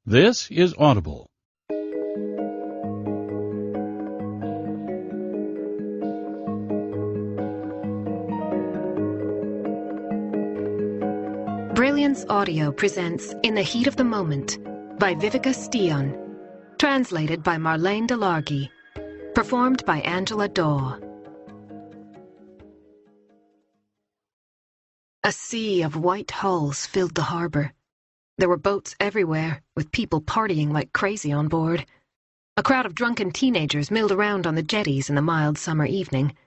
This is Audible. Brilliance Audio presents In the Heat of the Moment by Viveca Sten, translated by Marlene DeLargy, performed by Angela Daw. A sea of white hulls filled the harbor. There were boats everywhere, with people partying like crazy on board. A crowd of drunken teenagers milled around on the jetties in the mild summer evening,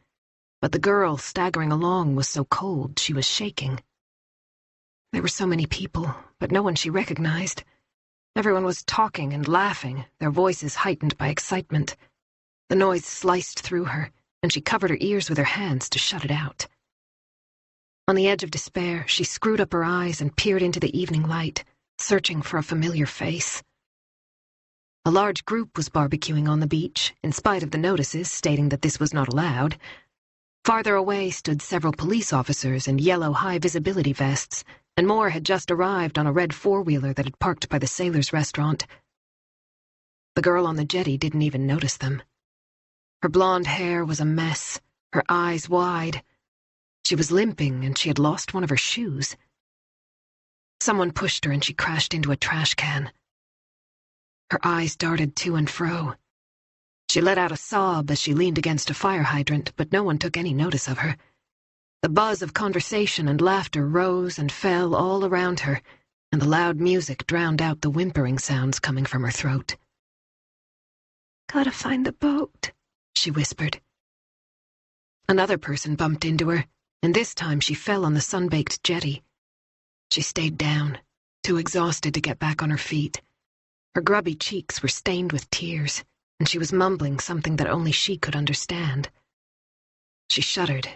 but the girl staggering along was so cold she was shaking. There were so many people, but no one she recognized. Everyone was talking and laughing, their voices heightened by excitement. The noise sliced through her, and she covered her ears with her hands to shut it out. On the edge of despair, she screwed up her eyes and peered into the evening light, searching for a familiar face. A large group was barbecuing on the beach, in spite of the notices stating that this was not allowed. Farther away stood several police officers in yellow high-visibility vests, and more had just arrived on a red four-wheeler that had parked by the sailors' restaurant. The girl on the jetty didn't even notice them. Her blonde hair was a mess, her eyes wide. She was limping, and she had lost one of her shoes. Someone pushed her, and she crashed into a trash can. Her eyes darted to and fro. She let out a sob as she leaned against a fire hydrant, but no one took any notice of her. The buzz of conversation and laughter rose and fell all around her, and the loud music drowned out the whimpering sounds coming from her throat. "Gotta find the boat," she whispered. Another person bumped into her, and this time she fell on the sun-baked jetty. She stayed down, too exhausted to get back on her feet. Her grubby cheeks were stained with tears, and she was mumbling something that only she could understand. She shuddered,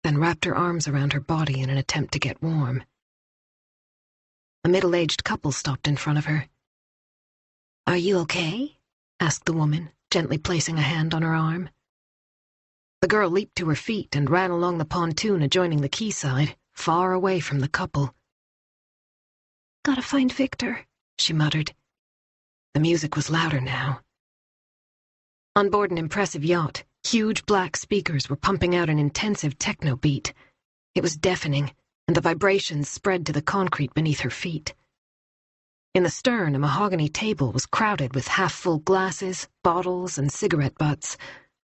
then wrapped her arms around her body in an attempt to get warm. A middle-aged couple stopped in front of her. "Are you okay?" asked the woman, gently placing a hand on her arm. The girl leaped to her feet and ran along the pontoon adjoining the quayside, far away from the couple. "Gotta find Victor," she muttered. The music was louder now. On board an impressive yacht, huge black speakers were pumping out an intensive techno beat. It was deafening, and the vibrations spread to the concrete beneath her feet. In the stern, a mahogany table was crowded with half-full glasses, bottles, and cigarette butts.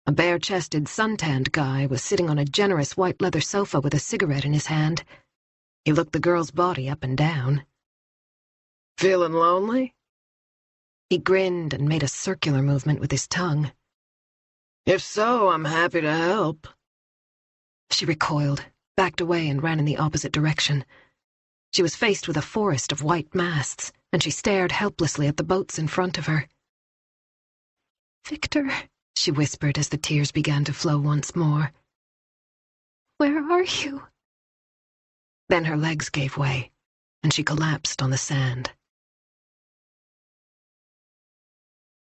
A bare-chested, suntanned guy was sitting on a generous white leather sofa with a cigarette in his hand. He looked the girl's body up and down. "Feeling lonely?" He grinned and made a circular movement with his tongue. "If so, I'm happy to help." She recoiled, backed away, and ran in the opposite direction. She was faced with a forest of white masts, and she stared helplessly at the boats in front of her. "Victor," she whispered as the tears began to flow once more. "Where are you?" Then her legs gave way, and she collapsed on the sand.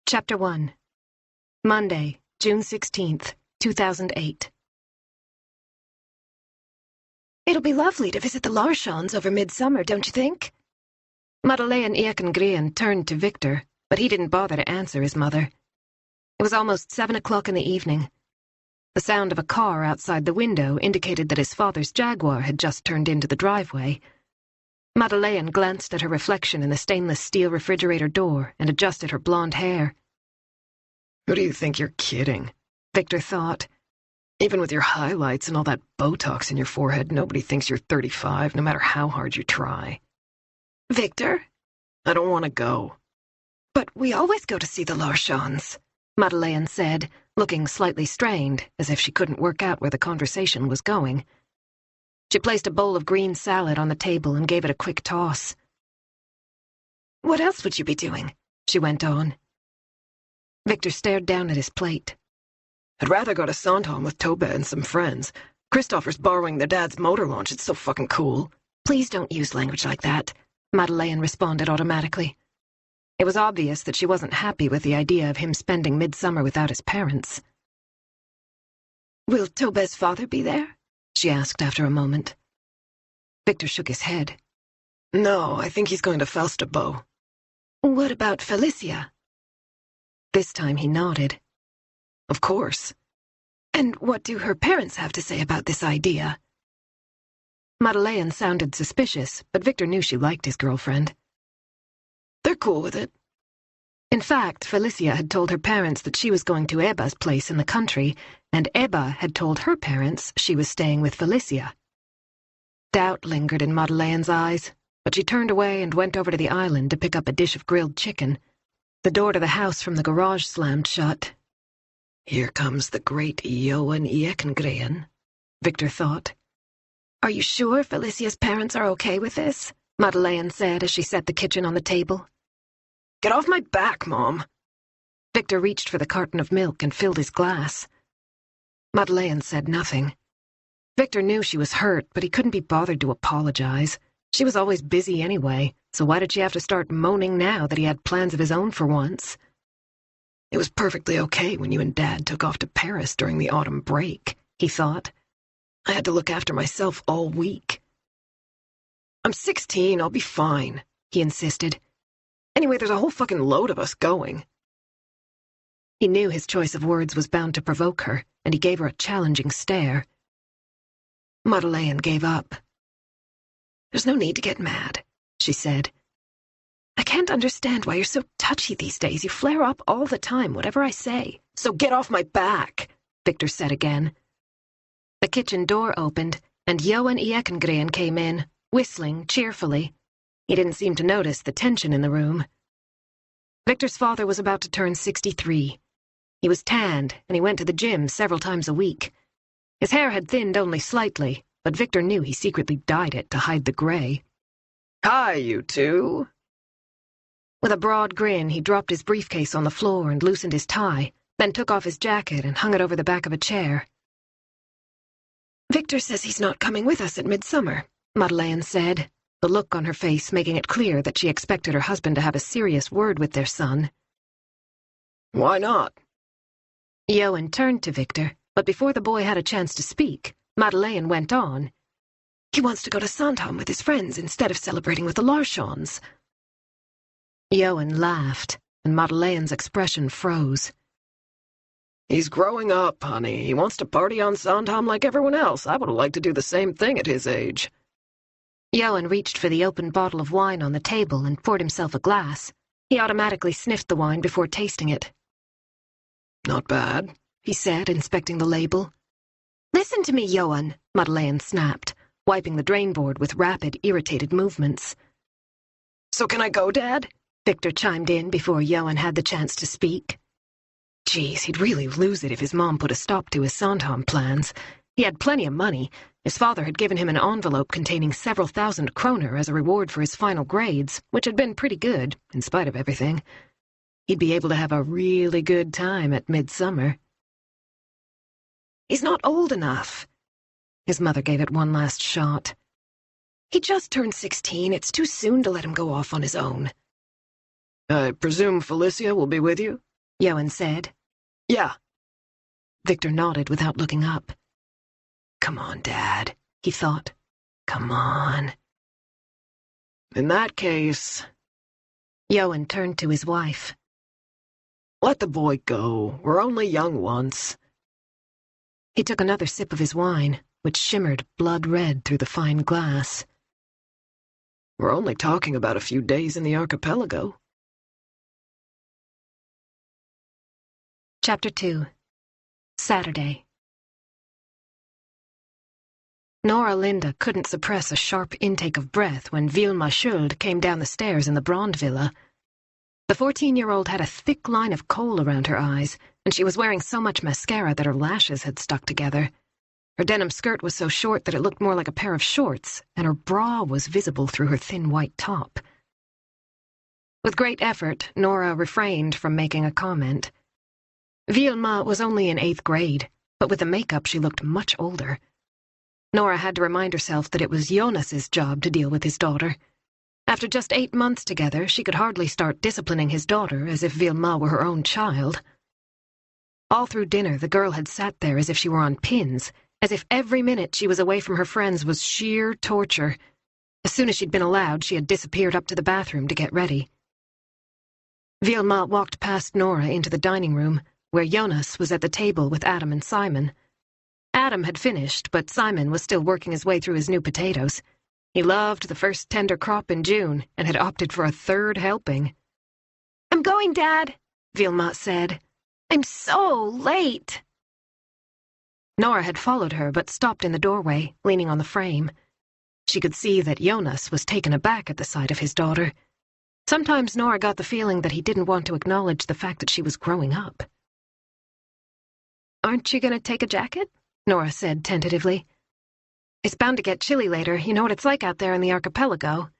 Chapter 1. Monday, June 16th, 2008. "It'll be lovely to visit the Larssons over midsummer, don't you think?" Madeleine Ekengren turned to Victor, but he didn't bother to answer his mother. It was almost 7 o'clock in the evening. The sound of a car outside the window indicated that his father's Jaguar had just turned into the driveway. Madeleine glanced at her reflection in the stainless steel refrigerator door and adjusted her blonde hair. "Who do you think you're kidding?" Victor thought. "Even with your highlights and all that Botox in your forehead, nobody thinks you're 35, no matter how hard you try." "Victor?" "I don't want to go." "But we always go to see the Larssons," Madeleine said, looking slightly strained, as if she couldn't work out where the conversation was going. She placed a bowl of green salad on the table and gave it a quick toss. "What else would you be doing?" she went on. Victor stared down at his plate. "I'd rather go to Sandhamn with Tobe and some friends. Christopher's borrowing their dad's motor launch. It's so fucking cool." "Please don't use language like that," Madeleine responded automatically. It was obvious that she wasn't happy with the idea of him spending midsummer without his parents. "Will Tobe's father be there?" she asked after a moment. Victor shook his head. "No, I think he's going to Falsterbo." what about Felicia? This time he nodded. Of course. And what do her parents have to say about this idea? Madeleine sounded suspicious, but Victor knew she liked his girlfriend. They're cool with it. In fact, Felicia had told her parents that she was going to Ebba's place in the country, and Ebba had told her parents she was staying with Felicia. Doubt lingered in Madeleine's eyes, but she turned away and went over to the island to pick up a dish of grilled chicken. The door to the house from the garage slammed shut. Here comes the great Johan Ekengren, Victor thought. Are you sure Felicia's parents are okay with this? Madeleine said as she set the kitchen on the table. Get off my back, Mom. Victor reached for the carton of milk and filled his glass. Madeleine said nothing. Victor knew she was hurt, but he couldn't be bothered to apologize. She was always busy anyway, so why did she have to start moaning now that he had plans of his own for once? It was perfectly okay when you and Dad took off to Paris during the autumn break, he thought. I had to look after myself all week. I'm 16, I'll be fine, he insisted. Anyway, there's a whole fucking load of us going. He knew his choice of words was bound to provoke her, and he gave her a challenging stare. Madeleine gave up. There's no need to get mad, she said. I can't understand why you're so touchy these days. You flare up all the time, whatever I say. So get off my back, Victor said again. The kitchen door opened, and Johan Ekengren came in, whistling cheerfully. He didn't seem to notice the tension in the room. Victor's father was about to turn 63. He was tanned, and he went to the gym several times a week. His hair had thinned only slightly, but Victor knew he secretly dyed it to hide the gray. Hi, you two. With a broad grin, he dropped his briefcase on the floor and loosened his tie, then took off his jacket and hung it over the back of a chair. Victor says he's not coming with us at midsummer, Madeleine said, the look on her face making it clear that she expected her husband to have a serious word with their son. Why not? Johan turned to Victor, but before the boy had a chance to speak, Madeleine went on. He wants to go to Sandhamn with his friends instead of celebrating with the Larssons. Johan laughed, and Madeleine's expression froze. He's growing up, honey. He wants to party on Sandhamn like everyone else. I would have liked to do the same thing at his age. Johan reached for the open bottle of wine on the table and poured himself a glass. He automatically sniffed the wine before tasting it. Not bad, he said, inspecting the label. Listen to me, Johan, Madeleine snapped, wiping the drainboard with rapid, irritated movements. So can I go, Dad? Victor chimed in before Johan had the chance to speak. Geez, he'd really lose it if his mom put a stop to his Sandhamn plans. He had plenty of money. His father had given him an envelope containing several thousand kroner as a reward for his final grades, which had been pretty good, in spite of everything. He'd be able to have a really good time at midsummer. He's not old enough. His mother gave it one last shot. He just turned 16. It's too soon to let him go off on his own. I presume Felicia will be with you? Johan said. Yeah. Victor nodded without looking up. Come on, Dad, he thought. Come on. In that case... Johan turned to his wife. Let the boy go. We're only young once. He took another sip of his wine, which shimmered blood-red through the fine glass. We're only talking about a few days in the archipelago. Chapter 2. Saturday. Nora Linda couldn't suppress a sharp intake of breath when Vilma Schuld came down the stairs in the Brand villa. The 14-year-old had a thick line of kohl around her eyes, and she was wearing so much mascara that her lashes had stuck together. Her denim skirt was so short that it looked more like a pair of shorts, and her bra was visible through her thin white top. With great effort, Nora refrained from making a comment. Vilma was only in 8th grade, but with the makeup she looked much older. Nora had to remind herself that it was Jonas's job to deal with his daughter. After just 8 months together, she could hardly start disciplining his daughter as if Vilma were her own child. All through dinner, the girl had sat there as if she were on pins, as if every minute she was away from her friends was sheer torture. As soon as she'd been allowed, she had disappeared up to the bathroom to get ready. Vilma walked past Nora into the dining room, where Jonas was at the table with Adam and Simon. Adam had finished, but Simon was still working his way through his new potatoes. He loved the first tender crop in June and had opted for a third helping. "I'm going, Dad," Vilma said. "I'm so late." Nora had followed her, but stopped in the doorway, leaning on the frame. She could see that Jonas was taken aback at the sight of his daughter. Sometimes Nora got the feeling that he didn't want to acknowledge the fact that she was growing up. "Aren't you going to take a jacket?" Nora said tentatively. "It's bound to get chilly later. You know what it's like out there in the archipelago."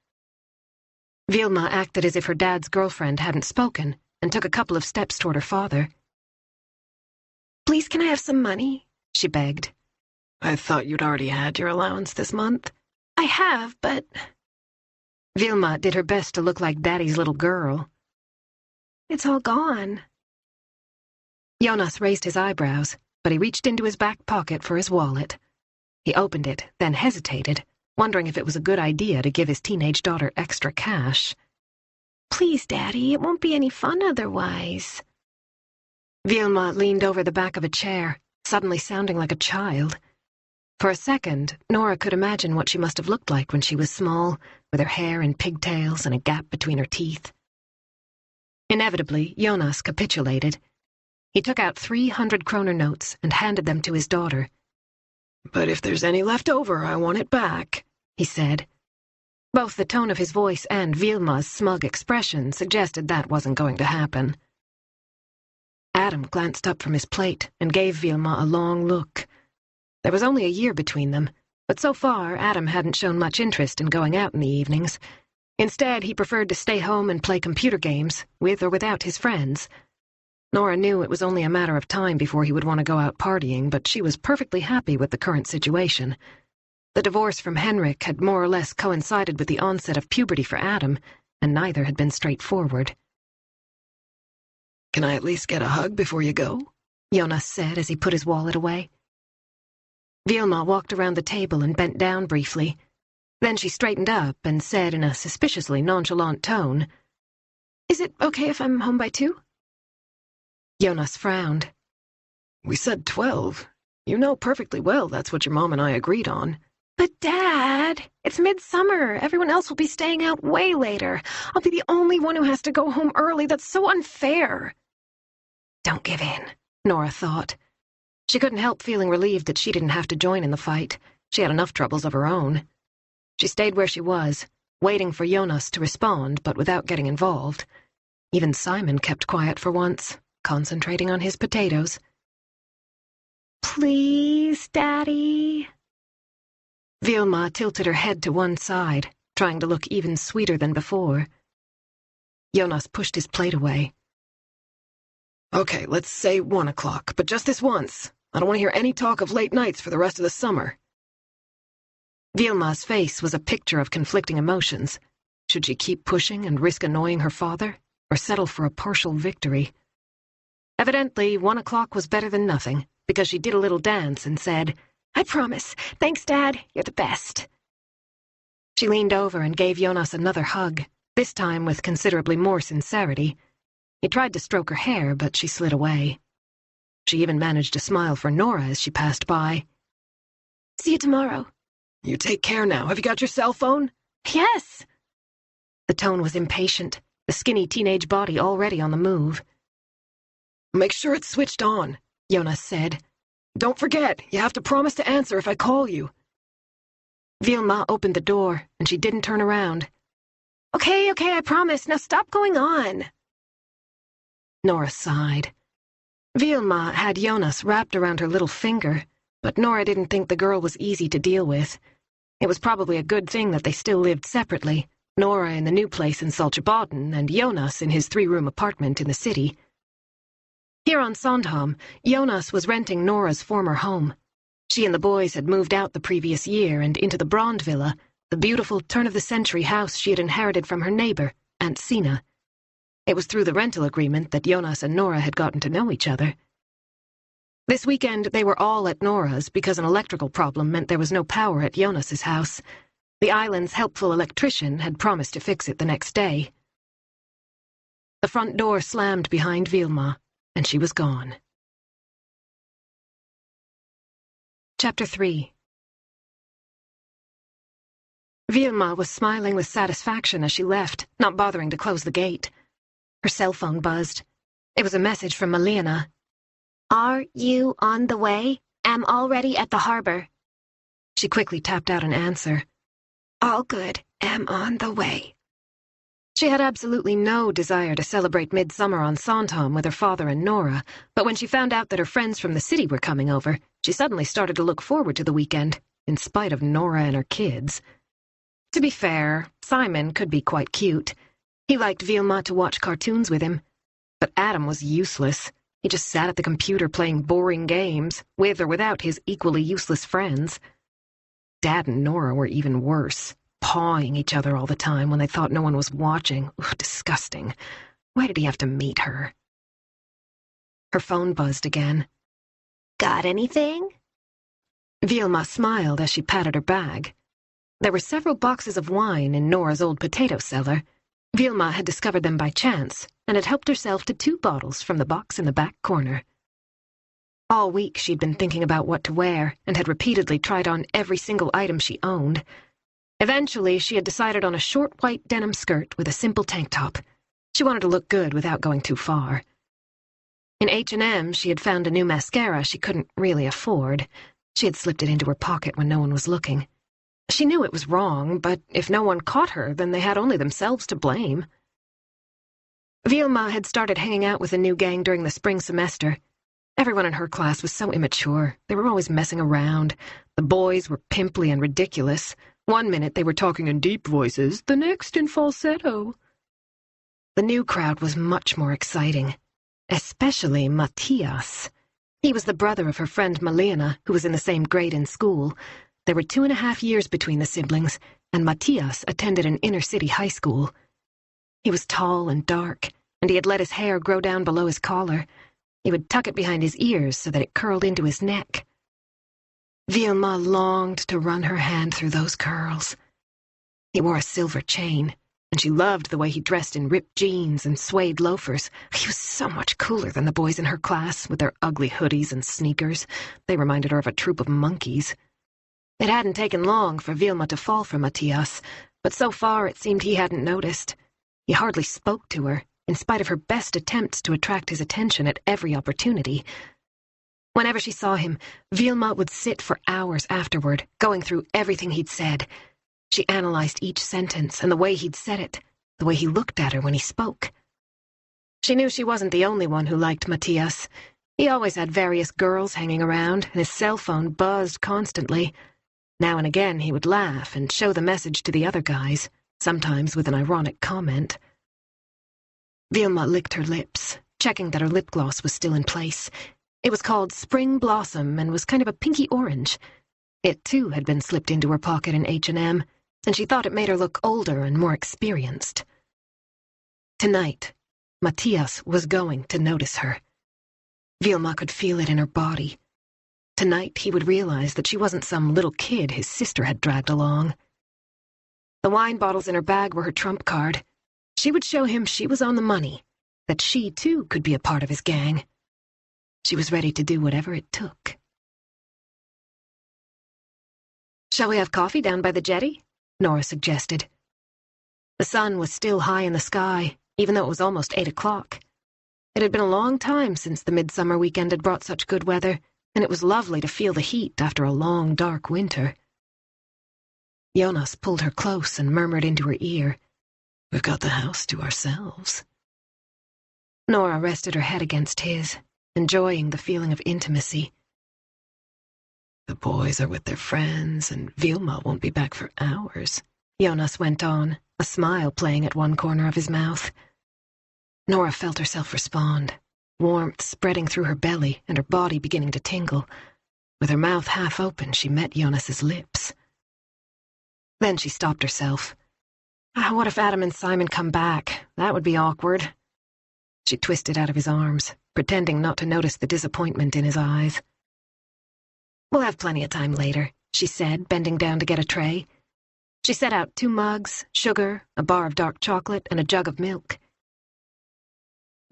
Vilma acted as if her dad's girlfriend hadn't spoken and took a couple of steps toward her father. "Please, can I have some money?" she begged. "I thought you'd already had your allowance this month." "I have, but—" Vilma did her best to look like Daddy's little girl. "It's all gone." Jonas raised his eyebrows, but he reached into his back pocket for his wallet. He opened it, then hesitated, wondering if it was a good idea to give his teenage daughter extra cash. "Please, Daddy, it won't be any fun otherwise." Vilma leaned over the back of a chair, suddenly sounding like a child. For a second, Nora could imagine what she must have looked like when she was small, with her hair in pigtails and a gap between her teeth. Inevitably, Jonas capitulated. He took out 300-kroner notes and handed them to his daughter. "But if there's any left over, I want it back," he said. Both the tone of his voice and Vilma's smug expression suggested that wasn't going to happen. Adam glanced up from his plate and gave Vilma a long look. There was only a year between them, but so far Adam hadn't shown much interest in going out in the evenings. Instead, he preferred to stay home and play computer games, with or without his friends. Nora knew it was only a matter of time before he would want to go out partying, but she was perfectly happy with the current situation. The divorce from Henrik had more or less coincided with the onset of puberty for Adam, and neither had been straightforward. "Can I at least get a hug before you go?" Jonas said as he put his wallet away. Vilma walked around the table and bent down briefly. Then she straightened up and said in a suspiciously nonchalant tone, "Is it okay if I'm home by 2?" Jonas frowned. "We said 12. You know perfectly well that's what your mom and I agreed on." "But, Dad, it's midsummer. Everyone else will be staying out way later. I'll be the only one who has to go home early. That's so unfair." Don't give in, Nora thought. She couldn't help feeling relieved that she didn't have to join in the fight. She had enough troubles of her own. She stayed where she was, waiting for Jonas to respond, but without getting involved. Even Simon kept quiet for once, concentrating on his potatoes. "Please, Daddy." Vilma tilted her head to one side, trying to look even sweeter than before. Jonas pushed his plate away. "Okay, let's say 1 o'clock, but just this once. I don't want to hear any talk of late nights for the rest of the summer." Vilma's face was a picture of conflicting emotions. Should she keep pushing and risk annoying her father, or settle for a partial victory? Evidently, 1 o'clock was better than nothing, because she did a little dance and said, "I promise. Thanks, Dad. You're the best." She leaned over and gave Jonas another hug, this time with considerably more sincerity. He tried to stroke her hair, but she slid away. She even managed to smile for Nora as she passed by. "See you tomorrow." "You take care now. Have you got your cell phone?" "Yes." The tone was impatient, the skinny teenage body already on the move. "Make sure it's switched on," Jonas said. "Don't forget, you have to promise to answer if I call you." Vilma opened the door, and she didn't turn around. Okay, I promise. Now stop going on." Nora sighed. Vilma had Jonas wrapped around her little finger, but Nora didn't think the girl was easy to deal with. It was probably a good thing that they still lived separately, Nora in the new place in Saltsjöbaden and Jonas in his 3-room apartment in the city. Here on Sandhamn, Jonas was renting Nora's former home. She and the boys had moved out the previous year and into the Brand Villa, the beautiful turn-of-the-century house she had inherited from her neighbor, Aunt Sina. It was through the rental agreement that Jonas and Nora had gotten to know each other. This weekend, they were all at Nora's because an electrical problem meant there was no power at Jonas's house. The island's helpful electrician had promised to fix it the next day. The front door slammed behind Vilma, and she was gone. Chapter 3. Vilma was smiling with satisfaction as she left, not bothering to close the gate. Her cell phone buzzed. It was a message from Malena. "Are you on the way? Am already at the harbor." She quickly tapped out an answer. "All good. Am on the way." She had absolutely no desire to celebrate midsummer on Sandhamn with her father and Nora, but when she found out that her friends from the city were coming over, she suddenly started to look forward to the weekend, in spite of Nora and her kids. To be fair, Simon could be quite cute. He liked Vilma to watch cartoons with him. But Adam was useless. He just sat at the computer playing boring games, with or without his equally useless friends. Dad and Nora were even worse, pawing each other all the time when they thought no one was watching. Ugh, disgusting. Why did he have to meet her? Her phone buzzed again. "Got anything?" Vilma smiled as she patted her bag. There were several boxes of wine in Nora's old potato cellar. Vilma had discovered them by chance and had helped herself to 2 bottles from the box in the back corner. All week she'd been thinking about what to wear and had repeatedly tried on every single item she owned. Eventually, she had decided on a short white denim skirt with a simple tank top. She wanted to look good without going too far. In H&M, she had found a new mascara she couldn't really afford. She had slipped it into her pocket when no one was looking. She knew it was wrong, but if no one caught her, then they had only themselves to blame. Vilma had started hanging out with a new gang during the spring semester. Everyone in her class was so immature. They were always messing around. The boys were pimply and ridiculous. One minute they were talking in deep voices, the next in falsetto. The new crowd was much more exciting, especially Matthias. He was the brother of her friend Malena, who was in the same grade in school. There were 2.5 years between the siblings, and Matthias attended an inner-city high school. He was tall and dark, and he had let his hair grow down below his collar. He would tuck it behind his ears so that it curled into his neck. Vilma longed to run her hand through those curls. He wore a silver chain, and she loved the way he dressed in ripped jeans and suede loafers. He was so much cooler than the boys in her class, with their ugly hoodies and sneakers. They reminded her of a troop of monkeys. It hadn't taken long for Vilma to fall for Matthias, but so far it seemed he hadn't noticed. He hardly spoke to her, in spite of her best attempts to attract his attention at every opportunity. Whenever she saw him, Vilma would sit for hours afterward, going through everything he'd said. She analyzed each sentence and the way he'd said it, the way he looked at her when he spoke. She knew she wasn't the only one who liked Matthias. He always had various girls hanging around, and his cell phone buzzed constantly. Now and again he would laugh and show the message to the other guys, sometimes with an ironic comment. Vilma licked her lips, checking that her lip gloss was still in place. It was called Spring Blossom and was kind of a pinky orange. It, too, had been slipped into her pocket in H&M, and she thought it made her look older and more experienced. Tonight, Matthias was going to notice her. Vilma could feel it in her body. Tonight he would realize that she wasn't some little kid his sister had dragged along. The wine bottles in her bag were her trump card. She would show him she was on the money, that she, too, could be a part of his gang. She was ready to do whatever it took. "Shall we have coffee down by the jetty?" Nora suggested. The sun was still high in the sky, even though it was almost 8 o'clock. It had been a long time since the midsummer weekend had brought such good weather, and it was lovely to feel the heat after a long, dark winter. Jonas pulled her close and murmured into her ear, "We've got the house to ourselves." Nora rested her head against his, enjoying the feeling of intimacy. "The boys are with their friends, and Vilma won't be back for hours," Jonas went on, a smile playing at one corner of his mouth. Nora felt herself respond, warmth spreading through her belly and her body beginning to tingle. With her mouth half open, she met Jonas's lips. Then she stopped herself. What if Adam and Simon come back? That would be awkward. She twisted out of his arms, pretending not to notice the disappointment in his eyes. "We'll have plenty of time later," she said, bending down to get a tray. She set out 2 mugs, sugar, a bar of dark chocolate, and a jug of milk.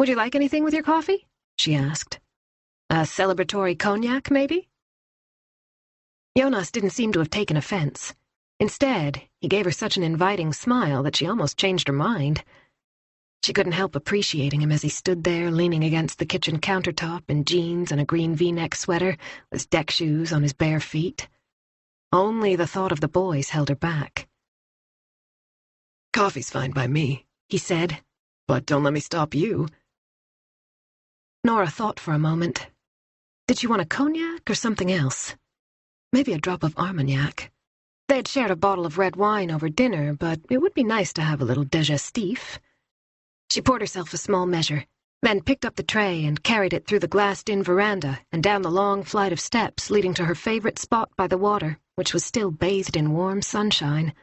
Would you like anything with your coffee? She asked. A celebratory cognac, maybe? Jonas didn't seem to have taken offense. Instead, he gave her such an inviting smile that she almost changed her mind. She couldn't help appreciating him as he stood there leaning against the kitchen countertop in jeans and a green V-neck sweater with deck shoes on his bare feet. Only the thought of the boys held her back. Coffee's fine by me, he said. But don't let me stop you. Nora thought for a moment. Did she want a cognac or something else? Maybe a drop of Armagnac. They had shared a bottle of red wine over dinner, but it would be nice to have a little digestif. She poured herself a small measure, then picked up the tray and carried it through the glassed-in veranda and down the long flight of steps leading to her favorite spot by the water, which was still bathed in warm sunshine.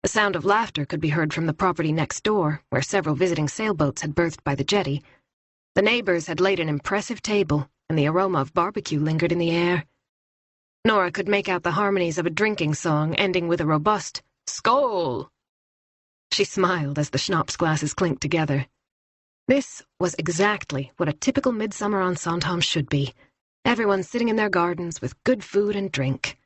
The sound of laughter could be heard from the property next door, where several visiting sailboats had berthed by the jetty. The neighbors had laid an impressive table, and the aroma of barbecue lingered in the air. Nora could make out the harmonies of a drinking song ending with a robust "Skål!" She smiled as the schnapps glasses clinked together. This was exactly what a typical midsummer on Sandhamn should be. Everyone sitting in their gardens with good food and drink.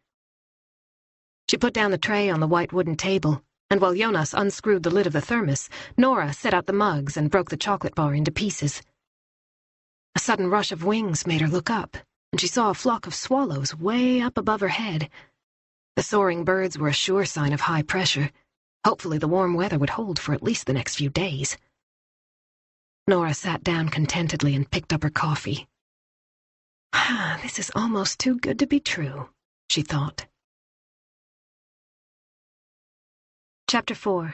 She put down the tray on the white wooden table, and while Jonas unscrewed the lid of the thermos, Nora set out the mugs and broke the chocolate bar into pieces. A sudden rush of wings made her look up, and she saw a flock of swallows way up above her head. The soaring birds were a sure sign of high pressure. Hopefully the warm weather would hold for at least the next few days. Nora sat down contentedly and picked up her coffee. This is almost too good to be true, she thought. Chapter 4.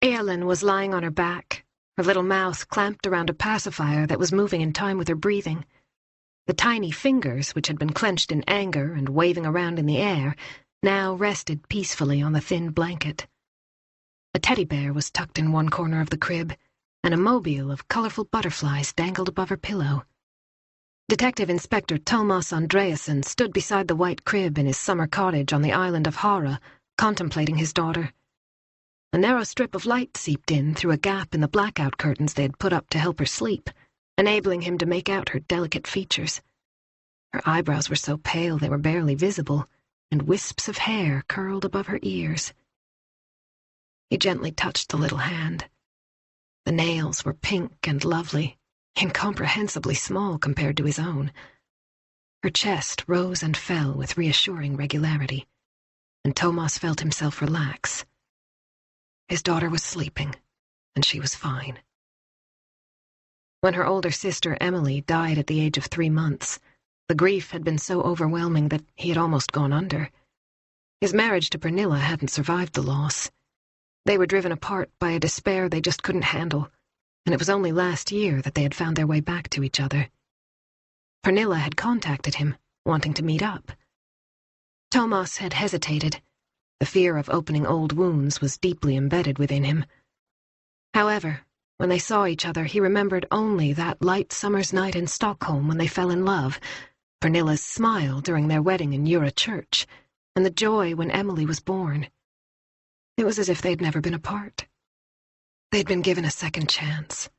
Eowyn was lying on her back, her little mouth clamped around a pacifier that was moving in time with her breathing. The tiny fingers, which had been clenched in anger and waving around in the air, now rested peacefully on the thin blanket. A teddy bear was tucked in one corner of the crib, and a mobile of colorful butterflies dangled above her pillow. Detective Inspector Thomas Andreasson stood beside the white crib in his summer cottage on the island of Hara, contemplating his daughter. A narrow strip of light seeped in through a gap in the blackout curtains they had put up to help her sleep, enabling him to make out her delicate features. Her eyebrows were so pale they were barely visible, and wisps of hair curled above her ears. He gently touched the little hand. The nails were pink and lovely, incomprehensibly small compared to his own. Her chest rose and fell with reassuring regularity, and Thomas felt himself relax. His daughter was sleeping, and she was fine. When her older sister Emily died at the age of 3 months, the grief had been so overwhelming that he had almost gone under. His marriage to Pernilla hadn't survived the loss. They were driven apart by a despair they just couldn't handle, and it was only last year that they had found their way back to each other. Pernilla had contacted him, wanting to meet up. Thomas had hesitated. The fear of opening old wounds was deeply embedded within him. However, when they saw each other, he remembered only that light summer's night in Stockholm when they fell in love, Pernilla's smile during their wedding in Jura Church, and the joy when Emily was born. It was as if they'd never been apart. They'd been given a second chance.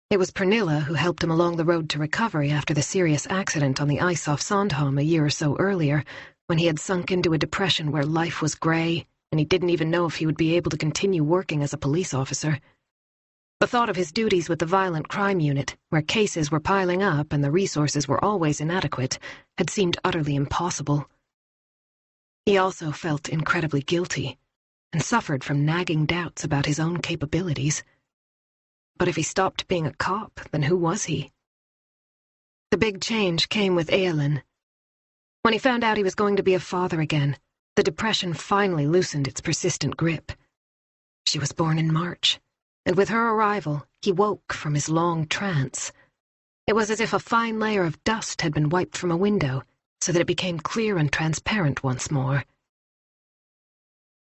It was Pernilla who helped him along the road to recovery after the serious accident on the ice off Sandhamn a year or so earlier, when he had sunk into a depression where life was gray, and he didn't even know if he would be able to continue working as a police officer. The thought of his duties with the violent crime unit, where cases were piling up and the resources were always inadequate, had seemed utterly impossible. He also felt incredibly guilty, and suffered from nagging doubts about his own capabilities. But if he stopped being a cop, then who was he? The big change came with Eowyn. When he found out he was going to be a father again, the depression finally loosened its persistent grip. She was born in March, and with her arrival, he woke from his long trance. It was as if a fine layer of dust had been wiped from a window, so that it became clear and transparent once more.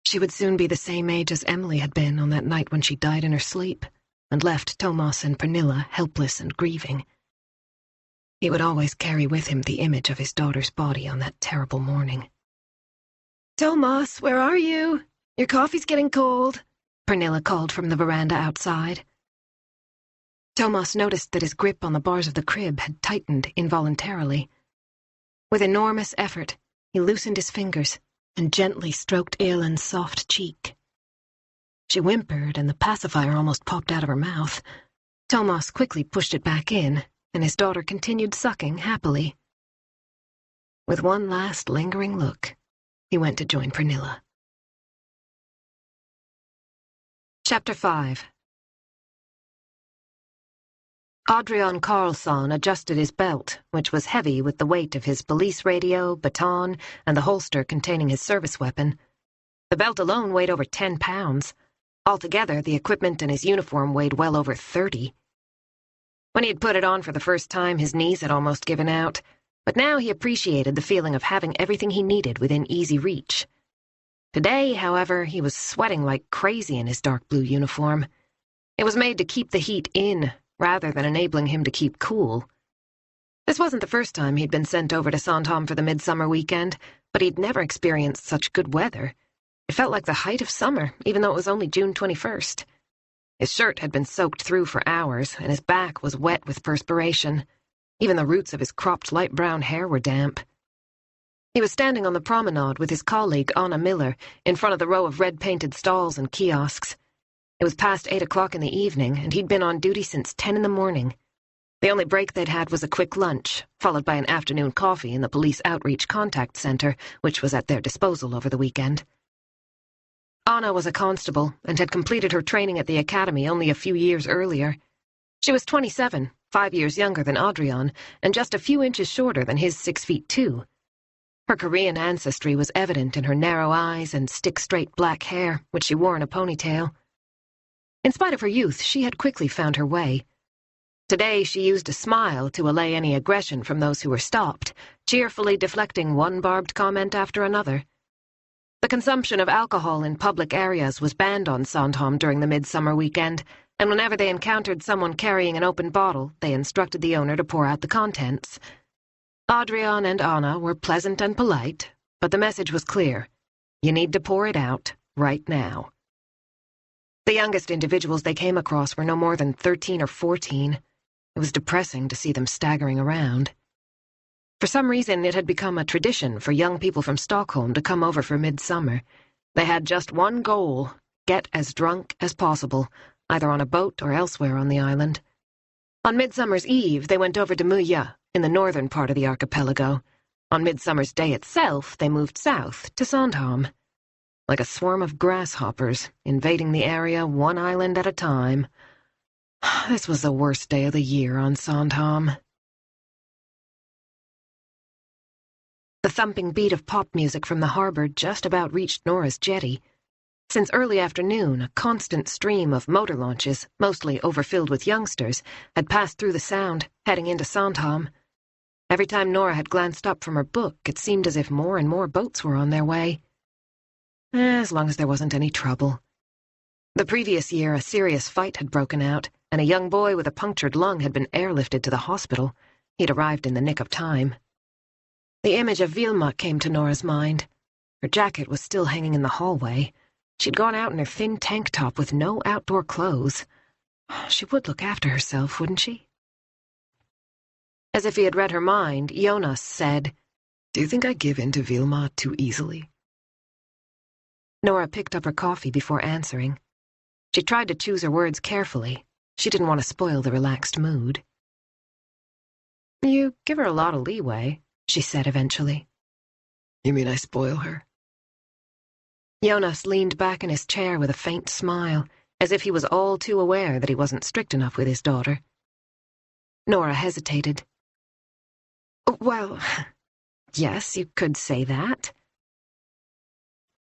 She would soon be the same age as Emily had been on that night when she died in her sleep, and left Thomas and Pernilla helpless and grieving. He would always carry with him the image of his daughter's body on that terrible morning. "Thomas, where are you? Your coffee's getting cold," Pernilla called from the veranda outside. Thomas noticed that his grip on the bars of the crib had tightened involuntarily. With enormous effort, he loosened his fingers and gently stroked Ellen's soft cheek. She whimpered, and the pacifier almost popped out of her mouth. Thomas quickly pushed it back in, and his daughter continued sucking happily. With one last lingering look, he went to join Pernilla. Chapter 5. Adrian Carlsson adjusted his belt, which was heavy with the weight of his police radio, baton, and the holster containing his service weapon. The belt alone weighed over 10 pounds. Altogether, the equipment and his uniform weighed well over 30. When he had put it on for the first time, his knees had almost given out, but now he appreciated the feeling of having everything he needed within easy reach. Today, however, he was sweating like crazy in his dark blue uniform. It was made to keep the heat in, rather than enabling him to keep cool. This wasn't the first time he'd been sent over to Sandhamn for the midsummer weekend, but he'd never experienced such good weather. It felt like the height of summer, even though it was only June 21st. His shirt had been soaked through for hours, and his back was wet with perspiration. Even the roots of his cropped light brown hair were damp. He was standing on the promenade with his colleague, Anna Miller, in front of the row of red-painted stalls and kiosks. It was past 8 o'clock in the evening, and he'd been on duty since 10 in the morning. The only break they'd had was a quick lunch, followed by an afternoon coffee in the police outreach contact center, which was at their disposal over the weekend. Anna was a constable and had completed her training at the academy only a few years earlier. She was 27, 5 years younger than Adrian, and just a few inches shorter than his 6'2". Her Korean ancestry was evident in her narrow eyes and stick-straight black hair, which she wore in a ponytail. In spite of her youth, she had quickly found her way. Today she used a smile to allay any aggression from those who were stopped, cheerfully deflecting one barbed comment after another. The consumption of alcohol in public areas was banned on Sandhamn during the midsummer weekend, and whenever they encountered someone carrying an open bottle, they instructed the owner to pour out the contents. Adrian and Anna were pleasant and polite, but the message was clear. You need to pour it out right now. The youngest individuals they came across were no more than 13 or 14. It was depressing to see them staggering around. For some reason, it had become a tradition for young people from Stockholm to come over for midsummer. They had just one goal: get as drunk as possible, either on a boat or elsewhere on the island. On Midsummer's Eve, they went over to Muja, in the northern part of the archipelago. On Midsummer's Day itself, they moved south to Sandhamn. Like a swarm of grasshoppers, invading the area one island at a time. This was the worst day of the year on Sandhamn. The thumping beat of pop music from the harbor just about reached Nora's jetty. Since early afternoon, a constant stream of motor launches, mostly overfilled with youngsters, had passed through the sound, heading into Sandhamn. Every time Nora had glanced up from her book, it seemed as if more and more boats were on their way. As long as there wasn't any trouble. The previous year, a serious fight had broken out, and a young boy with a punctured lung had been airlifted to the hospital. He'd arrived in the nick of time. The image of Vilma came to Nora's mind. Her jacket was still hanging in the hallway. She'd gone out in her thin tank top with no outdoor clothes. She would look after herself, wouldn't she? As if he had read her mind, Jonas said, "Do you think I give in to Vilma too easily?" Nora picked up her coffee before answering. She tried to choose her words carefully. She didn't want to spoil the relaxed mood. "You give her a lot of leeway," she said eventually. You mean I spoil her? Jonas leaned back in his chair with a faint smile, as if he was all too aware that he wasn't strict enough with his daughter. Nora hesitated. "Well, yes, you could say that."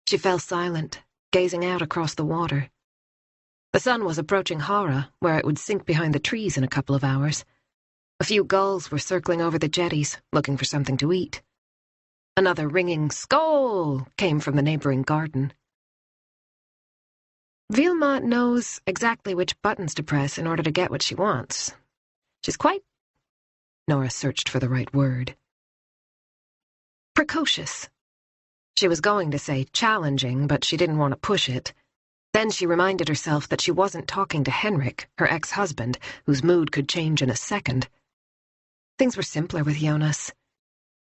She fell silent, gazing out across the water. The sun was approaching Hara, where it would sink behind the trees in a couple of hours. A few gulls were circling over the jetties, looking for something to eat. Another ringing "Skål" came from the neighboring garden. Vilma knows exactly which buttons to press in order to get what she wants. She's quite... Nora searched for the right word. Precocious. She was going to say challenging, but she didn't want to push it. Then she reminded herself that she wasn't talking to Henrik, her ex-husband, whose mood could change in a second. Things were simpler with Jonas.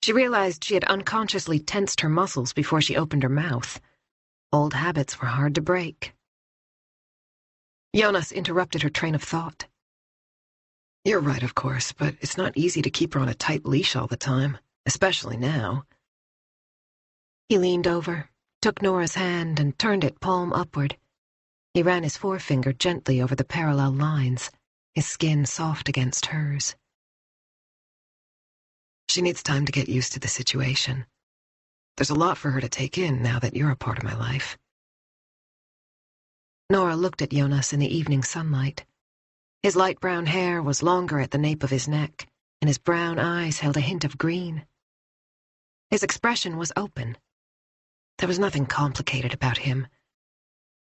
She realized she had unconsciously tensed her muscles before she opened her mouth. Old habits were hard to break. Jonas interrupted her train of thought. You're right, of course, but it's not easy to keep her on a tight leash all the time, especially now. He leaned over, took Nora's hand, and turned it palm upward. He ran his forefinger gently over the parallel lines, his skin soft against hers. She needs time to get used to the situation. There's a lot for her to take in now that you're a part of my life. Nora looked at Jonas in the evening sunlight. His light brown hair was longer at the nape of his neck, and his brown eyes held a hint of green. His expression was open. There was nothing complicated about him.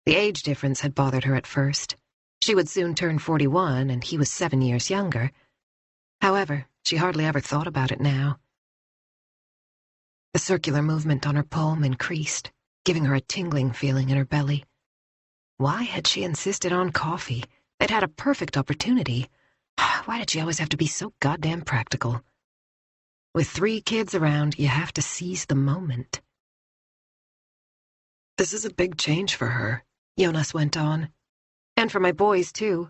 The age difference had bothered her at first. She would soon turn 41, and he was 7 years younger. However, she hardly ever thought about it now. The circular movement on her palm increased, giving her a tingling feeling in her belly. Why had she insisted on coffee? They'd had a perfect opportunity. Why did she always have to be so goddamn practical? With 3 kids around, you have to seize the moment. This is a big change for her, Jonas went on. And for my boys, too.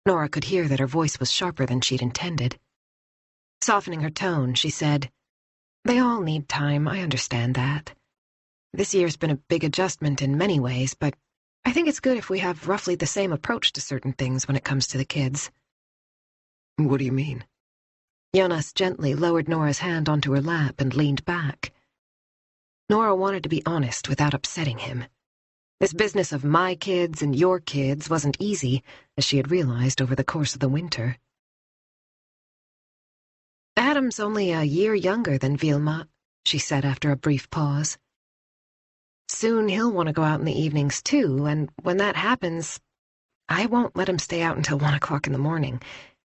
Nora could hear that her voice was sharper than she'd intended. Softening her tone, she said, "They all need time, I understand that. This year's been a big adjustment in many ways, but I think it's good if we have roughly the same approach to certain things when it comes to the kids." What do you mean? Jonas gently lowered Nora's hand onto her lap and leaned back. Nora wanted to be honest without upsetting him. This business of my kids and your kids wasn't easy, as she had realized over the course of the winter. "Adam's only a year younger than Vilma," she said after a brief pause. "Soon he'll want to go out in the evenings, too, and when that happens, I won't let him stay out until 1 o'clock in the morning.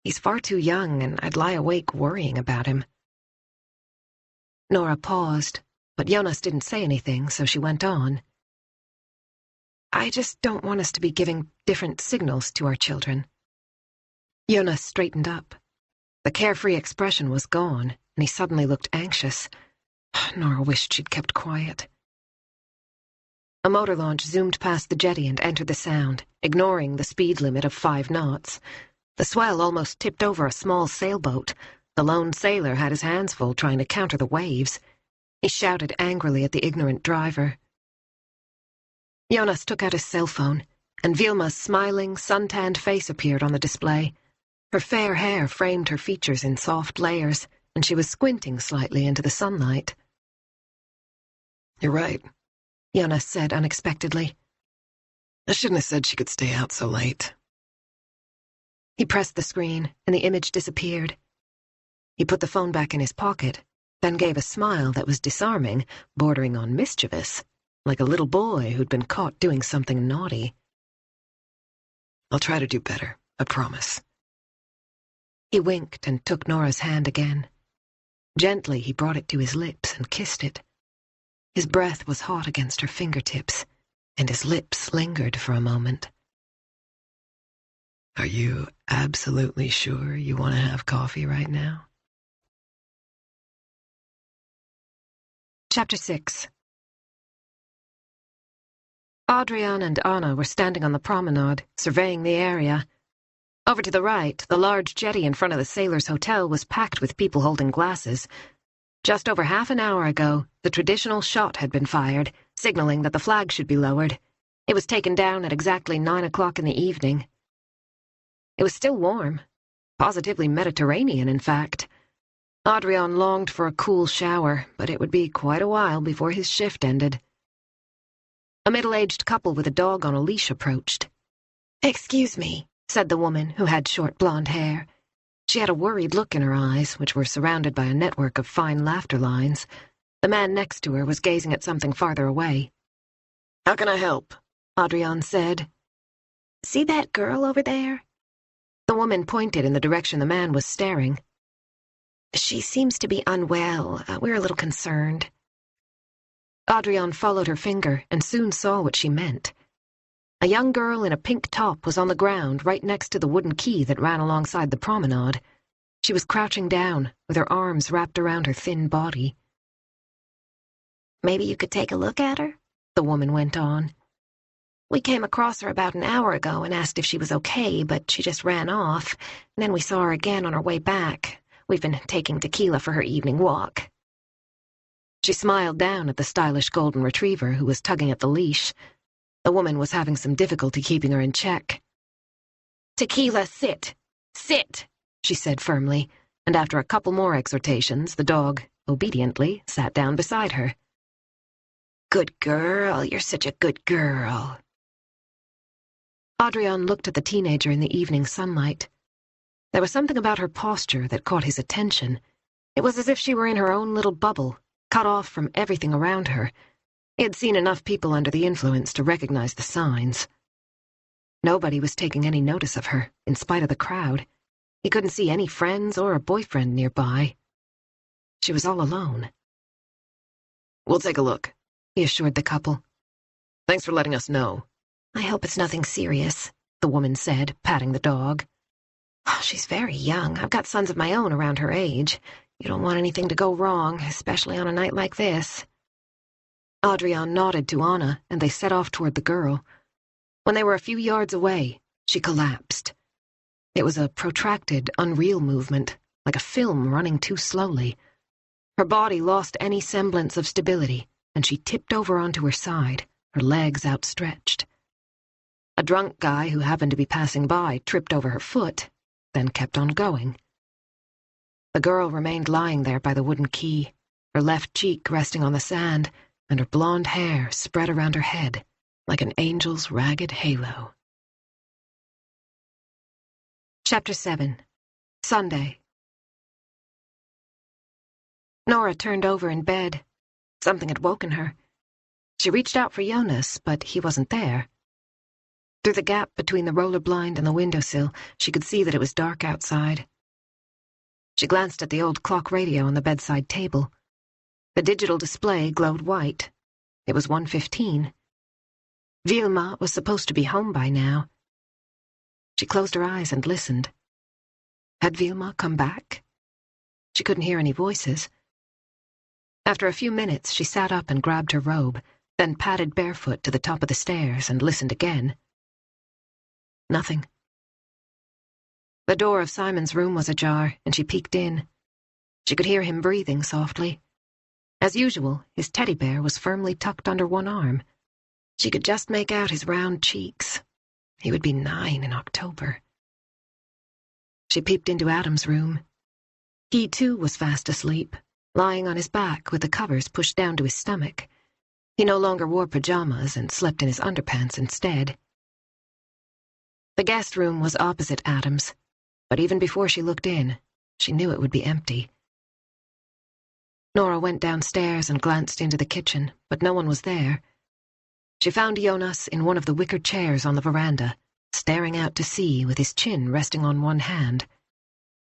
He's far too young, and I'd lie awake worrying about him." Nora paused, but Jonas didn't say anything, so she went on. "I just don't want us to be giving different signals to our children." Jonas straightened up. The carefree expression was gone, and he suddenly looked anxious. Nora wished she'd kept quiet. A motor launch zoomed past the jetty and entered the Sound, ignoring the speed limit of 5 knots. The swell almost tipped over a small sailboat. The lone sailor had his hands full trying to counter the waves. He shouted angrily at the ignorant driver. Jonas took out his cell phone, and Vilma's smiling, sun-tanned face appeared on the display. Her fair hair framed her features in soft layers, and she was squinting slightly into the sunlight. You're right, Jonas said unexpectedly. I shouldn't have said she could stay out so late. He pressed the screen, and the image disappeared. He put the phone back in his pocket, then gave a smile that was disarming, bordering on mischievous, like a little boy who'd been caught doing something naughty. I'll try to do better, I promise. He winked and took Nora's hand again. Gently, he brought it to his lips and kissed it. His breath was hot against her fingertips, and his lips lingered for a moment. Are you absolutely sure you want to have coffee right now? Chapter 6. Adrian and Anna were standing on the promenade, surveying the area. Over to the right, the large jetty in front of the Sailors' Hotel was packed with people holding glasses. Just over half an hour ago, the traditional shot had been fired, signaling that the flag should be lowered. It was taken down at exactly 9 o'clock in the evening. It was still warm, positively Mediterranean, in fact. Adrian longed for a cool shower, but it would be quite a while before his shift ended. A middle-aged couple with a dog on a leash approached. "Excuse me," said the woman, who had short blonde hair. She had a worried look in her eyes, which were surrounded by a network of fine laughter lines. The man next to her was gazing at something farther away. How can I help? Adrian said. "See that girl over there?" The woman pointed in the direction the man was staring. "She seems to be unwell. We're a little concerned." Adrian followed her finger and soon saw what she meant. A young girl in a pink top was on the ground right next to the wooden quay that ran alongside the promenade. She was crouching down, with her arms wrapped around her thin body. "Maybe you could take a look at her?" the woman went on. "We came across her about an hour ago and asked if she was okay, but she just ran off, and then we saw her again on our way back. We've been taking Tequila for her evening walk." She smiled down at the stylish golden retriever who was tugging at the leash. The woman was having some difficulty keeping her in check. "Tequila, sit! Sit!" she said firmly, and after a couple more exhortations, the dog, obediently, sat down beside her. "Good girl, you're such a good girl." Adrian looked at the teenager in the evening sunlight. There was something about her posture that caught his attention. It was as if she were in her own little bubble, cut off from everything around her. He had seen enough people under the influence to recognize the signs. Nobody was taking any notice of her, in spite of the crowd. He couldn't see any friends or a boyfriend nearby. She was all alone. "We'll take a look," he assured the couple. "Thanks for letting us know." "I hope it's nothing serious," the woman said, patting the dog. "Oh, she's very young. I've got sons of my own around her age. You don't want anything to go wrong, especially on a night like this." Adrian nodded to Anna, and they set off toward the girl. When they were a few yards away, she collapsed. It was a protracted, unreal movement, like a film running too slowly. Her body lost any semblance of stability, and she tipped over onto her side, her legs outstretched. A drunk guy who happened to be passing by tripped over her foot, then kept on going. The girl remained lying there by the wooden quay, her left cheek resting on the sand, and her blonde hair spread around her head like an angel's ragged halo. Chapter 7. Sunday. Nora turned over in bed. Something had woken her. She reached out for Jonas, but he wasn't there. Through the gap between the roller blind and the windowsill, she could see that it was dark outside. She glanced at the old clock radio on the bedside table. The digital display glowed white. It was 1:15. Vilma was supposed to be home by now. She closed her eyes and listened. Had Vilma come back? She couldn't hear any voices. After a few minutes, she sat up and grabbed her robe, then padded barefoot to the top of the stairs and listened again. Nothing. The door of Simon's room was ajar, and she peeked in. She could hear him breathing softly. As usual, his teddy bear was firmly tucked under one arm. She could just make out his round cheeks. He would be 9 in October. She peeped into Adam's room. He, too, was fast asleep, lying on his back with the covers pushed down to his stomach. He no longer wore pajamas and slept in his underpants instead. The guest room was opposite Adam's, but even before she looked in, she knew it would be empty. Nora went downstairs and glanced into the kitchen, but no one was there. She found Jonas in one of the wicker chairs on the veranda, staring out to sea with his chin resting on one hand.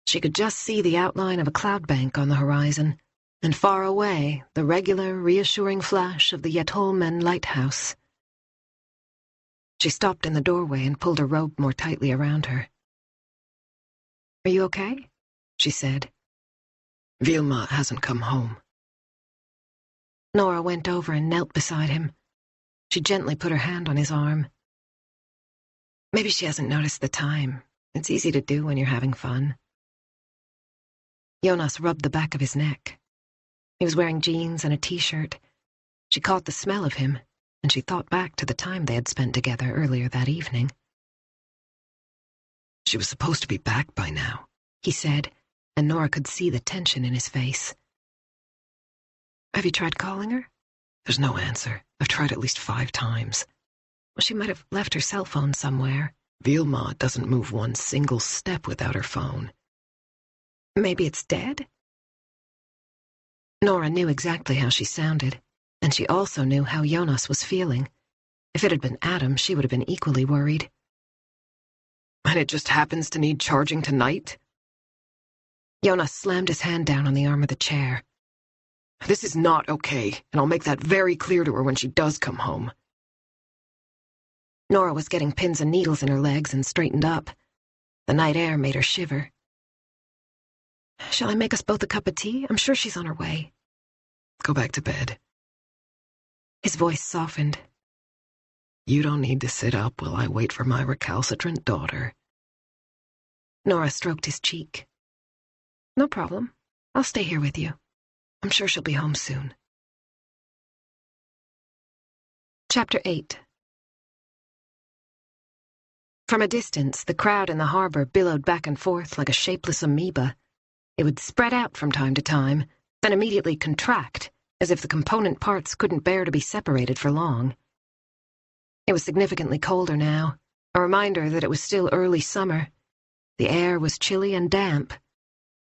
She could just see the outline of a cloud bank on the horizon, and far away, the regular, reassuring flash of the Yetholmen lighthouse. She stopped in the doorway and pulled her robe more tightly around her. "Are you okay?" she said. "Vilma hasn't come home." Nora went over and knelt beside him. She gently put her hand on his arm. "Maybe she hasn't noticed the time. It's easy to do when you're having fun." Jonas rubbed the back of his neck. He was wearing jeans and a t-shirt. She caught the smell of him, and she thought back to the time they had spent together earlier that evening. "She was supposed to be back by now," he said, and Nora could see the tension in his face. "Have you tried calling her?" "There's no answer. I've tried at least 5 times. Well, she might have left her cell phone somewhere. Vilma doesn't move one single step without her phone." "Maybe it's dead?" Nora knew exactly how she sounded, and she also knew how Jonas was feeling. If it had been Adam, she would have been equally worried. "And it just happens to need charging tonight?" Jonas slammed his hand down on the arm of the chair. This is not okay, and I'll make that very clear to her when she does come home. Nora was getting pins and needles in her legs and straightened up. The night air made her shiver. Shall I make us both a cup of tea? I'm sure she's on her way. Go back to bed. His voice softened. You don't need to sit up while I wait for my recalcitrant daughter. Nora stroked his cheek. No problem. I'll stay here with you. I'm sure she'll be home soon. Chapter 8. From a distance, the crowd in the harbor billowed back and forth like a shapeless amoeba. It would spread out from time to time, then immediately contract, as if the component parts couldn't bear to be separated for long. It was significantly colder now, a reminder that it was still early summer. The air was chilly and damp.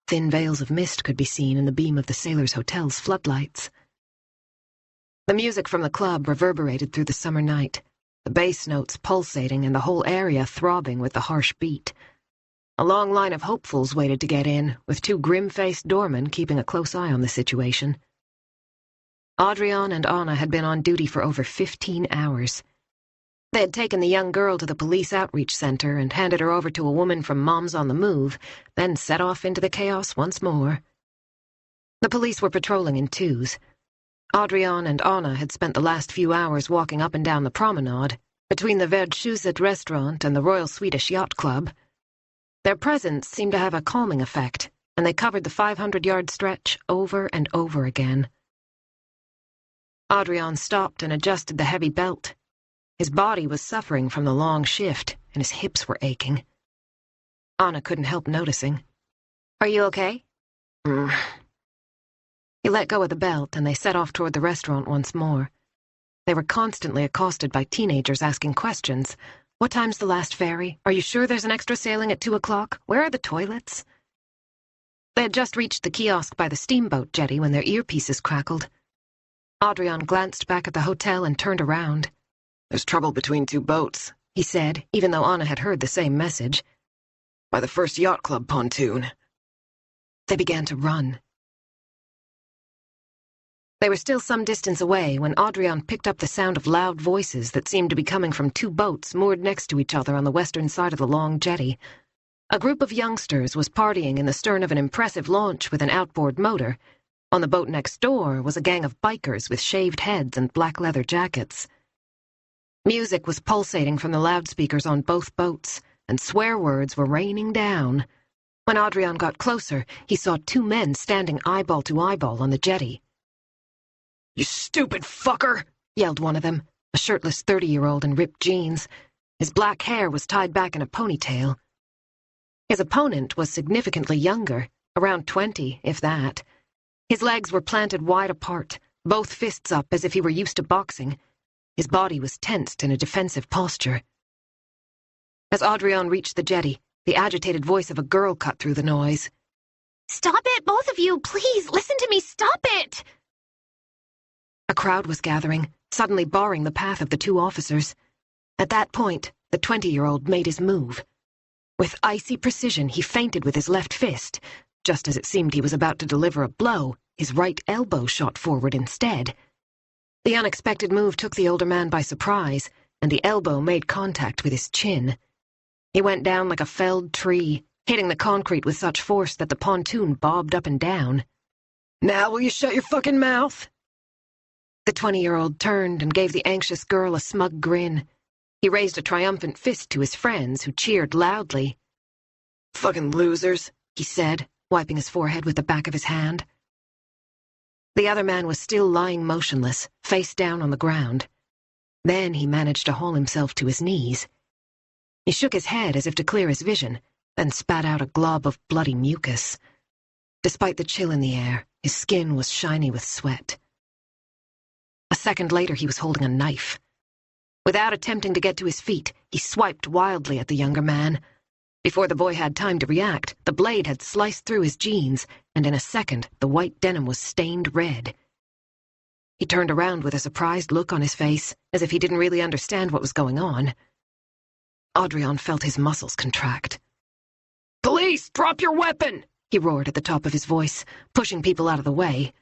Thin veils of mist could be seen in the beam of the Sailors' Hotel's floodlights. The music from the club reverberated through the summer night, the bass notes pulsating and the whole area throbbing with the harsh beat. A long line of hopefuls waited to get in, with two grim-faced doormen keeping a close eye on the situation. Adrian and Anna had been on duty for over 15 hours. They had taken the young girl to the police outreach center and handed her over to a woman from Moms on the Move, then set off into the chaos once more. The police were patrolling in twos. Adrian and Anna had spent the last few hours walking up and down the promenade, between the Verdshuset restaurant and the Royal Swedish Yacht Club. Their presence seemed to have a calming effect, and they covered the 500-yard stretch over and over again. Adrian stopped and adjusted the heavy belt. His body was suffering from the long shift, and his hips were aching. Anna couldn't help noticing. Are you okay? He let go of the belt, and they set off toward the restaurant once more. They were constantly accosted by teenagers asking questions. What time's the last ferry? Are you sure there's an extra sailing at 2 o'clock? Where are the toilets? They had just reached the kiosk by the steamboat jetty when their earpieces crackled. Adrian glanced back at the hotel and turned around. There's trouble between two boats, he said, even though Anna had heard the same message. By the first yacht club pontoon. They began to run. They were still some distance away when Adrian picked up the sound of loud voices that seemed to be coming from two boats moored next to each other on the western side of the long jetty. A group of youngsters was partying in the stern of an impressive launch with an outboard motor. On the boat next door was a gang of bikers with shaved heads and black leather jackets. Music was pulsating from the loudspeakers on both boats, and swear words were raining down. When Adrian got closer, he saw two men standing eyeball to eyeball on the jetty. You stupid fucker, yelled one of them, a shirtless 30-year-old in ripped jeans. His black hair was tied back in a ponytail. His opponent was significantly younger, around 20, if that. His legs were planted wide apart, both fists up as if he were used to boxing. His body was tensed in a defensive posture. As Adrian reached the jetty, the agitated voice of a girl cut through the noise. Stop it, both of you! Please, listen to me! Stop it! A crowd was gathering, suddenly barring the path of the two officers. At that point, the 20-year-old made his move. With icy precision, he feinted with his left fist. Just as it seemed he was about to deliver a blow, his right elbow shot forward instead. The unexpected move took the older man by surprise, and the elbow made contact with his chin. He went down like a felled tree, hitting the concrete with such force that the pontoon bobbed up and down. Now will you shut your fucking mouth? The 20-year-old turned and gave the anxious girl a smug grin. He raised a triumphant fist to his friends, who cheered loudly. Fucking losers, he said, wiping his forehead with the back of his hand. The other man was still lying motionless, face down on the ground. Then he managed to haul himself to his knees. He shook his head as if to clear his vision, then spat out a glob of bloody mucus. Despite the chill in the air, his skin was shiny with sweat. A second later, he was holding a knife. Without attempting to get to his feet, he swiped wildly at the younger man. Before the boy had time to react, the blade had sliced through his jeans, and in a second, the white denim was stained red. He turned around with a surprised look on his face, as if he didn't really understand what was going on. Adrian felt his muscles contract. Police, drop your weapon! He roared at the top of his voice, pushing people out of the way.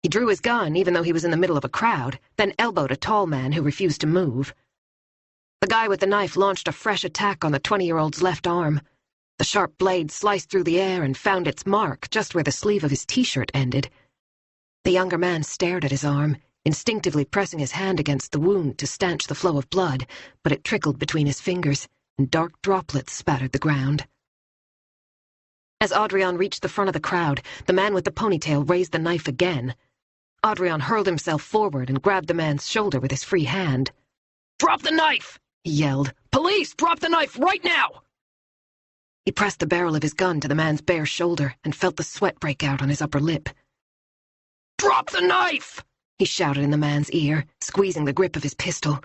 He drew his gun even though he was in the middle of a crowd, then elbowed a tall man who refused to move. The guy with the knife launched a fresh attack on the 20-year-old's left arm. The sharp blade sliced through the air and found its mark just where the sleeve of his t-shirt ended. The younger man stared at his arm, instinctively pressing his hand against the wound to stanch the flow of blood, but it trickled between his fingers, and dark droplets spattered the ground. As Andreasson reached the front of the crowd, the man with the ponytail raised the knife again. Andreasson hurled himself forward and grabbed the man's shoulder with his free hand. "Drop the knife!" he yelled. "Police, drop the knife right now!" He pressed the barrel of his gun to the man's bare shoulder and felt the sweat break out on his upper lip. "Drop the knife!" he shouted in the man's ear, squeezing the grip of his pistol.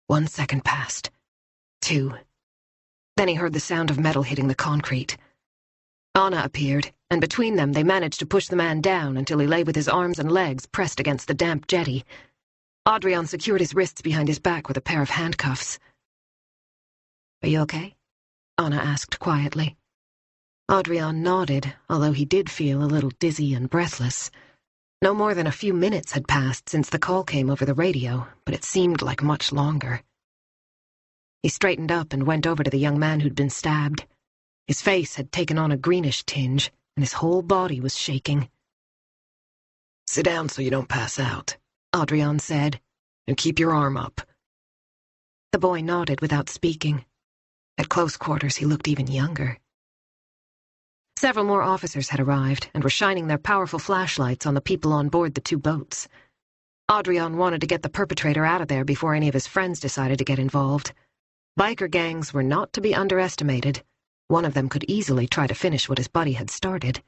1 second passed. 2. Then he heard the sound of metal hitting the concrete. Anna appeared, and between them they managed to push the man down until he lay with his arms and legs pressed against the damp jetty. Andreasson secured his wrists behind his back with a pair of handcuffs. "Are you okay?" Anna asked quietly. Andreasson nodded, although he did feel a little dizzy and breathless. No more than a few minutes had passed since the call came over the radio, but it seemed like much longer. He straightened up and went over to the young man who'd been stabbed. His face had taken on a greenish tinge, and his whole body was shaking. "Sit down so you don't pass out," Andreasson said, "and keep your arm up." The boy nodded without speaking. At close quarters, he looked even younger. Several more officers had arrived and were shining their powerful flashlights on the people on board the 2 boats. Andreasson wanted to get the perpetrator out of there before any of his friends decided to get involved. Biker gangs were not to be underestimated. One of them could easily try to finish what his buddy had started.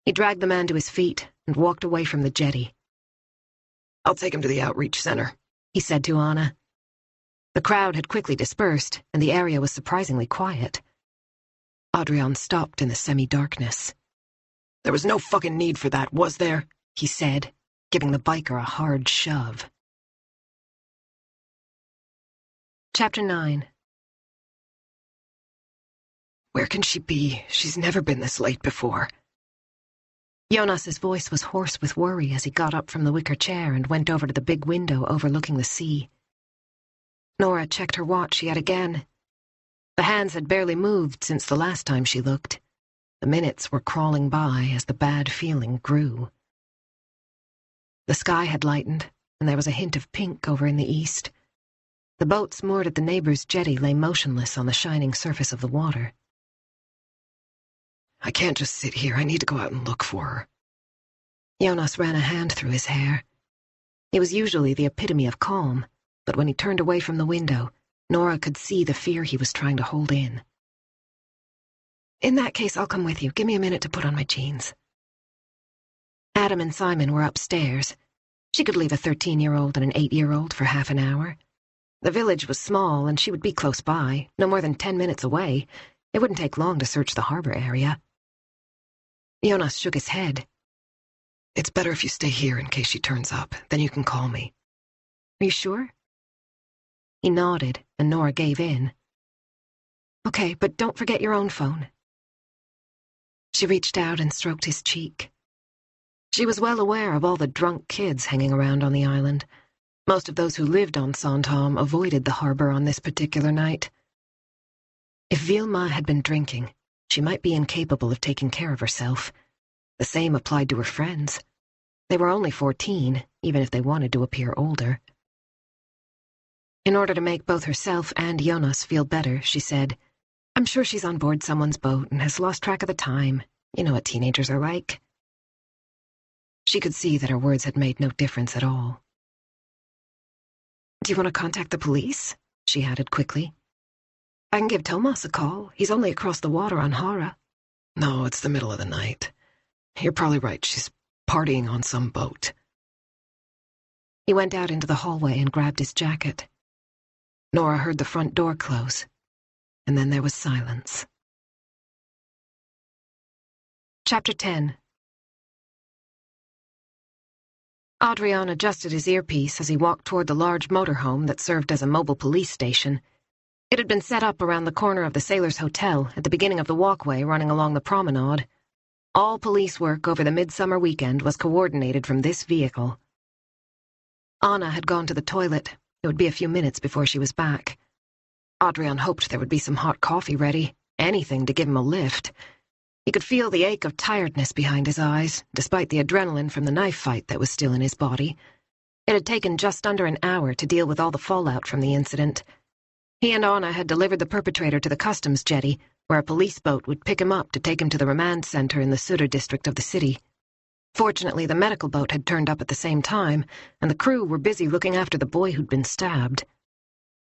He dragged the man to his feet and walked away from the jetty. "I'll take him to the outreach center," he said to Anna. The crowd had quickly dispersed, and the area was surprisingly quiet. Andreasson stopped in the semi-darkness. "There was no fucking need for that, was there?" he said, giving the biker a hard shove. Chapter 9. "Where can she be? She's never been this late before." Jonas's voice was hoarse with worry as he got up from the wicker chair and went over to the big window overlooking the sea. Nora checked her watch yet again. The hands had barely moved since the last time she looked. The minutes were crawling by as the bad feeling grew. The sky had lightened, and there was a hint of pink over in the east. The boats moored at the neighbor's jetty lay motionless on the shining surface of the water. "I can't just sit here. I need to go out and look for her." Jonas ran a hand through his hair. He was usually the epitome of calm, but when he turned away from the window, Nora could see the fear he was trying to hold in. "In that case, I'll come with you. Give me a minute to put on my jeans." Adam and Simon were upstairs. She could leave a 13-year-old and an 8-year-old for half an hour. The village was small, and she would be close by, no more than 10 minutes away. It wouldn't take long to search the harbor area. Jonas shook his head. "It's better if you stay here in case she turns up. Then you can call me." "Are you sure?" He nodded, and Nora gave in. "Okay, but don't forget your own phone." She reached out and stroked his cheek. She was well aware of all the drunk kids hanging around on the island. Most of those who lived on Sandhamn avoided the harbor on this particular night. If Vilma had been drinking, she might be incapable of taking care of herself. The same applied to her friends. They were only 14, even if they wanted to appear older. In order to make both herself and Jonas feel better, she said, "I'm sure she's on board someone's boat and has lost track of the time. You know what teenagers are like." She could see that her words had made no difference at all. "Do you want to contact the police?" she added quickly. "I can give Thomas a call. He's only across the water on Hara." "No, it's the middle of the night. You're probably right. She's partying on some boat." He went out into the hallway and grabbed his jacket. Nora heard the front door close, and then there was silence. Chapter 10. Andreasson adjusted his earpiece as he walked toward the large motorhome that served as a mobile police station. It had been set up around the corner of the Sailors' Hotel at the beginning of the walkway running along the promenade. All police work over the midsummer weekend was coordinated from this vehicle. Anna had gone to the toilet. It would be a few minutes before she was back. Adrian hoped there would be some hot coffee ready, anything to give him a lift. He could feel the ache of tiredness behind his eyes, despite the adrenaline from the knife fight that was still in his body. It had taken just under an hour to deal with all the fallout from the incident. He and Anna had delivered the perpetrator to the customs jetty, where a police boat would pick him up to take him to the remand center in the Söder district of the city. Fortunately, the medical boat had turned up at the same time, and the crew were busy looking after the boy who'd been stabbed.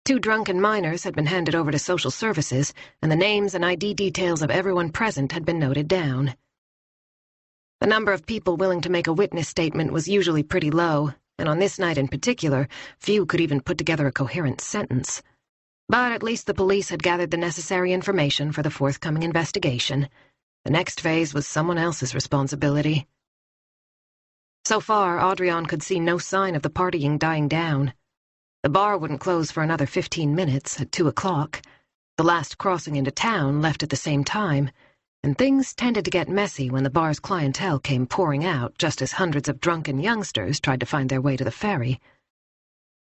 2 drunken minors had been handed over to social services, and the names and ID details of everyone present had been noted down. The number of people willing to make a witness statement was usually pretty low, and on this night in particular, few could even put together a coherent sentence. But at least the police had gathered the necessary information for the forthcoming investigation. The next phase was someone else's responsibility. So far, Adrian could see no sign of the partying dying down. The bar wouldn't close for another 15 minutes at 2 o'clock. The last crossing into town left at the same time, and things tended to get messy when the bar's clientele came pouring out just as hundreds of drunken youngsters tried to find their way to the ferry.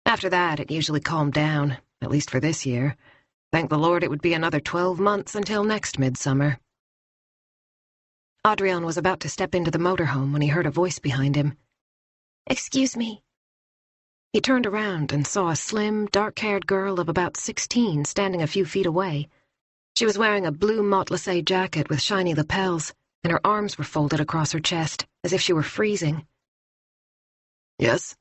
After that, it usually calmed down, at least for this year. Thank the Lord it would be another 12 months until next midsummer. Adrian was about to step into the motorhome when he heard a voice behind him. "Excuse me." He turned around and saw a slim, dark-haired girl of about 16 standing a few feet away. She was wearing a blue motte-lissé jacket with shiny lapels, and her arms were folded across her chest, as if she were freezing. Yes?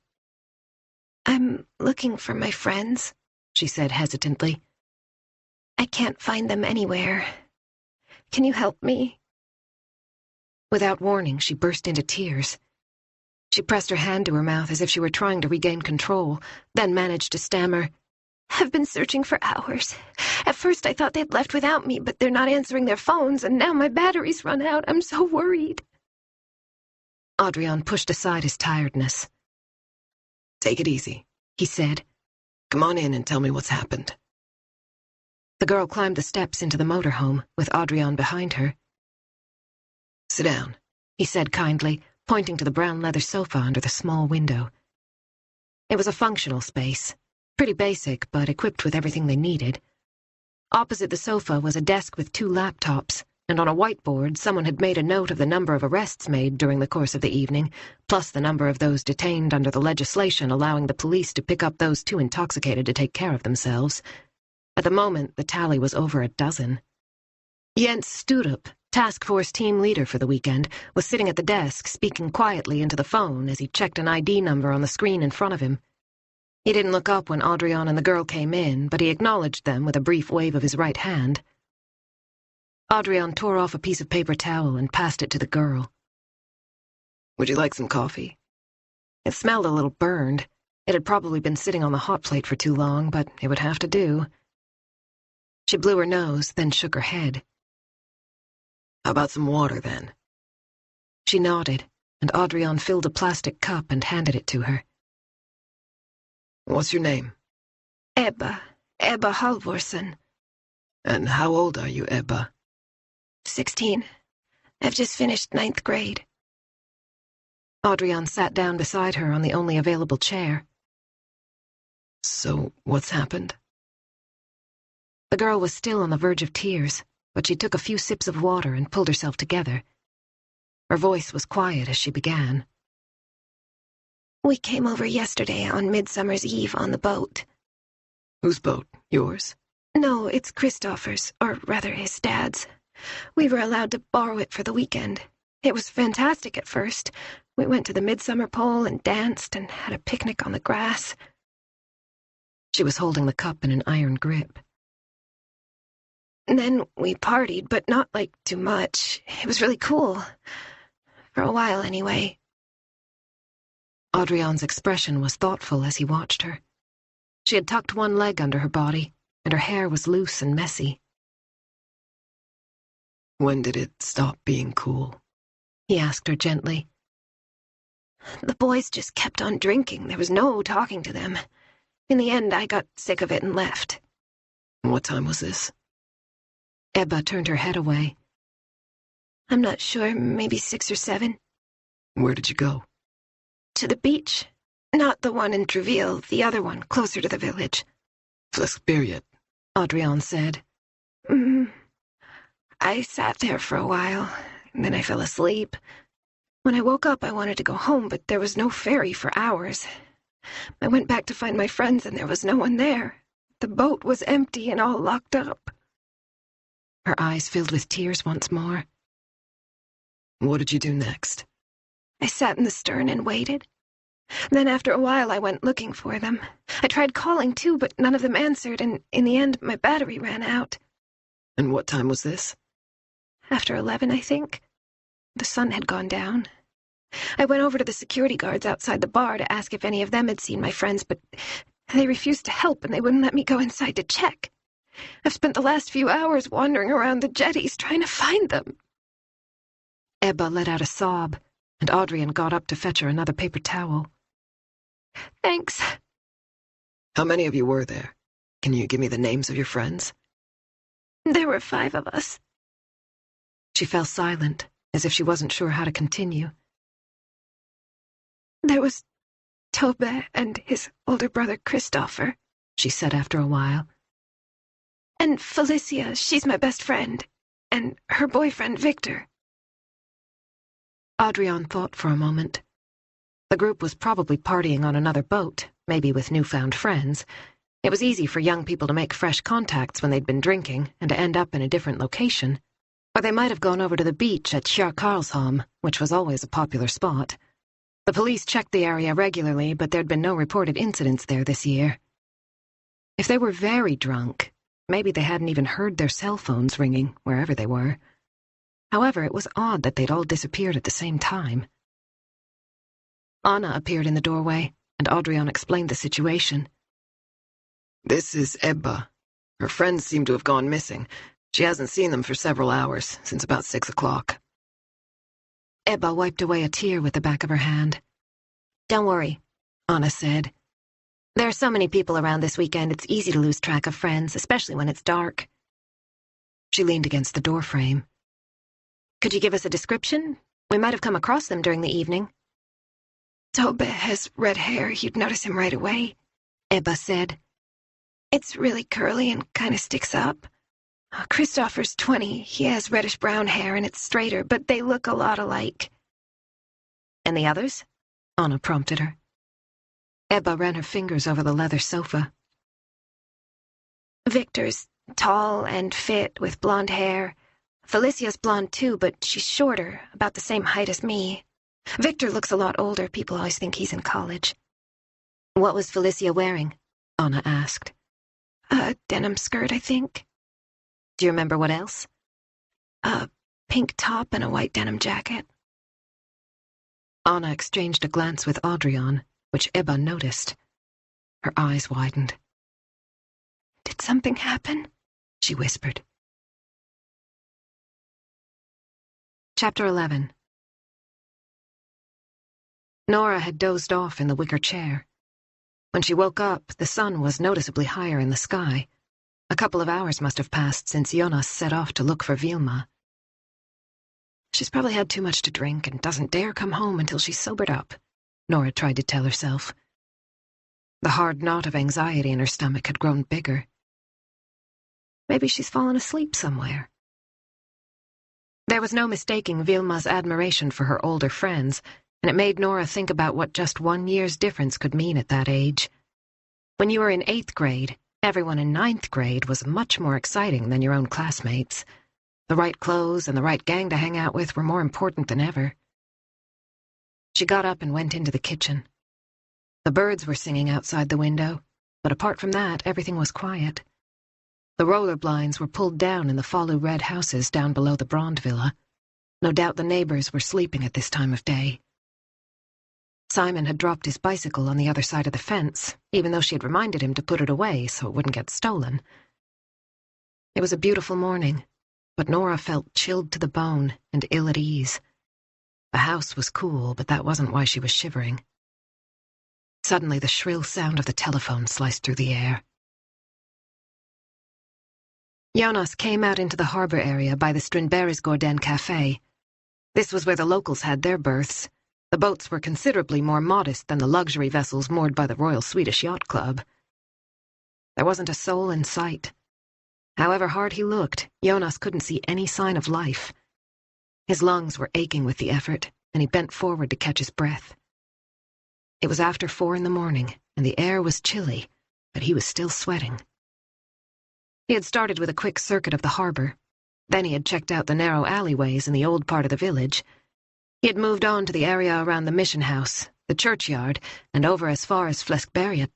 "I'm looking for my friends," she said hesitantly. "I can't find them anywhere. Can you help me?" Without warning, she burst into tears. She pressed her hand to her mouth as if she were trying to regain control, then managed to stammer, "I've been searching for hours. At first I thought they'd left without me, but they're not answering their phones, and now my battery's run out. I'm so worried." Adrian pushed aside his tiredness. "Take it easy," he said. "Come on in and tell me what's happened." The girl climbed the steps into the motorhome, with Adrian behind her. "Sit down," he said kindly, pointing to the brown leather sofa under the small window. It was a functional space, pretty basic, but equipped with everything they needed. Opposite the sofa was a desk with 2 laptops, and on a whiteboard someone had made a note of the number of arrests made during the course of the evening, plus the number of those detained under the legislation allowing the police to pick up those too intoxicated to take care of themselves. At the moment, the tally was over a dozen. Jens Sturup, task force team leader for the weekend, was sitting at the desk, speaking quietly into the phone as he checked an ID number on the screen in front of him. He didn't look up when Adrian and the girl came in, but he acknowledged them with a brief wave of his right hand. Adrian tore off a piece of paper towel and passed it to the girl. "Would you like some coffee?" It smelled a little burned. It had probably been sitting on the hot plate for too long, but it would have to do. She blew her nose, then shook her head. "How about some water, then?" She nodded, and Adrian filled a plastic cup and handed it to her. "What's your name?" Ebba Halvorsen. "And how old are you, Ebba?" 16. I've just finished 9th grade. Adrian sat down beside her on the only available chair. "So, what's happened?" The girl was still on the verge of tears, but she took a few sips of water and pulled herself together. Her voice was quiet as she began. "We came over yesterday on Midsummer's Eve on the boat." "Whose boat? Yours?" "No, it's Christopher's, or rather his dad's. We were allowed to borrow it for the weekend. It was fantastic at first. We went to the Midsummer Pole and danced and had a picnic on the grass." She was holding the cup in an iron grip. "And then we partied, but not like too much. It was really cool. For a while, anyway." Adrian's expression was thoughtful as he watched her. She had tucked one leg under her body, and her hair was loose and messy. "When did it stop being cool?" he asked her gently. "The boys just kept on drinking. There was no talking to them. In the end, I got sick of it and left." "What time was this?" Ebba turned her head away. I'm not sure, maybe 6 or 7. Where did you go? To the beach. Not the one in Treville, the other one, closer to the village. Flesberget, Andreasson said. I sat there for a while, and then I fell asleep. When I woke up, I wanted to go home, but there was no ferry for hours. I went back to find my friends, and there was no one there. The boat was empty and all locked up. Her eyes filled with tears once more. What did you do next? I sat in the stern and waited. Then after a while, I went looking for them. I tried calling, too, but none of them answered, and in the end, my battery ran out. And what time was this? After 11, I think. The sun had gone down. I went over to the security guards outside the bar to ask if any of them had seen my friends, but they refused to help, and they wouldn't let me go inside to check. I've spent the last few hours wandering around the jetties trying to find them. Ebba let out a sob, and Adrian got up to fetch her another paper towel. Thanks. How many of you were there? Can you give me the names of your friends? There were 5 of us. She fell silent, as if she wasn't sure how to continue. There was Tobbe and his older brother Christopher, she said after a while. And Felicia, she's my best friend, and her boyfriend Victor. Adrian thought for a moment. The group was probably partying on another boat, maybe with newfound friends. It was easy for young people to make fresh contacts when they'd been drinking and to end up in a different location. Or they might have gone over to the beach at Sandhamn, which was always a popular spot. The police checked the area regularly, but there'd been no reported incidents there this year. If they were very drunk, maybe they hadn't even heard their cell phones ringing, wherever they were. However, it was odd that they'd all disappeared at the same time. Anna appeared in the doorway, and Adrian explained the situation. This is Ebba. Her friends seem to have gone missing. She hasn't seen them for several hours, since about 6 o'clock. Ebba wiped away a tear with the back of her hand. Don't worry, Anna said. There are so many people around this weekend, it's easy to lose track of friends, especially when it's dark. She leaned against the doorframe. Could you give us a description? We might have come across them during the evening. Tobbe has red hair. You'd notice him right away, Ebba said. It's really curly and kind of sticks up. Christopher's 20. He has reddish-brown hair and it's straighter, but they look a lot alike. And the others? Anna prompted her. Ebba ran her fingers over the leather sofa. Victor's tall and fit with blonde hair. Felicia's blonde too, but she's shorter, about the same height as me. Victor looks a lot older. People always think he's in college. What was Felicia wearing? Anna asked. A denim skirt, I think. Do you remember what else? A pink top and a white denim jacket. Anna exchanged a glance with Adrian, which Ebba noticed. Her eyes widened. Did something happen? She whispered. Chapter 11. Nora had dozed off in the wicker chair. When she woke up, the sun was noticeably higher in the sky. A couple of hours must have passed since Jonas set off to look for Vilma. She's probably had too much to drink and doesn't dare come home until she's sobered up, Nora tried to tell herself. The hard knot of anxiety in her stomach had grown bigger. Maybe she's fallen asleep somewhere. There was no mistaking Vilma's admiration for her older friends, and it made Nora think about what just 1 year's difference could mean at that age. When you were in 8th grade, everyone in 9th grade was much more exciting than your own classmates. The right clothes and the right gang to hang out with were more important than ever. She got up and went into the kitchen. The birds were singing outside the window, but apart from that, everything was quiet. The roller blinds were pulled down in the Falu red houses down below the Brond villa. No doubt the neighbors were sleeping at this time of day. Simon had dropped his bicycle on the other side of the fence, even though she had reminded him to put it away so it wouldn't get stolen. It was a beautiful morning, but Nora felt chilled to the bone and ill at ease. The house was cool, but that wasn't why she was shivering. Suddenly, the shrill sound of the telephone sliced through the air. Jonas came out into the harbor area by the Strindbergsgården cafe, This was where the locals had their berths. The boats were considerably more modest than the luxury vessels moored by the Royal Swedish Yacht Club. There wasn't a soul in sight. However hard he looked, Jonas couldn't see any sign of life. His lungs were aching with the effort, and he bent forward to catch his breath. It was after 4 a.m, and the air was chilly, but he was still sweating. He had started with a quick circuit of the harbor. Then he had checked out the narrow alleyways in the old part of the village. He had moved on to the area around the mission house, the churchyard, and over as far as Fleskberget.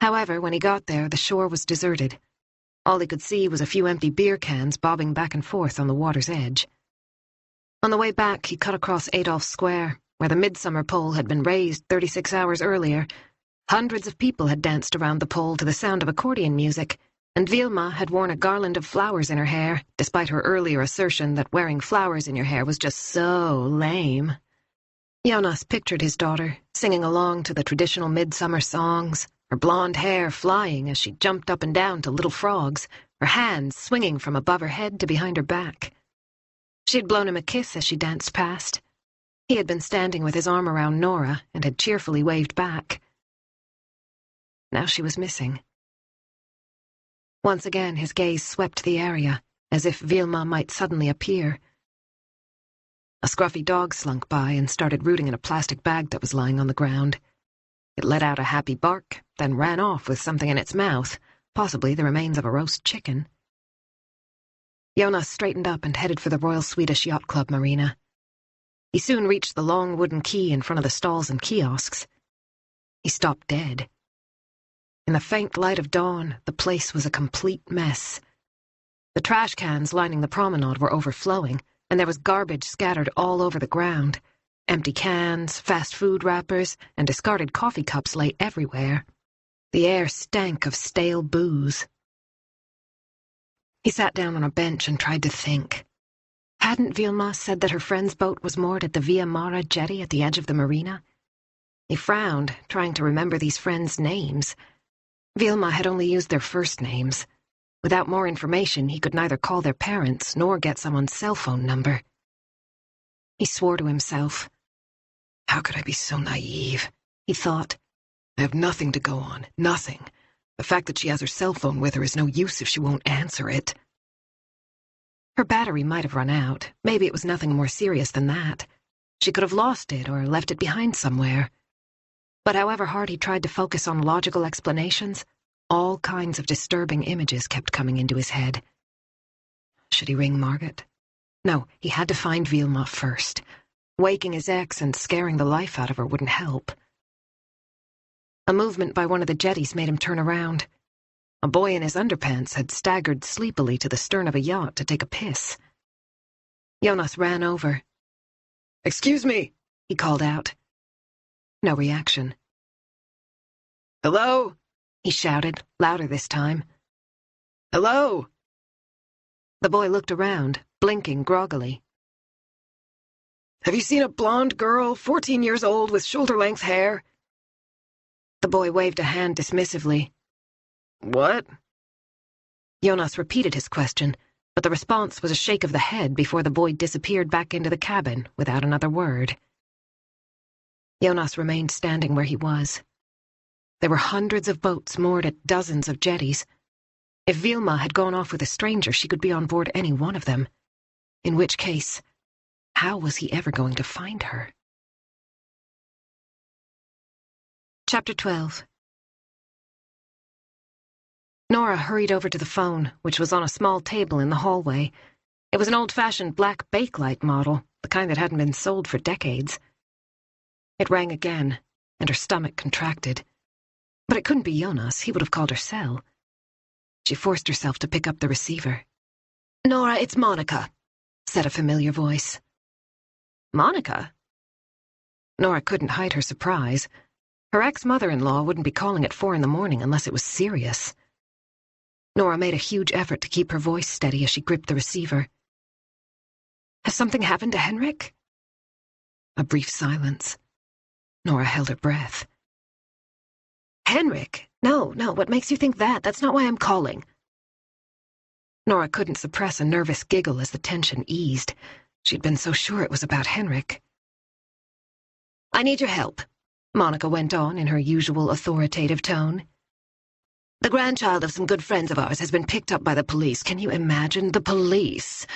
However, when he got there, the shore was deserted. All he could see was a few empty beer cans bobbing back and forth on the water's edge. On the way back, he cut across Adolf Square, where the midsummer pole had been raised 36 hours earlier. Hundreds of people had danced around the pole to the sound of accordion music, and Vilma had worn a garland of flowers in her hair, despite her earlier assertion that wearing flowers in your hair was just so lame. Jonas pictured his daughter, singing along to the traditional midsummer songs, her blonde hair flying as she jumped up and down to little frogs, her hands swinging from above her head to behind her back. She had blown him a kiss as she danced past. He had been standing with his arm around Nora and had cheerfully waved back. Now she was missing. Once again his gaze swept the area, as if Vilma might suddenly appear. A scruffy dog slunk by and started rooting in a plastic bag that was lying on the ground. It let out a happy bark, then ran off with something in its mouth, possibly the remains of a roast chicken. Jonas straightened up and headed for the Royal Swedish Yacht Club marina. He soon reached the long wooden quay in front of the stalls and kiosks. He stopped dead. In the faint light of dawn, the place was a complete mess. The trash cans lining the promenade were overflowing, and there was garbage scattered all over the ground. Empty cans, fast food wrappers, and discarded coffee cups lay everywhere. The air stank of stale booze. He sat down on a bench and tried to think. Hadn't Vilma said that her friend's boat was moored at the Via Mara jetty at the edge of the marina? He frowned, trying to remember these friends' names. Vilma had only used their first names. Without more information, he could neither call their parents nor get someone's cell phone number. He swore to himself. How could I be so naive? He thought. I have nothing to go on, nothing. The fact that she has her cell phone with her is no use if she won't answer it. Her battery might have run out. Maybe it was nothing more serious than that. She could have lost it or left it behind somewhere. But however hard he tried to focus on logical explanations, all kinds of disturbing images kept coming into his head. Should he ring Margaret? No, he had to find Vilma first. Waking his ex and scaring the life out of her wouldn't help. A movement by one of the jetties made him turn around. A boy in his underpants had staggered sleepily to the stern of a yacht to take a piss. Jonas ran over. "Excuse me," he called out. No reaction. "Hello?" he shouted, louder this time. "Hello?" The boy looked around, blinking groggily. "Have you seen a blonde girl, 14 years old, with shoulder-length hair?" The boy waved a hand dismissively. "What?" Jonas repeated his question, but the response was a shake of the head before the boy disappeared back into the cabin without another word. Jonas remained standing where he was. There were hundreds of boats moored at dozens of jetties. If Vilma had gone off with a stranger, she could be on board any one of them. In which case, how was he ever going to find her? Chapter 12. Nora hurried over to the phone, which was on a small table in the hallway. It was an old-fashioned black Bakelite model, the kind that hadn't been sold for decades. It rang again, and her stomach contracted. But it couldn't be Jonas. He would have called her cell. She forced herself to pick up the receiver. "Nora, it's Monica," said a familiar voice. "Monica?" Nora couldn't hide her surprise. Her ex-mother-in-law wouldn't be calling at 4 a.m. unless it was serious. Nora made a huge effort to keep her voice steady as she gripped the receiver. "Has something happened to Henrik?" A brief silence. Nora held her breath. "Henrik? No, what makes you think that? That's not why I'm calling." Nora couldn't suppress a nervous giggle as the tension eased. She'd been so sure it was about Henrik. "I need your help," Monica went on in her usual authoritative tone. "The grandchild of some good friends of ours has been picked up by the police. Can you imagine? The police!"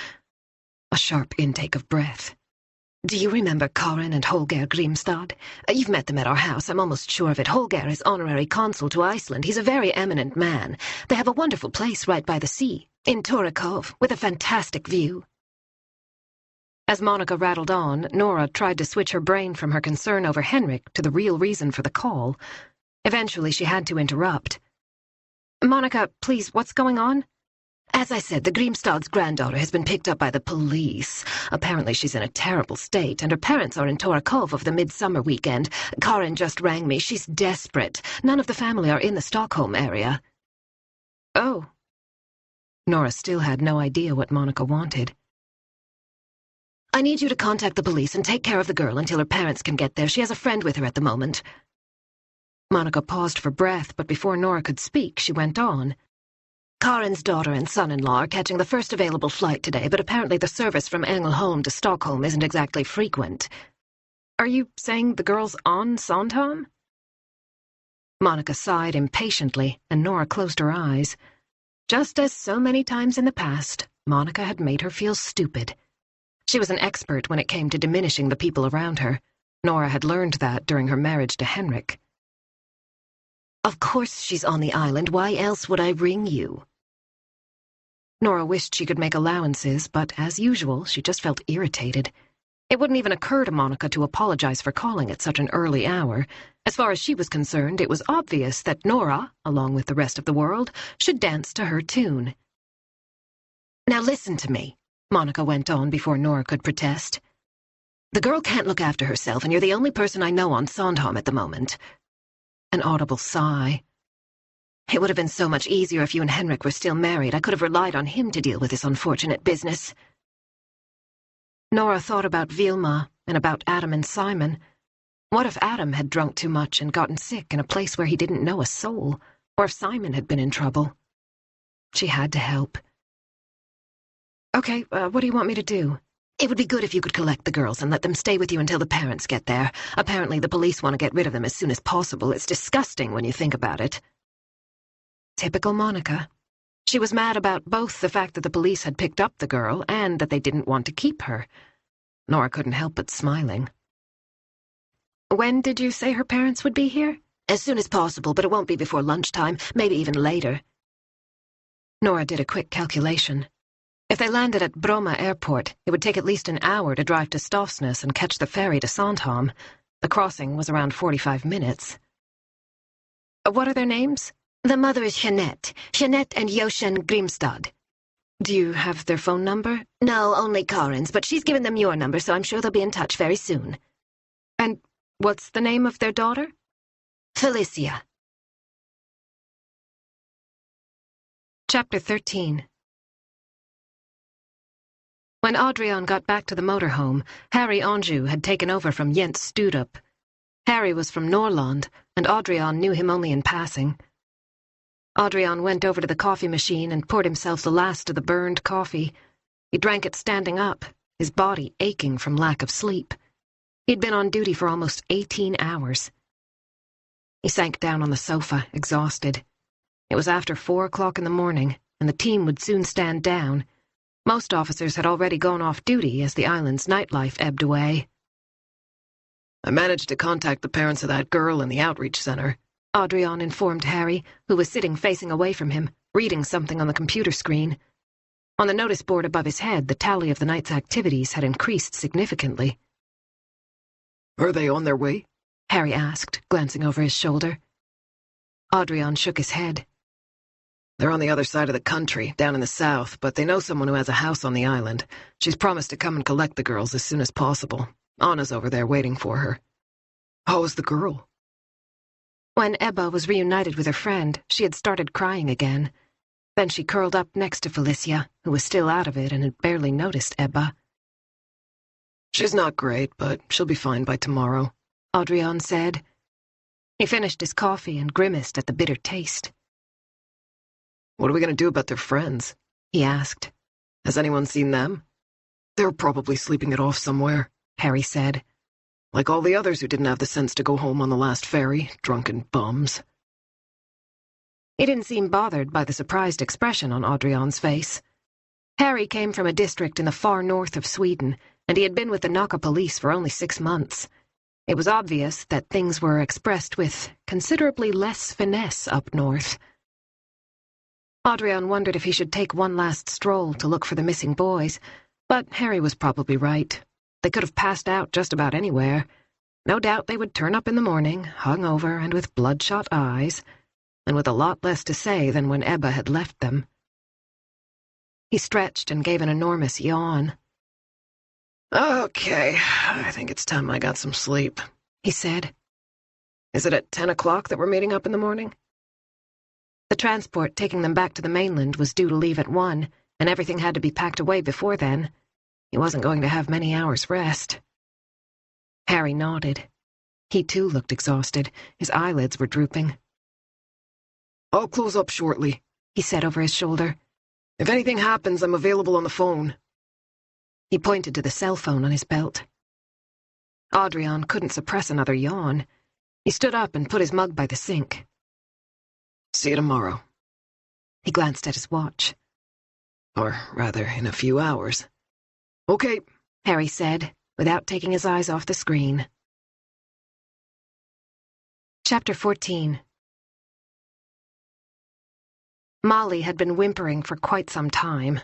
A sharp intake of breath. "Do you remember Karin and Holger Grimstad? You've met them at our house, I'm almost sure of it. Holger is honorary consul to Iceland. He's a very eminent man. They have a wonderful place right by the sea, in Torekov, with a fantastic view." As Monica rattled on, Nora tried to switch her brain from her concern over Henrik to the real reason for the call. Eventually, she had to interrupt. "Monica, please, what's going on?" "As I said, the Grimstad's granddaughter has been picked up by the police. Apparently she's in a terrible state, and her parents are in Torekov over the midsummer weekend. Karin just rang me. She's desperate. None of the family are in the Stockholm area." "Oh." Nora still had no idea what Monica wanted. "I need you to contact the police and take care of the girl until her parents can get there. She has a friend with her at the moment." Monica paused for breath, but before Nora could speak, she went on. "Karin's daughter and son-in-law are catching the first available flight today, but apparently the service from Ängelholm to Stockholm isn't exactly frequent." "Are you saying the girl's on Sandhamn?" Monica sighed impatiently, and Nora closed her eyes. Just as so many times in the past, Monica had made her feel stupid. She was an expert when it came to diminishing the people around her. Nora had learned that during her marriage to Henrik. "Of course she's on the island. Why else would I ring you?" Nora wished she could make allowances, but as usual, she just felt irritated. It wouldn't even occur to Monica to apologize for calling at such an early hour. As far as she was concerned, it was obvious that Nora, along with the rest of the world, should dance to her tune. "Now listen to me," Monica went on before Nora could protest. "The girl can't look after herself, and you're the only person I know on Sandhamn at the moment." An audible sigh. "It would have been so much easier if you and Henrik were still married. I could have relied on him to deal with this unfortunate business." Nora thought about Vilma and about Adam and Simon. What if Adam had drunk too much and gotten sick in a place where he didn't know a soul? Or if Simon had been in trouble? She had to help. "Okay, what do you want me to do?" "It would be good if you could collect the girls and let them stay with you until the parents get there. Apparently the police want to get rid of them as soon as possible. It's disgusting when you think about it." Typical Monica. She was mad about both the fact that the police had picked up the girl and that they didn't want to keep her. Nora couldn't help but smiling. "When did you say her parents would be here?" "As soon as possible, but it won't be before lunchtime, maybe even later." Nora did a quick calculation. If they landed at Bromma Airport, it would take at least an hour to drive to Stofsnäs and catch the ferry to Sandhamn. The crossing was around 45 minutes. "What are their names?" "The mother is Jeanette and Jochen Grimstad." "Do you have their phone number?" "No, only Karin's, but she's given them your number, so I'm sure they'll be in touch very soon." "And what's the name of their daughter?" "Felicia." Chapter 13. When Adrian got back to the motorhome, Harry Anjou had taken over from Jens Sturup. Harry was from Norrland, and Adrian knew him only in passing. Adrian went over to the coffee machine and poured himself the last of the burned coffee. He drank it standing up, his body aching from lack of sleep. He'd been on duty for almost 18 hours. He sank down on the sofa, exhausted. It was after 4 o'clock in the morning, and the team would soon stand down. Most officers had already gone off duty as the island's nightlife ebbed away. "I managed to contact the parents of that girl in the outreach center," Adrian informed Harry, who was sitting facing away from him, reading something on the computer screen. On the notice board above his head, the tally of the night's activities had increased significantly. "Are they on their way?" Harry asked, glancing over his shoulder. Adrian shook his head. "They're on the other side of the country, down in the south, but they know someone who has a house on the island. She's promised to come and collect the girls as soon as possible. Anna's over there waiting for her." "How is the girl?" When Ebba was reunited with her friend, she had started crying again. Then she curled up next to Felicia, who was still out of it and had barely noticed Ebba. "She's not great, but she'll be fine by tomorrow," Adrian said. He finished his coffee and grimaced at the bitter taste. "What are we going to do about their friends?" he asked. "Has anyone seen them?" They're probably sleeping it off somewhere, Harry said. Like all the others who didn't have the sense to go home on the last ferry, drunken bums. He didn't seem bothered by the surprised expression on Audrian's face. Harry came from a district in the far north of Sweden, and he had been with the Nacka police for only 6 months. It was obvious that things were expressed with considerably less finesse up north. Audrian wondered if he should take one last stroll to look for the missing boys, but Harry was probably right. They could have passed out just about anywhere. No doubt they would turn up in the morning, hungover and with bloodshot eyes, and with a lot less to say than when Ebba had left them. He stretched and gave an enormous yawn. Okay, I think it's time I got some sleep, he said. Is it at 10 o'clock that we're meeting up in the morning? The transport taking them back to the mainland was due to leave at 1, and everything had to be packed away before then. He wasn't going to have many hours' rest. Harry nodded. He too looked exhausted. His eyelids were drooping. I'll close up shortly, he said over his shoulder. If anything happens, I'm available on the phone. He pointed to the cell phone on his belt. Audrian couldn't suppress another yawn. He stood up and put his mug by the sink. See you tomorrow. He glanced at his watch. Or rather, in a few hours. Okay, Harry said, without taking his eyes off the screen. Chapter 14. Molly had been whimpering for quite some time.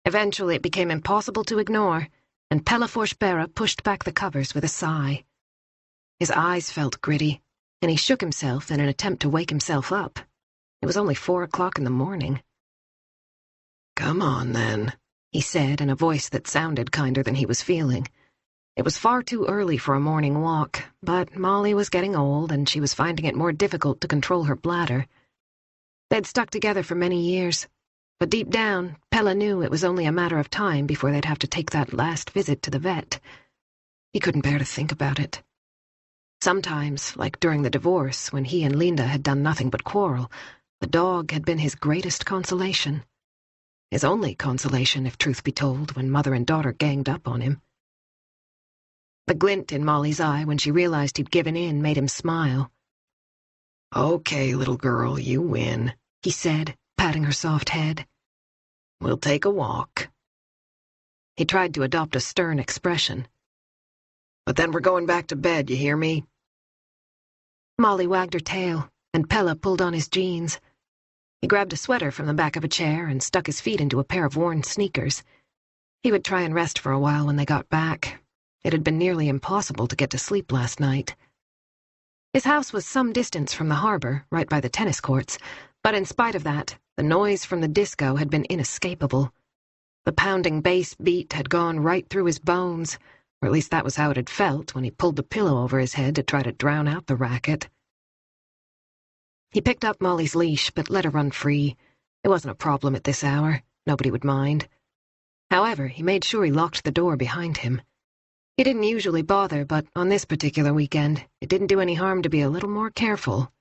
Eventually it became impossible to ignore, and Pelle Forsberg pushed back the covers with a sigh. His eyes felt gritty, and he shook himself in an attempt to wake himself up. It was only 4 o'clock in the morning. Come on, then, he said in a voice that sounded kinder than he was feeling. It was far too early for a morning walk, but Molly was getting old, and she was finding it more difficult to control her bladder. They'd stuck together for many years, but deep down, Pelle knew it was only a matter of time before they'd have to take that last visit to the vet. He couldn't bear to think about it. Sometimes, like during the divorce, when he and Linda had done nothing but quarrel, the dog had been his greatest consolation. His only consolation, if truth be told, when mother and daughter ganged up on him. The glint in Molly's eye when she realized he'd given in made him smile. Okay, little girl, you win, he said, patting her soft head. We'll take a walk. He tried to adopt a stern expression. But then we're going back to bed, you hear me? Molly wagged her tail, and Pelle pulled on his jeans. He grabbed a sweater from the back of a chair and stuck his feet into a pair of worn sneakers. He would try and rest for a while when they got back. It had been nearly impossible to get to sleep last night. His house was some distance from the harbor, right by the tennis courts, but in spite of that, the noise from the disco had been inescapable. The pounding bass beat had gone right through his bones, or at least that was how it had felt when he pulled the pillow over his head to try to drown out the racket. He picked up Molly's leash, but let her run free. It wasn't a problem at this hour. Nobody would mind. However, he made sure he locked the door behind him. He didn't usually bother, but on this particular weekend, it didn't do any harm to be a little more careful.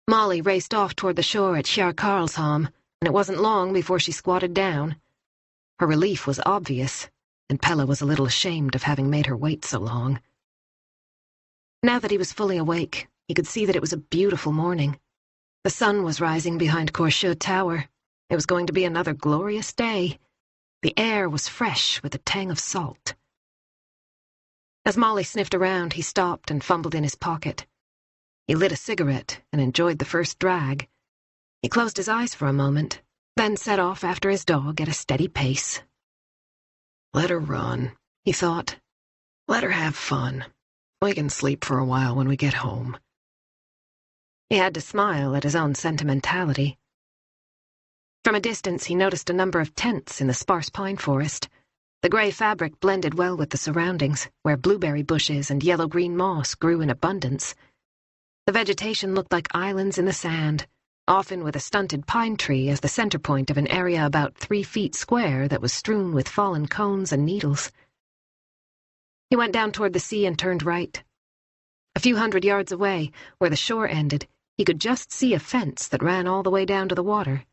Molly raced off toward the shore at Skarlshamn, and it wasn't long before she squatted down. Her relief was obvious, and Pelle was a little ashamed of having made her wait so long. Now that he was fully awake, he could see that it was a beautiful morning. The sun was rising behind Korsjö Tower. It was going to be another glorious day. The air was fresh with a tang of salt. As Molly sniffed around, he stopped and fumbled in his pocket. He lit a cigarette and enjoyed the first drag. He closed his eyes for a moment, then set off after his dog at a steady pace. Let her run, he thought. Let her have fun. We can sleep for a while when we get home. He had to smile at his own sentimentality. From a distance, he noticed a number of tents in the sparse pine forest. The gray fabric blended well with the surroundings, where blueberry bushes and yellow-green moss grew in abundance. The vegetation looked like islands in the sand, often with a stunted pine tree as the center point of an area about 3 feet square that was strewn with fallen cones and needles. He went down toward the sea and turned right. A few hundred yards away, where the shore ended, he could just see a fence that ran all the way down to the water.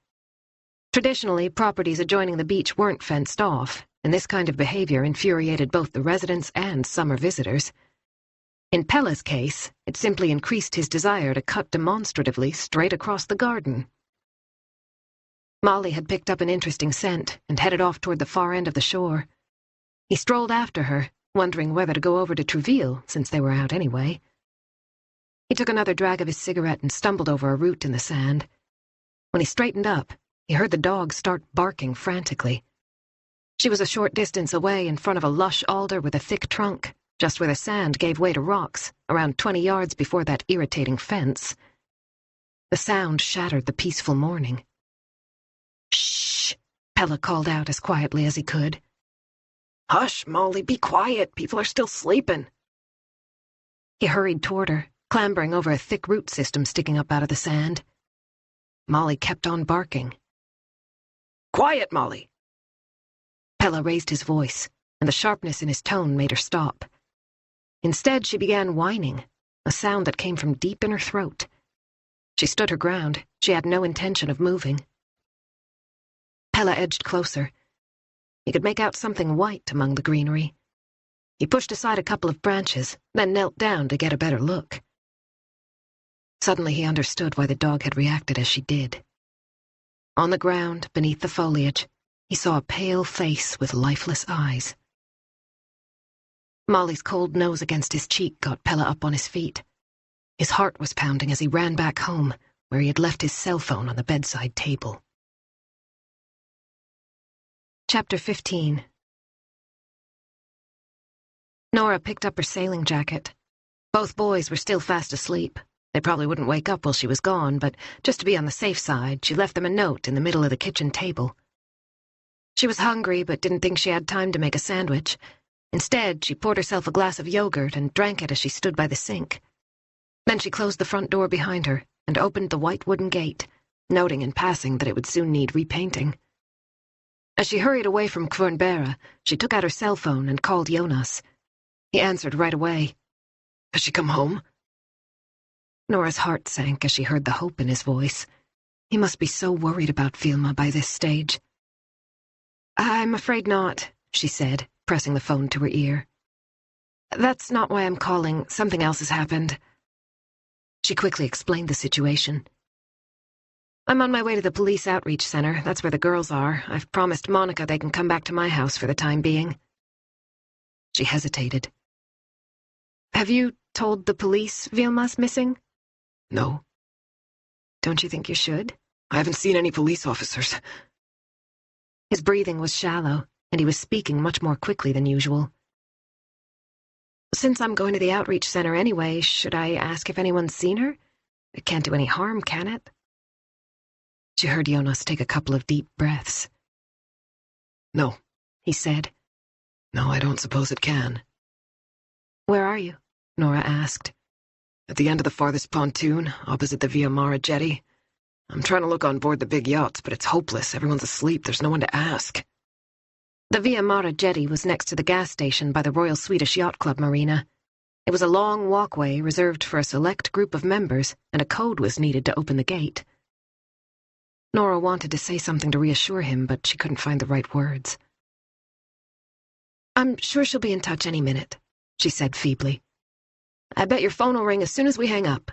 Traditionally, properties adjoining the beach weren't fenced off, and this kind of behavior infuriated both the residents and summer visitors. In Pella's case, it simply increased his desire to cut demonstratively straight across the garden. Molly had picked up an interesting scent and headed off toward the far end of the shore. He strolled after her, wondering whether to go over to Trouville, since they were out anyway. He took another drag of his cigarette and stumbled over a root in the sand. When he straightened up, he heard the dog start barking frantically. She was a short distance away in front of a lush alder with a thick trunk, just where the sand gave way to rocks, around 20 yards before that irritating fence. The sound shattered the peaceful morning. "Shh," Pella called out as quietly as he could. "Hush, Molly, be quiet. People are still sleeping." He hurried toward her, clambering over a thick root system sticking up out of the sand. Molly kept on barking. "Quiet, Molly." Pella raised his voice, and the sharpness in his tone made her stop. Instead, she began whining, a sound that came from deep in her throat. She stood her ground. She had no intention of moving. Pella edged closer. He could make out something white among the greenery. He pushed aside a couple of branches, then knelt down to get a better look. Suddenly he understood why the dog had reacted as she did. On the ground, beneath the foliage, he saw a pale face with lifeless eyes. Molly's cold nose against his cheek got Pella up on his feet. His heart was pounding as he ran back home, where he had left his cell phone on the bedside table. Chapter 15. Nora picked up her sailing jacket. Both boys were still fast asleep. They probably wouldn't wake up while she was gone, but just to be on the safe side, she left them a note in the middle of the kitchen table. She was hungry, but didn't think she had time to make a sandwich. Instead, she poured herself a glass of yogurt and drank it as she stood by the sink. Then she closed the front door behind her and opened the white wooden gate, noting in passing that it would soon need repainting. As she hurried away from Kvernbera, she took out her cell phone and called Jonas. He answered right away. "Has she come home?" Nora's heart sank as she heard the hope in his voice. He must be so worried about Vilma by this stage. "I'm afraid not," she said, pressing the phone to her ear. "That's not why I'm calling. Something else has happened." She quickly explained the situation. "I'm on my way to the police outreach center. That's where the girls are. I've promised Monica they can come back to my house for the time being." She hesitated. "Have you told the police Vilma's missing?" "No." "Don't you think you should?" "I haven't seen any police officers." His breathing was shallow, and he was speaking much more quickly than usual. "Since I'm going to the outreach center anyway, should I ask if anyone's seen her? It can't do any harm, can it?" She heard Jonas take a couple of deep breaths. "No," he said. "No, I don't suppose it can." "Where are you?" Nora asked. "At the end of the farthest pontoon, opposite the Via Mara jetty. I'm trying to look on board the big yachts, but it's hopeless. Everyone's asleep. There's no one to ask." The Via Mara jetty was next to the gas station by the Royal Swedish Yacht Club marina. It was a long walkway reserved for a select group of members, and a code was needed to open the gate. Nora wanted to say something to reassure him, but she couldn't find the right words. "I'm sure she'll be in touch any minute," she said feebly. "I bet your phone will ring as soon as we hang up."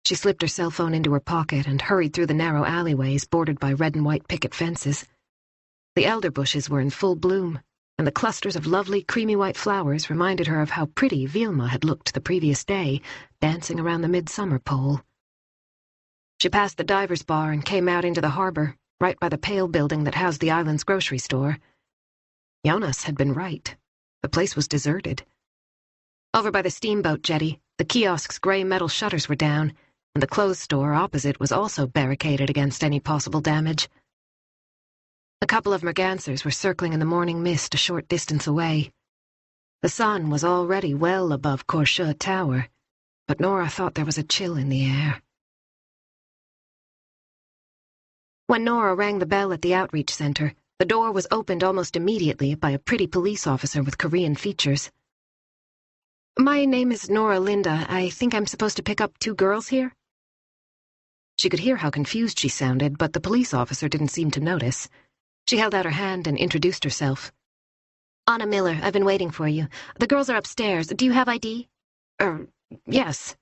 She slipped her cell phone into her pocket and hurried through the narrow alleyways bordered by red and white picket fences. The elder bushes were in full bloom, and the clusters of lovely creamy white flowers reminded her of how pretty Vilma had looked the previous day, dancing around the midsummer pole. She passed the diver's bar and came out into the harbor, right by the pale building that housed the island's grocery store. Jonas had been right. The place was deserted. Over by the steamboat jetty, the kiosk's gray metal shutters were down, and the clothes store opposite was also barricaded against any possible damage. A couple of mergansers were circling in the morning mist a short distance away. The sun was already well above Korsjö Tower, but Nora thought there was a chill in the air. When Nora rang the bell at the outreach center, the door was opened almost immediately by a pretty police officer with Korean features. "My name is Nora Linda. I think I'm supposed to pick up 2 girls here?" She could hear how confused she sounded, but the police officer didn't seem to notice. She held out her hand and introduced herself. Anna Miller, I've been waiting for you. The girls are upstairs. Do you have ID? Yes.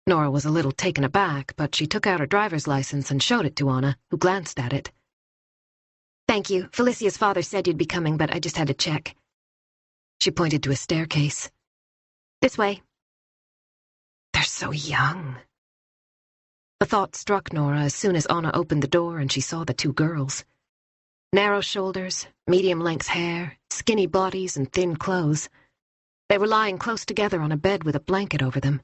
Nora was a little taken aback, but she took out her driver's license and showed it to Anna, who glanced at it. Thank you. Felicia's father said you'd be coming, but I just had to check. She pointed to a staircase. This way. They're so young. The thought struck Nora as soon as Anna opened the door and she saw the two girls. Narrow shoulders, medium-length hair, skinny bodies, and thin clothes. They were lying close together on a bed with a blanket over them.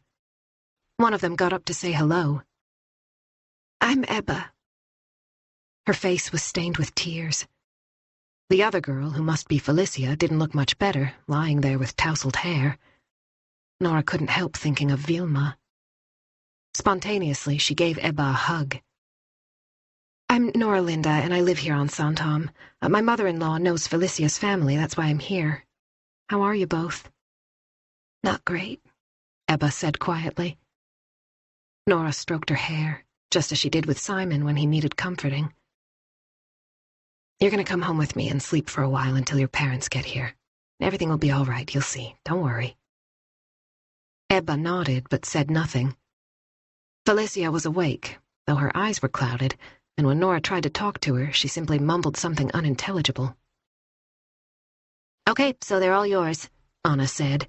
One of them got up to say hello. I'm Ebba. Her face was stained with tears. The other girl, who must be Felicia, didn't look much better, lying there with tousled hair. Nora couldn't help thinking of Vilma. Spontaneously, she gave Ebba a hug. I'm Nora Linda, and I live here on Sandhamn. My mother-in-law knows Felicia's family, that's why I'm here. How are you both? Not great, Ebba said quietly. Nora stroked her hair, just as she did with Simon when he needed comforting. You're going to come home with me and sleep for a while until your parents get here. Everything will be all right, you'll see. Don't worry. Ebba nodded, but said nothing. Felicia was awake, though her eyes were clouded, and when Nora tried to talk to her, she simply mumbled something unintelligible. Okay, so they're all yours, Anna said.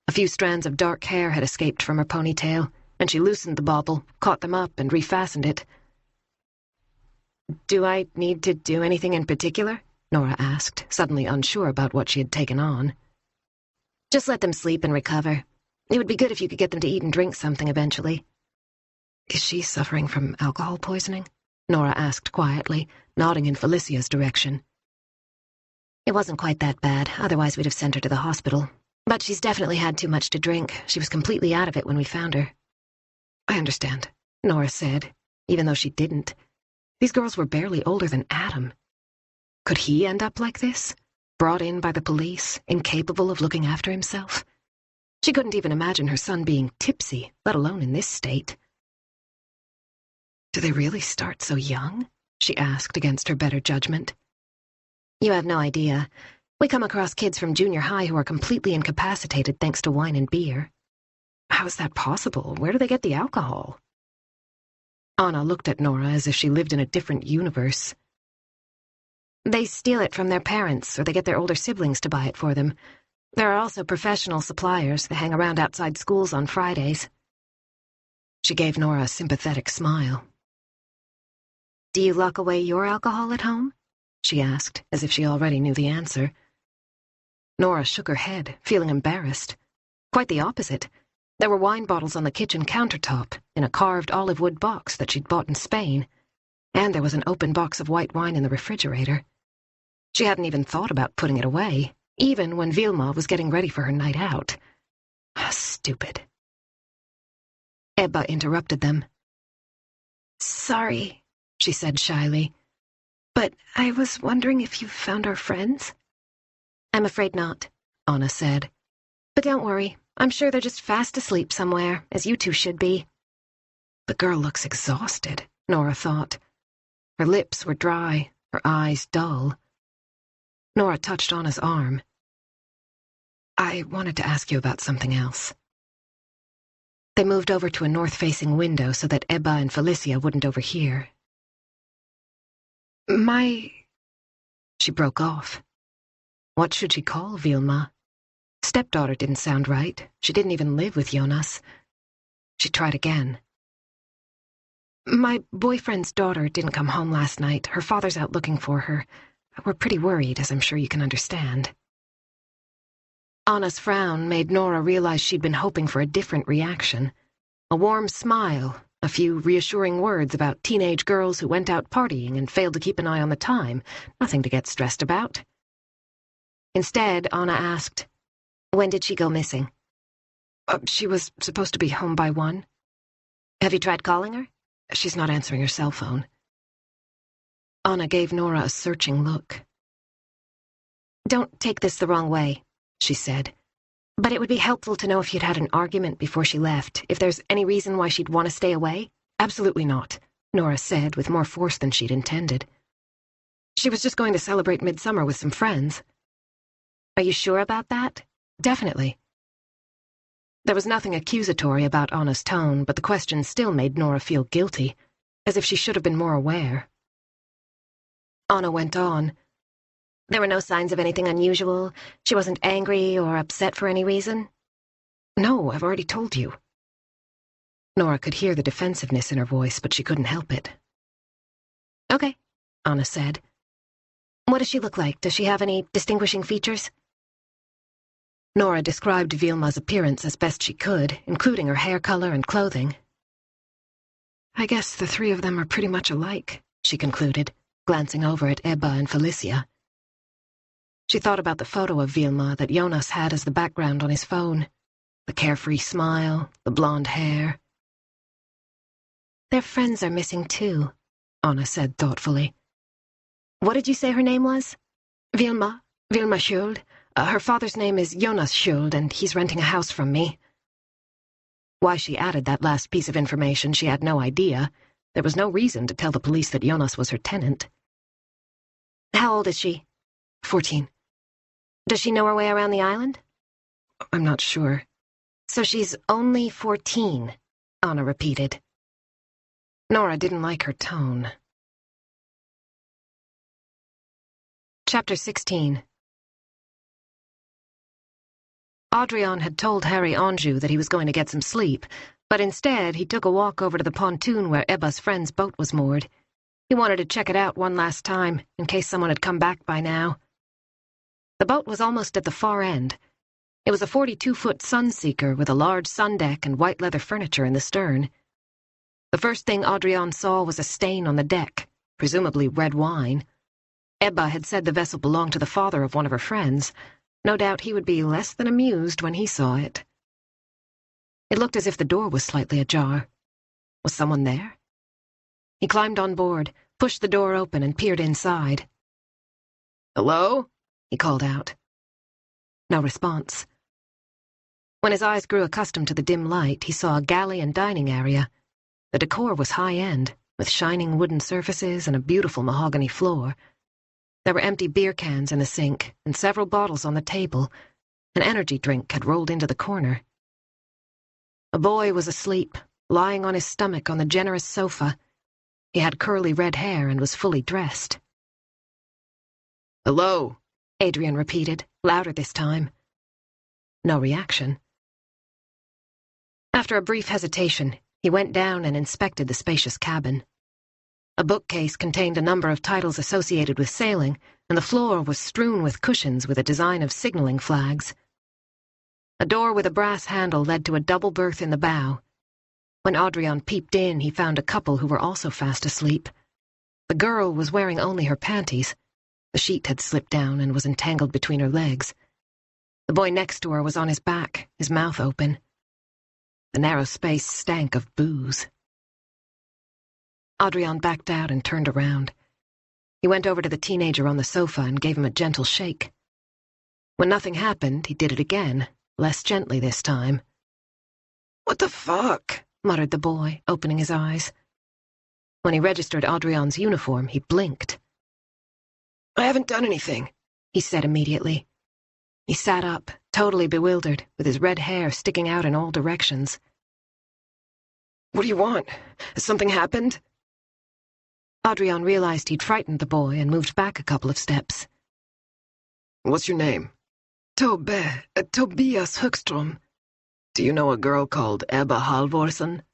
A few strands of dark hair had escaped from her ponytail, and she loosened the bauble, caught them up, and refastened it. Do I need to do anything in particular? Nora asked, suddenly unsure about what she had taken on. Just let them sleep and recover. It would be good if you could get them to eat and drink something eventually. Is she suffering from alcohol poisoning? Nora asked quietly, nodding in Felicia's direction. It wasn't quite that bad, otherwise we'd have sent her to the hospital. But she's definitely had too much to drink. She was completely out of it when we found her. I understand, Nora said, even though she didn't. These girls were barely older than Adam. Could he end up like this? Brought in by the police, incapable of looking after himself? She couldn't even imagine her son being tipsy, let alone in this state. Do they really start so young? She asked against her better judgment. You have no idea. We come across kids from junior high who are completely incapacitated thanks to wine and beer. How is that possible? Where do they get the alcohol? Anna looked at Nora as if she lived in a different universe. They steal it from their parents, or they get their older siblings to buy it for them. There are also professional suppliers that hang around outside schools on Fridays. She gave Nora a sympathetic smile. Do you lock away your alcohol at home? She asked, as if she already knew the answer. Nora shook her head, feeling embarrassed. Quite the opposite. There were wine bottles on the kitchen countertop, in a carved olive wood box that she'd bought in Spain, and there was an open box of white wine in the refrigerator. She hadn't even thought about putting it away, even when Vilma was getting ready for her night out. Stupid. Ebba interrupted them. Sorry, she said shyly, but I was wondering if you found our friends? I'm afraid not, Anna said. But don't worry. I'm sure they're just fast asleep somewhere, as you two should be. The girl looks exhausted, Nora thought. Her lips were dry, her eyes dull. Nora touched Anna's arm. I wanted to ask you about something else. They moved over to a north-facing window so that Ebba and Felicia wouldn't overhear. She broke off. What should she call Vilma? Stepdaughter didn't sound right. She didn't even live with Jonas. She tried again. My boyfriend's daughter didn't come home last night. Her father's out looking for her. We're pretty worried, as I'm sure you can understand. Anna's frown made Nora realize she'd been hoping for a different reaction. A warm smile, a few reassuring words about teenage girls who went out partying and failed to keep an eye on the time. Nothing to get stressed about. Instead, Anna asked, When did she go missing? She was supposed to be home by 1. Have you tried calling her? She's not answering her cell phone. Anna gave Nora a searching look. Don't take this the wrong way, she said. But it would be helpful to know if you'd had an argument before she left, if there's any reason why she'd want to stay away. Absolutely not, Nora said with more force than she'd intended. She was just going to celebrate midsummer with some friends. Are you sure about that? Definitely. There was nothing accusatory about Anna's tone, but the question still made Nora feel guilty, as if she should have been more aware. Anna went on. There were no signs of anything unusual. She wasn't angry or upset for any reason. No, I've already told you. Nora could hear the defensiveness in her voice, but she couldn't help it. Okay, Anna said. What does she look like? Does she have any distinguishing features? Nora described Vilma's appearance as best she could, including her hair color and clothing. I guess the three of them are pretty much alike, she concluded, glancing over at Ebba and Felicia. She thought about the photo of Vilma that Jonas had as the background on his phone. The carefree smile, the blonde hair. Their friends are missing too, Anna said thoughtfully. What did you say her name was? Vilma Schuld. Her father's name is Jonas Schuld, and he's renting a house from me. Why she added that last piece of information she had no idea. There was no reason to tell the police that Jonas was her tenant. How old is she? 14. Does she know her way around the island? I'm not sure. So she's only 14, Anna repeated. Nora didn't like her tone. Chapter 16. Adrian had told Harry Anjou that he was going to get some sleep, but instead he took a walk over to the pontoon where Ebba's friend's boat was moored. He wanted to check it out one last time, in case someone had come back by now. The boat was almost at the far end. It was a 42-foot Sunseeker with a large sun deck and white leather furniture in the stern. The first thing Adrian saw was a stain on the deck, presumably red wine. Ebba had said the vessel belonged to the father of one of her friends. No doubt he would be less than amused when he saw it. It looked as if the door was slightly ajar. Was someone there? He climbed on board, pushed the door open, and peered inside. "Hello?" he called out. No response. When his eyes grew accustomed to the dim light, he saw a galley and dining area. The decor was high-end, with shining wooden surfaces and a beautiful mahogany floor. There were empty beer cans in the sink and several bottles on the table. An energy drink had rolled into the corner. A boy was asleep, lying on his stomach on the generous sofa. He had curly red hair and was fully dressed. "Hello," Adrian repeated, louder this time. No reaction. After a brief hesitation, he went down and inspected the spacious cabin. A bookcase contained a number of titles associated with sailing, and the floor was strewn with cushions with a design of signaling flags. A door with a brass handle led to a double berth in the bow. When Adrian peeped in, he found a couple who were also fast asleep. The girl was wearing only her panties. The sheet had slipped down and was entangled between her legs. The boy next to her was on his back, his mouth open. The narrow space stank of booze. Adrian backed out and turned around. He went over to the teenager on the sofa and gave him a gentle shake. When nothing happened, he did it again, less gently this time. "What the fuck?" muttered the boy, opening his eyes. When he registered Adrian's uniform, he blinked. "I haven't done anything," he said immediately. He sat up, totally bewildered, with his red hair sticking out in all directions. "What do you want? Has something happened?" Adrian realized he'd frightened the boy and moved back a couple of steps. "What's your name?" Tobias Högström. "Do you know a girl called Ebba Halvorsen?"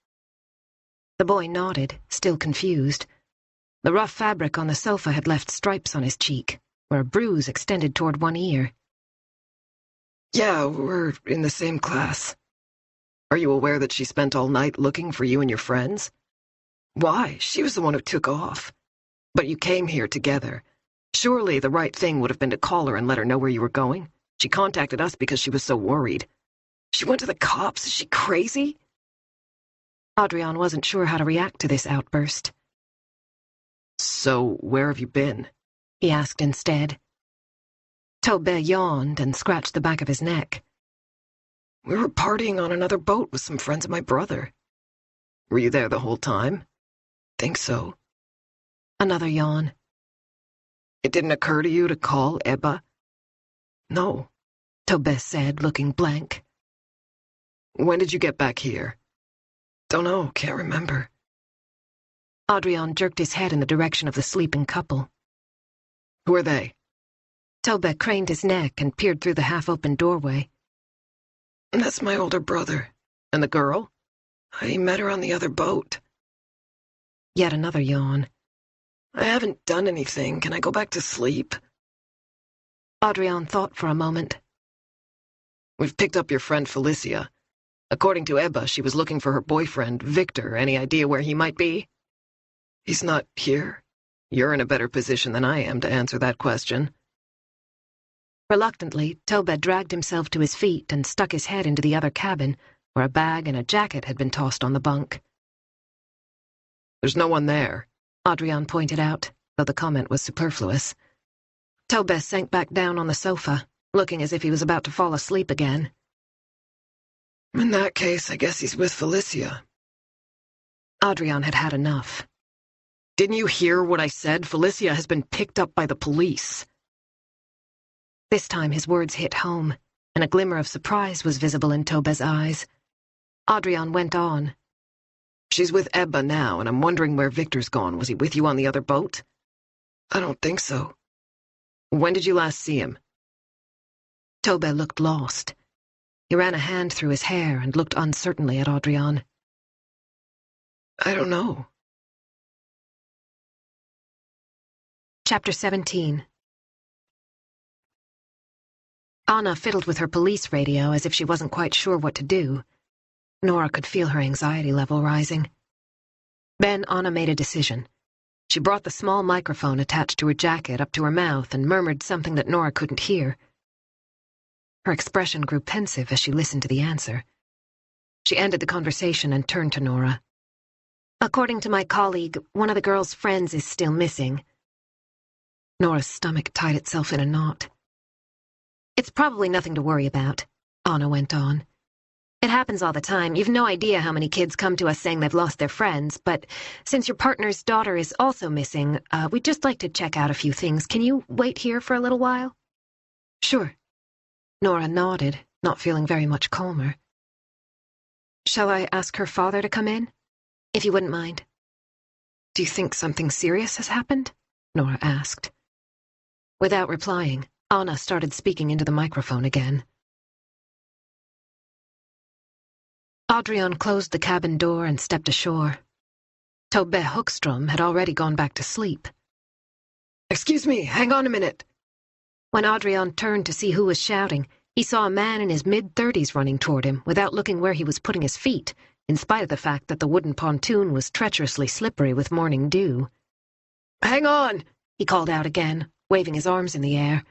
The boy nodded, still confused. The rough fabric on the sofa had left stripes on his cheek, where a bruise extended toward one ear. "Yeah, we're in the same class." "Are you aware that she spent all night looking for you and your friends?" "Why? She was the one who took off." "But you came here together. Surely the right thing would have been to call her and let her know where you were going. She contacted us because she was so worried." "She went to the cops? Is she crazy?" Adrian wasn't sure how to react to this outburst. "So, where have you been?" he asked instead. Tobbe yawned and scratched the back of his neck. "We were partying on another boat with some friends of my brother." "Were you there the whole time?" "Think so." Another yawn. It didn't occur to you to call Ebba? No, Tobbe said, looking blank. When did you get back here? Don't know, can't remember. Adrian jerked his head in the direction of the sleeping couple. Who are they? Tobbe craned his neck and peered through the half-open doorway. That's my older brother. And the girl? I met her on the other boat. Yet another yawn. I haven't done anything. Can I go back to sleep? Adrian thought for a moment. We've picked up your friend Felicia. According to Ebba, she was looking for her boyfriend, Victor. Any idea where he might be? He's not here. You're in a better position than I am to answer that question. Reluctantly, Tobbe dragged himself to his feet and stuck his head into the other cabin, where a bag and a jacket had been tossed on the bunk. There's no one there, Adrian pointed out, though the comment was superfluous. Tobbe sank back down on the sofa, looking as if he was about to fall asleep again. In that case, I guess he's with Felicia. Adrian had had enough. Didn't you hear what I said? Felicia has been picked up by the police. This time his words hit home, and a glimmer of surprise was visible in Tobbe's eyes. Adrian went on. She's with Ebba now, and I'm wondering where Victor's gone. Was he with you on the other boat? I don't think so. When did you last see him? Tobbe looked lost. He ran a hand through his hair and looked uncertainly at Adrian. I don't know. Chapter 17. Anna fiddled with her police radio as if she wasn't quite sure what to do. Nora could feel her anxiety level rising. Then Anna made a decision. She brought the small microphone attached to her jacket up to her mouth and murmured something that Nora couldn't hear. Her expression grew pensive as she listened to the answer. She ended the conversation and turned to Nora. According to my colleague, one of the girl's friends is still missing. Nora's stomach tied itself in a knot. It's probably nothing to worry about, Anna went on. It happens all the time. You've no idea how many kids come to us saying they've lost their friends, but since your partner's daughter is also missing, we'd just like to check out a few things. Can you wait here for a little while? Sure. Nora nodded, not feeling very much calmer. Shall I ask her father to come in? If you wouldn't mind. Do you think something serious has happened? Nora asked. Without replying, Anna started speaking into the microphone again. Adrian closed the cabin door and stepped ashore. Tobbe Hookstrom had already gone back to sleep. Excuse me, hang on a minute. When Adrian turned to see who was shouting, he saw a man in his mid-30s running toward him without looking where he was putting his feet, in spite of the fact that the wooden pontoon was treacherously slippery with morning dew. Hang on, he called out again, waving his arms in the air.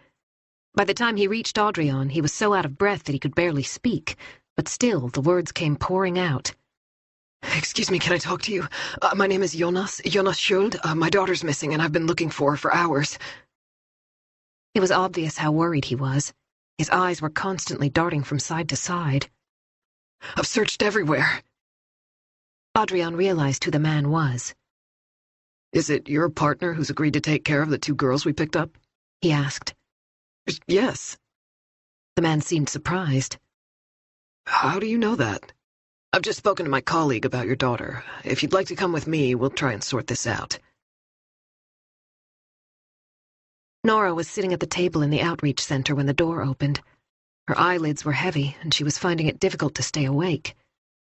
By the time he reached Adrian, he was so out of breath that he could barely speak, but still the words came pouring out. Excuse me, can I talk to you? My name is Jonas Schuld. My daughter's missing, and I've been looking for her for hours. It was obvious how worried he was. His eyes were constantly darting from side to side. I've searched everywhere. Adrian realized who the man was. Is it your partner who's agreed to take care of the two girls we picked up? He asked. Yes. The man seemed surprised. How do you know that? I've just spoken to my colleague about your daughter. If you'd like to come with me, we'll try and sort this out. Nora was sitting at the table in the outreach center when the door opened. Her eyelids were heavy, and she was finding it difficult to stay awake.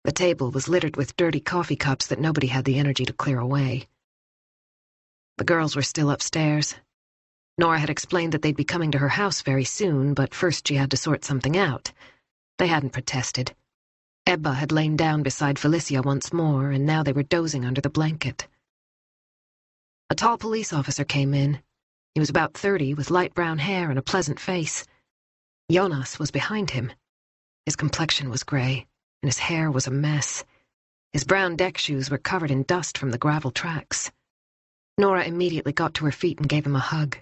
The table was littered with dirty coffee cups that nobody had the energy to clear away. The girls were still upstairs. Nora had explained that they'd be coming to her house very soon, but first she had to sort something out. They hadn't protested. Ebba had lain down beside Felicia once more, and now they were dozing under the blanket. A tall police officer came in. He was about 30, with light brown hair and a pleasant face. Jonas was behind him. His complexion was gray, and his hair was a mess. His brown deck shoes were covered in dust from the gravel tracks. Nora immediately got to her feet and gave him a hug.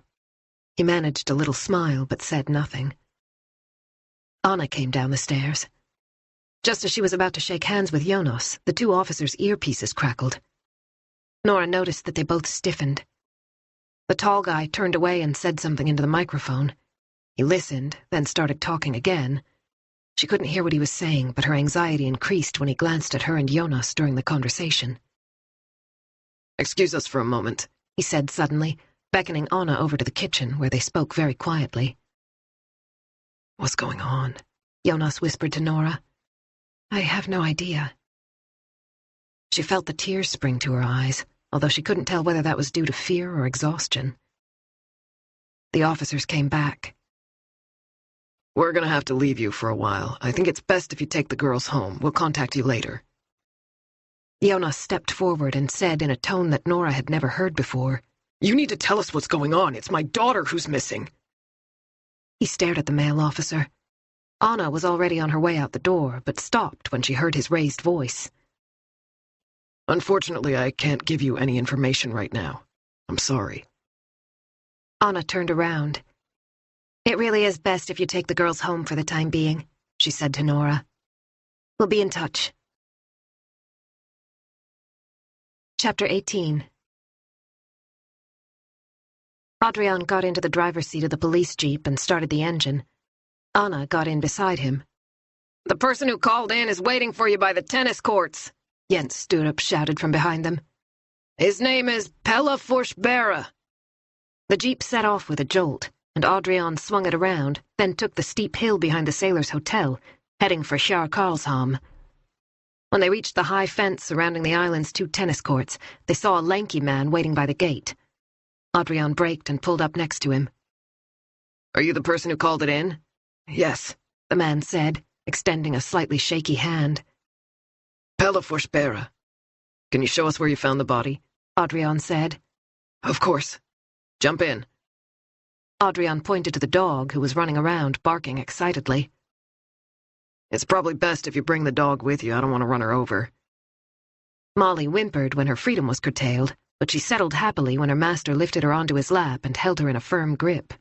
He managed a little smile, but said nothing. Anna came down the stairs. Just as she was about to shake hands with Jonas, the two officers' earpieces crackled. Nora noticed that they both stiffened. The tall guy turned away and said something into the microphone. He listened, then started talking again. She couldn't hear what he was saying, but her anxiety increased when he glanced at her and Jonas during the conversation. "Excuse us for a moment," he said suddenly, beckoning Anna over to the kitchen, where they spoke very quietly. "What's going on?" Jonas whispered to Nora. "I have no idea." She felt the tears spring to her eyes, although she couldn't tell whether that was due to fear or exhaustion. The officers came back. "We're gonna have to leave you for a while. I think it's best if you take the girls home. We'll contact you later." Jonas stepped forward and said in a tone that Nora had never heard before, "You need to tell us what's going on. It's my daughter who's missing." He stared at the male officer. Anna was already on her way out the door, but stopped when she heard his raised voice. "Unfortunately, I can't give you any information right now. I'm sorry." Anna turned around. "It really is best if you take the girls home for the time being," she said to Nora. "We'll be in touch." Chapter 18. Adrian got into the driver's seat of the police jeep and started the engine. Anna got in beside him. "The person who called in is waiting for you by the tennis courts," Jens Sturup shouted from behind them. "His name is Pelle Forsberg." The jeep set off with a jolt, and Adrian swung it around, then took the steep hill behind the Sailors' Hotel, heading for Kjær Karlshamn. When they reached the high fence surrounding the island's 2 tennis courts, they saw a lanky man waiting by the gate. Adrian braked and pulled up next to him. "Are you the person who called it in?" "Yes," the man said, extending a slightly shaky hand. "Pelle Forsberg. Can you show us where you found the body?" Adrian said. "Of course. Jump in." Adrian pointed to the dog, who was running around, barking excitedly. "It's probably best if you bring the dog with you. I don't want to run her over." Molly whimpered when her freedom was curtailed, but she settled happily when her master lifted her onto his lap and held her in a firm grip.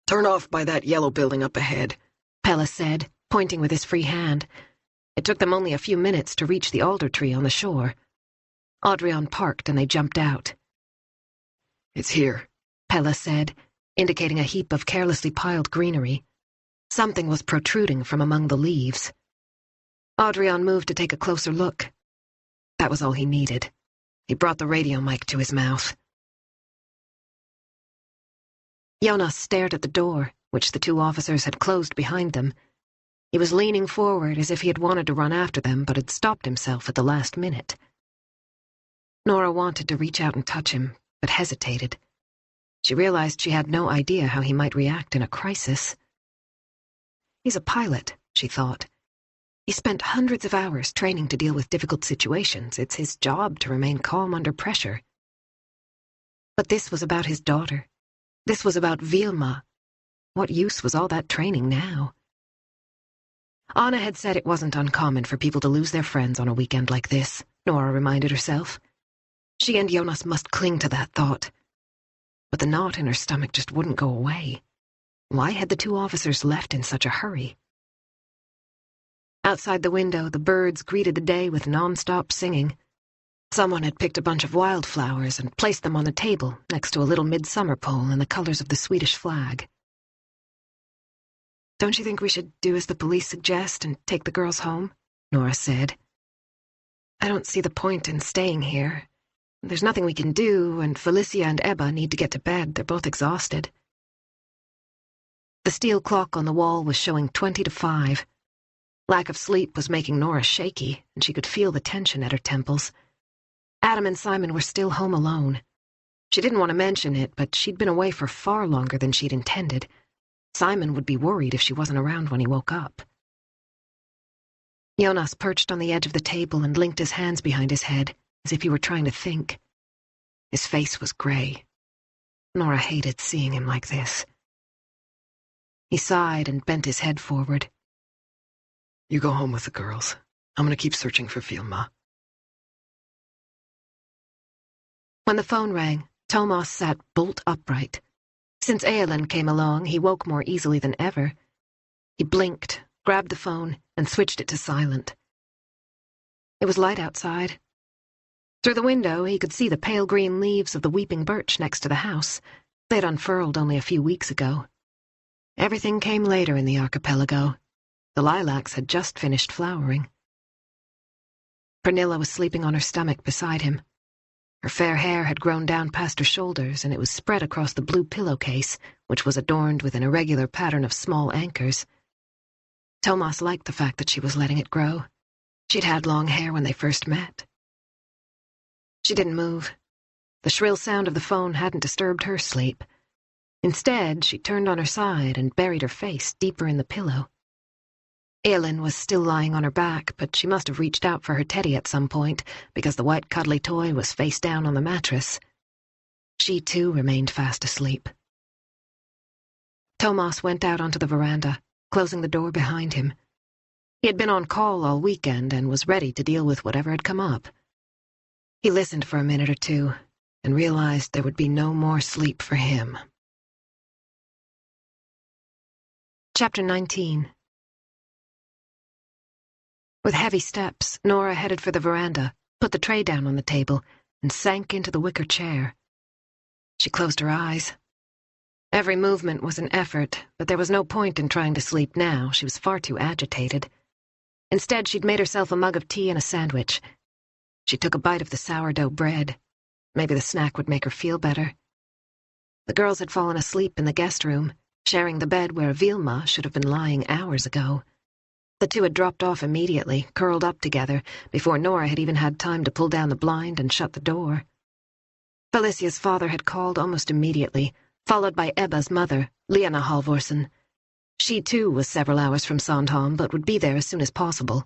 "Turn off by that yellow building up ahead," Pelle said, pointing with his free hand. It took them only a few minutes to reach the alder tree on the shore. Adrian parked and they jumped out. "It's here," Pelle said, indicating a heap of carelessly piled greenery. Something was protruding from among the leaves. Adrian moved to take a closer look. That was all he needed. He brought the radio mic to his mouth. Jonas stared at the door, which the 2 officers had closed behind them. He was leaning forward as if he had wanted to run after them, but had stopped himself at the last minute. Nora wanted to reach out and touch him, but hesitated. She realized she had no idea how he might react in a crisis. He's a pilot, she thought. He spent hundreds of hours training to deal with difficult situations. It's his job to remain calm under pressure. But this was about his daughter. This was about Vilma. What use was all that training now? Anna had said it wasn't uncommon for people to lose their friends on a weekend like this, Nora reminded herself. She and Jonas must cling to that thought. But the knot in her stomach just wouldn't go away. Why had the 2 officers left in such a hurry? Outside the window, the birds greeted the day with non-stop singing. Someone had picked a bunch of wildflowers and placed them on the table next to a little midsummer pole in the colors of the Swedish flag. "Don't you think we should do as the police suggest and take the girls home?" Nora said. "I don't see the point in staying here. There's nothing we can do, and Felicia and Ebba need to get to bed. They're both exhausted." The steel clock on the wall was showing 20 to 5. Lack of sleep was making Nora shaky, and she could feel the tension at her temples. Adam and Simon were still home alone. She didn't want to mention it, but she'd been away for far longer than she'd intended. Simon would be worried if she wasn't around when he woke up. Jonas perched on the edge of the table and linked his hands behind his head, as if he were trying to think. His face was gray. Nora hated seeing him like this. He sighed and bent his head forward. "You go home with the girls. I'm going to keep searching for Vilma." When the phone rang, Thomas sat bolt upright. Since Eilin came along, he woke more easily than ever. He blinked, grabbed the phone, and switched it to silent. It was light outside. Through the window, he could see the pale green leaves of the weeping birch next to the house. They'd unfurled only a few weeks ago. Everything came later in the archipelago. The lilacs had just finished flowering. Pernilla was sleeping on her stomach beside him. Her fair hair had grown down past her shoulders, and it was spread across the blue pillowcase, which was adorned with an irregular pattern of small anchors. Thomas liked the fact that she was letting it grow. She'd had long hair when they first met. She didn't move. The shrill sound of the phone hadn't disturbed her sleep. Instead, she turned on her side and buried her face deeper in the pillow. Elin was still lying on her back, but she must have reached out for her teddy at some point, because the white cuddly toy was face down on the mattress. She, too, remained fast asleep. Thomas went out onto the veranda, closing the door behind him. He had been on call all weekend and was ready to deal with whatever had come up. He listened for a minute or two and realized there would be no more sleep for him. Chapter 19. With heavy steps, Nora headed for the veranda, put the tray down on the table, and sank into the wicker chair. She closed her eyes. Every movement was an effort, but there was no point in trying to sleep now. She was far too agitated. Instead, she'd made herself a mug of tea and a sandwich. She took a bite of the sourdough bread. Maybe the snack would make her feel better. The girls had fallen asleep in the guest room, sharing the bed where Vilma should have been lying hours ago. The two had dropped off immediately, curled up together, before Nora had even had time to pull down the blind and shut the door. Felicia's father had called almost immediately, followed by Ebba's mother, Lena Halvorsen. She, too, was several hours from Sandhamn, but would be there as soon as possible.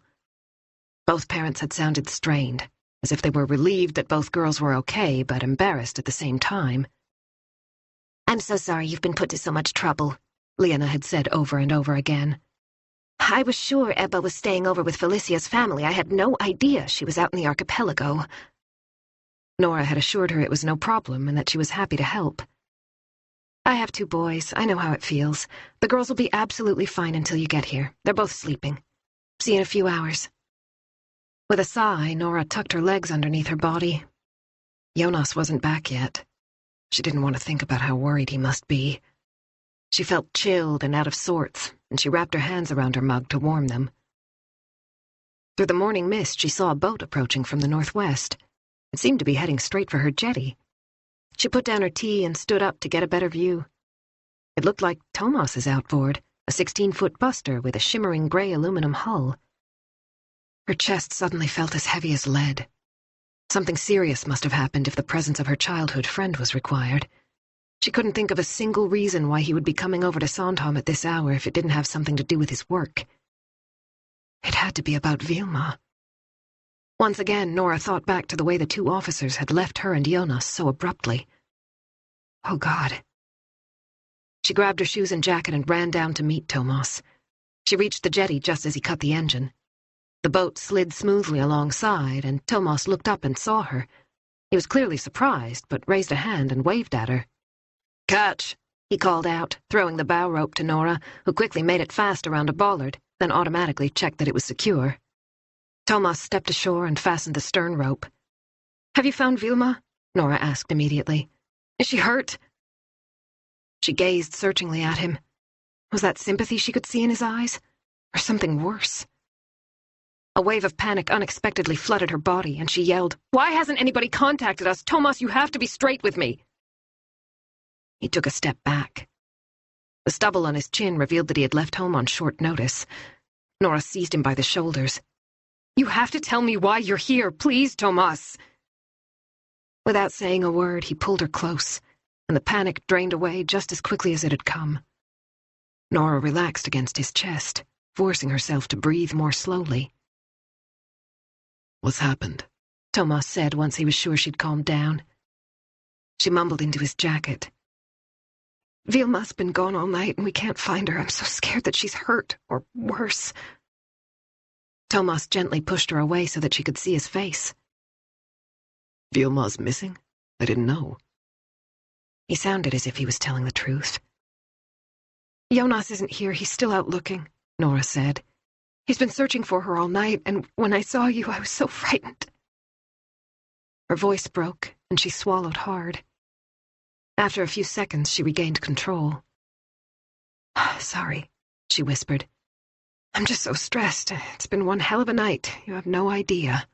Both parents had sounded strained, as if they were relieved that both girls were okay, but embarrassed at the same time. "I'm so sorry you've been put to so much trouble," Lena had said over and over again. "I was sure Ebba was staying over with Felicia's family. I had no idea she was out in the archipelago." Nora had assured her it was no problem and that she was happy to help. "I have 2 boys. I know how it feels. The girls will be absolutely fine until you get here. They're both sleeping. See you in a few hours." With a sigh, Nora tucked her legs underneath her body. Jonas wasn't back yet. She didn't want to think about how worried he must be. She felt chilled and out of sorts, and she wrapped her hands around her mug to warm them. Through the morning mist, she saw a boat approaching from the northwest. It seemed to be heading straight for her jetty. She put down her tea and stood up to get a better view. It looked like Thomas's outboard, a 16-foot buster with a shimmering gray aluminum hull. Her chest suddenly felt as heavy as lead. Something serious must have happened if the presence of her childhood friend was required. She couldn't think of a single reason why he would be coming over to Sandhamn at this hour if it didn't have something to do with his work. It had to be about Vilma. Once again, Nora thought back to the way the 2 officers had left her and Jonas so abruptly. Oh, God. She grabbed her shoes and jacket and ran down to meet Thomas. She reached the jetty just as he cut the engine. The boat slid smoothly alongside, and Thomas looked up and saw her. He was clearly surprised, but raised a hand and waved at her. "Catch!" he called out, throwing the bow rope to Nora, who quickly made it fast around a bollard, then automatically checked that it was secure. Thomas stepped ashore and fastened the stern rope. "Have you found Vilma?" Nora asked immediately. "Is she hurt?" She gazed searchingly at him. Was that sympathy she could see in his eyes? Or something worse? A wave of panic unexpectedly flooded her body, and she yelled, "Why hasn't anybody contacted us? Thomas, you have to be straight with me." He took a step back. The stubble on his chin revealed that he had left home on short notice. Nora seized him by the shoulders. "You have to tell me why you're here, please, Thomas." Without saying a word, he pulled her close, and the panic drained away just as quickly as it had come. Nora relaxed against his chest, forcing herself to breathe more slowly. "What's happened?" Thomas said once he was sure she'd calmed down. She mumbled into his jacket. "Vilma's been gone all night and we can't find her. I'm so scared that she's hurt, or worse." Thomas gently pushed her away so that she could see his face. "Vilma's missing? I didn't know." He sounded as if he was telling the truth. "Jonas isn't here. He's still out looking," Nora said. "He's been searching for her all night, and when I saw you, I was so frightened." Her voice broke, and she swallowed hard. After a few seconds, she regained control. "Sorry," she whispered. "I'm just so stressed. It's been one hell of a night. You have no idea."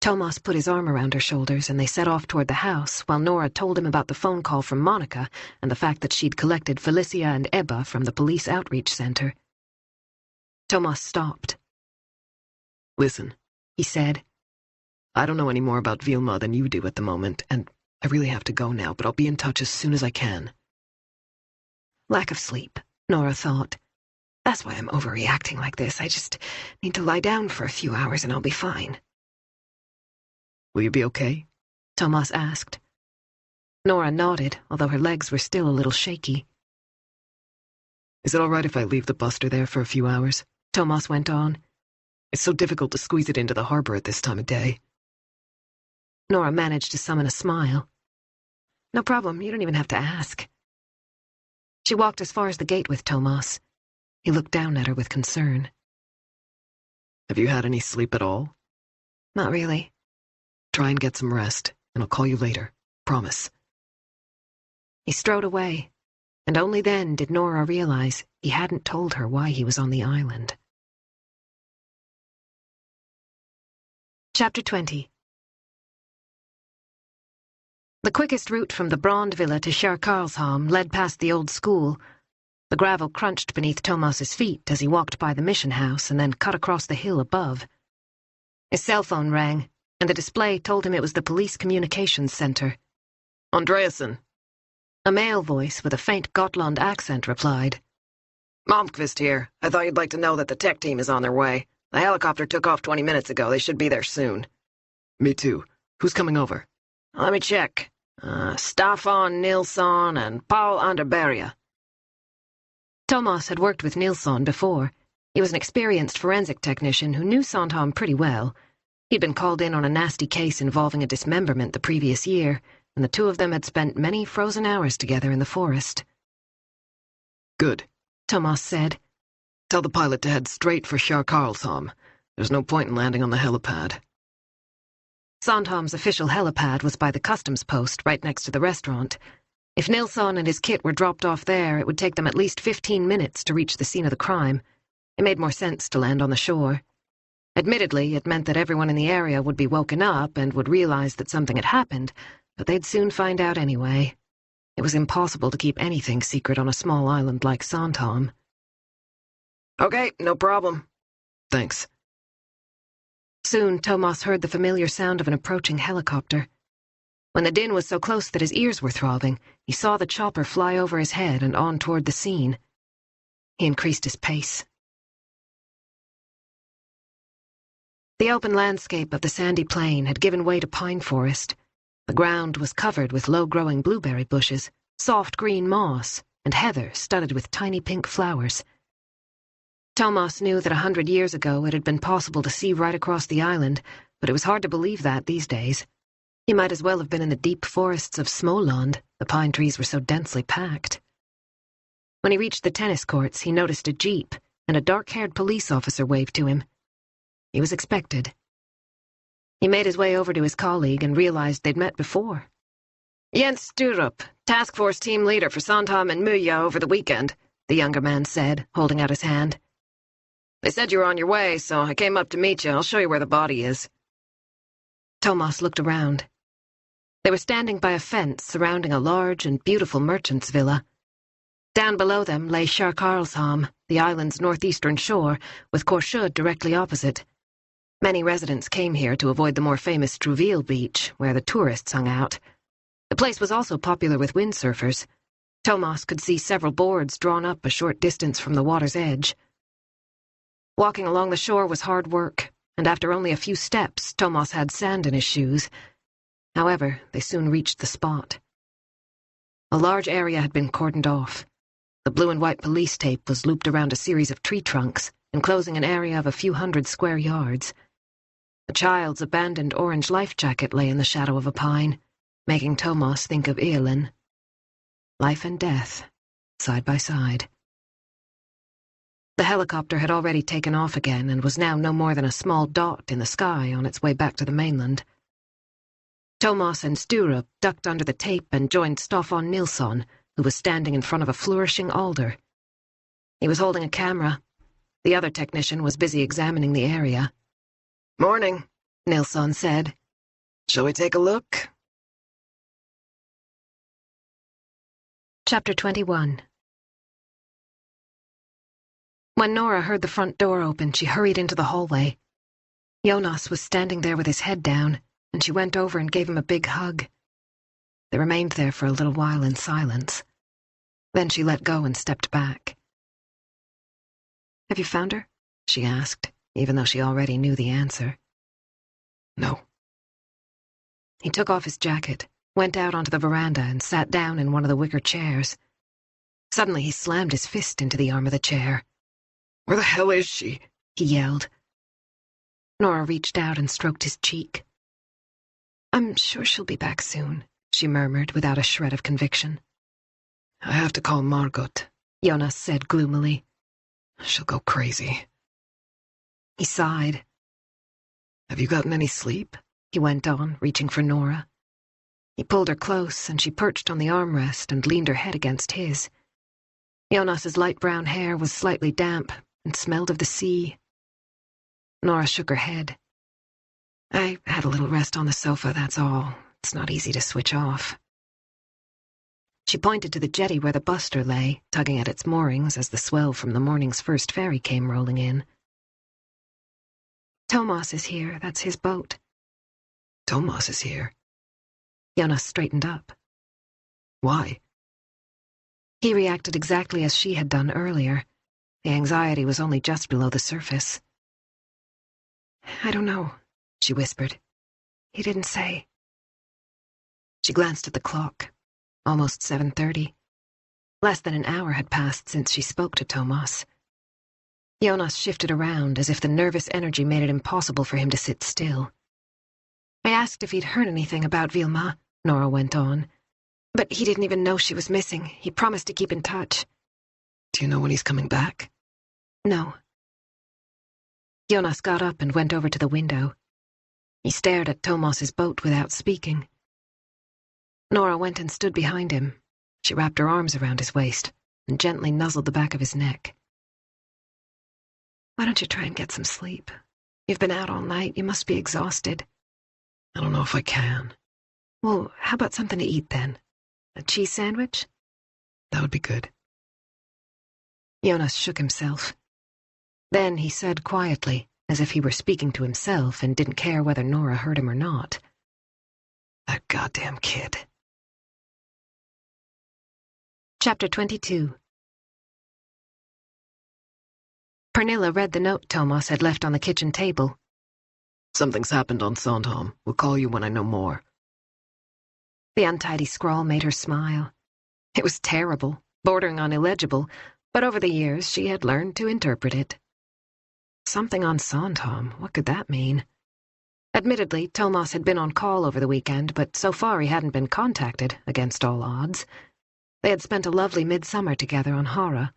Thomas put his arm around her shoulders, and they set off toward the house, while Nora told him about the phone call from Monica and the fact that she'd collected Felicia and Ebba from the police outreach center. Thomas stopped. "Listen," he said. "I don't know any more about Vilma than you do at the moment, and I really have to go now, but I'll be in touch as soon as I can." Lack of sleep, Nora thought. That's why I'm overreacting like this. I just need to lie down for a few hours and I'll be fine. "Will you be okay?" Thomas asked. Nora nodded, although her legs were still a little shaky. "Is it all right if I leave the buster there for a few hours?" Thomas went on. "It's so difficult to squeeze it into the harbor at this time of day." Nora managed to summon a smile. "No problem, you don't even have to ask." She walked as far as the gate with Thomas. He looked down at her with concern. "Have you had any sleep at all?" "Not really." "Try and get some rest, and I'll call you later. Promise." He strode away, and only then did Nora realize he hadn't told her why he was on the island. Chapter 20. The quickest route from the Brand Villa to Sandhamn led past the old school. The gravel crunched beneath Thomas's feet as he walked by the mission house and then cut across the hill above. His cell phone rang, and the display told him it was the police communications center. "Andreasson." A male voice with a faint Gotland accent replied. "Malmqvist here. I thought you'd like to know that the tech team is on their way. The helicopter took off 20 minutes ago. They should be there soon." "Me too. Who's coming over?" "Let me check. Staffan Nilsson and Paul Anderberga." Thomas had worked with Nilsson before. He was an experienced forensic technician who knew Sandhamn pretty well. He'd been called in on a nasty case involving a dismemberment the previous year, and the two of them had spent many frozen hours together in the forest. "Good," Thomas said. "Tell the pilot to head straight for Sandhamn. There's no point in landing on the helipad." Sandhamn's official helipad was by the customs post right next to the restaurant. If Nilsson and his kit were dropped off there, it would take them at least 15 minutes to reach the scene of the crime. It made more sense to land on the shore. Admittedly, it meant that everyone in the area would be woken up and would realize that something had happened, but they'd soon find out anyway. It was impossible to keep anything secret on a small island like Sandhamn. "Okay, no problem." "Thanks." Soon, Thomas heard the familiar sound of an approaching helicopter. When the din was so close that his ears were throbbing, he saw the chopper fly over his head and on toward the scene. He increased his pace. The open landscape of the sandy plain had given way to pine forest. The ground was covered with low-growing blueberry bushes, soft green moss, and heather studded with tiny pink flowers. Thomas knew that 100 years ago it had been possible to see right across the island, but it was hard to believe that these days. He might as well have been in the deep forests of Småland. The pine trees were so densely packed. When he reached the tennis courts, he noticed a jeep, and a dark-haired police officer waved to him. He was expected. He made his way over to his colleague and realized they'd met before. "Jens Sturup, task force team leader for Sandhamn and Muja over the weekend," the younger man said, holding out his hand. "They said you were on your way, so I came up to meet you. I'll show you where the body is." Thomas looked around. They were standing by a fence surrounding a large and beautiful merchant's villa. Down below them lay Sandhamn, the island's northeastern shore, with Korsud directly opposite. Many residents came here to avoid the more famous Trouville beach, where the tourists hung out. The place was also popular with windsurfers. Thomas could see several boards drawn up a short distance from the water's edge. Walking along the shore was hard work, and after only a few steps, Thomas had sand in his shoes. However, they soon reached the spot. A large area had been cordoned off. The blue and white police tape was looped around a series of tree trunks, enclosing an area of a few hundred square yards. A child's abandoned orange life jacket lay in the shadow of a pine, making Thomas think of Eowyn. Life and death, side by side. The helicopter had already taken off again and was now no more than a small dot in the sky on its way back to the mainland. Thomas and Sturup ducked under the tape and joined Staffan Nilsson, who was standing in front of a flourishing alder. He was holding a camera. The other technician was busy examining the area. Morning, Nilsson said. Shall we take a look? Chapter 21. When Nora heard the front door open, she hurried into the hallway. Jonas was standing there with his head down, and she went over and gave him a big hug. They remained there for a little while in silence. Then she let go and stepped back. "Have you found her?" she asked, even though she already knew the answer. No. He took off his jacket, went out onto the veranda, and sat down in one of the wicker chairs. Suddenly he slammed his fist into the arm of the chair. Where the hell is she? He yelled. Nora reached out and stroked his cheek. "I'm sure she'll be back soon," she murmured without a shred of conviction. I have to call Margot, Jonas said gloomily. She'll go crazy. He sighed. Have you gotten any sleep? He went on, reaching for Nora. He pulled her close, and she perched on the armrest and leaned her head against his. Jonas's light brown hair was slightly damp and smelled of the sea. Nora shook her head. "I had a little rest on the sofa, that's all. It's not easy to switch off." She pointed to the jetty where the buster lay, tugging at its moorings as the swell from the morning's first ferry came rolling in. "Thomas is here. That's his boat." Thomas is here. Jonas straightened up. Why? He reacted exactly as she had done earlier. The anxiety was only just below the surface. "I don't know," she whispered. "He didn't say." She glanced at the clock. Almost 7:30. Less than an hour had passed since she spoke to Thomas. Jonas shifted around as if the nervous energy made it impossible for him to sit still. "I asked if he'd heard anything about Vilma," Nora went on. "But he didn't even know she was missing. He promised to keep in touch." Do you know when he's coming back? "No." Jonas got up and went over to the window. He stared at Thomas's boat without speaking. Nora went and stood behind him. She wrapped her arms around his waist and gently nuzzled the back of his neck. "Why don't you try and get some sleep? You've been out all night. You must be exhausted." I don't know if I can. "Well, how about something to eat then? A cheese sandwich?" That would be good. Jonas shook himself. Then he said quietly, as if he were speaking to himself and didn't care whether Nora heard him or not. That goddamn kid. Chapter 22. Pernilla read the note Thomas had left on the kitchen table. Something's happened on Sandhamn. We'll call you when I know more. The untidy scrawl made her smile. It was terrible, bordering on illegible, but over the years she had learned to interpret it. Something on Sandhamn, what could that mean? Admittedly, Thomas had been on call over the weekend, but so far he hadn't been contacted, against all odds. They had spent a lovely midsummer together on Hara.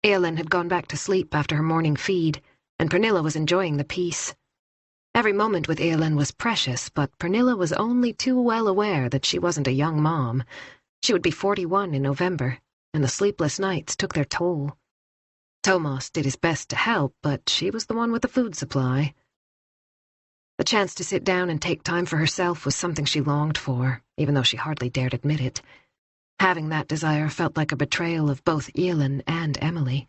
Eilin had gone back to sleep after her morning feed, and Pernilla was enjoying the peace. Every moment with Eilin was precious, but Pernilla was only too well aware that she wasn't a young mom. She would be 41 in November, and the sleepless nights took their toll. Thomas did his best to help, but she was the one with the food supply. The chance to sit down and take time for herself was something she longed for, even though she hardly dared admit it. Having that desire felt like a betrayal of both Eilin and Emily.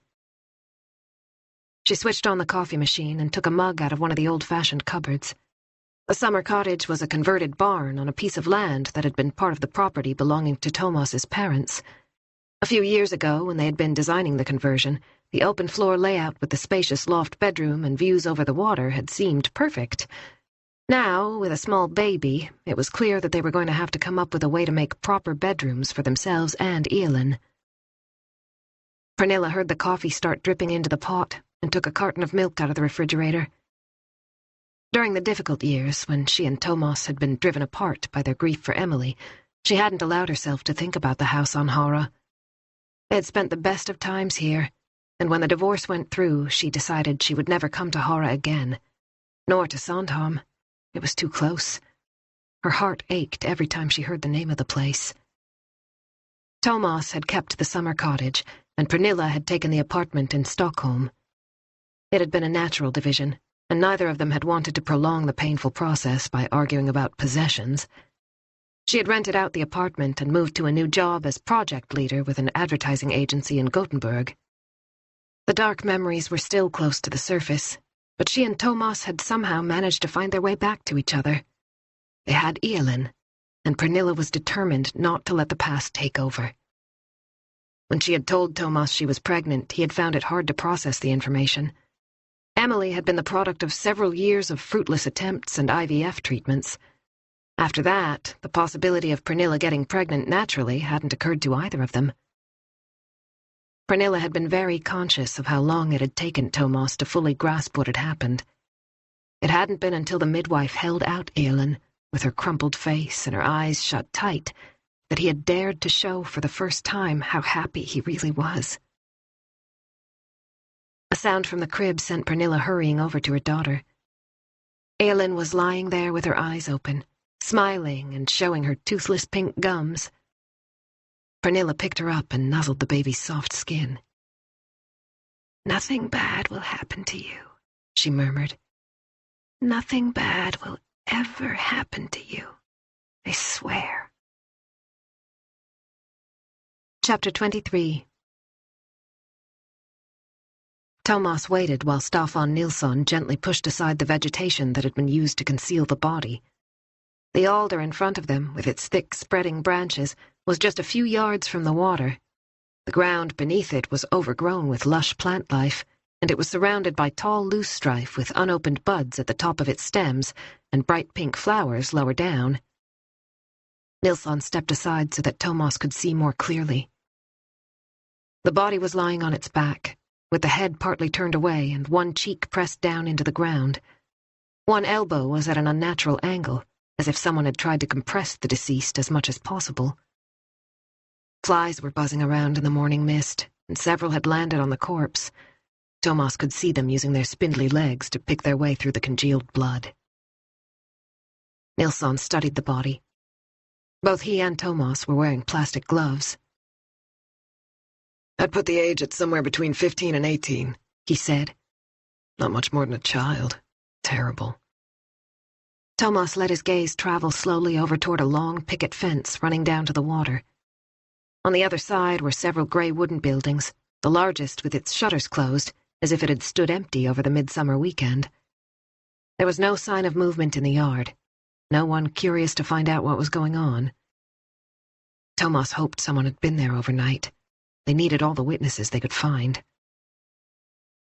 She switched on the coffee machine and took a mug out of one of the old-fashioned cupboards. The summer cottage was a converted barn on a piece of land that had been part of the property belonging to Thomas's parents. A few years ago, when they had been designing the conversion, the open-floor layout with the spacious loft bedroom and views over the water had seemed perfect. Now, with a small baby, it was clear that they were going to have to come up with a way to make proper bedrooms for themselves and Eilin. Pernilla heard the coffee start dripping into the pot and took a carton of milk out of the refrigerator. During the difficult years, when she and Thomas had been driven apart by their grief for Emily, she hadn't allowed herself to think about the house on Hara. They had spent the best of times here, and when the divorce went through, she decided she would never come to Hara again, nor to Sandhamn. It was too close. Her heart ached every time she heard the name of the place. Thomas had kept the summer cottage, and Pernilla had taken the apartment in Stockholm. It had been a natural division, and neither of them had wanted to prolong the painful process by arguing about possessions. She had rented out the apartment and moved to a new job as project leader with an advertising agency in Gothenburg. The dark memories were still close to the surface, but she and Thomas had somehow managed to find their way back to each other. They had Elin, and Pernilla was determined not to let the past take over. When she had told Thomas she was pregnant, he had found it hard to process the information. Emily had been the product of several years of fruitless attempts and IVF treatments. After that, the possibility of Pernilla getting pregnant naturally hadn't occurred to either of them. Pernilla had been very conscious of how long it had taken Thomas to fully grasp what had happened. It hadn't been until the midwife held out Elin, with her crumpled face and her eyes shut tight, that he had dared to show for the first time how happy he really was. A sound from the crib sent Pernilla hurrying over to her daughter. Elin was lying there with her eyes open, smiling and showing her toothless pink gums. Pernilla picked her up and nuzzled the baby's soft skin. "Nothing bad will happen to you," she murmured. "Nothing bad will ever happen to you. I swear." Chapter 23. Thomas waited while Staffan Nilsson gently pushed aside the vegetation that had been used to conceal the body. The alder in front of them, with its thick, spreading branches, was just a few yards from the water. The ground beneath it was overgrown with lush plant life, and it was surrounded by tall loosestrife with unopened buds at the top of its stems and bright pink flowers lower down. Nilsson stepped aside so that Thomas could see more clearly. The body was lying on its back, with the head partly turned away and one cheek pressed down into the ground. One elbow was at an unnatural angle, as if someone had tried to compress the deceased as much as possible. Flies were buzzing around in the morning mist, and several had landed on the corpse. Thomas could see them using their spindly legs to pick their way through the congealed blood. Nilsson studied the body. Both he and Thomas were wearing plastic gloves. "I'd put the age at somewhere between 15 and 18, he said. "Not much more than a child. Terrible." Thomas let his gaze travel slowly over toward a long picket fence running down to the water. On the other side were several gray wooden buildings, the largest with its shutters closed, as if it had stood empty over the midsummer weekend. There was no sign of movement in the yard, no one curious to find out what was going on. Thomas hoped someone had been there overnight. They needed all the witnesses they could find.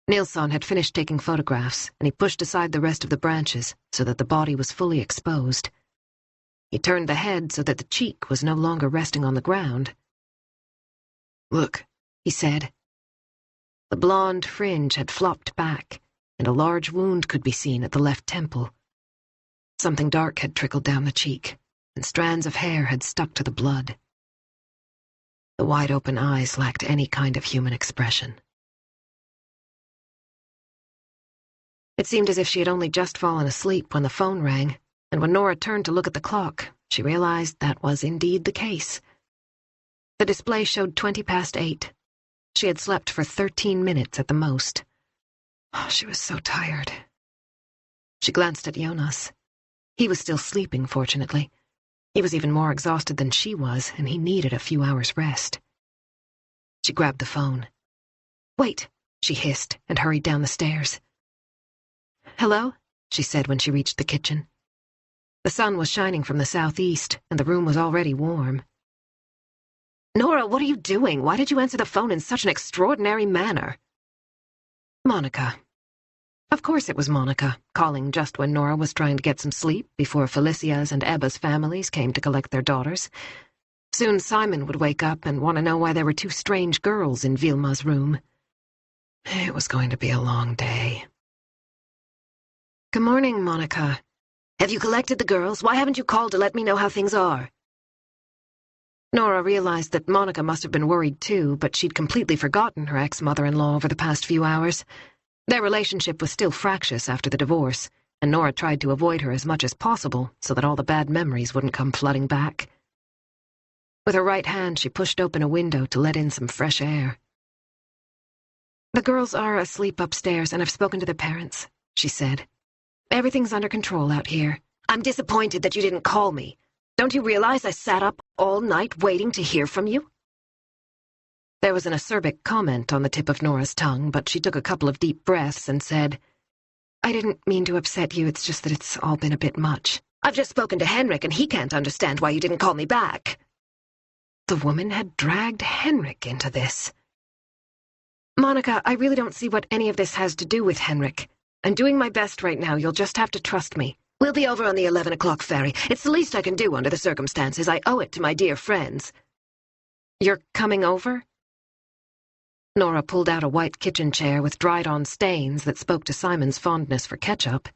Nilsson had finished taking photographs, and he pushed aside the rest of the branches so that the body was fully exposed. He turned the head so that the cheek was no longer resting on the ground. "Look," he said. The blonde fringe had flopped back, and a large wound could be seen at the left temple. Something dark had trickled down the cheek, and strands of hair had stuck to the blood. The wide-open eyes lacked any kind of human expression. It seemed as if she had only just fallen asleep when the phone rang, and when Nora turned to look at the clock, she realized that was indeed the case. The display showed 20 past 8. She had slept for 13 minutes at the most. Oh, she was so tired. She glanced at Jonas. He was still sleeping, fortunately. He was even more exhausted than she was, and he needed a few hours' rest. She grabbed the phone. "Wait," she hissed, and hurried down the stairs. "Hello?" she said when she reached the kitchen. The sun was shining from the southeast, and the room was already warm. "Nora, what are you doing? Why did you answer the phone in such an extraordinary manner?" Monica. Of course it was Monica, calling just when Nora was trying to get some sleep before Felicia's and Ebba's families came to collect their daughters. Soon Simon would wake up and want to know why there were two strange girls in Vilma's room. It was going to be a long day. "Good morning, Monica. Have you collected the girls? Why haven't you called to let me know how things are?" Nora realized that Monica must have been worried too, but she'd completely forgotten her ex-mother-in-law over the past few hours. Their relationship was still fractious after the divorce, and Nora tried to avoid her as much as possible so that all the bad memories wouldn't come flooding back. With her right hand, she pushed open a window to let in some fresh air. "The girls are asleep upstairs, and I've spoken to their parents," she said. "Everything's under control out here." "I'm disappointed that you didn't call me. Don't you realize I sat up all night waiting to hear from you?" There was an acerbic comment on the tip of Nora's tongue, but she took a couple of deep breaths and said, "I didn't mean to upset you, it's just that it's all been a bit much." "I've just spoken to Henrik, and he can't understand why you didn't call me back." The woman had dragged Henrik into this. "Monica, I really don't see what any of this has to do with Henrik. I'm doing my best right now. You'll just have to trust me." "We'll be over on the 11 o'clock ferry. It's the least I can do under the circumstances. I owe it to my dear friends." "You're coming over?" Nora pulled out a white kitchen chair with dried-on stains that spoke to Simon's fondness for ketchup.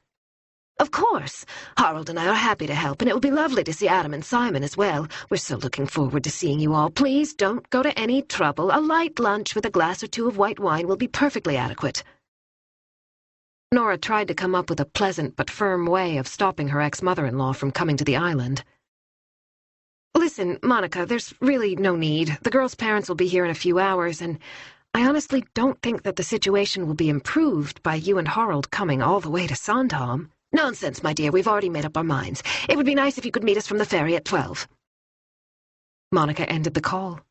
"Of course. Harold and I are happy to help, and it will be lovely to see Adam and Simon as well. We're so looking forward to seeing you all. Please don't go to any trouble. A light lunch with a glass or two of white wine will be perfectly adequate." Nora tried to come up with a pleasant but firm way of stopping her ex-mother-in-law from coming to the island. "Listen, Monica, there's really no need. The girls' parents will be here in a few hours, and I honestly don't think that the situation will be improved by you and Harold coming all the way to Sandhamn." "Nonsense, my dear. We've already made up our minds. It would be nice if you could meet us from the ferry at 12. Monica ended the call.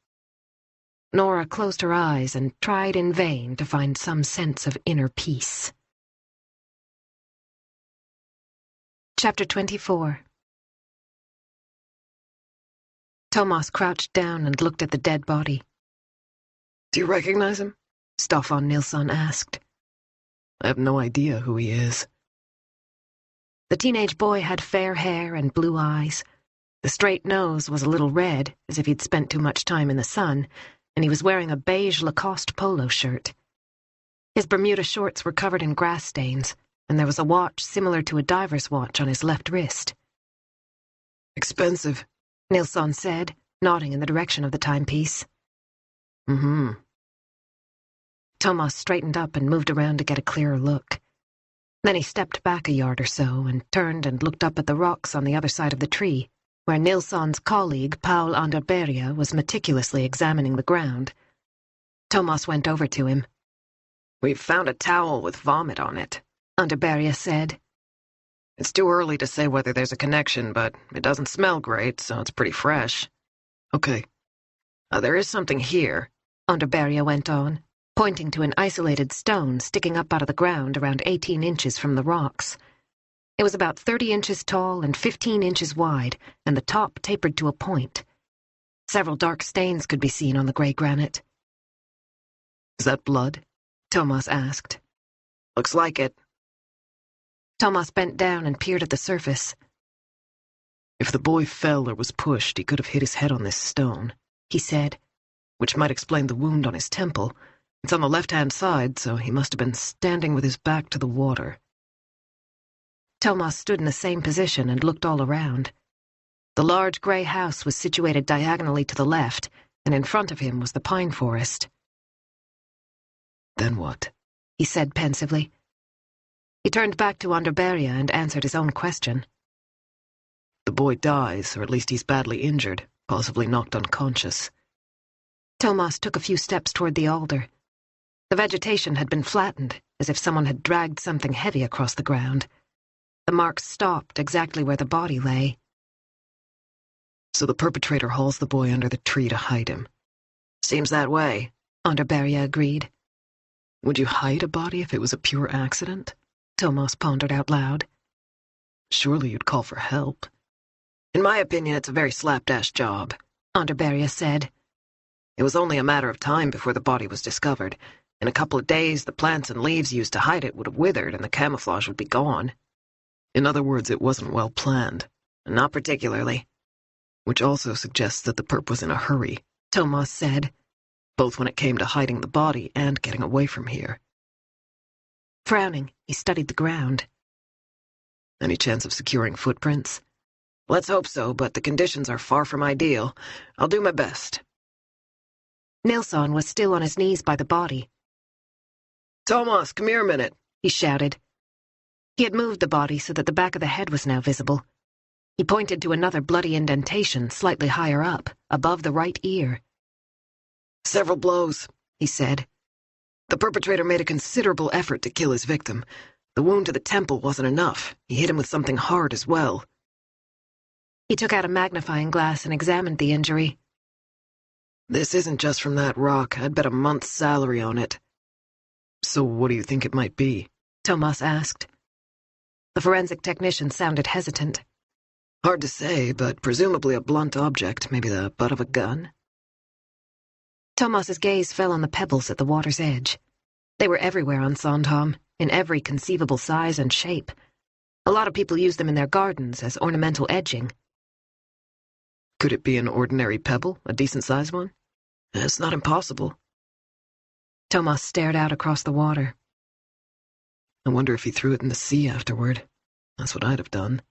Nora closed her eyes and tried in vain to find some sense of inner peace. Chapter 24. Thomas crouched down and looked at the dead body. "Do you recognize him?" Staffan Nilsson asked. "I have no idea who he is." The teenage boy had fair hair and blue eyes. The straight nose was a little red, as if he'd spent too much time in the sun, and he was wearing a beige Lacoste polo shirt. His Bermuda shorts were covered in grass stains, and there was a watch similar to a diver's watch on his left wrist. "Expensive," Nilsson said, nodding in the direction of the timepiece. Mm-hmm. Thomas straightened up and moved around to get a clearer look. Then he stepped back a yard or so and turned and looked up at the rocks on the other side of the tree, where Nilsson's colleague, Paul Anderberga, was meticulously examining the ground. Thomas went over to him. "We've found a towel with vomit on it," Anderberga said. "It's too early to say whether there's a connection, but it doesn't smell great, so it's pretty fresh." "Okay. There is something here," Anderberga went on, pointing to an isolated stone sticking up out of the ground around 18 inches from the rocks. It was about 30 inches tall and 15 inches wide, and the top tapered to a point. Several dark stains could be seen on the gray granite. "Is that blood?" Thomas asked. "Looks like it." Thomas bent down and peered at the surface. "If the boy fell or was pushed, he could have hit his head on this stone," he said, "which might explain the wound on his temple. It's on the left-hand side, so he must have been standing with his back to the water." Thomas stood in the same position and looked all around. The large gray house was situated diagonally to the left, and in front of him was the pine forest. "Then what?" he said pensively. He turned back to Anderberga and answered his own question. "The boy dies, or at least he's badly injured, possibly knocked unconscious." Thomas took a few steps toward the alder. The vegetation had been flattened, as if someone had dragged something heavy across the ground. The marks stopped exactly where the body lay. "So the perpetrator hauls the boy under the tree to hide him." "Seems that way," Anderberga agreed. "Would you hide a body if it was a pure accident?" Thomas pondered out loud. "Surely you'd call for help." "In my opinion, it's a very slapdash job," Anderberga said. "It was only a matter of time before the body was discovered. In a couple of days, the plants and leaves used to hide it would have withered and the camouflage would be gone." "In other words, it wasn't well planned." "Not particularly." "Which also suggests that the perp was in a hurry," Thomas said, "both when it came to hiding the body and getting away from here." Frowning, he studied the ground. "Any chance of securing footprints?" "Let's hope so, but the conditions are far from ideal. I'll do my best." Nilsson was still on his knees by the body. "Thomas, come here a minute," he shouted. He had moved the body so that the back of the head was now visible. He pointed to another bloody indentation slightly higher up, above the right ear. "Several blows," he said. "The perpetrator made a considerable effort to kill his victim. The wound to the temple wasn't enough. He hit him with something hard as well." He took out a magnifying glass and examined the injury. "This isn't just from that rock. I'd bet a month's salary on it." "So what do you think it might be?" Thomas asked. The forensic technician sounded hesitant. "Hard to say, but presumably a blunt object, maybe the butt of a gun." Thomas's gaze fell on the pebbles at the water's edge. They were everywhere on Sandhamn, in every conceivable size and shape. A lot of people used them in their gardens as ornamental edging. "Could it be an ordinary pebble, a decent-sized one?" "It's not impossible." Thomas stared out across the water. "I wonder if he threw it in the sea afterward. That's what I'd have done."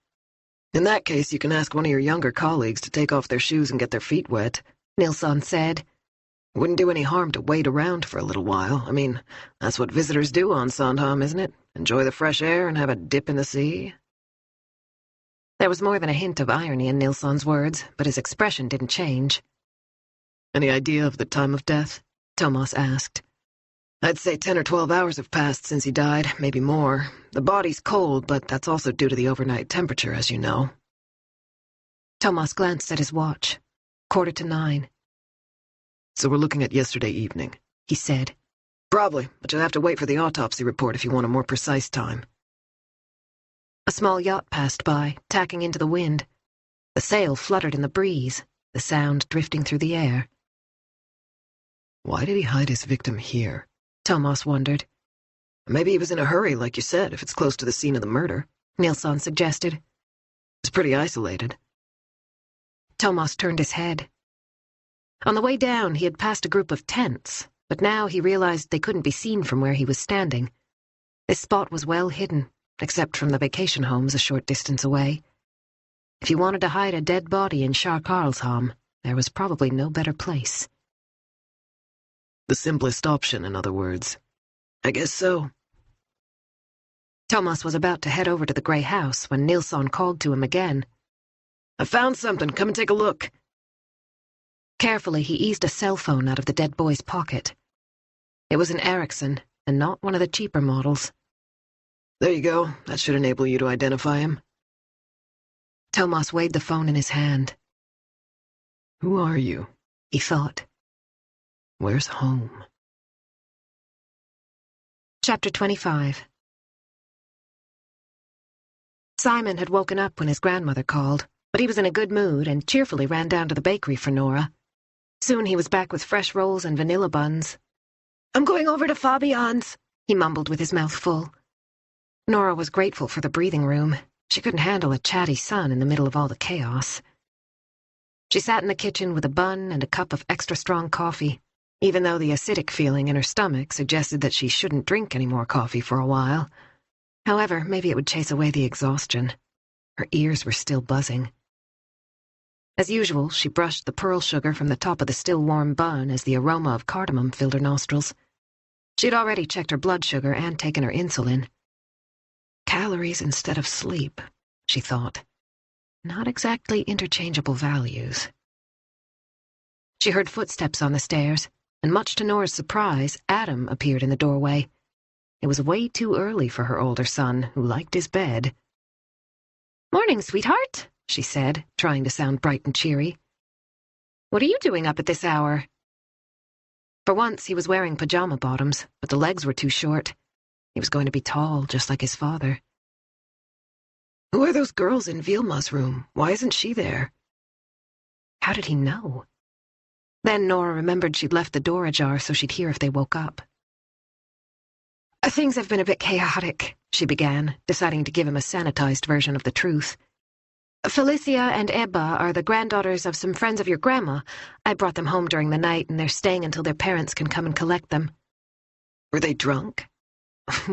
"In that case, you can ask one of your younger colleagues to take off their shoes and get their feet wet," Nilsson said. "Wouldn't do any harm to wait around for a little while. I mean, that's what visitors do on Sandhamn, isn't it? Enjoy the fresh air and have a dip in the sea." There was more than a hint of irony in Nilsson's words, but his expression didn't change. "Any idea of the time of death?" Thomas asked. "I'd say 10 or 12 hours have passed since he died, maybe more. The body's cold, but that's also due to the overnight temperature, as you know." Thomas glanced at his watch. 9:15. "So we're looking at yesterday evening," he said. "Probably, but you'll have to wait for the autopsy report if you want a more precise time." A small yacht passed by, tacking into the wind. The sail fluttered in the breeze, the sound drifting through the air. "Why did he hide his victim here?" Thomas wondered. "Maybe he was in a hurry, like you said, if it's close to the scene of the murder," Nilsson suggested. "It's pretty isolated." Thomas turned his head. On the way down, he had passed a group of tents, but now he realized they couldn't be seen from where he was standing. This spot was well hidden, except from the vacation homes a short distance away. If you wanted to hide a dead body in Sandhamn, there was probably no better place. "The simplest option, in other words." "I guess so." Thomas was about to head over to the grey house when Nilsson called to him again. "I found something. Come and take a look." Carefully, he eased a cell phone out of the dead boy's pocket. It was an Ericsson, and not one of the cheaper models. "There you go. That should enable you to identify him." Thomas weighed the phone in his hand. "Who are you?" he thought. "Where's home?" Chapter 25. Simon had woken up when his grandmother called, but he was in a good mood and cheerfully ran down to the bakery for Nora. Soon he was back with fresh rolls and vanilla buns. "I'm going over to Fabian's," he mumbled with his mouth full. Nora was grateful for the breathing room. She couldn't handle a chatty son in the middle of all the chaos. She sat in the kitchen with a bun and a cup of extra strong coffee, even though the acidic feeling in her stomach suggested that she shouldn't drink any more coffee for a while. However, maybe it would chase away the exhaustion. Her ears were still buzzing. As usual, she brushed the pearl sugar from the top of the still warm bun as the aroma of cardamom filled her nostrils. She'd already checked her blood sugar and taken her insulin. Calories instead of sleep, she thought. Not exactly interchangeable values. She heard footsteps on the stairs, and much to Nora's surprise, Adam appeared in the doorway. It was way too early for her older son, who liked his bed. "Morning, sweetheart," she said, trying to sound bright and cheery. "What are you doing up at this hour?" For once, he was wearing pajama bottoms, but the legs were too short. He was going to be tall, just like his father. "Who are those girls in Vilma's room? Why isn't she there?" How did he know? Then Nora remembered she'd left the door ajar so she'd hear if they woke up. "Things have been a bit chaotic," she began, deciding to give him a sanitized version of the truth. "Felicia and Ebba are the granddaughters of some friends of your grandma. I brought them home during the night, and they're staying until their parents can come and collect them." "Were they drunk?"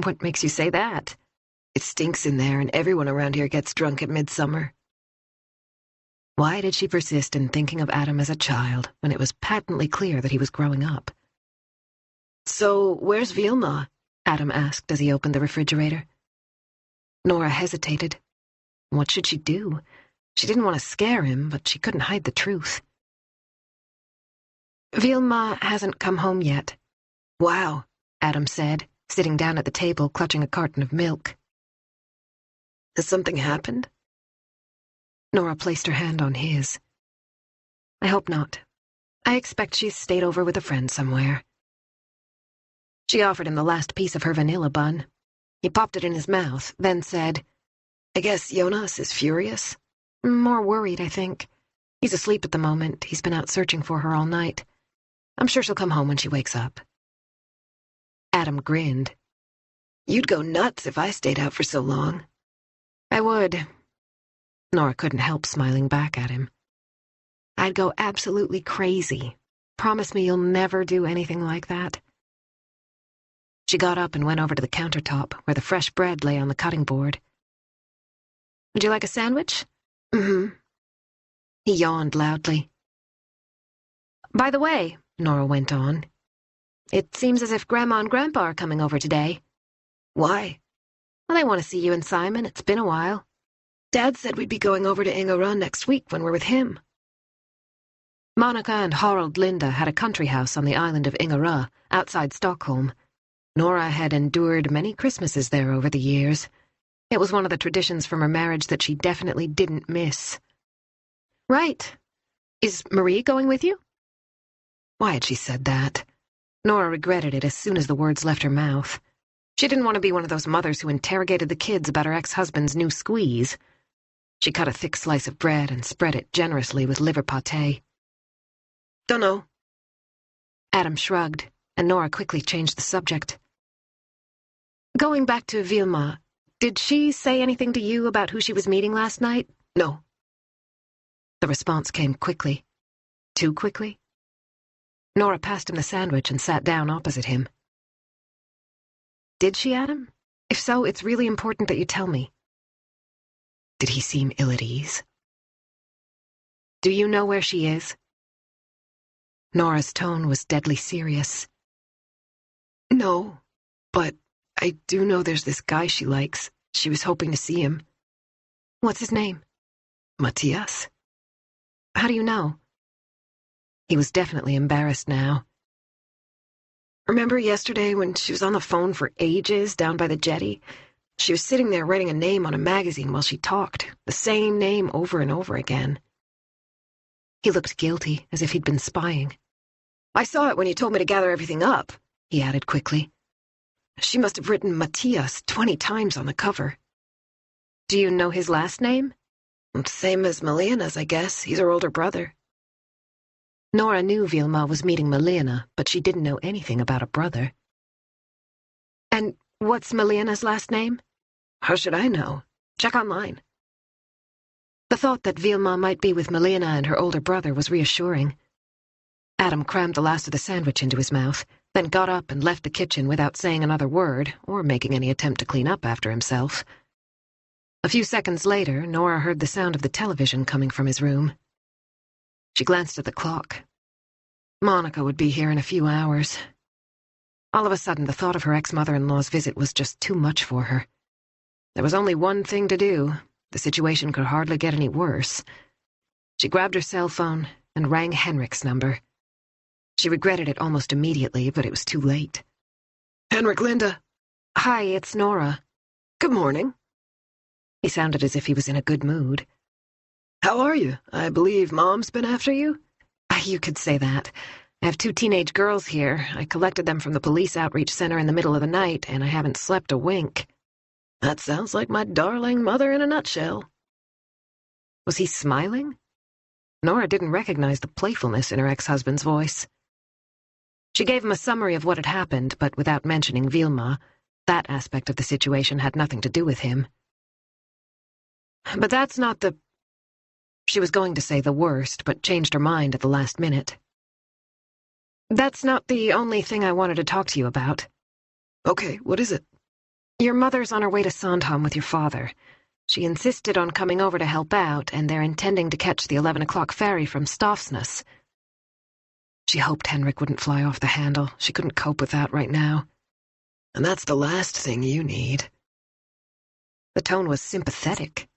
"What makes you say that?" "It stinks in there, and everyone around here gets drunk at midsummer." Why did she persist in thinking of Adam as a child when it was patently clear that he was growing up? "So, where's Vilma?" Adam asked as he opened the refrigerator. Nora hesitated. What should she do? She didn't want to scare him, but she couldn't hide the truth. Vilma hasn't come home yet. Wow, Adam said, sitting down at the table clutching a carton of milk. Has something happened? Nora placed her hand on his. I hope not. I expect she's stayed over with a friend somewhere. She offered him the last piece of her vanilla bun. He popped it in his mouth, then said, I guess Jonas is furious? More worried, I think. He's asleep at the moment. He's been out searching for her all night. I'm sure she'll come home when she wakes up. Adam grinned. You'd go nuts if I stayed out for so long. I would. Nora couldn't help smiling back at him. I'd go absolutely crazy. Promise me you'll never do anything like that. She got up and went over to the countertop, where the fresh bread lay on the cutting board. Would you like a sandwich? Mm-hmm. He yawned loudly. By the way, Nora went on, it seems as if Grandma and Grandpa are coming over today. Why? Well, they want to see you and Simon. It's been a while. Dad said we'd be going over to Ingarö next week when we're with him. Monica and Harald Linda had a country house on the island of Ingarö, outside Stockholm. Nora had endured many Christmases there over the years. It was one of the traditions from her marriage that she definitely didn't miss. Right. Is Marie going with you? Why had she said that? Nora regretted it as soon as the words left her mouth. She didn't want to be one of those mothers who interrogated the kids about her ex-husband's new squeeze. She cut a thick slice of bread and spread it generously with liver pâté. Dunno. Adam shrugged, and Nora quickly changed the subject. Going back to Vilma, did she say anything to you about who she was meeting last night? No. The response came quickly. Too quickly? Nora passed him the sandwich and sat down opposite him. Did she, Adam? If so, it's really important that you tell me. Did he seem ill at ease? Do you know where she is? Nora's tone was deadly serious. No, but I do know there's this guy she likes. She was hoping to see him. What's his name? Matthias. How do you know? He was definitely embarrassed now. Remember yesterday when she was on the phone for ages down by the jetty? She was sitting there writing a name on a magazine while she talked, the same name over and over again. He looked guilty, as if he'd been spying. I saw it when you told me to gather everything up, he added quickly. She must have written Matthias 20 times on the cover. Do you know his last name? Same as Melena's, I guess. He's her older brother. Nora knew Vilma was meeting Melena, but she didn't know anything about a brother. And what's Melena's last name? How should I know? Check online. The thought that Vilma might be with Melena and her older brother was reassuring. Adam crammed the last of the sandwich into his mouth, then got up and left the kitchen without saying another word or making any attempt to clean up after himself. A few seconds later, Nora heard the sound of the television coming from his room. She glanced at the clock. Monica would be here in a few hours. All of a sudden, the thought of her ex-mother-in-law's visit was just too much for her. There was only one thing to do. The situation could hardly get any worse. She grabbed her cell phone and rang Henrik's number. She regretted it almost immediately, but it was too late. Henrik, Linda. Hi, it's Nora. Good morning. He sounded as if he was in a good mood. How are you? I believe Mom's been after you? You could say that. I have 2 teenage girls here. I collected them from the police outreach center in the middle of the night, and I haven't slept a wink. That sounds like my darling mother in a nutshell. Was he smiling? Nora didn't recognize the playfulness in her ex-husband's voice. She gave him a summary of what had happened, but without mentioning Vilma. That aspect of the situation had nothing to do with him. But that's not the... She was going to say the worst, but changed her mind at the last minute. That's not the only thing I wanted to talk to you about. Okay, what is it? Your mother's on her way to Sandhamn with your father. She insisted on coming over to help out, and they're intending to catch the 11 o'clock ferry from Stavsnäs. She hoped Henrik wouldn't fly off the handle. She couldn't cope with that right now. And that's the last thing you need. The tone was sympathetic.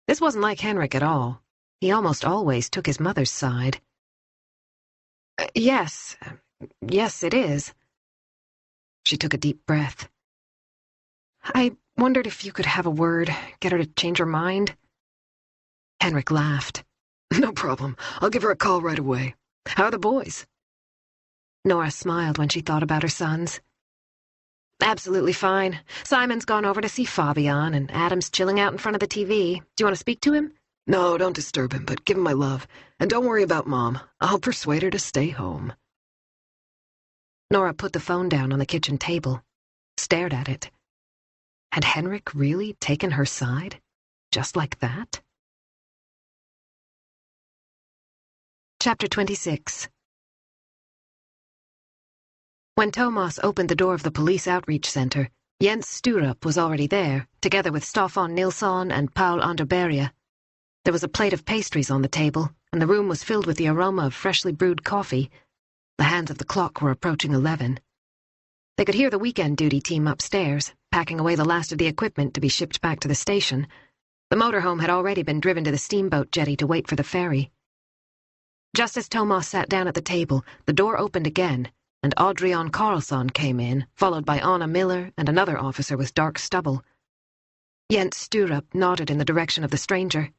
This wasn't like Henrik at all. He almost always took his mother's side. Yes, it is." She took a deep breath. "I wondered if you could have a word, get her to change her mind." Henrik laughed. "No problem. I'll give her a call right away. How are the boys?" Nora smiled when she thought about her sons. "Absolutely fine. Simon's gone over to see Fabian, and Adam's chilling out in front of the TV. Do you want to speak to him?" "No, don't disturb him, but give him my love. And don't worry about Mom. I'll persuade her to stay home." Nora put the phone down on the kitchen table, stared at it. Had Henrik really taken her side? Just like that? Chapter 26. When Thomas opened the door of the police outreach center, Jens Sturup was already there, together with Staffan Nilsson and Paul Anderberga. There was a plate of pastries on the table, and the room was filled with the aroma of freshly brewed coffee. The hands of the clock were approaching 11. They could hear the weekend duty team upstairs, packing away the last of the equipment to be shipped back to the station. The motorhome had already been driven to the steamboat jetty to wait for the ferry. Just as Thomas sat down at the table, the door opened again, and Adrian Karlsson came in, followed by Anna Miller and another officer with dark stubble. Jens Sturup nodded in the direction of the stranger.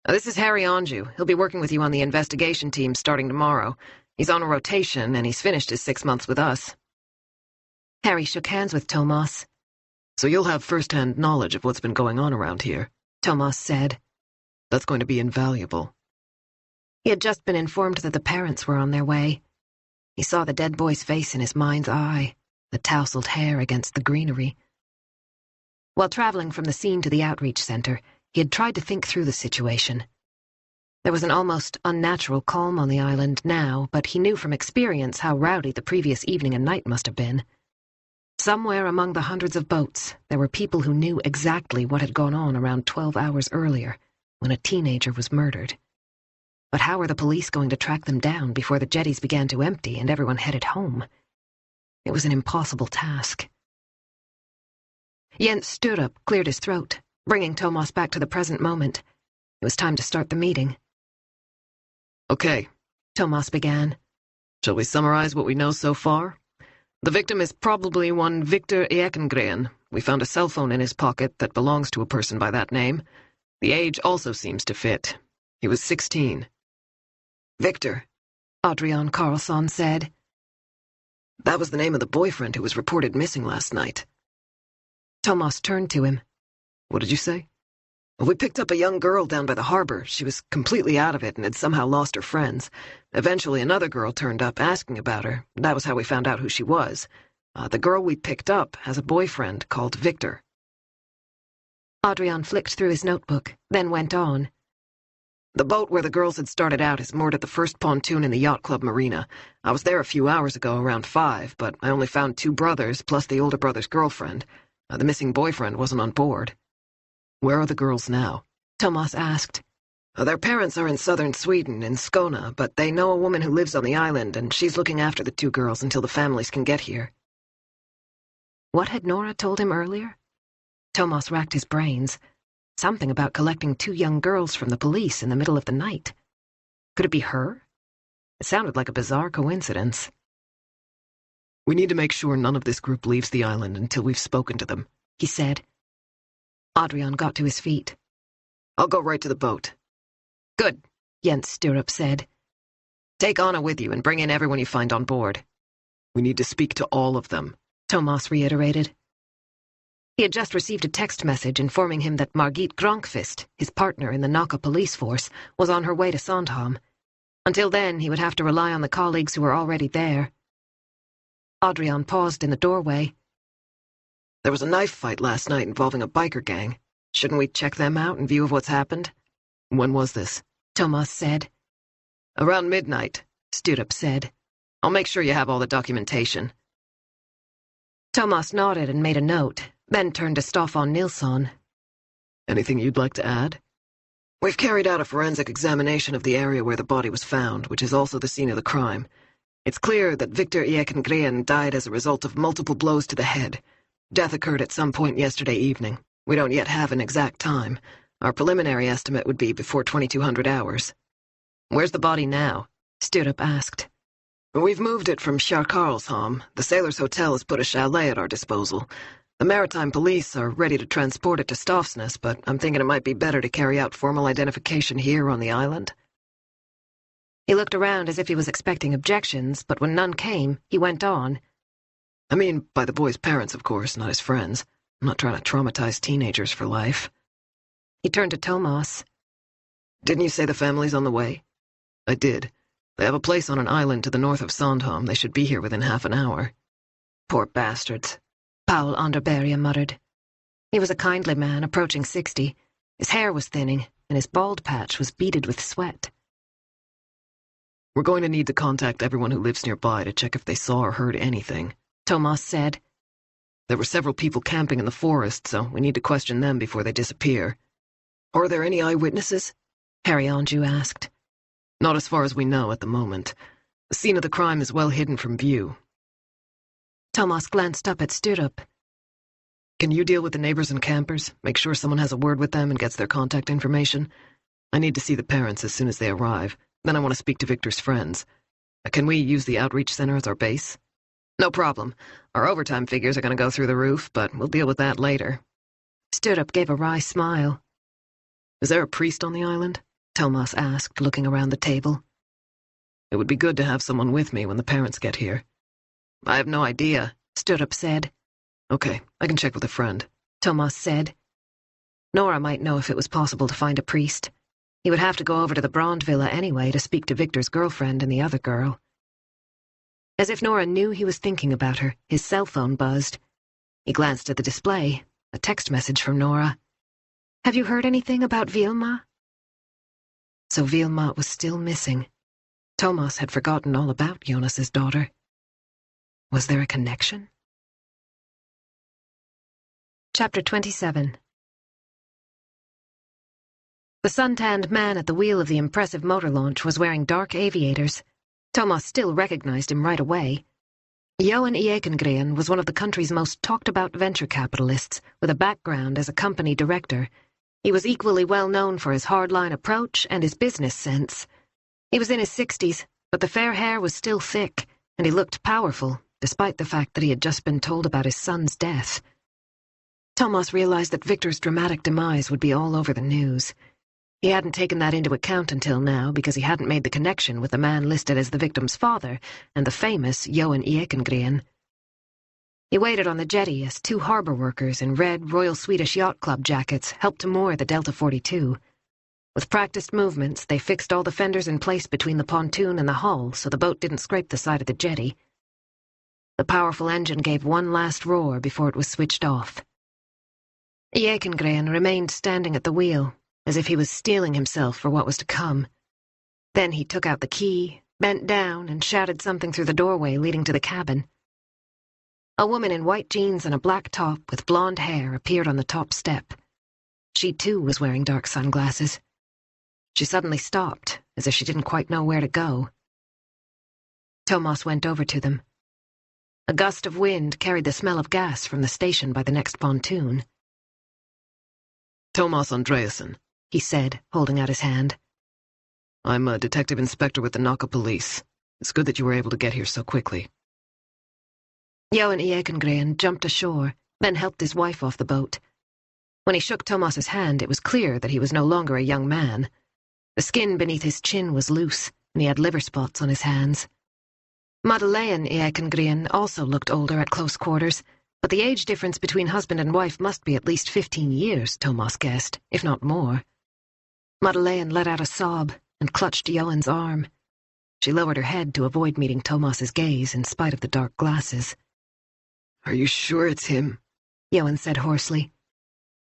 "This is Harry Anjou. He'll be working with you on the investigation team starting tomorrow. He's on a rotation, and he's finished his 6 months with us." Harry shook hands with Thomas. "So you'll have first-hand knowledge of what's been going on around here," Thomas said. "That's going to be invaluable." He had just been informed that the parents were on their way. He saw the dead boy's face in his mind's eye, the tousled hair against the greenery. While traveling from the scene to the outreach center, he had tried to think through the situation. There was an almost unnatural calm on the island now, but he knew from experience how rowdy the previous evening and night must have been. Somewhere among the hundreds of boats, there were people who knew exactly what had gone on around 12 hours earlier, when a teenager was murdered. But how were the police going to track them down before the jetties began to empty and everyone headed home? It was an impossible task. Jens Sturup cleared his throat, bringing Thomas back to the present moment. It was time to start the meeting. "Okay," Thomas began. "Shall we summarize what we know so far? The victim is probably one Victor Ekengren. We found a cell phone in his pocket that belongs to a person by that name. The age also seems to fit. He was 16. "Victor," Adrian Karlsson said. "That was the name of the boyfriend who was reported missing last night." Thomas turned to him. "What did you say?" "We picked up a young girl down by the harbor. She was completely out of it and had somehow lost her friends. Eventually another girl turned up asking about her. That was how we found out who she was. The girl we picked up has a boyfriend called Victor." Adrian flicked through his notebook, then went on. "The boat where the girls had started out is moored at the first pontoon in the yacht club marina. I was there a few hours ago around 5, but I only found 2 brothers plus the older brother's girlfriend. The missing boyfriend wasn't on board." "Where are the girls now?" Thomas asked. "Their parents are in southern Sweden, in Skåne, but they know a woman who lives on the island, and she's looking after the 2 girls until the families can get here." What had Nora told him earlier? Thomas racked his brains. Something about collecting 2 young girls from the police in the middle of the night. Could it be her? It sounded like a bizarre coincidence. "We need to make sure none of this group leaves the island until we've spoken to them," he said. Adrian got to his feet. "I'll go right to the boat." "Good," Jens Sturup said. "Take Anna with you and bring in everyone you find on board." "We need to speak to all of them," Thomas reiterated. He had just received a text message informing him that Margit Gronkvist, his partner in the Nacka police force, was on her way to Sandhamn. Until then, he would have to rely on the colleagues who were already there. Adrian paused in the doorway. "There was a knife fight last night involving a biker gang. Shouldn't we check them out in view of what's happened?" "When was this?" Thomas said. "Around midnight," Sturup said. "I'll make sure you have all the documentation." Thomas nodded and made a note, then turned to Staffan Nilsson. "Anything you'd like to add?" "We've carried out a forensic examination of the area where the body was found, which is also the scene of the crime. It's clear that Victor Ekengren died as a result of multiple blows to the head. Death occurred at some point yesterday evening. We don't yet have an exact time. Our preliminary estimate would be before 2200 hours. Where's the body now? Sturrup asked. We've moved it from Sandhamn. The Sailors' Hotel has put a chalet at our disposal. The Maritime Police are ready to transport it to Stofsness, but I'm thinking it might be better to carry out formal identification here on the island. He looked around as if he was expecting objections, but when none came, he went on. I mean, by the boy's parents, of course, not his friends. I'm not trying to traumatize teenagers for life. He turned to Thomas. Didn't you say the family's on the way? I did. They have a place on an island to the north of Sandhamn. They should be here within half an hour. Poor bastards, Paul Anderbergia muttered. He was a kindly man, approaching 60. His hair was thinning, and his bald patch was beaded with sweat. We're going to need to contact everyone who lives nearby to check if they saw or heard anything, Thomas said. There were several people camping in the forest, so we need to question them before they disappear. Are there any eyewitnesses? Harry Anjou asked. Not as far as we know at the moment. The scene of the crime is well hidden from view. Thomas glanced up at Sturrup. Can you deal with the neighbors and campers? Make sure someone has a word with them and gets their contact information? I need to see the parents as soon as they arrive. Then I want to speak to Victor's friends. Can we use the outreach center as our base? No problem. Our overtime figures are going to go through the roof, but we'll deal with that later. Sturrup gave a wry smile. Is there a priest on the island? Thomas asked, looking around the table. It would be good to have someone with me when the parents get here. I have no idea, Sturrup said. Okay, I can check with a friend, Thomas said. Nora might know if it was possible to find a priest. He would have to go over to the Brond Villa anyway to speak to Victor's girlfriend and the other girl. As if Nora knew he was thinking about her, his cell phone buzzed. He glanced at the display, a text message from Nora. Have you heard anything about Vilma? So Vilma was still missing. Thomas had forgotten all about Jonas's daughter. Was there a connection? Chapter 27. The sun-tanned man at the wheel of the impressive motor launch was wearing dark aviators. Thomas still recognized him right away. Johan Ekengren was one of the country's most talked-about venture capitalists, with a background as a company director. He was equally well known for his hardline approach and his business sense. He was in his 60s, but the fair hair was still thick, and he looked powerful, despite the fact that he had just been told about his son's death. Thomas realized that Victor's dramatic demise would be all over the news. He hadn't taken that into account until now because he hadn't made the connection with the man listed as the victim's father and the famous Johan Ekengren. He waited on the jetty as two harbor workers in red Royal Swedish Yacht Club jackets helped to moor the Delta 42. With practiced movements, they fixed all the fenders in place between the pontoon and the hull so the boat didn't scrape the side of the jetty. The powerful engine gave one last roar before it was switched off. Ekengren remained standing at the wheel, as if he was steeling himself for what was to come. Then he took out the key, bent down, and shouted something through the doorway leading to the cabin. A woman in white jeans and a black top with blonde hair appeared on the top step. She, too, was wearing dark sunglasses. She suddenly stopped, as if she didn't quite know where to go. Thomas went over to them. A gust of wind carried the smell of gas from the station by the next pontoon. Thomas Andreasson, he said, holding out his hand. I'm a detective inspector with the Nacka police. It's good that you were able to get here so quickly. Johan Ekengren jumped ashore, then helped his wife off the boat. When he shook Thomas's hand, it was clear that he was no longer a young man. The skin beneath his chin was loose, and he had liver spots on his hands. Madeleine Ekengren also looked older at close quarters, but the age difference between husband and wife must be at least 15 years, Thomas guessed, if not more. Madeleine let out a sob and clutched Johan's arm. She lowered her head to avoid meeting Thomas's gaze in spite of the dark glasses. Are you sure it's him? Johan said hoarsely.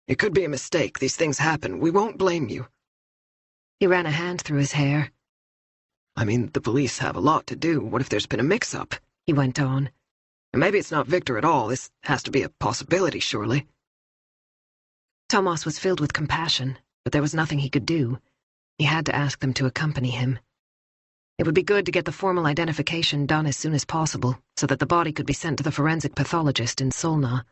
It could be a mistake. These things happen. We won't blame you. He ran a hand through his hair. I mean, the police have a lot to do. What if there's been a mix-up? He went on. Maybe it's not Victor at all. This has to be a possibility, surely. Thomas was filled with compassion, but there was nothing he could do. He had to ask them to accompany him. It would be good to get the formal identification done as soon as possible, so that the body could be sent to the forensic pathologist in Solna.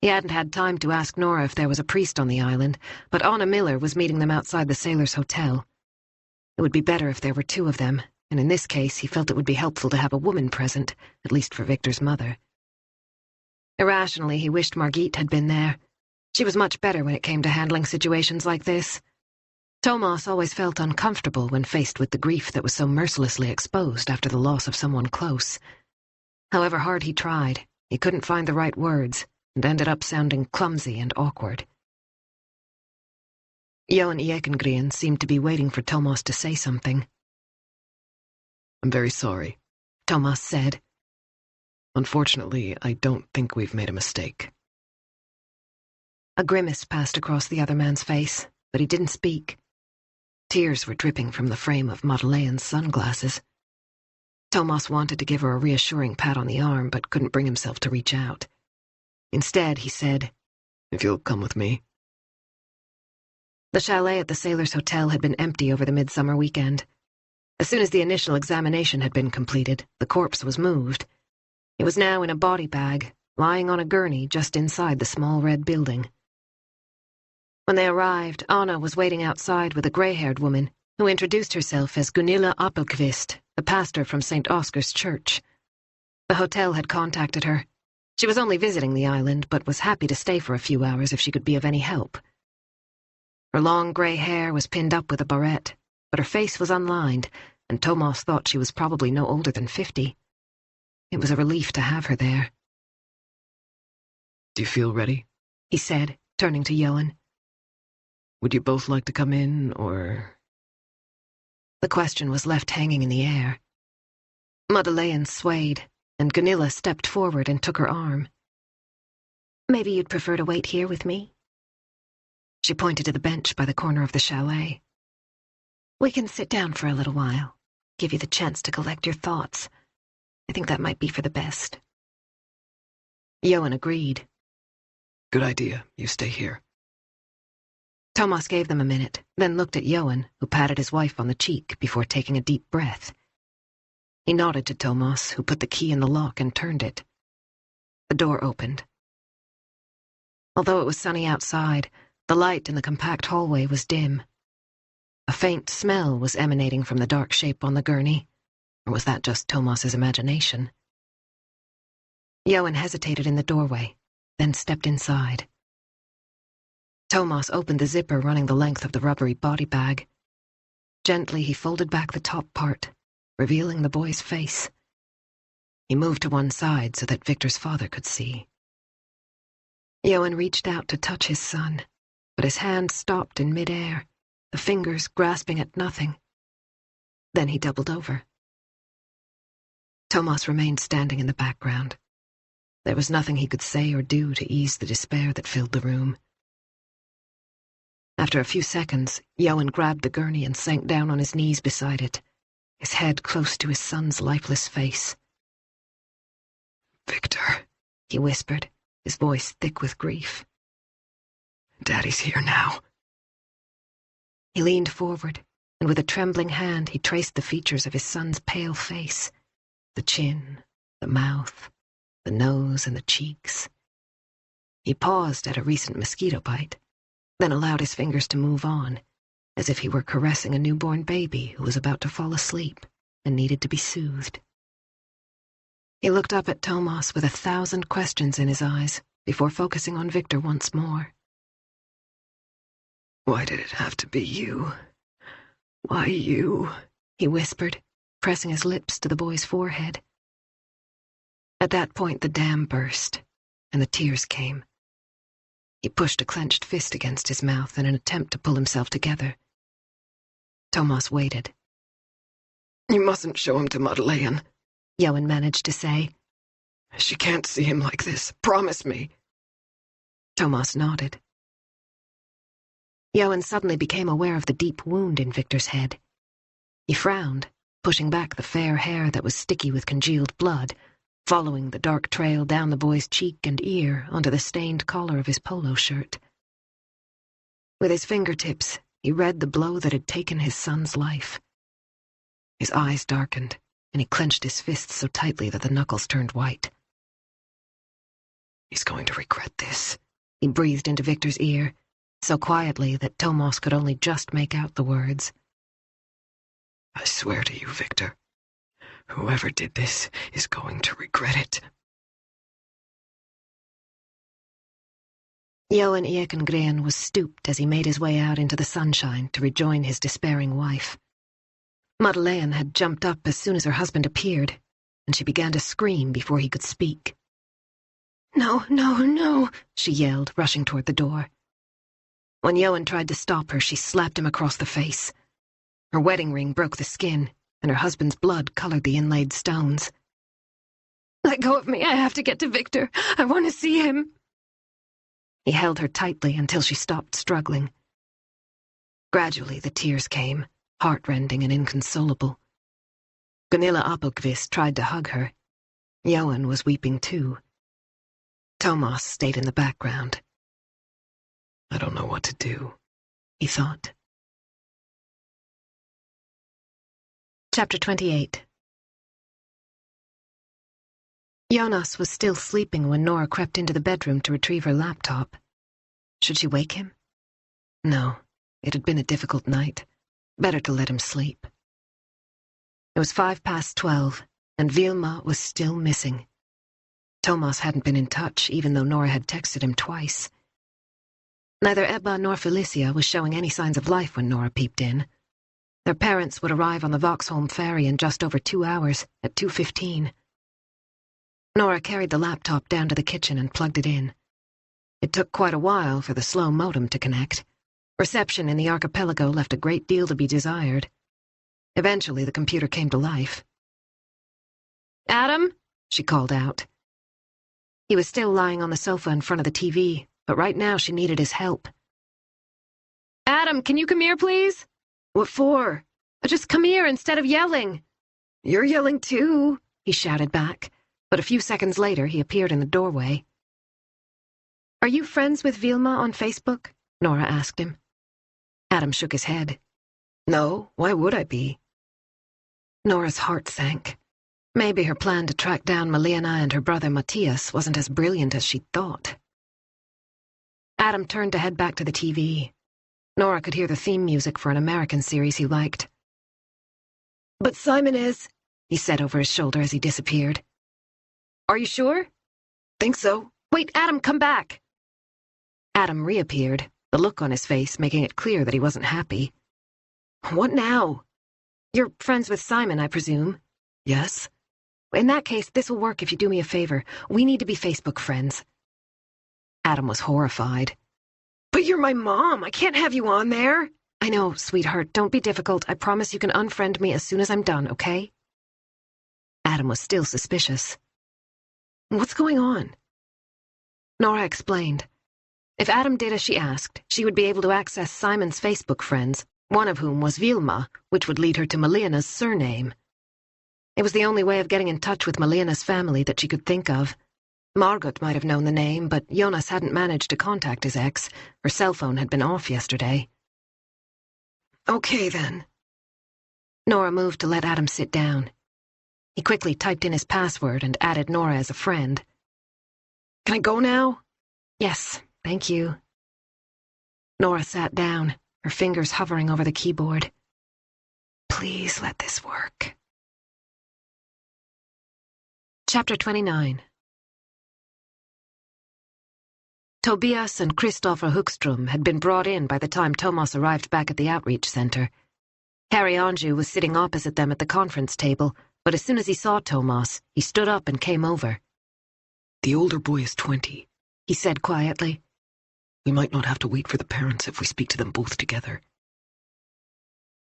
He hadn't had time to ask Nora if there was a priest on the island, but Anna Miller was meeting them outside the Sailors' Hotel. It would be better if there were two of them, and in this case he felt it would be helpful to have a woman present, at least for Victor's mother. Irrationally, he wished Margit had been there. She was much better when it came to handling situations like this. Thomas always felt uncomfortable when faced with the grief that was so mercilessly exposed after the loss of someone close. However hard he tried, he couldn't find the right words, and ended up sounding clumsy and awkward. Johan Ekengren seemed to be waiting for Thomas to say something. I'm very sorry, Thomas said. Unfortunately, I don't think we've made a mistake. A grimace passed across the other man's face, but he didn't speak. Tears were dripping from the frame of Madeleine's sunglasses. Thomas wanted to give her a reassuring pat on the arm, but couldn't bring himself to reach out. Instead, he said, "If you'll come with me." The chalet at the Sailors' Hotel had been empty over the midsummer weekend. As soon as the initial examination had been completed, the corpse was moved. It was now in a body bag, lying on a gurney just inside the small red building. When they arrived, Anna was waiting outside with a grey-haired woman who introduced herself as Gunilla Appelqvist, the pastor from St. Oscar's Church. The hotel had contacted her. She was only visiting the island, but was happy to stay for a few hours if she could be of any help. Her long grey hair was pinned up with a barrette, but her face was unlined, and Thomas thought she was probably no older than 50. It was a relief to have her there. "Do you feel ready?" he said, turning to Johan. "Would you both like to come in, or—" The question was left hanging in the air. Madeleine swayed, and Gunilla stepped forward and took her arm. "Maybe you'd prefer to wait here with me?" She pointed to the bench by the corner of the chalet. "We can sit down for a little while, give you the chance to collect your thoughts. I think that might be for the best." Johan agreed. "Good idea. You stay here." Thomas gave them a minute, then looked at Johan, who patted his wife on the cheek before taking a deep breath. He nodded to Thomas, who put the key in the lock and turned it. The door opened. Although it was sunny outside, the light in the compact hallway was dim. A faint smell was emanating from the dark shape on the gurney, or was that just Thomas's imagination? Johan hesitated in the doorway, then stepped inside. Thomas opened the zipper running the length of the rubbery body bag. Gently, he folded back the top part, revealing the boy's face. He moved to one side so that Victor's father could see. Johan reached out to touch his son, but his hand stopped in midair, the fingers grasping at nothing. Then he doubled over. Thomas remained standing in the background. There was nothing he could say or do to ease the despair that filled the room. After a few seconds, Johan grabbed the gurney and sank down on his knees beside it, his head close to his son's lifeless face. "Victor," he whispered, his voice thick with grief. "Daddy's here now." He leaned forward, and with a trembling hand he traced the features of his son's pale face, the chin, the mouth, the nose, and the cheeks. He paused at a recent mosquito bite, then allowed his fingers to move on, as if he were caressing a newborn baby who was about to fall asleep and needed to be soothed. He looked up at Thomas with 1,000 questions in his eyes before focusing on Victor once more. "Why did it have to be you? Why you?" he whispered, pressing his lips to the boy's forehead. At that point, the dam burst, and the tears came. He pushed a clenched fist against his mouth in an attempt to pull himself together. Thomas waited. "You mustn't show him to Madeleine," Johan managed to say. "She can't see him like this. Promise me." Thomas nodded. Johan suddenly became aware of the deep wound in Victor's head. He frowned, pushing back the fair hair that was sticky with congealed blood, following the dark trail down the boy's cheek and ear onto the stained collar of his polo shirt. With his fingertips, he read the blow that had taken his son's life. His eyes darkened, and he clenched his fists so tightly that the knuckles turned white. He's going to regret this, he breathed into Victor's ear, so quietly that Thomas could only just make out the words. I swear to you, Victor, whoever did this is going to regret it. Johan Ekengren was stooped as he made his way out into the sunshine to rejoin his despairing wife. Madeleine had jumped up as soon as her husband appeared, and she began to scream before he could speak. No, no, no, she yelled, rushing toward the door. When Johan tried to stop her, she slapped him across the face. Her wedding ring broke the skin, and her husband's blood colored the inlaid stones. Let go of me, I have to get to Victor. I want to see him. He held her tightly until she stopped struggling. Gradually the tears came, heartrending and inconsolable. Gunilla Appelqvist tried to hug her. Johan was weeping too. Thomas stayed in the background. I don't know what to do, he thought. Chapter 28. Jonas was still sleeping when Nora crept into the bedroom to retrieve her laptop. Should she wake him? No, it had been a difficult night. Better to let him sleep. It was 12:05, and Vilma was still missing. Thomas hadn't been in touch, even though Nora had texted him twice. Neither Ebba nor Felicia was showing any signs of life when Nora peeped in. Their parents would arrive on the Vaxholm ferry in just over 2 hours, at 2:15. Nora carried the laptop down to the kitchen and plugged it in. It took quite a while for the slow modem to connect. Reception in the archipelago left a great deal to be desired. Eventually, the computer came to life. Adam? She called out. He was still lying on the sofa in front of the TV, but right now she needed his help. Adam, can you come here, please? What for? Just come here instead of yelling. You're yelling too, he shouted back, but a few seconds later he appeared in the doorway. Are you friends with Vilma on Facebook? Nora asked him. Adam shook his head. No, why would I be? Nora's heart sank. Maybe her plan to track down Malena and her brother Matthias wasn't as brilliant as she'd thought. Adam turned to head back to the TV. Nora could hear the theme music for an American series he liked. But Simon is, he said over his shoulder as he disappeared. Are you sure? Think so. Wait, Adam, come back. Adam reappeared, the look on his face making it clear that he wasn't happy. What now? You're friends with Simon, I presume? Yes. In that case, this will work if you do me a favor. We need to be Facebook friends. Adam was horrified. But you're my mom. I can't have you on there. I know, sweetheart. Don't be difficult. I promise you can unfriend me as soon as I'm done, okay? Adam was still suspicious. What's going on? Nora explained. If Adam did as she asked, she would be able to access Simon's Facebook friends, one of whom was Vilma, which would lead her to Malena's surname. It was the only way of getting in touch with Malena's family that she could think of. Margot might have known the name, but Jonas hadn't managed to contact his ex. Her cell phone had been off yesterday. Okay, then. Nora moved to let Adam sit down. He quickly typed in his password and added Nora as a friend. Can I go now? Yes, thank you. Nora sat down, her fingers hovering over the keyboard. Please let this work. Chapter 29. Tobias and Christopher Hookstrom had been brought in by the time Thomas arrived back at the outreach center. Harry Anjou was sitting opposite them at the conference table, but as soon as he saw Thomas, he stood up and came over. The older boy is 20, he said quietly. We might not have to wait for the parents if we speak to them both together.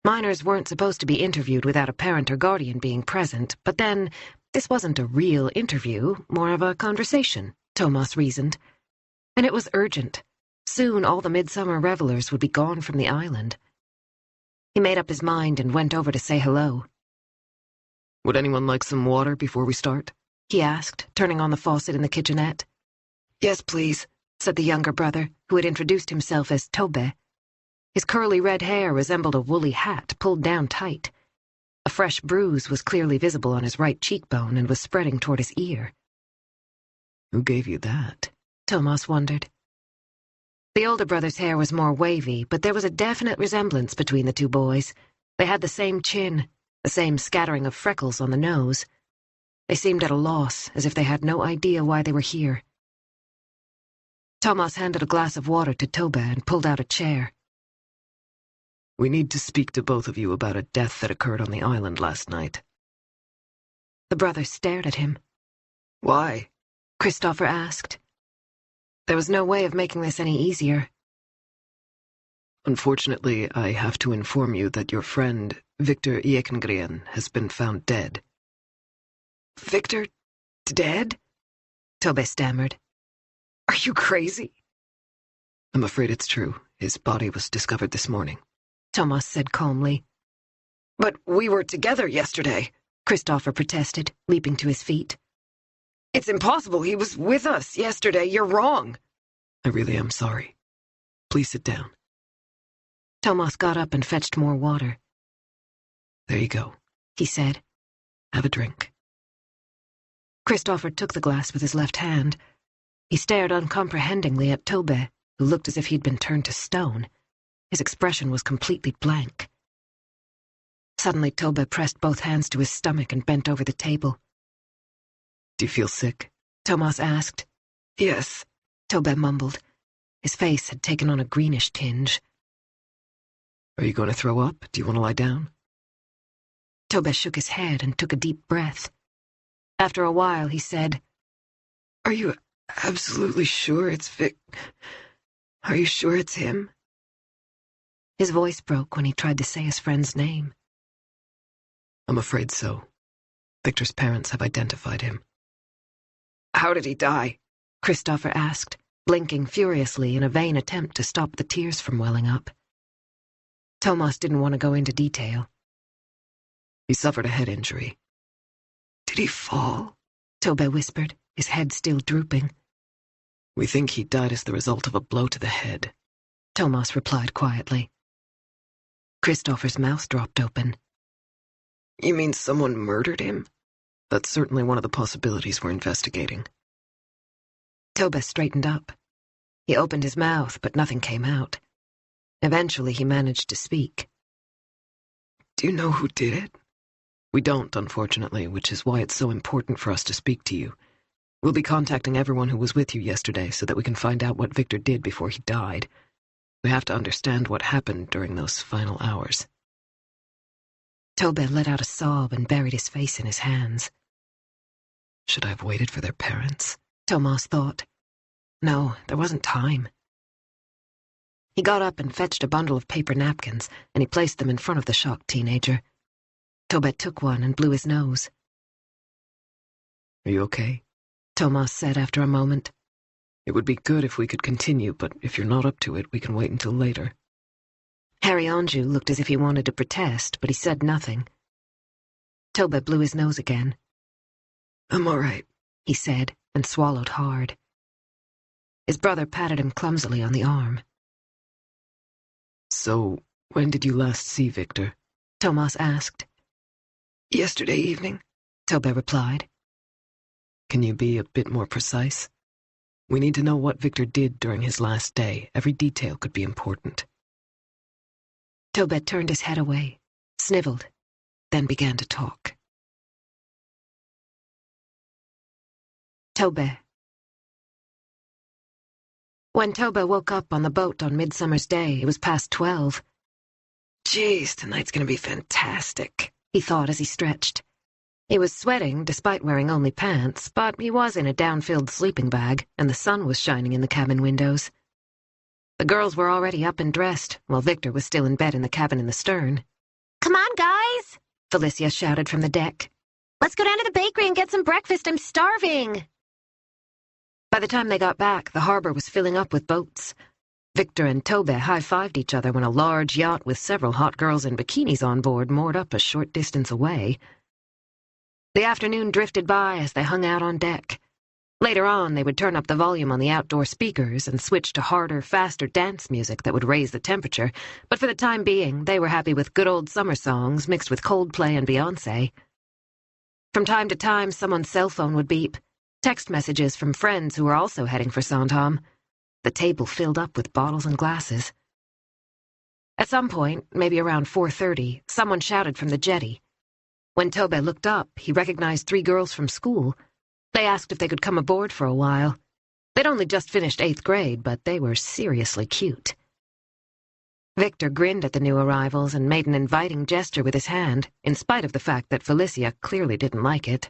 Minors weren't supposed to be interviewed without a parent or guardian being present, but then, this wasn't a real interview, more of a conversation, Thomas reasoned. And it was urgent. Soon all the midsummer revelers would be gone from the island. He made up his mind and went over to say hello. Would anyone like some water before we start? He asked, turning on the faucet in the kitchenette. Yes, please, said the younger brother, who had introduced himself as Tobe. His curly red hair resembled a woolly hat pulled down tight. A fresh bruise was clearly visible on his right cheekbone and was spreading toward his ear. Who gave you that? Thomas wondered. The older brother's hair was more wavy, but there was a definite resemblance between the two boys. They had the same chin, the same scattering of freckles on the nose. They seemed at a loss, as if they had no idea why they were here. Thomas handed a glass of water to Tobe and pulled out a chair. We need to speak to both of you about a death that occurred on the island last night. The brother stared at him. Why? Christopher asked. There was no way of making this any easier. Unfortunately, I have to inform you that your friend, Victor Ekengren, has been found dead. Victor? Dead? Tobe stammered. Are you crazy? I'm afraid it's true. His body was discovered this morning. Thomas said calmly. But we were together yesterday, Christopher protested, leaping to his feet. It's impossible. He was with us yesterday. You're wrong. I really am sorry. Please sit down. Thomas got up and fetched more water. There you go, he said. Have a drink. Christopher took the glass with his left hand. He stared uncomprehendingly at Tobe, who looked as if he'd been turned to stone. His expression was completely blank. Suddenly, Tobe pressed both hands to his stomach and bent over the table. Do you feel sick? Thomas asked. Yes, Tobe mumbled. His face had taken on a greenish tinge. Are you going to throw up? Do you want to lie down? Tobe shook his head and took a deep breath. After a while, he said, Are you absolutely sure it's Vic? Are you sure it's him? His voice broke when he tried to say his friend's name. I'm afraid so. Victor's parents have identified him. How did he die? Christopher asked, blinking furiously in a vain attempt to stop the tears from welling up. Thomas didn't want to go into detail. He suffered a head injury. Did he fall? Tobe whispered, his head still drooping. We think he died as the result of a blow to the head, Thomas replied quietly. Christopher's mouth dropped open. You mean someone murdered him? That's certainly one of the possibilities we're investigating. Tobe straightened up. He opened his mouth, but nothing came out. Eventually, he managed to speak. Do you know who did it? We don't, unfortunately, which is why it's so important for us to speak to you. We'll be contacting everyone who was with you yesterday so that we can find out what Victor did before he died. We have to understand what happened during those final hours. Tobe let out a sob and buried his face in his hands. Should I have waited for their parents? Thomas thought. No, there wasn't time. He got up and fetched a bundle of paper napkins, and he placed them in front of the shocked teenager. Tobe took one and blew his nose. Are you okay? Thomas said after a moment. It would be good if we could continue, but if you're not up to it, we can wait until later. Harry Anjou looked as if he wanted to protest, but he said nothing. Tobe blew his nose again. I'm all right, he said, and swallowed hard. His brother patted him clumsily on the arm. So, when did you last see Victor? Thomas asked. Yesterday evening, Tobe replied. Can you be a bit more precise? We need to know what Victor did during his last day. Every detail could be important. Tobe turned his head away, sniveled, then began to talk. Tobe. When Tobe woke up on the boat on Midsummer's Day, it was past 12. Geez, tonight's gonna be fantastic, he thought as he stretched. He was sweating despite wearing only pants, but he was in a down-filled sleeping bag, and the sun was shining in the cabin windows. The girls were already up and dressed, while Victor was still in bed in the cabin in the stern. Come on, guys, Felicia shouted from the deck. Let's go down to the bakery and get some breakfast. I'm starving. By the time they got back, the harbor was filling up with boats. Victor and Tobe high-fived each other when a large yacht with several hot girls in bikinis on board moored up a short distance away. The afternoon drifted by as they hung out on deck. Later on, they would turn up the volume on the outdoor speakers and switch to harder, faster dance music that would raise the temperature, but for the time being, they were happy with good old summer songs mixed with Coldplay and Beyoncé. From time to time, someone's cell phone would beep. text messages from friends who were also heading for Sandhamn. The table filled up with bottles and glasses. At some point, maybe around 4:30, someone shouted from the jetty. When Tobbe looked up, he recognized 3 girls from school. They asked if they could come aboard for a while. They'd only just finished 8th grade, but they were seriously cute. Victor grinned at the new arrivals and made an inviting gesture with his hand, in spite of the fact that Felicia clearly didn't like it.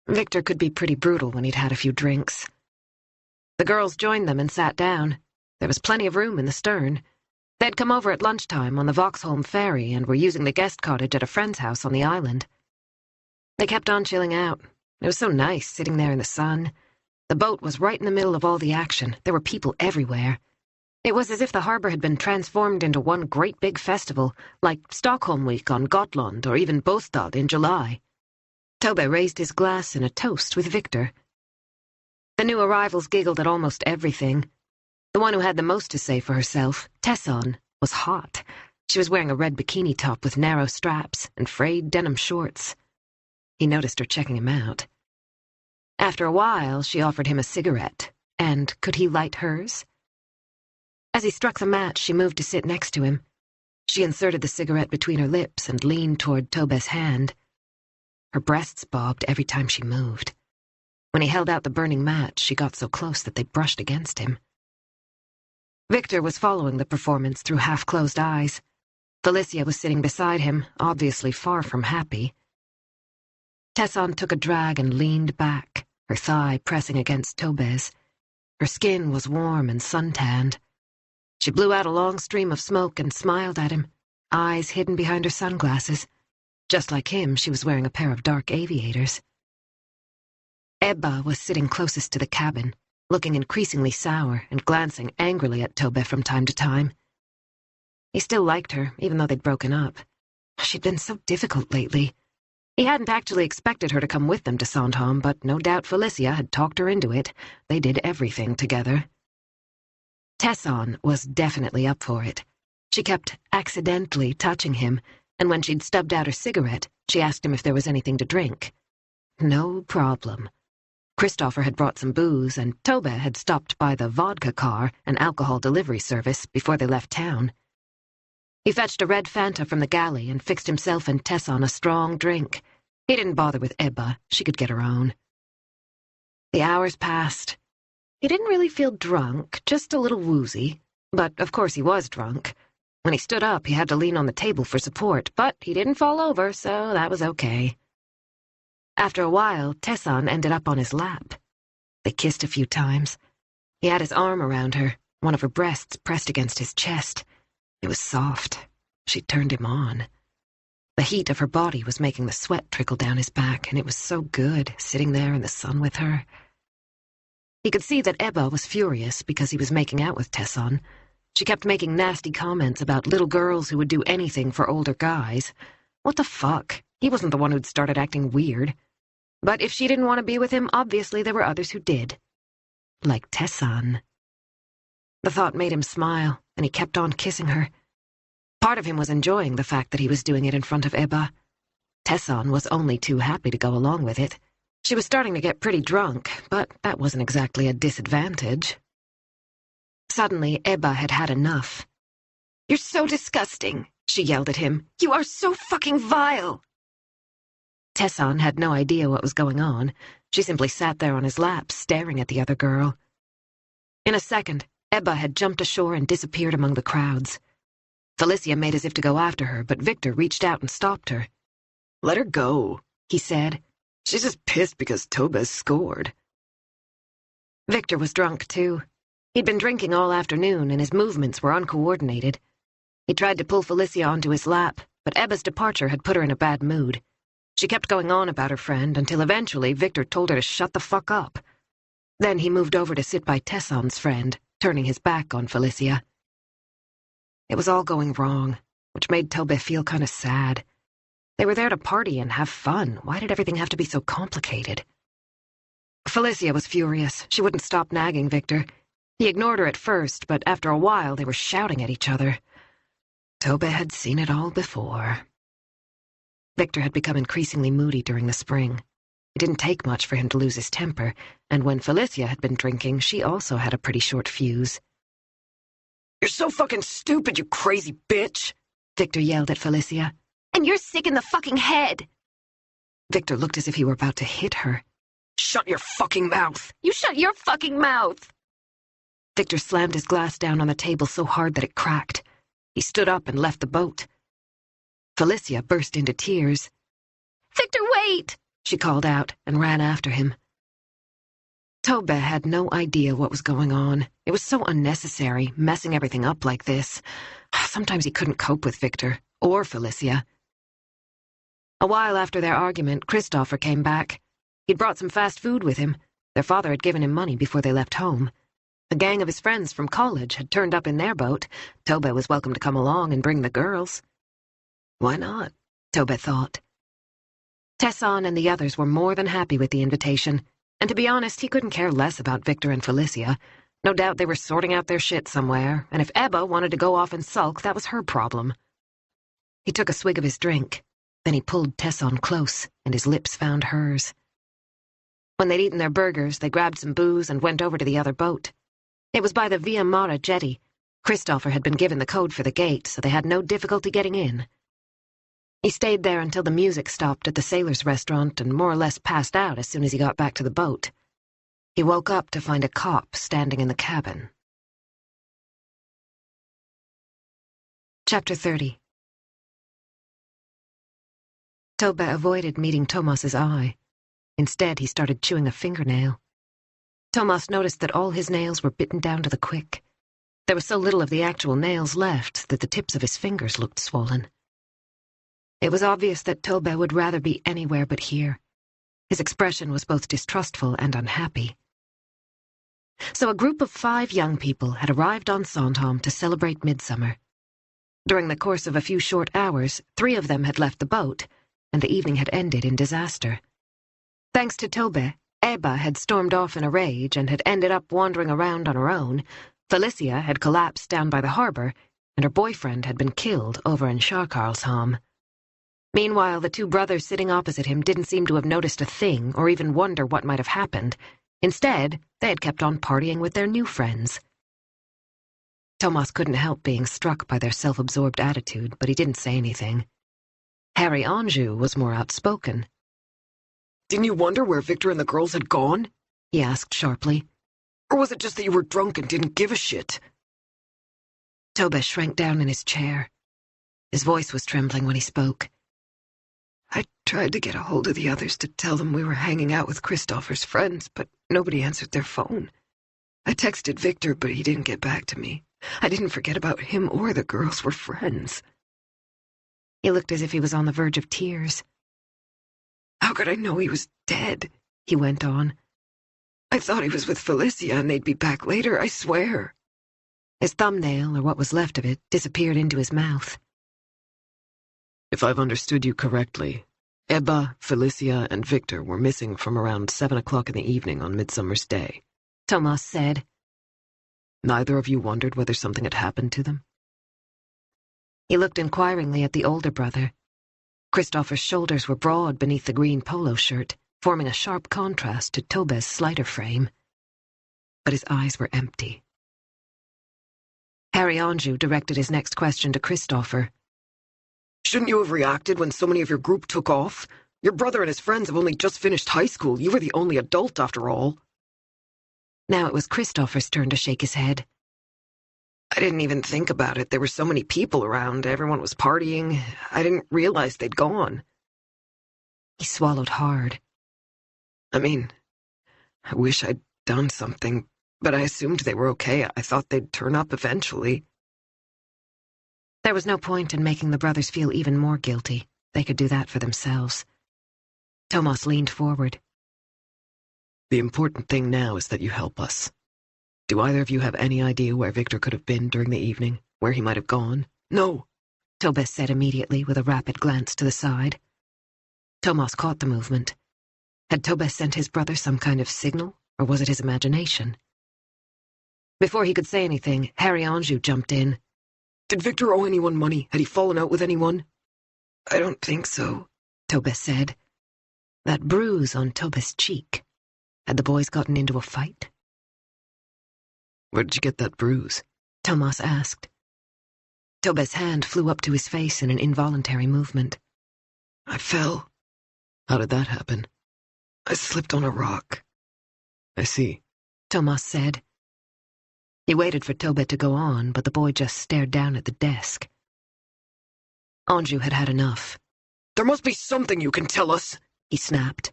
Victor could be pretty brutal when he'd had a few drinks. The girls joined them and sat down. There was plenty of room in the stern. They'd come over at lunchtime on the Vauxholm ferry and were using the guest cottage at a friend's house on the island. They kept on chilling out. It was so nice sitting there in the sun. The boat was right in the middle of all the action. There were people everywhere. It was as if the harbor had been transformed into one great big festival, like Stockholm Week on Gotland or even Båstad in July. Tobbe raised his glass in a toast with Victor. The new arrivals giggled at almost everything. The one who had the most to say for herself, Tesson, was hot. She was wearing a red bikini top with narrow straps and frayed denim shorts. He noticed her checking him out. After a while, she offered him a cigarette, and could he light hers? As he struck the match, she moved to sit next to him. She inserted the cigarette between her lips and leaned toward Tobbe's hand. Her breasts bobbed every time she moved. When he held out the burning match, she got so close that they brushed against him. Victor was following the performance through half-closed eyes. Felicia was sitting beside him, obviously far from happy. Tesson took a drag and leaned back, her thigh pressing against Tobbe's. Her skin was warm and suntanned. She blew out a long stream of smoke and smiled at him, eyes hidden behind her sunglasses. Just like him, she was wearing a pair of dark aviators. Ebba was sitting closest to the cabin, looking increasingly sour and glancing angrily at Tobbe from time to time. He still liked her, even though they'd broken up. She'd been so difficult lately. He hadn't actually expected her to come with them to Sandhamn, but no doubt Felicia had talked her into it. They did everything together. Tesson was definitely up for it. She kept accidentally touching him, and when she'd stubbed out her cigarette, she asked him if there was anything to drink. No problem. Christopher had brought some booze, and Tobbe had stopped by the vodka car, an alcohol delivery service, before they left town. He fetched a red Fanta from the galley and fixed himself and Tesson a strong drink. He didn't bother with Ebba. She could get her own. The hours passed. He didn't really feel drunk, just a little woozy. But of course he was drunk. When he stood up, he had to lean on the table for support, but he didn't fall over, so that was okay. After a while, Tesson ended up on his lap. They kissed a few times. He had his arm around her, one of her breasts pressed against his chest. It was soft. She turned him on. The heat of her body was making the sweat trickle down his back, and it was so good, sitting there in the sun with her. He could see that Ebba was furious because he was making out with Tesson. She kept making nasty comments about little girls who would do anything for older guys. What the fuck? He wasn't the one who'd started acting weird. But if she didn't want to be with him, obviously there were others who did. Like Tesson. The thought made him smile, and he kept on kissing her. Part of him was enjoying the fact that he was doing it in front of Ebba. Tesson was only too happy to go along with it. She was starting to get pretty drunk, but that wasn't exactly a disadvantage. Suddenly, Ebba had had enough. "You're so disgusting," she yelled at him. "You are so fucking vile." Tesson had no idea what was going on. She simply sat there on his lap, staring at the other girl. In a second, Ebba had jumped ashore and disappeared among the crowds. Felicia made as if to go after her, but Victor reached out and stopped her. "Let her go," he said. "She's just pissed because Tobbe's scored." Victor was drunk, too. He'd been drinking all afternoon, and his movements were uncoordinated. He tried to pull Felicia onto his lap, but Ebba's departure had put her in a bad mood. She kept going on about her friend until eventually Victor told her to shut the fuck up. Then he moved over to sit by Tesson's friend, turning his back on Felicia. It was all going wrong, which made Tobbe feel kind of sad. They were there to party and have fun. Why did everything have to be so complicated? Felicia was furious. She wouldn't stop nagging Victor. He ignored her at first, but after a while they were shouting at each other. Tobbe had seen it all before. Victor had become increasingly moody during the spring. It didn't take much for him to lose his temper, and when Felicia had been drinking, she also had a pretty short fuse. "You're so fucking stupid, you crazy bitch!" Victor yelled at Felicia. And you're sick in the fucking head. Victor looked as if he were about to hit her. "Shut your fucking mouth!" You shut your fucking mouth. Victor slammed his glass down on the table so hard that it cracked. He stood up and left the boat. Felicia burst into tears. Victor, wait! She called out and ran after him. Tobbe had no idea what was going on. It was so unnecessary, messing everything up like this. Sometimes he couldn't cope with Victor, or Felicia. A while after their argument, Christopher came back. He'd brought some fast food with him. Their father had given him money before they left home. A gang of his friends from college had turned up in their boat. Tobbe was welcome to come along and bring the girls. Why not? Tobbe thought. Tesson and the others were more than happy with the invitation, and to be honest, he couldn't care less about Victor and Felicia. No doubt they were sorting out their shit somewhere, and if Ebba wanted to go off and sulk, that was her problem. He took a swig of his drink. Then he pulled Tesson close, and his lips found hers. When they'd eaten their burgers, they grabbed some booze and went over to the other boat. It was by the Via Mara jetty. Christopher had been given the code for the gate, so they had no difficulty getting in. He stayed there until the music stopped at the sailors' restaurant and more or less passed out as soon as he got back to the boat. He woke up to find a cop standing in the cabin. Chapter 30. Tobbe avoided meeting Thomas's eye. Instead, he started chewing a fingernail. Thomas noticed that all his nails were bitten down to the quick. There was so little of the actual nails left that the tips of his fingers looked swollen. It was obvious that Tobbe would rather be anywhere but here. His expression was both distrustful and unhappy. So a group of 5 young people had arrived on Sandhamn to celebrate midsummer. During the course of a few short hours, 3 of them had left the boat, and the evening had ended in disaster. Thanks to Tobbe, Ebba had stormed off in a rage and had ended up wandering around on her own. Felicia had collapsed down by the harbor, and her boyfriend had been killed over in Sharkarlshamn. Meanwhile, the 2 brothers sitting opposite him didn't seem to have noticed a thing or even wonder what might have happened. Instead, they had kept on partying with their new friends. Thomas couldn't help being struck by their self-absorbed attitude, but he didn't say anything. Harry Anjou was more outspoken. "Didn't you wonder where Victor and the girls had gone?" he asked sharply. "Or was it just that you were drunk and didn't give a shit?" Tobbe shrank down in his chair. His voice was trembling when he spoke. "I tried to get a hold of the others to tell them we were hanging out with Christopher's friends, but nobody answered their phone. I texted Victor, but he didn't get back to me. I didn't forget about him or the girls. We're friends." He looked as if he was on the verge of tears. "How could I know he was dead?" he went on. "I thought he was with Felicia and they'd be back later, I swear." His thumbnail, or what was left of it, disappeared into his mouth. "If I've understood you correctly, Ebba, Felicia, and Victor were missing from around 7 o'clock in the evening on Midsummer's Day," Thomas said. "Neither of you wondered whether something had happened to them?" He looked inquiringly at the older brother. Christopher's shoulders were broad beneath the green polo shirt, forming a sharp contrast to Tobbe's slighter frame. But his eyes were empty. Harry Anjou directed his next question to Christopher. "Shouldn't you have reacted when so many of your group took off? Your brother and his friends have only just finished high school. You were the only adult, after all." Now it was Christopher's turn to shake his head. "I didn't even think about it. There were so many people around. Everyone was partying. I didn't realize they'd gone." He swallowed hard. "I mean, I wish I'd done something, but I assumed they were okay. I thought they'd turn up eventually." There was no point in making the brothers feel even more guilty. They could do that for themselves. Thomas leaned forward. "The important thing now is that you help us. Do either of you have any idea where Victor could have been during the evening? Where he might have gone?" "No," Tobbe said immediately with a rapid glance to the side. Thomas caught the movement. Had Tobbe sent his brother some kind of signal, or was it his imagination? Before he could say anything, Harry Anjou jumped in. "Did Victor owe anyone money? Had he fallen out with anyone?" "I don't think so," Tobbe said. That bruise on Tobe's cheek. Had the boys gotten into a fight? Where did you get that bruise? Thomas asked. Tobe's hand flew up to his face in an involuntary movement. I fell. How did that happen? I slipped on a rock. I see, Thomas said. He waited for Tobe to go on, but the boy just stared down at the desk. Andrew had had enough. There must be something you can tell us, he snapped.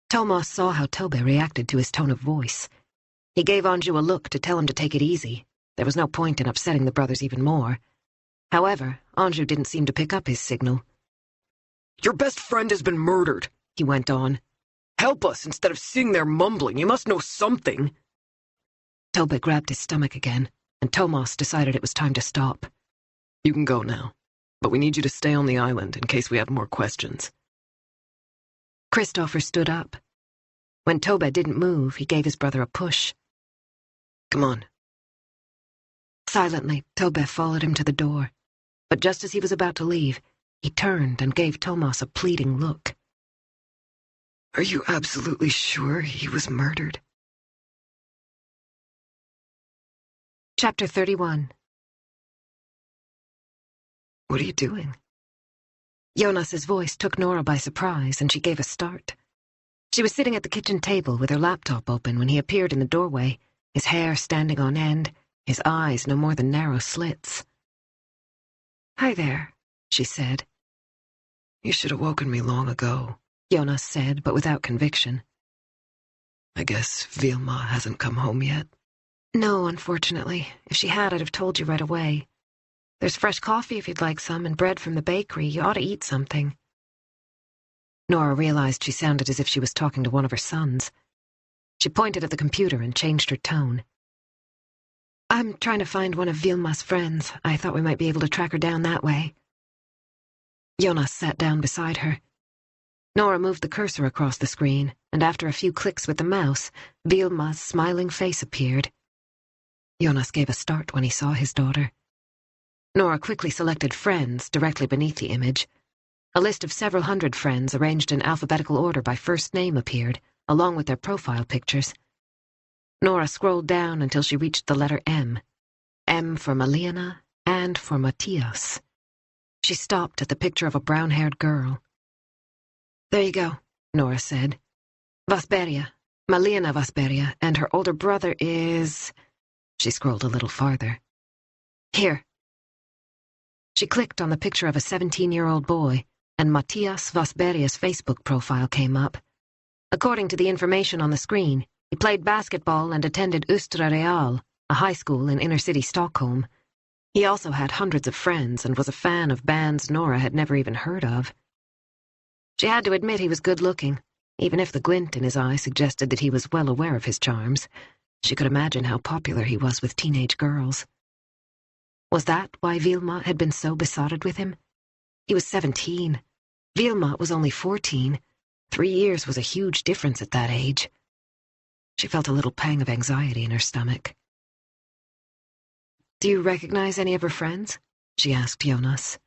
Thomas saw how Tobe reacted to his tone of voice. He gave Andrew a look to tell him to take it easy. There was no point in upsetting the brothers even more. However, Andrew didn't seem to pick up his signal. Your best friend has been murdered, he went on. Help us instead of sitting there mumbling. You must know something. Tobe grabbed his stomach again, and Thomas decided it was time to stop. You can go now, but we need you to stay on the island in case we have more questions. Christopher stood up. When Tobe didn't move, he gave his brother a push. Come on. Silently, Tobe followed him to the door, but just as he was about to leave, he turned and gave Thomas a pleading look. Are you absolutely sure he was murdered? Chapter 31. What are you doing? Jonas's voice took Nora by surprise, and she gave a start. She was sitting at the kitchen table with her laptop open when he appeared in the doorway, his hair standing on end, his eyes no more than narrow slits. Hi there, she said. You should have woken me long ago, Jonas said, but without conviction. I guess Vilma hasn't come home yet. No, unfortunately. If she had, I'd have told you right away. There's fresh coffee if you'd like some, and bread from the bakery. You ought to eat something. Nora realized she sounded as if she was talking to one of her sons. She pointed at the computer and changed her tone. I'm trying to find one of Vilma's friends. I thought we might be able to track her down that way. Jonas sat down beside her. Nora moved the cursor across the screen, and after a few clicks with the mouse, Vilma's smiling face appeared. Jonas gave a start when he saw his daughter. Nora quickly selected Friends directly beneath the image. A list of several hundred friends arranged in alphabetical order by first name appeared, along with their profile pictures. Nora scrolled down until she reached the letter M. M for Malena and for Matthias. She stopped at the picture of a brown-haired girl. There you go, Nora said. Vasberia, Malena Vasberia, and her older brother is... She scrolled a little farther. Here. She clicked on the picture of a 17-year-old boy, and Matthias Vasberia's Facebook profile came up. According to the information on the screen, he played basketball and attended Östra Real, a high school in inner-city Stockholm. He also had hundreds of friends and was a fan of bands Nora had never even heard of. She had to admit he was good-looking, even if the glint in his eye suggested that he was well aware of his charms. She could imagine how popular he was with teenage girls. Was that why Vilma had been so besotted with him? He was 17. Vilma was only 14. 3 years was a huge difference at that age. She felt a little pang of anxiety in her stomach. Do you recognize any of her friends? She asked Jonas.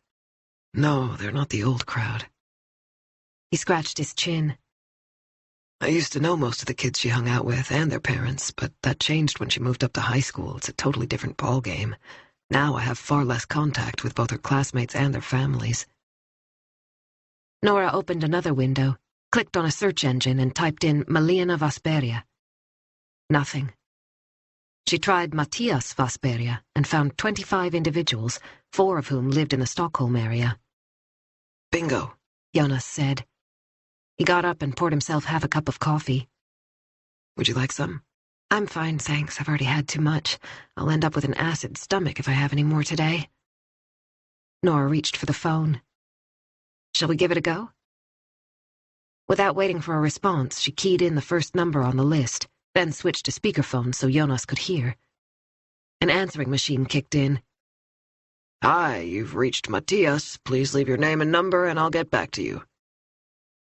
No, they're not the old crowd. He scratched his chin. I used to know most of the kids she hung out with and their parents, but that changed when she moved up to high school. It's a totally different ballgame. Now I have far less contact with both her classmates and their families. Nora opened another window, clicked on a search engine, and typed in Malena Vasberia. Nothing. She tried Matthias Vasberia and found 25 individuals, 4 of whom lived in the Stockholm area. Bingo, Jonas said. He got up and poured himself half a cup of coffee. Would you like some? I'm fine, thanks. I've already had too much. I'll end up with an acid stomach if I have any more today. Nora reached for the phone. Shall we give it a go? Without waiting for a response, she keyed in the first number on the list, then switched to speakerphone so Jonas could hear. An answering machine kicked in. Hi, you've reached Matthias. Please leave your name and number and I'll get back to you.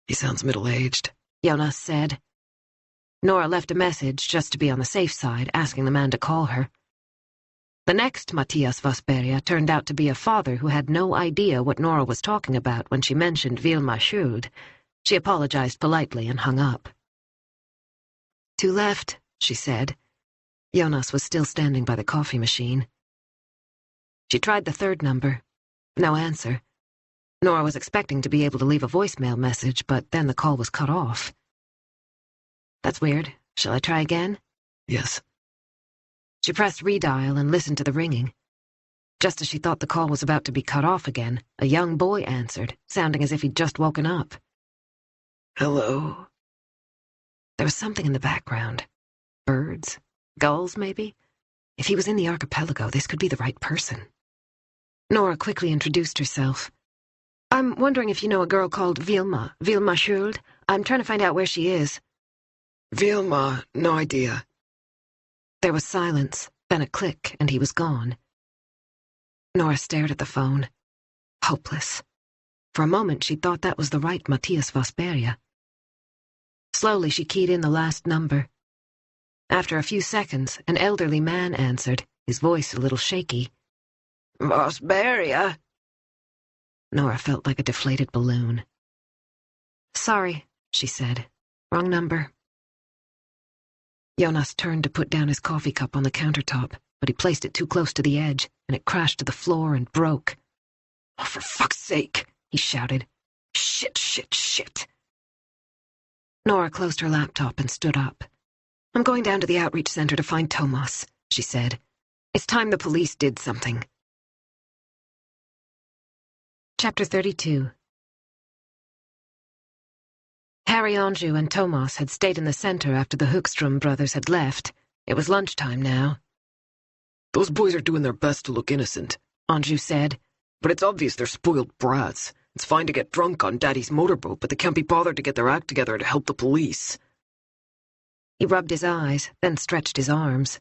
He sounds middle-aged, Jonas said. Nora left a message just to be on the safe side, asking the man to call her. The next Matthias Vasberia turned out to be a father who had no idea what Nora was talking about when she mentioned Vilma Schuld. She apologized politely and hung up. "Two left," she said. Jonas was still standing by the coffee machine. She tried the third number. No answer. Nora was expecting to be able to leave a voicemail message, but then the call was cut off. "That's weird. Shall I try again?" Yes. She pressed redial and listened to the ringing. Just as she thought the call was about to be cut off again, a young boy answered, sounding as if he'd just woken up. Hello? There was something in the background. Birds? Gulls, maybe? If he was in the archipelago, this could be the right person. Nora quickly introduced herself. "I'm wondering if you know a girl called Vilma Schuld. I'm trying to find out where she is." Vilma, no idea. There was silence, then a click, and he was gone. Nora stared at the phone. Hopeless. For a moment, she thought that was the right Matthias Vosberga. Slowly, she keyed in the last number. After a few seconds, an elderly man answered, his voice a little shaky. Vosberga? Nora felt like a deflated balloon. "Sorry," she said. "Wrong number." Jonas turned to put down his coffee cup on the countertop, but he placed it too close to the edge, and it crashed to the floor and broke. "Oh, for fuck's sake!" he shouted. Shit. Nora closed her laptop and stood up. "I'm going down to the outreach center to find Thomas," she said. "It's time the police did something." Chapter 32. Harry Anjou and Thomas had stayed in the center after the Hookstrom brothers had left. It was lunchtime now. "Those boys are doing their best to look innocent," Anjou said. "but it's obvious they're spoiled brats. It's fine to get drunk on Daddy's motorboat, but they can't be bothered to get their act together to help the police." He rubbed his eyes, then stretched his arms.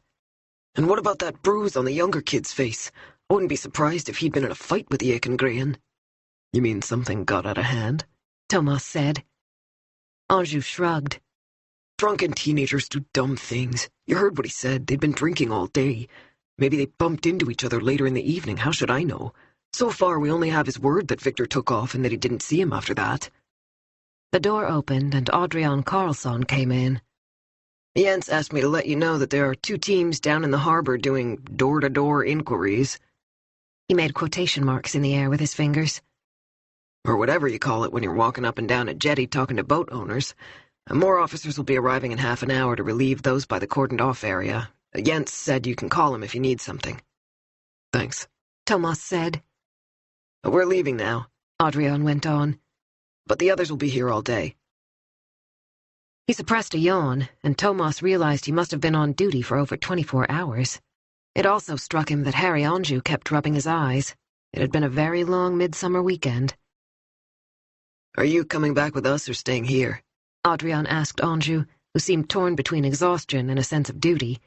"And what about that bruise on the younger kid's face? I wouldn't be surprised if he'd been in a fight with the Ekengren." "You mean something got out of hand?" Thomas said. Anjou shrugged. "Drunken teenagers do dumb things. You heard what he said. They'd been drinking all day. Maybe they bumped into each other later in the evening. How should I know? So far, we only have his word that Victor took off and that he didn't see him after that." The door opened and Adrian Carlsson came in. "Jens asked me to let you know that there are 2 teams down in the harbor doing door-to-door inquiries." He made quotation marks in the air with his fingers. "Or whatever you call it when you're walking up and down a jetty talking to boat owners. And more officers will be arriving in half an hour to relieve those by the cordoned-off area. Jens said you can call him if you need something." "Thanks," Thomas said. "We're leaving now," Adrian went on. "but the others will be here all day." He suppressed a yawn, and Thomas realized he must have been on duty for over 24 hours. It also struck him that Harry Anjou kept rubbing his eyes. It had been a very long midsummer weekend. "Are you coming back with us or staying here?" Adrian asked Anjou, who seemed torn between exhaustion and a sense of duty.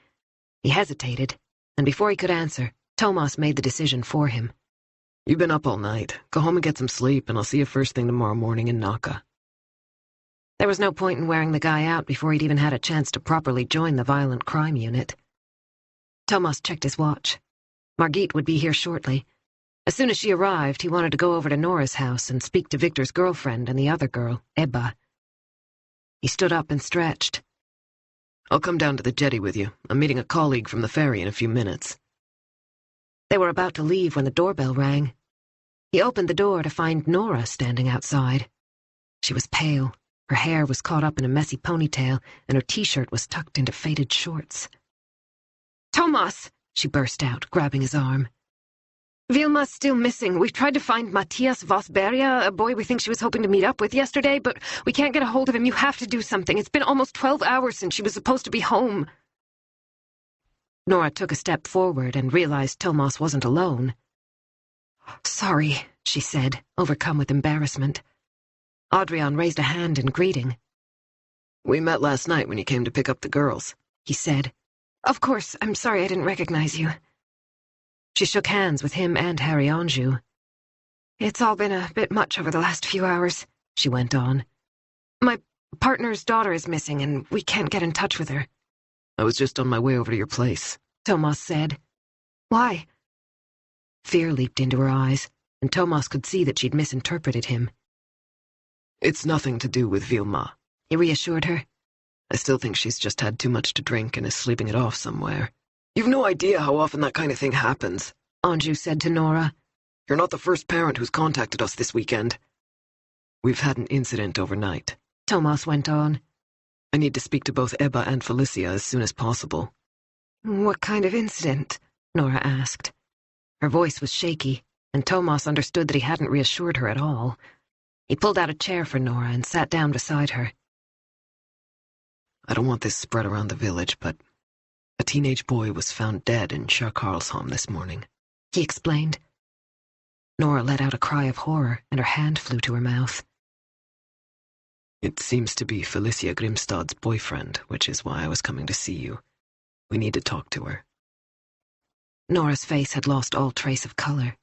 He hesitated, and before he could answer, Thomas made the decision for him. "You've been up all night. Go home and get some sleep, and I'll see you first thing tomorrow morning in Naka." There was no point in wearing the guy out before he'd even had a chance to properly join the violent crime unit. Thomas checked his watch. Margit would be here shortly. As soon as she arrived, he wanted to go over to Nora's house and speak to Victor's girlfriend and the other girl, Ebba. He stood up and stretched. "I'll come down to the jetty with you. I'm meeting a colleague from the ferry in a few minutes." They were about to leave when the doorbell rang. He opened the door to find Nora standing outside. She was pale. Her hair was caught up in a messy ponytail, and her t-shirt was tucked into faded shorts. "Thomas!" she burst out, grabbing his arm. "Vilma's still missing. We've tried to find Matthias Vosberga, a boy we think she was hoping to meet up with yesterday, but we can't get a hold of him. You have to do something. It's been almost 12 hours since she was supposed to be home." Nora took a step forward and realized Thomas wasn't alone. "Sorry," she said, overcome with embarrassment. Adrian raised a hand in greeting. "We met last night when you came to pick up the girls," he said. "Of course, I'm sorry I didn't recognize you." She shook hands with him and Harry Anjou. "It's all been a bit much over the last few hours," she went on. "My partner's daughter is missing, and we can't get in touch with her." "I was just on my way over to your place," Thomas said. "Why?" Fear leaped into her eyes, and Thomas could see that she'd misinterpreted him. It's nothing to do with Vilma, he reassured her. I still think she's just had too much to drink and is sleeping it off somewhere. You've no idea how often that kind of thing happens, Anju said to Nora. You're not the first parent who's contacted us this weekend. We've had an incident overnight, Thomas went on. I need to speak to both Ebba and Felicia as soon as possible. What kind of incident? Nora asked. Her voice was shaky, and Thomas understood that he hadn't reassured her at all. He pulled out a chair for Nora and sat down beside her. I don't want this spread around the village, but a teenage boy was found dead in Sandhamn this morning, he explained. Nora let out a cry of horror, and her hand flew to her mouth. It seems to be Felicia Grimstad's boyfriend, which is why I was coming to see you. We need to talk to her. Nora's face had lost all trace of color.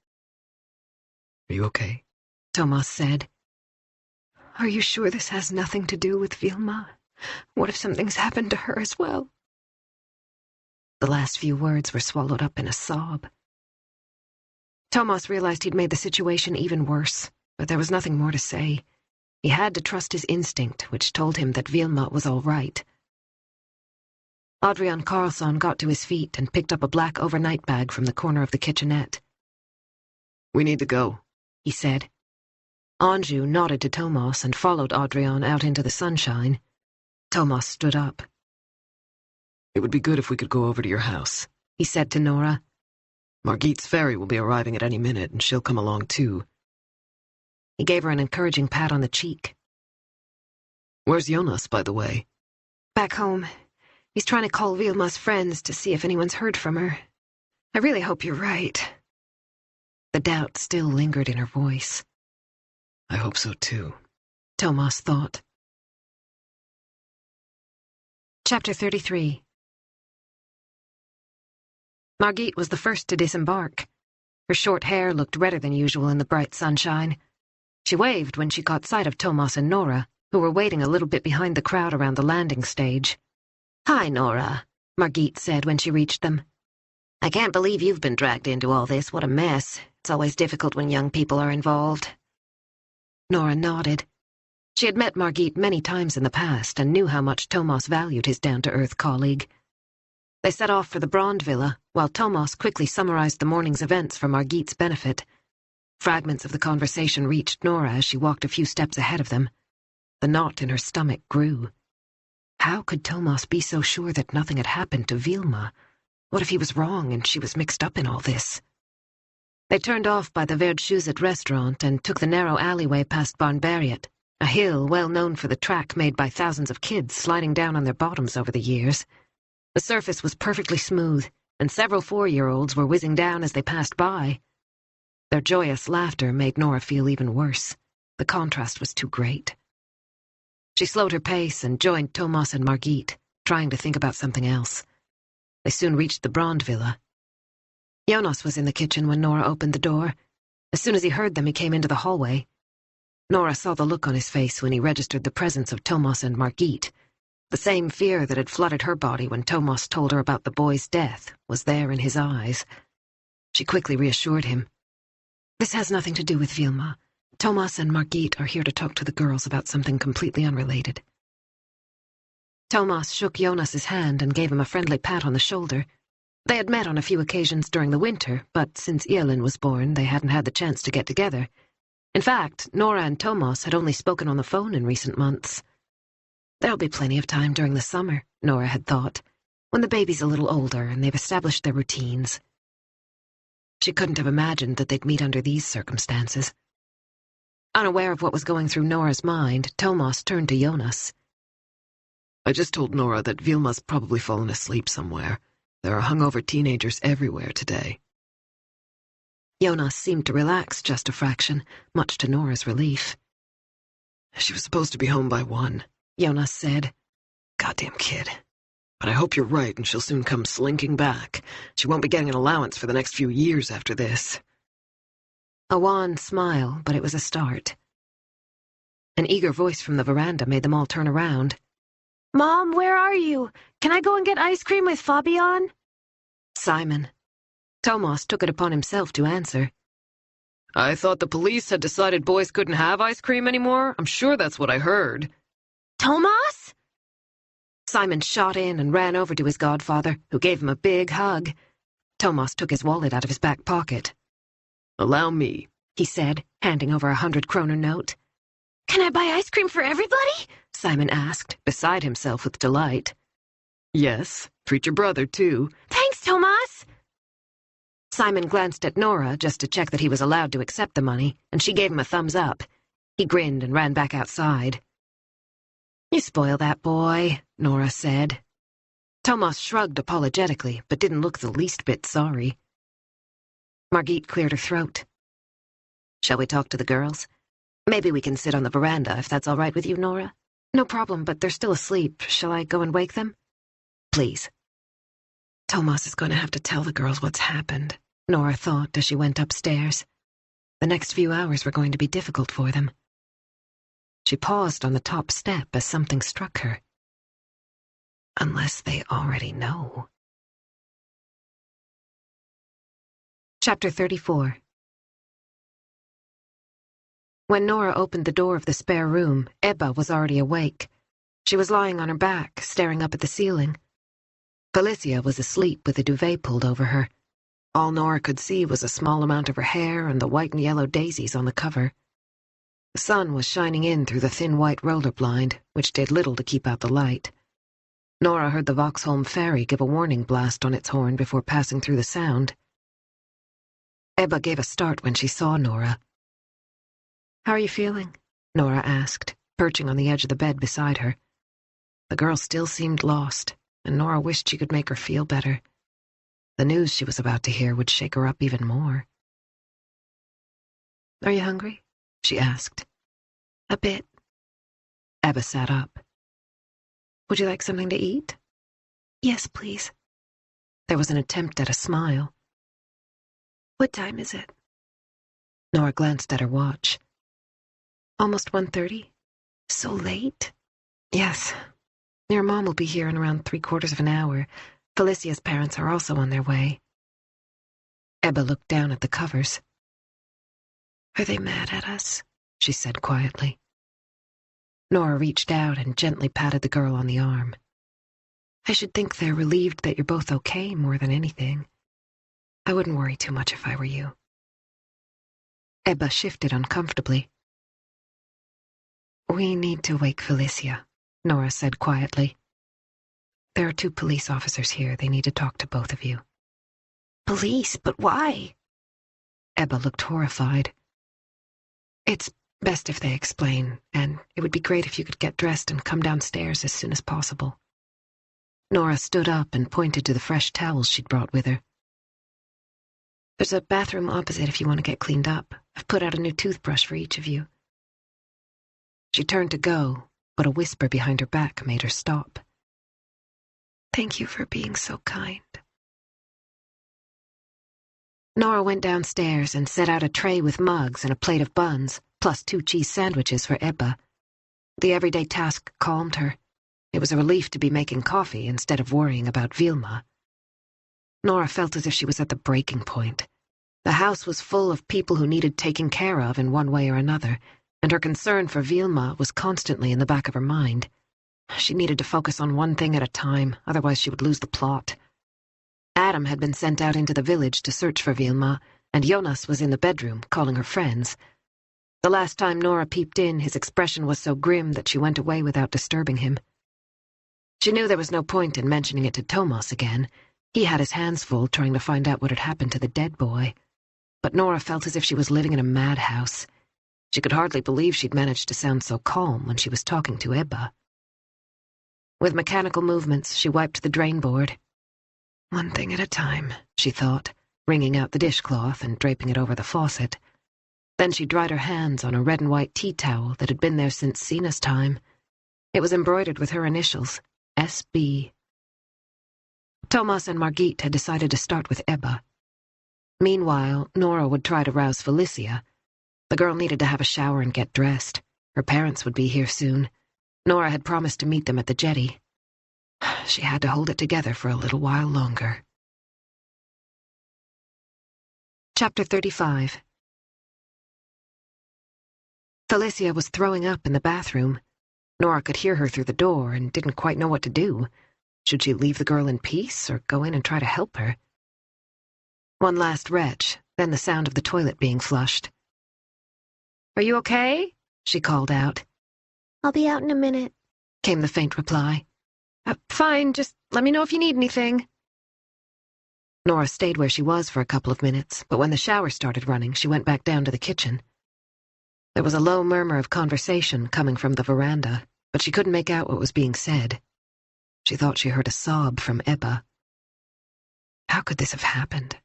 Are you okay? Thomas said. Are you sure this has nothing to do with Vilma? What if something's happened to her as well? The last few words were swallowed up in a sob. Thomas realized he'd made the situation even worse, but there was nothing more to say. He had to trust his instinct, which told him that Vilma was all right. Adrian Carlsson got to his feet and picked up a black overnight bag from the corner of the kitchenette. We need to go, he said. Anju nodded to Thomas and followed Adrian out into the sunshine. Thomas stood up. It would be good if we could go over to your house, he said to Nora. Margit's ferry will be arriving at any minute, and she'll come along too. He gave her an encouraging pat on the cheek. Where's Jonas, by the way? Back home. He's trying to call Vilma's friends to see if anyone's heard from her. I really hope you're right. The doubt still lingered in her voice. I hope so too, Thomas thought. Chapter 33. Margit was the first to disembark. Her short hair looked redder than usual in the bright sunshine. She waved when she caught sight of Thomas and Nora, who were waiting a little bit behind the crowd around the landing stage. Hi, Nora, Margit said when she reached them. I can't believe you've been dragged into all this. What a mess. It's always difficult when young people are involved. Nora nodded. She had met Margit many times in the past and knew how much Thomas valued his down-to-earth colleague. They set off for the Brand Villa, while Thomas quickly summarized the morning's events for Margit's benefit. Fragments of the conversation reached Nora as she walked a few steps ahead of them. The knot in her stomach grew. How could Thomas be so sure that nothing had happened to Vilma? What if he was wrong and she was mixed up in all this? They turned off by the Verdshuset restaurant and took the narrow alleyway past Barnberget, a hill well known for the track made by thousands of kids sliding down on their bottoms over the years. The surface was perfectly smooth, and several 4-year-olds were whizzing down as they passed by. Their joyous laughter made Nora feel even worse. The contrast was too great. She slowed her pace and joined Thomas and Margit, trying to think about something else. They soon reached the Brand Villa. Jonas was in the kitchen when Nora opened the door. As soon as he heard them, he came into the hallway. Nora saw the look on his face when he registered the presence of Thomas and Margit. The same fear that had flooded her body when Thomas told her about the boy's death was there in his eyes. She quickly reassured him. This has nothing to do with Vilma. Thomas and Margit are here to talk to the girls about something completely unrelated. Thomas shook Jonas's hand and gave him a friendly pat on the shoulder. They had met on a few occasions during the winter, but since Elin was born, they hadn't had the chance to get together. In fact, Nora and Thomas had only spoken on the phone in recent months. There'll be plenty of time during the summer, Nora had thought, when the baby's a little older and they've established their routines. She couldn't have imagined that they'd meet under these circumstances. Unaware of what was going through Nora's mind, Thomas turned to Jonas. I just told Nora that Vilma's probably fallen asleep somewhere. There are hungover teenagers everywhere today. Jonas seemed to relax just a fraction, much to Nora's relief. She was supposed to be home by 1, Jonas said. Goddamn kid. But I hope you're right and she'll soon come slinking back. She won't be getting an allowance for the next few years after this. A wan smile, but it was a start. An eager voice from the veranda made them all turn around. Mom, where are you? Can I go and get ice cream with Fabian? Simon. Thomas took it upon himself to answer. I thought the police had decided boys couldn't have ice cream anymore. I'm sure that's what I heard. Thomas? Simon shot in and ran over to his godfather, who gave him a big hug. Thomas took his wallet out of his back pocket. Allow me, he said, handing over 100-kroner note. Can I buy ice cream for everybody? Simon asked, beside himself with delight. Yes, treat your brother, too. Thanks, Thomas! Simon glanced at Nora just to check that he was allowed to accept the money, and she gave him a thumbs up. He grinned and ran back outside. You spoil that boy, Nora said. Thomas shrugged apologetically, but didn't look the least bit sorry. Margit cleared her throat. Shall we talk to the girls? Maybe we can sit on the veranda, if that's all right with you, Nora. No problem, but they're still asleep. Shall I go and wake them? Please. Thomas is going to have to tell the girls what's happened, Nora thought as she went upstairs. The next few hours were going to be difficult for them. She paused on the top step as something struck her. Unless they already know. Chapter 34. When Nora opened the door of the spare room, Ebba was already awake. She was lying on her back, staring up at the ceiling. Felicia was asleep with a duvet pulled over her. All Nora could see was a small amount of her hair and the white and yellow daisies on the cover. The sun was shining in through the thin white roller blind, which did little to keep out the light. Nora heard the Vauxholm ferry give a warning blast on its horn before passing through the sound. Ebba gave a start when she saw Nora. How are you feeling? Nora asked, perching on the edge of the bed beside her. The girl still seemed lost, and Nora wished she could make her feel better. The news she was about to hear would shake her up even more. Are you hungry? She asked. A bit. Ebba sat up. Would you like something to eat? Yes, please. There was an attempt at a smile. What time is it? Nora glanced at her watch. Almost 1:30. So late? Yes. Your mom will be here in around 3/4 of an hour. Felicia's parents are also on their way. Ebba looked down at the covers. Are they mad at us? She said quietly. Nora reached out and gently patted the girl on the arm. I should think they're relieved that you're both okay more than anything. I wouldn't worry too much if I were you. Ebba shifted uncomfortably. We need to wake Felicia, Nora said quietly. There are 2 police officers here. They need to talk to both of you. Police? But why? Ebba looked horrified. It's best if they explain, and it would be great if you could get dressed and come downstairs as soon as possible. Nora stood up and pointed to the fresh towels she'd brought with her. There's a bathroom opposite if you want to get cleaned up. I've put out a new toothbrush for each of you. She turned to go, but a whisper behind her back made her stop. Thank you for being so kind. Nora went downstairs and set out a tray with mugs and a plate of buns, plus 2 cheese sandwiches for Ebba. The everyday task calmed her. It was a relief to be making coffee instead of worrying about Vilma. Nora felt as if she was at the breaking point. The house was full of people who needed taking care of in one way or another, and her concern for Vilma was constantly in the back of her mind. She needed to focus on one thing at a time, otherwise she would lose the plot. Adam had been sent out into the village to search for Vilma, and Jonas was in the bedroom, calling her friends. The last time Nora peeped in, his expression was so grim that she went away without disturbing him. She knew there was no point in mentioning it to Thomas again. He had his hands full trying to find out what had happened to the dead boy. But Nora felt as if she was living in a madhouse. She could hardly believe she'd managed to sound so calm when she was talking to Ebba. With mechanical movements, she wiped the drain board. One thing at a time, she thought, wringing out the dishcloth and draping it over the faucet. Then she dried her hands on a red and white tea towel that had been there since Sina's time. It was embroidered with her initials, S.B. Thomas and Margit had decided to start with Ebba. Meanwhile, Nora would try to rouse Felicia. The girl needed to have a shower and get dressed. Her parents would be here soon. Nora had promised to meet them at the jetty. She had to hold it together for a little while longer. Chapter 35. Felicia was throwing up in the bathroom. Nora could hear her through the door and didn't quite know what to do. Should she leave the girl in peace or go in and try to help her? One last retch, then the sound of the toilet being flushed. "Are you okay?" she called out. I'll be out in a minute, Came the faint reply. Fine, just let me know if you need anything." Nora stayed where she was for a couple of minutes, but when the shower started running, she went back down to the kitchen. There was a low murmur of conversation coming from the veranda, but she couldn't make out what was being said. She thought she heard a sob from Ebba. How could this have happened?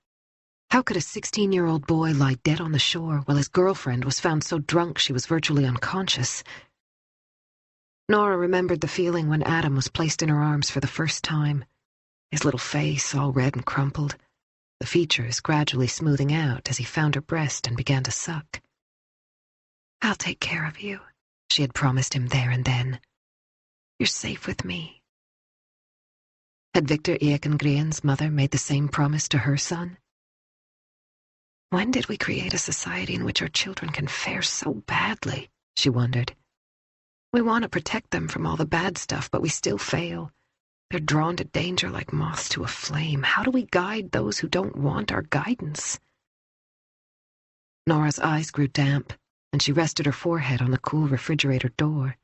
How could a 16-year-old boy lie dead on the shore while his girlfriend was found so drunk she was virtually unconscious? Nora remembered the feeling when Adam was placed in her arms for the first time, his little face all red and crumpled, the features gradually smoothing out as he found her breast and began to suck. "I'll take care of you," she had promised him there and then. "You're safe with me." Had Victor Ekengren's mother made the same promise to her son? When did we create a society in which our children can fare so badly? She wondered. We want to protect them from all the bad stuff, but we still fail. They're drawn to danger like moths to a flame. How do we guide those who don't want our guidance? Nora's eyes grew damp, and she rested her forehead on the cool refrigerator door.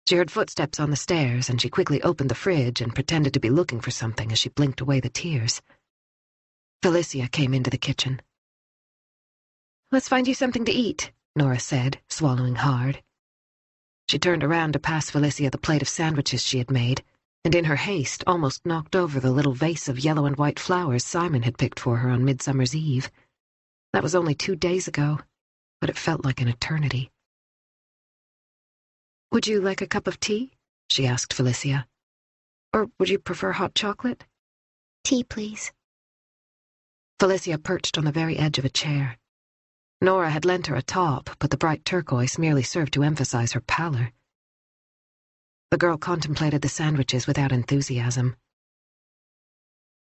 She heard footsteps on the stairs, and she quickly opened the fridge and pretended to be looking for something as she blinked away the tears. Felicia came into the kitchen. "Let's find you something to eat," Nora said, swallowing hard. She turned around to pass Felicia the plate of sandwiches she had made, and in her haste almost knocked over the little vase of yellow and white flowers Simon had picked for her on Midsummer's Eve. That was only 2 days ago, but it felt like an eternity. "Would you like a cup of tea?" she asked Felicia. "Or would you prefer hot chocolate?" Tea, please. Felicia perched on the very edge of a chair. Nora had lent her a top, but the bright turquoise merely served to emphasize her pallor. The girl contemplated the sandwiches without enthusiasm.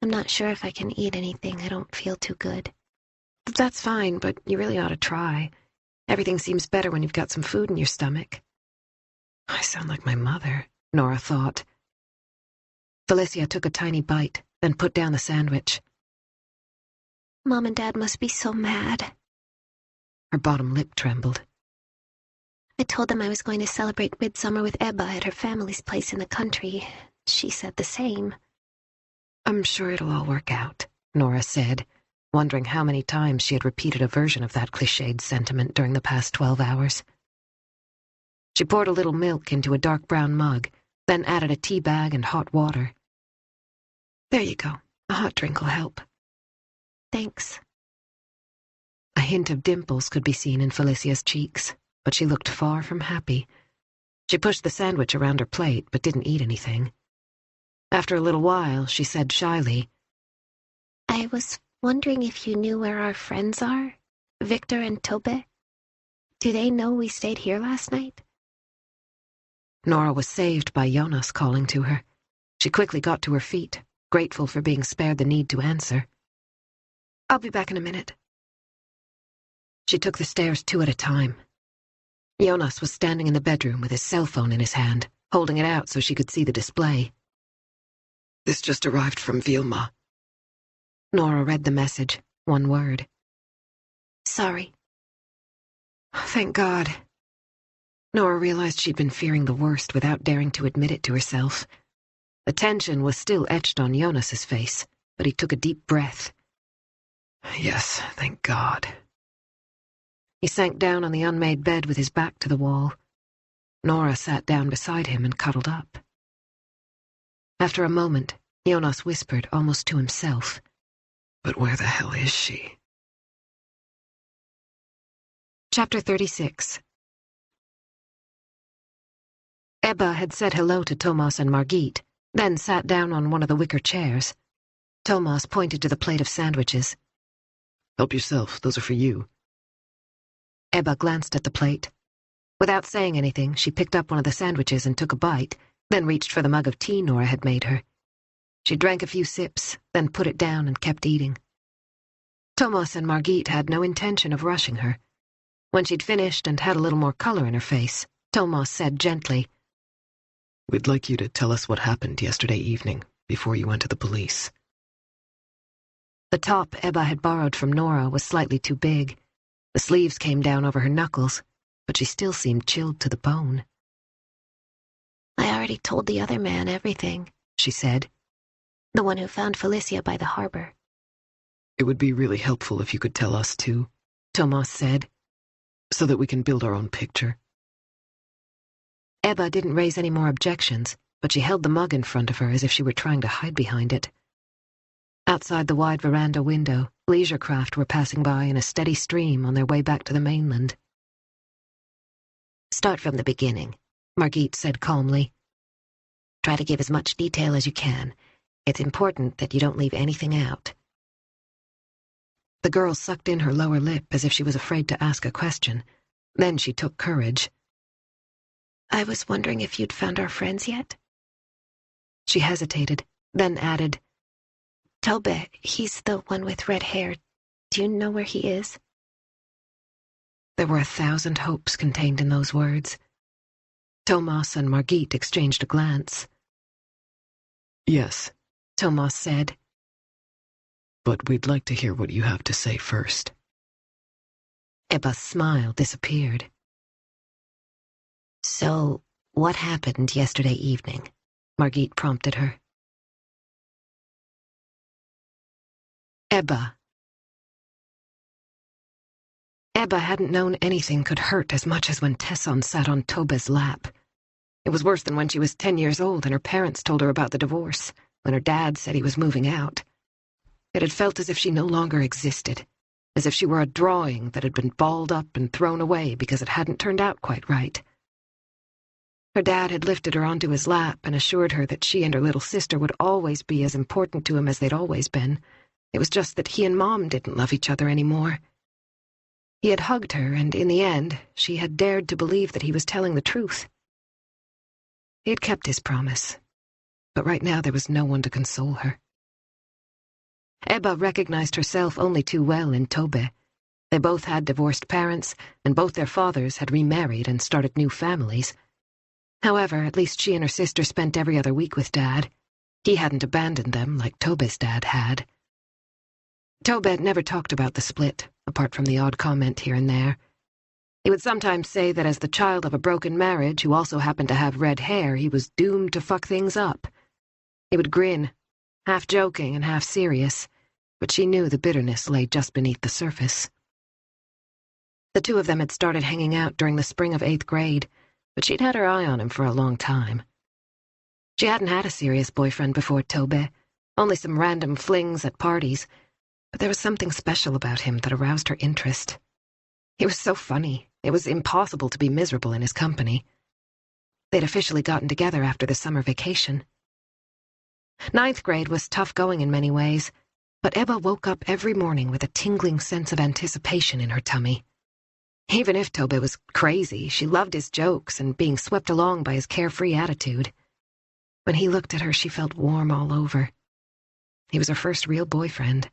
I'm not sure if I can eat anything. I don't feel too good. "That's fine, but you really ought to try. Everything seems better when you've got some food in your stomach." I sound like my mother, Nora thought. Felicia took a tiny bite, then put down the sandwich. Mom and Dad must be so mad. Her bottom lip trembled. I told them I was going to celebrate Midsummer with Ebba at her family's place in the country. She said the same. "I'm sure it'll all work out," Nora said, wondering how many times she had repeated a version of that cliched sentiment during the past 12 hours. She poured a little milk into a dark brown mug, then added a tea bag and hot water. "There you go. A hot drink will help." Thanks. A hint of dimples could be seen in Felicia's cheeks, but she looked far from happy. She pushed the sandwich around her plate, but didn't eat anything. After a little while, she said shyly, I was wondering if you knew where our friends are, Victor and Tobe. Do they know we stayed here last night? Nora was saved by Jonas calling to her. She quickly got to her feet, grateful for being spared the need to answer. "I'll be back in a minute." She took the stairs 2 at a time. Jonas was standing in the bedroom with his cell phone in his hand, holding it out so she could see the display. "This just arrived from Vilma." Nora read the message, 1 word. Sorry. Thank God. Nora realized she'd been fearing the worst without daring to admit it to herself. The tension was still etched on Jonas's face, but he took a deep breath. Yes, thank God. He sank down on the unmade bed with his back to the wall. Nora sat down beside him and cuddled up. After a moment, Jonas whispered almost to himself, "But where the hell is she?" Chapter 36. Ebba had said hello to Thomas and Margit, then sat down on one of the wicker chairs. Thomas pointed to the plate of sandwiches. "Help yourself, those are for you." Ebba glanced at the plate. Without saying anything, she picked up one of the sandwiches and took a bite, then reached for the mug of tea Nora had made her. She drank a few sips, then put it down and kept eating. Thomas and Margit had no intention of rushing her. When she'd finished and had a little more color in her face, Thomas said gently, "We'd like you to tell us what happened yesterday evening, before you went to the police." The top Ebba had borrowed from Nora was slightly too big. The sleeves came down over her knuckles, but she still seemed chilled to the bone. "I already told the other man everything," she said. "The one who found Felicia by the harbor." "It would be really helpful if you could tell us too," Thomas said, "so that we can build our own picture." Ebba didn't raise any more objections, but she held the mug in front of her as if she were trying to hide behind it. Outside the wide veranda window, leisure craft were passing by in a steady stream on their way back to the mainland. "Start from the beginning," Margit said calmly. "Try to give as much detail as you can. It's important that you don't leave anything out." The girl sucked in her lower lip as if she was afraid to ask a question. Then she took courage. "I was wondering if you'd found our friends yet?" She hesitated, then added, "Tobe, he's the one with red hair. Do you know where he is?" There were 1,000 hopes contained in those words. Thomas and Margit exchanged a glance. "Yes," Thomas said, "but we'd like to hear what you have to say first." Ebba's smile disappeared. "So, what happened yesterday evening?" Margit prompted her. Ebba. Ebba hadn't known anything could hurt as much as when Tesson sat on Tobe's lap. It was worse than when she was 10 years old and her parents told her about the divorce, when her dad said he was moving out. It had felt as if she no longer existed, as if she were a drawing that had been balled up and thrown away because it hadn't turned out quite right. Her dad had lifted her onto his lap and assured her that she and her little sister would always be as important to him as they'd always been. It was just that he and Mom didn't love each other anymore. He had hugged her, and in the end, she had dared to believe that he was telling the truth. He had kept his promise, but right now there was no one to console her. Ebba recognized herself only too well in Tobe. They both had divorced parents, and both their fathers had remarried and started new families. However, at least she and her sister spent every other week with Dad. He hadn't abandoned them like Tobe's dad had. Tobe never talked about the split, apart from the odd comment here and there. He would sometimes say that as the child of a broken marriage who also happened to have red hair, he was doomed to fuck things up. He would grin, half joking and half serious, but she knew the bitterness lay just beneath the surface. The two of them had started hanging out during the spring of 8th grade, but she'd had her eye on him for a long time. She hadn't had a serious boyfriend before Tobe, only some random flings at parties, but there was something special about him that aroused her interest. He was so funny, it was impossible to be miserable in his company. They'd officially gotten together after the summer vacation. 9th grade was tough going in many ways, but Ebba woke up every morning with a tingling sense of anticipation in her tummy. Even if Tobe was crazy, she loved his jokes and being swept along by his carefree attitude. When he looked at her, she felt warm all over. He was her first real boyfriend.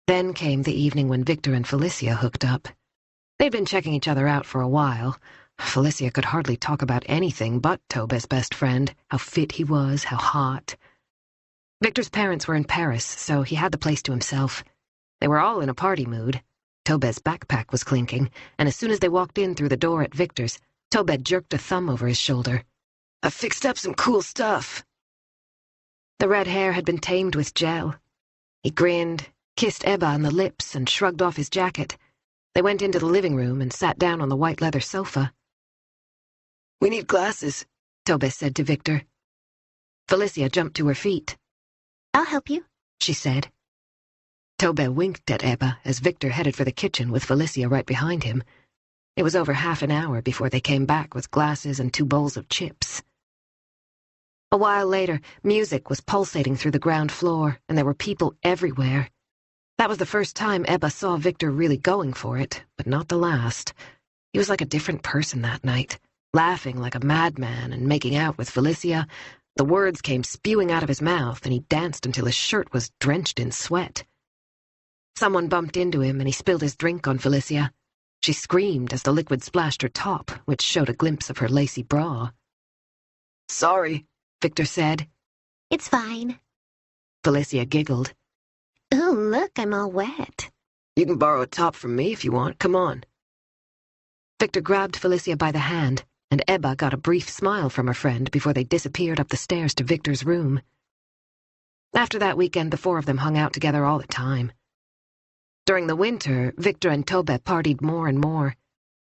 Then came the evening when Victor and Felicia hooked up. They'd been checking each other out for a while. Felicia could hardly talk about anything but Tobe's best friend, how fit he was, how hot. Victor's parents were in Paris, so he had the place to himself. They were all in a party mood. Tobe's backpack was clinking, and as soon as they walked in through the door at Victor's, Tobe jerked a thumb over his shoulder. "I fixed up some cool stuff." The red hair had been tamed with gel. He grinned, kissed Ebba on the lips, and shrugged off his jacket. They went into the living room and sat down on the white leather sofa. "We need glasses," Tobe said to Victor. Felicia jumped to her feet. "I'll help you," she said. Tobe winked at Ebba as Victor headed for the kitchen with Felicia right behind him. It was over half an hour before they came back with glasses and 2 bowls of chips. A while later, music was pulsating through the ground floor, and there were people everywhere. That was the first time Ebba saw Victor really going for it, but not the last. He was like a different person that night, laughing like a madman and making out with Felicia. The words came spewing out of his mouth, and he danced until his shirt was drenched in sweat. Someone bumped into him, and he spilled his drink on Felicia. She screamed as the liquid splashed her top, which showed a glimpse of her lacy bra. Sorry, Victor said. It's fine. Felicia giggled. Oh, look, I'm all wet. You can borrow a top from me if you want. Come on. Victor grabbed Felicia by the hand, and Ebba got a brief smile from her friend before they disappeared up the stairs to Victor's room. After that weekend, the four of them hung out together all the time. During the winter, Victor and Tobe partied more and more.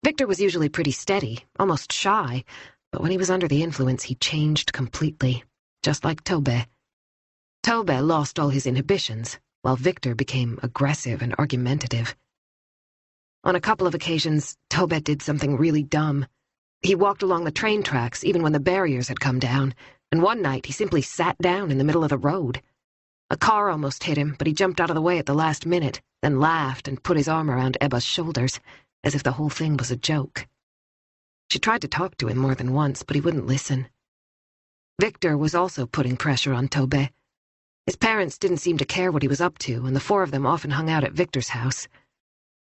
Victor was usually pretty steady, almost shy, but when he was under the influence, he changed completely, just like Tobe. Tobe lost all his inhibitions, while Victor became aggressive and argumentative. On a couple of occasions, Tobe did something really dumb. He walked along the train tracks even when the barriers had come down, and one night he simply sat down in the middle of the road. A car almost hit him, but he jumped out of the way at the last minute, then laughed and put his arm around Ebba's shoulders, as if the whole thing was a joke. She tried to talk to him more than once, but he wouldn't listen. Victor was also putting pressure on Tobe. His parents didn't seem to care what he was up to, and the four of them often hung out at Victor's house.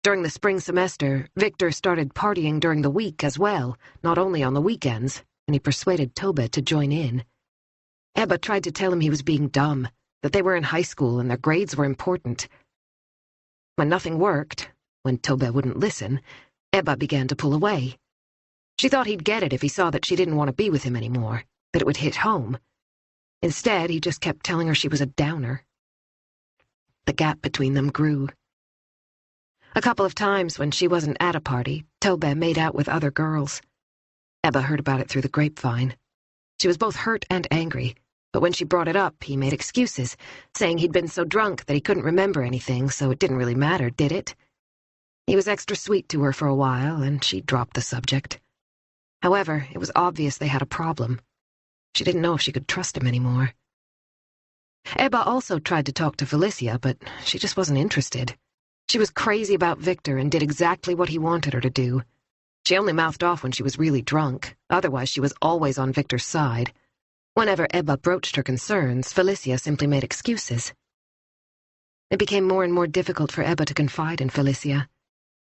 During the spring semester, Victor started partying during the week as well, not only on the weekends, and he persuaded Tobe to join in. Ebba tried to tell him he was being dumb, that they were in high school and their grades were important. When nothing worked, when Tobe wouldn't listen, Ebba began to pull away. She thought he'd get it if he saw that she didn't want to be with him anymore, that it would hit home. Instead, he just kept telling her she was a downer. The gap between them grew. A couple of times when she wasn't at a party, Tobe made out with other girls. Ebba heard about it through the grapevine. She was both hurt and angry, but when she brought it up, he made excuses, saying he'd been so drunk that he couldn't remember anything, so it didn't really matter, did it? He was extra sweet to her for a while, and she dropped the subject. However, it was obvious they had a problem. She didn't know if she could trust him anymore. Ebba also tried to talk to Felicia, but she just wasn't interested. She was crazy about Victor and did exactly what he wanted her to do. She only mouthed off when she was really drunk. Otherwise, she was always on Victor's side. Whenever Ebba broached her concerns, Felicia simply made excuses. It became more and more difficult for Ebba to confide in Felicia.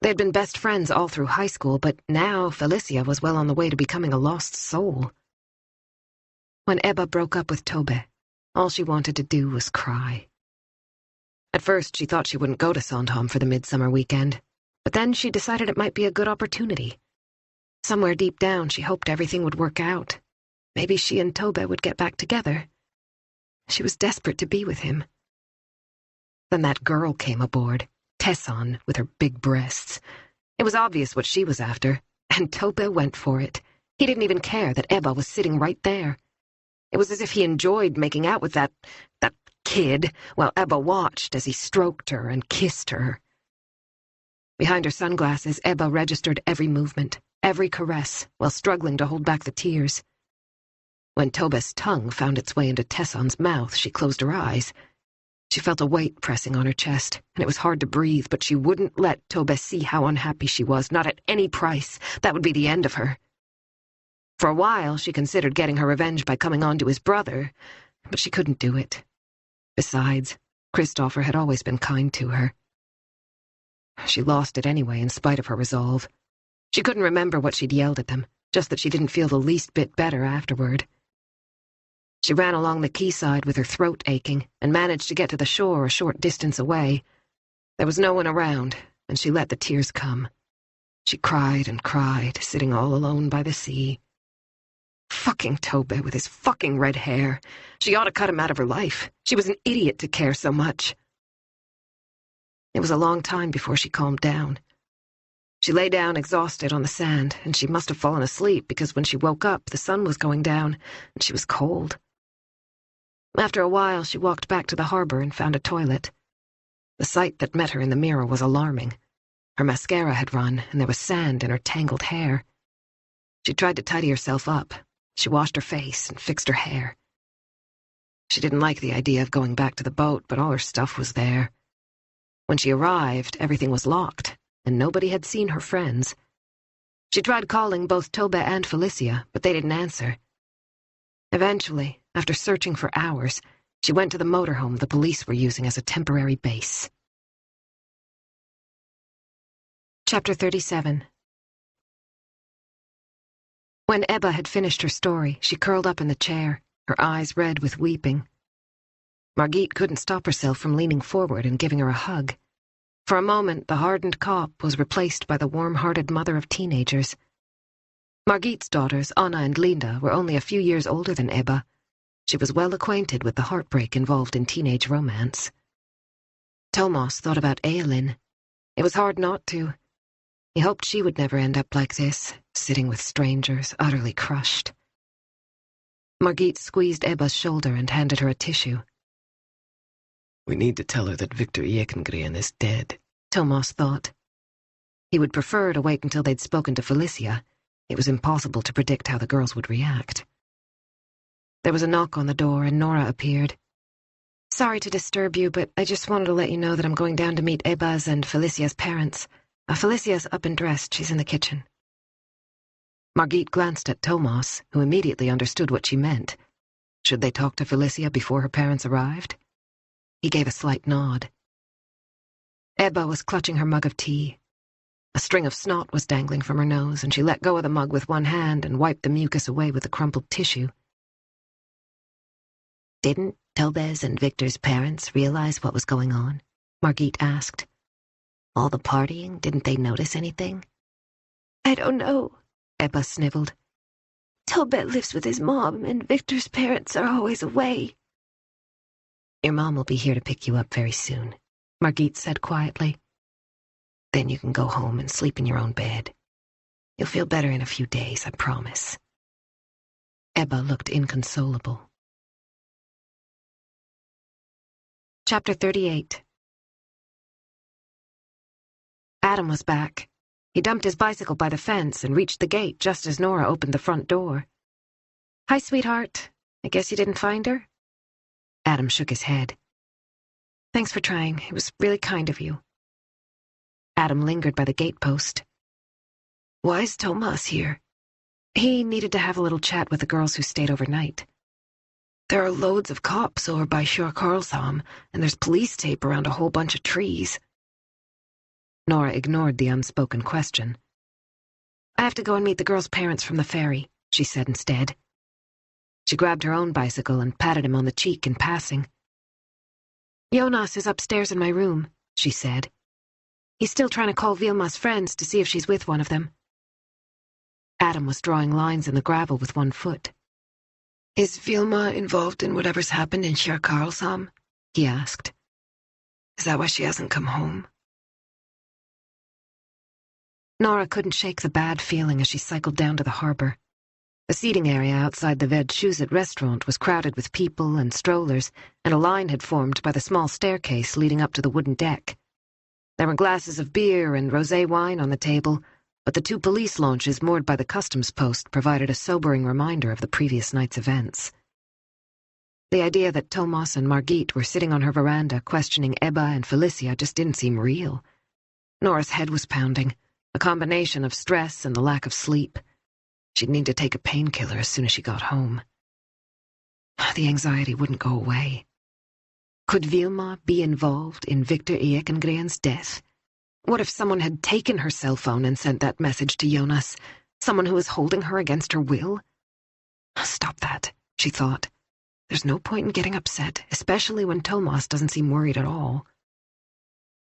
They had been best friends all through high school, but now Felicia was well on the way to becoming a lost soul. When Ebba broke up with Tobe, all she wanted to do was cry. At first, she thought she wouldn't go to Sandhamn for the midsummer weekend, but then she decided it might be a good opportunity. Somewhere deep down, she hoped everything would work out. Maybe she and Tobe would get back together. She was desperate to be with him. Then that girl came aboard, Tesson, with her big breasts. It was obvious what she was after, and Tobe went for it. He didn't even care that Ebba was sitting right there. It was as if he enjoyed making out with that kid, while Ebba watched as he stroked her and kissed her. Behind her sunglasses, Ebba registered every movement, every caress, while struggling to hold back the tears. When Tobe's tongue found its way into Tesson's mouth, she closed her eyes. She felt a weight pressing on her chest, and it was hard to breathe, but she wouldn't let Tobe see how unhappy she was, not at any price. That would be the end of her. For a while, she considered getting her revenge by coming on to his brother, but she couldn't do it. Besides, Christopher had always been kind to her. She lost it anyway, in spite of her resolve. She couldn't remember what she'd yelled at them, just that she didn't feel the least bit better afterward. She ran along the quayside with her throat aching and managed to get to the shore a short distance away. There was no one around, and she let the tears come. She cried and cried, sitting all alone by the sea. Fucking Tobe with his fucking red hair. She ought to cut him out of her life. She was an idiot to care so much. It was a long time before she calmed down. She lay down exhausted on the sand, and she must have fallen asleep because when she woke up, the sun was going down, and she was cold. After a while, she walked back to the harbor and found a toilet. The sight that met her in the mirror was alarming. Her mascara had run, and there was sand in her tangled hair. She tried to tidy herself up. She washed her face and fixed her hair. She didn't like the idea of going back to the boat, but all her stuff was there. When she arrived, everything was locked, and nobody had seen her friends. She tried calling both Tobe and Felicia, but they didn't answer. Eventually, after searching for hours, she went to the motorhome the police were using as a temporary base. Chapter 37. When Ebba had finished her story, she curled up in the chair, her eyes red with weeping. Margit couldn't stop herself from leaning forward and giving her a hug. For a moment, the hardened cop was replaced by the warm-hearted mother of teenagers. Margit's daughters, Anna and Linda, were only a few years older than Ebba. She was well acquainted with the heartbreak involved in teenage romance. Thomas thought about Eilin. It was hard not to. He hoped she would never end up like this, sitting with strangers, utterly crushed. Margit squeezed Ebba's shoulder and handed her a tissue. We need to tell her that Victor Ekengren is dead, Thomas thought. He would prefer to wait until they'd spoken to Felicia. It was impossible to predict how the girls would react. There was a knock on the door, and Nora appeared. Sorry to disturb you, but I just wanted to let you know that I'm going down to meet Ebba's and Felicia's parents. Felicia's up and dressed. She's in the kitchen. Margit glanced at Thomas, who immediately understood what she meant. Should they talk to Felicia before her parents arrived? He gave a slight nod. Ebba was clutching her mug of tea. A string of snot was dangling from her nose, and she let go of the mug with one hand and wiped the mucus away with the crumpled tissue. Didn't Tobes and Victor's parents realize what was going on? Margit asked. All the partying, didn't they notice anything? I don't know, Ebba sniveled. Tobet lives with his mom, and Victor's parents are always away. Your mom will be here to pick you up very soon, Margit said quietly. Then you can go home and sleep in your own bed. You'll feel better in a few days, I promise. Ebba looked inconsolable. Chapter 38. Adam was back. He dumped his bicycle by the fence and reached the gate just as Nora opened the front door. Hi, sweetheart. I guess you didn't find her? Adam shook his head. Thanks for trying. It was really kind of you. Adam lingered by the gatepost. Why is Thomas here? He needed to have a little chat with the girls who stayed overnight. There are loads of cops over by Sandhamn, and there's police tape around a whole bunch of trees. Nora ignored the unspoken question. I have to go and meet the girls' parents from the ferry, she said instead. She grabbed her own bicycle and patted him on the cheek in passing. Jonas is upstairs in my room, she said. He's still trying to call Vilma's friends to see if she's with one of them. Adam was drawing lines in the gravel with one foot. Is Vilma involved in whatever's happened in Sandhamn? He asked. Is that why she hasn't come home? Nora couldn't shake the bad feeling as she cycled down to the harbor. The seating area outside the Ved Shuset restaurant was crowded with people and strollers, and a line had formed by the small staircase leading up to the wooden deck. There were glasses of beer and rosé wine on the table, but the two police launches moored by the customs post provided a sobering reminder of the previous night's events. The idea that Thomas and Margit were sitting on her veranda questioning Ebba and Felicia just didn't seem real. Nora's head was pounding, a combination of stress and the lack of sleep. She'd need to take a painkiller as soon as she got home. The anxiety wouldn't go away. Could Vilma be involved in Victor Ekengren's death? What if someone had taken her cell phone and sent that message to Jonas? Someone who was holding her against her will? Stop that, she thought. There's no point in getting upset, especially when Thomas doesn't seem worried at all.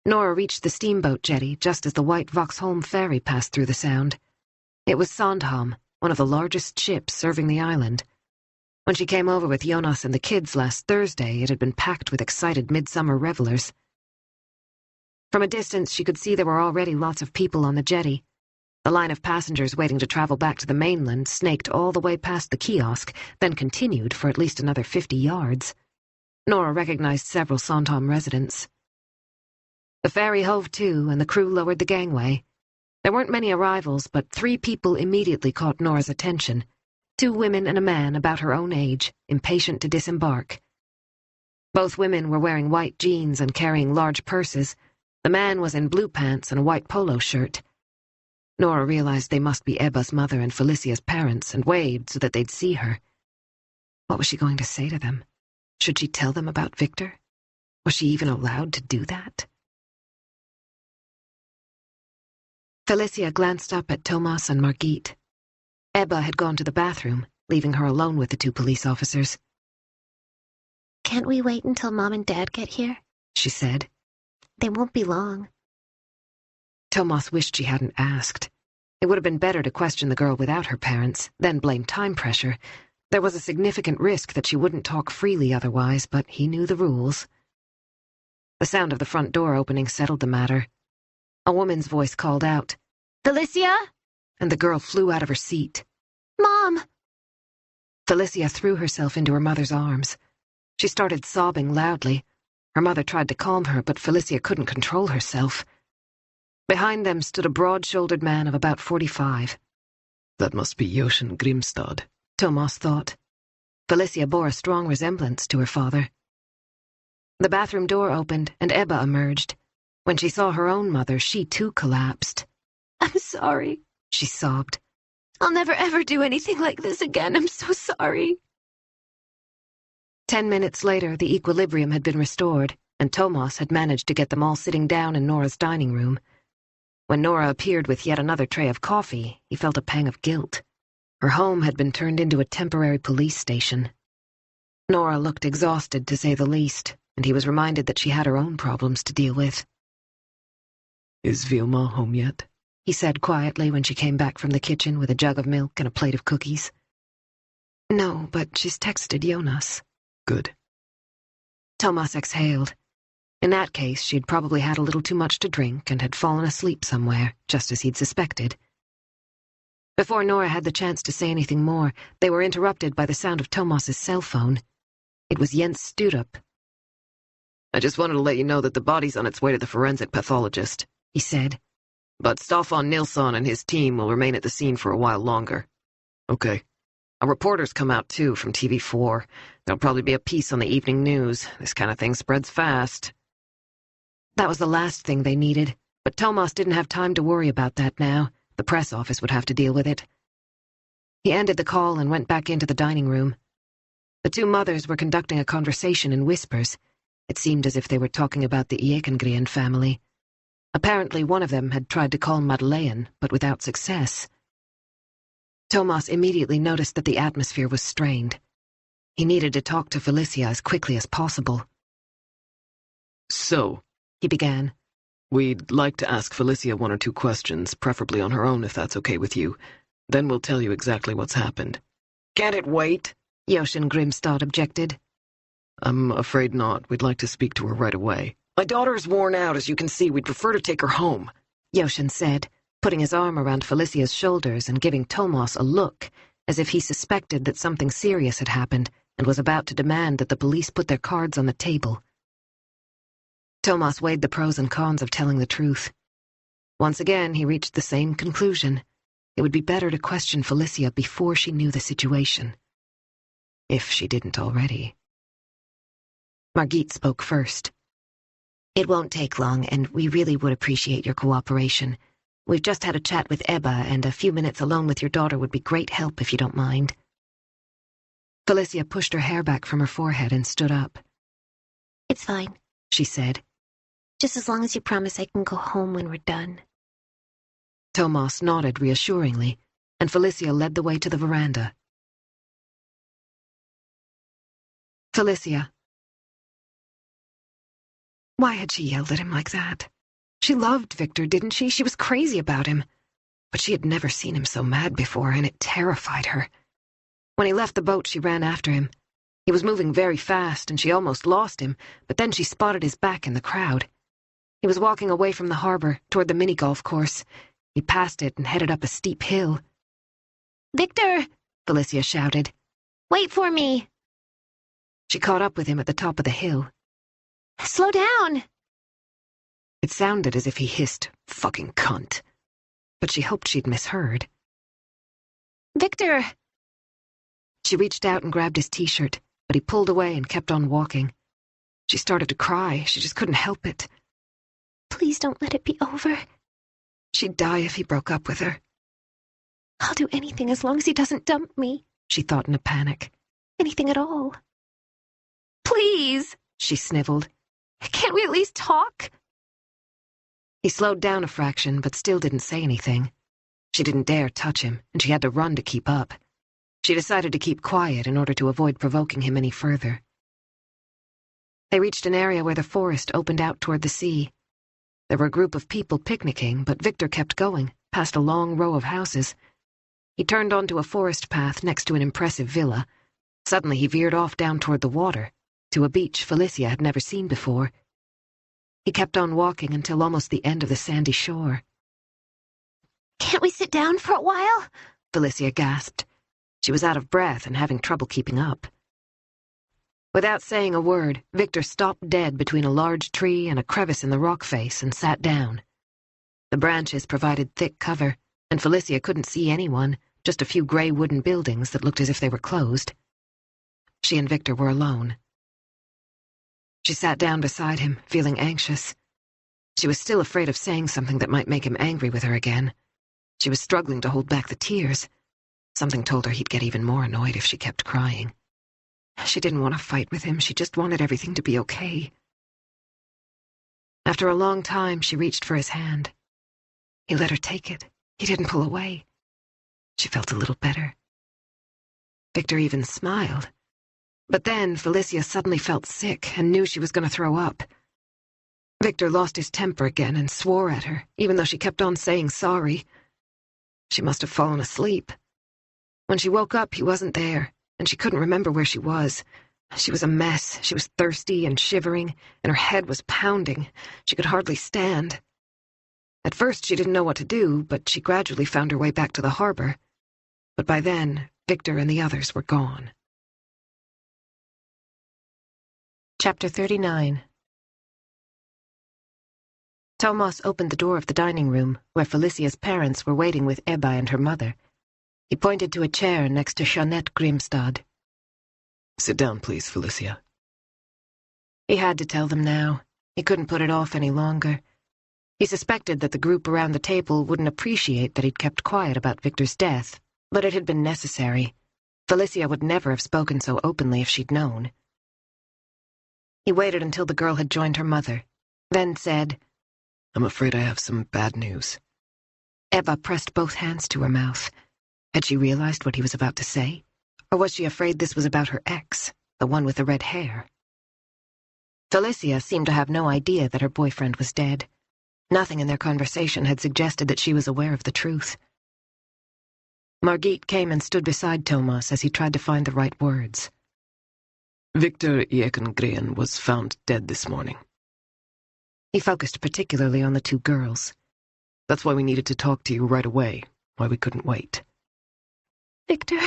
Nora reached the steamboat jetty just as the white Vauxholm ferry passed through the sound. It was Sandhamn, one of the largest ships serving the island. When she came over with Jonas and the kids last Thursday, it had been packed with excited midsummer revelers. From a distance, she could see there were already lots of people on the jetty. The line of passengers waiting to travel back to the mainland snaked all the way past the kiosk, then continued for at least another 50 yards. Nora recognized several Sandhamn residents. The ferry hove to, and the crew lowered the gangway. There weren't many arrivals, but 3 people immediately caught Nora's attention. 2 women and a man about her own age, impatient to disembark. Both women were wearing white jeans and carrying large purses. The man was in blue pants and a white polo shirt. Nora realized they must be Ebba's mother and Felicia's parents and waved so that they'd see her. What was she going to say to them? Should she tell them about Victor? Was she even allowed to do that? Felicia glanced up at Thomas and Margit. Ebba had gone to the bathroom, leaving her alone with the two police officers. "Can't we wait until Mom and Dad get here?" she said. "They won't be long." Thomas wished she hadn't asked. It would have been better to question the girl without her parents, then blame time pressure. There was a significant risk that she wouldn't talk freely otherwise, but he knew the rules. The sound of the front door opening settled the matter. A woman's voice called out, "Felicia?" and the girl flew out of her seat. "Mom!" Felicia threw herself into her mother's arms. She started sobbing loudly. Her mother tried to calm her, but Felicia couldn't control herself. Behind them stood a broad-shouldered man of about 45. That must be Joshin Grimstad, Thomas thought. Felicia bore a strong resemblance to her father. The bathroom door opened, and Ebba emerged. When she saw her own mother, she too collapsed. "I'm sorry," she sobbed. "I'll never ever do anything like this again. I'm so sorry." 10 minutes later, the equilibrium had been restored, and Thomas had managed to get them all sitting down in Nora's dining room. When Nora appeared with yet another tray of coffee, he felt a pang of guilt. Her home had been turned into a temporary police station. Nora looked exhausted, to say the least, and he was reminded that she had her own problems to deal with. "Is Vilma home yet?" he said quietly when she came back from the kitchen with a jug of milk and a plate of cookies. "No, but she's texted Jonas." "Good." Thomas exhaled. In that case, she'd probably had a little too much to drink and had fallen asleep somewhere, just as he'd suspected. Before Nora had the chance to say anything more, they were interrupted by the sound of Thomas's cell phone. It was Jens Sturup. "I just wanted to let you know that the body's on its way to the forensic pathologist," he said. "But Staffan Nilsson and his team will remain at the scene for a while longer." "Okay." "A reporter's come out, too, from TV4. There'll probably be a piece on the evening news. This kind of thing spreads fast." That was the last thing they needed, but Thomas didn't have time to worry about that now. The press office would have to deal with it. He ended the call and went back into the dining room. The two mothers were conducting a conversation in whispers. It seemed as if they were talking about the Ekengren family. Apparently one of them had tried to call Madeleine, but without success. Thomas immediately noticed that the atmosphere was strained. He needed to talk to Felicia as quickly as possible. "So," he began, "we'd like to ask Felicia one or two questions, preferably on her own if that's okay with you. Then we'll tell you exactly what's happened." "Can't it wait?" Joshin Grimstad objected. "I'm afraid not. We'd like to speak to her right away." "My daughter's worn out, as you can see. We'd prefer to take her home," Joshin said, putting his arm around Felicia's shoulders and giving Thomas a look, as if he suspected that something serious had happened and was about to demand that the police put their cards on the table. Thomas weighed the pros and cons of telling the truth. Once again, he reached the same conclusion. It would be better to question Felicia before she knew the situation. If she didn't already. Margit spoke first. "It won't take long, and we really would appreciate your cooperation. We've just had a chat with Ebba, and a few minutes alone with your daughter would be great help if you don't mind." Felicia pushed her hair back from her forehead and stood up. "It's fine," she said. "Just as long as you promise I can go home when we're done." Thomas nodded reassuringly, and Felicia led the way to the veranda. Felicia. Why had she yelled at him like that? She loved Victor, didn't she? She was crazy about him. But she had never seen him so mad before, and it terrified her. When he left the boat, she ran after him. He was moving very fast, and she almost lost him, but then she spotted his back in the crowd. He was walking away from the harbor, toward the mini-golf course. He passed it and headed up a steep hill. "Victor!" Felicia shouted. "Wait for me!" She caught up with him at the top of the hill. "Slow down!" It sounded as if he hissed, "Fucking cunt." But she hoped she'd misheard. "Victor!" She reached out and grabbed his t-shirt, but he pulled away and kept on walking. She started to cry. She just couldn't help it. "Please don't let it be over." She'd die if he broke up with her. "I'll do anything as long as he doesn't dump me." She thought in a panic. "Anything at all." "Please," she sniveled. "can't we at least talk?" He slowed down a fraction, but still didn't say anything. She didn't dare touch him, and she had to run to keep up. She decided to keep quiet in order to avoid provoking him any further. They reached an area where the forest opened out toward the sea. There were a group of people picnicking, but Victor kept going, past a long row of houses. He turned onto a forest path next to an impressive villa. Suddenly he veered off down toward the water, to a beach Felicia had never seen before. He kept on walking until almost the end of the sandy shore. "Can't we sit down for a while?" Felicia gasped. She was out of breath and having trouble keeping up. Without saying a word, Victor stopped dead between a large tree and a crevice in the rock face and sat down. The branches provided thick cover, and Felicia couldn't see anyone, just a few gray wooden buildings that looked as if they were closed. She and Victor were alone. She sat down beside him, feeling anxious. She was still afraid of saying something that might make him angry with her again. She was struggling to hold back the tears. Something told her he'd get even more annoyed if she kept crying. She didn't want to fight with him, she just wanted everything to be okay. After a long time, she reached for his hand. He let her take it. He didn't pull away. She felt a little better. Victor even smiled. But then Felicia suddenly felt sick and knew she was going to throw up. Victor lost his temper again and swore at her, even though she kept on saying sorry. She must have fallen asleep. When she woke up, he wasn't there, and she couldn't remember where she was. She was a mess. She was thirsty and shivering, and her head was pounding. She could hardly stand. At first, she didn't know what to do, but she gradually found her way back to the harbor. But by then, Victor and the others were gone. Chapter 39. Thomas opened the door of the dining room, where Felicia's parents were waiting with Ebba and her mother. He pointed to a chair next to Jeanette Grimstad. "Sit down, please, Felicia." He had to tell them now. He couldn't put it off any longer. He suspected that the group around the table wouldn't appreciate that he'd kept quiet about Victor's death, but it had been necessary. Felicia would never have spoken so openly if she'd known. He waited until the girl had joined her mother, then said, "I'm afraid I have some bad news." Ebba pressed both hands to her mouth. Had she realized what he was about to say? Or was she afraid this was about her ex, the one with the red hair? Felicia seemed to have no idea that her boyfriend was dead. Nothing in their conversation had suggested that she was aware of the truth. Margit came and stood beside Thomas as he tried to find the right words. "Victor Ekengren was found dead this morning." He focused particularly on the two girls. "That's why we needed to talk to you right away, why we couldn't wait." Victor?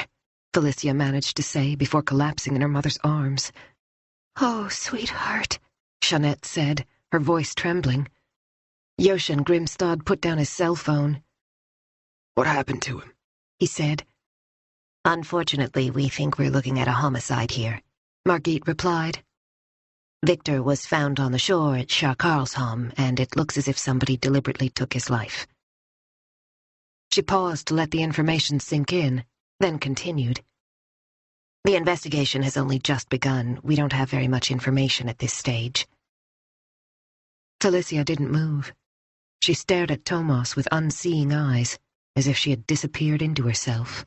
Felicia managed to say before collapsing in her mother's arms. Oh, sweetheart, Jeanette said, her voice trembling. Joshan Grimstad put down his cell phone. "What happened to him?" he said. "Unfortunately, we think we're looking at a homicide here," Margit replied. "Victor was found on the shore at Skarlshamn, and it looks as if somebody deliberately took his life." She paused to let the information sink in, then continued. "The investigation has only just begun. We don't have very much information at this stage." Felicia didn't move. She stared at Thomas with unseeing eyes, as if she had disappeared into herself.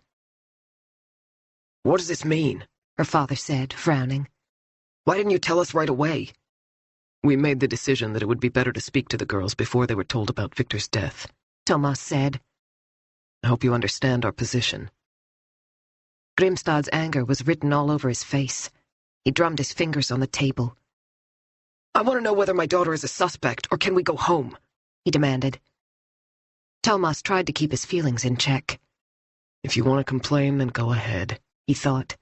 "What does this mean?" her father said, frowning. "Why didn't you tell us right away?" "We made the decision that it would be better to speak to the girls before they were told about Victor's death," Thomas said. "I hope you understand our position." Grimstad's anger was written all over his face. He drummed his fingers on the table. "I want to know whether my daughter is a suspect, or can we go home?" he demanded. Thomas tried to keep his feelings in check. "If you want to complain, then go ahead," he thought.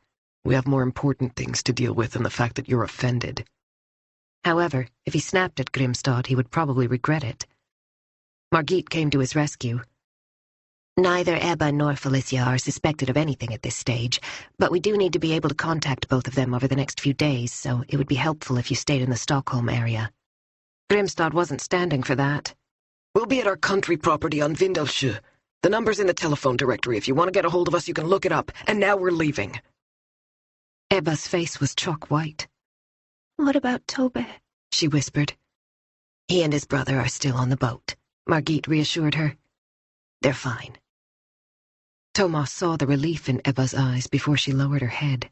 "We have more important things to deal with than the fact that you're offended." However, if he snapped at Grimstad, he would probably regret it. Margit came to his rescue. "Neither Ebba nor Felicia are suspected of anything at this stage, but we do need to be able to contact both of them over the next few days, so it would be helpful if you stayed in the Stockholm area." Grimstad wasn't standing for that. "We'll be at our country property on Vindelsjö. The number's in the telephone directory. If you want to get a hold of us, you can look it up. And now we're leaving." Ebba's face was chalk white. what about Tobe? She whispered. He and his brother are still on the boat, Margit reassured her. They're fine. Thomas saw the relief in Ebba's eyes before she lowered her head.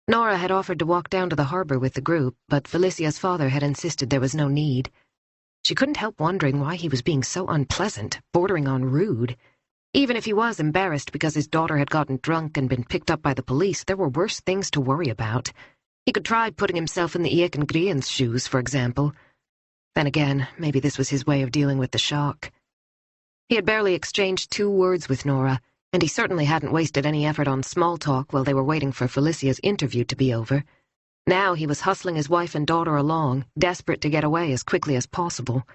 Nora had offered to walk down to the harbor with the group, but Felicia's father had insisted there was no need. She couldn't help wondering why he was being so unpleasant, bordering on rude. Even if he was embarrassed because his daughter had gotten drunk and been picked up by the police, there were worse things to worry about. He could try putting himself in the Eken Grien's shoes, for example. Then again, maybe this was his way of dealing with the shock. He had barely exchanged 2 words with Nora, and he certainly hadn't wasted any effort on small talk while they were waiting for Felicia's interview to be over. Now he was hustling his wife and daughter along, desperate to get away as quickly as possible.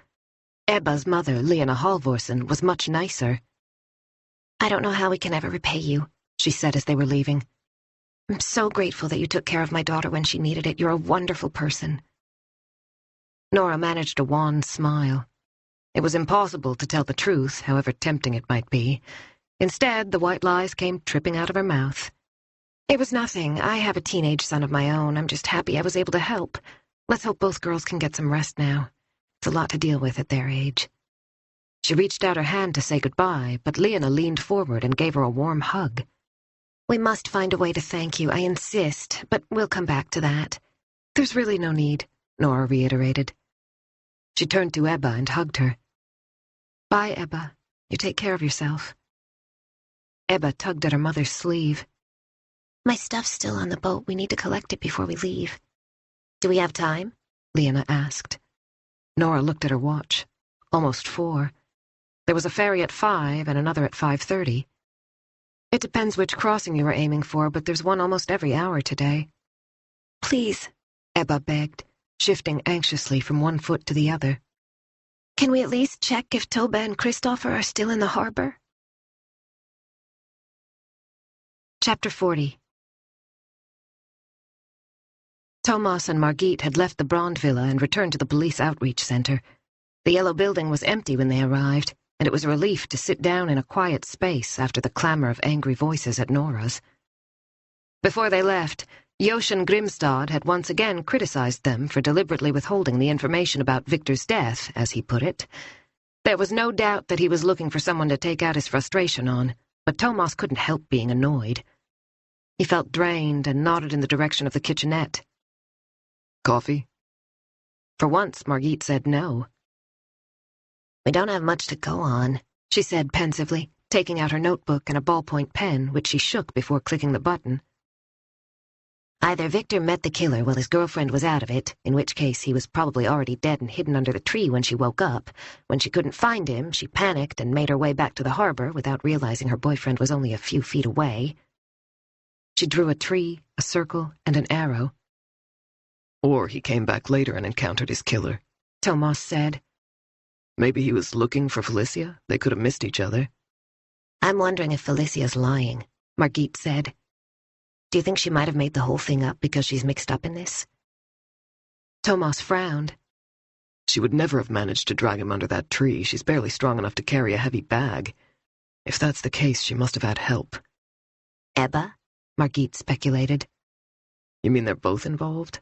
Ebba's mother, Lena Halvorsen, was much nicer. "I don't know how we can ever repay you," she said as they were leaving. "I'm so grateful that you took care of my daughter when she needed it. You're a wonderful person." Nora managed a wan smile. It was impossible to tell the truth, however tempting it might be. Instead, the white lies came tripping out of her mouth. "It was nothing. I have a teenage son of my own. I'm just happy I was able to help. Let's hope both girls can get some rest now. It's a lot to deal with at their age." She reached out her hand to say goodbye, but Lena leaned forward and gave her a warm hug. "We must find a way to thank you, I insist, but we'll come back to that." "There's really no need," Nora reiterated. She turned to Ebba and hugged her. "Bye, Ebba. You take care of yourself." Ebba tugged at her mother's sleeve. "My stuff's still on the boat. We need to collect it before we leave." "Do we have time?" Lena asked. Nora looked at her watch. Almost 4. There was a ferry at 5 and another at 5:30. "It depends which crossing you were aiming for, but there's one almost every hour today." "Please," Ebba begged, shifting anxiously from one foot to the other. "Can we at least check if Toba and Christopher are still in the harbor?" Chapter 40. Thomas and Margit had left the Brand Villa and returned to the police outreach center. The yellow building was empty when they arrived, and it was a relief to sit down in a quiet space after the clamor of angry voices at Nora's. Before they left, Joshin Grimstad had once again criticized them for deliberately withholding the information about Victor's death, as he put it. There was no doubt that he was looking for someone to take out his frustration on, but Thomas couldn't help being annoyed. He felt drained and nodded in the direction of the kitchenette. Coffee? For once, Margit said no. "We don't have much to go on," she said pensively, taking out her notebook and a ballpoint pen, which she shook before clicking the button. "Either Victor met the killer while his girlfriend was out of it, in which case he was probably already dead and hidden under the tree when she woke up. When she couldn't find him, she panicked and made her way back to the harbor without realizing her boyfriend was only a few feet away." She drew a tree, a circle, and an arrow. "Or he came back later and encountered his killer," Thomas said. "Maybe he was looking for Felicia. They could have missed each other." "I'm wondering if Felicia's lying," Margit said. "Do you think she might have made the whole thing up because she's mixed up in this?" Thomas frowned. "She would never have managed to drag him under that tree. She's barely strong enough to carry a heavy bag. If that's the case, she must have had help." "Ebba?" Margit speculated. "You mean they're both involved?"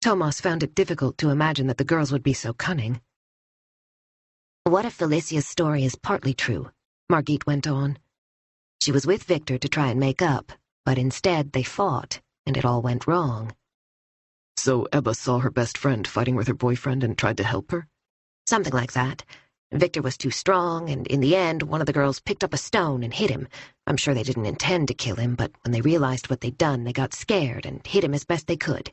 Thomas found it difficult to imagine that the girls would be so cunning. "What if Felicia's story is partly true?" Margit went on. "She was with Victor to try and make up, but instead they fought, and it all went wrong." "So Ebba saw her best friend fighting with her boyfriend and tried to help her?" "Something like that. Victor was too strong, and in the end, one of the girls picked up a stone and hit him. I'm sure they didn't intend to kill him, but when they realized what they'd done, they got scared and hit him as best they could."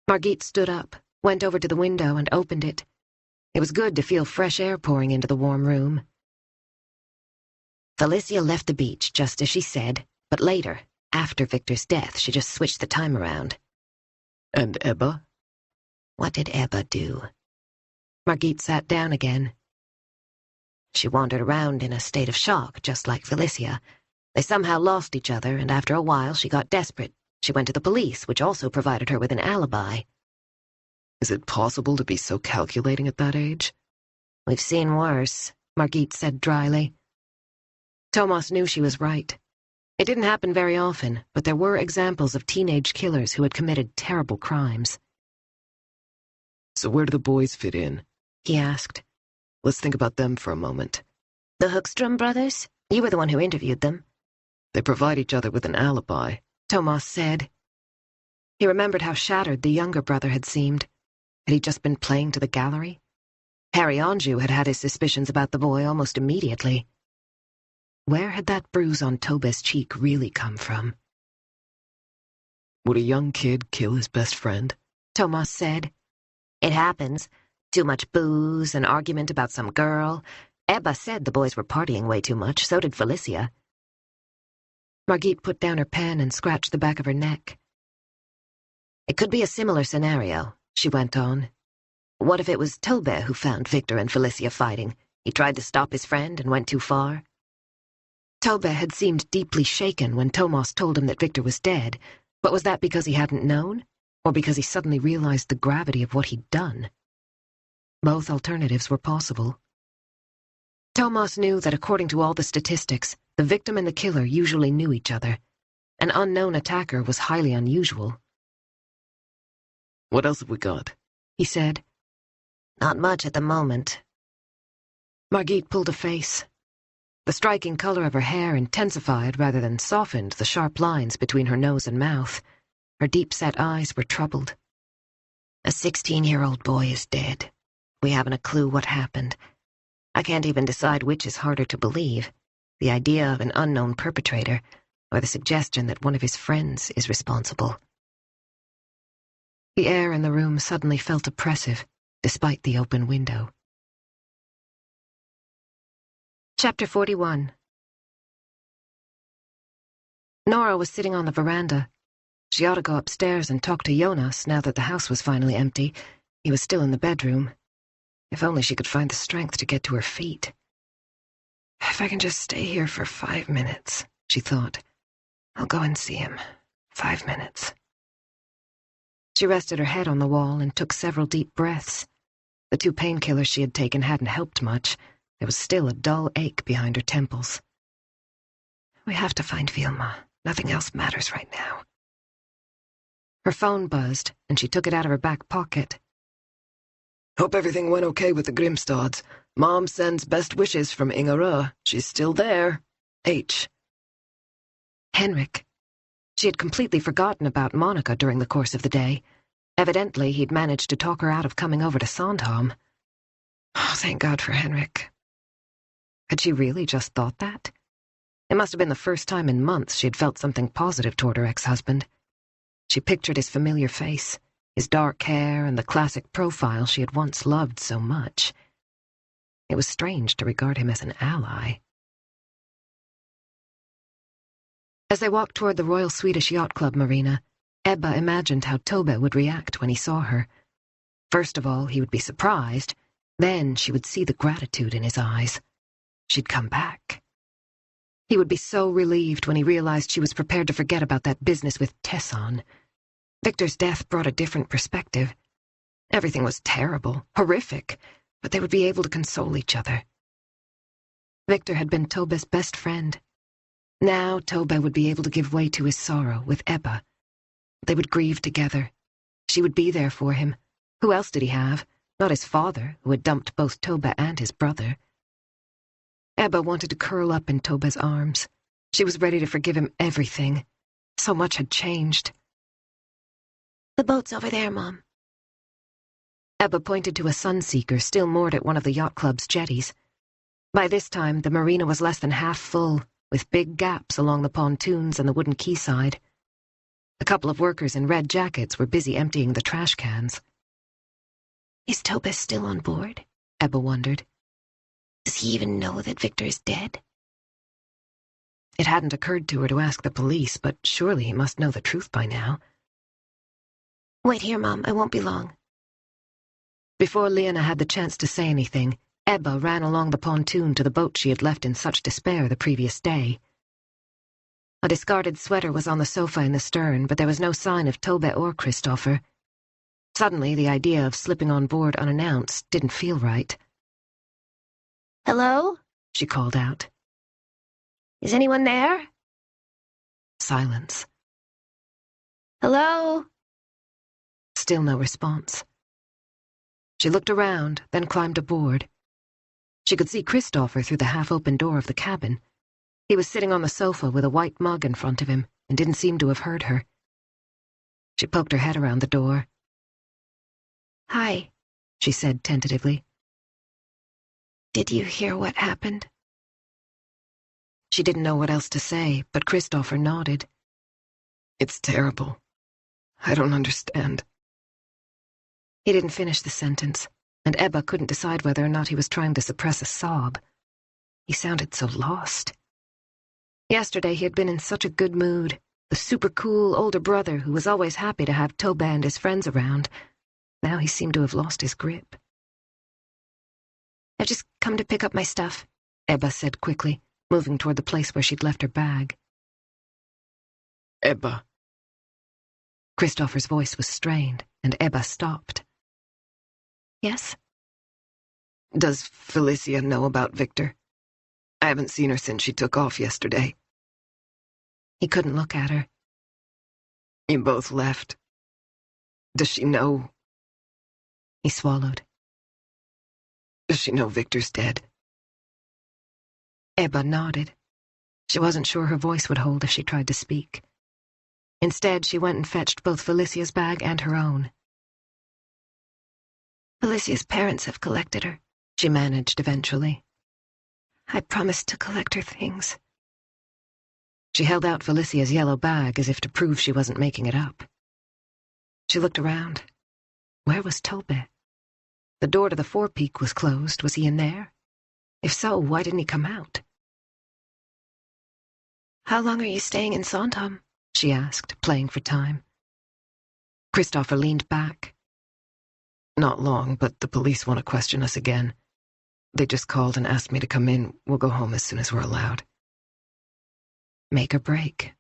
Margit stood up, went over to the window, and opened it. It was good to feel fresh air pouring into the warm room. "Felicia left the beach, just as she said, but later, after Victor's death, she just switched the time around." "And Ebba?" "What did Ebba do?" Margit sat down again. "She wandered around in a state of shock, just like Felicia. They somehow lost each other, and after a while she got desperate. She went to the police, which also provided her with an alibi." "Is it possible to be so calculating at that age?" "We've seen worse," Margit said dryly. Thomas knew she was right. It didn't happen very often, but there were examples of teenage killers who had committed terrible crimes. So where do the boys fit in? He asked. Let's think about them for a moment. The Hookstrom brothers? You were the one who interviewed them. They provide each other with an alibi, Thomas said. He remembered how shattered the younger brother had seemed. Had he just been playing to the gallery? Harry Anjou had had his suspicions about the boy almost immediately. Where had that bruise on Tobé's cheek really come from? Would a young kid kill his best friend? Thomas said. It happens. Too much booze, an argument about some girl. Ebba said the boys were partying way too much, so did Felicia. Margit put down her pen and scratched the back of her neck. It could be a similar scenario, she went on. What if it was Tobé who found Victor and Felicia fighting? He tried to stop his friend and went too far? Tobé had seemed deeply shaken when Thomas told him that Victor was dead, but was that because he hadn't known, or because he suddenly realized the gravity of what he'd done? Both alternatives were possible. Thomas knew that according to all the statistics, the victim and the killer usually knew each other. An unknown attacker was highly unusual. What else have we got? He said. Not much at the moment. Margit pulled a face. The striking color of her hair intensified rather than softened the sharp lines between her nose and mouth. Her deep-set eyes were troubled. A 16-year-old boy is dead. We haven't a clue what happened. I can't even decide which is harder to believe, the idea of an unknown perpetrator, or the suggestion that one of his friends is responsible. The air in the room suddenly felt oppressive, despite the open window. Chapter 41. Nora was sitting on the veranda. She ought to go upstairs and talk to Jonas now that the house was finally empty. He was still in the bedroom. If only she could find the strength to get to her feet. If I can just stay here for 5 minutes, she thought. I'll go and see him. 5 minutes. She rested her head on the wall and took several deep breaths. The 2 painkillers she had taken hadn't helped much. There was still a dull ache behind her temples. We have to find Vilma. Nothing else matters right now. Her phone buzzed, and she took it out of her back pocket. Hope everything went okay with the Grimstads. Mom sends best wishes from Ingarö. She's still there. H. Henrik. She had completely forgotten about Monica during the course of the day. Evidently, he'd managed to talk her out of coming over to Sandhamn. Oh, thank God for Henrik. Had she really just thought that? It must have been the first time in months she had felt something positive toward her ex-husband. She pictured his familiar face, his dark hair, and the classic profile she had once loved so much. It was strange to regard him as an ally. As they walked toward the Royal Swedish Yacht Club marina, Ebba imagined how Tobé would react when he saw her. First of all, he would be surprised. Then she would see the gratitude in his eyes. She'd come back. He would be so relieved when he realized she was prepared to forget about that business with Tesson. Victor's death brought a different perspective. Everything was terrible, horrific, but they would be able to console each other. Victor had been Tobé's best friend. Now Tobé would be able to give way to his sorrow with Ebba. They would grieve together. She would be there for him. Who else did he have? Not his father, who had dumped both Tobé and his brother. Ebba wanted to curl up in Tobé's arms. She was ready to forgive him everything. So much had changed. The boat's over there, Mom. Ebba pointed to a sunseeker still moored at one of the yacht club's jetties. By this time, the marina was less than half full, with big gaps along the pontoons and the wooden quayside. A couple of workers in red jackets were busy emptying the trash cans. Is Tobé still on board? Ebba wondered. Does he even know that Victor is dead? It hadn't occurred to her to ask the police, but surely he must know the truth by now. Wait here, Mom. I won't be long. Before Lena had the chance to say anything, Ebba ran along the pontoon to the boat she had left in such despair the previous day. A discarded sweater was on the sofa in the stern, but there was no sign of Tobé or Christopher. Suddenly, the idea of slipping on board unannounced didn't feel right. Hello? She called out. Is anyone there? Silence. Hello? Still no response. She looked around, then climbed aboard. She could see Christopher through the half-open door of the cabin. He was sitting on the sofa with a white mug in front of him and didn't seem to have heard her. She poked her head around the door. Hi, she said tentatively. Did you hear what happened? She didn't know what else to say, but Christopher nodded. It's terrible. I don't understand. He didn't finish the sentence, and Ebba couldn't decide whether or not he was trying to suppress a sob. He sounded so lost. Yesterday he had been in such a good mood, the super-cool older brother who was always happy to have Toba and his friends around. Now he seemed to have lost his grip. I've just come to pick up my stuff, Ebba said quickly, moving toward the place where she'd left her bag. Ebba. Christopher's voice was strained, and Ebba stopped. Yes? Does Felicia know about Victor? I haven't seen her since she took off yesterday. He couldn't look at her. You both left. Does she know? He swallowed. Does she know Victor's dead? Ebba nodded. She wasn't sure her voice would hold if she tried to speak. Instead, she went and fetched both Felicia's bag and her own. Felicia's parents have collected her, she managed eventually. I promised to collect her things. She held out Felicia's yellow bag as if to prove she wasn't making it up. She looked around. Where was Tobe? The door to the forepeak was closed. Was he in there? If so, why didn't he come out? How long are you staying in Sandhamn? She asked, playing for time. Christopher leaned back. Not long, but the police want to question us again. They just called and asked me to come in. We'll go home as soon as we're allowed. Make or break.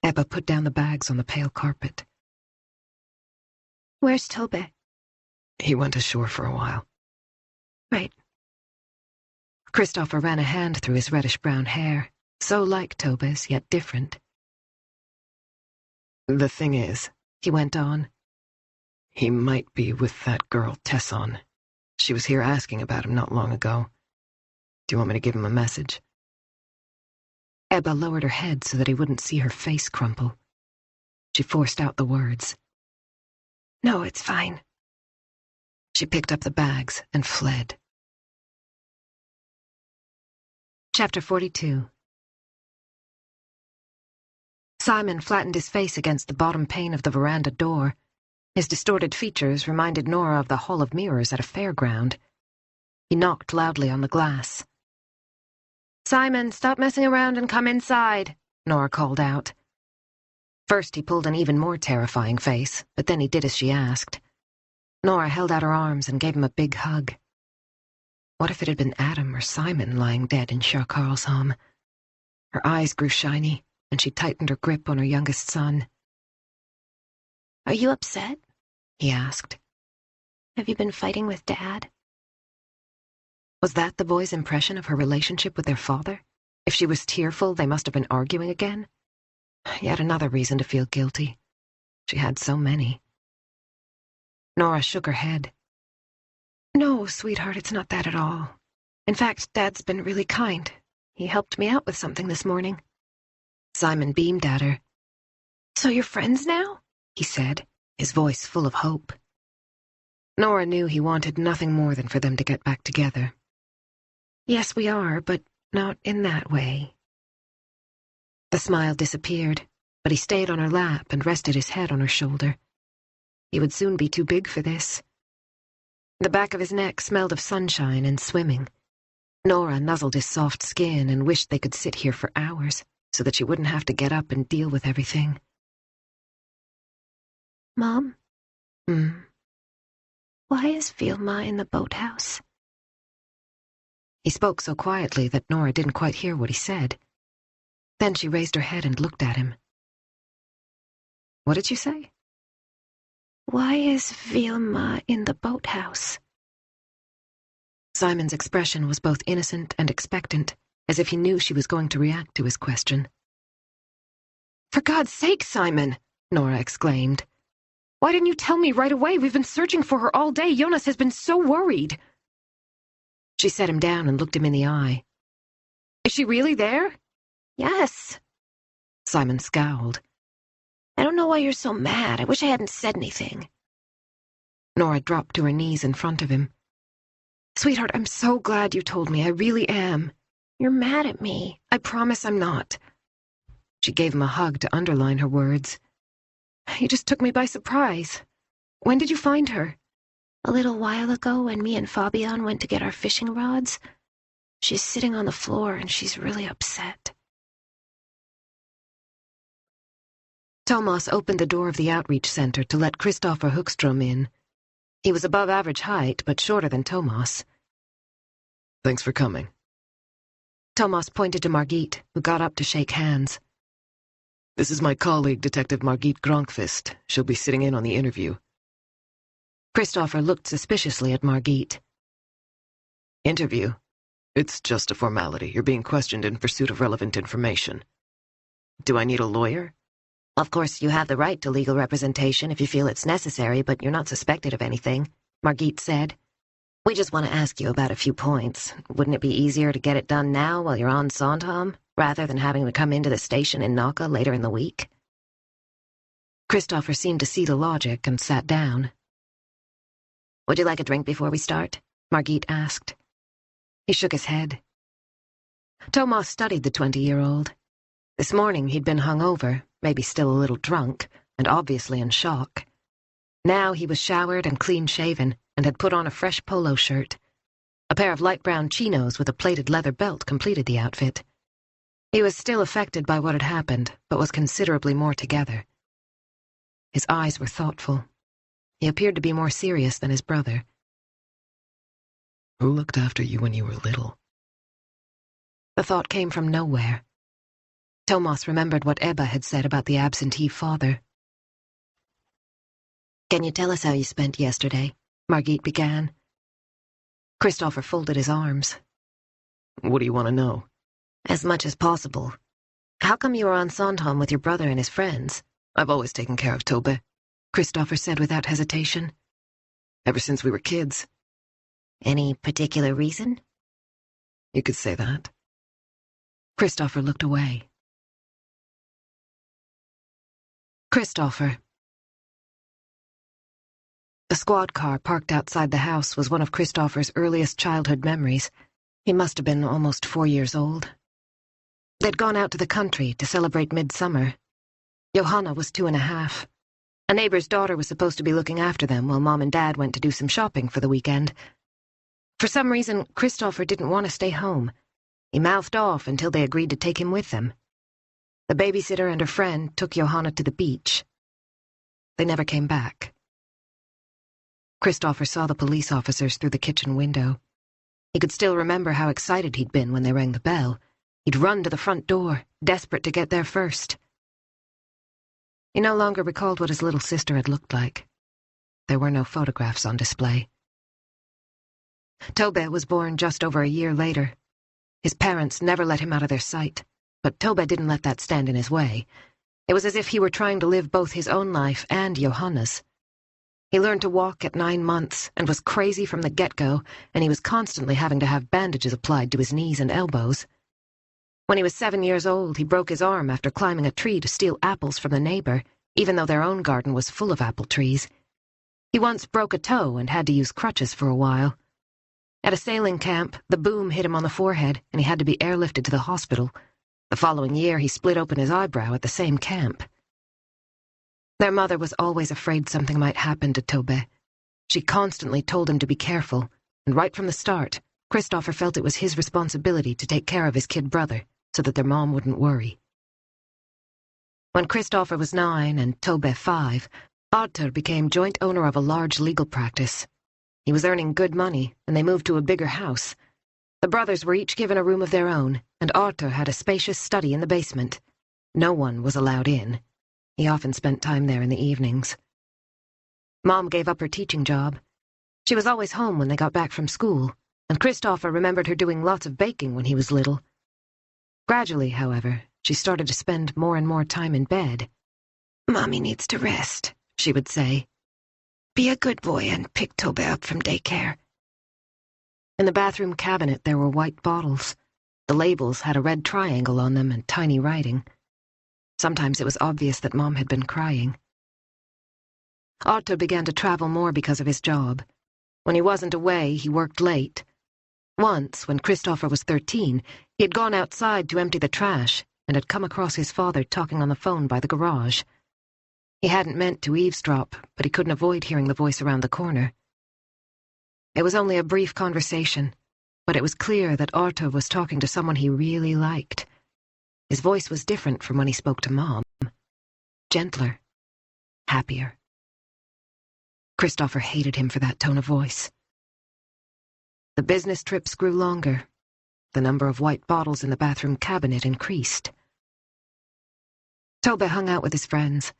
Ebba put down the bags on the pale carpet. Where's Tobe? He went ashore for a while. Right. Christopher ran a hand through his reddish-brown hair, so like Tobe's, yet different. The thing is, he went on, he might be with that girl, Tesson. She was here asking about him not long ago. Do you want me to give him a message? Ebba lowered her head so that he wouldn't see her face crumple. She forced out the words. No, it's fine. She picked up the bags and fled. Chapter 42. Simon flattened his face against the bottom pane of the veranda door. His distorted features reminded Nora of the Hall of Mirrors at a fairground. He knocked loudly on the glass. "Simon, stop messing around and come inside," Nora called out. First he pulled an even more terrifying face, but then he did as she asked. Nora held out her arms and gave him a big hug. What if it had been Adam or Simon lying dead in Karlshamn? Her eyes grew shiny, and she tightened her grip on her youngest son. Are you upset? He asked. Have you been fighting with Dad? Was that the boys' impression of her relationship with their father? If she was tearful, they must have been arguing again. Yet another reason to feel guilty. She had so many. Nora shook her head. No, sweetheart, it's not that at all. In fact, Dad's been really kind. He helped me out with something this morning. Simon beamed at her. So you're friends now? He said, his voice full of hope. Nora knew he wanted nothing more than for them to get back together. Yes, we are, but not in that way. The smile disappeared, but he stayed on her lap and rested his head on her shoulder. He would soon be too big for this. The back of his neck smelled of sunshine and swimming. Nora nuzzled his soft skin and wished they could sit here for hours so that she wouldn't have to get up and deal with everything. Mom? Why is Vilma in the boathouse? He spoke so quietly that Nora didn't quite hear what he said. Then she raised her head and looked at him. What did you say? Why is Vilma in the boathouse? Simon's expression was both innocent and expectant, as if he knew she was going to react to his question. For God's sake, Simon, Nora exclaimed. Why didn't you tell me right away? We've been searching for her all day. Jonas has been so worried. She set him down and looked him in the eye. Is she really there? Yes. Simon scowled. I don't know why you're so mad. I wish I hadn't said anything. Nora dropped to her knees in front of him. Sweetheart, I'm so glad you told me. I really am. You're mad at me. I promise I'm not. She gave him a hug to underline her words. You just took me by surprise. When did you find her? A little while ago when me and Fabian went to get our fishing rods. She's sitting on the floor and she's really upset. Thomas opened the door of the outreach center to let Christopher Hookstrom in. He was above average height, but shorter than Thomas. Thanks for coming. Thomas pointed to Margit, who got up to shake hands. This is my colleague, Detective Margit Gronkvist. She'll be sitting in on the interview. Christopher looked suspiciously at Margit. Interview? It's just a formality. You're being questioned in pursuit of relevant information. Do I need a lawyer? Of course, you have the right to legal representation if you feel it's necessary, but you're not suspected of anything, Margit said. We just want to ask you about a few points. Wouldn't it be easier to get it done now while you're on Sandhamn, rather than having to come into the station in Naka later in the week? Christopher seemed to see the logic and sat down. Would you like a drink before we start? Margit asked. He shook his head. Thomas studied the 20-year-old. This morning he'd been hungover, maybe still a little drunk, and obviously in shock. Now he was showered and clean-shaven, and had put on a fresh polo shirt. A pair of light brown chinos with a plated leather belt completed the outfit. He was still affected by what had happened, but was considerably more together. His eyes were thoughtful. He appeared to be more serious than his brother. Who looked after you when you were little? The thought came from nowhere. Thomas remembered what Ebba had said about the absentee father. Can you tell us how you spent yesterday? Margit began. Christopher folded his arms. What do you want to know? As much as possible. How come you were on Sandhamn with your brother and his friends? I've always taken care of Tobe, Christopher said without hesitation. Ever since we were kids. Any particular reason? You could say that. Christopher looked away. Christopher. The squad car parked outside the house was one of Christopher's earliest childhood memories. He must have been almost 4 years old. They'd gone out to the country to celebrate midsummer. Johanna was 2.5. A neighbor's daughter was supposed to be looking after them while Mom and Dad went to do some shopping for the weekend. For some reason, Christopher didn't want to stay home. He mouthed off until they agreed to take him with them. The babysitter and her friend took Johanna to the beach. They never came back. Christopher saw the police officers through the kitchen window. He could still remember how excited he'd been when they rang the bell. He'd run to the front door, desperate to get there first. He no longer recalled what his little sister had looked like. There were no photographs on display. Tobe was born just over a year later. His parents never let him out of their sight, but Tobe didn't let that stand in his way. It was as if he were trying to live both his own life and Johanna's. He learned to walk at 9 months and was crazy from the get-go, and he was constantly having to have bandages applied to his knees and elbows. When he was 7 years old, he broke his arm after climbing a tree to steal apples from the neighbor, even though their own garden was full of apple trees. He once broke a toe and had to use crutches for a while. At a sailing camp, the boom hit him on the forehead, and he had to be airlifted to the hospital. The following year, he split open his eyebrow at the same camp. Their mother was always afraid something might happen to Tobe. She constantly told him to be careful, and right from the start, Christopher felt it was his responsibility to take care of his kid brother so that their mom wouldn't worry. When Christopher was 9 and Tobe 5, Arthur became joint owner of a large legal practice. He was earning good money, and they moved to a bigger house. The brothers were each given a room of their own, and Arthur had a spacious study in the basement. No one was allowed in. He often spent time there in the evenings. Mom gave up her teaching job. She was always home when they got back from school, and Christopher remembered her doing lots of baking when he was little. Gradually, however, she started to spend more and more time in bed. "Mommy needs to rest," she would say. "Be a good boy and pick Tobe up from daycare." In the bathroom cabinet there were white bottles. The labels had a red triangle on them and tiny writing. Sometimes it was obvious that Mom had been crying. Otto began to travel more because of his job. When he wasn't away, he worked late. Once, when Christopher was 13, he had gone outside to empty the trash and had come across his father talking on the phone by the garage. He hadn't meant to eavesdrop, but he couldn't avoid hearing the voice around the corner. It was only a brief conversation, but it was clear that Otto was talking to someone he really liked. His voice was different from when he spoke to Mom. Gentler. Happier. Christopher hated him for that tone of voice. The business trips grew longer. The number of white bottles in the bathroom cabinet increased. Tobe hung out with his friends.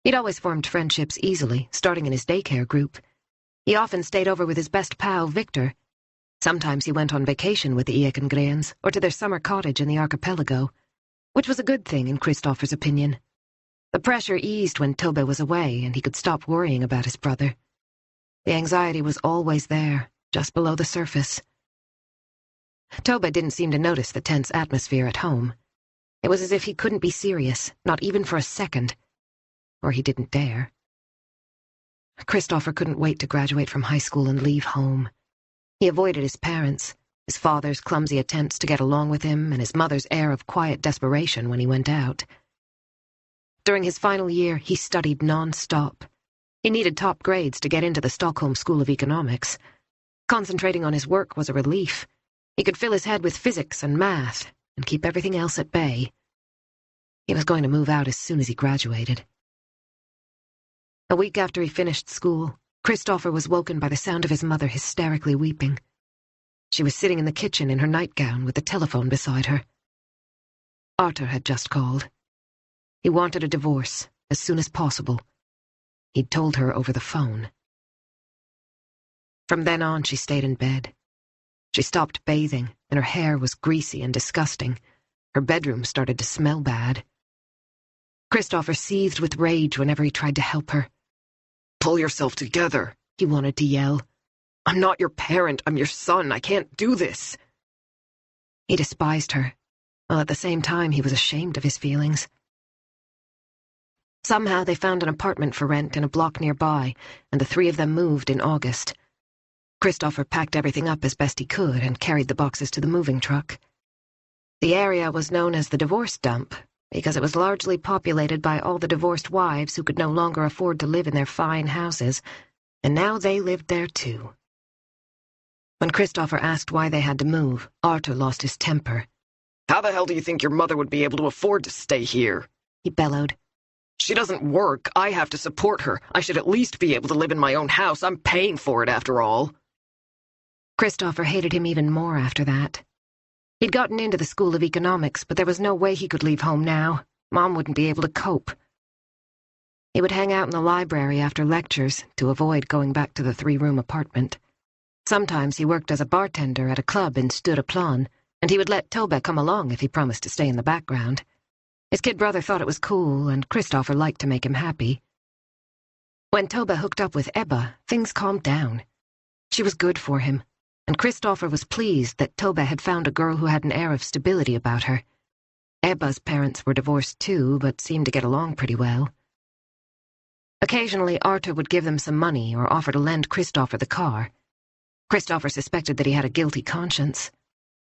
He'd always formed friendships easily, starting in his daycare group. He often stayed over with his best pal, Victor. Sometimes he went on vacation with the Ekengreens or to their summer cottage in the archipelago, which was a good thing in Christopher's opinion. The pressure eased when Tobe was away and he could stop worrying about his brother. The anxiety was always there, just below the surface. Tobe didn't seem to notice the tense atmosphere at home. It was as if he couldn't be serious, not even for a second. Or he didn't dare. Christopher couldn't wait to graduate from high school and leave home. He avoided his parents, his father's clumsy attempts to get along with him, and his mother's air of quiet desperation when he went out. During his final year, he studied non-stop. He needed top grades to get into the Stockholm School of Economics. Concentrating on his work was a relief. He could fill his head with physics and math and keep everything else at bay. He was going to move out as soon as he graduated. A week after he finished school, Christopher was woken by the sound of his mother hysterically weeping. She was sitting in the kitchen in her nightgown with the telephone beside her. Arthur had just called. He wanted a divorce as soon as possible. He'd told her over the phone. From then on, she stayed in bed. She stopped bathing, and her hair was greasy and disgusting. Her bedroom started to smell bad. Christopher seethed with rage whenever he tried to help her. "Pull yourself together," he wanted to yell. "I'm not your parent, I'm your son. I can't do this." He despised her, while at the same time he was ashamed of his feelings. Somehow they found an apartment for rent in a block nearby, and the three of them moved in August. Christopher packed everything up as best he could and carried the boxes to the moving truck. The area was known as the divorce dump because it was largely populated by all the divorced wives who could no longer afford to live in their fine houses, and now they lived there too. When Christopher asked why they had to move, Arthur lost his temper. "How the hell do you think your mother would be able to afford to stay here?" he bellowed. "She doesn't work. I have to support her. I should at least be able to live in my own house. I'm paying for it, after all." Christopher hated him even more after that. He'd gotten into the School of Economics, but there was no way he could leave home now. Mom wouldn't be able to cope. He would hang out in the library after lectures to avoid going back to the three-room apartment. Sometimes he worked as a bartender at a club in Stureplan, and he would let Tobe come along if he promised to stay in the background. His kid brother thought it was cool, and Christopher liked to make him happy. When Tobe hooked up with Ebba, things calmed down. She was good for him, and Christopher was pleased that Tobe had found a girl who had an air of stability about her. Ebba's parents were divorced too, but seemed to get along pretty well. Occasionally, Arthur would give them some money or offer to lend Christopher the car. Christopher suspected that he had a guilty conscience.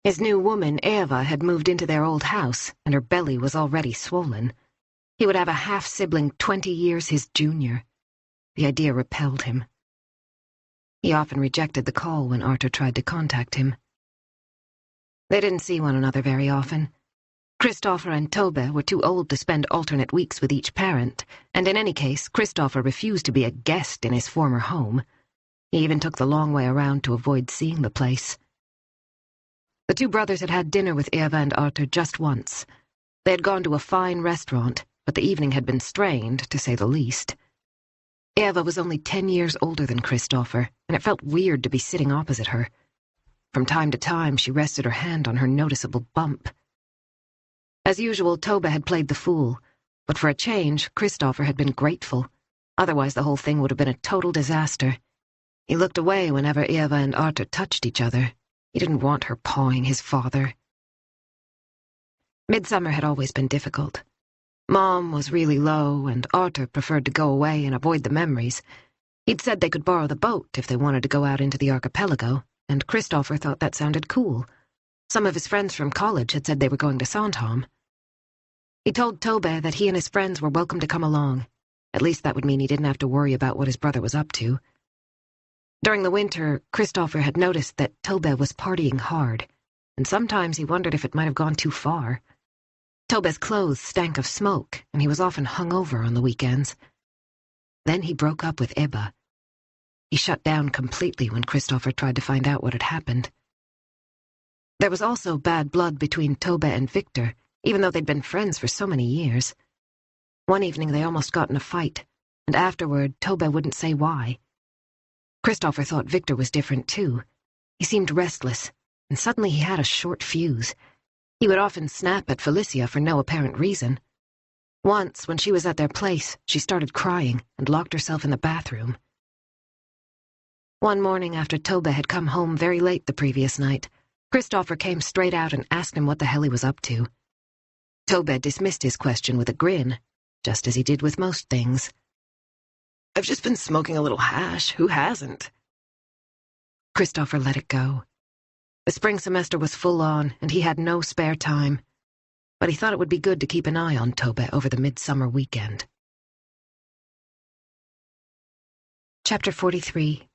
His new woman, Eva, had moved into their old house, and her belly was already swollen. He would have a half-sibling 20 years his junior. The idea repelled him. He often rejected the call when Arthur tried to contact him. They didn't see one another very often. Christopher and Tobe were too old to spend alternate weeks with each parent, and in any case, Christopher refused to be a guest in his former home. He even took the long way around to avoid seeing the place. The two brothers had had dinner with Eva and Arthur just once. They had gone to a fine restaurant, but the evening had been strained, to say the least. Eva was only 10 years older than Christopher, and it felt weird to be sitting opposite her. From time to time, she rested her hand on her noticeable bump. As usual, Tobe had played the fool, but for a change, Christopher had been grateful. Otherwise, the whole thing would have been a total disaster. He looked away whenever Eva and Arthur touched each other. He didn't want her pawing his father. Midsummer had always been difficult. Mom was really low, and Arthur preferred to go away and avoid the memories. He'd said they could borrow the boat if they wanted to go out into the archipelago, and Christopher thought that sounded cool. Some of his friends from college had said they were going to Sandhamn. He told Tobe that he and his friends were welcome to come along. At least that would mean he didn't have to worry about what his brother was up to. During the winter, Christopher had noticed that Tobe was partying hard, and sometimes he wondered if it might have gone too far. Tobe's clothes stank of smoke, and he was often hungover on the weekends. Then he broke up with Ebba. He shut down completely when Christopher tried to find out what had happened. There was also bad blood between Tobe and Victor, even though they'd been friends for so many years. One evening they almost got in a fight, and afterward Tobe wouldn't say why. Christopher thought Victor was different too. He seemed restless, and suddenly he had a short fuse. He would often snap at Felicia for no apparent reason. Once, when she was at their place, she started crying and locked herself in the bathroom. One morning after Tobe had come home very late the previous night, Christopher came straight out and asked him what the hell he was up to. Tobe dismissed his question with a grin, just as he did with most things. I've just been smoking a little hash. Who hasn't? Christopher let it go. The spring semester was full on, and he had no spare time. But he thought it would be good to keep an eye on Tobe over the midsummer weekend. Chapter 43.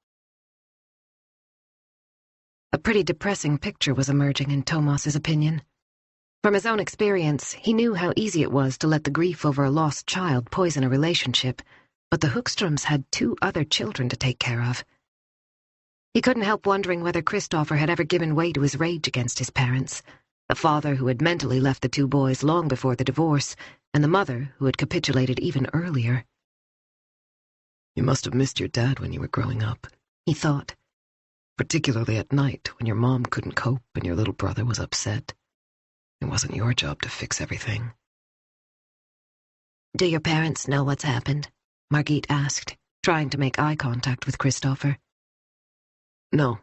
A pretty depressing picture was emerging in Thomas's opinion. From his own experience, he knew how easy it was to let the grief over a lost child poison a relationship, but the Hoekstroms had 2 other children to take care of. He couldn't help wondering whether Christopher had ever given way to his rage against his parents, the father who had mentally left the 2 boys long before the divorce, and the mother who had capitulated even earlier. You must have missed your dad when you were growing up, he thought. particularly at night when your mom couldn't cope and your little brother was upset. It wasn't your job to fix everything. Do your parents know what's happened? Margit asked, trying to make eye contact with Christopher. No.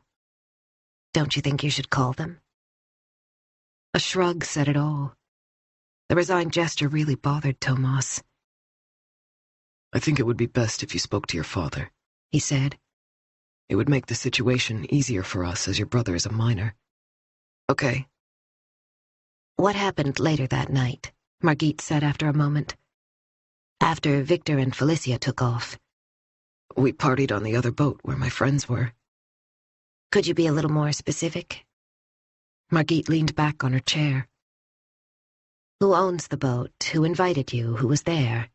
Don't you think you should call them? A shrug said it all. The resigned gesture really bothered Thomas. I think it would be best if you spoke to your father, he said. It would make the situation easier for us as your brother is a minor. Okay. What happened later that night? Margit said after a moment. After Victor and Felicia took off. We partied on the other boat where my friends were. Could you be a little more specific? Margit leaned back on her chair. Who owns the boat? Who invited you? Who was there?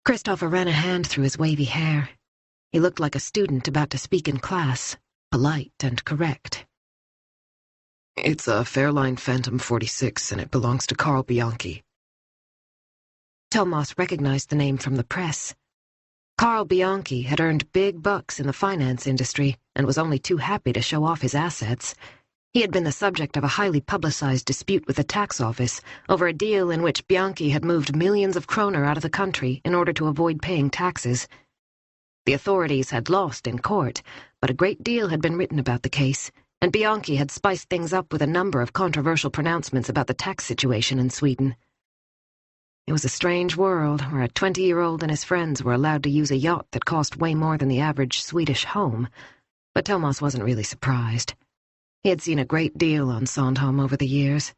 Christopher ran a hand through his wavy hair. He looked like a student about to speak in class, polite and correct. It's a Fairline Phantom 46, and it belongs to Carl Bianchi. Thomas recognized the name from the press. Carl Bianchi had earned big bucks in the finance industry and was only too happy to show off his assets. He had been the subject of a highly publicized dispute with the tax office over a deal in which Bianchi had moved millions of kroner out of the country in order to avoid paying taxes. The authorities had lost in court, but a great deal had been written about the case, and Bianchi had spiced things up with a number of controversial pronouncements about the tax situation in Sweden. It was a strange world where a 20-year-old and his friends were allowed to use a yacht that cost way more than the average Swedish home, but Thomas wasn't really surprised. He had seen a great deal on Sandhamn over the years.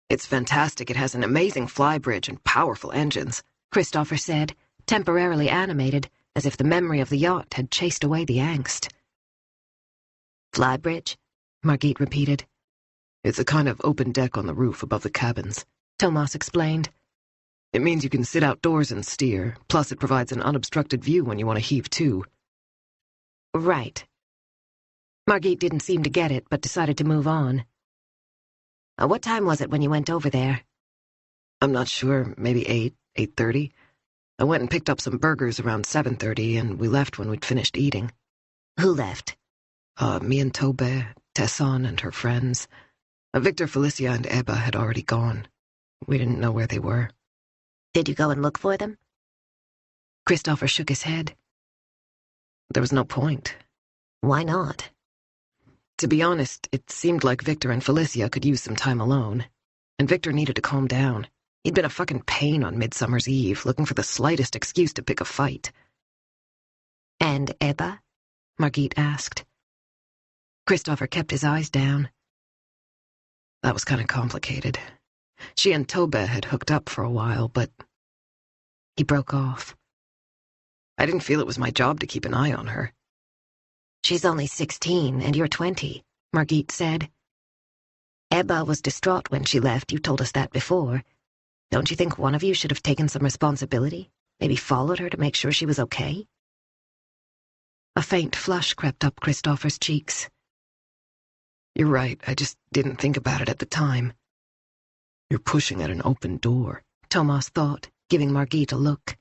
It's fantastic. It has an amazing flybridge and powerful engines, Christopher said, temporarily animated, as if the memory of the yacht had chased away the angst. Flybridge? Margit repeated. It's a kind of open deck on the roof above the cabins, Thomas explained. It means you can sit outdoors and steer, plus it provides an unobstructed view when you want to heave to. Right. Margit didn't seem to get it, but decided to move on. What time was it when you went over there? I'm not sure, maybe 8:30. I went and picked up some burgers around 7:30, and we left when we'd finished eating. Who left? Me and Tobe, Tesson and her friends. Victor, Felicia, and Ebba had already gone. We didn't know where they were. Did you go and look for them? Christopher shook his head. There was no point. Why not? To be honest, it seemed like Victor and Felicia could use some time alone. And Victor needed to calm down. He'd been a fucking pain on Midsummer's Eve, looking for the slightest excuse to pick a fight. And Ebba? Margit asked. Christopher kept his eyes down. That was kind of complicated. She and Tobe had hooked up for a while, but... He broke off. I didn't feel it was my job to keep an eye on her. She's only 16, and you're 20, Margit said. Ebba was distraught when she left. You told us that before. Don't you think one of you should have taken some responsibility? Maybe followed her to make sure she was okay? A faint flush crept up Christopher's cheeks. You're right, I just didn't think about it at the time. You're pushing at an open door, Thomas thought, giving Margit a look.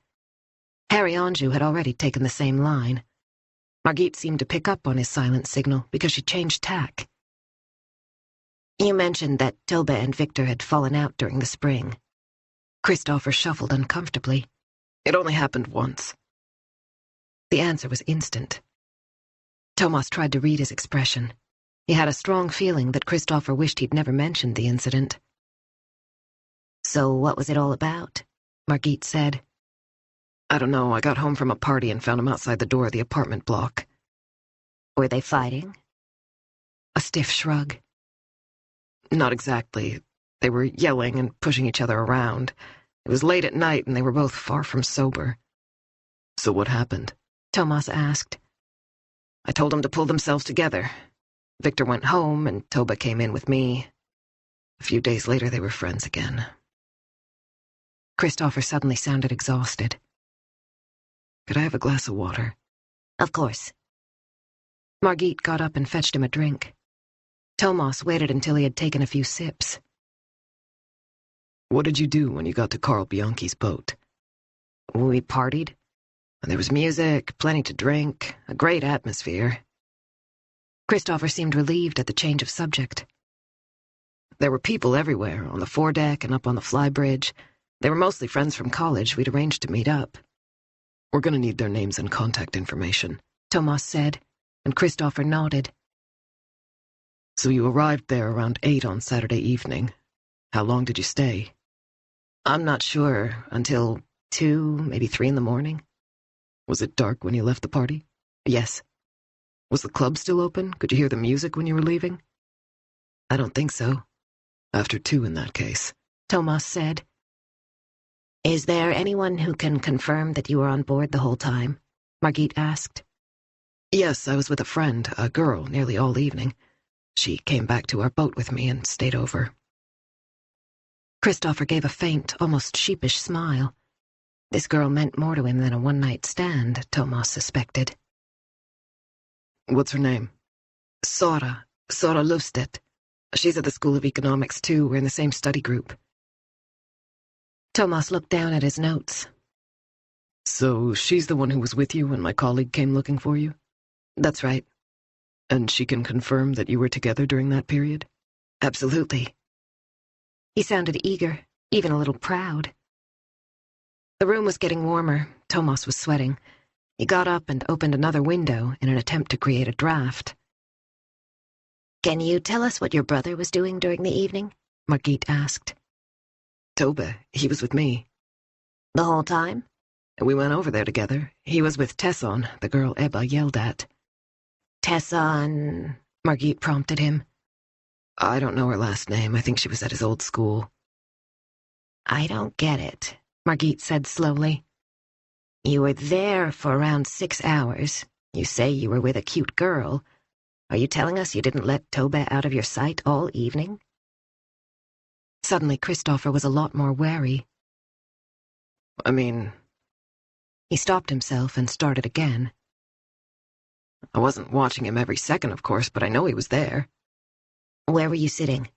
Harry Anjou had already taken the same line. Margit seemed to pick up on his silent signal because she changed tack. You mentioned that Tobe and Victor had fallen out during the spring. Christopher shuffled uncomfortably. It only happened once. The answer was instant. Thomas tried to read his expression. He had a strong feeling that Christopher wished he'd never mentioned the incident. So what was it all about? Margit said. I don't know, I got home from a party and found him outside the door of the apartment block. Were they fighting? A stiff shrug. Not exactly. They were yelling and pushing each other around. It was late at night and they were both far from sober. So what happened? Thomas asked. I told them to pull themselves together. Victor went home and Toba came in with me. A few days later they were friends again. Christopher suddenly sounded exhausted. Could I have a glass of water? Of course. Margit got up and fetched him a drink. Thomas waited until he had taken a few sips. What did you do when you got to Carl Bianchi's boat? We partied. There was music, plenty to drink, a great atmosphere. Christopher seemed relieved at the change of subject. There were people everywhere, on the foredeck and up on the flybridge. They were mostly friends from college. We'd arranged to meet up. We're going to need their names and contact information, Thomas said, and Christopher nodded. So you arrived there around 8 on Saturday evening. How long did you stay? I'm not sure. Until 2, maybe 3 in the morning. Was it dark when you left the party? Yes. Was the club still open? Could you hear the music when you were leaving? I don't think so. After 2 in that case, Thomas said. Is there anyone who can confirm that you were on board the whole time? Margit asked. Yes, I was with a friend, a girl, nearly all evening. She came back to our boat with me and stayed over. Christopher gave a faint, almost sheepish smile. This girl meant more to him than a one-night stand, Thomas suspected. What's her name? Sara Lufstedt. She's at the School of Economics, too. We're in the same study group. Thomas looked down at his notes. So she's the one who was with you when my colleague came looking for you? That's right. And she can confirm that you were together during that period? Absolutely. He sounded eager, even a little proud. The room was getting warmer. Thomas was sweating. He got up and opened another window in an attempt to create a draft. Can you tell us what your brother was doing during the evening? Margit asked. Tobe, he was with me. The whole time? We went over there together. He was with Tesson, the girl Ebba yelled at. Tesson, Margit prompted him. I don't know her last name. I think she was at his old school. I don't get it, Margit said slowly. You were there for around 6 hours. You say you were with a cute girl. Are you telling us you didn't let Tobe out of your sight all evening? Suddenly, Christopher was a lot more wary. I mean... He stopped himself and started again. I wasn't watching him every second, of course, but I know he was there. Where were you sitting?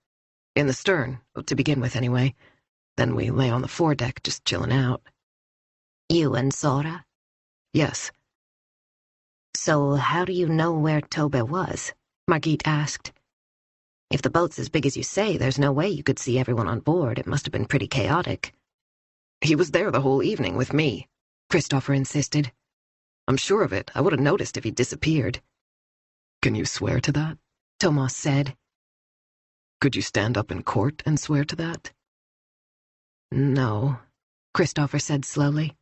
In the stern, to begin with, anyway. Then we lay on the foredeck, just chilling out. You and Sora? Yes. So how do you know where Tobe was? Margit asked. If the boat's as big as you say, there's no way you could see everyone on board. It must have been pretty chaotic. He was there the whole evening with me, Christopher insisted. I'm sure of it. I would have noticed if he'd disappeared. Can you swear to that? Thomas said. Could you stand up in court and swear to that? No, Christopher said slowly.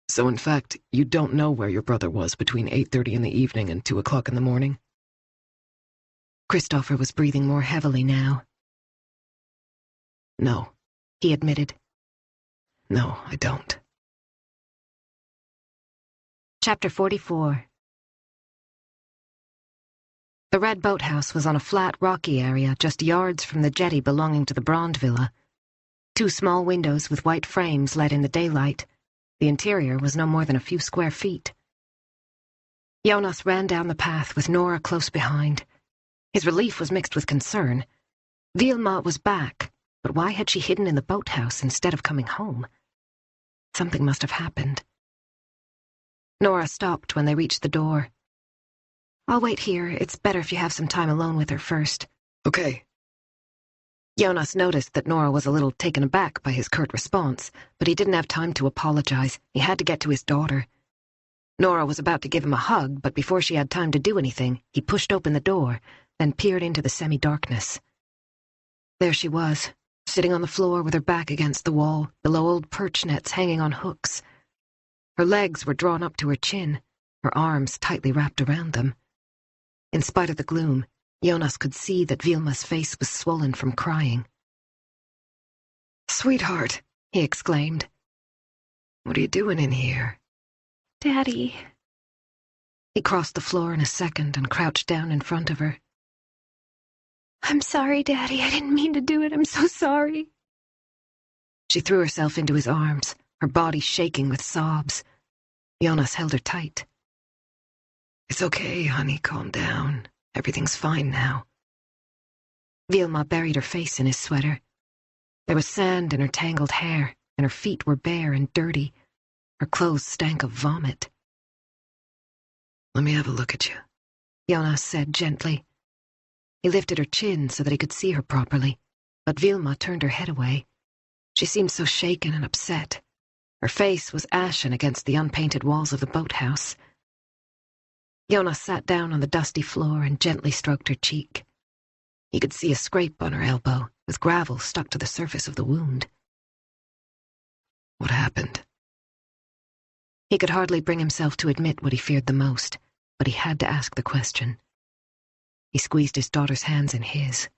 So in fact, you don't know where your brother was between 8:30 in the evening and 2 o'clock in the morning? Christopher was breathing more heavily now. No, he admitted. No, I don't. Chapter 44. The red boathouse was on a flat, rocky area just yards from the jetty belonging to the Brand Villa. 2 small windows with white frames let in the daylight. The interior was no more than a few square feet. Jonas ran down the path with Nora close behind. His relief was mixed with concern. Vilma was back, but why had she hidden in the boathouse instead of coming home? Something must have happened. Nora stopped when they reached the door. I'll wait here. It's better if you have some time alone with her first. Okay. Jonas noticed that Nora was a little taken aback by his curt response, but he didn't have time to apologize. He had to get to his daughter. Nora was about to give him a hug, but before she had time to do anything, he pushed open the door, then peered into the semi-darkness. There she was, sitting on the floor with her back against the wall, below old perch nets hanging on hooks. Her legs were drawn up to her chin, her arms tightly wrapped around them. In spite of the gloom, Jonas could see that Vilma's face was swollen from crying. "Sweetheart," he exclaimed. "What are you doing in here?" Daddy. He crossed the floor in a second and crouched down in front of her. I'm sorry, Daddy. I didn't mean to do it. I'm so sorry. She threw herself into his arms, her body shaking with sobs. Jonas held her tight. "It's okay, honey. Calm down. Everything's fine now." Vilma buried her face in his sweater. There was sand in her tangled hair, and her feet were bare and dirty. Her clothes stank of vomit. "Let me have a look at you," Jonas said gently. He lifted her chin so that he could see her properly, but Vilma turned her head away. She seemed so shaken and upset. Her face was ashen against the unpainted walls of the boathouse. Jonas sat down on the dusty floor and gently stroked her cheek. He could see a scrape on her elbow, with gravel stuck to the surface of the wound. "What happened?" He could hardly bring himself to admit what he feared the most, but he had to ask the question. He squeezed his daughter's hands in his.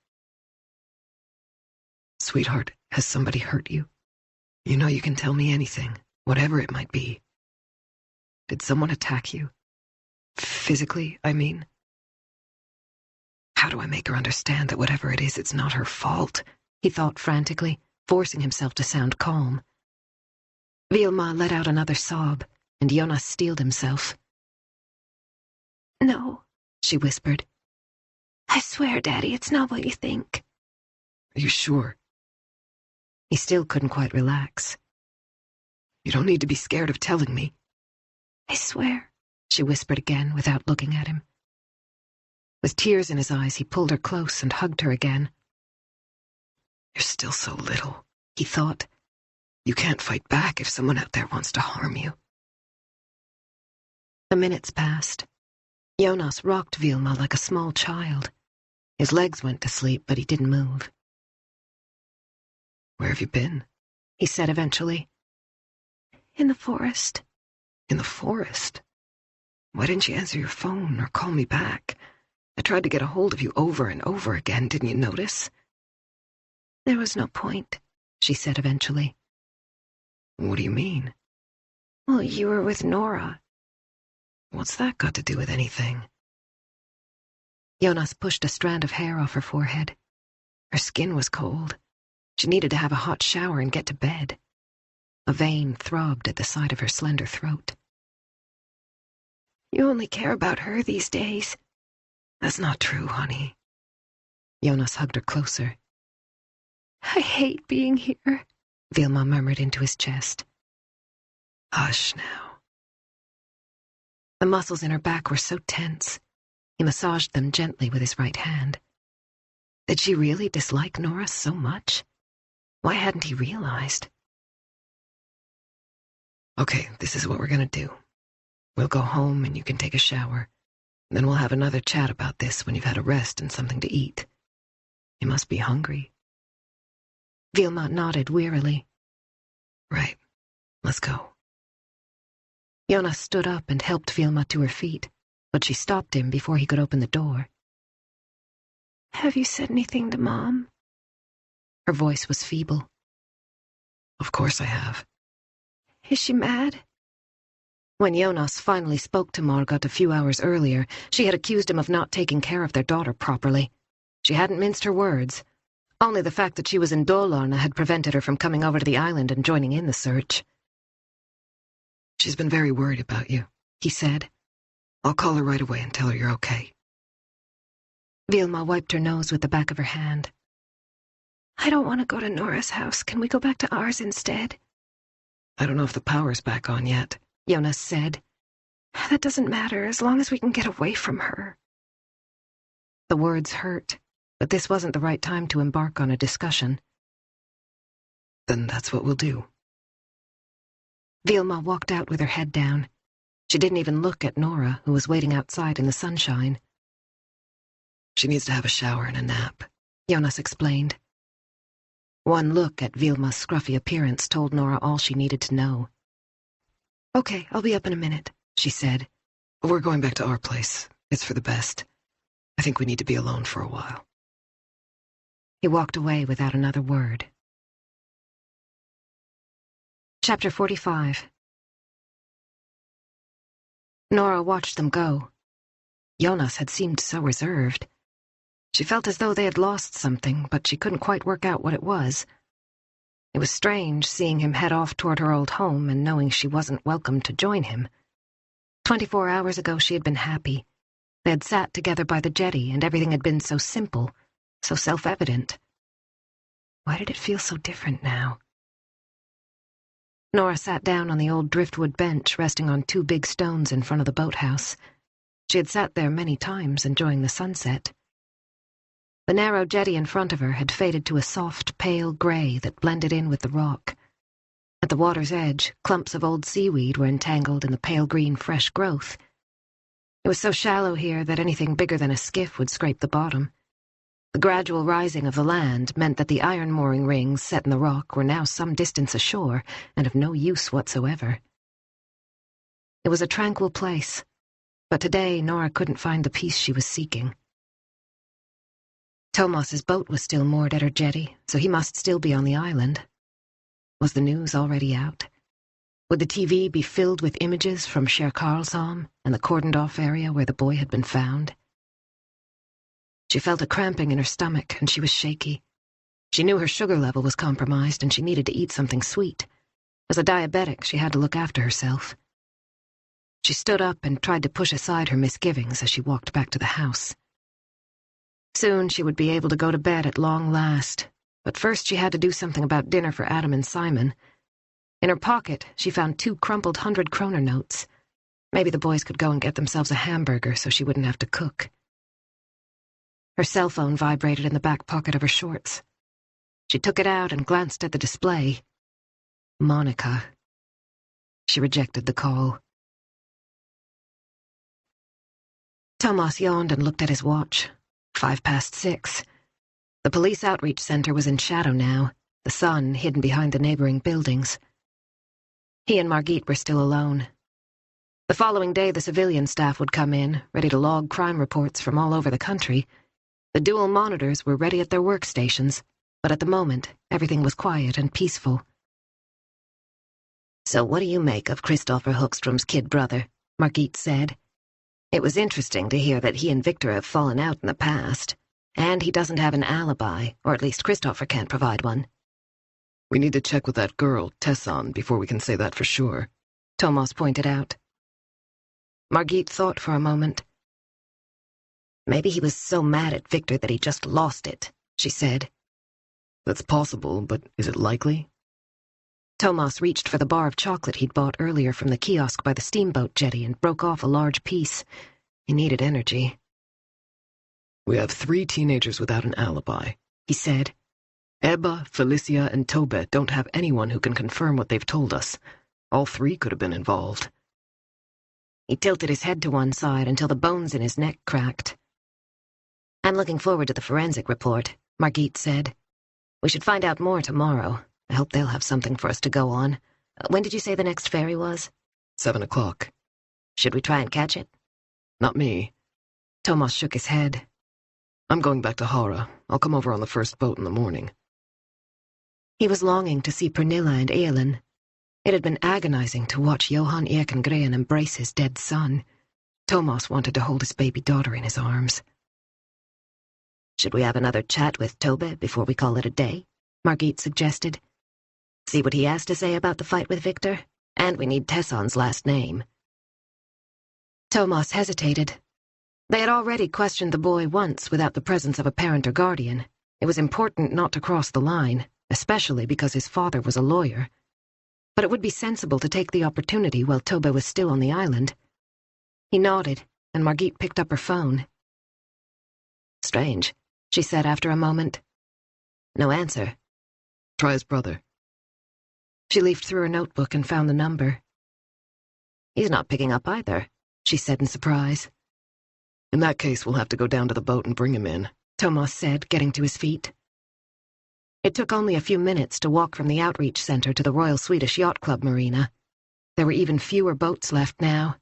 "Sweetheart, has somebody hurt you? You know you can tell me anything, whatever it might be. Did someone attack you? Physically, I mean. How do I make her understand that whatever it is, it's not her fault?" He thought frantically, forcing himself to sound calm. Vilma let out another sob, and Jonas steeled himself. No, she whispered. I swear, Daddy, it's not what you think. Are you sure? He still couldn't quite relax. You don't need to be scared of telling me. I swear, she whispered again without looking at him. With tears in his eyes, he pulled her close and hugged her again. You're still so little, he thought. You can't fight back if someone out there wants to harm you. The minutes passed. Jonas rocked Vilma like a small child. His legs went to sleep, but he didn't move. Where have you been? He said eventually. In the forest. In the forest? Why didn't you answer your phone or call me back? I tried to get a hold of you over and over again, didn't you notice? There was no point, she said eventually. What do you mean? Well, you were with Nora. What's that got to do with anything? Jonas pushed a strand of hair off her forehead. Her skin was cold. She needed to have a hot shower and get to bed. A vein throbbed at the side of her slender throat. You only care about her these days. That's not true, honey. Jonas hugged her closer. I hate being here, Vilma murmured into his chest. Hush now. The muscles in her back were so tense. He massaged them gently with his right hand. Did she really dislike Nora so much? Why hadn't he realized? Okay, this is what we're gonna do. We'll go home and you can take a shower. Then we'll have another chat about this when you've had a rest and something to eat. You must be hungry. Vilma nodded wearily. Right. Let's go. Jonas stood up and helped Vilma to her feet, but she stopped him before he could open the door. Have you said anything to Mom? Her voice was feeble. Of course I have. Is she mad? When Jonas finally spoke to Margot a few hours earlier, she had accused him of not taking care of their daughter properly. She hadn't minced her words. Only the fact that she was in Dalarna had prevented her from coming over to the island and joining in the search. She's been very worried about you, he said. I'll call her right away and tell her you're okay. Vilma wiped her nose with the back of her hand. I don't want to go to Nora's house. Can we go back to ours instead? I don't know if the power's back on yet, Jonas said. That doesn't matter, as long as we can get away from her. The words hurt, but this wasn't the right time to embark on a discussion. Then that's what we'll do. Vilma walked out with her head down. She didn't even look at Nora, who was waiting outside in the sunshine. She needs to have a shower and a nap, Jonas explained. One look at Vilma's scruffy appearance told Nora all she needed to know. Okay, I'll be up in a minute, she said. We're going back to our place. It's for the best. I think we need to be alone for a while. He walked away without another word. Chapter 45. Nora watched them go. Jonas had seemed so reserved. She felt as though they had lost something, but she couldn't quite work out what it was. It was strange seeing him head off toward her old home and knowing she wasn't welcome to join him. 24 hours ago she had been happy. They had sat together by the jetty and everything had been so simple, so self-evident. Why did it feel so different now? Nora sat down on the old driftwood bench resting on 2 big stones in front of the boathouse. She had sat there many times enjoying the sunset. The narrow jetty in front of her had faded to a soft, pale gray that blended in with the rock. At the water's edge, clumps of old seaweed were entangled in the pale green fresh growth. It was so shallow here that anything bigger than a skiff would scrape the bottom. The gradual rising of the land meant that the iron mooring rings set in the rock were now some distance ashore and of no use whatsoever. It was a tranquil place, but today Nora couldn't find the peace she was seeking. Thomas's boat was still moored at her jetty, so he must still be on the island. Was the news already out? Would the TV be filled with images from Sandhamn and the cordoned-off area where the boy had been found? She felt a cramping in her stomach, and she was shaky. She knew her sugar level was compromised, and she needed to eat something sweet. As a diabetic, she had to look after herself. She stood up and tried to push aside her misgivings as she walked back to the house. Soon she would be able to go to bed at long last, but first she had to do something about dinner for Adam and Simon. In her pocket, she found 2 crumpled 100-kroner notes. Maybe the boys could go and get themselves a hamburger so she wouldn't have to cook. Her cell phone vibrated in the back pocket of her shorts. She took it out and glanced at the display. Monica. She rejected the call. Thomas yawned and looked at his watch. 6:05. The police outreach center was in shadow now, the sun hidden behind the neighboring buildings. He and Margit were still alone. The following day the civilian staff would come in, ready to log crime reports from all over the country. The dual monitors were ready at their workstations, but at the moment everything was quiet and peaceful. "So what do you make of Christopher Hookstrom's kid brother?" Margit said. "It was interesting to hear that he and Victor have fallen out in the past, and he doesn't have an alibi, or at least Christopher can't provide one." We need to check with that girl, Tesson, before we can say that for sure, Thomas pointed out. Margit thought for a moment. "Maybe he was so mad at Victor that he just lost it," she said. That's possible, but is it likely? Thomas reached for the bar of chocolate he'd bought earlier from the kiosk by the steamboat jetty and broke off a large piece. He needed energy. We have 3 teenagers without an alibi, he said. Ebba, Felicia, and Tobe don't have anyone who can confirm what they've told us. All 3 could have been involved. He tilted his head to one side until the bones in his neck cracked. I'm looking forward to the forensic report, Margit said. We should find out more tomorrow. I hope they'll have something for us to go on. When did you say the next ferry was? 7 o'clock. Should we try and catch it? Not me. Thomas shook his head. I'm going back to Hara. I'll come over on the first boat in the morning. He was longing to see Pernilla and Eilin. It had been agonizing to watch Johan Ekengren embrace his dead son. Thomas wanted to hold his baby daughter in his arms. Should we have another chat with Tobe before we call it a day? Margit suggested. See what he has to say about the fight with Victor? And we need Tesson's last name. Thomas hesitated. They had already questioned the boy once without the presence of a parent or guardian. It was important not to cross the line, especially because his father was a lawyer. But it would be sensible to take the opportunity while Tobe was still on the island. He nodded, and Margit picked up her phone. Strange, she said after a moment. No answer. Try his brother. She leafed through her notebook and found the number. He's not picking up either, she said in surprise. In that case, we'll have to go down to the boat and bring him in, Thomas said, getting to his feet. It took only a few minutes to walk from the outreach center to the Royal Swedish Yacht Club marina. There were even fewer boats left now.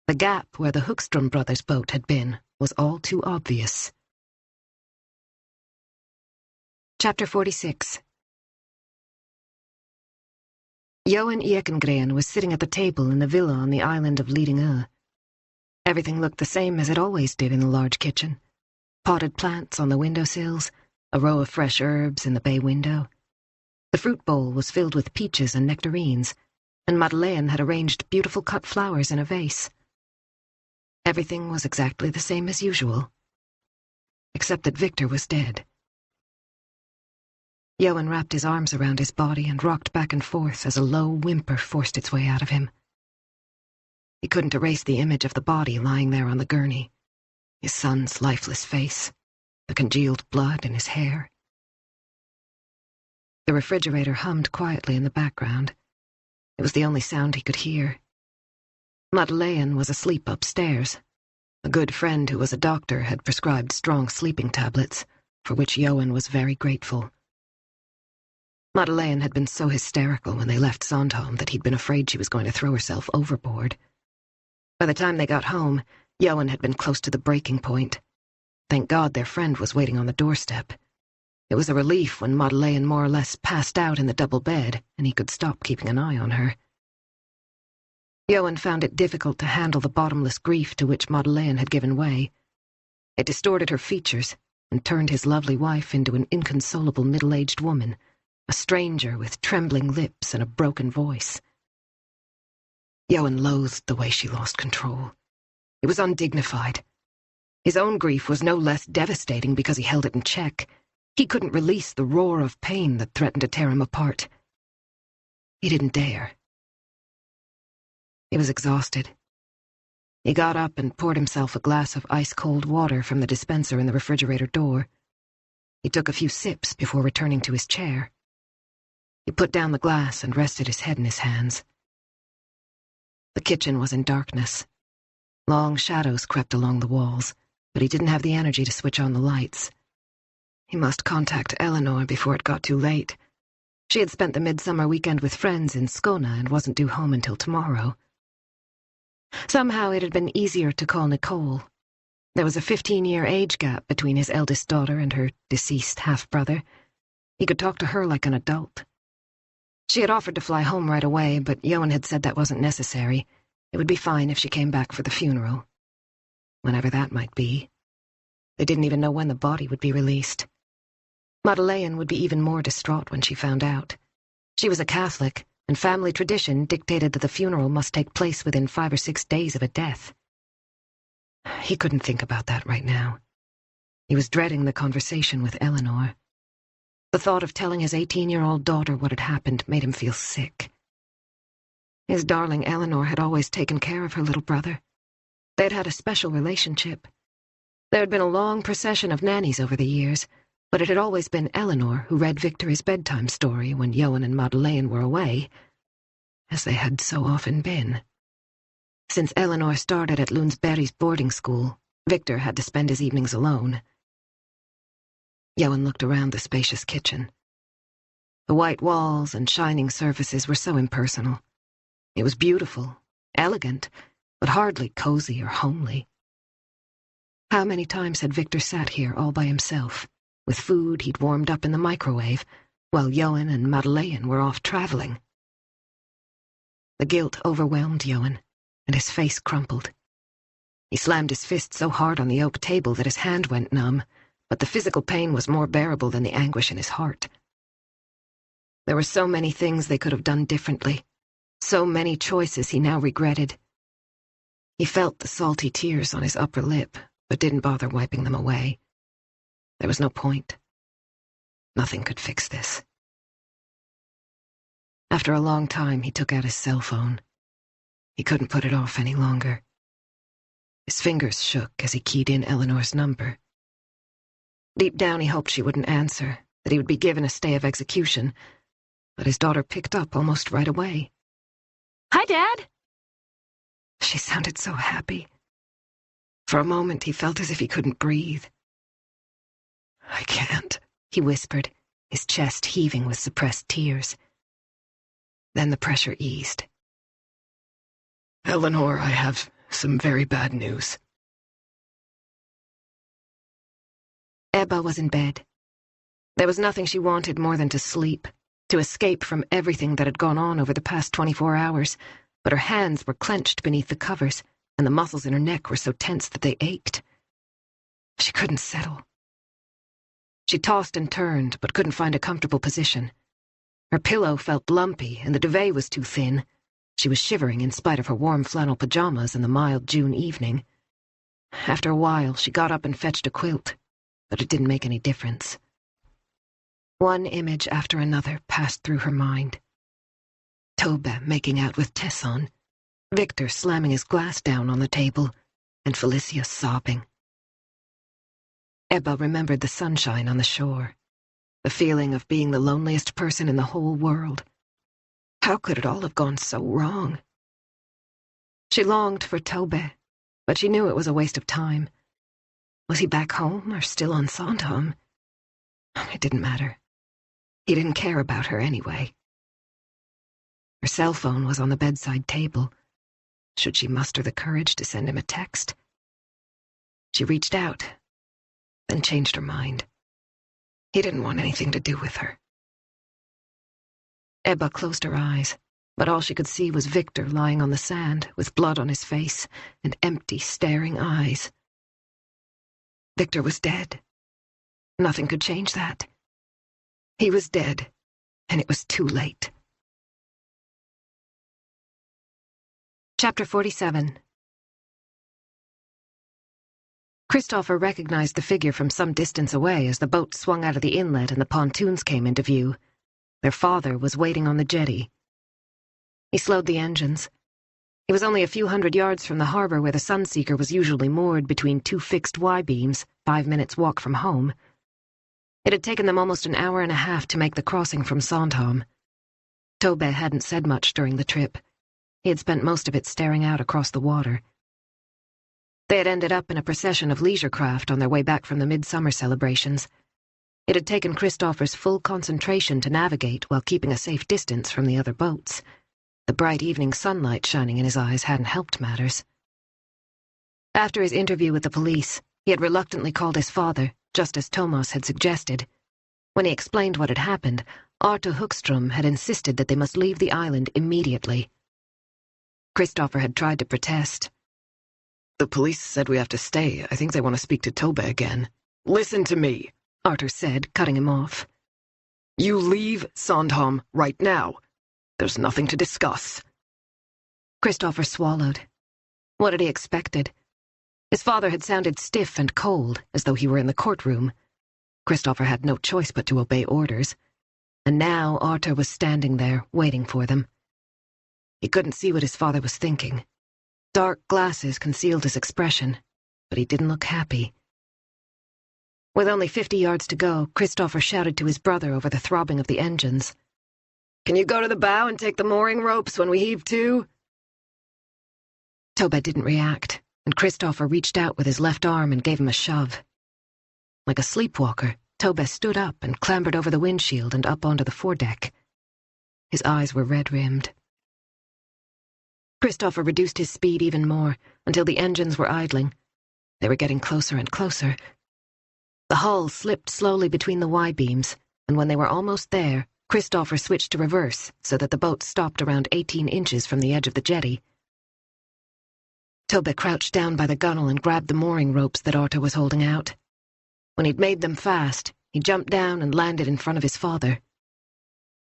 The gap where the Hookstrom brothers' boat had been was all too obvious. Chapter 46. Johan Ekengren was sitting at the table in the villa on the island of Lidingö. Everything looked the same as it always did in the large kitchen. Potted plants on the windowsills, a row of fresh herbs in the bay window. The fruit bowl was filled with peaches and nectarines, and Madeleine had arranged beautiful cut flowers in a vase. Everything was exactly the same as usual, except that Victor was dead. Johan wrapped his arms around his body and rocked back and forth as a low whimper forced its way out of him. He couldn't erase the image of the body lying there on the gurney, his son's lifeless face, the congealed blood in his hair. The refrigerator hummed quietly in the background. It was the only sound he could hear. Madeleine was asleep upstairs. A good friend who was a doctor had prescribed strong sleeping tablets, for which Johan was very grateful. Madeleine had been so hysterical when they left Sandhamn that he'd been afraid she was going to throw herself overboard. By the time they got home, Johan had been close to the breaking point. Thank God their friend was waiting on the doorstep. It was a relief when Madeleine more or less passed out in the double bed, and he could stop keeping an eye on her. Johan found it difficult to handle the bottomless grief to which Madeleine had given way. It distorted her features and turned his lovely wife into an inconsolable middle-aged woman, a stranger with trembling lips and a broken voice. Johan loathed the way she lost control. It was undignified. His own grief was no less devastating because he held it in check. He couldn't release the roar of pain that threatened to tear him apart. He didn't dare. He was exhausted. He got up and poured himself a glass of ice-cold water from the dispenser in the refrigerator door. He took a few sips before returning to his chair. He put down the glass and rested his head in his hands. The kitchen was in darkness. Long shadows crept along the walls, but he didn't have the energy to switch on the lights. He must contact Eleanor before it got too late. She had spent the midsummer weekend with friends in Skåne and wasn't due home until tomorrow. Somehow it had been easier to call Nicole. There was a 15-year age gap between his eldest daughter and her deceased half-brother. He could talk to her like an adult. She had offered to fly home right away, but Johan had said that wasn't necessary. It would be fine if she came back for the funeral. Whenever that might be. They didn't even know when the body would be released. Madeleine would be even more distraught when she found out. She was a Catholic, and family tradition dictated that the funeral must take place within 5 or 6 days of a death. He couldn't think about that right now. He was dreading the conversation with Eleanor. The thought of telling his 18-year-old daughter what had happened made him feel sick. His darling Eleanor had always taken care of her little brother. They had had a special relationship. There had been a long procession of nannies over the years, but it had always been Eleanor who read Victor his bedtime story when Johan and Madeleine were away, as they had so often been. Since Eleanor started at Lundsberg's boarding school, Victor had to spend his evenings alone. Johan looked around the spacious kitchen. The white walls and shining surfaces were so impersonal. It was beautiful, elegant, but hardly cozy or homely. How many times had Victor sat here all by himself, with food he'd warmed up in the microwave, while Johan and Madeleine were off traveling? The guilt overwhelmed Johan, and his face crumpled. He slammed his fist so hard on the oak table that his hand went numb, but the physical pain was more bearable than the anguish in his heart. There were so many things they could have done differently, so many choices he now regretted. He felt the salty tears on his upper lip, but didn't bother wiping them away. There was no point. Nothing could fix this. After a long time, he took out his cell phone. He couldn't put it off any longer. His fingers shook as he keyed in Eleanor's number. Deep down, he hoped she wouldn't answer, that he would be given a stay of execution, but his daughter picked up almost right away. Hi, Dad. She sounded so happy. For a moment, he felt as if he couldn't breathe. I can't, he whispered, his chest heaving with suppressed tears. Then the pressure eased. Eleanor, I have some very bad news. Ebba was in bed. There was nothing she wanted more than to sleep, to escape from everything that had gone on over the past 24 hours, but her hands were clenched beneath the covers, and the muscles in her neck were so tense that they ached. She couldn't settle. She tossed and turned, but couldn't find a comfortable position. Her pillow felt lumpy, and the duvet was too thin. She was shivering in spite of her warm flannel pajamas in the mild June evening. After a while, she got up and fetched a quilt, but it didn't make any difference. One image after another passed through her mind. Tobe making out with Tesson, Victor slamming his glass down on the table, and Felicia sobbing. Ebba remembered the sunshine on the shore, the feeling of being the loneliest person in the whole world. How could it all have gone so wrong? She longed for Tobe, but she knew it was a waste of time. Was he back home or still on Sandhamn? It didn't matter. He didn't care about her anyway. Her cell phone was on the bedside table. Should she muster the courage to send him a text? She reached out, then changed her mind. He didn't want anything to do with her. Ebba closed her eyes, but all she could see was Victor lying on the sand, with blood on his face and empty, staring eyes. Victor was dead. Nothing could change that. He was dead, and it was too late. Chapter 47. Christopher recognized the figure from some distance away as the boat swung out of the inlet and the pontoons came into view. Their father was waiting on the jetty. He slowed the engines. He was only a few hundred yards from the harbor where the Sunseeker was usually moored between two fixed Y-beams, 5 minutes' walk from home. It had taken them almost an hour and a half to make the crossing from Sandhamn. Tobe hadn't said much during the trip. He had spent most of it staring out across the water. They had ended up in a procession of leisure craft on their way back from the midsummer celebrations. It had taken Christopher's full concentration to navigate while keeping a safe distance from the other boats. The bright evening sunlight shining in his eyes hadn't helped matters. After his interview with the police, he had reluctantly called his father, just as Thomas had suggested. When he explained what had happened, Arto Hookstrom had insisted that they must leave the island immediately. Christopher had tried to protest. The police said we have to stay. I think they want to speak to Tobe again. Listen to me, Arto said, cutting him off. You leave Sandhamn right now. There's nothing to discuss. Christopher swallowed. What had he expected? His father had sounded stiff and cold, as though he were in the courtroom. Christopher had no choice but to obey orders. And now Arto was standing there, waiting for them. He couldn't see what his father was thinking. Dark glasses concealed his expression, but he didn't look happy. With only 50 yards to go, Christopher shouted to his brother over the throbbing of the engines. "Can you go to the bow and take the mooring ropes when we heave to?" Tobbe didn't react, and Christopher reached out with his left arm and gave him a shove. Like a sleepwalker, Tobbe stood up and clambered over the windshield and up onto the foredeck. His eyes were red-rimmed. Christopher reduced his speed even more, until the engines were idling. They were getting closer and closer. The hull slipped slowly between the Y-beams, and when they were almost there, Christopher switched to reverse so that the boat stopped around 18 inches from the edge of the jetty. Tobbe crouched down by the gunwale and grabbed the mooring ropes that Arthur was holding out. When he'd made them fast, he jumped down and landed in front of his father.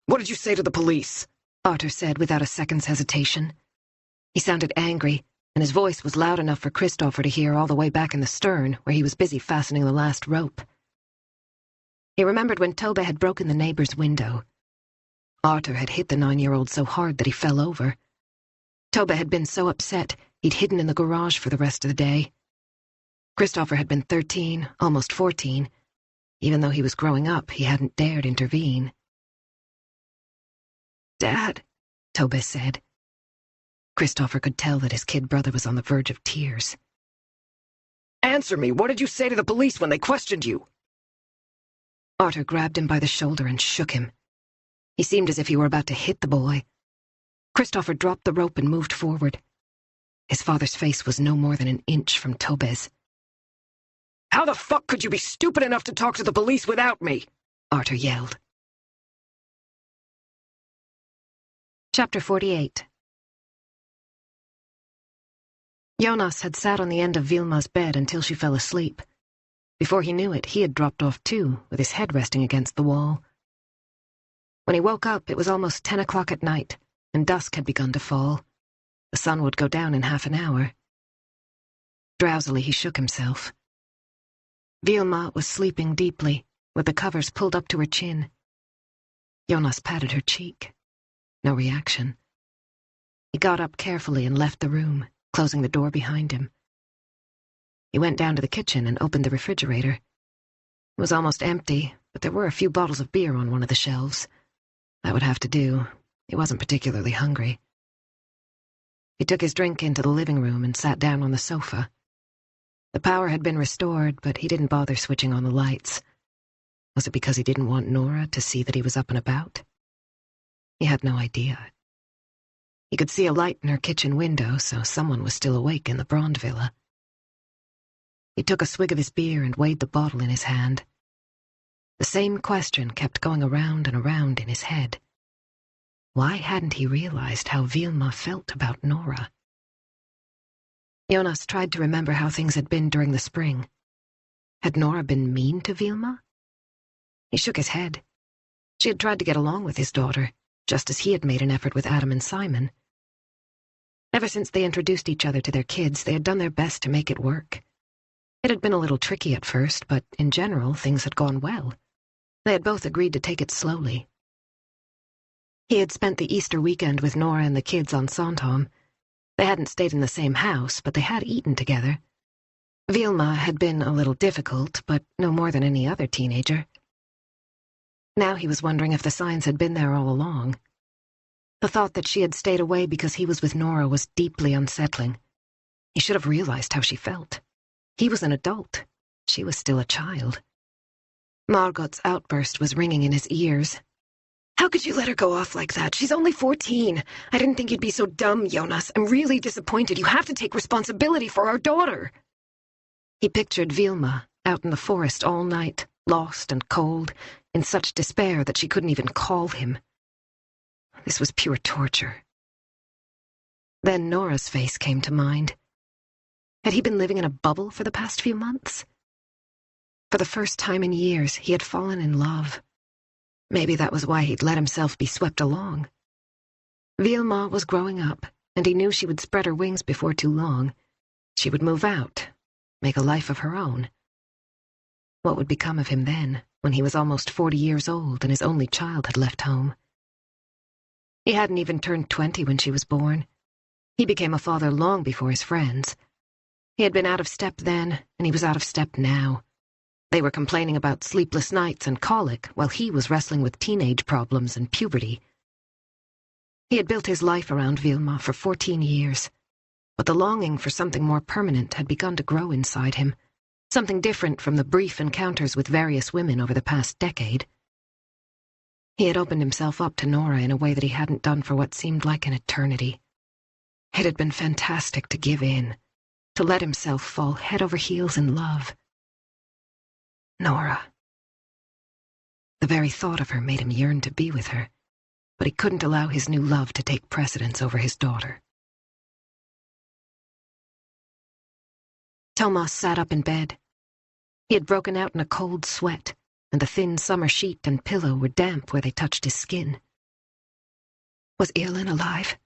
"What did you say to the police?" Arthur said without a second's hesitation. He sounded angry, and his voice was loud enough for Christopher to hear all the way back in the stern, where he was busy fastening the last rope. He remembered when Tobbe had broken the neighbor's window. Arthur had hit the 9-year-old so hard that he fell over. Tobbe had been so upset he'd hidden in the garage for the rest of the day. Christopher had been 13, almost 14. Even though he was growing up, he hadn't dared intervene. "Dad," Tobbe said. Christopher could tell that his kid brother was on the verge of tears. "Answer me, what did you say to the police when they questioned you?" Arthur grabbed him by the shoulder and shook him. He seemed as if he were about to hit the boy. Christopher dropped the rope and moved forward. His father's face was no more than an inch from Tobbe's. "How the fuck could you be stupid enough to talk to the police without me?" Arthur yelled. Chapter 48. Jonas had sat on the end of Vilma's bed until she fell asleep. Before he knew it, he had dropped off too, with his head resting against the wall. When he woke up, it was almost 10 o'clock at night, and dusk had begun to fall. The sun would go down in half an hour. Drowsily, he shook himself. Vilma was sleeping deeply, with the covers pulled up to her chin. Jonas patted her cheek. No reaction. He got up carefully and left the room, closing the door behind him. He went down to the kitchen and opened the refrigerator. It was almost empty, but there were a few bottles of beer on one of the shelves. That would have to do. He wasn't particularly hungry. He took his drink into the living room and sat down on the sofa. The power had been restored, but he didn't bother switching on the lights. Was it because he didn't want Nora to see that he was up and about? He had no idea. He could see a light in her kitchen window, so someone was still awake in the Brond villa. He took a swig of his beer and weighed the bottle in his hand. The same question kept going around and around in his head. Why hadn't he realized how Vilma felt about Nora? Jonas tried to remember how things had been during the spring. Had Nora been mean to Vilma? He shook his head. She had tried to get along with his daughter, just as he had made an effort with Adam and Simon. Ever since they introduced each other to their kids, they had done their best to make it work. It had been a little tricky at first, but in general, things had gone well. They had both agreed to take it slowly. He had spent the Easter weekend with Nora and the kids on Sandhamn. They hadn't stayed in the same house, but they had eaten together. Vilma had been a little difficult, but no more than any other teenager. Now he was wondering if the signs had been there all along. The thought that she had stayed away because he was with Nora was deeply unsettling. He should have realized how she felt. He was an adult. She was still a child. Margot's outburst was ringing in his ears. "How could you let her go off like that? She's only 14. I didn't think you'd be so dumb, Jonas. I'm really disappointed. You have to take responsibility for our daughter." He pictured Vilma out in the forest all night, lost and cold, in such despair that she couldn't even call him. This was pure torture. Then Nora's face came to mind. Had he been living in a bubble for the past few months? For the first time in years, he had fallen in love. Maybe that was why he'd let himself be swept along. Vilma was growing up, and he knew she would spread her wings before too long. She would move out, make a life of her own. What would become of him then, when he was almost 40 years old and his only child had left home? He hadn't even turned 20 when she was born. He became a father long before his friends. He had been out of step then, and he was out of step now. They were complaining about sleepless nights and colic while he was wrestling with teenage problems and puberty. He had built his life around Vilma for 14 years, but the longing for something more permanent had begun to grow inside him, something different from the brief encounters with various women over the past decade. He had opened himself up to Nora in a way that he hadn't done for what seemed like an eternity. It had been fantastic to give in, to let himself fall head over heels in love. Nora. The very thought of her made him yearn to be with her, but he couldn't allow his new love to take precedence over his daughter. Thomas sat up in bed. He had broken out in a cold sweat, and the thin summer sheet and pillow were damp where they touched his skin. Was Eilin alive?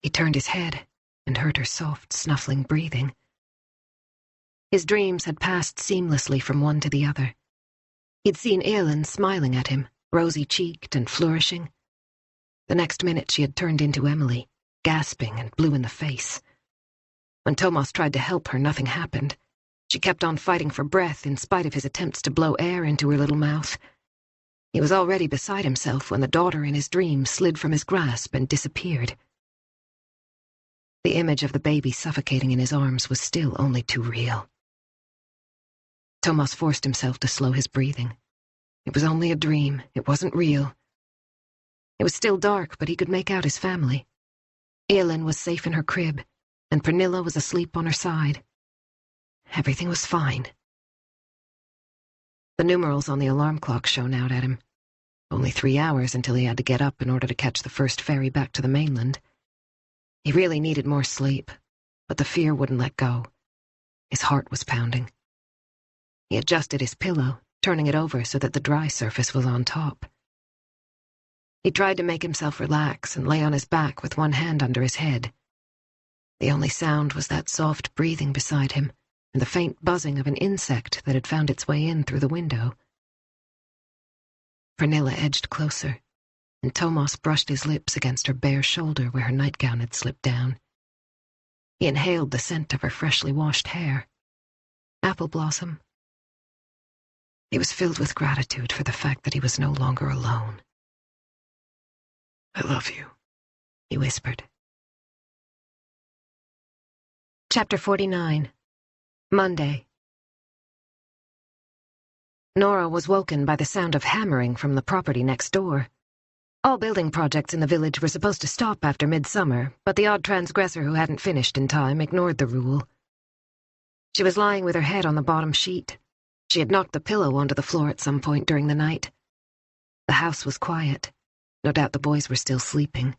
He turned his head and heard her soft, snuffling breathing. His dreams had passed seamlessly from one to the other. He'd seen Eilin smiling at him, rosy-cheeked and flourishing. The next minute she had turned into Emily, gasping and blue in the face. When Thomas tried to help her, nothing happened. She kept on fighting for breath in spite of his attempts to blow air into her little mouth. He was already beside himself when the daughter in his dream slid from his grasp and disappeared. The image of the baby suffocating in his arms was still only too real. Thomas forced himself to slow his breathing. It was only a dream. It wasn't real. It was still dark, but he could make out his family. Eilin was safe in her crib, and Pernilla was asleep on her side. Everything was fine. The numerals on the alarm clock shone out at him. Only 3 hours until he had to get up in order to catch the first ferry back to the mainland. He really needed more sleep, but the fear wouldn't let go. His heart was pounding. He adjusted his pillow, turning it over so that the dry surface was on top. He tried to make himself relax and lay on his back with one hand under his head. The only sound was that soft breathing beside him and the faint buzzing of an insect that had found its way in through the window. Pernilla edged closer, and Thomas brushed his lips against her bare shoulder where her nightgown had slipped down. He inhaled the scent of her freshly washed hair. Apple blossom. He was filled with gratitude for the fact that he was no longer alone. I love you, he whispered. Chapter 49. Monday. Nora was woken by the sound of hammering from the property next door. All building projects in the village were supposed to stop after midsummer, but the odd transgressor who hadn't finished in time ignored the rule. She was lying with her head on the bottom sheet. She had knocked the pillow onto the floor at some point during the night. The house was quiet. No doubt the boys were still sleeping.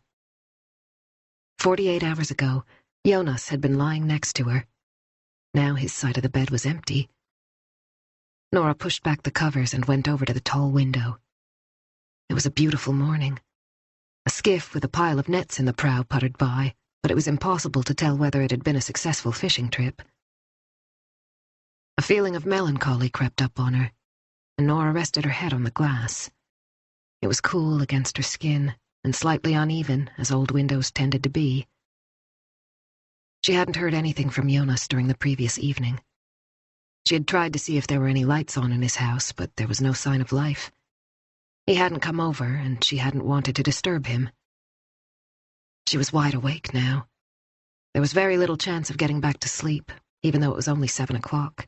48 hours ago, Jonas had been lying next to her. Now his side of the bed was empty. Nora pushed back the covers and went over to the tall window. It was a beautiful morning. A skiff with a pile of nets in the prow puttered by, but it was impossible to tell whether it had been a successful fishing trip. A feeling of melancholy crept up on her, and Nora rested her head on the glass. It was cool against her skin, and slightly uneven, as old windows tended to be. She hadn't heard anything from Jonas during the previous evening. She had tried to see if there were any lights on in his house, but there was no sign of life. He hadn't come over, and she hadn't wanted to disturb him. She was wide awake now. There was very little chance of getting back to sleep, even though it was only 7 o'clock.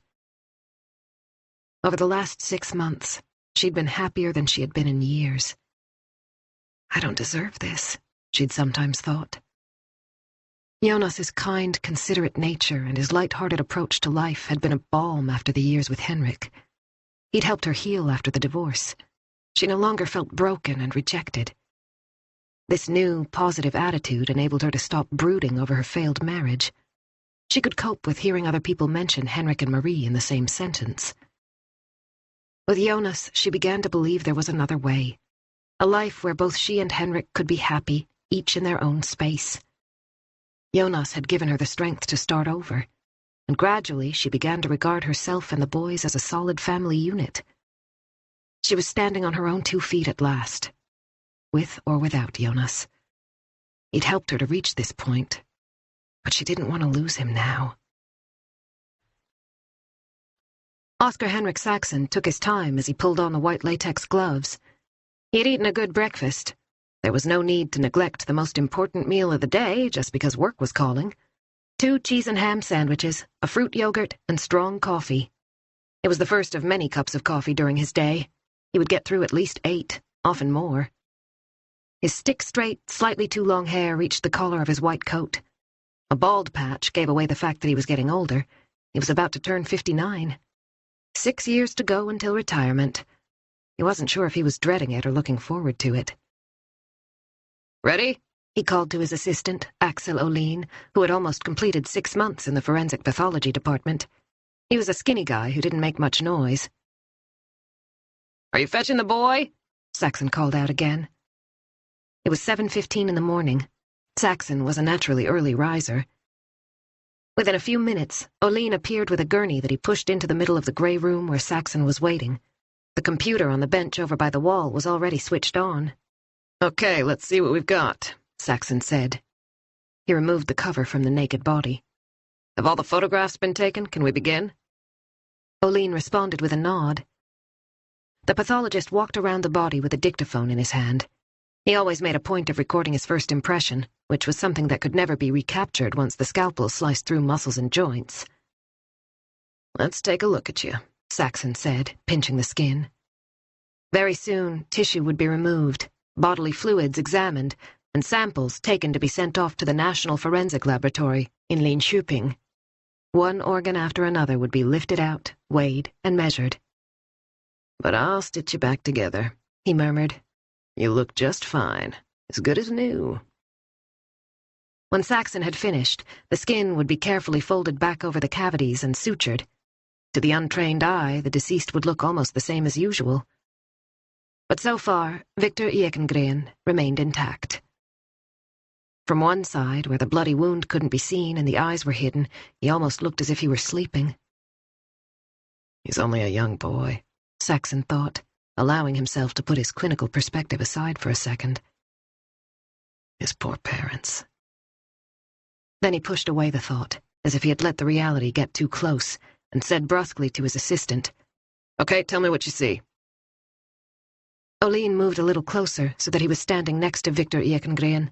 Over the last 6 months, she'd been happier than she had been in years. I don't deserve this, she'd sometimes thought. Jonas's kind, considerate nature and his light-hearted approach to life had been a balm after the years with Henrik. He'd helped her heal after the divorce. She no longer felt broken and rejected. This new, positive attitude enabled her to stop brooding over her failed marriage. She could cope with hearing other people mention Henrik and Marie in the same sentence. With Jonas, she began to believe there was another way, a life where both she and Henrik could be happy, each in their own space. Jonas had given her the strength to start over, and gradually she began to regard herself and the boys as a solid family unit. She was standing on her own 2 feet at last, with or without Jonas. He'd helped her to reach this point, but she didn't want to lose him now. Oscar Henrik Saxon took his time as he pulled on the white latex gloves. He had eaten a good breakfast. There was no need to neglect the most important meal of the day just because work was calling. 2 cheese and ham sandwiches, a fruit yogurt, and strong coffee. It was the first of many cups of coffee during his day. He would get through at least 8, often more. His stick-straight, slightly too long hair reached the collar of his white coat. A bald patch gave away the fact that he was getting older. He was about to turn 59. 6 years to go until retirement. He wasn't sure if he was dreading it or looking forward to it. Ready? He called to his assistant, Axel Olin, who had almost completed 6 months in the forensic pathology department. He was a skinny guy who didn't make much noise. Are you fetching the boy? Saxon called out again. It was 7:15 in the morning. Saxon was a naturally early riser. Within a few minutes, Olin appeared with a gurney that he pushed into the middle of the grey room where Saxon was waiting. The computer on the bench over by the wall was already switched on. Okay, let's see what we've got, Saxon said. He removed the cover from the naked body. Have all the photographs been taken? Can we begin? Olin responded with a nod. The pathologist walked around the body with a dictaphone in his hand. He always made a point of recording his first impression, which was something that could never be recaptured once the scalpel sliced through muscles and joints. Let's take a look at you, Saxon said, pinching the skin. Very soon, tissue would be removed, bodily fluids examined, and samples taken to be sent off to the National Forensic Laboratory in Linköping. One organ after another would be lifted out, weighed, and measured. But I'll stitch you back together, he murmured. You look just fine, as good as new. When Saxon had finished, the skin would be carefully folded back over the cavities and sutured. To the untrained eye, the deceased would look almost the same as usual. But so far, Victor Ekengren remained intact. From one side, where the bloody wound couldn't be seen and the eyes were hidden, he almost looked as if he were sleeping. He's only a young boy, Saxon thought, allowing himself to put his clinical perspective aside for a second. His poor parents. Then he pushed away the thought, as if he had let the reality get too close, and said brusquely to his assistant, Okay, tell me what you see. Olin moved a little closer so that he was standing next to Victor Ekengren.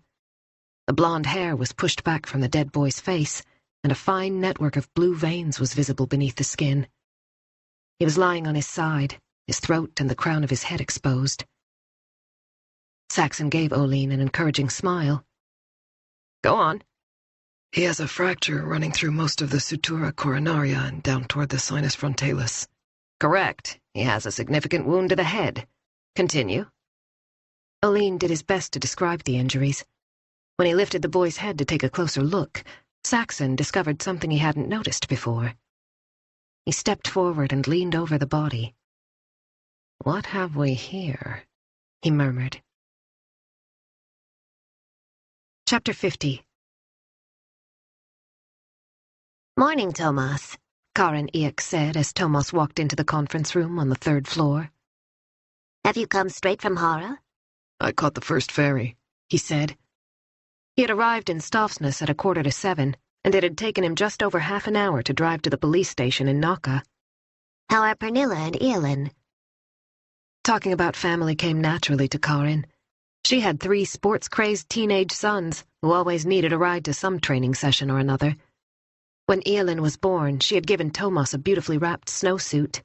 The blonde hair was pushed back from the dead boy's face, and a fine network of blue veins was visible beneath the skin. He was lying on his side, his throat and the crown of his head exposed. Saxon gave Olin an encouraging smile. Go on. He has a fracture running through most of the sutura coronaria and down toward the sinus frontalis. Correct. He has a significant wound to the head. Continue. Olin did his best to describe the injuries. When he lifted the boy's head to take a closer look, Saxon discovered something he hadn't noticed before. He stepped forward and leaned over the body. What have we here? He murmured. Chapter 50. Morning, Thomas, Karin Ek said as Thomas walked into the conference room on the 3rd floor. Have you come straight from Hara? I caught the first ferry, he said. He had arrived in Stavsnäs at 6:45, and it had taken him just over half an hour to drive to the police station in Nacka. How are Pernilla and Elin? Talking about family came naturally to Karin. She had 3 sports-crazed teenage sons who always needed a ride to some training session or another. When Elin was born, she had given Thomas a beautifully wrapped snowsuit.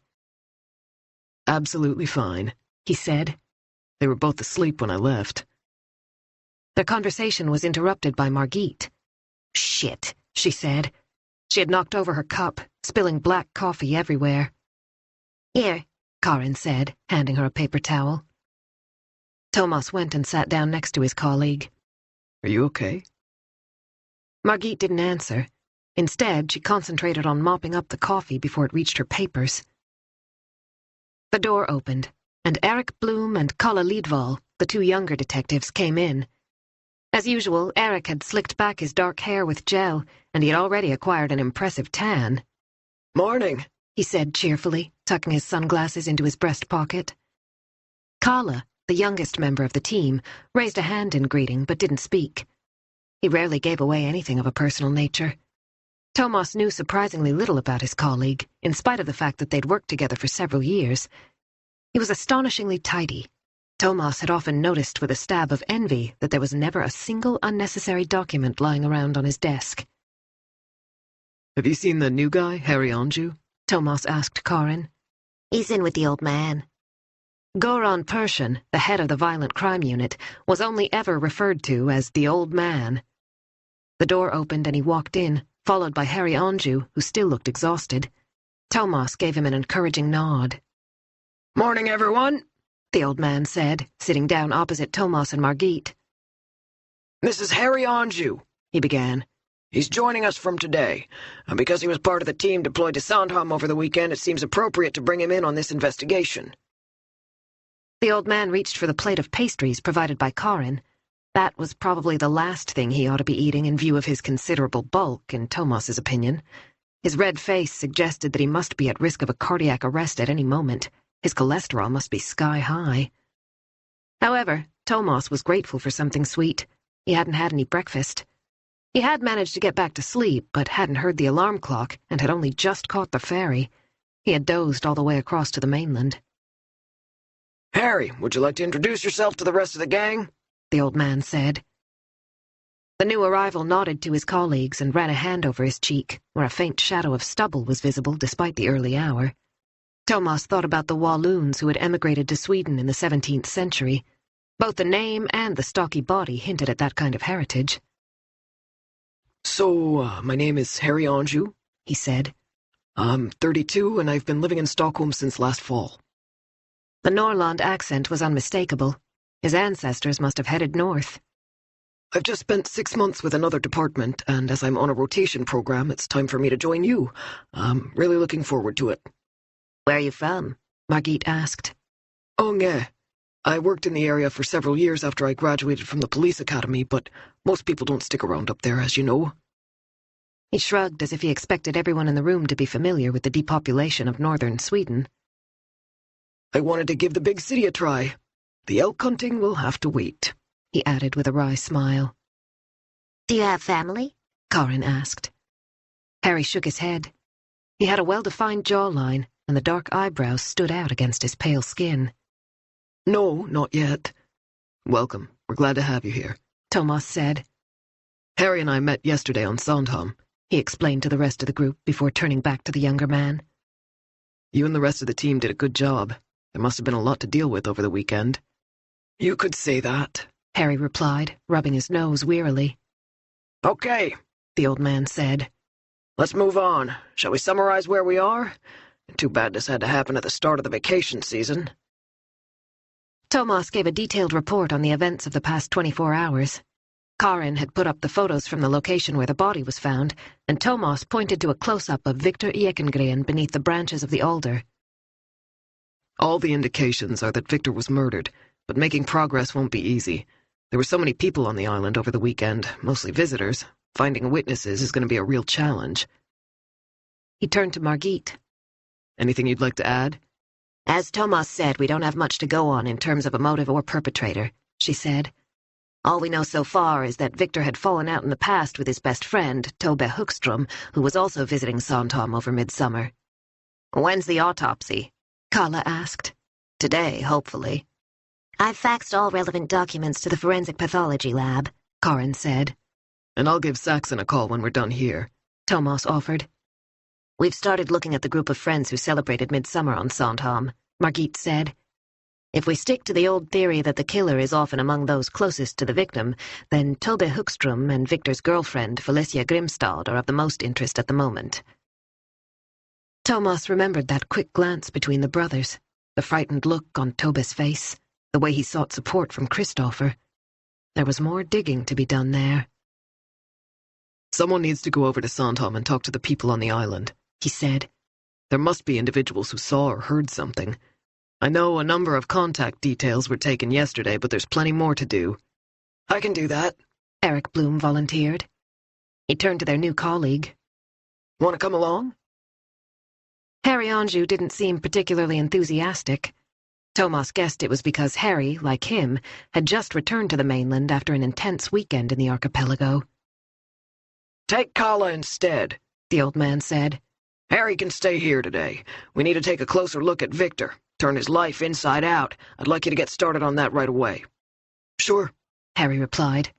Absolutely fine, he said. They were both asleep when I left. Their conversation was interrupted by Margit. Shit, she said. She had knocked over her cup, spilling black coffee everywhere. Here, Karin said, handing her a paper towel. Thomas went and sat down next to his colleague. Are you okay? Margit didn't answer. Instead, she concentrated on mopping up the coffee before it reached her papers. The door opened, and Eric Bloom and Kalle Lidval, the 2 younger detectives, came in. As usual, Eric had slicked back his dark hair with gel, and he had already acquired an impressive tan. Morning, he said cheerfully, tucking his sunglasses into his breast pocket. Kalle, the youngest member of the team, raised a hand in greeting but didn't speak. He rarely gave away anything of a personal nature. Thomas knew surprisingly little about his colleague, in spite of the fact that they'd worked together for several years. He was astonishingly tidy. Thomas had often noticed with a stab of envy that there was never a single unnecessary document lying around on his desk. Have you seen the new guy, Harry Anjou? Thomas asked Karin. He's in with the old man. Goran Persson, the head of the violent crime unit, was only ever referred to as the old man. The door opened and he walked in, followed by Harry Anjou, who still looked exhausted. Thomas gave him an encouraging nod. Morning, everyone, the old man said, sitting down opposite Thomas and Margit. This is Harry Anjou, he began. He's joining us from today, and because he was part of the team deployed to Sandhamn over the weekend, it seems appropriate to bring him in on this investigation. The old man reached for the plate of pastries provided by Karin. That was probably the last thing he ought to be eating in view of his considerable bulk, in Thomas's opinion. His red face suggested that he must be at risk of a cardiac arrest at any moment. His cholesterol must be sky high. However, Thomas was grateful for something sweet. He hadn't had any breakfast. He had managed to get back to sleep, but hadn't heard the alarm clock and had only just caught the ferry. He had dozed all the way across to the mainland. Harry, would you like to introduce yourself to the rest of the gang? The old man said. The new arrival nodded to his colleagues and ran a hand over his cheek, where a faint shadow of stubble was visible despite the early hour. Thomas thought about the Walloons who had emigrated to Sweden in the 17th century. Both the name and the stocky body hinted at that kind of heritage. So, my name is Harry Anjou, he said. I'm 32 and I've been living in Stockholm since last fall. The Norrland accent was unmistakable. His ancestors must have headed north. I've just spent 6 months with another department, and as I'm on a rotation program, it's time for me to join you. I'm really looking forward to it. Where are you from? Margit asked. Ånge. I worked in the area for several years after I graduated from the police academy, but most people don't stick around up there, as you know. He shrugged as if he expected everyone in the room to be familiar with the depopulation of northern Sweden. I wanted to give the big city a try. The elk hunting will have to wait, he added with a wry smile. Do you have family? Karin asked. Harry shook his head. He had a well-defined jawline, and the dark eyebrows stood out against his pale skin. No, not yet. Welcome. We're glad to have you here, Thomas said. Harry and I met yesterday on Sandhamn, he explained to the rest of the group before turning back to the younger man. You and the rest of the team did a good job. There must have been a lot to deal with over the weekend. You could say that, Harry replied, rubbing his nose wearily. Okay, the old man said. Let's move on. Shall we summarize where we are? Too bad this had to happen at the start of the vacation season. Thomas gave a detailed report on the events of the past 24 hours. Karin had put up the photos from the location where the body was found, and Thomas pointed to a close-up of Victor Ekengren beneath the branches of the alder. All the indications are that Victor was murdered, but making progress won't be easy. There were so many people on the island over the weekend, mostly visitors. Finding witnesses is going to be a real challenge. He turned to Margit. Anything you'd like to add? As Thomas said, we don't have much to go on in terms of a motive or perpetrator, she said. All we know so far is that Victor had fallen out in the past with his best friend, Tobbe Högström, who was also visiting Sandhamn over midsummer. When's the autopsy? Kala asked. Today, hopefully. I've faxed all relevant documents to the forensic pathology lab, Karin said. And I'll give Saxon a call when we're done here, Thomas offered. We've started looking at the group of friends who celebrated midsummer on Sandhamn, Margit said. If we stick to the old theory that the killer is often among those closest to the victim, then Tobbe Högström and Victor's girlfriend, Felicia Grimstad, are of the most interest at the moment. Thomas remembered that quick glance between the brothers, the frightened look on Tobbe's face, the way he sought support from Christopher. There was more digging to be done there. Someone needs to go over to Sandhamn and talk to the people on the island, he said. There must be individuals who saw or heard something. I know a number of contact details were taken yesterday, but there's plenty more to do. I can do that, Eric Bloom volunteered. He turned to their new colleague. Want to come along? Harry Anjou didn't seem particularly enthusiastic. Thomas guessed it was because Harry, like him, had just returned to the mainland after an intense weekend in the archipelago. Take Kala instead, the old man said. Harry can stay here today. We need to take a closer look at Victor. Turn his life inside out. I'd like you to get started on that right away. Sure, Harry replied.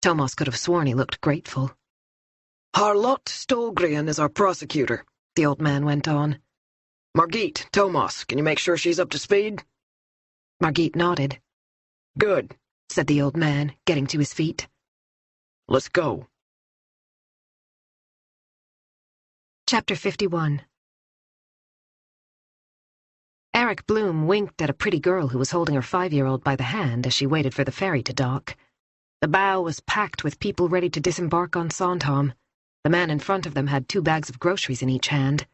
Thomas could have sworn he looked grateful. Harlot Stolgren is our prosecutor, the old man went on. Margit, Thomas, can you make sure she's up to speed? Margit nodded. Good, said the old man, getting to his feet. Let's go. Chapter 51. Eric Bloom winked at a pretty girl who was holding her 5-year-old by the hand as she waited for the ferry to dock. The bow was packed with people ready to disembark on Sandhamn. The man in front of them had 2 bags of groceries in each hand.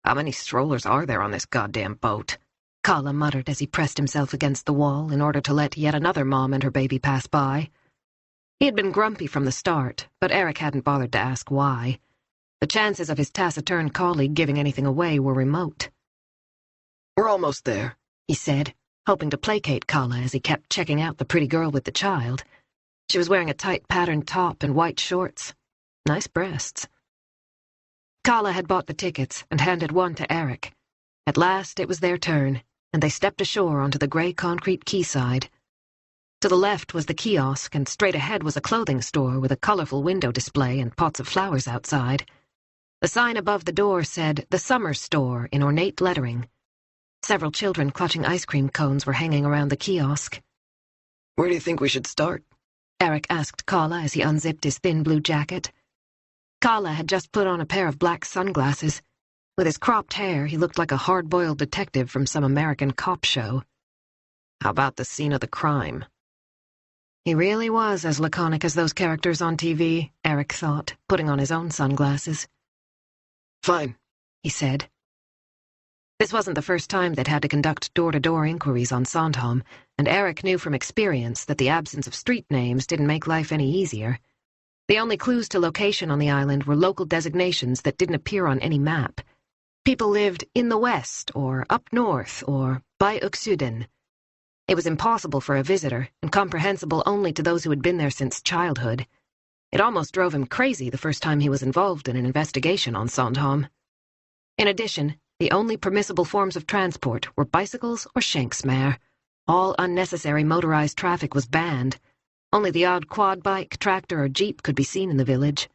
How many strollers are there on this goddamn boat? Kalle muttered as he pressed himself against the wall in order to let yet another mom and her baby pass by. He had been grumpy from the start, but Eric hadn't bothered to ask why. The chances of his taciturn colleague giving anything away were remote. We're almost there, he said, hoping to placate Kalle as he kept checking out the pretty girl with the child. She was wearing a tight patterned top and white shorts. Nice breasts. Kalle had bought the tickets and handed one to Eric. At last it was their turn, and they stepped ashore onto the grey concrete quayside. To the left was the kiosk, and straight ahead was a clothing store with a colourful window display and pots of flowers outside. The sign above the door said, "The Summer Store," in ornate lettering. Several children clutching ice cream cones were hanging around the kiosk. Where do you think we should start? Eric asked Kalle as he unzipped his thin blue jacket. Kalle had just put on a pair of black sunglasses. With his cropped hair, he looked like a hard-boiled detective from some American cop show. How about the scene of the crime? He really was as laconic as those characters on TV, Eric thought, putting on his own sunglasses. Fine, he said. This wasn't the first time they'd had to conduct door-to-door inquiries on Sandhamn, and Eric knew from experience that the absence of street names didn't make life any easier. The only clues to location on the island were local designations that didn't appear on any map. People lived in the west, or up north, or by Uxuden. It was impossible for a visitor, and comprehensible only to those who had been there since childhood. It almost drove him crazy the first time he was involved in an investigation on Sandhamn. In addition, the only permissible forms of transport were bicycles or shanksmare. All unnecessary motorized traffic was banned. Only the odd quad bike, tractor, or jeep could be seen in the village.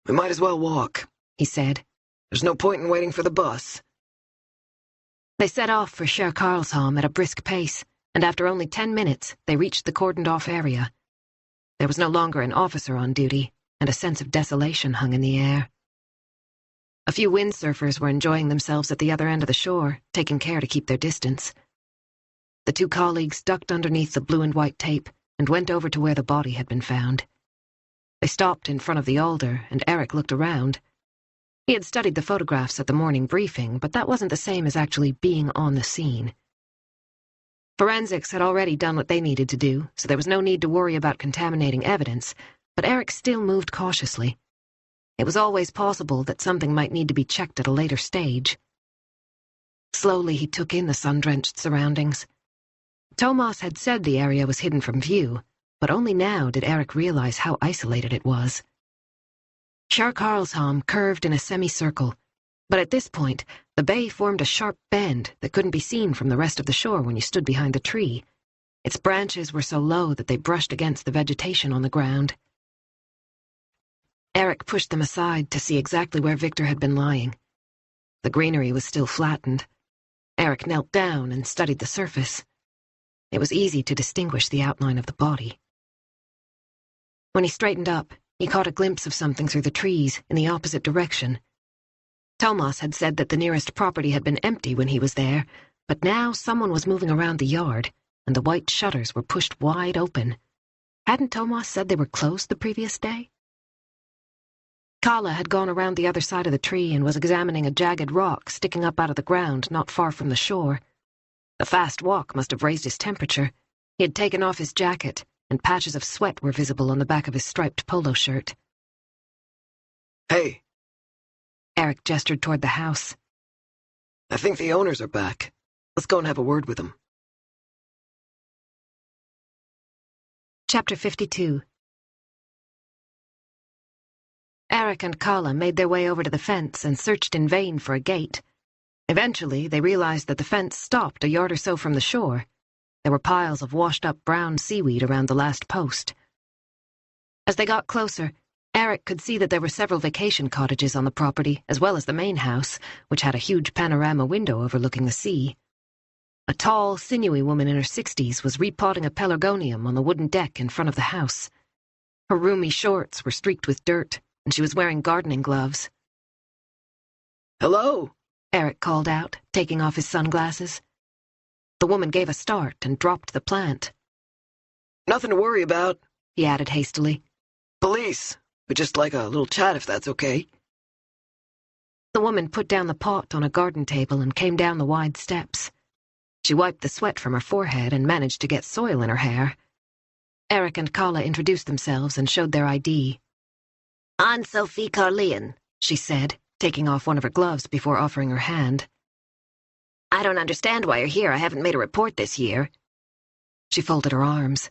We might as well walk, he said. There's no point in waiting for the bus. They set off for Karlshamn at a brisk pace, and after only 10 minutes, they reached the cordoned-off area. There was no longer an officer on duty, and a sense of desolation hung in the air. A few windsurfers were enjoying themselves at the other end of the shore, taking care to keep their distance. The 2 colleagues ducked underneath the blue and white tape and went over to where the body had been found. They stopped in front of the altar, and Eric looked around. He had studied the photographs at the morning briefing, but that wasn't the same as actually being on the scene. Forensics had already done what they needed to do, so there was no need to worry about contaminating evidence, but Eric still moved cautiously. It was always possible that something might need to be checked at a later stage. Slowly he took in the sun-drenched surroundings. Thomas had said the area was hidden from view, but only now did Eric realize how isolated it was. Karlshamn curved in a semicircle, but at this point, the bay formed a sharp bend that couldn't be seen from the rest of the shore when you stood behind the tree. Its branches were so low that they brushed against the vegetation on the ground. Eric pushed them aside to see exactly where Victor had been lying. The greenery was still flattened. Eric knelt down and studied the surface. It was easy to distinguish the outline of the body. When he straightened up, he caught a glimpse of something through the trees in the opposite direction. Thomas had said that the nearest property had been empty when he was there, but now someone was moving around the yard, and the white shutters were pushed wide open. Hadn't Thomas said they were closed the previous day? Kalle had gone around the other side of the tree and was examining a jagged rock sticking up out of the ground not far from the shore. The fast walk must have raised his temperature. He had taken off his jacket, and patches of sweat were visible on the back of his striped polo shirt. Hey. Eric gestured toward the house. I think the owners are back. Let's go and have a word with them. Chapter 52. Eric and Kala made their way over to the fence and searched in vain for a gate. Eventually, they realized that the fence stopped a yard or so from the shore. There were piles of washed-up brown seaweed around the last post. As they got closer, Eric could see that there were several vacation cottages on the property, as well as the main house, which had a huge panorama window overlooking the sea. A tall, sinewy woman in her 60s was repotting a pelargonium on the wooden deck in front of the house. Her roomy shorts were streaked with dirt, and she was wearing gardening gloves. "Hello," Eric called out, taking off his sunglasses. The woman gave a start and dropped the plant. "Nothing to worry about," he added hastily. "Police. We'd just like a little chat if that's okay." The woman put down the pot on a garden table and came down the wide steps. She wiped the sweat from her forehead and managed to get soil in her hair. Eric and Kala introduced themselves and showed their ID. "I'm Sophie Carleon," she said, taking off one of her gloves before offering her hand. "I don't understand why you're here. I haven't made a report this year." She folded her arms.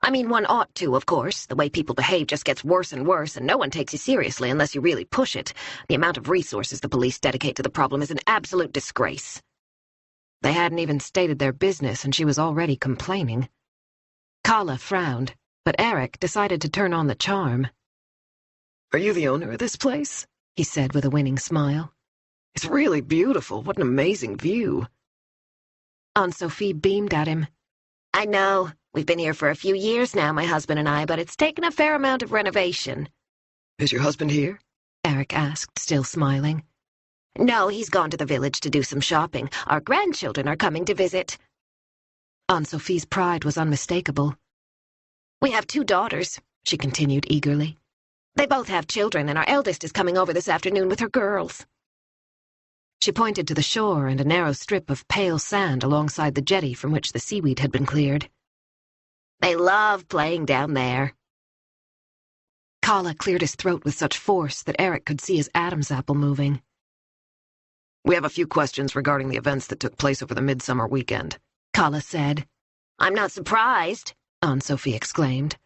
"I mean, one ought to, of course. The way people behave just gets worse and worse, and no one takes you seriously unless you really push it. The amount of resources the police dedicate to the problem is an absolute disgrace." They hadn't even stated their business, and she was already complaining. Kala frowned, but Eric decided to turn on the charm. "Are you the owner of this place?" he said with a winning smile. "It's really beautiful. What an amazing view." Aunt Sophie beamed at him. "I know. We've been here for a few years now, my husband and I, but it's taken a fair amount of renovation." "Is your husband here?" Eric asked, still smiling. "No, he's gone to the village to do some shopping. Our grandchildren are coming to visit." Aunt Sophie's pride was unmistakable. "We have 2 daughters," she continued eagerly. "They both have children, and our eldest is coming over this afternoon with her girls." She pointed to the shore and a narrow strip of pale sand alongside the jetty from which the seaweed had been cleared. "They love playing down there." Kala cleared his throat with such force that Eric could see his Adam's apple moving. "We have a few questions regarding the events that took place over the midsummer weekend," Kala said. "I'm not surprised," Aunt Sophie exclaimed.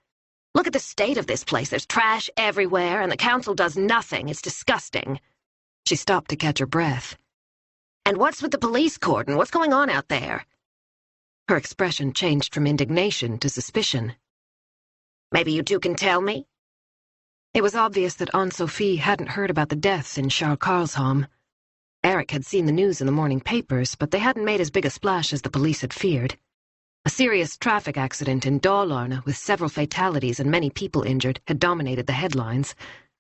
"Look at the state of this place. There's trash everywhere, and the council does nothing. It's disgusting." She stopped to catch her breath. "And what's with the police cordon? What's going on out there?" Her expression changed from indignation to suspicion. "Maybe you 2 can tell me?" It was obvious that Aunt Sophie hadn't heard about the deaths in Karlshamn. Eric had seen the news in the morning papers, but they hadn't made as big a splash as the police had feared. A serious traffic accident in Dalarna with several fatalities and many people injured had dominated the headlines.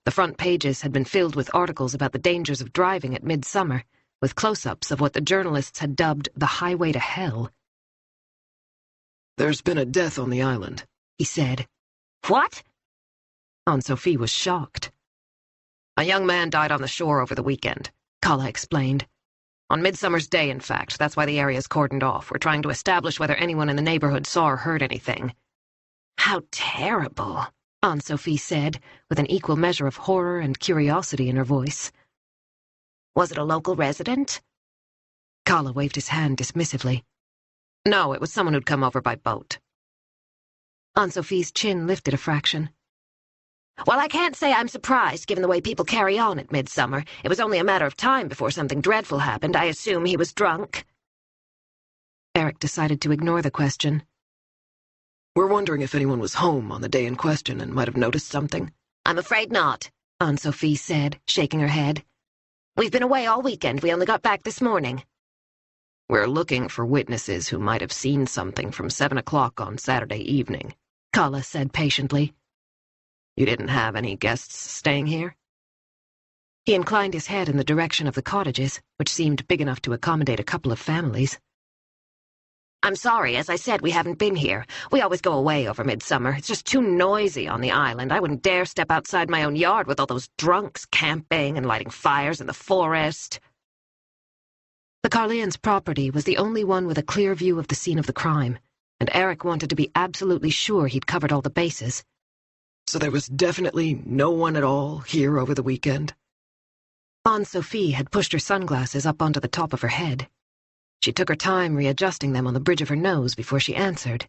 The front pages had been filled with articles about the dangers of driving at midsummer, with close-ups of what the journalists had dubbed the highway to hell. "There's been a death on the island," he said. "What?" Aunt Sophie was shocked. "A young man died on the shore over the weekend," Kala explained. "On Midsummer's Day, in fact. That's why the area's cordoned off. We're trying to establish whether anyone in the neighborhood saw or heard anything." "How terrible," Aunt Sophie said, with an equal measure of horror and curiosity in her voice. "Was it a local resident?" Kala waved his hand dismissively. "No, it was someone who'd come over by boat." Aunt Sophie's chin lifted a fraction. "Well, I can't say I'm surprised, given the way people carry on at midsummer. It was only a matter of time before something dreadful happened. I assume he was drunk." Eric decided to ignore the question. "We're wondering if anyone was home on the day in question and might have noticed something." "I'm afraid not," Aunt Sophie said, shaking her head. "We've been away all weekend. We only got back this morning." "We're looking for witnesses who might have seen something from 7 o'clock on Saturday evening," Kala said patiently. "You didn't have any guests staying here?" He inclined his head in the direction of the cottages, which seemed big enough to accommodate a couple of families. "I'm sorry. As I said, we haven't been here. We always go away over midsummer. It's just too noisy on the island. I wouldn't dare step outside my own yard with all those drunks camping and lighting fires in the forest." The Carleons' property was the only one with a clear view of the scene of the crime, and Eric wanted to be absolutely sure he'd covered all the bases. "So there was definitely no one at all here over the weekend?" Aunt Sophie had pushed her sunglasses up onto the top of her head. She took her time readjusting them on the bridge of her nose before she answered.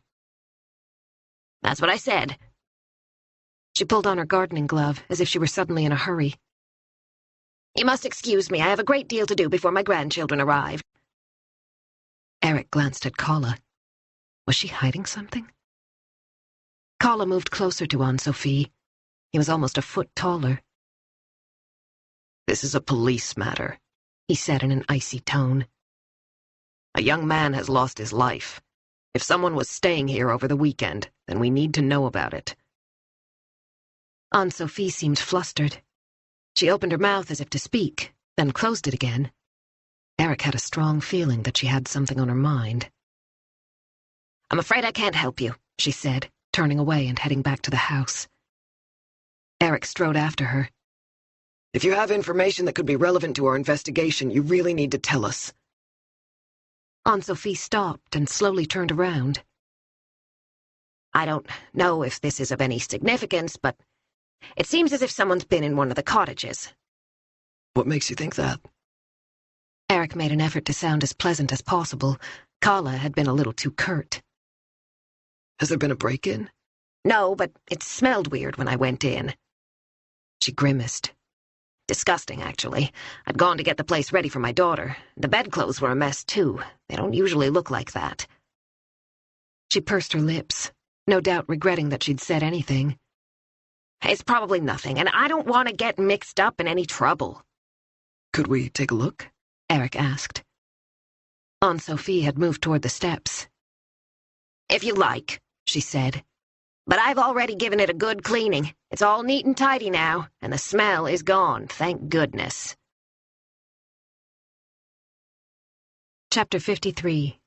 "That's what I said." She pulled on her gardening glove, as if she were suddenly in a hurry. You must excuse me. I have a great deal to do before my grandchildren arrive. Eric glanced at Kala. Was she hiding something? Kala moved closer to Anne-Sophie. He was almost a foot taller. This is a police matter, he said in an icy tone. A young man has lost his life. If someone was staying here over the weekend, then we need to know about it. Anne-Sophie seemed flustered. She opened her mouth as if to speak, then closed it again. Eric had a strong feeling that she had something on her mind. I'm afraid I can't help you, she said, turning away and heading back to the house. Eric strode after her. If you have information that could be relevant to our investigation, you really need to tell us. Anne-Sophie stopped and slowly turned around. I don't know if this is of any significance, but it seems as if someone's been in one of the cottages. What makes you think that? Eric made an effort to sound as pleasant as possible. Kala had been a little too curt. Has there been a break-in? No, but it smelled weird when I went in. She grimaced. Disgusting, actually. I'd gone to get the place ready for my daughter. The bedclothes were a mess, too. They don't usually look like that. She pursed her lips, no doubt regretting that she'd said anything. It's probably nothing, and I don't want to get mixed up in any trouble. Could we take a look? Eric asked. Anne-Sophie had moved toward the steps. If you like, she said. But I've already given it a good cleaning. It's all neat and tidy now, and the smell is gone, thank goodness. Chapter 53.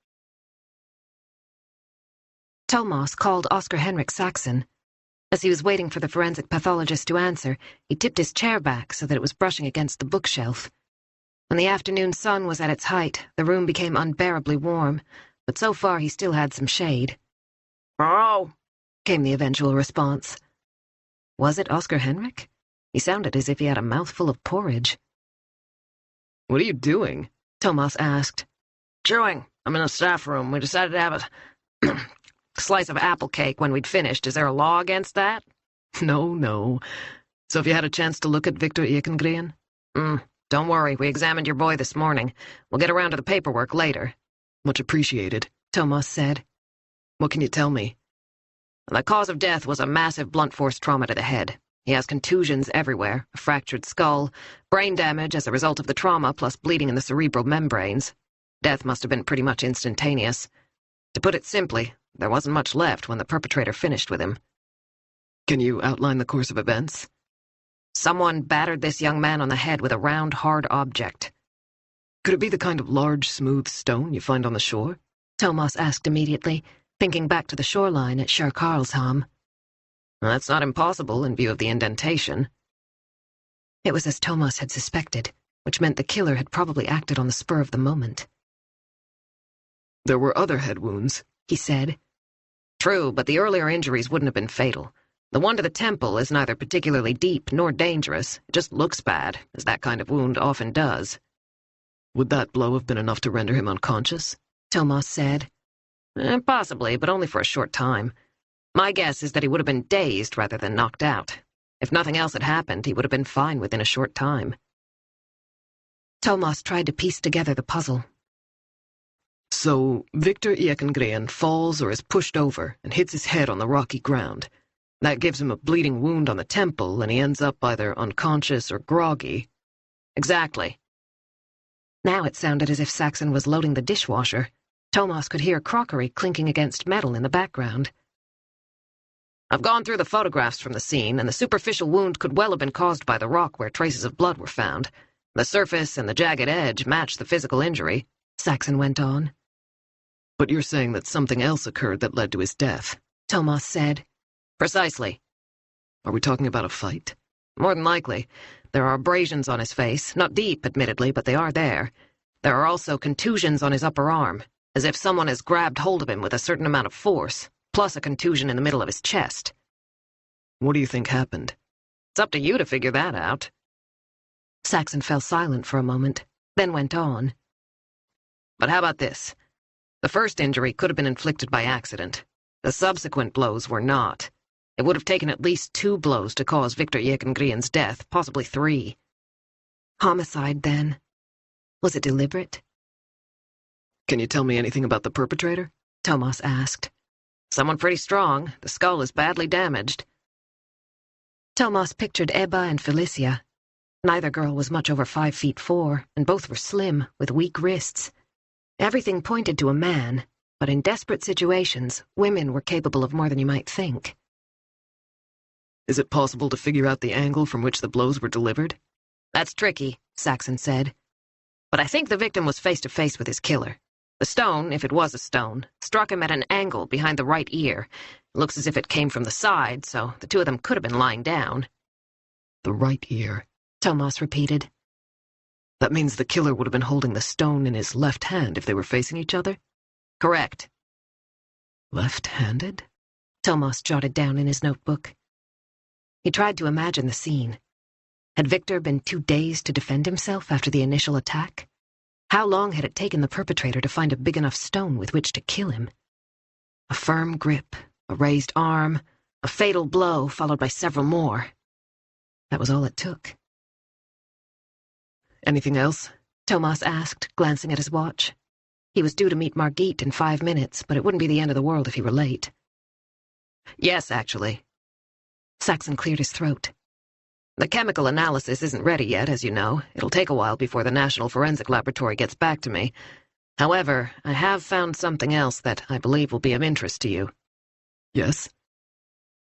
Thomas called Oscar Henrik Saxon. As he was waiting for the forensic pathologist to answer, he tipped his chair back so that it was brushing against the bookshelf. When the afternoon sun was at its height, the room became unbearably warm, but so far he still had some shade. Oh, came the eventual response. Was it Oscar Henrik? He sounded as if he had a mouthful of porridge. What are you doing? Thomas asked. Chewing. I'm in the staff room. We decided to have a slice of apple cake when we'd finished. Is there a law against that? No. So have you had a chance to look at Victor Ekengren? Don't worry, we examined your boy this morning. We'll get around to the paperwork later. Much appreciated, Thomas said. What can you tell me? The cause of death was a massive blunt force trauma to the head. He has contusions everywhere, a fractured skull, brain damage as a result of the trauma, plus bleeding in the cerebral membranes. Death must have been pretty much instantaneous. To put it simply, there wasn't much left when the perpetrator finished with him. Can you outline the course of events? Someone battered this young man on the head with a round, hard object. Could it be the kind of large, smooth stone you find on the shore? Thomas asked immediately, thinking back to the shoreline at Sandhamn. That's not impossible in view of the indentation. It was as Thomas had suspected, which meant the killer had probably acted on the spur of the moment. There were other head wounds, he said. True, but the earlier injuries wouldn't have been fatal. The one to the temple is neither particularly deep nor dangerous. It just looks bad, as that kind of wound often does. Would that blow have been enough to render him unconscious? Thomas said. Possibly, but only for a short time. My guess is that he would have been dazed rather than knocked out. If nothing else had happened, he would have been fine within a short time. Thomas tried to piece together the puzzle. So, Victor Ekengren falls or is pushed over and hits his head on the rocky ground. That gives him a bleeding wound on the temple, and he ends up either unconscious or groggy. Exactly. Now it sounded as if Saxon was loading the dishwasher. Thomas could hear crockery clinking against metal in the background. I've gone through the photographs from the scene, and the superficial wound could well have been caused by the rock where traces of blood were found. The surface and the jagged edge match the physical injury, Saxon went on. But you're saying that something else occurred that led to his death, Thomas said. Precisely. Are we talking about a fight? More than likely. There are abrasions on his face, not deep, admittedly, but they are there. There are also contusions on his upper arm, as if someone has grabbed hold of him with a certain amount of force, plus a contusion in the middle of his chest. What do you think happened? It's up to you to figure that out. Saxon fell silent for a moment, then went on. But how about this? The first injury could have been inflicted by accident. The subsequent blows were not. It would have taken at least 2 blows to cause Victor Jekengrien's death, possibly 3. Homicide, then. Was it deliberate? Can you tell me anything about the perpetrator? Thomas asked. Someone pretty strong. The skull is badly damaged. Thomas pictured Ebba and Felicia. Neither girl was much over 5'4", and both were slim, with weak wrists. Everything pointed to a man, but in desperate situations, women were capable of more than you might think. Is it possible to figure out the angle from which the blows were delivered? That's tricky, Saxon said. But I think the victim was face-to-face with his killer. The stone, if it was a stone, struck him at an angle behind the right ear. It looks as if it came from the side, so the two of them could have been lying down. The right ear, Thomas repeated. That means the killer would have been holding the stone in his left hand if they were facing each other? Correct. Left-handed? Thomas jotted down in his notebook. He tried to imagine the scene. Had Victor been too dazed to defend himself after the initial attack? How long had it taken the perpetrator to find a big enough stone with which to kill him? A firm grip, a raised arm, a fatal blow followed by several more. That was all it took. Anything else? Thomas asked, glancing at his watch. He was due to meet Margit in 5 minutes, but it wouldn't be the end of the world if he were late. Yes, actually. Saxon cleared his throat. The chemical analysis isn't ready yet, as you know. It'll take a while before the National Forensic Laboratory gets back to me. However, I have found something else that I believe will be of interest to you. Yes?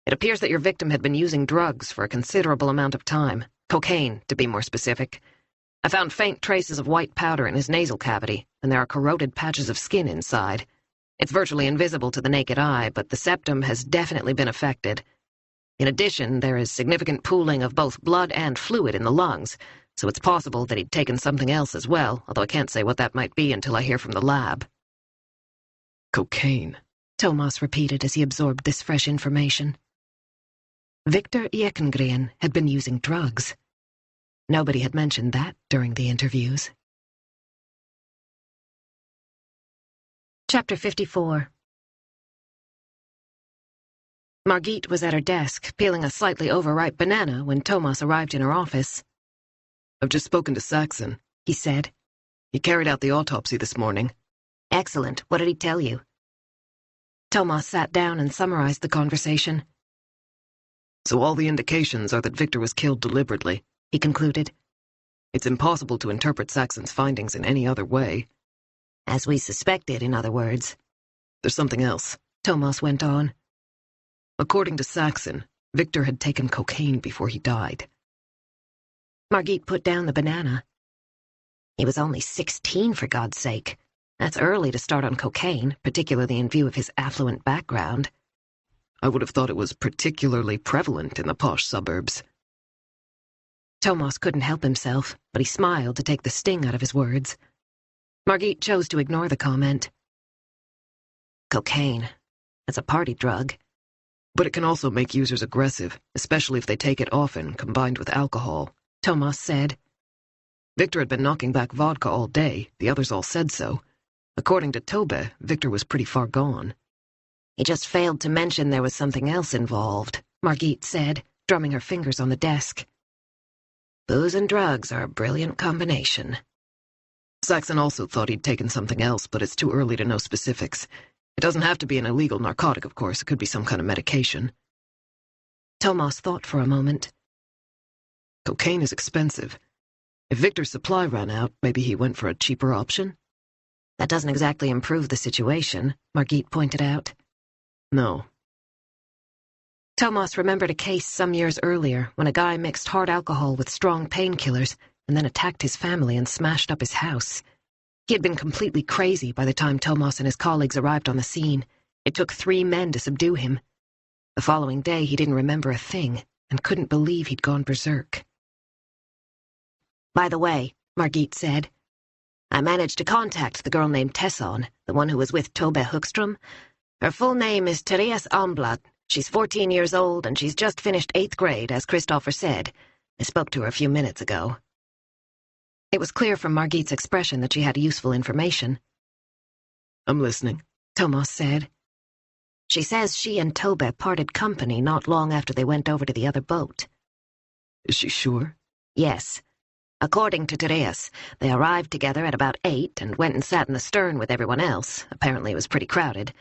It appears that your victim had been using drugs for a considerable amount of time. Cocaine, to be more specific. I found faint traces of white powder in his nasal cavity, and there are corroded patches of skin inside. It's virtually invisible to the naked eye, but the septum has definitely been affected. In addition, there is significant pooling of both blood and fluid in the lungs, so it's possible that he'd taken something else as well, although I can't say what that might be until I hear from the lab. Cocaine, Thomas repeated as he absorbed this fresh information. Victor Jekengrien had been using drugs. Nobody had mentioned that during the interviews. Chapter 54. Margit was at her desk, peeling a slightly overripe banana when Thomas arrived in her office. I've just spoken to Saxon, he said. He carried out the autopsy this morning. Excellent. What did he tell you? Thomas sat down and summarized the conversation. So all the indications are that Victor was killed deliberately, he concluded. It's impossible to interpret Saxon's findings in any other way. As we suspected, in other words. There's something else, Thomas went on. According to Saxon, Victor had taken cocaine before he died. Margit put down the banana. He was only 16, for God's sake. That's early to start on cocaine, particularly in view of his affluent background. I would have thought it was particularly prevalent in the posh suburbs. Thomas couldn't help himself, but he smiled to take the sting out of his words. Margit chose to ignore the comment. Cocaine. It's a party drug. But it can also make users aggressive, especially if they take it often, combined with alcohol, Thomas said. Victor had been knocking back vodka all day. The others all said so. According to Tobe, Victor was pretty far gone. He just failed to mention there was something else involved, Margit said, drumming her fingers on the desk. Booze and drugs are a brilliant combination. Saxon also thought he'd taken something else, but it's too early to know specifics. It doesn't have to be an illegal narcotic, of course. It could be some kind of medication. Thomas thought for a moment. Cocaine is expensive. If Victor's supply ran out, maybe he went for a cheaper option? That doesn't exactly improve the situation, Margit pointed out. No. Thomas remembered a case some years earlier when a guy mixed hard alcohol with strong painkillers and then attacked his family and smashed up his house. He had been completely crazy by the time Thomas and his colleagues arrived on the scene. It took 3 men to subdue him. The following day, he didn't remember a thing and couldn't believe he'd gone berserk. By the way, Margit said, I managed to contact the girl named Tesson, the one who was with Tobe Hookstrom. Her full name is Therese Almblad. She's 14 years old and she's just finished 8th grade, as Christopher said. I spoke to her a few minutes ago. It was clear from Margit's expression that she had useful information. I'm listening, Thomas said. She says she and Tobe parted company not long after they went over to the other boat. Is she sure? Yes. According to Therese, they arrived together at about 8 and went and sat in the stern with everyone else. Apparently it was pretty crowded.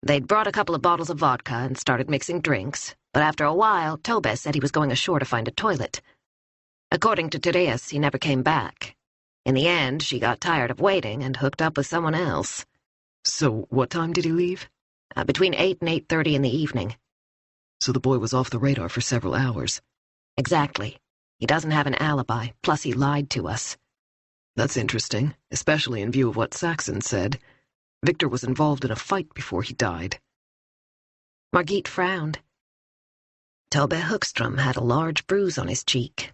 They'd brought a couple of bottles of vodka and started mixing drinks, but after a while, Tobe said he was going ashore to find a toilet. According to Therese, he never came back. In the end, she got tired of waiting and hooked up with someone else. So, what time did he leave? Between 8 and 8:30 in the evening. So the boy was off the radar for several hours. Exactly. He doesn't have an alibi, plus he lied to us. That's interesting, especially in view of what Saxon said. Victor was involved in a fight before he died. Margit frowned. Tobe Hookstrom had a large bruise on his cheek.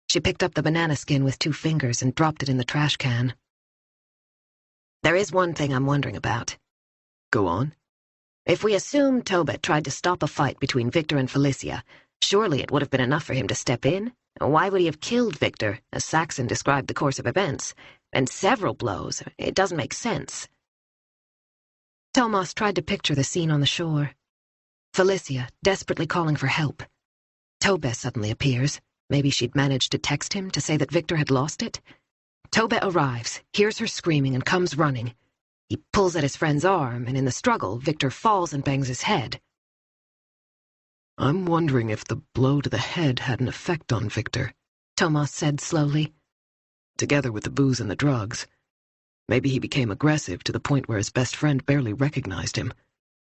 She picked up the banana skin with 2 fingers and dropped it in the trash can. There is one thing I'm wondering about. Go on. If we assume Tobe tried to stop a fight between Victor and Felicia, surely it would have been enough for him to step in. Why would he have killed Victor, as Saxon described the course of events, and several blows? It doesn't make sense. Thomas tried to picture the scene on the shore. Felicia, desperately calling for help. Tobe suddenly appears. Maybe she'd managed to text him to say that Victor had lost it. Tobe arrives, hears her screaming, and comes running. He pulls at his friend's arm, and in the struggle, Victor falls and bangs his head. I'm wondering if the blow to the head had an effect on Victor, Thomas said slowly. Together with the booze and the drugs. Maybe he became aggressive to the point where his best friend barely recognized him.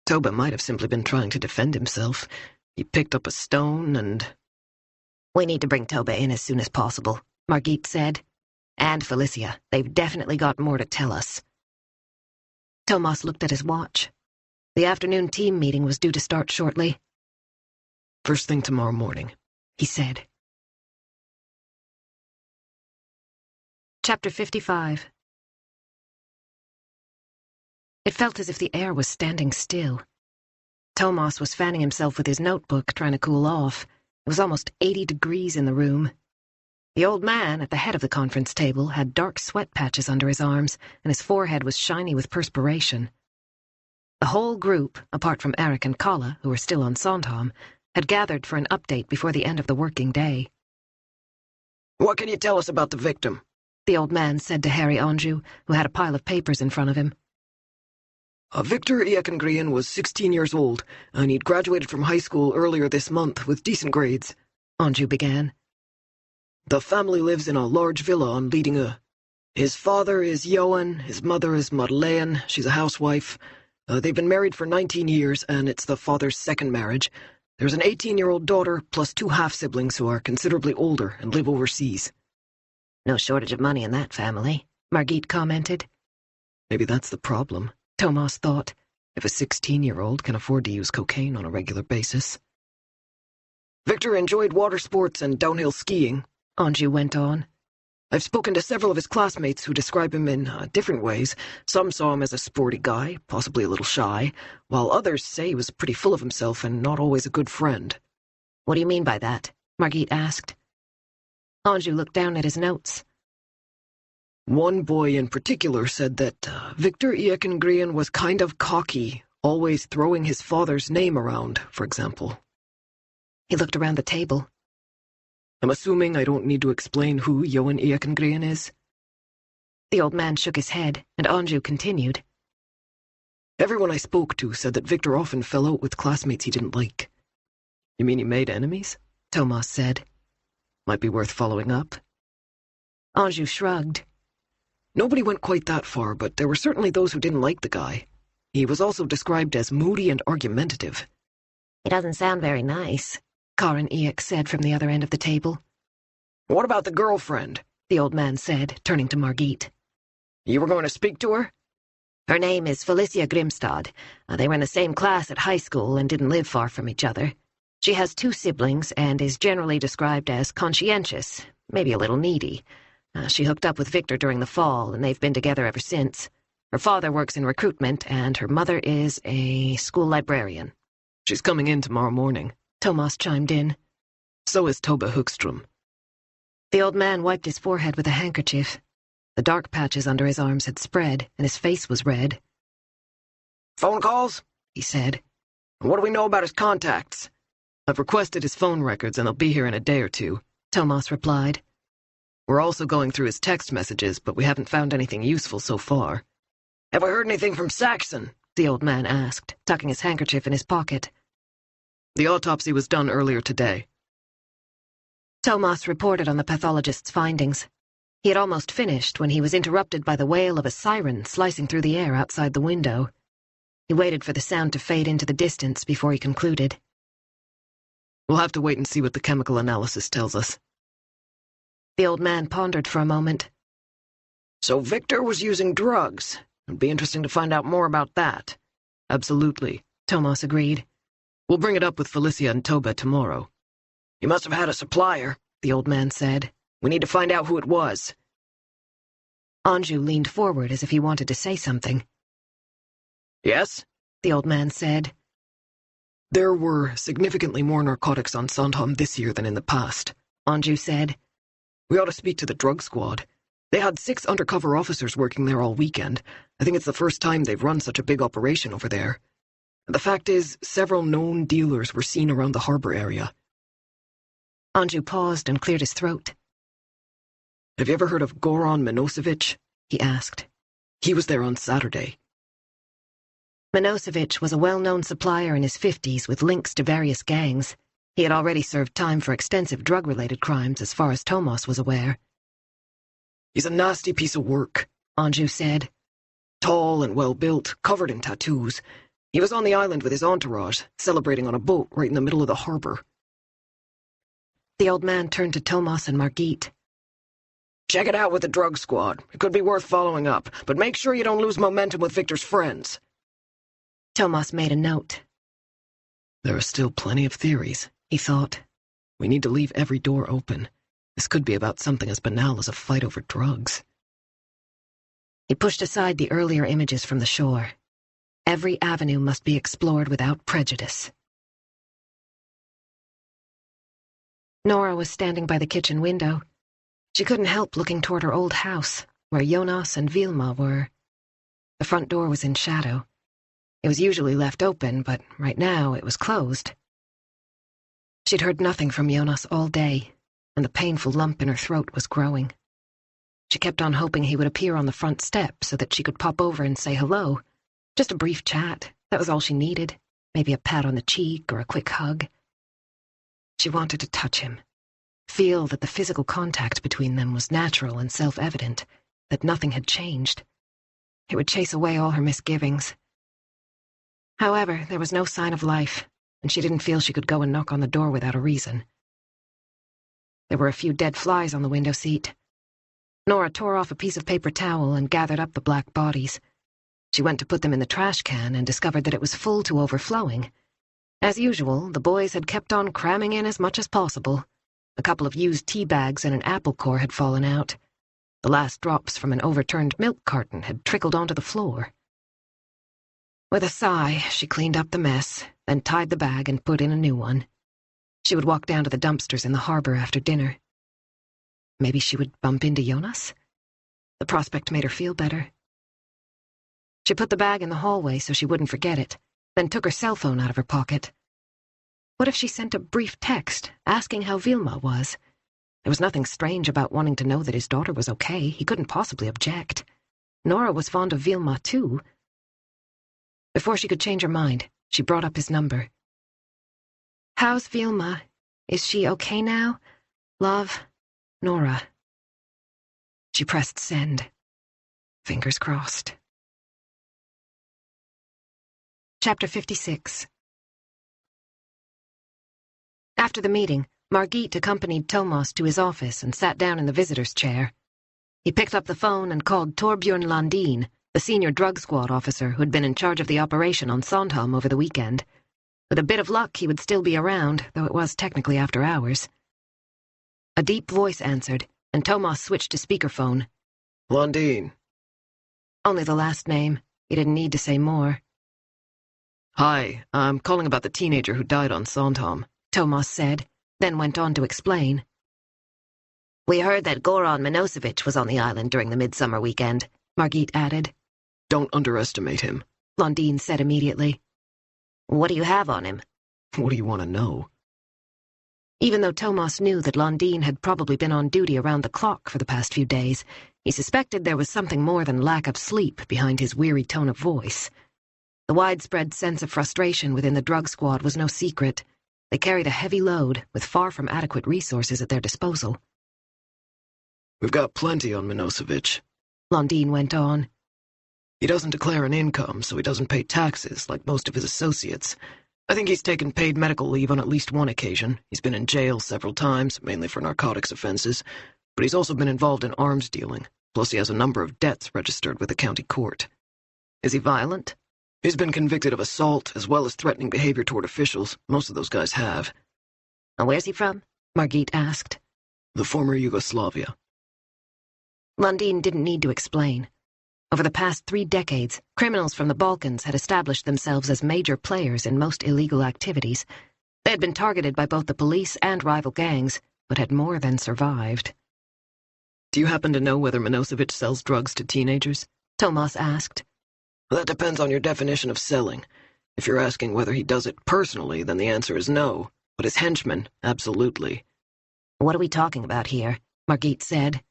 Tobe might have simply been trying to defend himself. He picked up a stone and... We need to bring Tobe in as soon as possible, Margit said. And Felicia. They've definitely got more to tell us. Thomas looked at his watch. The afternoon team meeting was due to start shortly. First thing tomorrow morning, he said. Chapter 55. It felt as if the air was standing still. Thomas was fanning himself with his notebook, trying to cool off. It was almost 80 degrees in the room. The old man at the head of the conference table had dark sweat patches under his arms, and his forehead was shiny with perspiration. The whole group, apart from Eric and Kalla, who were still on Sandhamn, had gathered for an update before the end of the working day. What can you tell us about the victim? The old man said to Harry Anjou, who had a pile of papers in front of him. Victor Iakengrian was 16 years old, and he'd graduated from high school earlier this month with decent grades, Anjou began. The family lives in a large villa on Lidingö. His father is Johan, his mother is Madeleine, she's a housewife. They've been married for 19 years, and it's the father's second marriage. There's an 18-year-old daughter, plus 2 half-siblings who are considerably older and live overseas. No shortage of money in that family, Margit commented. Maybe that's the problem, Thomas thought. If a 16-year-old can afford to use cocaine on a regular basis. Victor enjoyed water sports and downhill skiing, Anjou went on. I've spoken to several of his classmates who describe him in different ways. Some saw him as a sporty guy, possibly a little shy, while others say he was pretty full of himself and not always a good friend. What do you mean by that? Margit asked. Anjou looked down at his notes. One boy in particular said that Victor Iakengrian was kind of cocky, always throwing his father's name around, for example. He looked around the table. I'm assuming I don't need to explain who Johan Iakengrian is? The old man shook his head, and Anjou continued. Everyone I spoke to said that Victor often fell out with classmates he didn't like. You mean he made enemies? Thomas said. Might be worth following up. Anjou shrugged. Nobody went quite that far, but there were certainly those who didn't like the guy. He was also described as moody and argumentative. He doesn't sound very nice, Karin Eek said from the other end of the table. What about the girlfriend? The old man said, turning to Margit. You were going to speak to her? Her name is Felicia Grimstad. They were in the same class at high school and didn't live far from each other. She has 2 siblings and is generally described as conscientious, maybe a little needy. She hooked up with Victor during the fall, and they've been together ever since. Her father works in recruitment, and her mother is a school librarian. She's coming in tomorrow morning, Thomas chimed in. So is Tobe Hookstrom. The old man wiped his forehead with a handkerchief. The dark patches under his arms had spread, and his face was red. Phone calls? he said. What do we know about his contacts? I've requested his phone records and they'll be here in a day or two, Thomas replied. We're also going through his text messages, but we haven't found anything useful so far. Have we heard anything from Saxon? The old man asked, tucking his handkerchief in his pocket. The autopsy was done earlier today. Thomas reported on the pathologist's findings. He had almost finished when he was interrupted by the wail of a siren slicing through the air outside the window. He waited for the sound to fade into the distance before he concluded. We'll have to wait and see what the chemical analysis tells us. The old man pondered for a moment. So Victor was using drugs. It'd be interesting to find out more about that. Absolutely, Thomas agreed. We'll bring it up with Felicia and Toba tomorrow. He must have had a supplier, the old man said. We need to find out who it was. Anju leaned forward as if he wanted to say something. Yes? The old man said. There were significantly more narcotics on Sandhamn this year than in the past, Anju said. We ought to speak to the drug squad. They had 6 undercover officers working there all weekend. I think it's the first time they've run such a big operation over there. The fact is, several known dealers were seen around the harbor area. Anju paused and cleared his throat. Have you ever heard of Goran Milosevic? He asked. He was there on Saturday. Milosevic was a well-known supplier in his 50s with links to various gangs. He had already served time for extensive drug-related crimes as far as Thomas was aware. He's a nasty piece of work, Anju said. Tall and well-built, covered in tattoos. He was on the island with his entourage, celebrating on a boat right in the middle of the harbor. The old man turned to Thomas and Margit. Check it out with the drug squad. It could be worth following up, but make sure you don't lose momentum with Victor's friends. Thomas made a note. There are still plenty of theories, he thought. We need to leave every door open. This could be about something as banal as a fight over drugs. He pushed aside the earlier images from the shore. Every avenue must be explored without prejudice. Nora was standing by the kitchen window. She couldn't help looking toward her old house, where Jonas and Vilma were. The front door was in shadow. It was usually left open, but right now it was closed. She'd heard nothing from Jonas all day, and the painful lump in her throat was growing. She kept on hoping he would appear on the front step so that she could pop over and say hello. Just a brief chat, that was all she needed. Maybe a pat on the cheek or a quick hug. She wanted to touch him. Feel that the physical contact between them was natural and self-evident, that nothing had changed. It would chase away all her misgivings. However, there was no sign of life, and she didn't feel she could go and knock on the door without a reason. There were a few dead flies on the window seat. Nora tore off a piece of paper towel and gathered up the black bodies. She went to put them in the trash can and discovered that it was full to overflowing. As usual, the boys had kept on cramming in as much as possible. A couple of used tea bags and an apple core had fallen out. The last drops from an overturned milk carton had trickled onto the floor. With a sigh, she cleaned up the mess, then tied the bag and put in a new one. She would walk down to the dumpsters in the harbor after dinner. Maybe she would bump into Jonas? The prospect made her feel better. She put the bag in the hallway so she wouldn't forget it, then took her cell phone out of her pocket. What if she sent a brief text asking how Vilma was? There was nothing strange about wanting to know that his daughter was okay. He couldn't possibly object. Nora was fond of Vilma, too. Before she could change her mind, she brought up his number. How's Vilma? Is she okay now? Love, Nora. She pressed send. Fingers crossed. Chapter 56. After the meeting, Margit accompanied Thomas to his office and sat down in the visitor's chair. He picked up the phone and called Torbjörn Landin, the senior drug squad officer who had been in charge of the operation on Sandhamn over the weekend. With a bit of luck, he would still be around, though it was technically after hours. A deep voice answered, and Thomas switched to speakerphone. Landin. Only the last name. He didn't need to say more. Hi, I'm calling about the teenager who died on Sandhamn, Thomas said, then went on to explain. We heard that Goran Milosevic was on the island during the midsummer weekend, Margit added. Don't underestimate him, Landin said immediately. What do you have on him? What do you want to know? Even though Thomas knew that Lundin had probably been on duty around the clock for the past few days, he suspected there was something more than lack of sleep behind his weary tone of voice. The widespread sense of frustration within the drug squad was no secret. They carried a heavy load, with far from adequate resources at their disposal. We've got plenty on Milosevic, Lundin went on. He doesn't declare an income, so he doesn't pay taxes like most of his associates. I think he's taken paid medical leave on at least one occasion. He's been in jail several times, mainly for narcotics offenses, but he's also been involved in arms dealing, plus he has a number of debts registered with the county court. Is he violent? He's been convicted of assault, as well as threatening behavior toward officials. Most of those guys have. Where's he from? Margit asked. The former Yugoslavia. Lundin didn't need to explain. Over the past 3 decades, criminals from the Balkans had established themselves as major players in most illegal activities. They had been targeted by both the police and rival gangs, but had more than survived. Do you happen to know whether Milosevic sells drugs to teenagers? Thomas asked. That depends on your definition of selling. If you're asking whether he does it personally, then the answer is no. But his henchmen, absolutely. What are we talking about here? Margit said.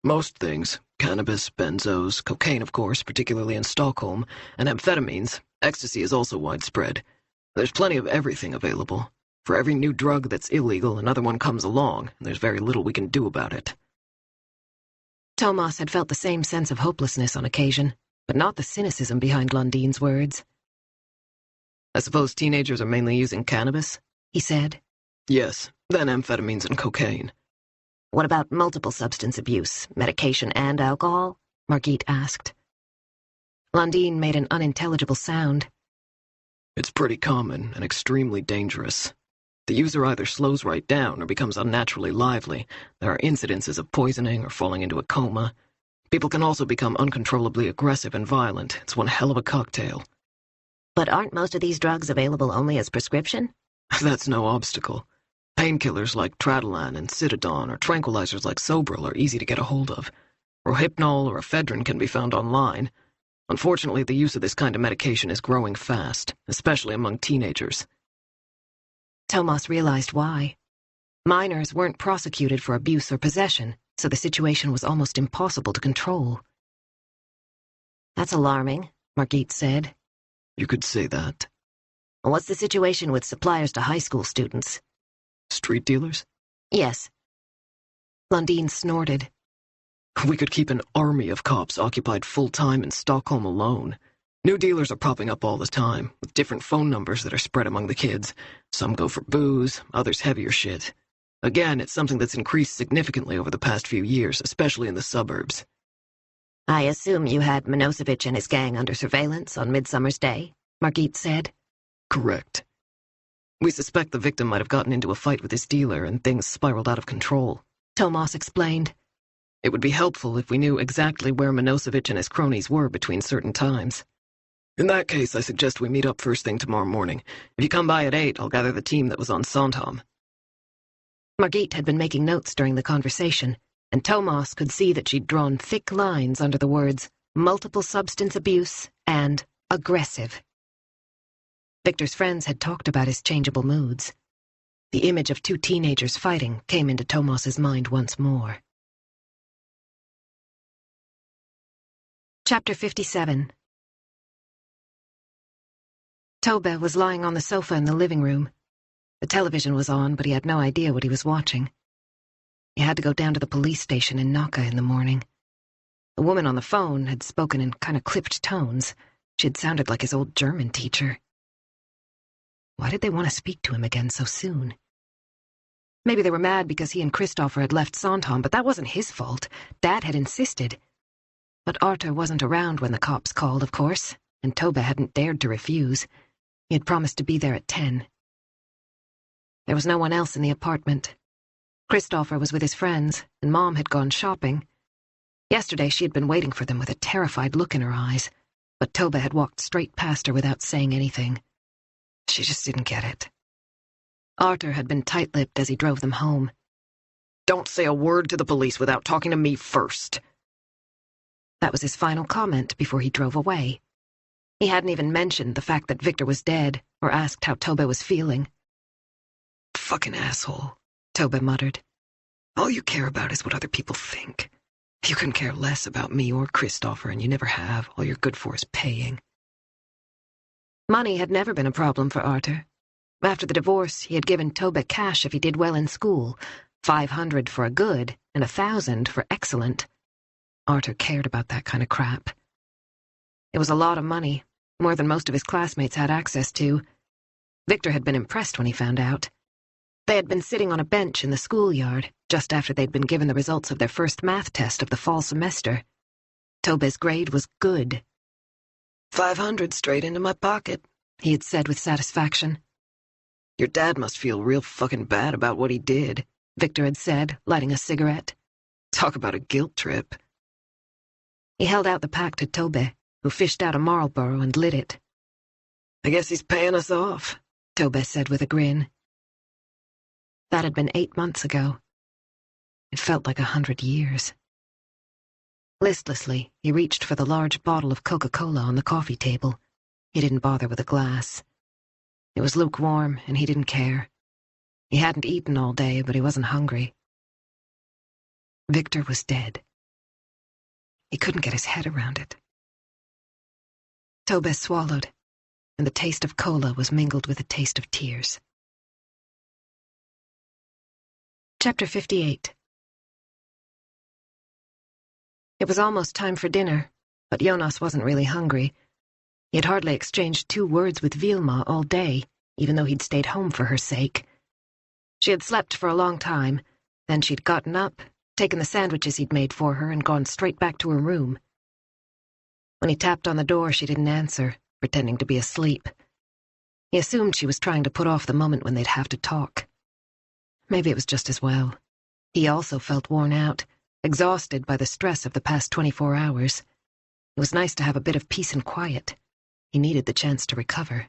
Most things. Cannabis, benzos, cocaine, of course, particularly in Stockholm, and amphetamines. Ecstasy is also widespread. There's plenty of everything available. For every new drug that's illegal, another one comes along, and there's very little we can do about it. Thomas had felt the same sense of hopelessness on occasion, but not the cynicism behind Lundin's words. I suppose teenagers are mainly using cannabis? He said. Yes, then amphetamines and cocaine. What about multiple substance abuse, medication and alcohol? Margit asked. Lundin made an unintelligible sound. It's pretty common and extremely dangerous. The user either slows right down or becomes unnaturally lively. There are incidences of poisoning or falling into a coma. People can also become uncontrollably aggressive and violent. It's one hell of a cocktail. But aren't most of these drugs available only as prescription? That's no obstacle. Painkillers like Tradalan and Citadon or tranquilizers like Sobril are easy to get a hold of. Rohypnol or ephedrine can be found online. Unfortunately, the use of this kind of medication is growing fast, especially among teenagers. Thomas realized why. Minors weren't prosecuted for abuse or possession, so the situation was almost impossible to control. That's alarming, Margit said. You could say that. What's the situation with suppliers to high school students? Street dealers? Yes. Lundin snorted. We could keep an army of cops occupied full-time in Stockholm alone. New dealers are popping up all the time, with different phone numbers that are spread among the kids. Some go for booze, others heavier shit. Again, it's something that's increased significantly over the past few years, especially in the suburbs. I assume you had Milosevic and his gang under surveillance on Midsummer's Day, Margit said. Correct. We suspect the victim might have gotten into a fight with his dealer and things spiraled out of control. Thomas explained. It would be helpful if we knew exactly where Milosevic and his cronies were between certain times. In that case, I suggest we meet up first thing tomorrow morning. If you come by at 8, I'll gather the team that was on Sandhamn. Margit had been making notes during the conversation, and Thomas could see that she'd drawn thick lines under the words multiple substance abuse and aggressive. Victor's friends had talked about his changeable moods. The image of 2 teenagers fighting came into Thomas's mind once more. Chapter 57. Tobe was lying on the sofa in the living room. The television was on, but he had no idea what he was watching. He had to go down to the police station in Nacka in the morning. The woman on the phone had spoken in kind of clipped tones. She had sounded like his old German teacher. Why did they want to speak to him again so soon? Maybe they were mad because he and Christopher had left Sandhamn, but that wasn't his fault. Dad had insisted. But Arthur wasn't around when the cops called, of course, and Tobe hadn't dared to refuse. He had promised to be there at 10. There was no one else in the apartment. Christopher was with his friends, and Mom had gone shopping. Yesterday she had been waiting for them with a terrified look in her eyes, but Tobe had walked straight past her without saying anything. She just didn't get it. Arthur had been tight-lipped as he drove them home. Don't say a word to the police without talking to me first. That was his final comment before he drove away. He hadn't even mentioned the fact that Victor was dead, or asked how Tobbe was feeling. Fucking asshole, Tobbe muttered. All you care about is what other people think. You couldn't care less about me or Christopher, and you never have. All you're good for is paying. Money had never been a problem for Arthur. After the divorce, he had given Tobbe cash if he did well in school, 500 for a good and 1,000 for excellent. Arthur cared about that kind of crap. It was a lot of money, more than most of his classmates had access to. Victor had been impressed when he found out. They had been sitting on a bench in the schoolyard just after they'd been given the results of their first math test of the fall semester. Tobbe's grade was good. 500 straight into my pocket, he had said with satisfaction. Your dad must feel real fucking bad about what he did, Victor had said, lighting a cigarette. Talk about a guilt trip. He held out the pack to Tobbe, who fished out a Marlboro and lit it. I guess he's paying us off, Tobbe said with a grin. That had been 8 months ago. It felt like 100 years. Listlessly, he reached for the large bottle of Coca-Cola on the coffee table. He didn't bother with a glass. It was lukewarm, and he didn't care. He hadn't eaten all day, but he wasn't hungry. Victor was dead. He couldn't get his head around it. Tobbe swallowed, and the taste of cola was mingled with the taste of tears. Chapter 58. It was almost time for dinner, but Jonas wasn't really hungry. He had hardly exchanged 2 words with Vilma all day, even though he'd stayed home for her sake. She had slept for a long time, then she'd gotten up, taken the sandwiches he'd made for her, and gone straight back to her room. When he tapped on the door, she didn't answer, pretending to be asleep. He assumed she was trying to put off the moment when they'd have to talk. Maybe it was just as well. He also felt worn out, exhausted by the stress of the past 24 hours. It was nice to have a bit of peace and quiet. He needed the chance to recover.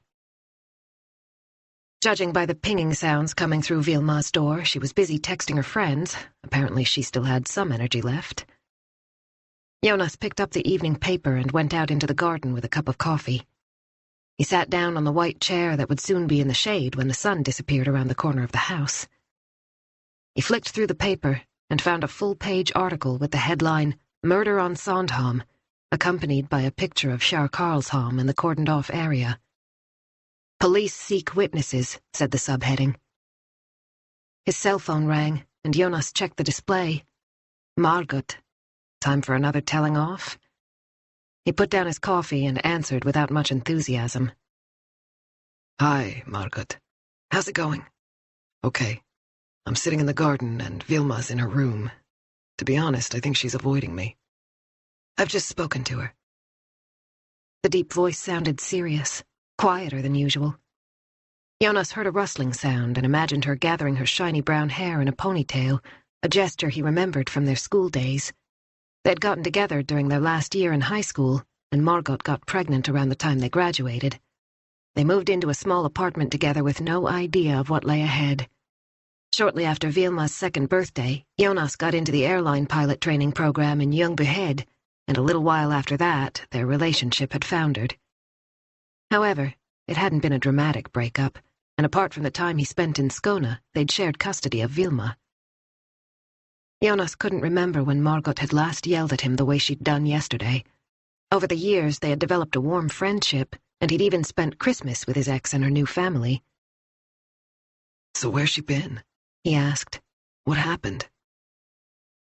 Judging by the pinging sounds coming through Vilma's door, she was busy texting her friends. Apparently she still had some energy left. Jonas picked up the evening paper and went out into the garden with a cup of coffee. He sat down on the white chair that would soon be in the shade when the sun disappeared around the corner of the house. He flicked through the paper and found a full-page article with the headline, "Murder on Sandhamn," accompanied by a picture of Skär Karlshamn in the cordoned-off area. "Police seek witnesses," said the subheading. His cell phone rang, and Jonas checked the display. Margot. Time for another telling off? He put down his coffee and answered without much enthusiasm. Hi, Margot. How's it going? Okay. I'm sitting in the garden, and Vilma's in her room. To be honest, I think she's avoiding me. I've just spoken to her. The deep voice sounded serious, quieter than usual. Jonas heard a rustling sound and imagined her gathering her shiny brown hair in a ponytail, a gesture he remembered from their school days. They'd gotten together during their last year in high school, and Margot got pregnant around the time they graduated. They moved into a small apartment together with no idea of what lay ahead. Shortly after Vilma's 2nd birthday, Jonas got into the airline pilot training program in Ljungbyhed, and a little while after that, their relationship had foundered. However, it hadn't been a dramatic breakup, and apart from the time he spent in Skåne, they'd shared custody of Vilma. Jonas couldn't remember when Margot had last yelled at him the way she'd done yesterday. Over the years, they had developed a warm friendship, and he'd even spent Christmas with his ex and her new family. So where's she been? He asked. What happened?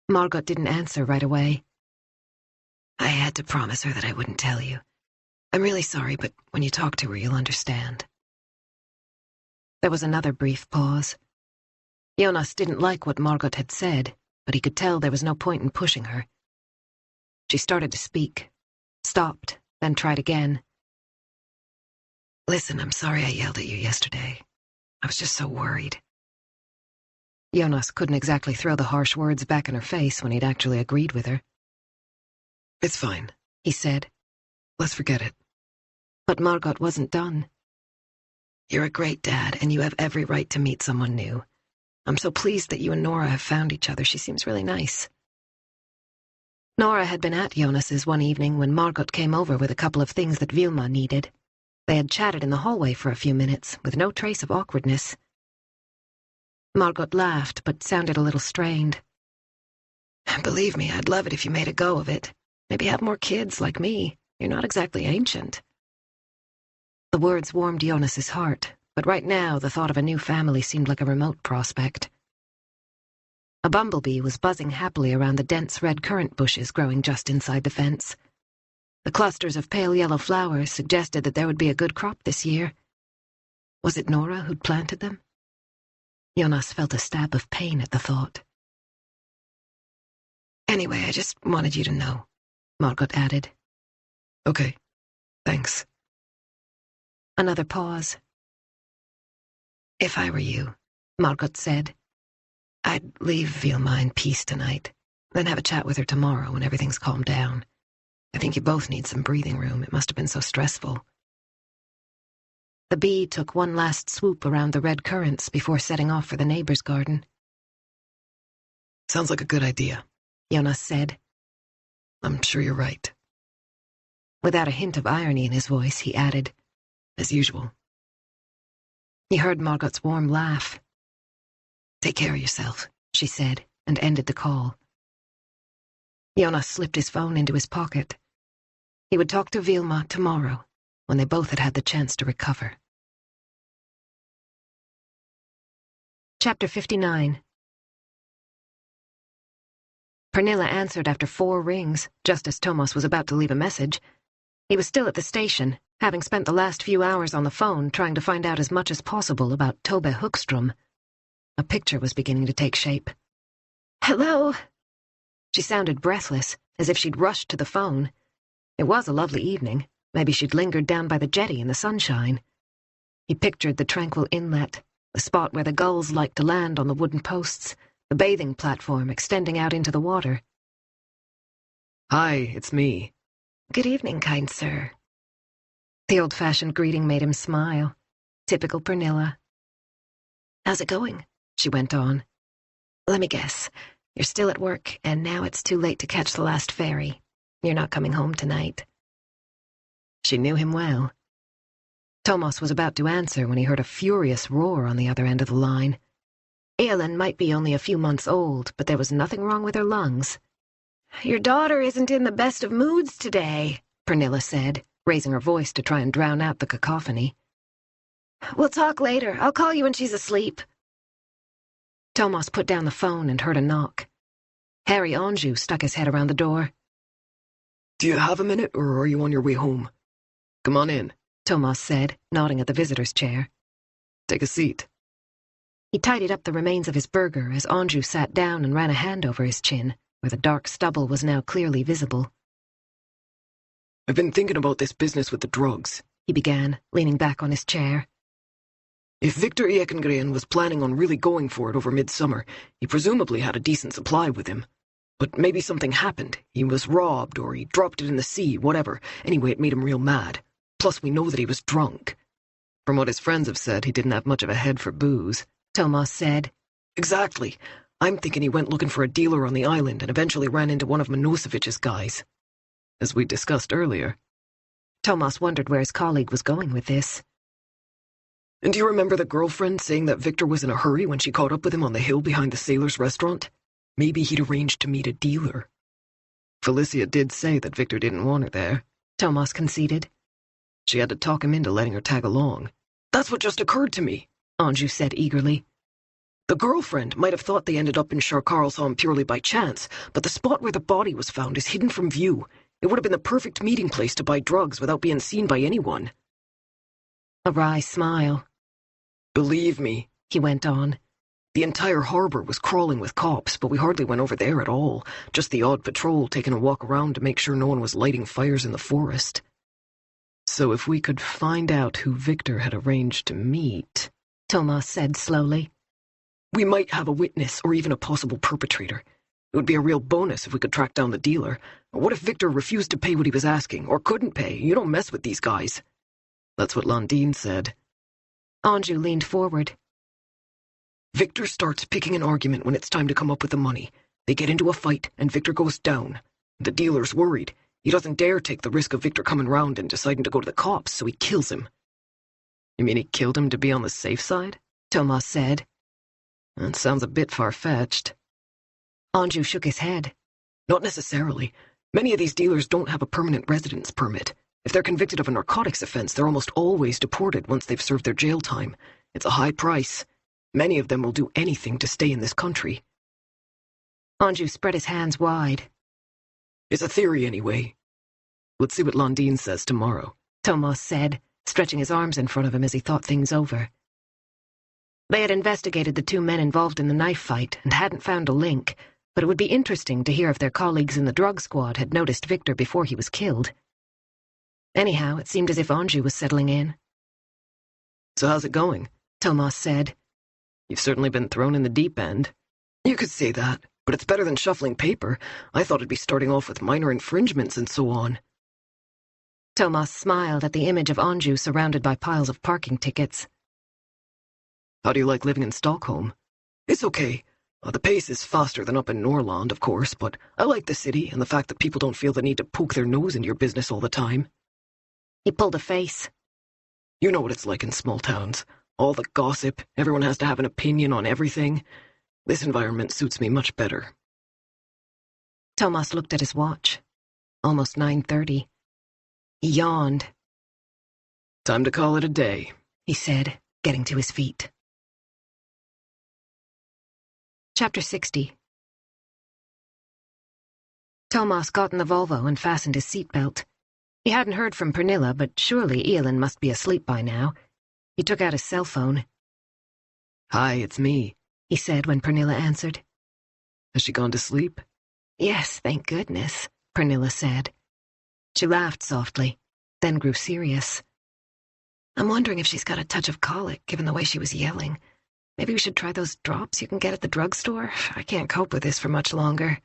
Margot didn't answer right away. I had to promise her that I wouldn't tell you. I'm really sorry, but when you talk to her, you'll understand. There was another brief pause. Jonas didn't like what Margot had said, but he could tell there was no point in pushing her. She started to speak, stopped, then tried again. Listen, I'm sorry I yelled at you yesterday. I was just so worried. Jonas couldn't exactly throw the harsh words back in her face when he'd actually agreed with her. It's fine, he said. Let's forget it. But Margot wasn't done. You're a great dad, and you have every right to meet someone new. I'm so pleased that you and Nora have found each other. She seems really nice. Nora had been at Jonas's one evening when Margot came over with a couple of things that Vilma needed. They had chatted in the hallway for a few minutes, with no trace of awkwardness. Margot laughed, but sounded a little strained. Believe me, I'd love it if you made a go of it. Maybe have more kids like me. You're not exactly ancient. The words warmed Jonas's heart, but right now the thought of a new family seemed like a remote prospect. A bumblebee was buzzing happily around the dense red currant bushes growing just inside the fence. The clusters of pale yellow flowers suggested that there would be a good crop this year. Was it Nora who'd planted them? Jonas felt a stab of pain at the thought. Anyway, I just wanted you to know, Margot added. Okay, thanks. Another pause. If I were you, Margot said, I'd leave Vilma in peace tonight, then have a chat with her tomorrow when everything's calmed down. I think you both need some breathing room. It must have been so stressful. The bee took one last swoop around the red currants before setting off for the neighbor's garden. Sounds like a good idea, Jonas said. I'm sure you're right. Without a hint of irony in his voice, he added, as usual. He heard Margot's warm laugh. Take care of yourself, she said, and ended the call. Jonas slipped his phone into his pocket. He would talk to Vilma tomorrow, when they both had had the chance to recover. Chapter 59. Pernilla answered after 4 rings, just as Thomas was about to leave a message. He was still at the station, having spent the last few hours on the phone trying to find out as much as possible about Tobbe Hookstrom. A picture was beginning to take shape. Hello? She sounded breathless, as if she'd rushed to the phone. It was a lovely evening. Maybe she'd lingered down by the jetty in the sunshine. He pictured the tranquil inlet, the spot where the gulls liked to land on the wooden posts, the bathing platform extending out into the water. Hi, it's me. Good evening, kind sir. The old-fashioned greeting made him smile. Typical Pernilla. How's it going? She went on. Let me guess. You're still at work, and now it's too late to catch the last ferry. You're not coming home tonight. She knew him well. Thomas was about to answer when he heard a furious roar on the other end of the line. Elin might be only a few months old, but there was nothing wrong with her lungs. Your daughter isn't in the best of moods today, Pernilla said, raising her voice to try and drown out the cacophony. We'll talk later. I'll call you when she's asleep. Thomas put down the phone and heard a knock. Harry Anjou stuck his head around the door. Do you have a minute, or are you on your way home? Come on in, Thomas said, nodding at the visitor's chair. Take a seat. He tidied up the remains of his burger as Anjou sat down and ran a hand over his chin, where the dark stubble was now clearly visible. I've been thinking about this business with the drugs, he began, leaning back on his chair. If Victor Ekengren was planning on really going for it over midsummer, he presumably had a decent supply with him. But maybe something happened. He was robbed, or he dropped it in the sea, whatever. Anyway, it made him real mad. Plus, we know that he was drunk. From what his friends have said, he didn't have much of a head for booze, Thomas said. Exactly. I'm thinking he went looking for a dealer on the island and eventually ran into one of Milosevich's guys. As we discussed earlier. Thomas wondered where his colleague was going with this. And do you remember the girlfriend saying that Victor was in a hurry when she caught up with him on the hill behind the sailor's restaurant? Maybe he'd arranged to meet a dealer. Felicia did say that Victor didn't want her there, Thomas conceded. She had to talk him into letting her tag along. That's what just occurred to me, Anjou said eagerly. The girlfriend might have thought they ended up in Charkarlsholm purely by chance, but the spot where the body was found is hidden from view. It would have been the perfect meeting place to buy drugs without being seen by anyone. A wry smile. Believe me, he went on. The entire harbor was crawling with cops, but we hardly went over there at all. Just the odd patrol taking a walk around to make sure no one was lighting fires in the forest. So if we could find out who Victor had arranged to meet, Thomas said slowly, we might have a witness or even a possible perpetrator. It would be a real bonus if we could track down the dealer. What if Victor refused to pay what he was asking, or couldn't pay? You don't mess with these guys. That's what Lundin said. Anjou leaned forward. Victor starts picking an argument when it's time to come up with the money. They get into a fight, and Victor goes down. The dealer's worried. He doesn't dare take the risk of Victor coming round and deciding to go to the cops, so he kills him." "You mean he killed him to be on the safe side?" Thomas said. "That sounds a bit far-fetched." Anju shook his head. "Not necessarily. Many of these dealers don't have a permanent residence permit. If they're convicted of a narcotics offense, they're almost always deported once they've served their jail time. It's a high price. Many of them will do anything to stay in this country." Anju spread his hands wide. "It's a theory, anyway. Let's see what Londine says tomorrow," Thomas said, stretching his arms in front of him as he thought things over. They had investigated the two men involved in the knife fight and hadn't found a link, but it would be interesting to hear if their colleagues in the drug squad had noticed Victor before he was killed. Anyhow, it seemed as if Anju was settling in. "So how's it going?" Thomas said. "You've certainly been thrown in the deep end." "You could say that, but it's better than shuffling paper. I thought it'd be starting off with minor infringements and so on." Thomas smiled at the image of Anju surrounded by piles of parking tickets. "How do you like living in Stockholm?" "It's okay. The pace is faster than up in Norrland, of course, but I like the city and the fact that people don't feel the need to poke their nose into your business all the time." He pulled a face. "You know what it's like in small towns. All the gossip, everyone has to have an opinion on everything. This environment suits me much better." Thomas looked at his watch. Almost 9:30. He yawned. "Time to call it a day," he said, getting to his feet. Chapter 60. Thomas got in the Volvo and fastened his seatbelt. He hadn't heard from Pernilla, but surely Elin must be asleep by now. He took out his cell phone. "Hi, it's me," he said when Pernilla answered. "Has she gone to sleep?" "Yes, thank goodness," Pernilla said. She laughed softly, then grew serious. "I'm wondering if she's got a touch of colic, given the way she was yelling. Maybe we should try those drops you can get at the drugstore. I can't cope with this for much longer."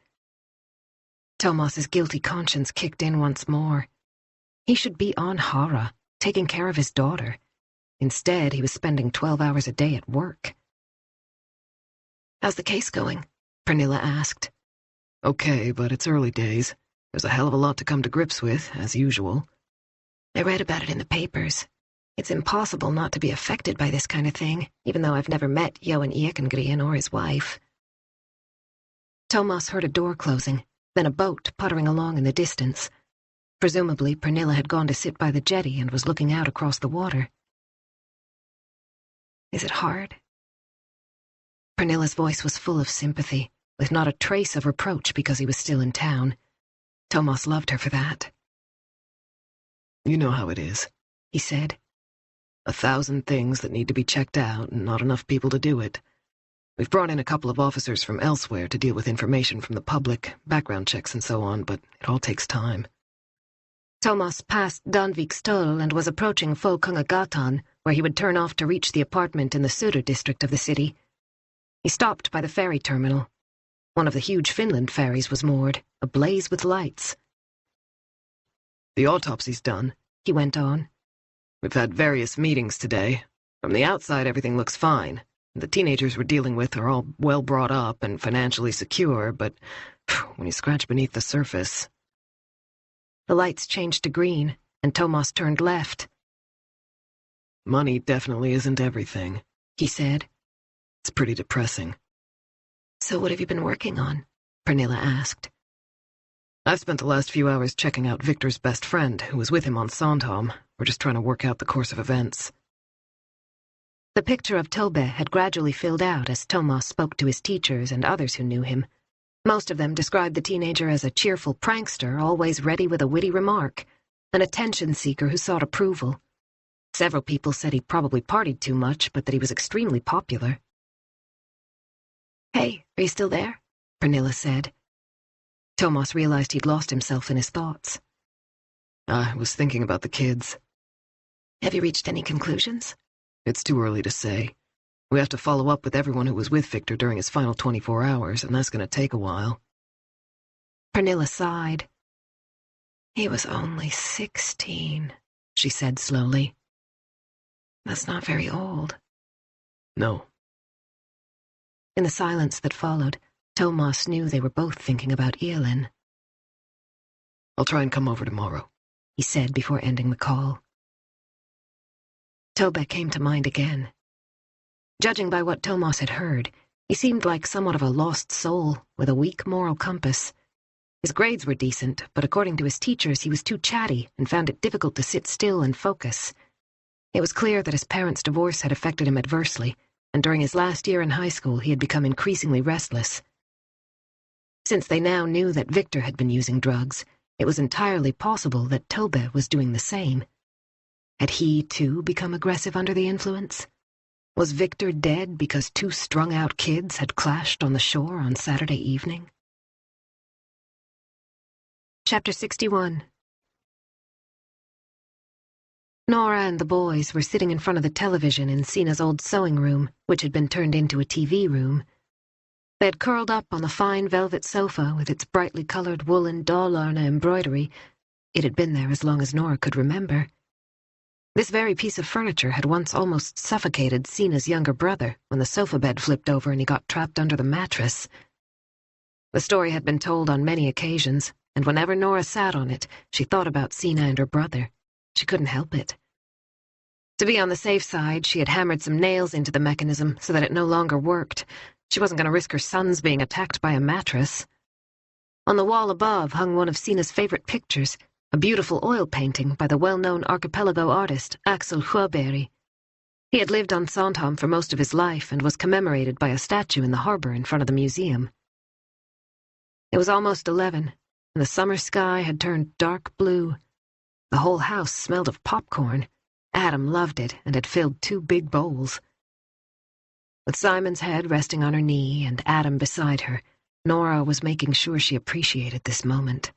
Thomas's guilty conscience kicked in once more. He should be on Hara, taking care of his daughter. Instead, he was spending 12 hours a day at work. "How's the case going?" Pernilla asked. "Okay, but it's early days. There's a hell of a lot to come to grips with, as usual." "I read about it in the papers. It's impossible not to be affected by this kind of thing, even though I've never met Johan Ekengren or his wife." Thomas heard a door closing, then a boat puttering along in the distance. Presumably, Pernilla had gone to sit by the jetty and was looking out across the water. "Is it hard?" Pernilla's voice was full of sympathy, with not a trace of reproach because he was still in town. Thomas loved her for that. "You know how it is," he said. 1,000 things that need to be checked out and not enough people to do it. We've brought in a couple of officers from elsewhere to deal with information from the public, background checks and so on, but it all takes time. Thomas passed Danvikstol and was approaching Folkungagatan, where he would turn off to reach the apartment in the Söder district of the city. He stopped by the ferry terminal. One of the huge Finland ferries was moored, ablaze with lights. "The autopsy's done," he went on. "We've had various meetings today. From the outside, everything looks fine. The teenagers we're dealing with are all well brought up and financially secure, but when you scratch beneath the surface..." The lights changed to green, and Thomas turned left. "Money definitely isn't everything," he said. "It's pretty depressing." "So what have you been working on?" Pernilla asked. "I've spent the last few hours checking out Victor's best friend, who was with him on Sandhamn. We're just trying to work out the course of events." The picture of Tobbe had gradually filled out as Thomas spoke to his teachers and others who knew him. Most of them described the teenager as a cheerful prankster, always ready with a witty remark, an attention seeker who sought approval. Several people said he probably partied too much, but that he was extremely popular. "Hey, are you still there?" Pernilla said. Thomas realized he'd lost himself in his thoughts. "I was thinking about the kids." "Have you reached any conclusions?" "It's too early to say. We have to follow up with everyone who was with Victor during his final 24 hours, and that's going to take a while." Pernilla sighed. "He was only 16, she said slowly. "That's not very old." "No." In the silence that followed, Thomas knew they were both thinking about Elin. I'll try and come over tomorrow," he said before ending the call. Tobbe came to mind again. Judging by what Thomas had heard, he seemed like somewhat of a lost soul with a weak moral compass. His grades were decent, but according to his teachers, he was too chatty and found it difficult to sit still and focus. It was clear that his parents' divorce had affected him adversely, and during his last year in high school, he had become increasingly restless. Since they now knew that Victor had been using drugs, it was entirely possible that Tobbe was doing the same. Had he, too, become aggressive under the influence? Was Victor dead because two strung-out kids had clashed on the shore on Saturday evening? Chapter 61. Nora and the boys were sitting in front of the television in Sina's old sewing room, which had been turned into a TV room. They had curled up on the fine velvet sofa with its brightly colored woolen Dalarna embroidery. It had been there as long as Nora could remember. This very piece of furniture had once almost suffocated Sina's younger brother when the sofa bed flipped over and he got trapped under the mattress. The story had been told on many occasions, and whenever Nora sat on it, she thought about Sina and her brother. She couldn't help it. To be on the safe side, she had hammered some nails into the mechanism so that it no longer worked. She wasn't going to risk her sons being attacked by a mattress. On the wall above hung one of Sina's favorite pictures, a beautiful oil painting by the well-known archipelago artist Axel Sjöberg. He had lived on Sandhamn for most of his life and was commemorated by a statue in the harbor in front of the museum. It was almost 11, and the summer sky had turned dark blue. The whole house smelled of popcorn. Adam loved it and had filled 2 big bowls. With Simon's head resting on her knee and Adam beside her, Nora was making sure she appreciated this moment.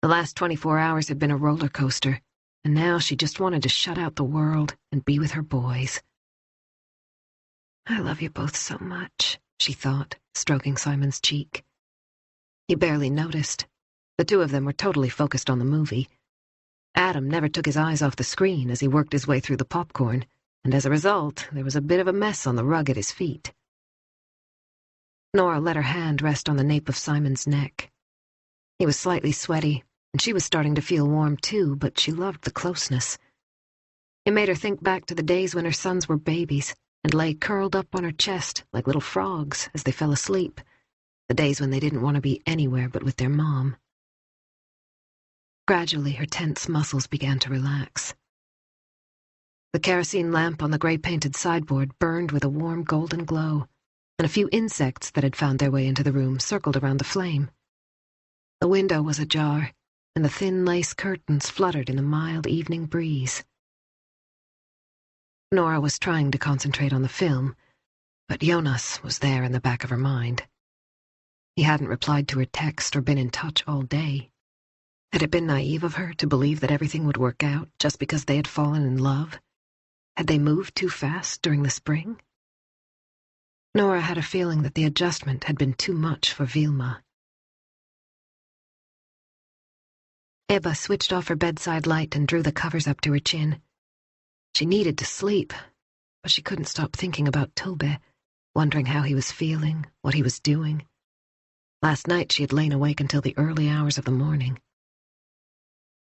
The last 24 hours had been a roller coaster, and now she just wanted to shut out the world and be with her boys. "I love you both so much," she thought, stroking Simon's cheek. He barely noticed. The two of them were totally focused on the movie. Adam never took his eyes off the screen as he worked his way through the popcorn, and as a result, there was a bit of a mess on the rug at his feet. Nora let her hand rest on the nape of Simon's neck. He was slightly sweaty, and she was starting to feel warm too, but she loved the closeness. It made her think back to the days when her sons were babies and lay curled up on her chest like little frogs as they fell asleep, the days when they didn't want to be anywhere but with their mom. Gradually, her tense muscles began to relax. The kerosene lamp on the gray-painted sideboard burned with a warm golden glow, and a few insects that had found their way into the room circled around the flame. The window was ajar, and the thin lace curtains fluttered in the mild evening breeze. Nora was trying to concentrate on the film, but Jonas was there in the back of her mind. He hadn't replied to her text or been in touch all day. Had it been naive of her to believe that everything would work out just because they had fallen in love? Had they moved too fast during the spring? Nora had a feeling that the adjustment had been too much for Vilma. Ebba switched off her bedside light and drew the covers up to her chin. She needed to sleep, but she couldn't stop thinking about Tobbe, wondering how he was feeling, what he was doing. Last night she had lain awake until the early hours of the morning.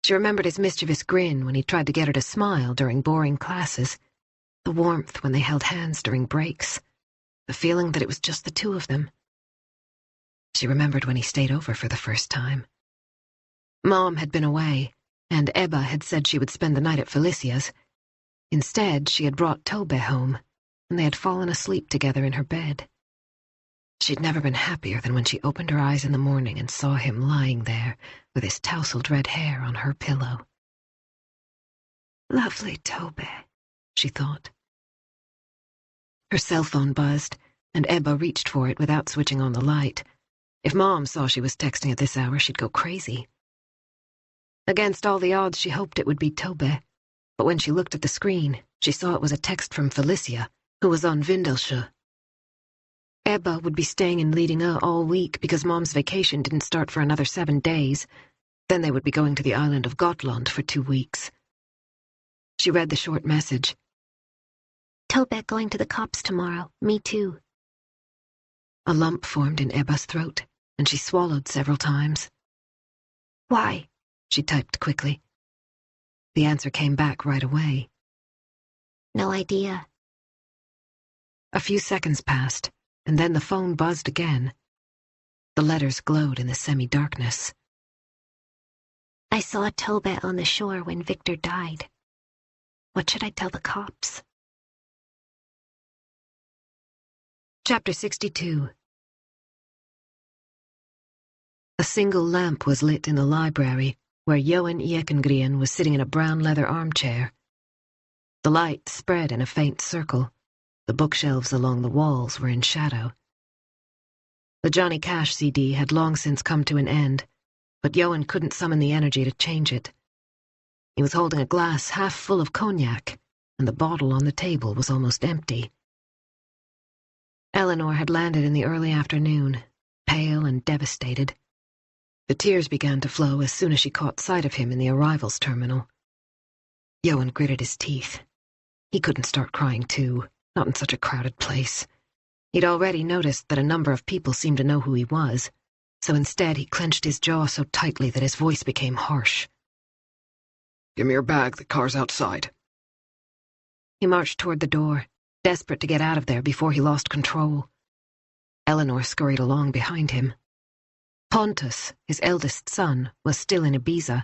She remembered his mischievous grin when he tried to get her to smile during boring classes, the warmth when they held hands during breaks, the feeling that it was just the two of them. She remembered when he stayed over for the first time. Mom had been away, and Ebba had said she would spend the night at Felicia's. Instead, she had brought Tobbe home, and they had fallen asleep together in her bed. She'd never been happier than when she opened her eyes in the morning and saw him lying there with his tousled red hair on her pillow. Lovely Tobbe, she thought. Her cell phone buzzed, and Ebba reached for it without switching on the light. If Mom saw she was texting at this hour, she'd go crazy. Against all the odds, she hoped it would be Tobbe, but when she looked at the screen, she saw it was a text from Felicia, who was on Vindelsjö. Ebba would be staying in Lidingö all week because Mom's vacation didn't start for another 7 days. Then they would be going to the island of Gotland for 2 weeks. She read the short message. Tobbe going to the cops tomorrow. Me too. A lump formed in Ebba's throat, and she swallowed several times. Why? she typed quickly. The answer came back right away. No idea. A few seconds passed, and then the phone buzzed again. The letters glowed in the semi-darkness. I saw a towboat on the shore when Victor died. What should I tell the cops? Chapter 62. A single lamp was lit in the library, where Johan Ekengren was sitting in a brown leather armchair. The light spread in a faint circle. The bookshelves along the walls were in shadow. The Johnny Cash CD had long since come to an end, but Johan couldn't summon the energy to change it. He was holding a glass half full of cognac, and the bottle on the table was almost empty. Eleanor had landed in the early afternoon, pale and devastated. The tears began to flow as soon as she caught sight of him in the arrivals terminal. Johan gritted his teeth. He couldn't start crying too, not in such a crowded place. He'd already noticed that a number of people seemed to know who he was, so instead he clenched his jaw so tightly that his voice became harsh. Give me your bag, the car's outside. He marched toward the door, desperate to get out of there before he lost control. Eleanor scurried along behind him. Pontus, his eldest son, was still in Ibiza.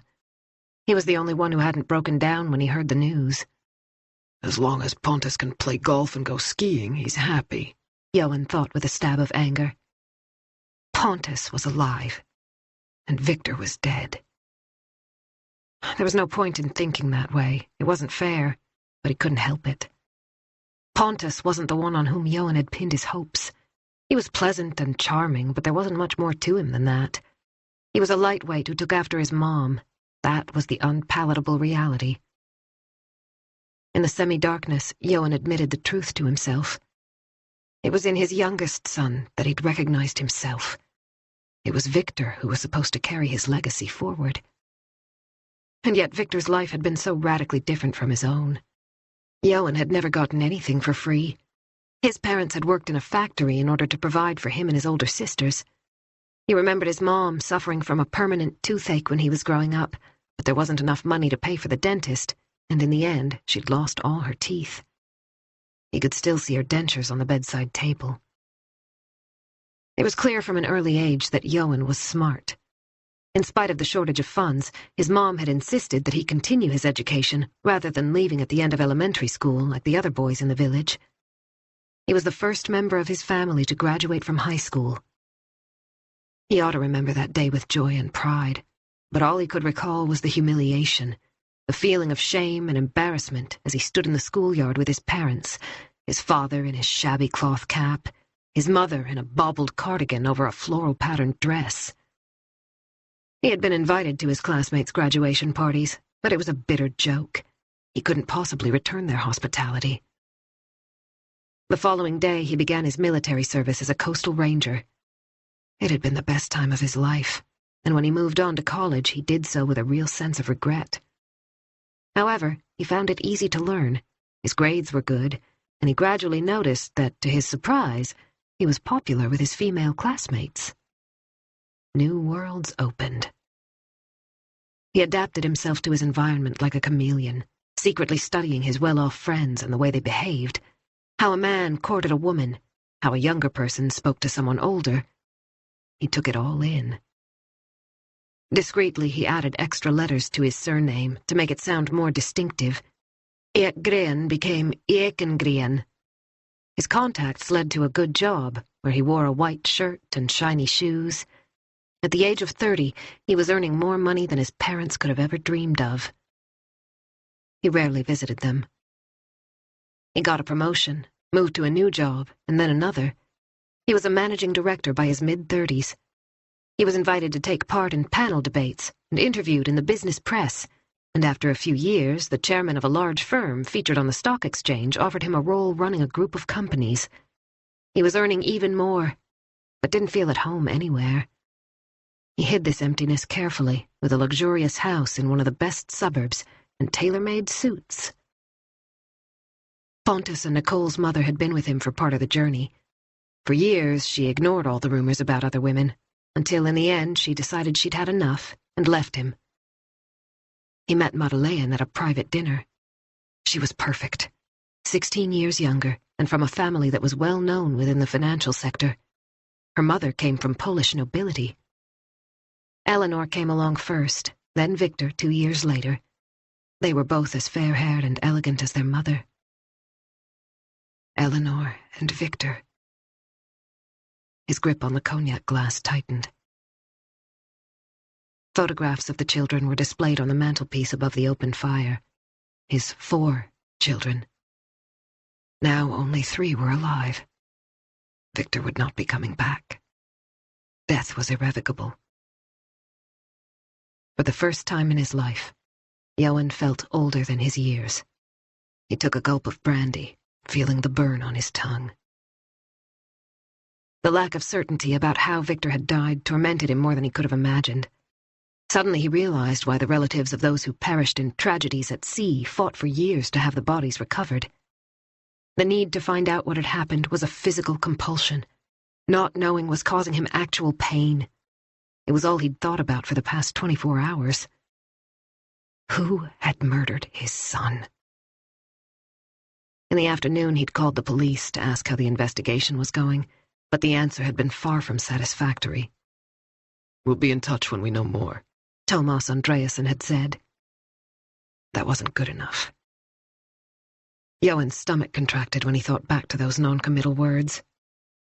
He was the only one who hadn't broken down when he heard the news. As long as Pontus can play golf and go skiing, he's happy, Johan thought with a stab of anger. Pontus was alive, and Victor was dead. There was no point in thinking that way. It wasn't fair, but he couldn't help it. Pontus wasn't the one on whom Johan had pinned his hopes. He was pleasant and charming, but there wasn't much more to him than that. He was a lightweight who took after his mom. That was the unpalatable reality. In the semi-darkness, Johan admitted the truth to himself. It was in his youngest son that he'd recognized himself. It was Victor who was supposed to carry his legacy forward. And yet Victor's life had been so radically different from his own. Johan had never gotten anything for free. His parents had worked in a factory in order to provide for him and his older sisters. He remembered his mom suffering from a permanent toothache when he was growing up, but there wasn't enough money to pay for the dentist, and in the end, she'd lost all her teeth. He could still see her dentures on the bedside table. It was clear from an early age that Johan was smart. In spite of the shortage of funds, his mom had insisted that he continue his education rather than leaving at the end of elementary school like the other boys in the village. He was the first member of his family to graduate from high school. He ought to remember that day with joy and pride, but all he could recall was the humiliation, the feeling of shame and embarrassment as he stood in the schoolyard with his parents, his father in his shabby cloth cap, his mother in a baubled cardigan over a floral-patterned dress. He had been invited to his classmates' graduation parties, but it was a bitter joke. He couldn't possibly return their hospitality. The following day, he began his military service as a coastal ranger. It had been the best time of his life, and when he moved on to college, he did so with a real sense of regret. However, he found it easy to learn. His grades were good, and he gradually noticed that, to his surprise, he was popular with his female classmates. New worlds opened. He adapted himself to his environment like a chameleon, secretly studying his well-off friends and the way they behaved, how a man courted a woman, how a younger person spoke to someone older. He took it all in. Discreetly, he added extra letters to his surname to make it sound more distinctive. Ekgren became Ekengren. His contacts led to a good job, where he wore a white shirt and shiny shoes. At the age of 30, he was earning more money than his parents could have ever dreamed of. He rarely visited them. He got a promotion, moved to a new job, and then another. He was a managing director by his mid-30s. He was invited to take part in panel debates and interviewed in the business press, and after a few years, the chairman of a large firm featured on the stock exchange offered him a role running a group of companies. He was earning even more, but didn't feel at home anywhere. He hid this emptiness carefully, with a luxurious house in one of the best suburbs and tailor-made suits. Pontus and Nicole's mother had been with him for part of the journey. For years, she ignored all the rumors about other women, until in the end she decided she'd had enough and left him. He met Madeleine at a private dinner. She was perfect. 16 years younger, and from a family that was well known within the financial sector. Her mother came from Polish nobility. Eleanor came along first, then Victor 2 years later. They were both as fair-haired and elegant as their mother. Eleanor and Victor. His grip on the cognac glass tightened. Photographs of the children were displayed on the mantelpiece above the open fire. His 4 children. Now only 3 were alive. Victor would not be coming back. Death was irrevocable. For the first time in his life, Johan felt older than his years. He took a gulp of brandy, feeling the burn on his tongue. The lack of certainty about how Victor had died tormented him more than he could have imagined. Suddenly he realized why the relatives of those who perished in tragedies at sea fought for years to have the bodies recovered. The need to find out what had happened was a physical compulsion. Not knowing was causing him actual pain. It was all he'd thought about for the past 24 hours. Who had murdered his son? In the afternoon, he'd called the police to ask how the investigation was going, but the answer had been far from satisfactory. "We'll be in touch when we know more," Thomas Andreasson had said. That wasn't good enough. Johan's stomach contracted when he thought back to those non-committal words.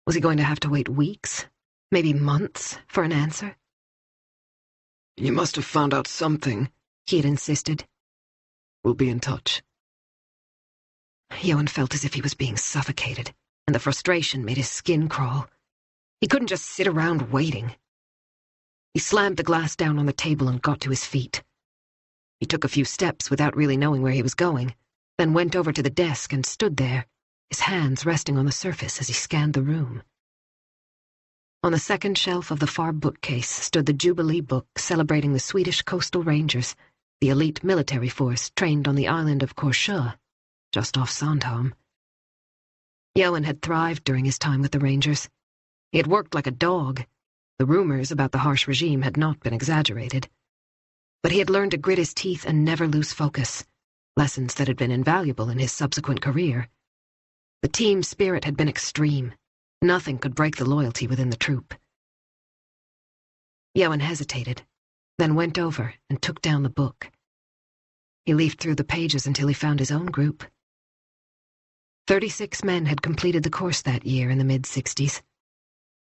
Was he going to have to wait weeks, maybe months, for an answer? "You must have found out something," he had insisted. "We'll be in touch." Johan felt as if he was being suffocated, and the frustration made his skin crawl. He couldn't just sit around waiting. He slammed the glass down on the table and got to his feet. He took a few steps without really knowing where he was going, then went over to the desk and stood there, his hands resting on the surface as he scanned the room. On the second shelf of the far bookcase stood the Jubilee book celebrating the Swedish coastal rangers, the elite military force trained on the island of Korsør, just off Sandhamn. Johan had thrived during his time with the Rangers. He had worked like a dog. The rumors about the harsh regime had not been exaggerated. But he had learned to grit his teeth and never lose focus, lessons that had been invaluable in his subsequent career. The team spirit had been extreme. Nothing could break the loyalty within the troop. Johan hesitated, then went over and took down the book. He leafed through the pages until he found his own group. 36 men had completed the course that year in the mid-60s.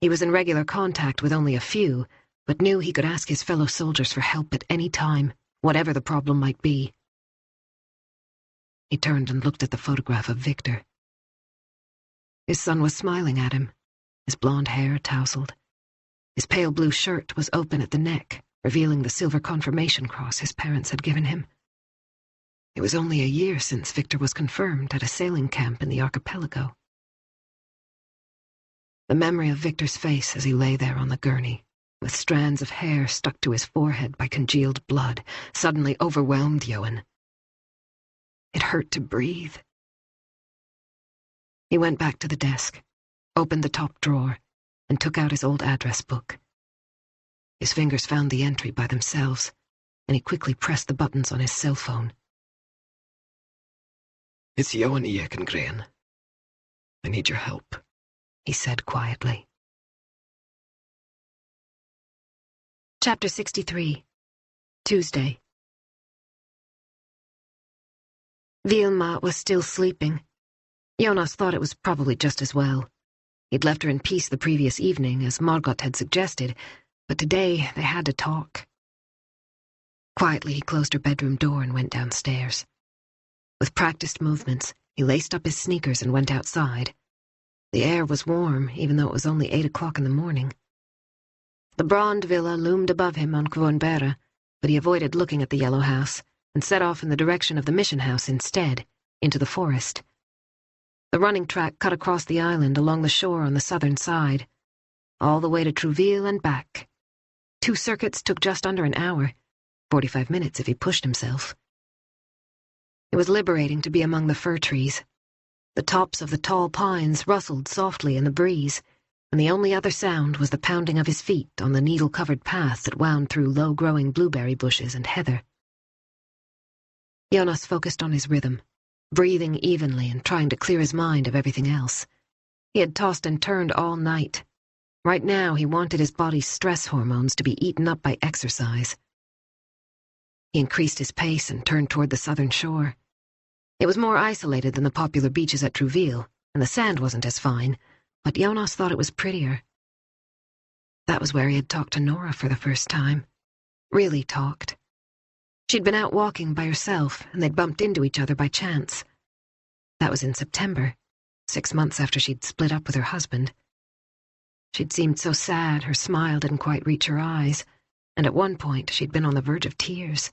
He was in regular contact with only a few, but knew he could ask his fellow soldiers for help at any time, whatever the problem might be. He turned and looked at the photograph of Victor. His son was smiling at him, his blonde hair tousled. His pale blue shirt was open at the neck, revealing the silver confirmation cross his parents had given him. It was only a year since Victor was confirmed at a sailing camp in the archipelago. The memory of Victor's face as he lay there on the gurney, with strands of hair stuck to his forehead by congealed blood, suddenly overwhelmed Johan. It hurt to breathe. He went back to the desk, opened the top drawer, and took out his old address book. His fingers found the entry by themselves, and he quickly pressed the buttons on his cell phone. "It's Johan Ekengren. I need your help," he said quietly. Chapter 63. Tuesday. Vilma was still sleeping. Jonas thought it was probably just as well. He'd left her in peace the previous evening, as Margot had suggested, but today they had to talk. Quietly, he closed her bedroom door and went downstairs. With practiced movements, he laced up his sneakers and went outside. The air was warm, even though it was only 8 o'clock in the morning. The Brand villa loomed above him on Kvarnberra, but he avoided looking at the yellow house and set off in the direction of the mission house instead, into the forest. The running track cut across the island along the shore on the southern side, all the way to Trouville and back. 2 circuits took just under an hour, 45 minutes if he pushed himself. It was liberating to be among the fir trees. The tops of the tall pines rustled softly in the breeze, and the only other sound was the pounding of his feet on the needle-covered path that wound through low-growing blueberry bushes and heather. Jonas focused on his rhythm, breathing evenly and trying to clear his mind of everything else. He had tossed and turned all night. Right now, he wanted his body's stress hormones to be eaten up by exercise. He increased his pace and turned toward the southern shore. It was more isolated than the popular beaches at Trouville, and the sand wasn't as fine, but Jonas thought it was prettier. That was where he had talked to Nora for the first time. Really talked. She'd been out walking by herself, and they'd bumped into each other by chance. That was in September, 6 months after she'd split up with her husband. She'd seemed so sad her smile didn't quite reach her eyes, and at one point she'd been on the verge of tears.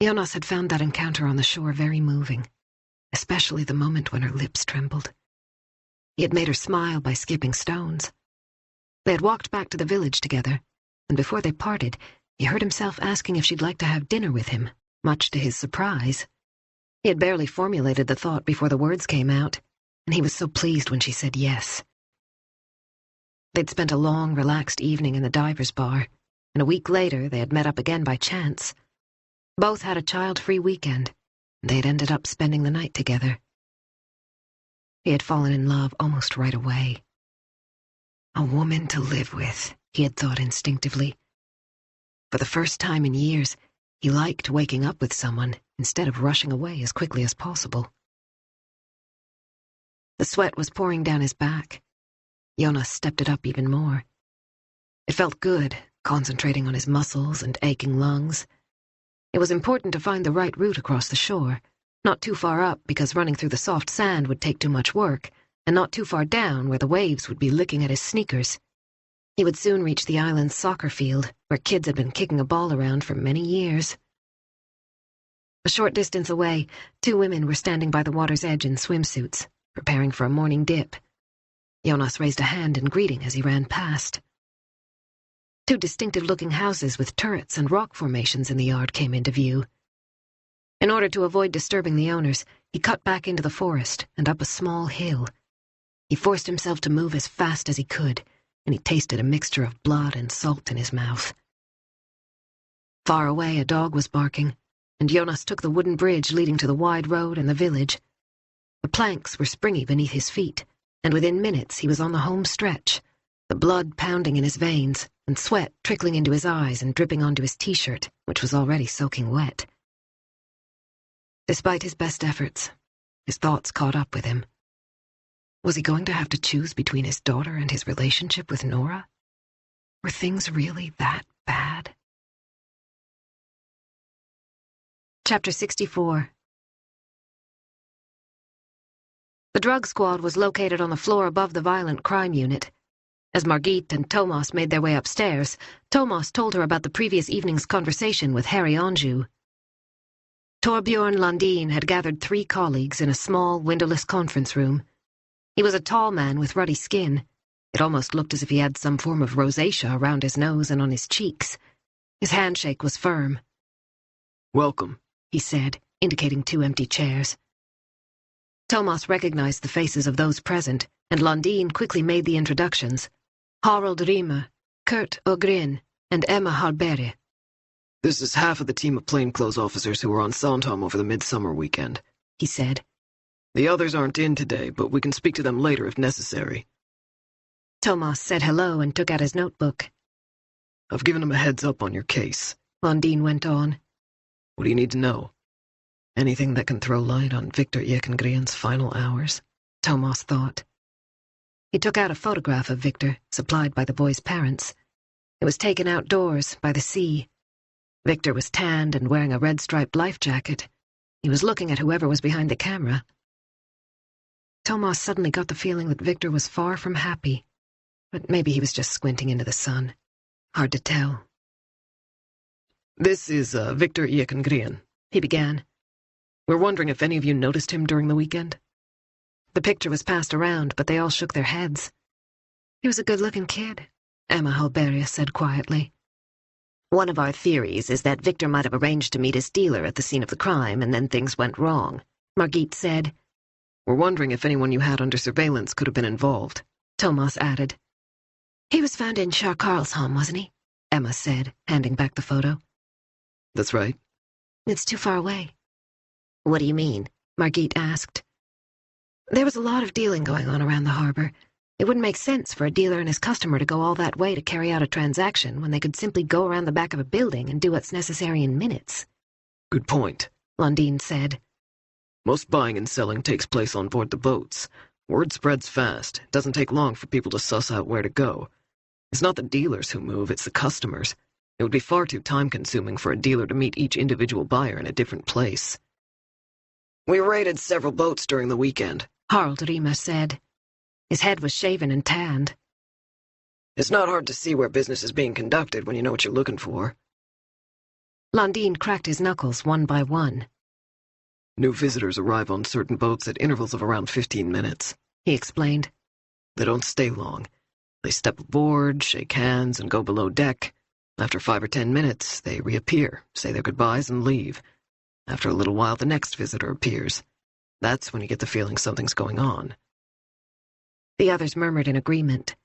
Jonas had found that encounter on the shore very moving, especially the moment when her lips trembled. He had made her smile by skipping stones. They had walked back to the village together, and before they parted, he heard himself asking if she'd like to have dinner with him, much to his surprise. He had barely formulated the thought before the words came out, and he was so pleased when she said yes. They'd spent a long, relaxed evening in the diver's bar, and a week later they had met up again by chance. Both had a child-free weekend, and they had ended up spending the night together. He had fallen in love almost right away. A woman to live with, he had thought instinctively. For the first time in years, he liked waking up with someone instead of rushing away as quickly as possible. The sweat was pouring down his back. Jonas stepped it up even more. It felt good, concentrating on his muscles and aching lungs. It was important to find the right route across the shore, not too far up because running through the soft sand would take too much work, and not too far down where the waves would be licking at his sneakers. He would soon reach the island's soccer field, where kids had been kicking a ball around for many years. A short distance away, 2 women were standing by the water's edge in swimsuits, preparing for a morning dip. Jonas raised a hand in greeting as he ran past. 2 distinctive-looking houses with turrets and rock formations in the yard came into view. In order to avoid disturbing the owners, he cut back into the forest and up a small hill. He forced himself to move as fast as he could, and he tasted a mixture of blood and salt in his mouth. Far away, a dog was barking, and Jonas took the wooden bridge leading to the wide road and the village. The planks were springy beneath his feet, and within minutes he was on the home stretch, the blood pounding in his veins and sweat trickling into his eyes and dripping onto his t-shirt, which was already soaking wet. Despite his best efforts, his thoughts caught up with him. Was he going to have to choose between his daughter and his relationship with Nora? Were things really that bad? Chapter 64. The drug squad was located on the floor above the violent crime unit. As Margit and Thomas made their way upstairs, Thomas told her about the previous evening's conversation with Harry Anjou. Torbjorn Lundin had gathered 3 colleagues in a small, windowless conference room. He was a tall man with ruddy skin. It almost looked as if he had some form of rosacea around his nose and on his cheeks. His handshake was firm. "Welcome," he said, indicating 2 empty chairs. Thomas recognized the faces of those present, and Lundin quickly made the introductions. Harald Riemer, Kurt Ogrin, and Emma Hallberg. "This is half of the team of plainclothes officers who were on Sandhamn over the midsummer weekend," he said. "The others aren't in today, but we can speak to them later if necessary." Thomas said hello and took out his notebook. "I've given them a heads up on your case," Lundin went on. "What do you need to know? Anything that can throw light on Victor Ekengren's final hours?" Thomas thought. He took out a photograph of Victor, supplied by the boy's parents. It was taken outdoors, by the sea. Victor was tanned and wearing a red-striped life jacket. He was looking at whoever was behind the camera. Thomas suddenly got the feeling that Victor was far from happy, but maybe he was just squinting into the sun. Hard to tell. "This is Victor Ekengren," he began. "We're wondering if any of you noticed him during the weekend." The picture was passed around, but they all shook their heads. "He was a good-looking kid," Emma Hallberg said quietly. "One of our theories is that Victor might have arranged to meet his dealer at the scene of the crime, and then things went wrong," Margit said. "We're wondering if anyone you had under surveillance could have been involved," Thomas added. "He was found in Karlshamn, wasn't he?" Emma said, handing back the photo. "That's right." It's too far away. What do you mean? Margit asked. There was a lot of dealing going on around the harbor. It wouldn't make sense for a dealer and his customer to go all that way to carry out a transaction when they could simply go around the back of a building and do what's necessary in minutes. Good point, Lundin said. Most buying and selling takes place on board the boats. Word spreads fast. It doesn't take long for people to suss out where to go. It's not the dealers who move, it's the customers. It would be far too time-consuming for a dealer to meet each individual buyer in a different place. We raided several boats during the weekend, Harald Rima said. His head was shaven and tanned. It's not hard to see where business is being conducted when you know what you're looking for. Lundin cracked his knuckles one by one. New visitors arrive on certain boats at intervals of around 15 minutes, he explained. They don't stay long. They step aboard, shake hands, and go below deck. After 5 or 10 minutes, they reappear, say their goodbyes, and leave. After a little while, the next visitor appears. That's when you get the feeling something's going on. The others murmured in agreement.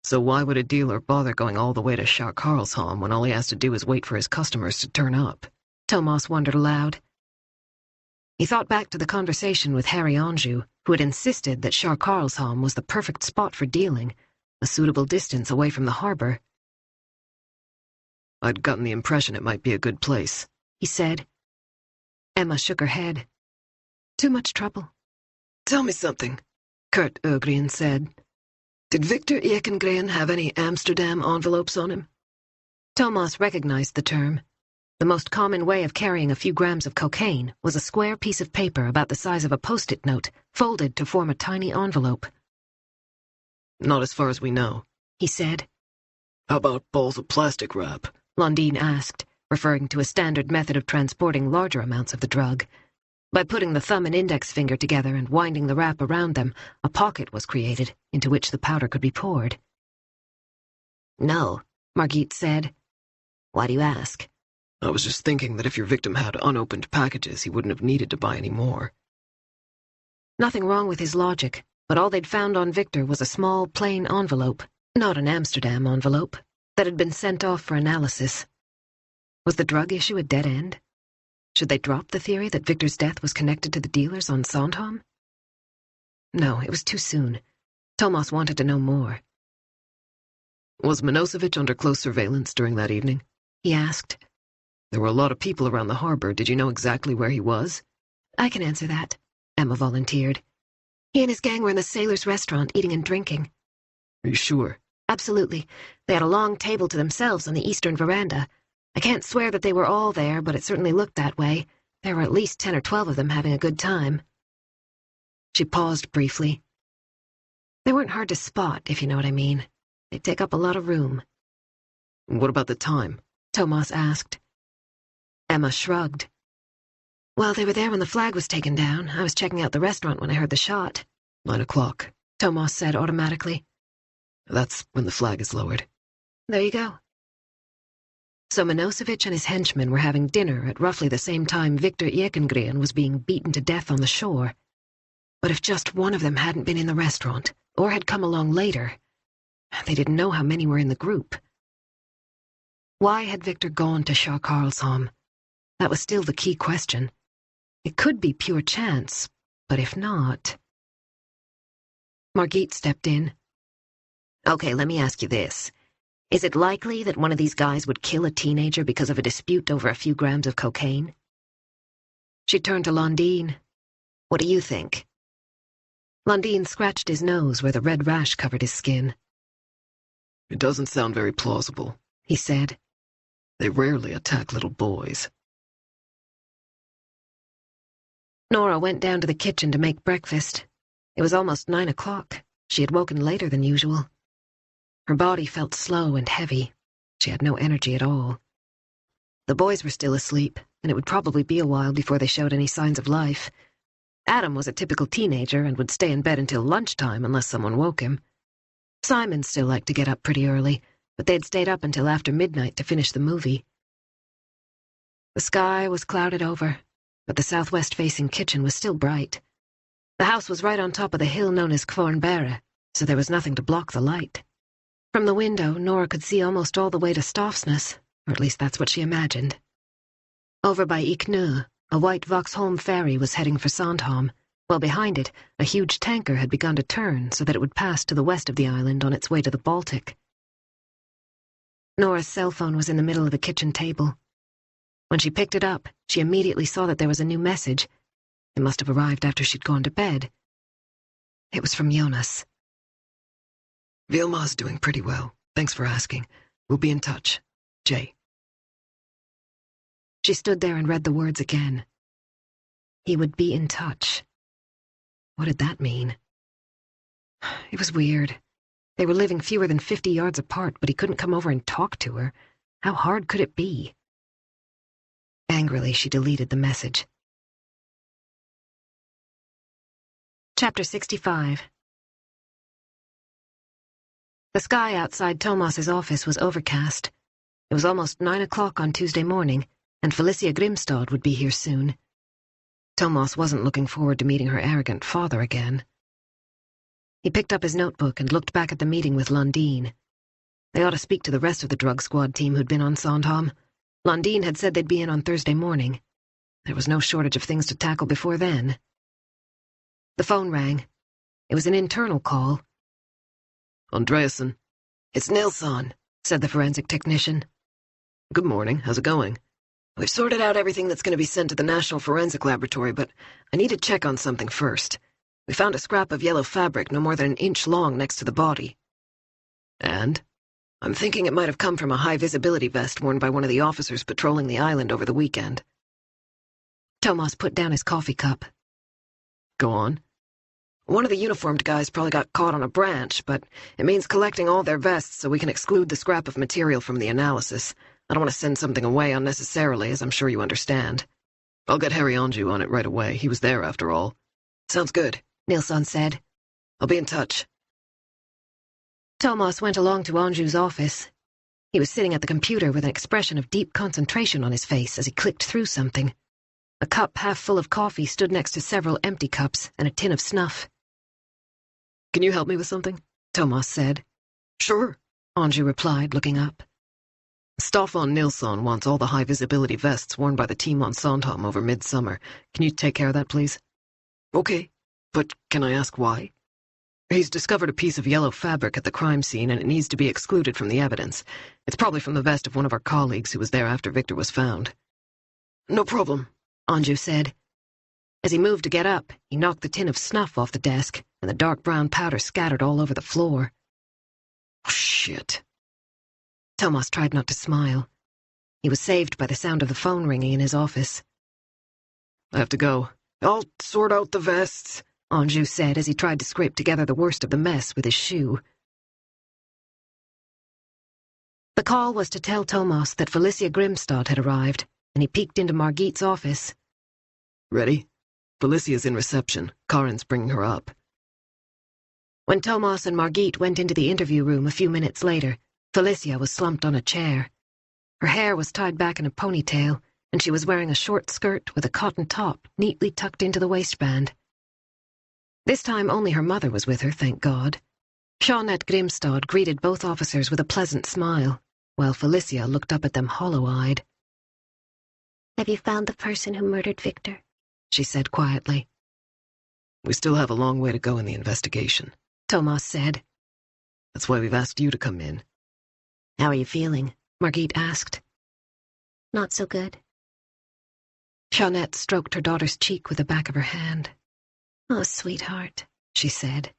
So why would a dealer bother going all the way to Sandhamn when all he has to do is wait for his customers to turn up? Thomas wondered aloud. He thought back to the conversation with Harry Anjou, who had insisted that Sandhamn was the perfect spot for dealing, a suitable distance away from the harbor. I'd gotten the impression it might be a good place, he said. Emma shook her head. Too much trouble. Tell me something, Kurt Ögren said. Did Victor Ekengren have any Amsterdam envelopes on him? Thomas recognized the term. The most common way of carrying a few grams of cocaine was a square piece of paper about the size of a post-it note, folded to form a tiny envelope. Not as far as we know, he said. How about balls of plastic wrap? Lundin asked, referring to a standard method of transporting larger amounts of the drug. By putting the thumb and index finger together and winding the wrap around them, a pocket was created, into which the powder could be poured. No, Margit said. Why do you ask? I was just thinking that if your victim had unopened packages, he wouldn't have needed to buy any more. Nothing wrong with his logic, but all they'd found on Victor was a small, plain envelope, not an Amsterdam envelope, that had been sent off for analysis. Was the drug issue a dead end? Should they drop the theory that Victor's death was connected to the dealers on Sandhamn? No, it was too soon. Thomas wanted to know more. Was Milosevic under close surveillance during that evening? He asked. There were a lot of people around the harbor. Did you know exactly where he was? I can answer that, Emma volunteered. He and his gang were in the sailors' restaurant eating and drinking. Are you sure? Absolutely. They had a long table to themselves on the eastern veranda. I can't swear that they were all there, but it certainly looked that way. There were at least 10 or 12 of them having a good time. She paused briefly. They weren't hard to spot, if you know what I mean. They take up a lot of room. What about the time? Thomas asked. Emma shrugged. Well, they were there when the flag was taken down. I was checking out the restaurant when I heard the shot. 9 o'clock, Thomas said automatically. That's when the flag is lowered. There you go. So Milosevic and his henchmen were having dinner at roughly the same time Victor Ekengren was being beaten to death on the shore. But if just one of them hadn't been in the restaurant, or had come along later, they didn't know how many were in the group. Why had Victor gone to Sandhamn? That was still the key question. It could be pure chance, but if not... Margit stepped in. Okay, let me ask you this. Is it likely that one of these guys would kill a teenager because of a dispute over a few grams of cocaine? She turned to Lundin. What do you think? Lundin scratched his nose where the red rash covered his skin. It doesn't sound very plausible, he said. They rarely attack little boys. Nora went down to the kitchen to make breakfast. It was almost 9 o'clock. She had woken later than usual. Her body felt slow and heavy. She had no energy at all. The boys were still asleep, and it would probably be a while before they showed any signs of life. Adam was a typical teenager and would stay in bed until lunchtime unless someone woke him. Simon still liked to get up pretty early, but they'd stayed up until after midnight to finish the movie. The sky was clouded over, but the southwest-facing kitchen was still bright. The house was right on top of the hill known as Kvarnberre, so there was nothing to block the light. From the window, Nora could see almost all the way to Stofsness, or at least that's what she imagined. Over by Iknu, a white Vauxhall ferry was heading for Sandhamn, while behind it, a huge tanker had begun to turn so that it would pass to the west of the island on its way to the Baltic. Nora's cell phone was in the middle of the kitchen table. When she picked it up, she immediately saw that there was a new message. It must have arrived after she'd gone to bed. It was from Jonas. Vilma's doing pretty well. Thanks for asking. We'll be in touch. Jay. She stood there and read the words again. He would be in touch. What did that mean? It was weird. They were living fewer than 50 yards apart, but he couldn't come over and talk to her. How hard could it be? Angrily, she deleted the message. Chapter 65. The sky outside Thomas's office was overcast. It was almost 9 o'clock on Tuesday morning, and Felicia Grimstad would be here soon. Thomas wasn't looking forward to meeting her arrogant father again. He picked up his notebook and looked back at the meeting with Lundin. They ought to speak to the rest of the drug squad team who'd been on Sandhamn. Lundin had said they'd be in on Thursday morning. There was no shortage of things to tackle before then. The phone rang. It was an internal call. Andreasson. It's Nilsson, said the forensic technician. Good morning. How's it going? We've sorted out everything that's going to be sent to the National Forensic Laboratory, but I need to check on something first. We found a scrap of yellow fabric no more than an inch long next to the body. And? I'm thinking it might have come from a high-visibility vest worn by one of the officers patrolling the island over the weekend. Thomas put down his coffee cup. Go on. One of the uniformed guys probably got caught on a branch, but it means collecting all their vests so we can exclude the scrap of material from the analysis. I don't want to send something away unnecessarily, as I'm sure you understand. I'll get Harry Anjou on it right away. He was there, after all. Sounds good, Nilsson said. I'll be in touch. Thomas went along to Anjou's office. He was sitting at the computer with an expression of deep concentration on his face as he clicked through something. A cup half full of coffee stood next to several empty cups and a tin of snuff. Can you help me with something? Thomas said. Sure, Anjou replied, looking up. Staffan Nilsson wants all the high-visibility vests worn by the team on Sandhamn over midsummer. Can you take care of that, please? Okay, but can I ask why? He's discovered a piece of yellow fabric at the crime scene, and it needs to be excluded from the evidence. It's probably from the vest of one of our colleagues who was there after Victor was found. No problem, Anjou said. As he moved to get up, he knocked the tin of snuff off the desk, and the dark brown powder scattered all over the floor. Oh, shit. Thomas tried not to smile. He was saved by the sound of the phone ringing in his office. I have to go. I'll sort out the vests, Anjou said as he tried to scrape together the worst of the mess with his shoe. The call was to tell Thomas that Felicia Grimstad had arrived, and he peeked into Margit's office. Ready? Felicia's in reception. Karin's bringing her up. When Thomas and Margit went into the interview room a few minutes later, Felicia was slumped on a chair. Her hair was tied back in a ponytail, and she was wearing a short skirt with a cotton top neatly tucked into the waistband. This time only her mother was with her, thank God. Jeanette Grimstad greeted both officers with a pleasant smile, while Felicia looked up at them hollow-eyed. Have you found the person who murdered Victor? She said quietly. We still have a long way to go in the investigation, Thomas said. That's why we've asked you to come in. How are you feeling? Margit asked. Not so good. Jeanette stroked her daughter's cheek with the back of her hand. Oh, sweetheart, she said.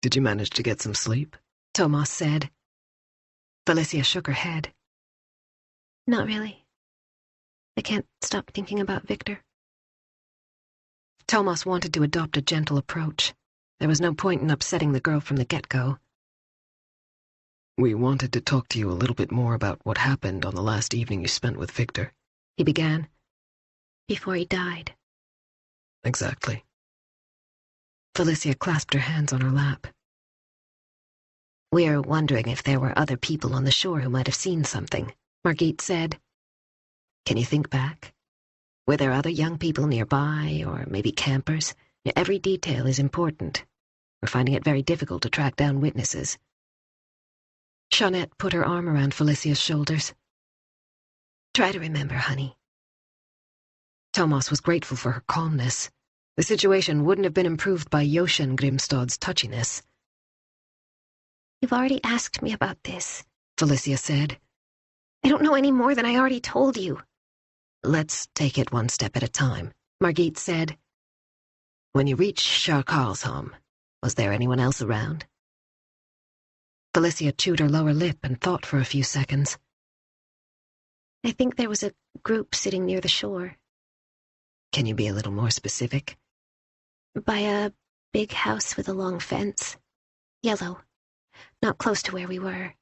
Did you manage to get some sleep? Thomas said. Felicia shook her head. Not really. I can't stop thinking about Victor. Thomas wanted to adopt a gentle approach. There was no point in upsetting the girl from the get-go. We wanted to talk to you a little bit more about what happened on the last evening you spent with Victor, he began. Before he died. Exactly. Felicia clasped her hands on her lap. We're wondering if there were other people on the shore who might have seen something, Margit said. Can you think back? Were there other young people nearby, or maybe campers? Every detail is important. We're finding it very difficult to track down witnesses. Jeanette put her arm around Felicia's shoulders. Try to remember, honey. Thomas was grateful for her calmness. The situation wouldn't have been improved by Joshen Grimstad's touchiness. You've already asked me about this, Felicia said. I don't know any more than I already told you. Let's take it one step at a time, Margit said. When you reached Karlshamn, was there anyone else around? Felicia chewed her lower lip and thought for a few seconds. I think there was a group sitting near the shore. Can you be a little more specific? By a big house with a long fence. Yellow. Not close to where we were.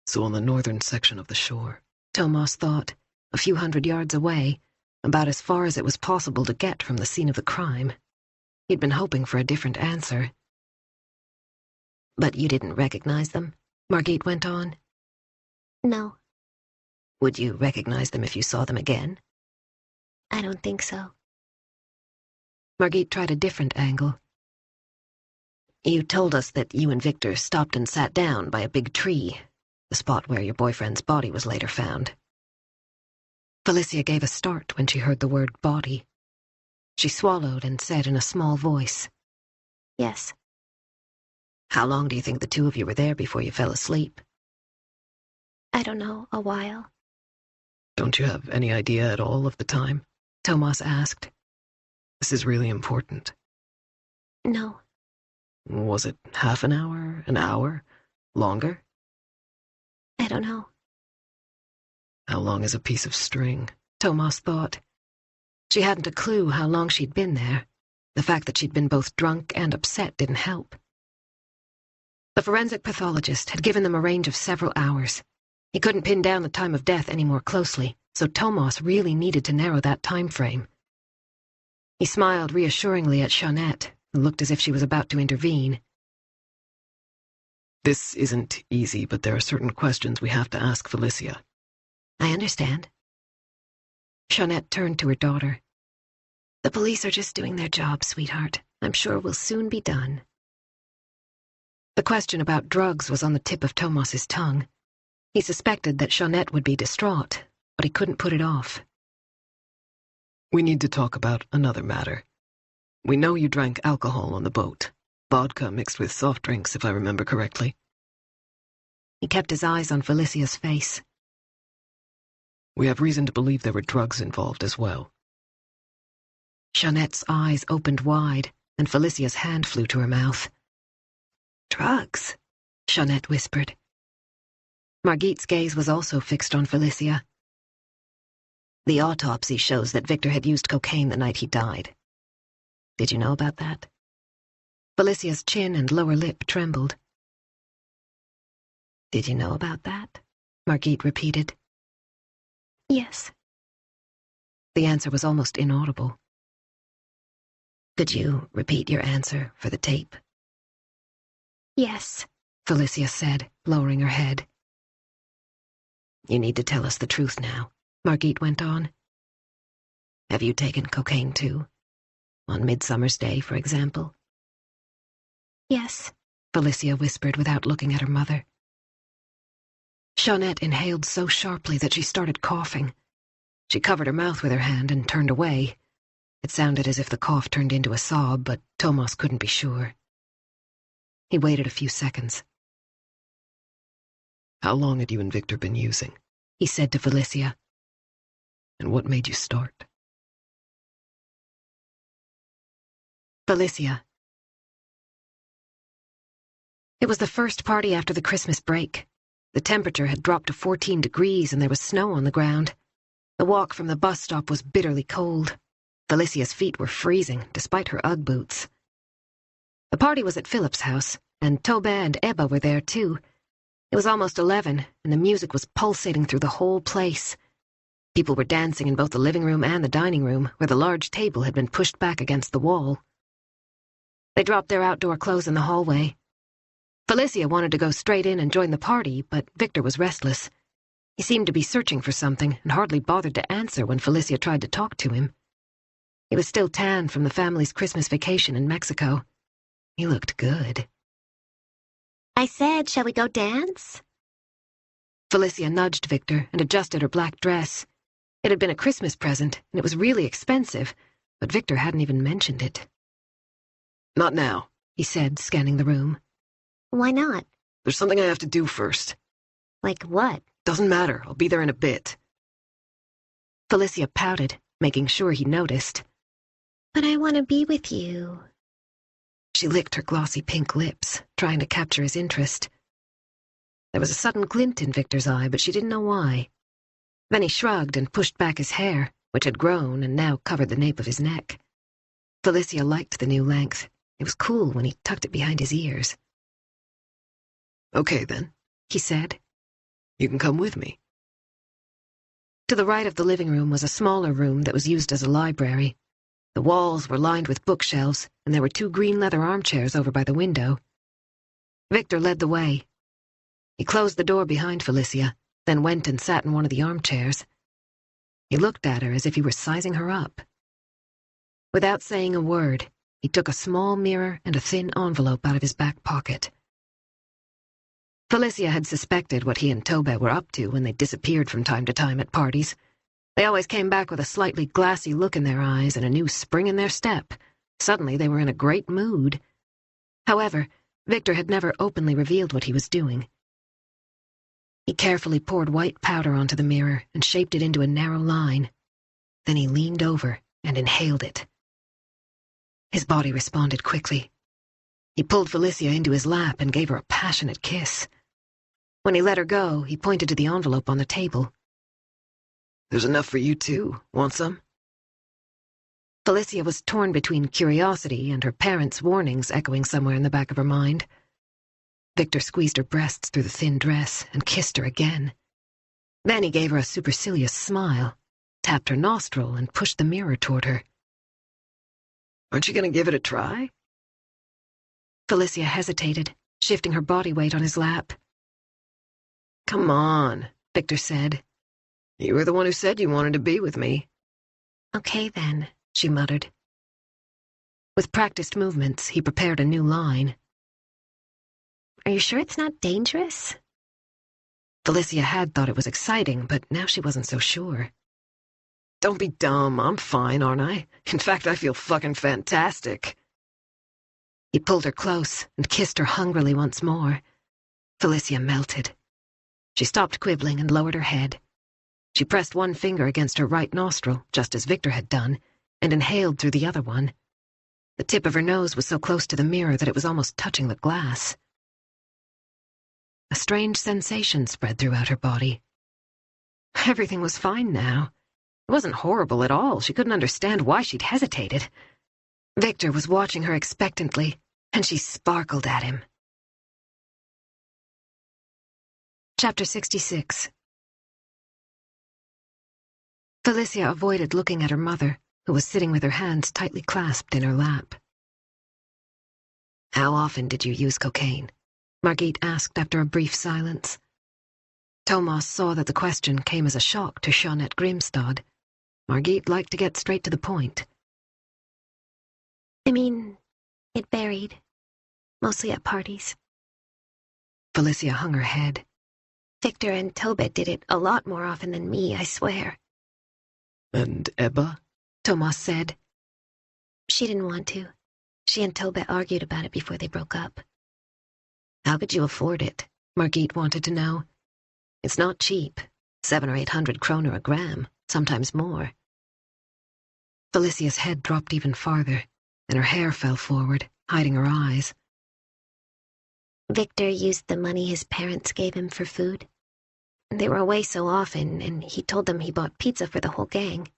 So on the northern section of the shore. Thomas thought, a few 100 yards away, about as far as it was possible to get from the scene of the crime. He'd been hoping for a different answer. But you didn't recognize them? Margit went on. No. Would you recognize them if you saw them again? I don't think so. Margit tried a different angle. You told us that you and Victor stopped and sat down by a big tree, the spot where your boyfriend's body was later found. Felicia gave a start when she heard the word body. She swallowed and said in a small voice, Yes. How long do you think the two of you were there before you fell asleep? I don't know, a while. Don't you have any idea at all of the time? Thomas asked. This is really important. No. Was it half an hour, longer? I don't know. How long is a piece of string? Thomas thought. She hadn't a clue how long she'd been there. The fact that she'd been both drunk and upset didn't help. The forensic pathologist had given them a range of several hours. He couldn't pin down the time of death any more closely, so Thomas really needed to narrow that time frame. He smiled reassuringly at Jeanette, who looked as if she was about to intervene. This isn't easy, but there are certain questions we have to ask Felicia. I understand. Jeanette turned to her daughter. The police are just doing their job, sweetheart. I'm sure we'll soon be done. The question about drugs was on the tip of Thomas's tongue. He suspected that Jeanette would be distraught, but he couldn't put it off. We need to talk about another matter. We know you drank alcohol on the boat. Vodka mixed with soft drinks, if I remember correctly. He kept his eyes on Felicia's face. We have reason to believe there were drugs involved as well. Jeanette's eyes opened wide, and Felicia's hand flew to her mouth. Drugs, Jeanette whispered. Margit's gaze was also fixed on Felicia. The autopsy shows that Victor had used cocaine the night he died. Did you know about that? Felicia's chin and lower lip trembled. Did you know about that? Margit repeated. Yes. The answer was almost inaudible. Could you repeat your answer for the tape? Yes, Felicia said, lowering her head. You need to tell us the truth now, Margit went on. Have you taken cocaine too? On Midsummer's Day, for example? Yes, Felicia whispered without looking at her mother. Jeanette inhaled so sharply that she started coughing. She covered her mouth with her hand and turned away. It sounded as if the cough turned into a sob, but Thomas couldn't be sure. He waited a few seconds. How long had you and Victor been using? He said to Felicia. And what made you start? Felicia. It was the first party after the Christmas break. The temperature had dropped to 14 degrees and there was snow on the ground. The walk from the bus stop was bitterly cold. Felicia's feet were freezing, despite her Ugg boots. The party was at Philip's house, and Tobbe and Ebba were there too. It was almost 11, and the music was pulsating through the whole place. People were dancing in both the living room and the dining room, where the large table had been pushed back against the wall. They dropped their outdoor clothes in the hallway. Felicia wanted to go straight in and join the party, but Victor was restless. He seemed to be searching for something and hardly bothered to answer when Felicia tried to talk to him. He was still tan from the family's Christmas vacation in Mexico. He looked good. I said, shall we go dance? Felicia nudged Victor and adjusted her black dress. It had been a Christmas present, and it was really expensive, but Victor hadn't even mentioned it. Not now, he said, scanning the room. Why not? There's something I have to do first. Like what? Doesn't matter, I'll be there in a bit. Felicia pouted, making sure he noticed. But I want to be with you. She licked her glossy pink lips, trying to capture his interest. There was a sudden glint in Victor's eye, but she didn't know why. Then he shrugged and pushed back his hair, which had grown and now covered the nape of his neck. Felicia liked the new length. It was cool when he tucked it behind his ears. Okay, then, he said. You can come with me. To the right of the living room was a smaller room that was used as a library. The walls were lined with bookshelves, and there were 2 green leather armchairs over by the window. Victor led the way. He closed the door behind Felicia, then went and sat in one of the armchairs. He looked at her as if he were sizing her up. Without saying a word, he took a small mirror and a thin envelope out of his back pocket. Felicia had suspected what he and Tobe were up to when they disappeared from time to time at parties. They always came back with a slightly glassy look in their eyes and a new spring in their step. Suddenly they were in a great mood. However, Victor had never openly revealed what he was doing. He carefully poured white powder onto the mirror and shaped it into a narrow line. Then he leaned over and inhaled it. His body responded quickly. He pulled Felicia into his lap and gave her a passionate kiss. When he let her go, he pointed to the envelope on the table. There's enough for you too. Want some? Felicia was torn between curiosity and her parents' warnings echoing somewhere in the back of her mind. Victor squeezed her breasts through the thin dress and kissed her again. Then he gave her a supercilious smile, tapped her nostril, and pushed the mirror toward her. Aren't you going to give it a try? Felicia hesitated, shifting her body weight on his lap. Come on, Victor said. You were the one who said you wanted to be with me. Okay then, she muttered. With practiced movements, he prepared a new line. Are you sure it's not dangerous? Felicia had thought it was exciting, but now she wasn't so sure. Don't be dumb, I'm fine, aren't I? In fact, I feel fucking fantastic. He pulled her close and kissed her hungrily once more. Felicia melted. She stopped quibbling and lowered her head. She pressed one finger against her right nostril, just as Victor had done, and inhaled through the other one. The tip of her nose was so close to the mirror that it was almost touching the glass. A strange sensation spread throughout her body. Everything was fine now. It wasn't horrible at all. She couldn't understand why she'd hesitated. Victor was watching her expectantly, and she sparkled at him. Chapter 66. Felicia avoided looking at her mother, who was sitting with her hands tightly clasped in her lap. How often did you use cocaine? Margit asked after a brief silence. Thomas saw that the question came as a shock to Jeanette Grimstad. Margit liked to get straight to the point. I mean, it varied. Mostly at parties. Felicia hung her head. Victor and Tobe did it a lot more often than me, I swear. And Ebba? Thomas said. She didn't want to. She and Tobe argued about it before they broke up. How could you afford it? Margit wanted to know. It's not cheap. 700 or 800 kroner a gram, sometimes more. Felicia's head dropped even farther, and her hair fell forward, hiding her eyes. Victor used the money his parents gave him for food. They were away so often, and he told them he bought pizza for the whole gang.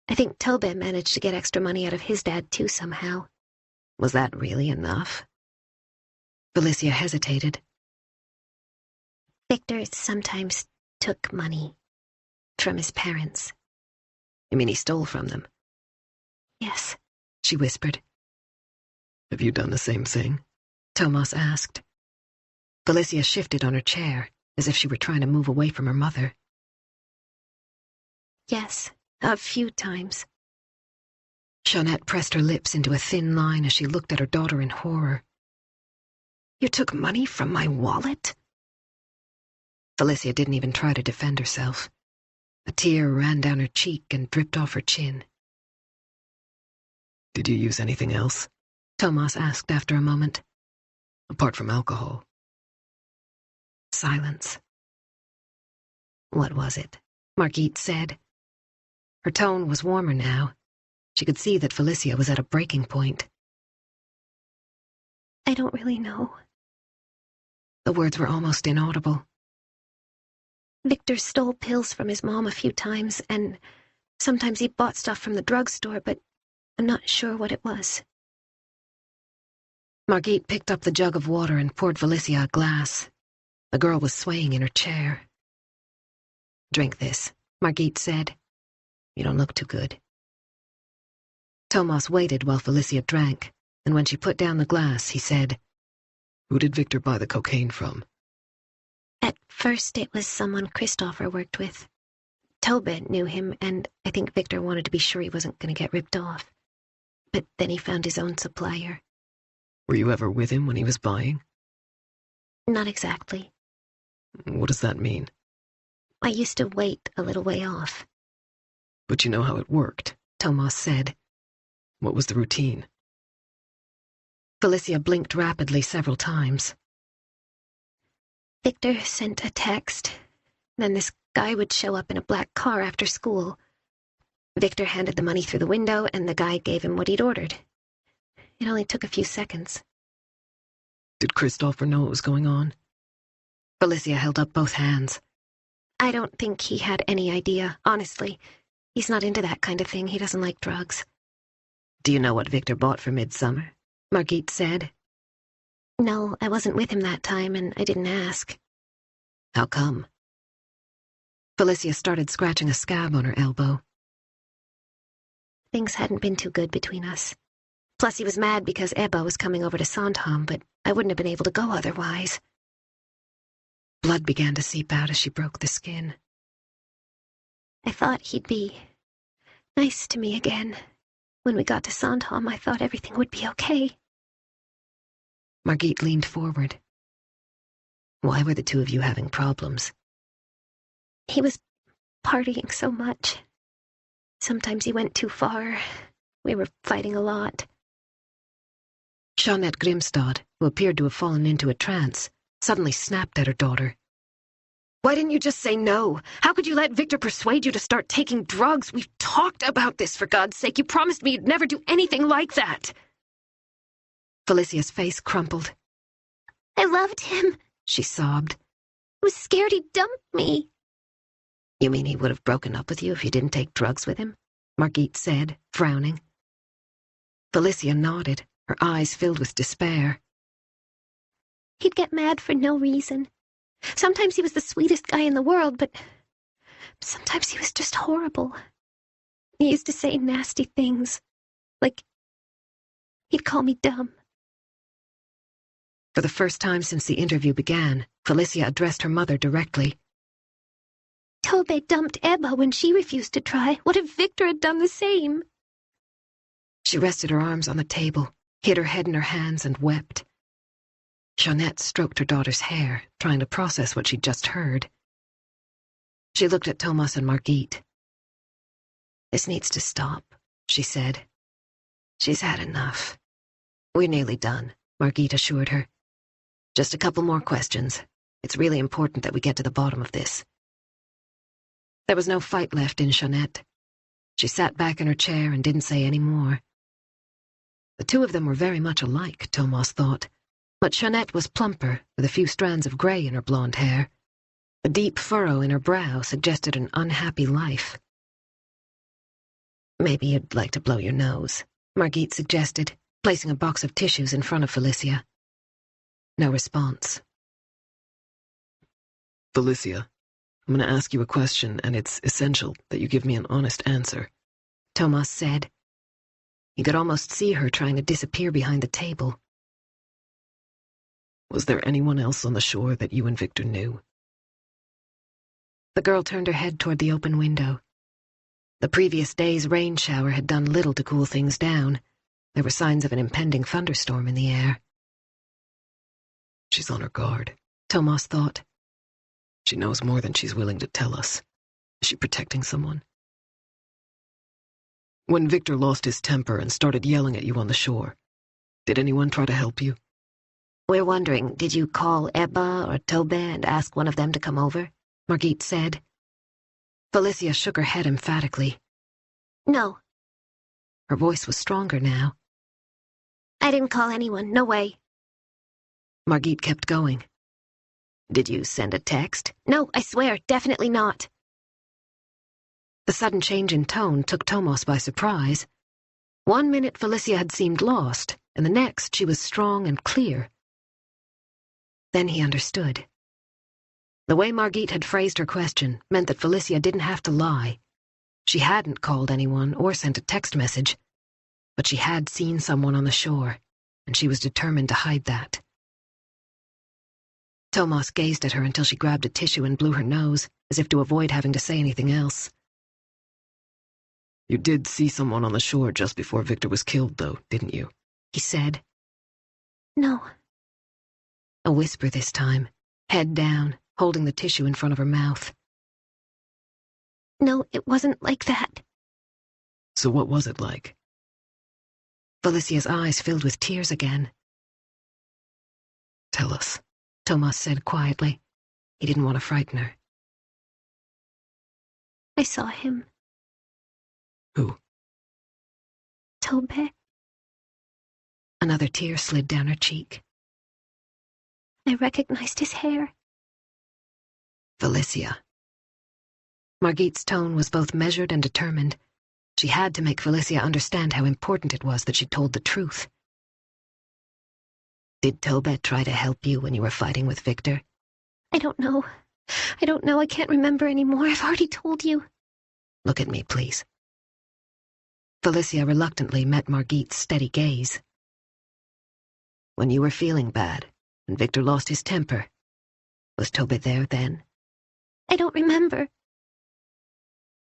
I think Tobe managed to get extra money out of his dad, too, somehow. Was that really enough? Felicia hesitated. Victor sometimes took money from his parents. You mean he stole from them? Yes, she whispered. Have you done the same thing? Thomas asked. Felicia shifted on her chair, as if she were trying to move away from her mother. Yes, a few times. Jeanette pressed her lips into a thin line as she looked at her daughter in horror. You took money from my wallet? Felicia didn't even try to defend herself. A tear ran down her cheek and dripped off her chin. Did you use anything else? Thomas asked after a moment. Apart from alcohol. Silence. What was it? Margit said. Her tone was warmer now. She could see that Felicia was at a breaking point. I don't really know. The words were almost inaudible. Victor stole pills from his mom a few times, and sometimes he bought stuff from the drugstore, but I'm not sure what it was. Margit picked up the jug of water and poured Felicia a glass. The girl was swaying in her chair. "Drink this," Margit said. "You don't look too good." Thomas waited while Felicia drank, and when she put down the glass, he said, "Who did Victor buy the cocaine from?" At first it was someone Christopher worked with. Tobit knew him, and I think Victor wanted to be sure he wasn't going to get ripped off. But then he found his own supplier. Were you ever with him when he was buying? Not exactly. What does that mean? I used to wait a little way off. But you know how it worked, Thomas said. What was the routine? Felicia blinked rapidly several times. Victor sent a text. Then this guy would show up in a black car after school. Victor handed the money through the window, and the guy gave him what he'd ordered. It only took a few seconds. Did Christopher know what was going on? Felicia held up both hands. I don't think he had any idea, honestly. He's not into that kind of thing. He doesn't like drugs. "Do you know what Victor bought for midsummer?" Margit said. No, I wasn't with him that time, and I didn't ask. "How come?" Felicia started scratching a scab on her elbow. Things hadn't been too good between us. Plus, he was mad because Ebba was coming over to Sandhamn, but I wouldn't have been able to go otherwise. Blood began to seep out as she broke the skin. I thought he'd be nice to me again. When we got to Sandhamn, I thought everything would be okay. Margit leaned forward. "Why were the two of you having problems?" He was partying so much. Sometimes he went too far. We were fighting a lot. Jeanette Grimstad, who appeared to have fallen into a trance, suddenly snapped at her daughter. Why didn't you just say no? How could you let Victor persuade you to start taking drugs? We've talked about this, for God's sake. You promised me you'd never do anything like that. Felicia's face crumpled. I loved him, she sobbed. I was scared he'd dump me. You mean he would have broken up with you if you didn't take drugs with him? Margit said, frowning. Felicia nodded, her eyes filled with despair. He'd get mad for no reason. Sometimes he was the sweetest guy in the world, but sometimes he was just horrible. He used to say nasty things, like he'd call me dumb. For the first time since the interview began, Felicia addressed her mother directly. Tobe dumped Ebba when she refused to try. What if Victor had done the same? She rested her arms on the table, hid her head in her hands, and wept. Jeanette stroked her daughter's hair, trying to process what she'd just heard. She looked at Thomas and Margit. This needs to stop, she said. She's had enough. We're nearly done, Margit assured her. Just a couple more questions. It's really important that we get to the bottom of this. There was no fight left in Jeanette. She sat back in her chair and didn't say any more. The two of them were very much alike, Thomas thought, but Jeanette was plumper, with a few strands of grey in her blonde hair. A deep furrow in her brow suggested an unhappy life. Maybe you'd like to blow your nose, Margit suggested, placing a box of tissues in front of Felicia. No response. Felicia, I'm going to ask you a question, and it's essential that you give me an honest answer, Thomas said. He could almost see her trying to disappear behind the table. Was there anyone else on the shore that you and Victor knew? The girl turned her head toward the open window. The previous day's rain shower had done little to cool things down. There were signs of an impending thunderstorm in the air. She's on her guard, Thomas thought. She knows more than she's willing to tell us. Is she protecting someone? When Victor lost his temper and started yelling at you on the shore, did anyone try to help you? We're wondering, did you call Ebba or Tobe and ask one of them to come over? Margit said. Felicia shook her head emphatically. No. Her voice was stronger now. I didn't call anyone, no way. Margit kept going. Did you send a text? No, I swear, definitely not. The sudden change in tone took Thomas by surprise. 1 minute Felicia had seemed lost, and the next she was strong and clear. Then he understood. The way Margit had phrased her question meant that Felicia didn't have to lie. She hadn't called anyone or sent a text message, but she had seen someone on the shore, and she was determined to hide that. Thomas gazed at her until she grabbed a tissue and blew her nose, as if to avoid having to say anything else. You did see someone on the shore just before Victor was killed, though, didn't you? He said. No. A whisper this time, head down, holding the tissue in front of her mouth. No, it wasn't like that. So what was it like? Felicia's eyes filled with tears again. Tell us, Thomas said quietly. He didn't want to frighten her. I saw him. Who? Tobe. Another tear slid down her cheek. I recognized his hair. Felicia. Margit's tone was both measured and determined. She had to make Felicia understand how important it was that she told the truth. Did Tobe try to help you when you were fighting with Victor? I don't know. I can't remember anymore. I've already told you. Look at me, please. Felicia reluctantly met Margit's steady gaze. When you were feeling bad, and Victor lost his temper, was Tobe there then? I don't remember.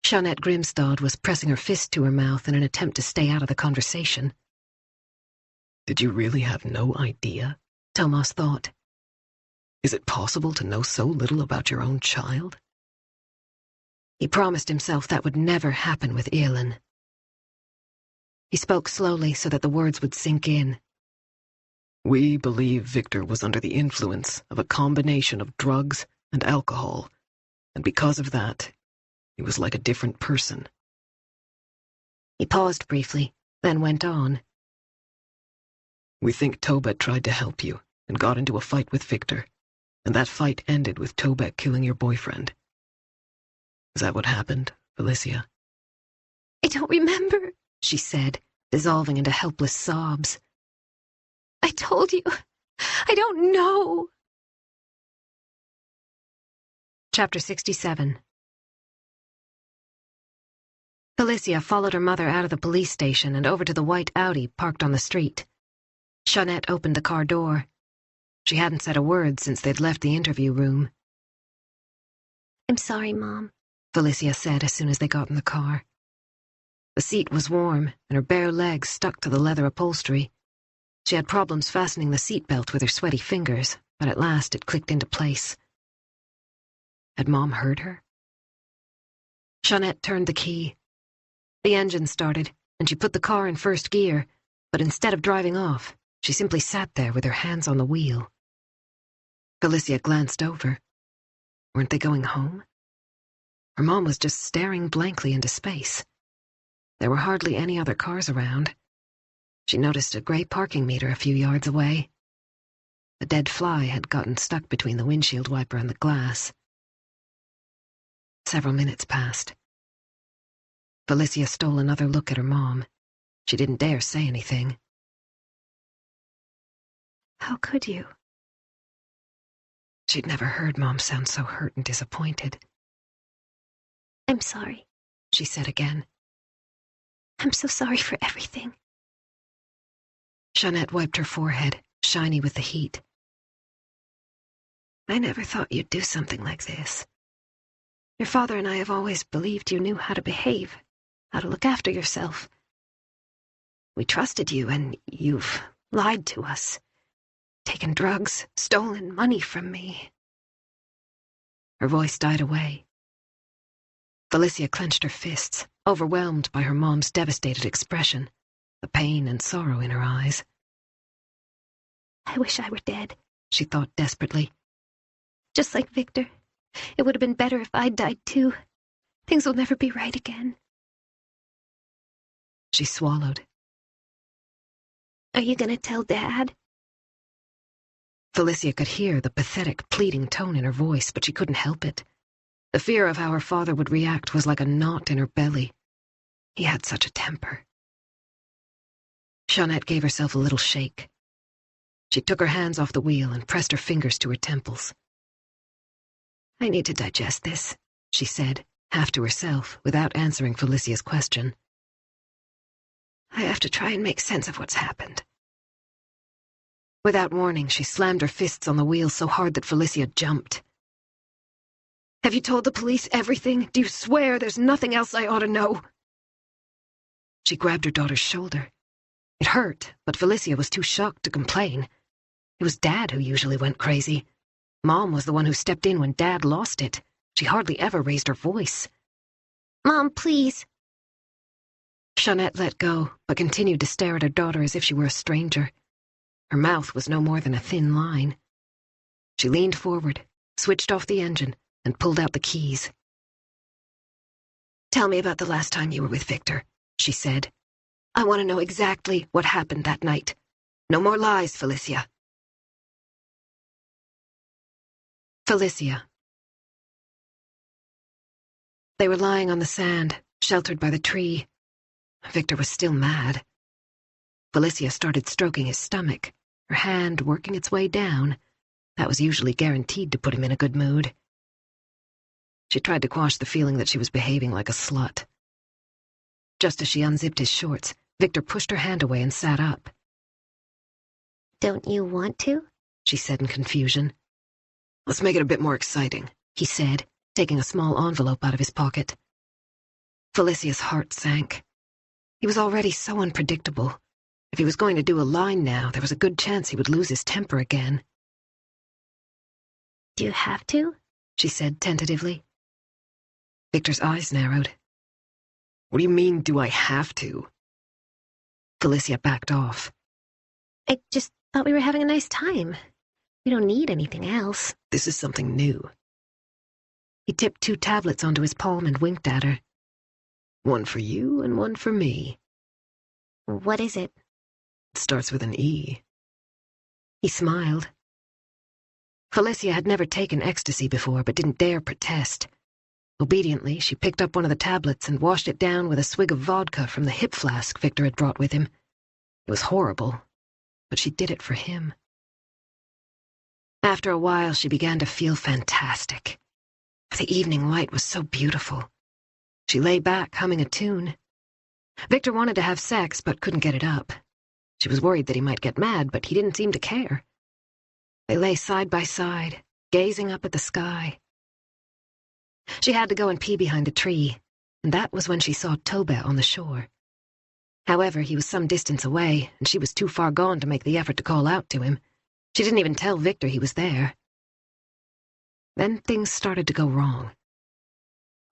Jeanette Grimstad was pressing her fist to her mouth in an attempt to stay out of the conversation. Did you really have no idea? Thomas thought. Is it possible to know so little about your own child? He promised himself that would never happen with Irlin. He spoke slowly so that the words would sink in. We believe Victor was under the influence of a combination of drugs and alcohol, and because of that, he was like a different person. He paused briefly, then went on. We think Tobe tried to help you and got into a fight with Victor, and that fight ended with Tobe killing your boyfriend. Is that what happened, Felicia? I don't remember, she said, dissolving into helpless sobs. I told you. I don't know. Chapter 67. Felicia followed her mother out of the police station and over to the white Audi parked on the street. Jeanette opened the car door. She hadn't said a word since they'd left the interview room. I'm sorry, Mom, Felicia said as soon as they got in the car. The seat was warm, and her bare legs stuck to the leather upholstery. She had problems fastening the seatbelt with her sweaty fingers, but at last it clicked into place. Had Mom heard her? Jeanette turned the key. The engine started, and she put the car in first gear, but instead of driving off, she simply sat there with her hands on the wheel. Felicia glanced over. Weren't they going home? Her mom was just staring blankly into space. There were hardly any other cars around. She noticed a gray parking meter a few yards away. A dead fly had gotten stuck between the windshield wiper and the glass. Several minutes passed. Felicia stole another look at her mom. She didn't dare say anything. How could you? She'd never heard Mom sound so hurt and disappointed. I'm sorry, she said again. I'm so sorry for everything. Jeanette wiped her forehead, shiny with the heat. I never thought you'd do something like this. Your father and I have always believed you knew how to behave, how to look after yourself. We trusted you, and you've lied to us, taken drugs, stolen money from me. Her voice died away. Felicia clenched her fists, overwhelmed by her mom's devastated expression, the pain and sorrow in her eyes. I wish I were dead, she thought desperately. Just like Victor. It would have been better if I'd died too. Things will never be right again. She swallowed. Are you gonna tell Dad? Felicia could hear the pathetic, pleading tone in her voice, but she couldn't help it. The fear of how her father would react was like a knot in her belly. He had such a temper. Jeanette gave herself a little shake. She took her hands off the wheel and pressed her fingers to her temples. I need to digest this, she said, half to herself, without answering Felicia's question. I have to try and make sense of what's happened. Without warning, she slammed her fists on the wheel so hard that Felicia jumped. Have you told the police everything? Do you swear there's nothing else I ought to know? She grabbed her daughter's shoulder. It hurt, but Felicia was too shocked to complain. It was Dad who usually went crazy. Mom was the one who stepped in when Dad lost it. She hardly ever raised her voice. Mom, please. Jeanette let go, but continued to stare at her daughter as if she were a stranger. Her mouth was no more than a thin line. She leaned forward, switched off the engine, and pulled out the keys. Tell me about the last time you were with Victor, she said. I want to know exactly what happened that night. No more lies, Felicia. Felicia. They were lying on the sand, sheltered by the tree. Victor was still mad. Felicia started stroking his stomach, her hand working its way down. That was usually guaranteed to put him in a good mood. She tried to quash the feeling that she was behaving like a slut. Just as she unzipped his shorts, Victor pushed her hand away and sat up. Don't you want to? She said in confusion. Let's make it a bit more exciting, he said, taking a small envelope out of his pocket. Felicia's heart sank. He was already so unpredictable. If he was going to do a line now, there was a good chance he would lose his temper again. Do you have to? She said tentatively. Victor's eyes narrowed. What do you mean, do I have to? Felicia backed off. I just thought we were having a nice time. We don't need anything else. This is something new. He tipped 2 tablets onto his palm and winked at her. One for you and one for me. What is it? It starts with an E. He smiled. Felicia had never taken ecstasy before, but didn't dare protest. Obediently, she picked up one of the tablets and washed it down with a swig of vodka from the hip flask Victor had brought with him. It was horrible, but she did it for him. After a while, she began to feel fantastic. The evening light was so beautiful. She lay back, humming a tune. Victor wanted to have sex, but couldn't get it up. She was worried that he might get mad, but he didn't seem to care. They lay side by side, gazing up at the sky. She had to go and pee behind a tree, and that was when she saw Tobe on the shore. However, he was some distance away, and she was too far gone to make the effort to call out to him. She didn't even tell Victor he was there. Then things started to go wrong.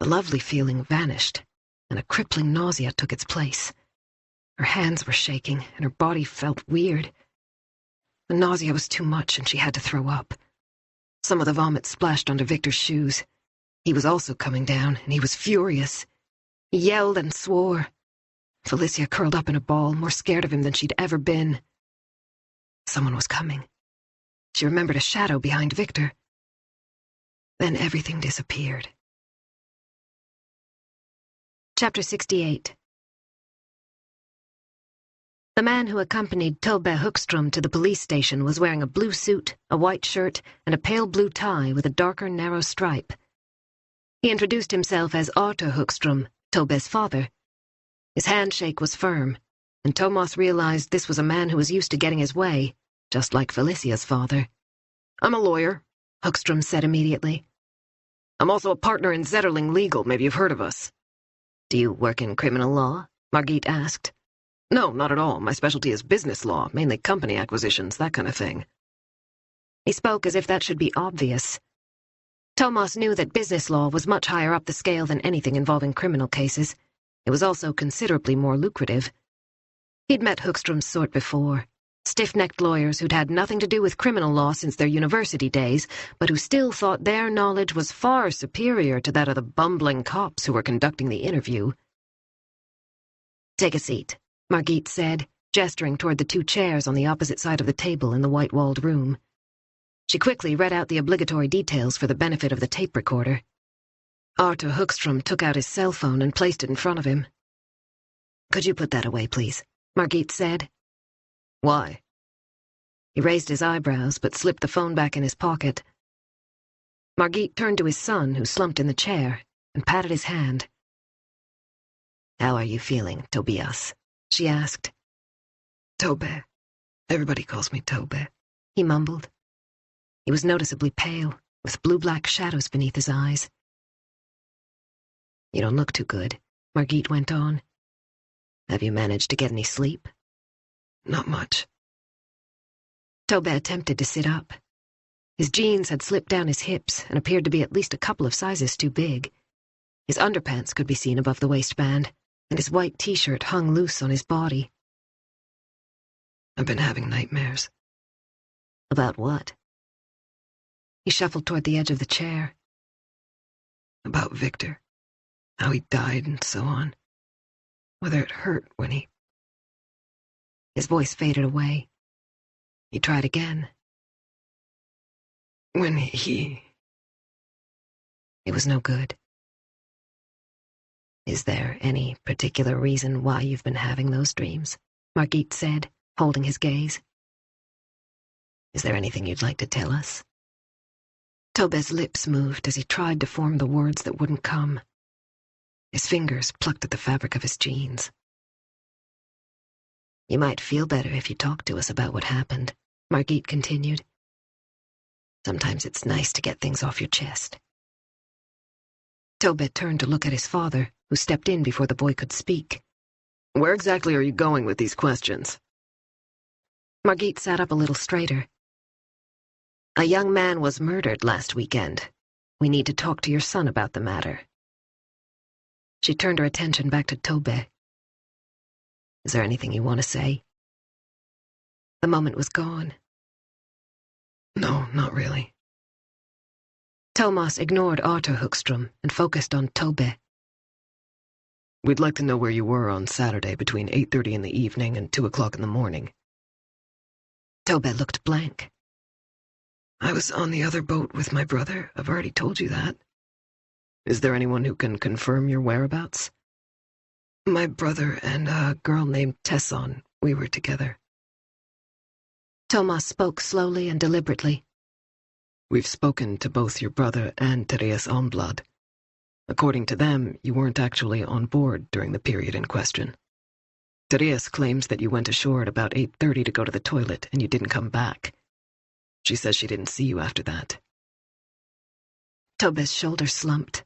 The lovely feeling vanished, and a crippling nausea took its place. Her hands were shaking, and her body felt weird. The nausea was too much, and she had to throw up. Some of the vomit splashed onto Victor's shoes. He was also coming down, and he was furious. He yelled and swore. Felicia curled up in a ball, more scared of him than she'd ever been. Someone was coming. She remembered a shadow behind Victor. Then everything disappeared. Chapter 68. The man who accompanied Tobe Hookstrom to the police station was wearing a blue suit, a white shirt, and a pale blue tie with a darker, narrow stripe. He introduced himself as Arthur Hookstrom, Tobe's father. His handshake was firm, and Thomas realized this was a man who was used to getting his way, just like Felicia's father. I'm a lawyer, Hookstrom said immediately. I'm also a partner in Zetterling Legal, maybe you've heard of us. Do you work in criminal law? Margit asked. No, not at all. My specialty is business law, mainly company acquisitions, that kind of thing. He spoke as if that should be obvious. Thomas knew that business law was much higher up the scale than anything involving criminal cases. It was also considerably more lucrative. He'd met Hookstrom's sort before. Stiff-necked lawyers who'd had nothing to do with criminal law since their university days, but who still thought their knowledge was far superior to that of the bumbling cops who were conducting the interview. "Take a seat," Margit said, gesturing toward the 2 chairs on the opposite side of the table in the white-walled room. She quickly read out the obligatory details for the benefit of the tape recorder. Arthur Hookstrom took out his cell phone and placed it in front of him. "Could you put that away, please?" Margit said. "Why?" He raised his eyebrows, but slipped the phone back in his pocket. Margit turned to his son, who slumped in the chair, and patted his hand. "How are you feeling, Tobias?" she asked. Tobe. Everybody calls me Tobe. He mumbled. He was noticeably pale, with blue-black shadows beneath his eyes. "You don't look too good," Margit went on. "Have you managed to get any sleep?" Not much. Tobe attempted to sit up. His jeans had slipped down his hips and appeared to be at least a couple of sizes too big. His underpants could be seen above the waistband, and his white t-shirt hung loose on his body. I've been having nightmares. About what? He shuffled toward the edge of the chair. About Victor. How he died and so on. Whether it hurt when he... His voice faded away. He tried again. When he... It was no good. "Is there any particular reason why you've been having those dreams?" Margit said, holding his gaze. "Is there anything you'd like to tell us?" Tobe's lips moved as he tried to form the words that wouldn't come. His fingers plucked at the fabric of his jeans. "You might feel better if you talked to us about what happened," Margit continued. "Sometimes it's nice to get things off your chest." Tobe turned to look at his father, who stepped in before the boy could speak. "Where exactly are you going with these questions?" Margit sat up a little straighter. "A young man was murdered last weekend. We need to talk to your son about the matter." She turned her attention back to Tobe. "Is there anything you want to say?" The moment was gone. No, not really. Thomas ignored Arthur Hookstrom and focused on Tobe. We'd like to know where you were on Saturday between 8:30 in the evening and 2 o'clock in the morning. Tobe looked blank. I was on the other boat with my brother. I've already told you that. Is there anyone who can confirm your whereabouts? My brother and a girl named Tesson. We were together. Thomas spoke slowly and deliberately. We've spoken to both your brother and Therese Onblad. According to them, you weren't actually on board during the period in question. Therese claims that you went ashore at about 8:30 to go to the toilet and you didn't come back. She says she didn't see you after that. Tobe's shoulders slumped.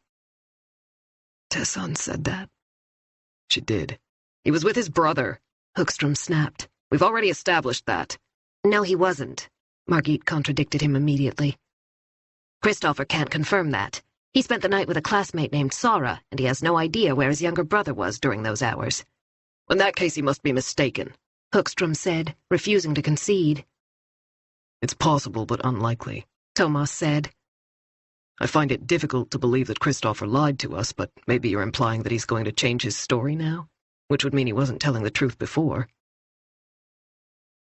Tesson said that? She did. He was with his brother, Hookstrom snapped. We've already established that. No, he wasn't, Margit contradicted him immediately. Christopher can't confirm that. He spent the night with a classmate named Sara, and he has no idea where his younger brother was during those hours. In that case, he must be mistaken, Hookstrom said, refusing to concede. It's possible, but unlikely, Thomas said. I find it difficult to believe that Christopher lied to us, but maybe you're implying that he's going to change his story now, which would mean he wasn't telling the truth before.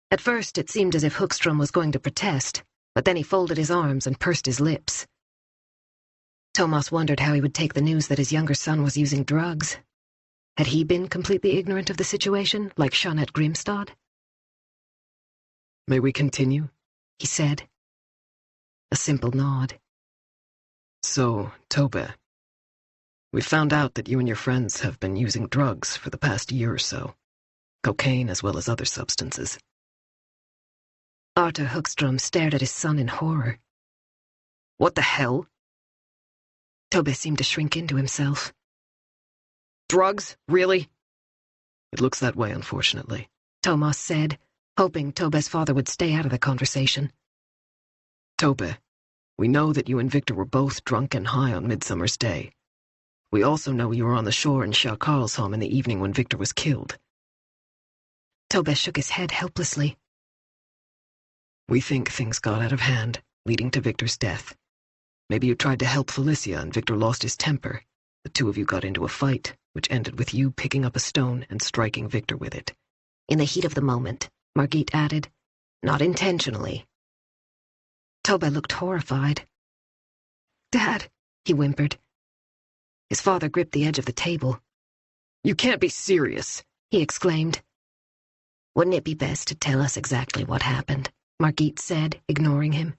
At first, it seemed as if Hookstrom was going to protest, but then he folded his arms and pursed his lips. Thomas wondered how he would take the news that his younger son was using drugs. Had he been completely ignorant of the situation, like Jeanette Grimstad? May we continue? He said. A simple nod. So, Tobe, we found out that you and your friends have been using drugs for the past year or so. Cocaine as well as other substances. Arthur Hookstrom stared at his son in horror. What the hell? Tobe seemed to shrink into himself. Drugs? Really? It looks that way, unfortunately, Thomas said, hoping Tobe's father would stay out of the conversation. Tobe, We know that you and Victor were both drunk and high on Midsummer's Day. We also know you were on the shore in Sjökarlshamn in the evening when Victor was killed. Tobbe shook his head helplessly. We think things got out of hand, leading to Victor's death. Maybe you tried to help Felicia and Victor lost his temper. The two of you got into a fight, which ended with you picking up a stone and striking Victor with it. In the heat of the moment, Margit added. Not intentionally. Tobbe looked horrified. "Dad," he whimpered. His father gripped the edge of the table. You can't be serious, he exclaimed. Wouldn't it be best to tell us exactly what happened? Margit said, ignoring him.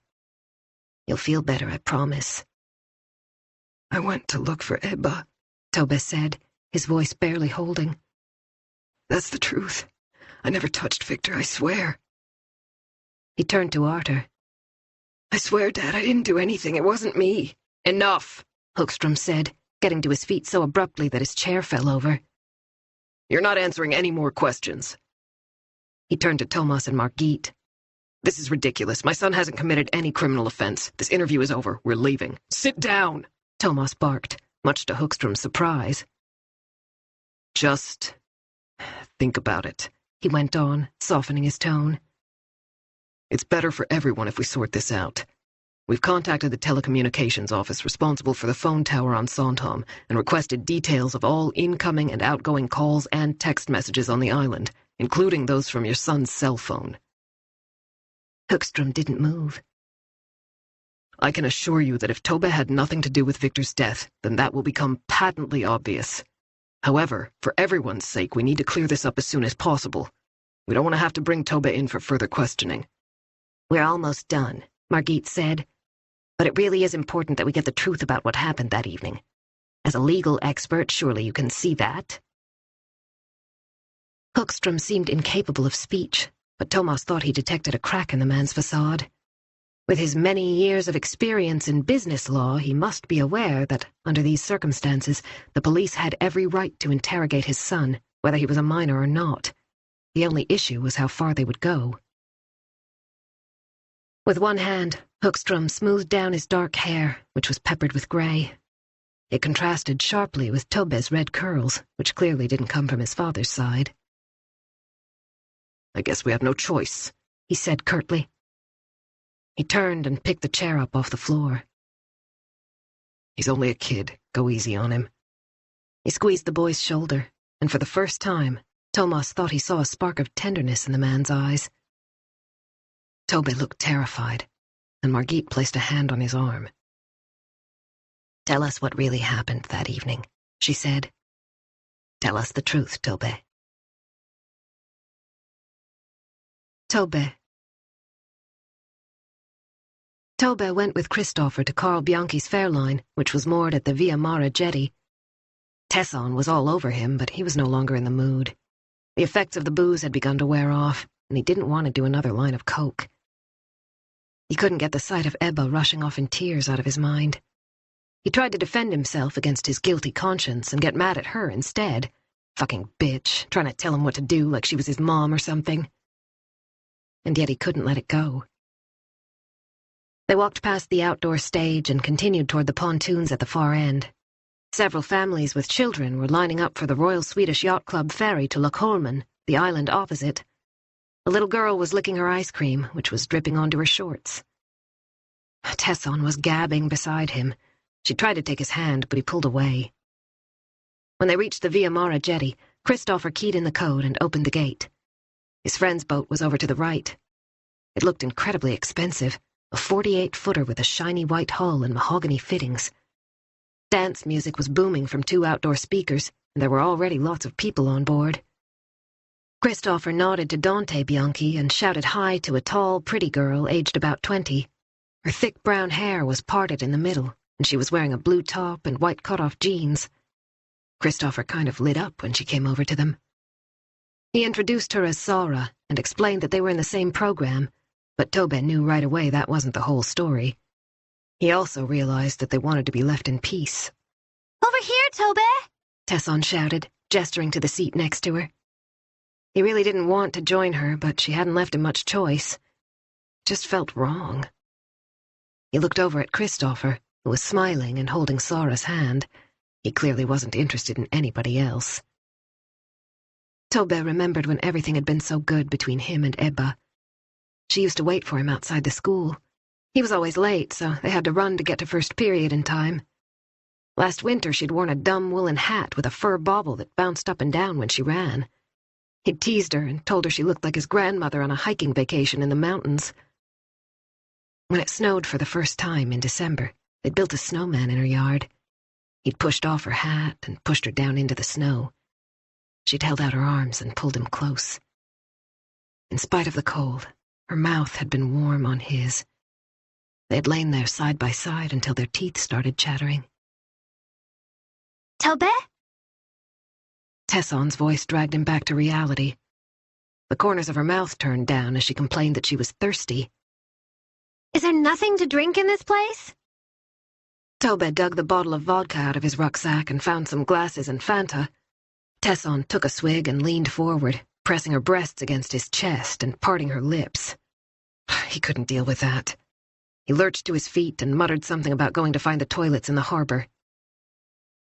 You'll feel better, I promise. I went to look for Ebba, Tobbe said, his voice barely holding. That's the truth. I never touched Victor, I swear. He turned to Arthur. I swear, Dad, I didn't do anything. It wasn't me. Enough, Hookstrom said, getting to his feet so abruptly that his chair fell over. You're not answering any more questions. He turned to Thomas and Margit. This is ridiculous. My son hasn't committed any criminal offense. This interview is over. We're leaving. Sit down, Thomas barked, much to Hookstrom's surprise. Just think about it, he went on, softening his tone. It's better for everyone if we sort this out. We've contacted the telecommunications office responsible for the phone tower on Sandhamn and requested details of all incoming and outgoing calls and text messages on the island, including those from your son's cell phone. Hookstrom didn't move. I can assure you that if Tobbe had nothing to do with Victor's death, then that will become patently obvious. However, for everyone's sake, we need to clear this up as soon as possible. We don't want to have to bring Tobbe in for further questioning. We're almost done, Margit said. But it really is important that we get the truth about what happened that evening. As a legal expert, surely you can see that. Hookstrom seemed incapable of speech, but Thomas thought he detected a crack in the man's facade. With his many years of experience in business law, he must be aware that, under these circumstances, the police had every right to interrogate his son, whether he was a minor or not. The only issue was how far they would go. With one hand, Hookstrom smoothed down his dark hair, which was peppered with grey. It contrasted sharply with Tobbe's red curls, which clearly didn't come from his father's side. I guess we have no choice, he said curtly. He turned and picked the chair up off the floor. He's only a kid. Go easy on him. He squeezed the boy's shoulder, and for the first time, Thomas thought he saw a spark of tenderness in the man's eyes. Tobbe looked terrified, and Margit placed a hand on his arm. Tell us what really happened that evening, she said. Tell us the truth, Tobbe. Tobbe went with Christopher to Carl Bianchi's Fairline, which was moored at the Via Mara jetty. Tesson was all over him, but he was no longer in the mood. The effects of the booze had begun to wear off, and he didn't want to do another line of coke. He couldn't get the sight of Ebba rushing off in tears out of his mind. He tried to defend himself against his guilty conscience and get mad at her instead. Fucking bitch, trying to tell him what to do like she was his mom or something. And yet he couldn't let it go. They walked past the outdoor stage and continued toward the pontoons at the far end. Several families with children were lining up for the Royal Swedish Yacht Club ferry to Lochholmen, the island opposite. A little girl was licking her ice cream, which was dripping onto her shorts. Tesson was gabbing beside him. She tried to take his hand, but he pulled away. When they reached the Via Mara jetty, Christopher keyed in the code and opened the gate. His friend's boat was over to the right. It looked incredibly expensive, a 48-footer with a shiny white hull and mahogany fittings. Dance music was booming from 2 outdoor speakers, and there were already lots of people on board. Christopher nodded to Dante Bianchi and shouted hi to a tall, pretty girl aged about 20. Her thick brown hair was parted in the middle, and she was wearing a blue top and white cut-off jeans. Christopher kind of lit up when she came over to them. He introduced her as Sara and explained that they were in the same program, but Tobbe knew right away that wasn't the whole story. He also realized that they wanted to be left in peace. Over here, Tobbe! Tesson shouted, gesturing to the seat next to her. He really didn't want to join her, but she hadn't left him much choice. It just felt wrong. He looked over at Christopher, who was smiling and holding Sara's hand. He clearly wasn't interested in anybody else. Tobbe remembered when everything had been so good between him and Ebba. She used to wait for him outside the school. He was always late, so they had to run to get to first period in time. Last winter she'd worn a dumb woolen hat with a fur bauble that bounced up and down when she ran. He'd teased her and told her she looked like his grandmother on a hiking vacation in the mountains. When it snowed for the first time in December, they'd built a snowman in her yard. He'd pushed off her hat and pushed her down into the snow. She'd held out her arms and pulled him close. In spite of the cold, her mouth had been warm on his. They had lain there side by side until their teeth started chattering. Tobbe? Tesson's voice dragged him back to reality. The corners of her mouth turned down as she complained that she was thirsty. Is there nothing to drink in this place? Tobbe dug the bottle of vodka out of his rucksack and found some glasses and Fanta. Tesson took a swig and leaned forward, pressing her breasts against his chest and parting her lips. He couldn't deal with that. He lurched to his feet and muttered something about going to find the toilets in the harbor.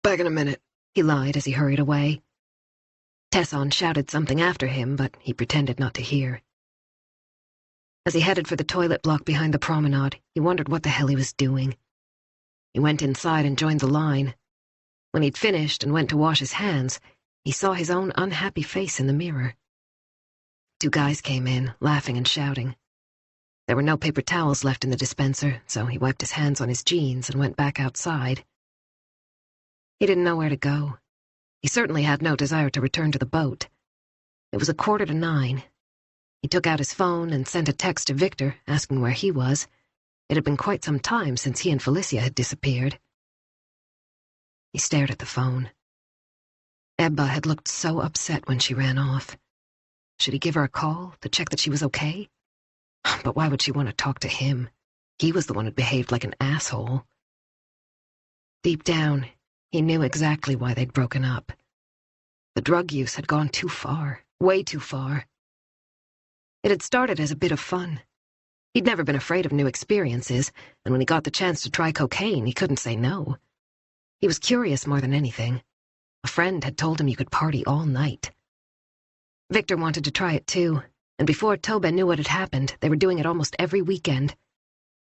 Back in a minute, he lied as he hurried away. Tesson shouted something after him, but he pretended not to hear. As he headed for the toilet block behind the promenade, he wondered what the hell he was doing. He went inside and joined the line. When he'd finished and went to wash his hands, he saw his own unhappy face in the mirror. Two guys came in, laughing and shouting. There were no paper towels left in the dispenser, so he wiped his hands on his jeans and went back outside. He didn't know where to go. He certainly had no desire to return to the boat. It was 9:15. He took out his phone and sent a text to Victor, asking where he was. It had been quite some time since he and Felicia had disappeared. He stared at the phone. Ebba had looked so upset when she ran off. Should he give her a call to check that she was okay? But why would she want to talk to him? He was the one who'd behaved like an asshole. Deep down, he knew exactly why they'd broken up. The drug use had gone too far, way too far. It had started as a bit of fun. He'd never been afraid of new experiences, and when he got the chance to try cocaine, he couldn't say no. He was curious more than anything. A friend had told him you could party all night. Victor wanted to try it too, and before Tobbe knew what had happened, they were doing it almost every weekend.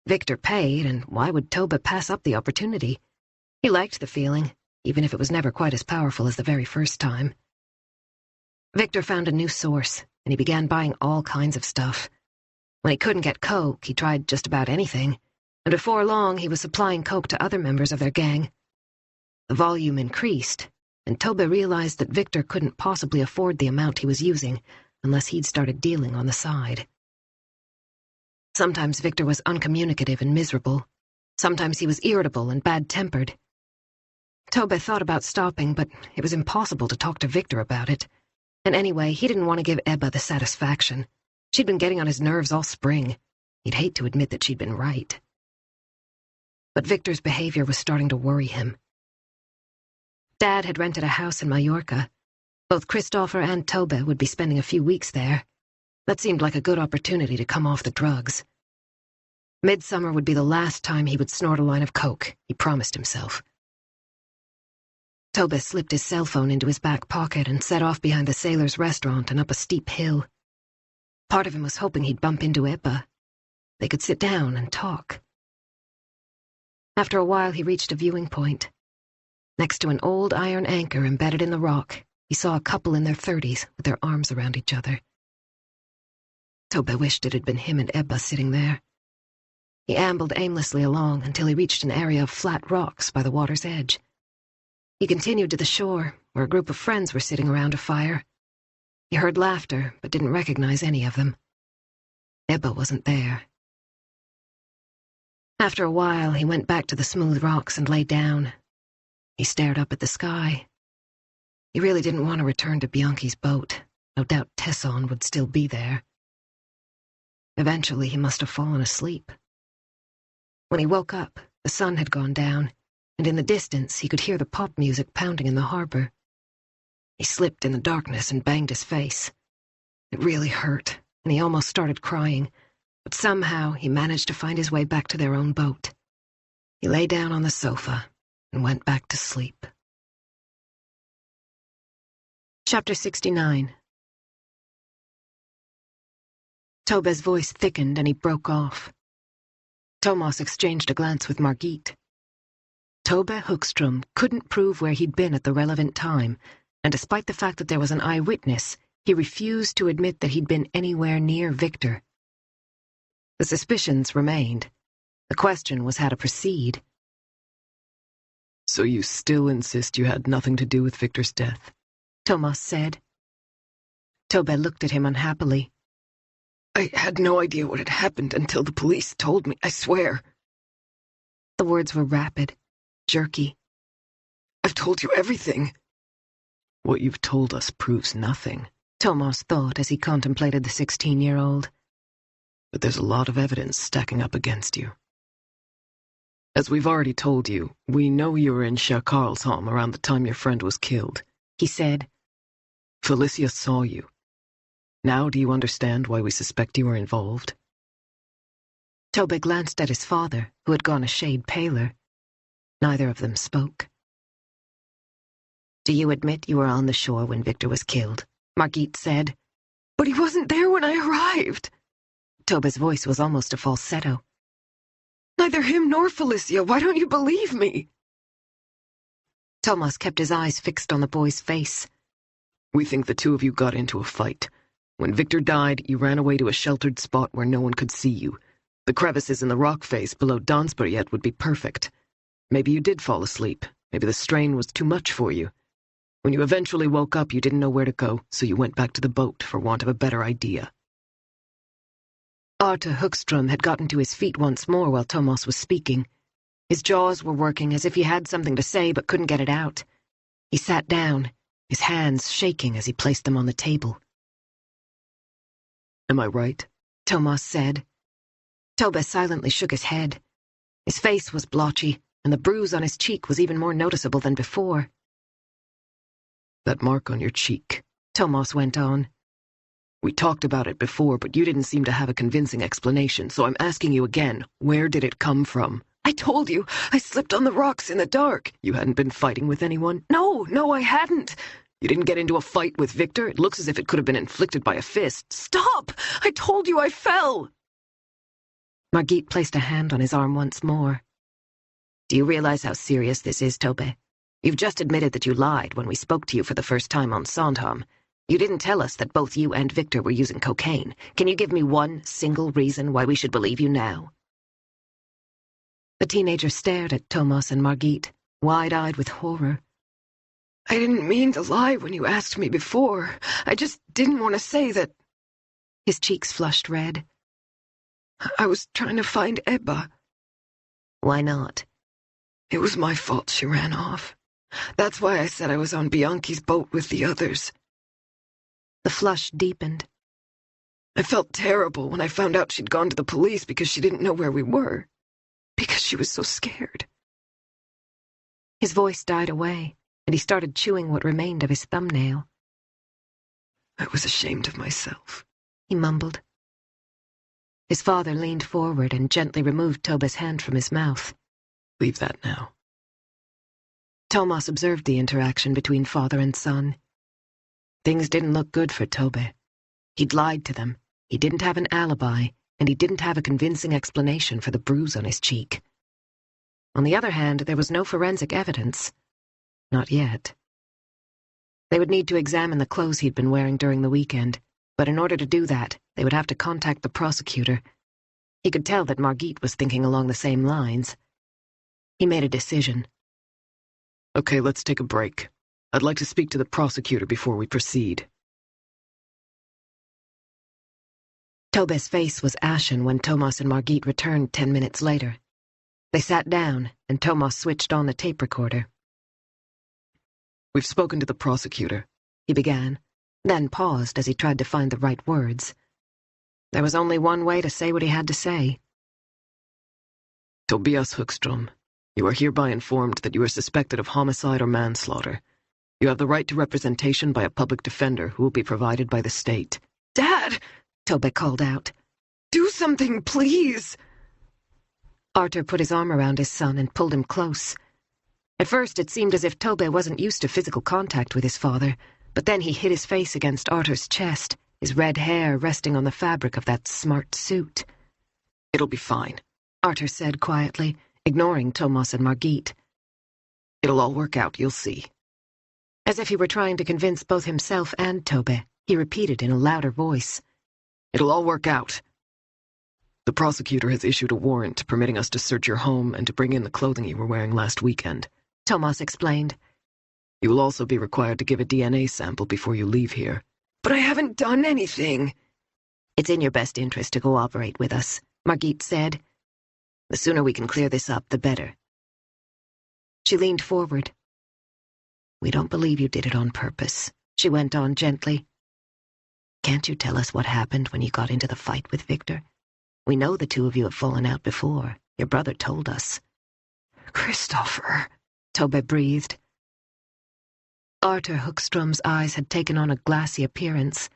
Victor paid, and why would Tobbe pass up the opportunity? He liked the feeling, even if it was never quite as powerful as the very first time. Victor found a new source, and he began buying all kinds of stuff. When he couldn't get coke, he tried just about anything, and before long he was supplying coke to other members of their gang. The volume increased, and Tobbe realized that Victor couldn't possibly afford the amount he was using unless he'd started dealing on the side. Sometimes Victor was uncommunicative and miserable. Sometimes he was irritable and bad-tempered. Tobbe thought about stopping, but it was impossible to talk to Victor about it. And anyway, he didn't want to give Ebba the satisfaction. She'd been getting on his nerves all spring. He'd hate to admit that she'd been right. But Victor's behavior was starting to worry him. Dad had rented a house in Mallorca. Both Christopher and Tobbe would be spending a few weeks there. That seemed like a good opportunity to come off the drugs. Midsummer would be the last time he would snort a line of coke, he promised himself. Tobbe slipped his cell phone into his back pocket and set off behind the Sailor's Restaurant and up a steep hill. Part of him was hoping he'd bump into Ebba. They could sit down and talk. After a while, he reached a viewing point. Next to an old iron anchor embedded in the rock, he saw a couple in their 30s with their arms around each other. Tobbe wished it had been him and Ebba sitting there. He ambled aimlessly along until he reached an area of flat rocks by the water's edge. He continued to the shore, where a group of friends were sitting around a fire. He heard laughter, but didn't recognize any of them. Ebba wasn't there. After a while, he went back to the smooth rocks and lay down. He stared up at the sky. He really didn't want to return to Bianchi's boat. No doubt Tesson would still be there. Eventually, he must have fallen asleep. When he woke up, the sun had gone down, and in the distance he could hear the pop music pounding in the harbor. He slipped in the darkness and banged his face. It really hurt, and he almost started crying, but somehow he managed to find his way back to their own boat. He lay down on the sofa and went back to sleep. Chapter 69. Tobe's voice thickened and he broke off. Thomas exchanged a glance with Margit. Tobe Hookstrom couldn't prove where he'd been at the relevant time, and despite the fact that there was an eyewitness, he refused to admit that he'd been anywhere near Victor. The suspicions remained. The question was how to proceed. So you still insist you had nothing to do with Victor's death? Thomas said. Tobe looked at him unhappily. I had no idea what had happened until the police told me, I swear. The words were rapid, jerky. I've told you everything. What you've told us proves nothing, Thomas thought as he contemplated the 16-year-old. But there's a lot of evidence stacking up against you. As we've already told you, we know you were in Skarlsholm around the time your friend was killed, he said. Felicia saw you. Now do you understand why we suspect you were involved? Tobe glanced at his father, who had gone a shade paler. Neither of them spoke. Do you admit you were on the shore when Victor was killed? Margit said. But he wasn't there when I arrived. Tobe's voice was almost a falsetto. Neither him nor Felicia. Why don't you believe me? Thomas kept his eyes fixed on the boy's face. We think the two of you got into a fight. When Victor died, you ran away to a sheltered spot where no one could see you. The crevices in the rock face below Dansburyet would be perfect. Maybe you did fall asleep. Maybe the strain was too much for you. When you eventually woke up, you didn't know where to go, so you went back to the boat for want of a better idea. Arthur Hookstrom had gotten to his feet once more while Thomas was speaking. His jaws were working as if he had something to say but couldn't get it out. He sat down, his hands shaking as he placed them on the table. Am I right? Thomas said. Tobe silently shook his head. His face was blotchy, and the bruise on his cheek was even more noticeable than before. That mark on your cheek, Thomas went on. We talked about it before, but you didn't seem to have a convincing explanation, so I'm asking you again, where did it come from? I told you, I slipped on the rocks in the dark. You hadn't been fighting with anyone? No, I hadn't. You didn't get into a fight with Victor? It looks as if it could have been inflicted by a fist. Stop! I told you I fell! Margit placed a hand on his arm once more. Do you realize how serious this is, Tobe? You've just admitted that you lied when we spoke to you for the first time on Sandhamn. You didn't tell us that both you and Victor were using cocaine. Can you give me one single reason why we should believe you now? The teenager stared at Thomas and Margit, wide-eyed with horror. I didn't mean to lie when you asked me before. I just didn't want to say that. His cheeks flushed red. I was trying to find Ebba. Why not? It was my fault she ran off. That's why I said I was on Bianchi's boat with the others. The flush deepened. I felt terrible when I found out she'd gone to the police because she didn't know where we were. Because she was so scared. His voice died away, and he started chewing what remained of his thumbnail. I was ashamed of myself, he mumbled. His father leaned forward and gently removed Tobe's hand from his mouth. Leave that now. Thomas observed the interaction between father and son. Things didn't look good for Tobe. He'd lied to them, he didn't have an alibi, and he didn't have a convincing explanation for the bruise on his cheek. On the other hand, there was no forensic evidence. Not yet. They would need to examine the clothes he'd been wearing during the weekend, but in order to do that, they would have to contact the prosecutor. He could tell that Margit was thinking along the same lines. He made a decision. Okay, let's take a break. I'd like to speak to the prosecutor before we proceed. Tobe's face was ashen when Thomas and Margit returned 10 minutes later. They sat down, and Thomas switched on the tape recorder. We've spoken to the prosecutor, he began, then paused as he tried to find the right words. There was only one way to say what he had to say. Tobias Hookstrom, you are hereby informed that you are suspected of homicide or manslaughter. You have the right to representation by a public defender who will be provided by the state. Dad! Tobe called out. Do something, please. Arthur put his arm around his son and pulled him close. At first it seemed as if Tobbe wasn't used to physical contact with his father, but then he hid his face against Arthur's chest, his red hair resting on the fabric of that smart suit. It'll be fine, Arthur said quietly, ignoring Thomas and Margit. It'll all work out, you'll see. As if he were trying to convince both himself and Tobbe, he repeated in a louder voice. It'll all work out. The prosecutor has issued a warrant permitting us to search your home and to bring in the clothing you were wearing last weekend, Thomas explained. You will also be required to give a DNA sample before you leave here. But I haven't done anything. It's in your best interest to cooperate with us, Margit said. The sooner we can clear this up, the better. She leaned forward. We don't believe you did it on purpose, she went on gently. Can't you tell us what happened when you got into the fight with Victor? We know the two of you have fallen out before. Your brother told us. Christopher, Tobbe breathed. Arthur Hookstrom's eyes had taken on a glassy appearance.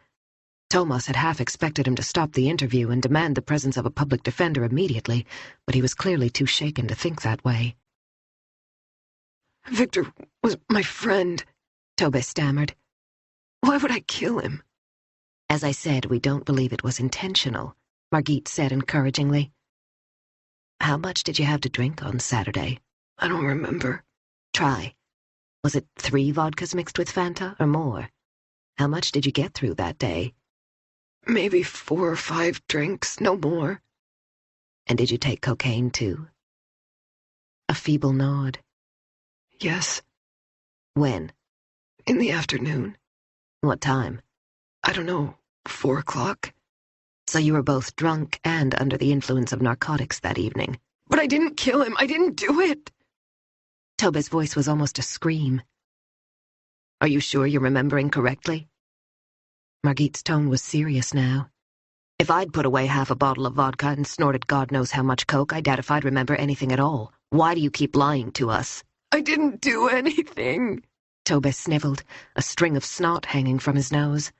Thomas had half expected him to stop the interview and demand the presence of a public defender immediately, but he was clearly too shaken to think that way. Victor was my friend, Tobbe stammered. Why would I kill him? As I said, we don't believe it was intentional, Margit said encouragingly. How much did you have to drink on Saturday? I don't remember. Try. Was it 3 vodkas mixed with Fanta or more? How much did you get through that day? Maybe 4 or 5 drinks, no more. And did you take cocaine too? A feeble nod. Yes. When? In the afternoon. What time? I don't know, 4 o'clock. So you were both drunk and under the influence of narcotics that evening. But I didn't kill him. I didn't do it. Tobbe's voice was almost a scream. Are you sure you're remembering correctly? Margit's tone was serious now. If I'd put away half a bottle of vodka and snorted God knows how much coke, I doubt if I'd remember anything at all. Why do you keep lying to us? I didn't do anything. Tobbe sniveled, a string of snot hanging from his nose.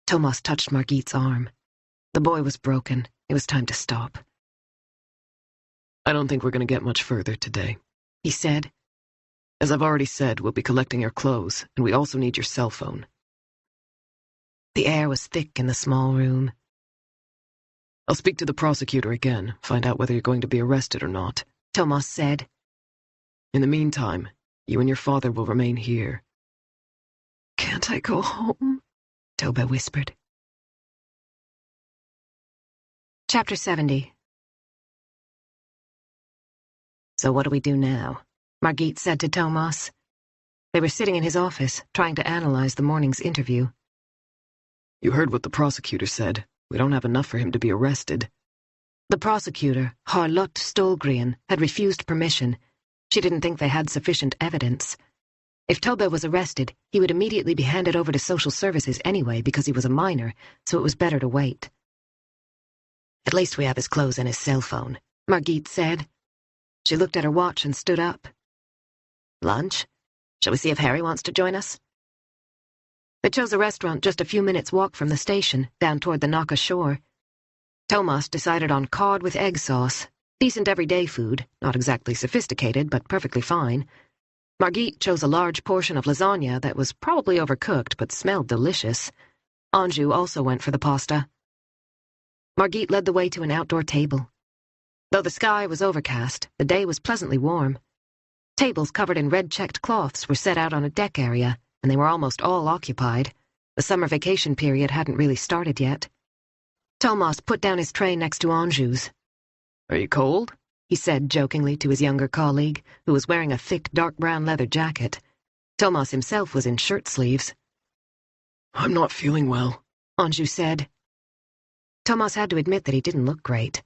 Thomas touched Margit's arm. The boy was broken. It was time to stop. I don't think we're going to get much further today, he said. As I've already said, we'll be collecting your clothes, and we also need your cell phone. The air was thick in the small room. I'll speak to the prosecutor again, find out whether you're going to be arrested or not, Thomas said. In the meantime, you and your father will remain here. Can't I go home? Tobbe whispered. Chapter 70. So what do we do now? Margit said to Thomas. They were sitting in his office, trying to analyze the morning's interview. You heard what the prosecutor said. We don't have enough for him to be arrested. The prosecutor, Charlotte Stolgren, had refused permission. She didn't think they had sufficient evidence. If Tobbe was arrested, he would immediately be handed over to social services anyway because he was a minor, so it was better to wait. At least we have his clothes and his cell phone, Margit said. She looked at her watch and stood up. Lunch? Shall we see if Harry wants to join us? They chose a restaurant just a few minutes' walk from the station, down toward the Naka shore. Thomas decided on cod with egg sauce. Decent everyday food, not exactly sophisticated, but perfectly fine. Margit chose a large portion of lasagna that was probably overcooked but smelled delicious. Anjou also went for the pasta. Margit led the way to an outdoor table. Though the sky was overcast, the day was pleasantly warm. Tables covered in red-checked cloths were set out on a deck area, and they were almost all occupied. The summer vacation period hadn't really started yet. Thomas put down his tray next to Anjou's. Are you cold? He said jokingly to his younger colleague, who was wearing a thick dark brown leather jacket. Thomas himself was in shirt sleeves. I'm not feeling well, Anjou said. Thomas had to admit that he didn't look great.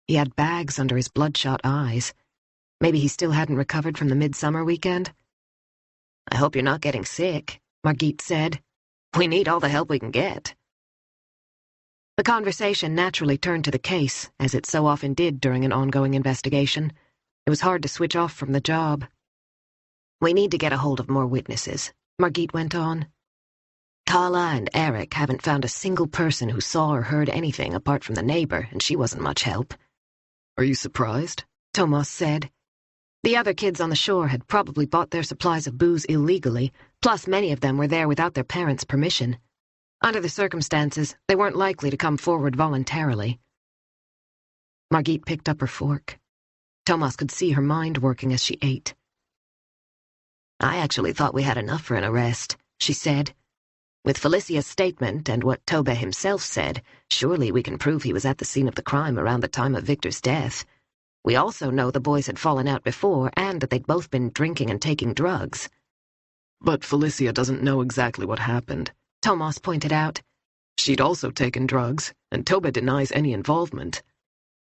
He had bags under his bloodshot eyes. Maybe he still hadn't recovered from the midsummer weekend. I hope you're not getting sick, Margit said. We need all the help we can get. The conversation naturally turned to the case, as it so often did during an ongoing investigation. It was hard to switch off from the job. We need to get a hold of more witnesses, Margit went on. Carla and Eric haven't found a single person who saw or heard anything apart from the neighbor, and she wasn't much help. Are you surprised? Thomas said. The other kids on the shore had probably bought their supplies of booze illegally, plus many of them were there without their parents' permission. Under the circumstances, they weren't likely to come forward voluntarily. Margit picked up her fork. Thomas could see her mind working as she ate. I actually thought we had enough for an arrest, she said. With Felicia's statement and what Tobe himself said, surely we can prove he was at the scene of the crime around the time of Victor's death. We also know the boys had fallen out before and that they'd both been drinking and taking drugs. But Felicia doesn't know exactly what happened, Thomas pointed out. She'd also taken drugs, and Tobe denies any involvement.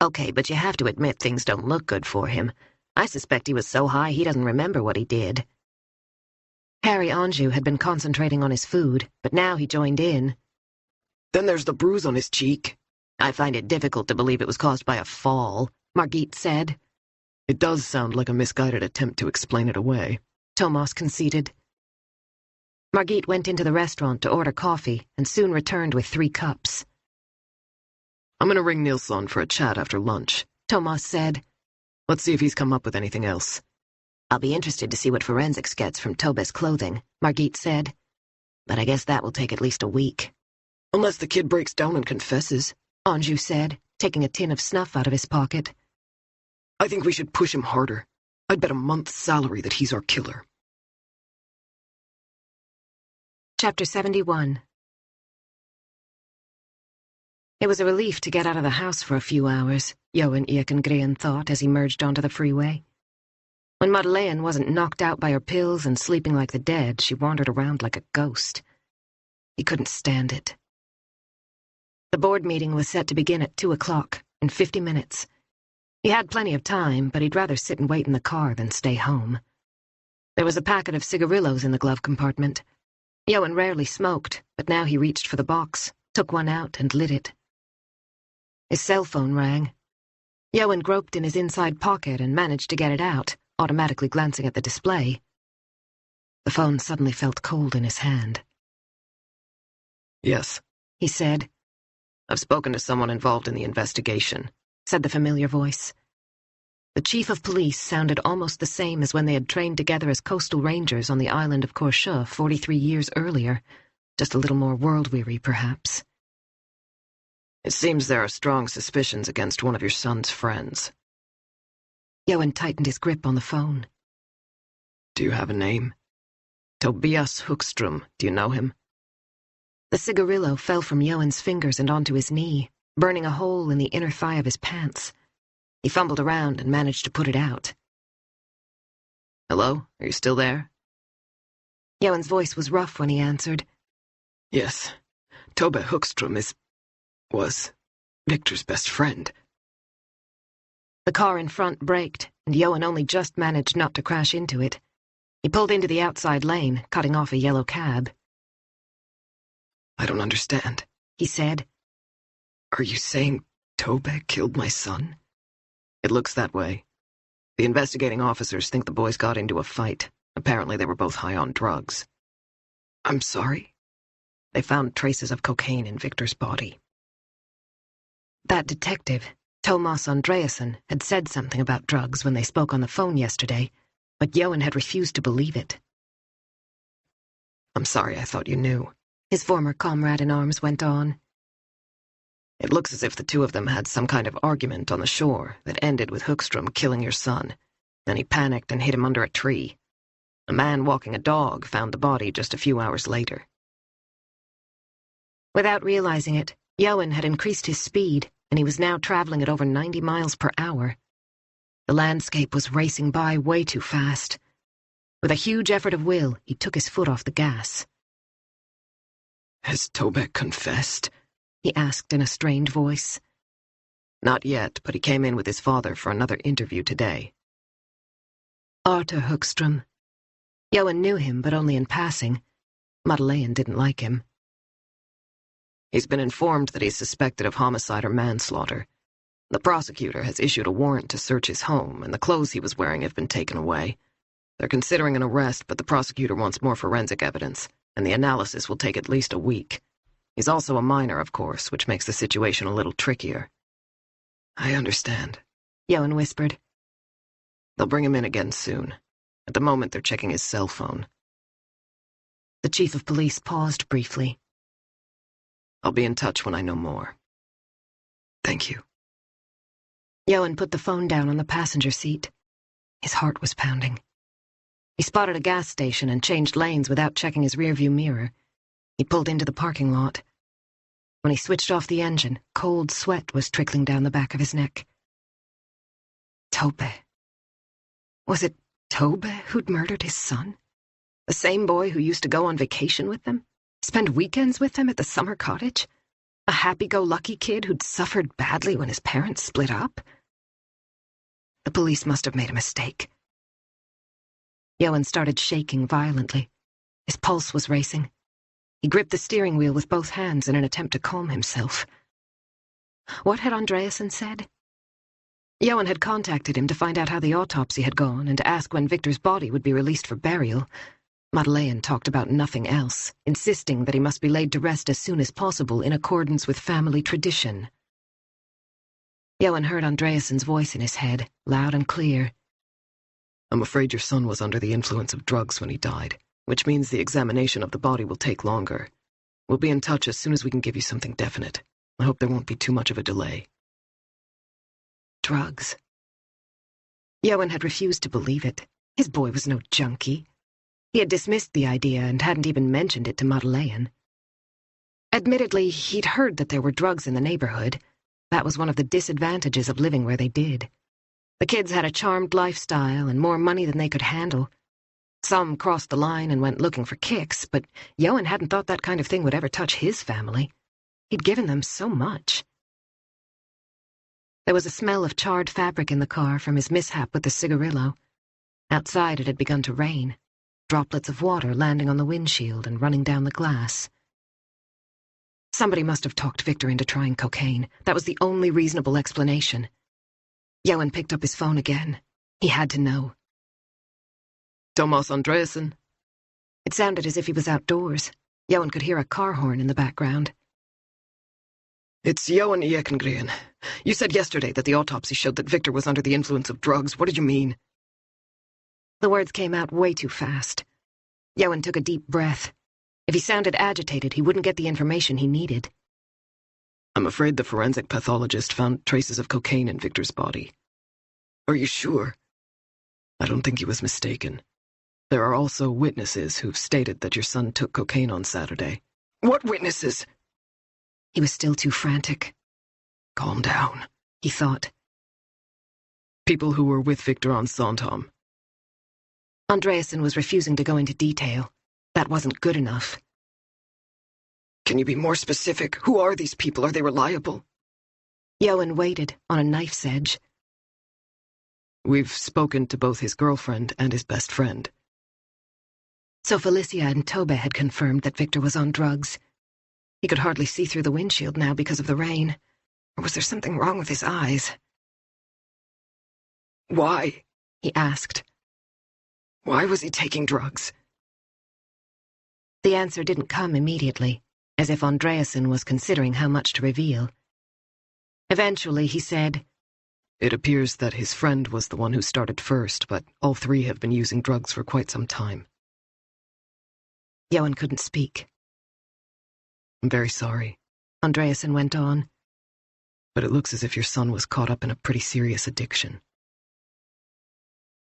Okay, but you have to admit things don't look good for him. I suspect he was so high he doesn't remember what he did. Harry Anjou had been concentrating on his food, but now he joined in. Then there's the bruise on his cheek. I find it difficult to believe it was caused by a fall, Margit said. It does sound like a misguided attempt to explain it away, Thomas conceded. Margit went into the restaurant to order coffee and soon returned with 3 cups. I'm going to ring Nilsson for a chat after lunch, Thomas said. Let's see if he's come up with anything else. I'll be interested to see what forensics gets from Tobe's clothing, Margit said. But I guess that will take at least a week. Unless the kid breaks down and confesses, Anjou said, taking a tin of snuff out of his pocket. I think we should push him harder. I'd bet a month's salary that he's our killer. Chapter 71. It was a relief to get out of the house for a few hours, Johan Ekengren thought as he merged onto the freeway. When Madeleine wasn't knocked out by her pills and sleeping like the dead, she wandered around like a ghost. He couldn't stand it. The board meeting was set to begin at 2 o'clock, in 50 minutes. He had plenty of time, but he'd rather sit and wait in the car than stay home. There was a packet of cigarillos in the glove compartment. Johan rarely smoked, but now he reached for the box, took one out and lit it. His cell phone rang. Johan groped in his inside pocket and managed to get it out, automatically glancing at the display. The phone suddenly felt cold in his hand. Yes, he said. I've spoken to someone involved in the investigation, said the familiar voice. The chief of police sounded almost the same as when they had trained together as coastal rangers on the island of Corcheux 43 years earlier, just a little more world-weary, perhaps. It seems there are strong suspicions against one of your son's friends. Johan tightened his grip on the phone. Do you have a name? Tobias Hookström, do you know him? The cigarillo fell from Johan's fingers and onto his knee, burning a hole in the inner thigh of his pants. He fumbled around and managed to put it out. Hello? Are you still there? Johan's voice was rough when he answered. Yes. Tobe Hookström was Victor's best friend. The car in front braked, and Johan only just managed not to crash into it. He pulled into the outside lane, cutting off a yellow cab. I don't understand, he said. Are you saying Tobe killed my son? It looks that way. The investigating officers think the boys got into a fight. Apparently they were both high on drugs. I'm sorry? They found traces of cocaine in Victor's body. That detective, Thomas Andreasson, had said something about drugs when they spoke on the phone yesterday, but Johan had refused to believe it. I'm sorry, I thought you knew, his former comrade in arms went on. It looks as if the two of them had some kind of argument on the shore that ended with Hookström killing your son. Then he panicked and hid him under a tree. A man walking a dog found the body just a few hours later. Without realizing it, Johan had increased his speed, and he was now traveling at over 90 miles per hour. The landscape was racing by way too fast. With a huge effort of will, he took his foot off the gas. Has Tobe confessed? He asked in a strained voice. Not yet, but he came in with his father for another interview today. Arthur Hookström. Johan knew him, but only in passing. Madeleine didn't like him. He's been informed that he's suspected of homicide or manslaughter. The prosecutor has issued a warrant to search his home, and the clothes he was wearing have been taken away. They're considering an arrest, but the prosecutor wants more forensic evidence. and the analysis will take at least a week. He's also a minor, of course, which makes the situation a little trickier. I understand, Johan whispered. They'll bring him in again soon. At the moment, they're checking his cell phone. The chief of police paused briefly. I'll be in touch when I know more. Thank you. Johan put the phone down on the passenger seat. His heart was pounding. He spotted a gas station and changed lanes without checking his rearview mirror. He pulled into the parking lot. When he switched off the engine, cold sweat was trickling down the back of his neck. Tobe. Was it Tobe who'd murdered his son? The same boy who used to go on vacation with them? Spend weekends with them at the summer cottage? A happy-go-lucky kid who'd suffered badly when his parents split up? The police must have made a mistake. Johan started shaking violently. His pulse was racing. He gripped the steering wheel with both hands in an attempt to calm himself. What had Andreasson said? Johan had contacted him to find out how the autopsy had gone and to ask when Victor's body would be released for burial. Madeleine talked about nothing else, insisting that he must be laid to rest as soon as possible in accordance with family tradition. Johan heard Andreasson's voice in his head, loud and clear. I'm afraid your son was under the influence of drugs when he died, which means the examination of the body will take longer. We'll be in touch as soon as we can give you something definite. I hope there won't be too much of a delay. Drugs. Johan had refused to believe it. His boy was no junkie. He had dismissed the idea and hadn't even mentioned it to Madeleine. Admittedly, he'd heard that there were drugs in the neighborhood. That was one of the disadvantages of living where they did. The kids had a charmed lifestyle and more money than they could handle. Some crossed the line and went looking for kicks, but Johan hadn't thought that kind of thing would ever touch his family. He'd given them so much. There was a smell of charred fabric in the car from his mishap with the cigarillo. Outside it had begun to rain, droplets of water landing on the windshield and running down the glass. Somebody must have talked Victor into trying cocaine. That was the only reasonable explanation. Johan picked up his phone again. He had to know. Thomas Andreasson? It sounded as if he was outdoors. Johan could hear a car horn in the background. It's Johan Ekengren. You said yesterday that the autopsy showed that Victor was under the influence of drugs. What did you mean? The words came out way too fast. Johan took a deep breath. If he sounded agitated, he wouldn't get the information he needed. I'm afraid the forensic pathologist found traces of cocaine in Victor's body. Are you sure? I don't think he was mistaken. There are also witnesses who've stated that your son took cocaine on Saturday. What witnesses? He was still too frantic. Calm down, he thought. People who were with Victor on Sandhamn. Andreasson was refusing to go into detail. That wasn't good enough. Can you be more specific? Who are these people? Are they reliable? Johan waited on a knife's edge. We've spoken to both his girlfriend and his best friend. So Felicia and Tobe had confirmed that Victor was on drugs. He could hardly see through the windshield now because of the rain. Or was there something wrong with his eyes? Why? He asked. Why was he taking drugs? The answer didn't come immediately, as if Andreasson was considering how much to reveal. Eventually, he said, It appears that his friend was the one who started first, but all three have been using drugs for quite some time. Johan couldn't speak. I'm very sorry, Andreasson went on. But it looks as if your son was caught up in a pretty serious addiction.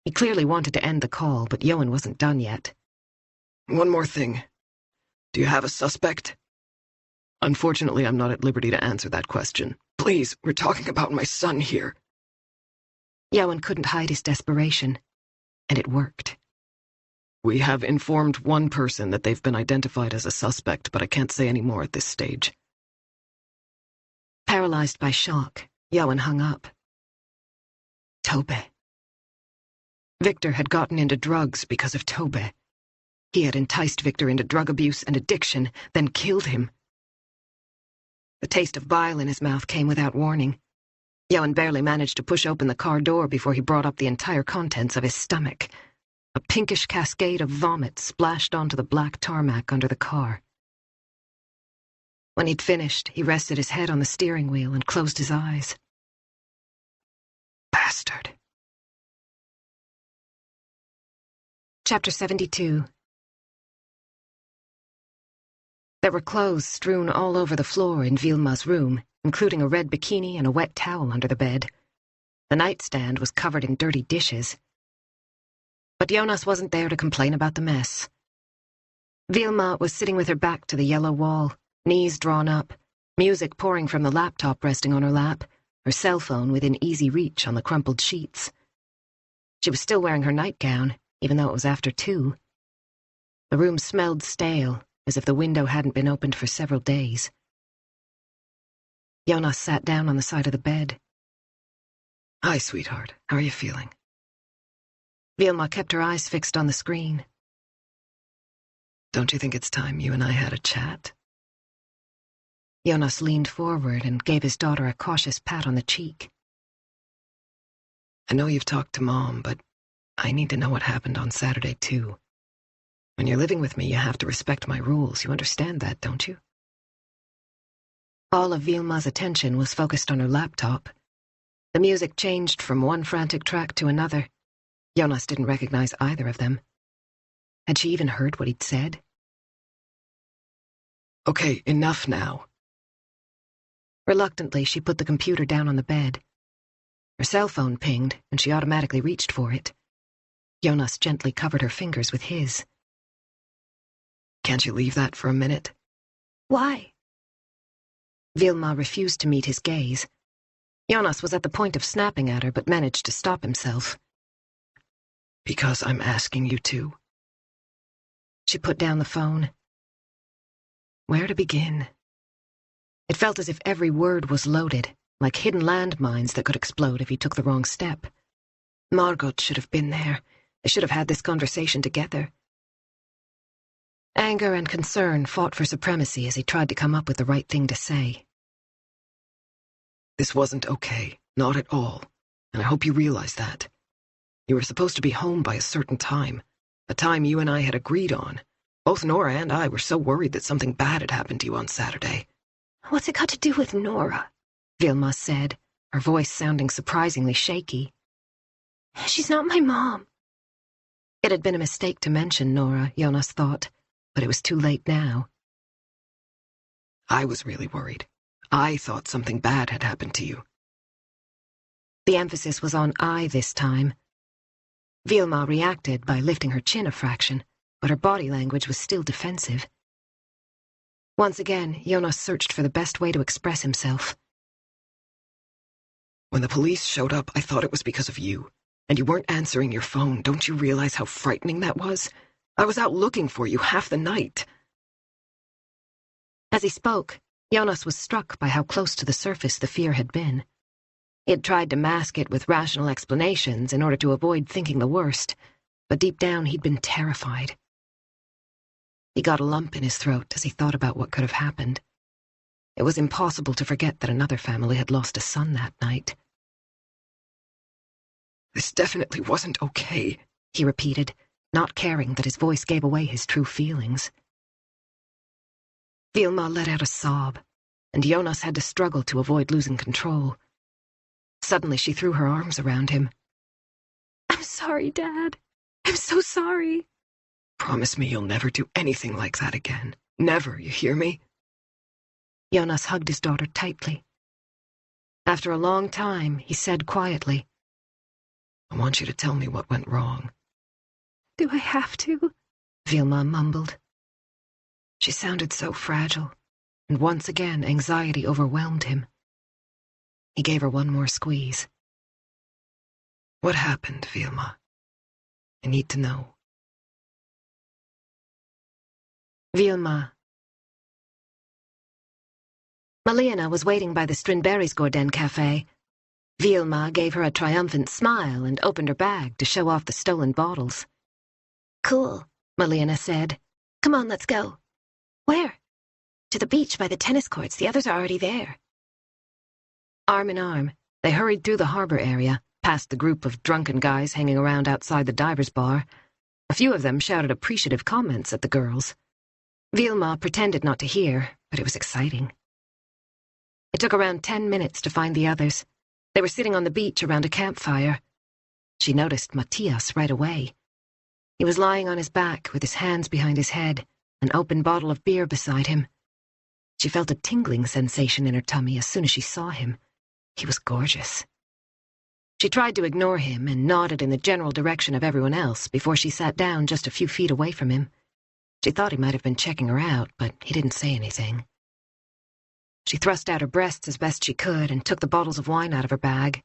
He clearly wanted to end the call, but Johan wasn't done yet. One more thing. Do you have a suspect? Unfortunately, I'm not at liberty to answer that question. Please, we're talking about my son here. Johan couldn't hide his desperation, and it worked. We have informed one person that they've been identified as a suspect, but I can't say any more at this stage. Paralyzed by shock, Johan hung up. Tobe. Victor had gotten into drugs because of Tobe. He had enticed Victor into drug abuse and addiction, then killed him. The taste of bile in his mouth came without warning. Johan barely managed to push open the car door before he brought up the entire contents of his stomach. A pinkish cascade of vomit splashed onto the black tarmac under the car. When he'd finished, he rested his head on the steering wheel and closed his eyes. Bastard. Chapter 72. There were clothes strewn all over the floor in Vilma's room, including a red bikini and a wet towel under the bed. The nightstand was covered in dirty dishes. But Jonas wasn't there to complain about the mess. Vilma was sitting with her back to the yellow wall, knees drawn up, music pouring from the laptop resting on her lap, her cell phone within easy reach on the crumpled sheets. She was still wearing her nightgown, even though it was after 2. The room smelled stale, as if the window hadn't been opened for several days. Jonas sat down on the side of the bed. Hi, sweetheart. How are you feeling? Vilma kept her eyes fixed on the screen. Don't you think it's time you and I had a chat? Jonas leaned forward and gave his daughter a cautious pat on the cheek. I know you've talked to Mom, but I need to know what happened on Saturday, too. When you're living with me, you have to respect my rules. You understand that, don't you? All of Vilma's attention was focused on her laptop. The music changed from one frantic track to another. Jonas didn't recognize either of them. Had she even heard what he'd said? Okay, enough now. Reluctantly, she put the computer down on the bed. Her cell phone pinged, and she automatically reached for it. Jonas gently covered her fingers with his. Can't you leave that for a minute? Why? Vilma refused to meet his gaze. Jonas was at the point of snapping at her, but managed to stop himself. Because I'm asking you to. She put down the phone. Where to begin? It felt as if every word was loaded, like hidden landmines that could explode if he took the wrong step. Margot should have been there. They should have had this conversation together. Anger and concern fought for supremacy as he tried to come up with the right thing to say. This wasn't okay, not at all, and I hope you realize that. You were supposed to be home by a certain time, a time you and I had agreed on. Both Nora and I were so worried that something bad had happened to you on Saturday. What's it got to do with Nora? Vilma said, her voice sounding surprisingly shaky. She's not my mom. It had been a mistake to mention Nora, Jonas thought, but it was too late now. I was really worried. I thought something bad had happened to you. The emphasis was on I this time. Vilma reacted by lifting her chin a fraction, but her body language was still defensive. Once again, Jonas searched for the best way to express himself. When the police showed up, I thought it was because of you. And you weren't answering your phone. Don't you realize how frightening that was? I was out looking for you half the night. As he spoke, Jonas was struck by how close to the surface the fear had been. He had tried to mask it with rational explanations in order to avoid thinking the worst, but deep down he'd been terrified. He got a lump in his throat as he thought about what could have happened. It was impossible to forget that another family had lost a son that night. This definitely wasn't okay, he repeated, not caring that his voice gave away his true feelings. Vilma let out a sob, and Jonas had to struggle to avoid losing control. Suddenly she threw her arms around him. I'm sorry, Dad. I'm so sorry. Promise me you'll never do anything like that again. Never, you hear me? Jonas hugged his daughter tightly. After a long time, he said quietly, I want you to tell me what went wrong. Do I have to? Vilma mumbled. She sounded so fragile, and once again anxiety overwhelmed him. He gave her one more squeeze. What happened, Vilma? I need to know. Vilma. Malena was waiting by the Strindbergsgården cafe. Vilma gave her a triumphant smile and opened her bag to show off the stolen bottles. Cool, Malena said. Come on, let's go. Where? To the beach by the tennis courts. The others are already there. Arm in arm, they hurried through the harbor area, past the group of drunken guys hanging around outside the diver's bar. few of them shouted appreciative comments at the girls. Vilma pretended not to hear, but it was exciting. It took around 10 minutes to find the others. They were sitting on the beach around a campfire. She noticed Matthias right away. He was lying on his back with his hands behind his head, an open bottle of beer beside him. She felt a tingling sensation in her tummy as soon as she saw him. He was gorgeous. She tried to ignore him and nodded in the general direction of everyone else before she sat down just a few feet away from him. She thought he might have been checking her out, but he didn't say anything. She thrust out her breasts as best she could and took the bottles of wine out of her bag.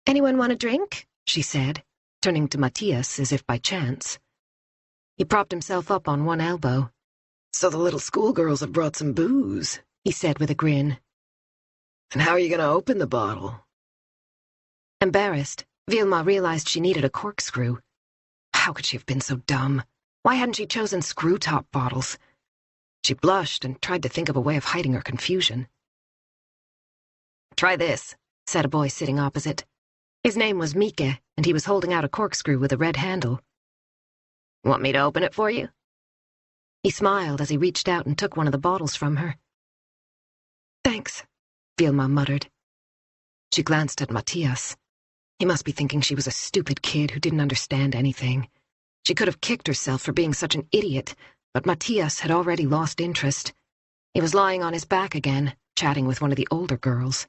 "Anyone want a drink?" she said, turning to Matthias as if by chance. He propped himself up on one elbow. "So the little schoolgirls have brought some booze," he said with a grin. "And how are you going to open the bottle?" Embarrassed, Vilma realized she needed a corkscrew. How could she have been so dumb? Why hadn't she chosen screw-top bottles? She blushed and tried to think of a way of hiding her confusion. "Try this," said a boy sitting opposite. His name was Mike, and he was holding out a corkscrew with a red handle. "Want me to open it for you?" He smiled as he reached out and took one of the bottles from her. "Thanks," Vilma muttered. She glanced at Matthias. He must be thinking she was a stupid kid who didn't understand anything. She could have kicked herself for being such an idiot, but Matthias had already lost interest. He was lying on his back again, chatting with one of the older girls.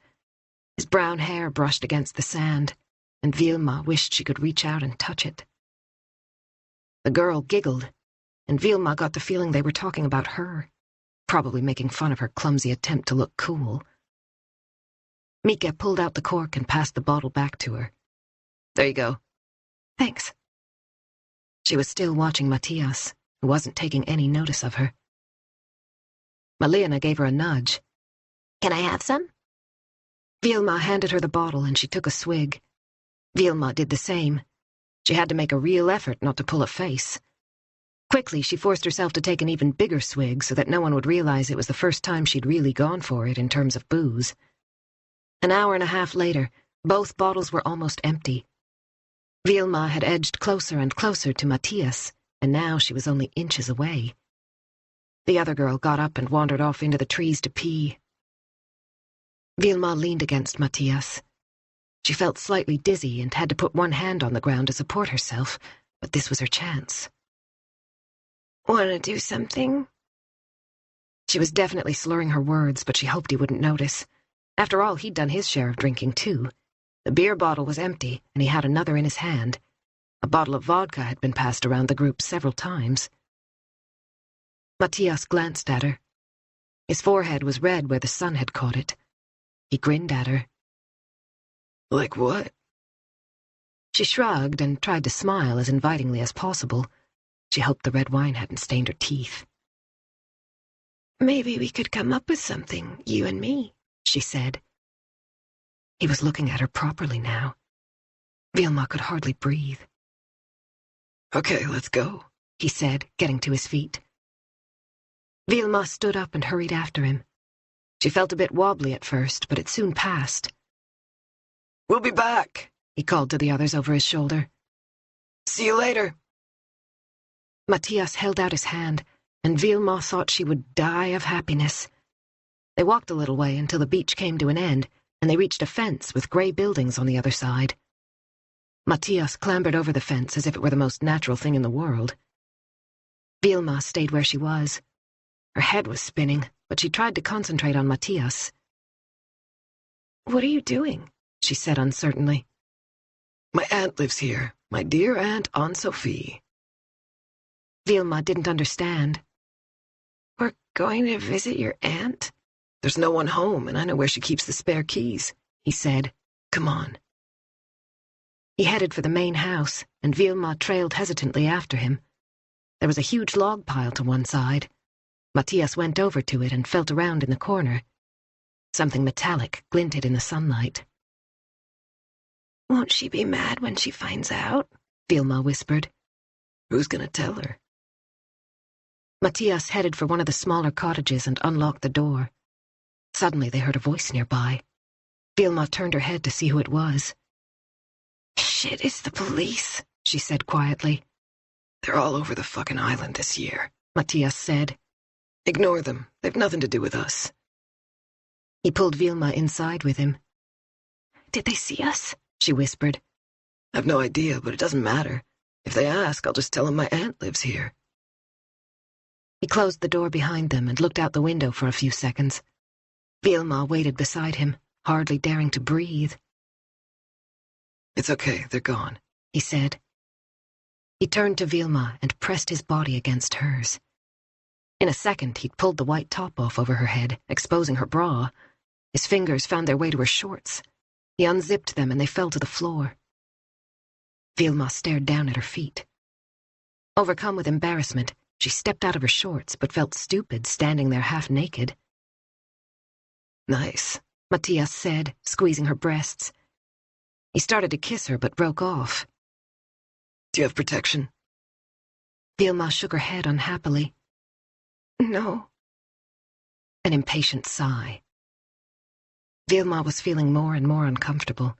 His brown hair brushed against the sand, and Vilma wished she could reach out and touch it. The girl giggled, and Vilma got the feeling they were talking about her, probably making fun of her clumsy attempt to look cool. Mika pulled out the cork and passed the bottle back to her. "There you go." "Thanks." She was still watching Matthias, who wasn't taking any notice of her. Malena gave her a nudge. "Can I have some?" Vilma handed her the bottle and she took a swig. Vilma did the same. She had to make a real effort not to pull a face. Quickly, she forced herself to take an even bigger swig so that no one would realize it was the first time she'd really gone for it in terms of booze. An hour and a half later, both bottles were almost empty. Vilma had edged closer and closer to Matthias, and now she was only inches away. The other girl got up and wandered off into the trees to pee. Vilma leaned against Matthias. She felt slightly dizzy and had to put one hand on the ground to support herself, but this was her chance. "Want to do something?" She was definitely slurring her words, but she hoped he wouldn't notice. After all, he'd done his share of drinking, too. The beer bottle was empty, and he had another in his hand. A bottle of vodka had been passed around the group several times. Matthias glanced at her. His forehead was red where the sun had caught it. He grinned at her. "Like what?" She shrugged and tried to smile as invitingly as possible. She hoped the red wine hadn't stained her teeth. "Maybe we could come up with something, you and me," she said. He was looking at her properly now. Vilma could hardly breathe. "Okay, let's go," he said, getting to his feet. Vilma stood up and hurried after him. She felt a bit wobbly at first, but it soon passed. "We'll be back," he called to the others over his shoulder. "See you later." Matthias held out his hand, and Vilma thought she would die of happiness. They walked a little way until the beach came to an end, and they reached a fence with gray buildings on the other side. Matthias clambered over the fence as if it were the most natural thing in the world. Vilma stayed where she was. Her head was spinning, but she tried to concentrate on Matthias. "What are you doing?" she said uncertainly. "My aunt lives here, my dear Aunt Anne-Sophie." Vilma didn't understand. "We're going to visit your aunt?" "There's no one home, and I know where she keeps the spare keys," he said. "Come on." He headed for the main house, and Vilma trailed hesitantly after him. There was a huge log pile to one side. Matthias went over to it and felt around in the corner. Something metallic glinted in the sunlight. "Won't she be mad when she finds out?" Vilma whispered. "Who's going to tell her?" Matthias headed for one of the smaller cottages and unlocked the door. Suddenly they heard a voice nearby. Vilma turned her head to see who it was. "Shit, it's the police," she said quietly. They're all over the fucking island this year, Matthias said. Ignore them. They've nothing to do with us. He pulled Vilma inside with him. Did they see us? She whispered. I've no idea, but it doesn't matter. If they ask, I'll just tell them my aunt lives here. He closed the door behind them and looked out the window for a few seconds. Vilma waited beside him, hardly daring to breathe. It's okay, they're gone, he said. He turned to Vilma and pressed his body against hers. In a second, he'd pulled the white top off over her head, exposing her bra. His fingers found their way to her shorts. He unzipped them and they fell to the floor. Vilma stared down at her feet. Overcome with embarrassment, she stepped out of her shorts but felt stupid standing there half naked. Nice, Matthias said, squeezing her breasts. He started to kiss her but broke off. Do you have protection? Vilma shook her head unhappily. No. An impatient sigh. Vilma was feeling more and more uncomfortable.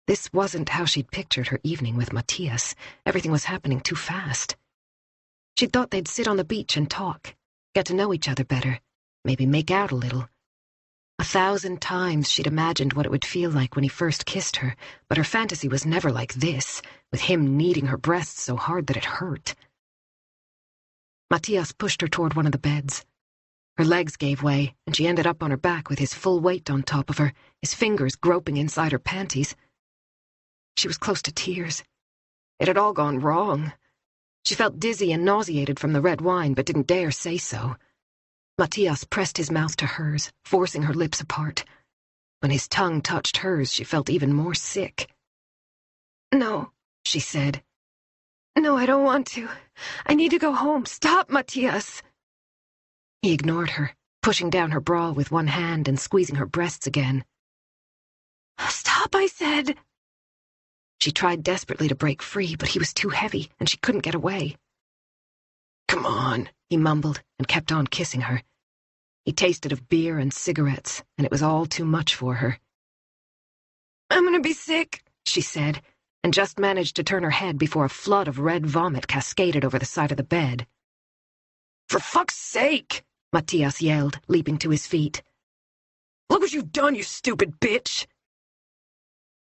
This wasn't how she'd pictured her evening with Matthias. Everything was happening too fast. She'd thought they'd sit on the beach and talk, get to know each other better, maybe make out a little. 1,000 times she'd imagined what it would feel like when he first kissed her, but her fantasy was never like this, with him kneading her breasts so hard that it hurt. Matthias pushed her toward one of the beds. Her legs gave way, and she ended up on her back with his full weight on top of her, his fingers groping inside her panties. She was close to tears. It had all gone wrong. She felt dizzy and nauseated from the red wine, but didn't dare say so. Matthias pressed his mouth to hers, forcing her lips apart. When his tongue touched hers, she felt even more sick. No, she said. No, I don't want to. I need to go home. Stop, Matthias. He ignored her, pushing down her bra with one hand and squeezing her breasts again. Stop, I said. She tried desperately to break free, but he was too heavy, and she couldn't get away. Come on, he mumbled and kept on kissing her. He tasted of beer and cigarettes, and it was all too much for her. I'm gonna be sick, she said, and just managed to turn her head before a flood of red vomit cascaded over the side of the bed. For fuck's sake, Matthias yelled, leaping to his feet. Look what you've done, you stupid bitch!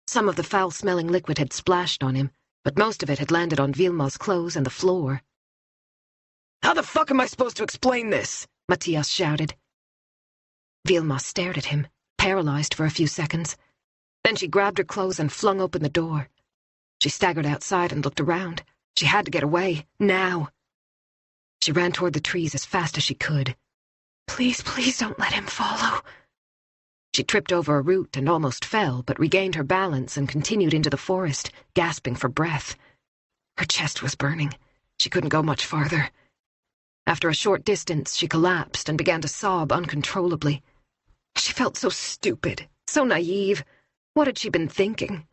Some of the foul-smelling liquid had splashed on him, but most of it had landed on Vilma's clothes and the floor. How the fuck am I supposed to explain this? Matthias shouted. Vilma stared at him, paralyzed for a few seconds. Then she grabbed her clothes and flung open the door. She staggered outside and looked around. She had to get away, now. She ran toward the trees as fast as she could. Please, please don't let him follow. She tripped over a root and almost fell, but regained her balance and continued into the forest, gasping for breath. Her chest was burning. She couldn't go much farther. After a short distance, she collapsed and began to sob uncontrollably. She felt so stupid, so naive. What had she been thinking?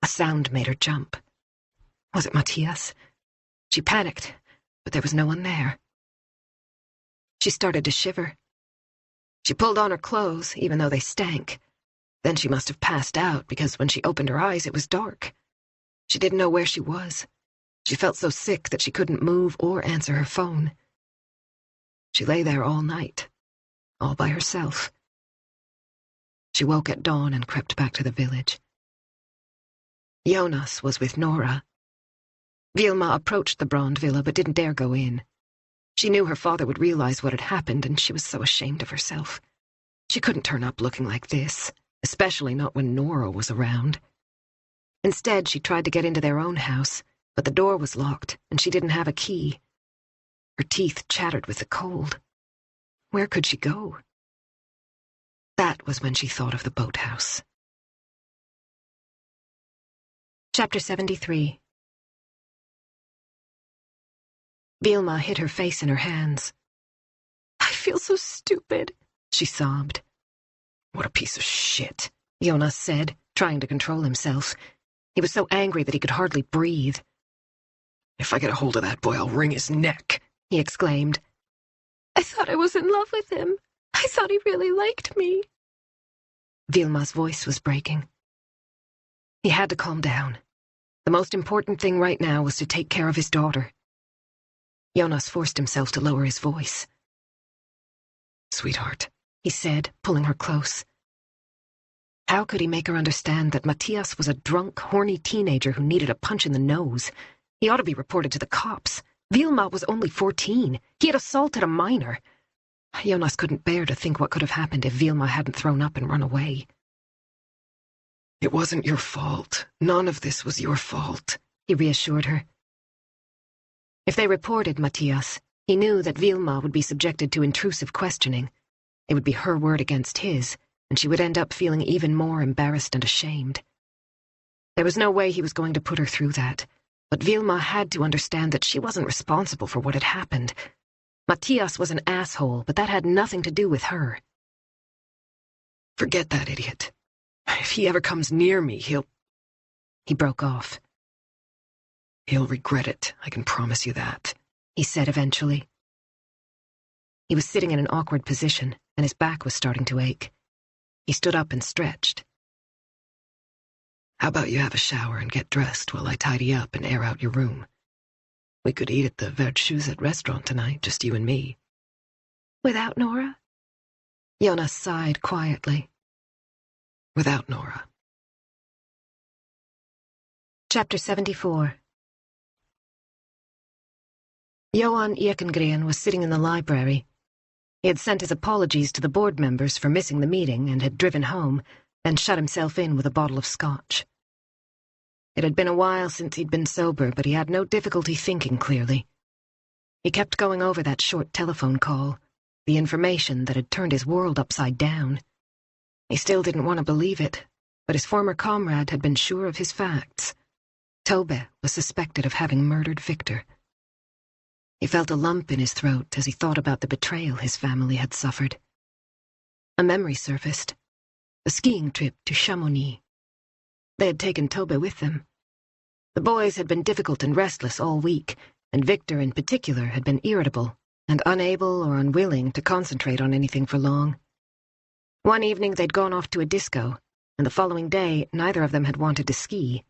A sound made her jump. Was it Matthias? She panicked, but there was no one there. She started to shiver. She pulled on her clothes, even though they stank. Then she must have passed out, because when she opened her eyes, it was dark. She didn't know where she was. She felt so sick that she couldn't move or answer her phone. She lay there all night, all by herself. She woke at dawn and crept back to the village. Jonas was with Nora. Vilma approached the Brand villa but didn't dare go in. She knew her father would realize what had happened, and she was so ashamed of herself. She couldn't turn up looking like this, especially not when Nora was around. Instead, she tried to get into their own house, but the door was locked, and she didn't have a key. Her teeth chattered with the cold. Where could she go? That was when she thought of the boathouse. Chapter 73. Vilma hid her face in her hands. I feel so stupid, she sobbed. What a piece of shit, Jonas said, trying to control himself. He was so angry that he could hardly breathe. If I get a hold of that boy, I'll wring his neck, he exclaimed. I thought I was in love with him. I thought he really liked me. Vilma's voice was breaking. He had to calm down. The most important thing right now was to take care of his daughter. Jonas forced himself to lower his voice. Sweetheart, he said, pulling her close. How could he make her understand that Matthias was a drunk, horny teenager who needed a punch in the nose? He ought to be reported to the cops. Vilma was only 14. He had assaulted a minor. Jonas couldn't bear to think what could have happened if Vilma hadn't thrown up and run away. it wasn't your fault. None of this was your fault, he reassured her. If they reported Matthias, he knew that Vilma would be subjected to intrusive questioning. It would be her word against his, and she would end up feeling even more embarrassed and ashamed. There was no way he was going to put her through that, but Vilma had to understand that she wasn't responsible for what had happened. Matthias was an asshole, but that had nothing to do with her. Forget that idiot. If he ever comes near me, He broke off. He'll regret it, I can promise you that, he said eventually. He was sitting in an awkward position, and his back was starting to ache. He stood up and stretched. How about you have a shower and get dressed while I tidy up and air out your room? We could eat at the Vertshusset restaurant tonight, just you and me. Without Nora? Jonas sighed quietly. Without Nora. Chapter 74. Johan Ekengren was sitting in the library. He had sent his apologies to the board members for missing the meeting and had driven home, then shut himself in with a bottle of scotch. It had been a while since he'd been sober, but he had no difficulty thinking clearly. He kept going over that short telephone call, the information that had turned his world upside down. He still didn't want to believe it, but his former comrade had been sure of his facts. Tobbe was suspected of having murdered Victor. He felt a lump in his throat as he thought about the betrayal his family had suffered. A memory surfaced. The skiing trip to Chamonix. They had taken Tobbe with them. The boys had been difficult and restless all week, and Victor in particular had been irritable and unable or unwilling to concentrate on anything for long. One evening they'd gone off to a disco, and the following day neither of them had wanted to ski.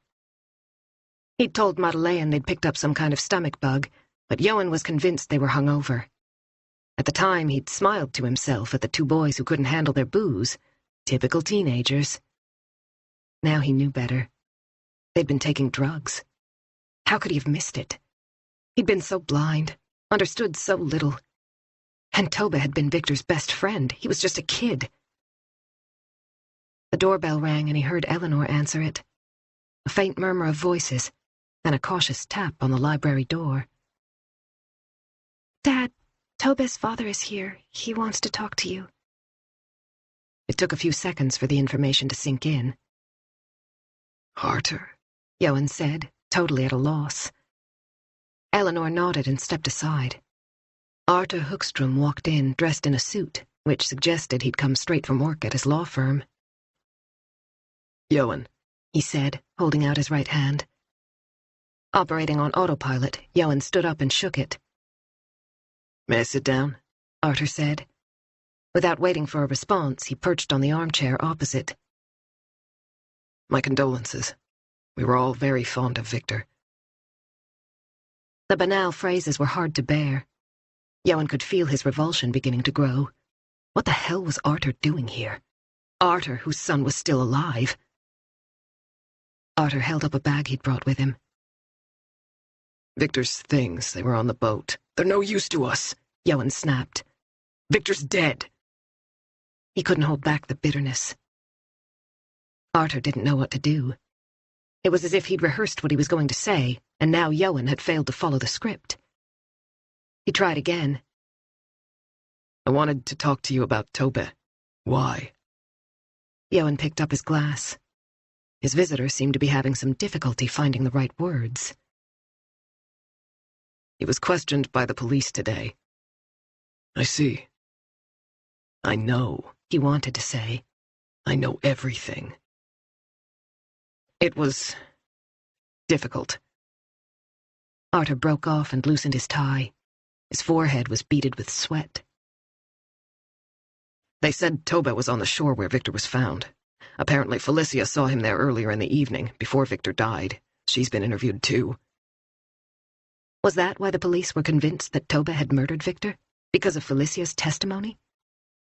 He'd told Madeleine they'd picked up some kind of stomach bug, but Johan was convinced they were hungover. At the time, he'd smiled to himself at the two boys who couldn't handle their booze. Typical teenagers. Now he knew better. They'd been taking drugs. How could he have missed it? He'd been so blind, understood so little. And Tobbe had been Victor's best friend. He was just a kid. The doorbell rang and he heard Eleanor answer it. A faint murmur of voices, then a cautious tap on the library door. Dad, Tobbe's father is here. He wants to talk to you. It took a few seconds for the information to sink in. Arthur, Johan said, totally at a loss. Eleanor nodded and stepped aside. Arthur Hookstrom walked in, dressed in a suit, which suggested he'd come straight from work at his law firm. Johan, he said, holding out his right hand. Operating on autopilot, Johan stood up and shook it. May I sit down? Arthur said. Without waiting for a response, he perched on the armchair opposite. My condolences. We were all very fond of Victor. The banal phrases were hard to bear. Johan could feel his revulsion beginning to grow. What the hell was Arthur doing here? Arthur, whose son was still alive. Arthur held up a bag he'd brought with him. Victor's things, they were on the boat. They're no use to us, Johan snapped. Victor's dead. He couldn't hold back the bitterness. Arthur didn't know what to do. It was as if he'd rehearsed what he was going to say, and now Johan had failed to follow the script. He tried again. I wanted to talk to you about Tobbe. Why? Johan picked up his glass. His visitor seemed to be having some difficulty finding the right words. He was questioned by the police today. I see. I know, he wanted to say. I know everything. It was difficult. Arthur broke off and loosened his tie. His forehead was beaded with sweat. They said Tobbe was on the shore where Victor was found. Apparently Felicia saw him there earlier in the evening, before Victor died. She's been interviewed too. Was that why the police were convinced that Toba had murdered Victor? Because of Felicia's testimony?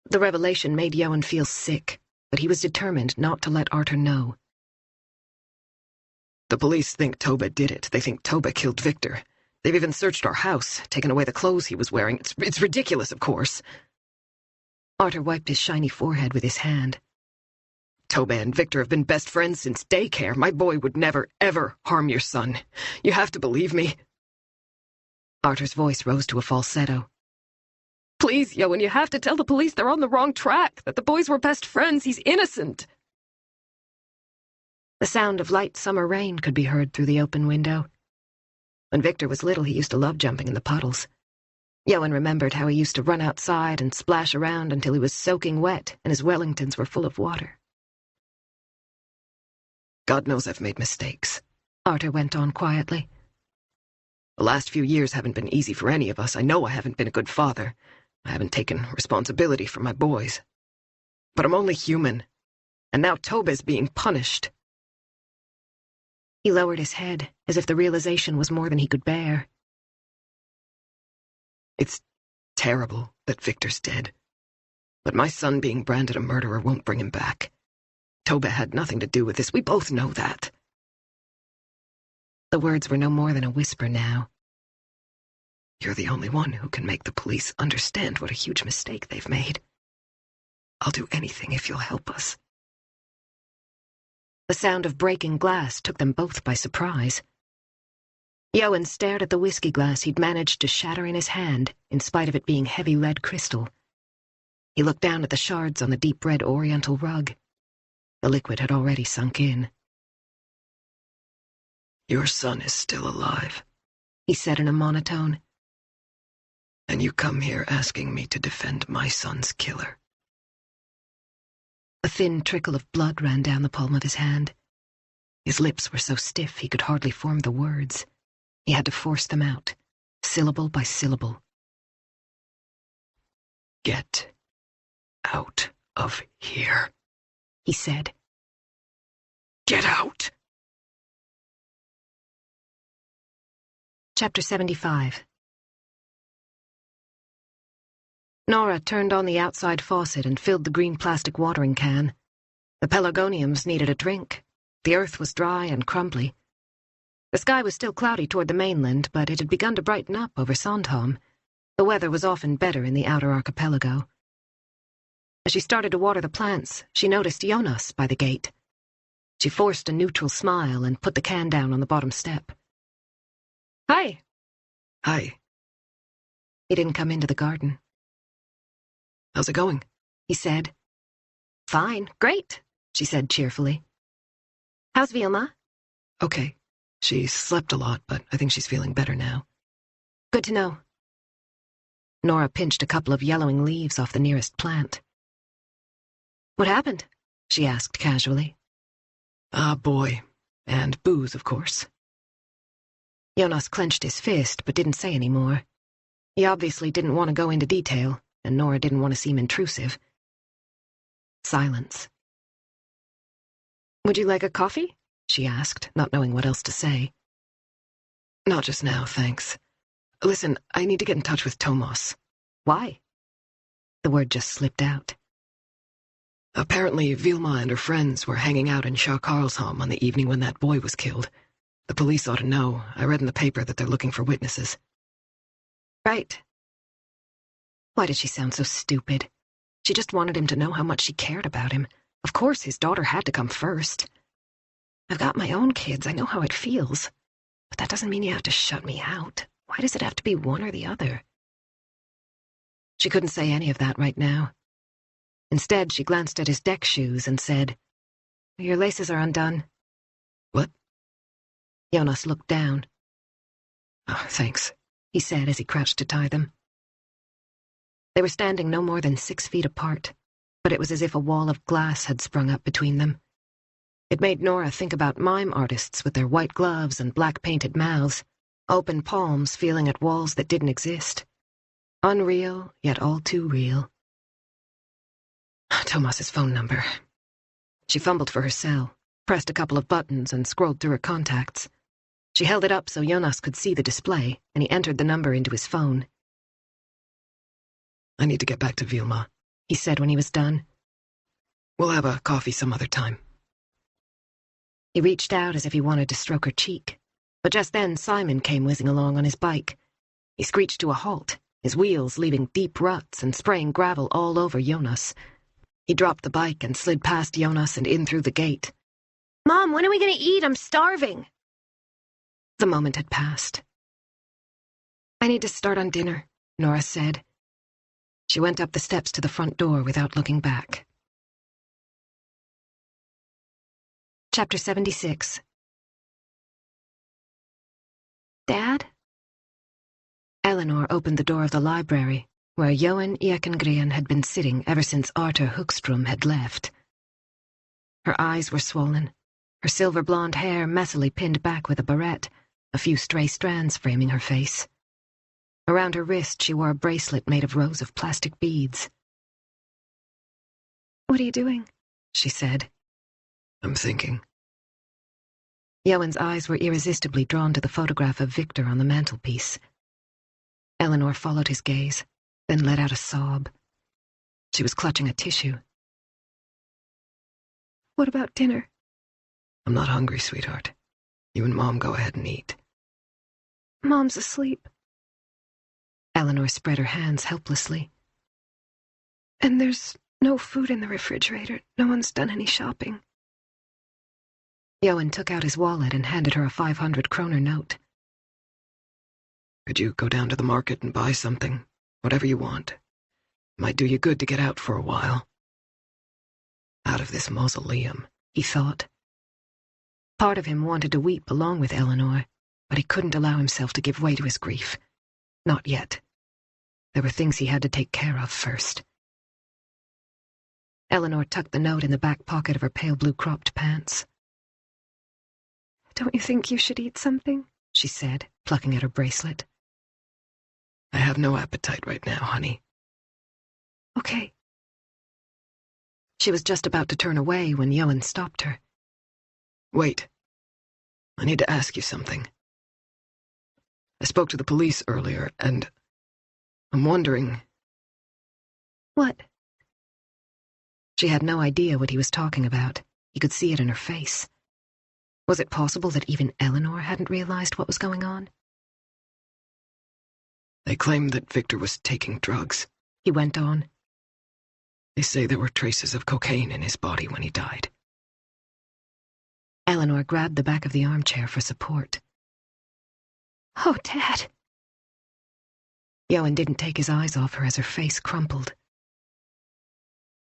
The revelation made Johan feel sick, but he was determined not to let Arthur know. The police think Toba did it. They think Toba killed Victor. They've even searched our house, taken away the clothes he was wearing. It's ridiculous, of course. Arthur wiped his shiny forehead with his hand. Toba and Victor have been best friends since daycare. My boy would never, ever harm your son. You have to believe me. Arthur's voice rose to a falsetto. Please, Johan, you have to tell the police they're on the wrong track, that the boys were best friends. He's innocent. The sound of light summer rain could be heard through the open window. When Victor was little, he used to love jumping in the puddles. Johan remembered how he used to run outside and splash around until he was soaking wet and his Wellingtons were full of water. God knows I've made mistakes, Arthur went on quietly. The last few years haven't been easy for any of us. I know I haven't been a good father. I haven't taken responsibility for my boys. But I'm only human. And now Toba's being punished. He lowered his head, as if the realization was more than he could bear. It's terrible that Victor's dead. But my son being branded a murderer won't bring him back. Toba had nothing to do with this. We both know that. The words were no more than a whisper now. You're the only one who can make the police understand what a huge mistake they've made. I'll do anything if you'll help us. The sound of breaking glass took them both by surprise. Johan stared at the whiskey glass he'd managed to shatter in his hand, in spite of it being heavy red crystal. He looked down at the shards on the deep red oriental rug. The liquid had already sunk in. Your son is still alive, he said in a monotone. And you come here asking me to defend my son's killer. A thin trickle of blood ran down the palm of his hand. His lips were so stiff he could hardly form the words. He had to force them out, syllable by syllable. Get out of here, he said. Get out! Chapter 75. Nora turned on the outside faucet and filled the green plastic watering can. The pelargoniums needed a drink. The earth was dry and crumbly. The sky was still cloudy toward the mainland, but it had begun to brighten up over Sandhamn. The weather was often better in the outer archipelago. As she started to water the plants, she noticed Jonas by the gate. She forced a neutral smile and put the can down on the bottom step. Hi. Hi. He didn't come into the garden. How's it going? He said. Fine, great, she said cheerfully. How's Vilma? Okay. She slept a lot, but I think she's feeling better now. Good to know. Nora pinched a couple of yellowing leaves off the nearest plant. What happened? She asked casually. Boy. And booze, of course. Jonas clenched his fist, but didn't say any more. He obviously didn't want to go into detail, and Nora didn't want to seem intrusive. Silence. Would you like a coffee? She asked, not knowing what else to say. Not just now, thanks. Listen, I need to get in touch with Thomas. Why? The word just slipped out. Apparently, Vilma and her friends were hanging out in Sandhamn on the evening when that boy was killed. The police ought to know. I read in the paper that they're looking for witnesses. Right. Why did she sound so stupid? She just wanted him to know how much she cared about him. Of course, his daughter had to come first. I've got my own kids. I know how it feels. But that doesn't mean you have to shut me out. Why does it have to be one or the other? She couldn't say any of that right now. Instead, she glanced at his deck shoes and said, Your laces are undone. What? Jonas looked down. Oh, thanks, he said as he crouched to tie them. They were standing no more than 6 feet apart, but it was as if a wall of glass had sprung up between them. It made Nora think about mime artists with their white gloves and black-painted mouths, open palms feeling at walls that didn't exist. Unreal, yet all too real. Thomas's phone number. She fumbled for her cell, pressed a couple of buttons, and scrolled through her contacts. She held it up so Jonas could see the display, and he entered the number into his phone. I need to get back to Vilma, he said when he was done. We'll have a coffee some other time. He reached out as if he wanted to stroke her cheek, but just then Simon came whizzing along on his bike. He screeched to a halt, his wheels leaving deep ruts and spraying gravel all over Jonas. He dropped the bike and slid past Jonas and in through the gate. Mom, when are we going to eat? I'm starving. The moment had passed. I need to start on dinner, Nora said. She went up the steps to the front door without looking back. Chapter 76. Dad? Eleanor opened the door of the library, where Johan Ekengren had been sitting ever since Arthur Hookstrom had left. Her eyes were swollen, her silver blonde hair messily pinned back with a barrette, a few stray strands framing her face. Around her wrist she wore a bracelet made of rows of plastic beads. What are you doing? She said. I'm thinking. Johan's eyes were irresistibly drawn to the photograph of Victor on the mantelpiece. Eleanor followed his gaze, then let out a sob. She was clutching a tissue. What about dinner? I'm not hungry, sweetheart. You and Mom go ahead and eat. Mom's asleep. Eleanor spread her hands helplessly. And there's no food in the refrigerator. No one's done any shopping. Johan took out his wallet and handed her a 500 kroner note. Could you go down to the market and buy something? Whatever you want. Might do you good to get out for a while. Out of this mausoleum, he thought. Part of him wanted to weep along with Eleanor, but he couldn't allow himself to give way to his grief. Not yet. There were things he had to take care of first. Eleanor tucked the note in the back pocket of her pale blue cropped pants. Don't you think you should eat something? She said, plucking at her bracelet. I have no appetite right now, honey. Okay. She was just about to turn away when Johan stopped her. Wait. I need to ask you something. I spoke to the police earlier, and I'm wondering... What? She had no idea what he was talking about. He could see it in her face. Was it possible that even Eleanor hadn't realized what was going on? They claim that Victor was taking drugs. He went on. They say there were traces of cocaine in his body when he died. Eleanor grabbed the back of the armchair for support. Oh, Dad. Johan didn't take his eyes off her as her face crumpled.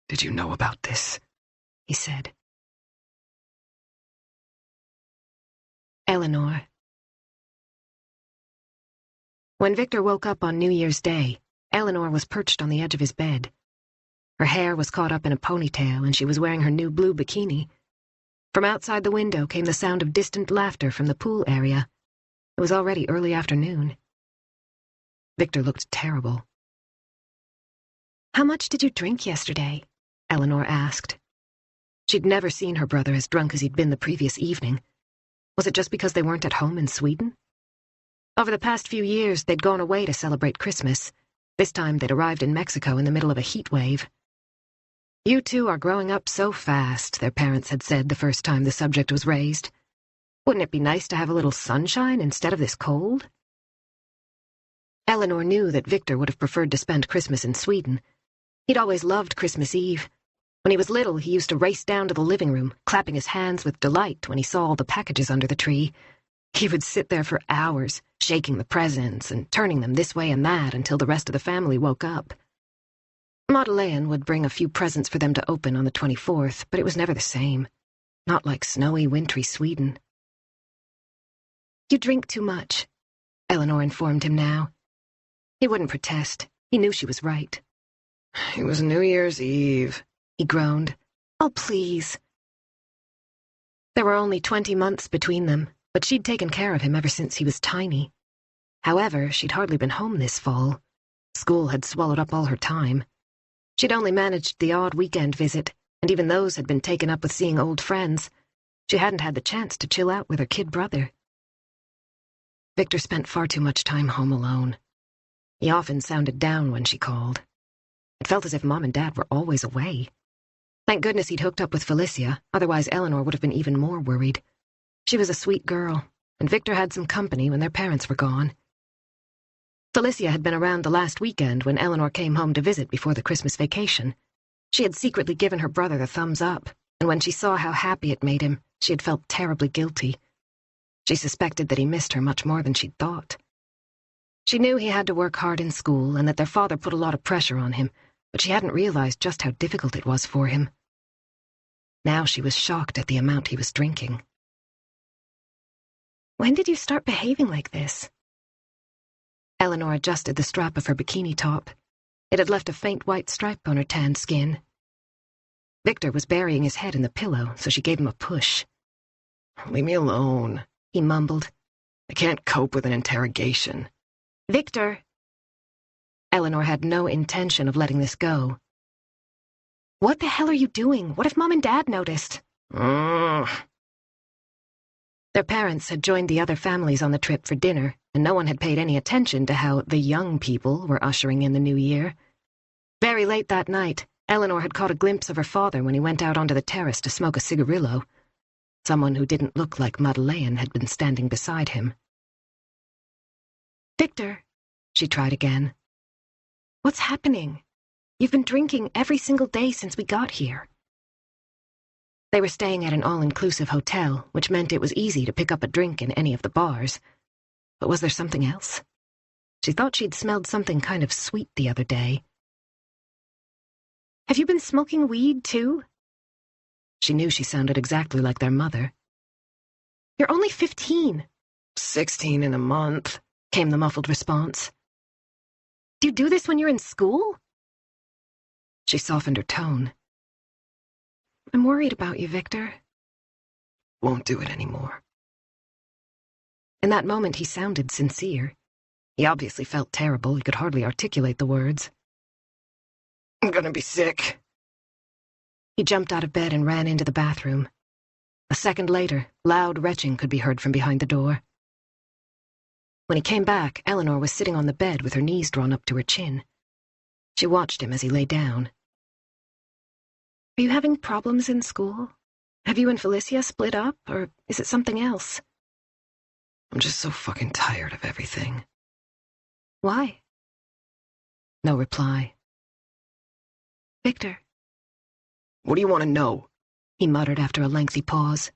Did you know about this? He said. Eleanor. When Victor woke up on New Year's Day, Eleanor was perched on the edge of his bed. Her hair was caught up in a ponytail, and she was wearing her new blue bikini. From outside the window came the sound of distant laughter from the pool area. It was already early afternoon. Victor looked terrible. How much did you drink yesterday? Eleanor asked. She'd never seen her brother as drunk as he'd been the previous evening. Was it just because they weren't at home in Sweden? Over the past few years, they'd gone away to celebrate Christmas. This time, they'd arrived in Mexico in the middle of a heat wave. You two are growing up so fast, their parents had said the first time the subject was raised. Wouldn't it be nice to have a little sunshine instead of this cold? Eleanor knew that Victor would have preferred to spend Christmas in Sweden. He'd always loved Christmas Eve. When he was little, he used to race down to the living room, clapping his hands with delight when he saw all the packages under the tree. He would sit there for hours, shaking the presents and turning them this way and that until the rest of the family woke up. Madeleine would bring a few presents for them to open on the 24th, but it was never the same. Not like snowy, wintry Sweden. You drink too much, Eleanor informed him now. He wouldn't protest. He knew she was right. It was New Year's Eve, he groaned. Oh, please. There were only 20 months between them, but she'd taken care of him ever since he was tiny. However, she'd hardly been home this fall. School had swallowed up all her time. She'd only managed the odd weekend visit, and even those had been taken up with seeing old friends. She hadn't had the chance to chill out with her kid brother. Victor spent far too much time home alone. He often sounded down when she called. It felt as if Mom and Dad were always away. Thank goodness he'd hooked up with Felicia, otherwise Eleanor would have been even more worried. She was a sweet girl, and Victor had some company when their parents were gone. Felicia had been around the last weekend when Eleanor came home to visit before the Christmas vacation. She had secretly given her brother the thumbs up, and when she saw how happy it made him, she had felt terribly guilty. She suspected that he missed her much more than she'd thought. She knew he had to work hard in school and that their father put a lot of pressure on him, but she hadn't realized just how difficult it was for him. Now she was shocked at the amount he was drinking. When did you start behaving like this? Eleanor adjusted the strap of her bikini top. It had left a faint white stripe on her tanned skin. Victor was burying his head in the pillow, so she gave him a push. "Leave me alone," he mumbled. "I can't cope with an interrogation." "Victor!" Eleanor had no intention of letting this go. "What the hell are you doing? What if Mom and Dad noticed?" Their parents had joined the other families on the trip for dinner, and no one had paid any attention to how the young people were ushering in the new year. Very late that night, Eleanor had caught a glimpse of her father when he went out onto the terrace to smoke a cigarillo. Someone who didn't look like Madeleine had been standing beside him. Victor, she tried again. what's happening? You've been drinking every single day since we got here. They were staying at an all-inclusive hotel, which meant it was easy to pick up a drink in any of the bars. But was there something else? She thought she'd smelled something kind of sweet the other day. Have you been smoking weed, too? She knew she sounded exactly like their mother. You're only 15. 16 in a month, came the muffled response. Do you do this when you're in school? She softened her tone. I'm worried about you, Victor. Won't do it anymore. In that moment, he sounded sincere. He obviously felt terrible. He could hardly articulate the words. I'm gonna be sick. He jumped out of bed and ran into the bathroom. A second later, loud retching could be heard from behind the door. When he came back, Eleanor was sitting on the bed with her knees drawn up to her chin. She watched him as he lay down. Are you having problems in school? Have you and Felicia split up, or is it something else? I'm just so fucking tired of everything. Why? No reply. Victor. What do you want to know? He muttered after a lengthy pause.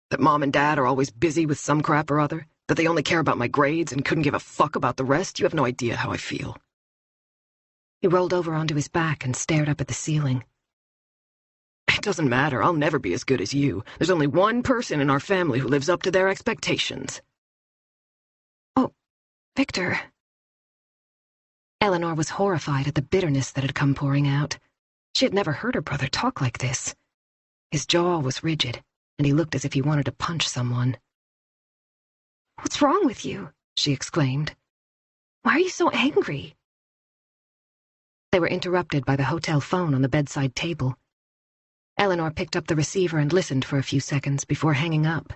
That Mom and Dad are always busy with some crap or other? That they only care about my grades and couldn't give a fuck about the rest? You have no idea how I feel. He rolled over onto his back and stared up at the ceiling. It doesn't matter. I'll never be as good as you. There's only one person in our family who lives up to their expectations. Oh, Victor. Eleanor was horrified at the bitterness that had come pouring out. She had never heard her brother talk like this. His jaw was rigid, and he looked as if he wanted to punch someone. What's wrong with you? She exclaimed. Why are you so angry? They were interrupted by the hotel phone on the bedside table. Eleanor picked up the receiver and listened for a few seconds before hanging up.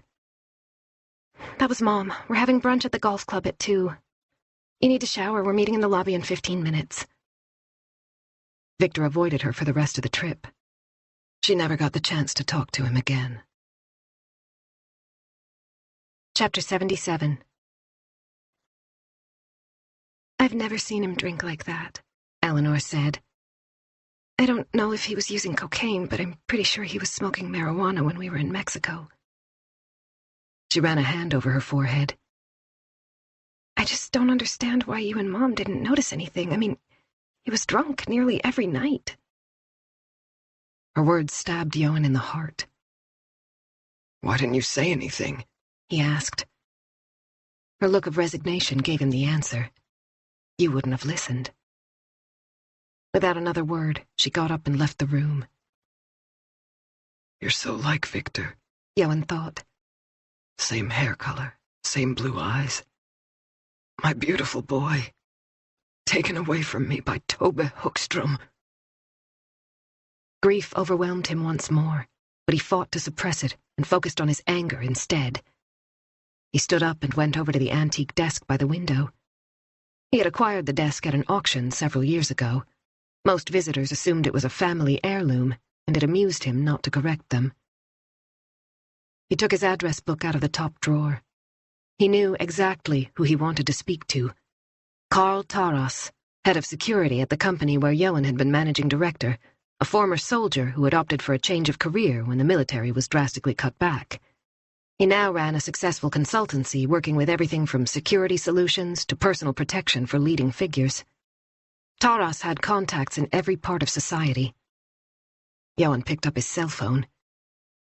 That was Mom. We're having brunch at the golf club at 2. You need to shower. We're meeting in the lobby in 15 minutes. Victor avoided her for the rest of the trip. She never got the chance to talk to him again. Chapter 77. I've never seen him drink like that, Eleanor said. I don't know if he was using cocaine, but I'm pretty sure he was smoking marijuana when we were in Mexico. She ran a hand over her forehead. I just don't understand why you and Mom didn't notice anything. I mean, he was drunk nearly every night. Her words stabbed Johan in the heart. Why didn't you say anything? He asked. Her look of resignation gave him the answer. You wouldn't have listened. Without another word, she got up and left the room. You're so like Victor, Johan thought. Same hair color, same blue eyes. My beautiful boy. Taken away from me by Tobbe Hookstrom. Grief overwhelmed him once more, but he fought to suppress it and focused on his anger instead. He stood up and went over to the antique desk by the window. He had acquired the desk at an auction several years ago. Most visitors assumed it was a family heirloom, and it amused him not to correct them. He took his address book out of the top drawer. He knew exactly who he wanted to speak to. Carl Taras, head of security at the company where Johan had been managing director, a former soldier who had opted for a change of career when the military was drastically cut back. He now ran a successful consultancy working with everything from security solutions to personal protection for leading figures. Taras had contacts in every part of society. Johan picked up his cell phone.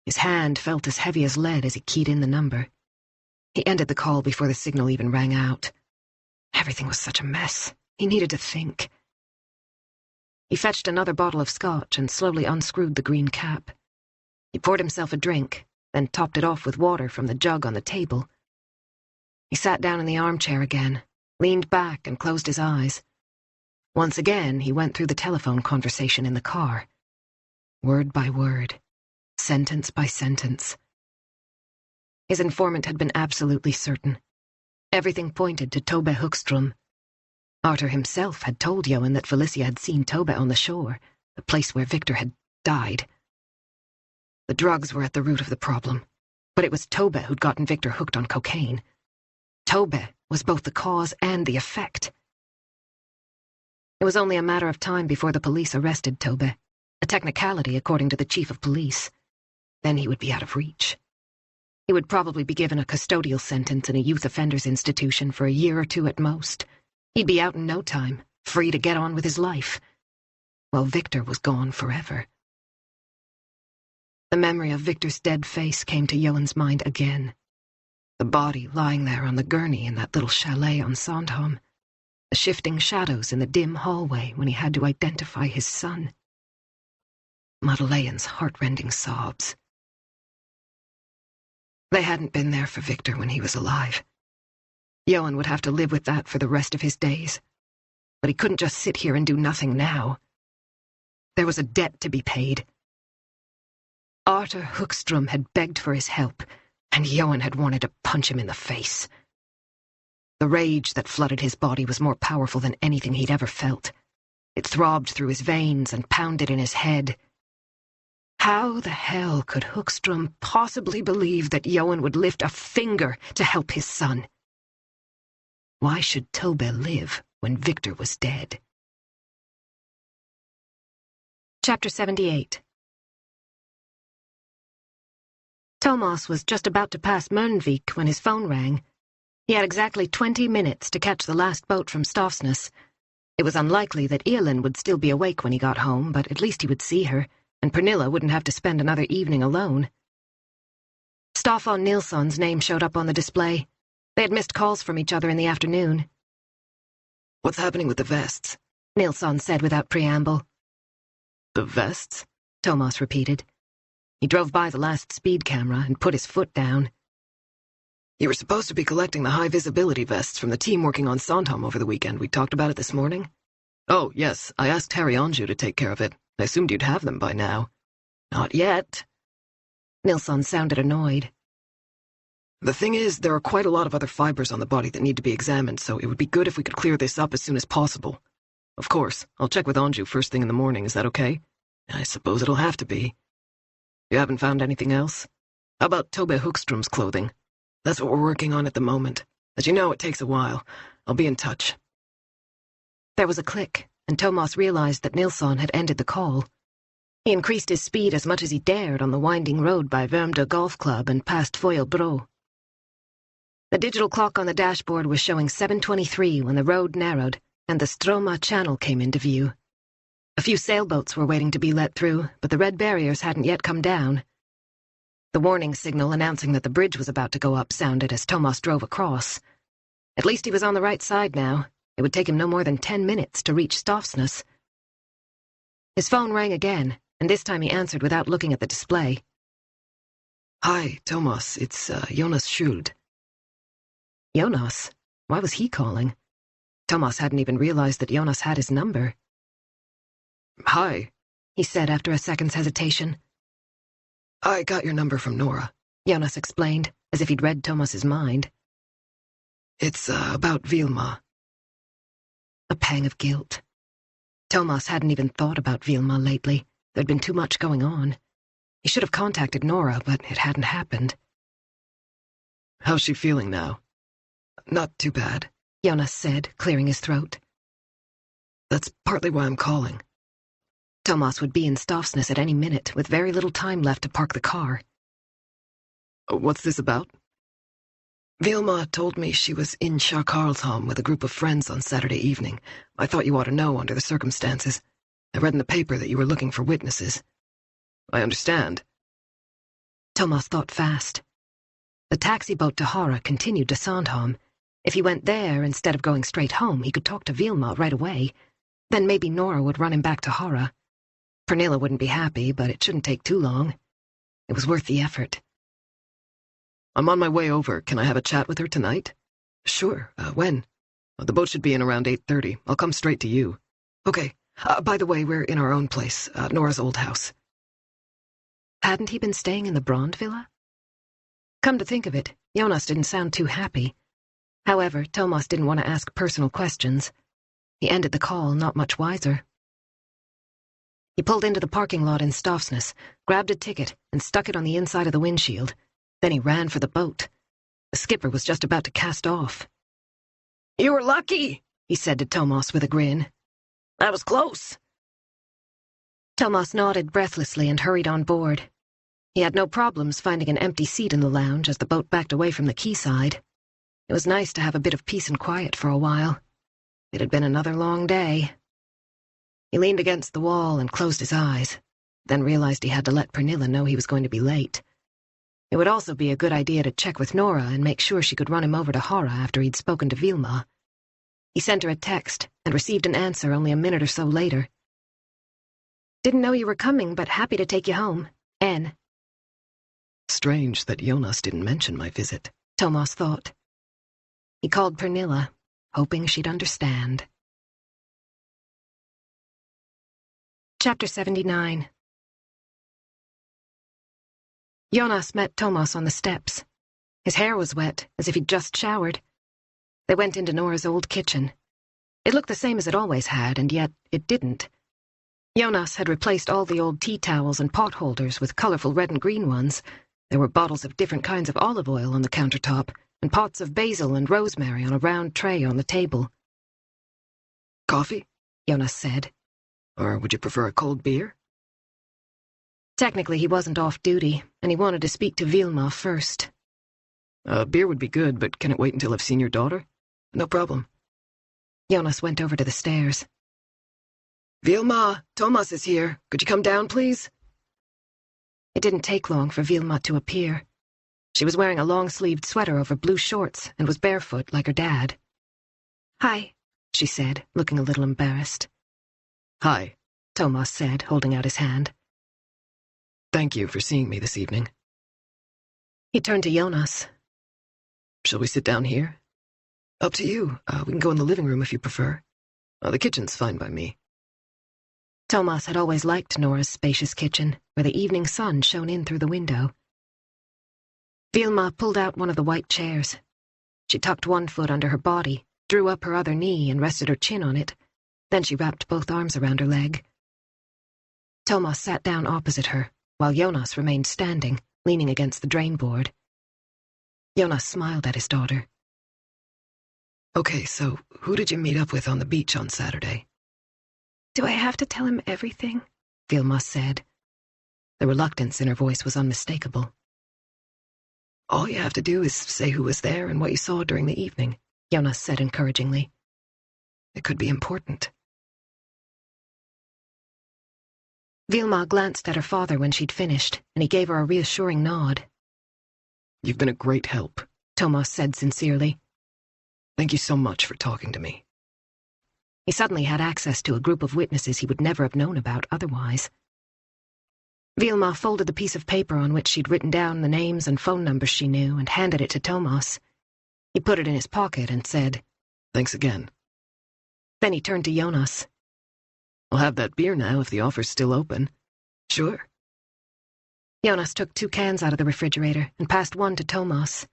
His hand felt as heavy as lead as he keyed in the number. He ended the call before the signal even rang out. Everything was such a mess. He needed to think. He fetched another bottle of scotch and slowly unscrewed the green cap. He poured himself a drink, then topped it off with water from the jug on the table. He sat down in the armchair again, leaned back and closed his eyes. Once again, he went through the telephone conversation in the car. Word by word, sentence by sentence. His informant had been absolutely certain. Everything pointed to Tobbe Hookström. Arthur himself had told Johan that Felicia had seen Tobbe on the shore, the place where Victor had died. The drugs were at the root of the problem, but it was Tobbe who'd gotten Victor hooked on cocaine. Tobbe was both the cause and the effect. It was only a matter of time before the police arrested Tobbe, a technicality according to the chief of police. Then he would be out of reach. He would probably be given a custodial sentence in a youth offenders institution for a year or two at most. He'd be out in no time, free to get on with his life, while Victor was gone forever. The memory of Victor's dead face came to Johan's mind again. The body lying there on the gurney in that little chalet on Sandhamn. The shifting shadows in the dim hallway when he had to identify his son. Madeleine's heart-rending sobs. They hadn't been there for Victor when he was alive. Johan would have to live with that for the rest of his days. But he couldn't just sit here and do nothing now. There was a debt to be paid. Arthur Hookström had begged for his help, and Johan had wanted to punch him in the face. The rage that flooded his body was more powerful than anything he'd ever felt. It throbbed through his veins and pounded in his head. How the hell could Hookström possibly believe that Johan would lift a finger to help his son? Why should Tobbe live when Victor was dead? Chapter 78. Thomas was just about to pass Mölnvik when his phone rang. He had exactly 20 minutes to catch the last boat from Stavsnäs. It was unlikely that Elin would still be awake when he got home, but at least he would see her, and Pernilla wouldn't have to spend another evening alone. Staffan Nilsson's name showed up on the display. They had missed calls from each other in the afternoon. What's happening with the vests? Nilsson said without preamble. The vests? Thomas repeated. He drove by the last speed camera and put his foot down. You were supposed to be collecting the high-visibility vests from the team working on Sandhamn over the weekend. We talked about it this morning. Oh, yes, I asked Harry Anjou to take care of it. I assumed you'd have them by now. Not yet. Nilsson sounded annoyed. The thing is, there are quite a lot of other fibers on the body that need to be examined, so it would be good if we could clear this up as soon as possible. Of course, I'll check with Anjou first thing in the morning. Is that okay? I suppose it'll have to be. You haven't found anything else? How about Tobbe Hookström's clothing? That's what we're working on at the moment. As you know, it takes a while. I'll be in touch. There was a click, and Thomas realized that Nilsson had ended the call. He increased his speed as much as he dared on the winding road by Värmdö Golf Club and past Foyelbro. The digital clock on the dashboard was showing 7:23 when the road narrowed and the Stroma Channel came into view. A few sailboats were waiting to be let through, but the red barriers hadn't yet come down. The warning signal announcing that the bridge was about to go up sounded as Thomas drove across. At least he was on the right side now. It would take him no more than 10 minutes to reach Stavsnäs. His phone rang again, and this time he answered without looking at the display. Hi, Thomas. It's Jonas Schuld. Jonas? Why was he calling? Thomas hadn't even realized that Jonas had his number. Hi, he said after a second's hesitation. I got your number from Nora, Jonas explained. as if he'd read Thomas's mind. It's about Vilma. A pang of guilt. Thomas hadn't even thought about Vilma lately. There'd been too much going on. He should have contacted Nora, but it hadn't happened. How's she feeling now? Not too bad, Jonas said, clearing his throat. That's partly why I'm calling. Thomas would be in Stavsnäs at any minute, with very little time left to park the car. What's this about? Vilma told me she was in Sandhamn with a group of friends on Saturday evening. I thought you ought to know under the circumstances. I read in the paper that you were looking for witnesses. I understand. Thomas thought fast. The taxi boat to Hara continued to Sandhamn. If he went there instead of going straight home, he could talk to Vilma right away. Then maybe Nora would run him back to Hara. Pernilla wouldn't be happy, but it shouldn't take too long. It was worth the effort. I'm on my way over. Can I have a chat with her tonight? Sure. When? The boat should be in around 8:30. I'll come straight to you. Okay. By the way, we're in our own place, Nora's old house. Hadn't he been staying in the Brand Villa? Come to think of it, Jonas didn't sound too happy. However, Thomas didn't want to ask personal questions. He ended the call not much wiser. He pulled into the parking lot in Stavsnäs, grabbed a ticket, and stuck it on the inside of the windshield. Then he ran for the boat. The skipper was just about to cast off. You were lucky, he said to Thomas with a grin. That was close. Thomas nodded breathlessly and hurried on board. He had no problems finding an empty seat in the lounge as the boat backed away from the quayside. It was nice to have a bit of peace and quiet for a while. It had been another long day. He leaned against the wall and closed his eyes, then realized he had to let Pernilla know he was going to be late. It would also be a good idea to check with Nora and make sure she could run him over to Hara after he'd spoken to Vilma. He sent her a text and received an answer only a minute or so later. Didn't know you were coming, but happy to take you home. N. Strange that Jonas didn't mention my visit, Thomas thought. He called Pernilla, hoping she'd understand. Chapter 79. Jonas met Thomas on the steps. His hair was wet, as if he'd just showered. They went into Nora's old kitchen. It looked the same as it always had, and yet it didn't. Jonas had replaced all the old tea towels and pot holders with colorful red and green ones. There were bottles of different kinds of olive oil on the countertop, and pots of basil and rosemary on a round tray on the table. Coffee? Jonas said. Or would you prefer a cold beer? Technically, he wasn't off duty, and he wanted to speak to Vilma first. A beer would be good, but can it wait until I've seen your daughter? No problem. Jonas went over to the stairs. Vilma, Thomas is here. Could you come down, please? It didn't take long for Vilma to appear. She was wearing a long-sleeved sweater over blue shorts and was barefoot like her dad. Hi, she said, looking a little embarrassed. Hi, Thomas said, holding out his hand. Thank you for seeing me this evening. He turned to Jonas. Shall we sit down here? Up to you. We can go in the living room if you prefer. The kitchen's fine by me. Thomas had always liked Nora's spacious kitchen, where the evening sun shone in through the window. Vilma pulled out one of the white chairs. She tucked one foot under her body, drew up her other knee and rested her chin on it. Then she wrapped both arms around her leg. Thomas sat down opposite her, while Jonas remained standing, leaning against the drain board. Jonas smiled at his daughter. Okay, so who did you meet up with on the beach on Saturday? Do I have to tell him everything? Vilma said. The reluctance in her voice was unmistakable. All you have to do is say who was there and what you saw during the evening, Jonas said encouragingly. It could be important. Vilma glanced at her father when she'd finished, and he gave her a reassuring nod. You've been a great help, Thomas said sincerely. Thank you so much for talking to me. He suddenly had access to a group of witnesses he would never have known about otherwise. Vilma folded the piece of paper on which she'd written down the names and phone numbers she knew and handed it to Thomas. He put it in his pocket and said, Thanks again. Then he turned to Jonas. I'll have that beer now if the offer's still open. Sure. Jonas took 2 cans out of the refrigerator and passed one to Thomas.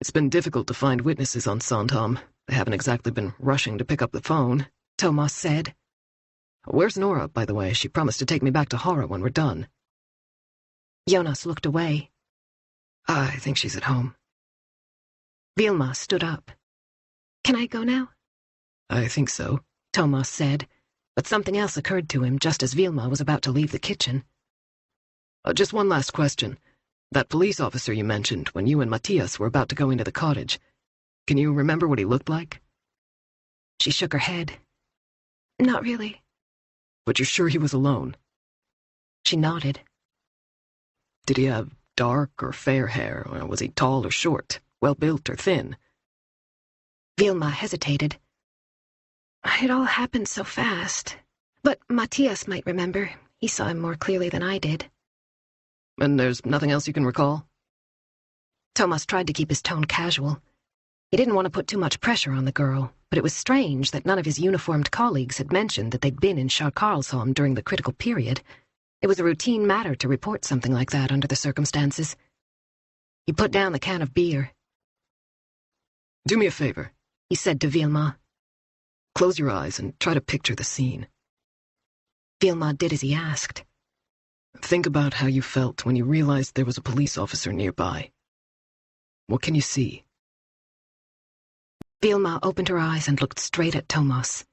It's been difficult to find witnesses on Sandhamn. They haven't exactly been rushing to pick up the phone, Thomas said. Where's Nora, by the way? She promised to take me back to Hara when we're done. Jonas looked away. I think she's at home. Vilma stood up. Can I go now? I think so, Thomas said, but something else occurred to him just as Vilma was about to leave the kitchen. Just one last question. That police officer you mentioned when you and Matthias were about to go into the cottage. Can you remember what he looked like? She shook her head. Not really. But you're sure he was alone? She nodded. Did he have dark or fair hair, or was he tall or short, well-built or thin? Vilma hesitated. It all happened so fast. But Matthias might remember. He saw him more clearly than I did. And there's nothing else you can recall? Thomas tried to keep his tone casual. He didn't want to put too much pressure on the girl, but it was strange that none of his uniformed colleagues had mentioned that they'd been in Karlshamn during the critical period. It was a routine matter to report something like that under the circumstances. He put down the can of beer. Do me a favor, he said to Vilma. Close your eyes and try to picture the scene. Vilma did as he asked. Think about how you felt when you realized there was a police officer nearby. What can you see? Vilma opened her eyes and looked straight at Thomas.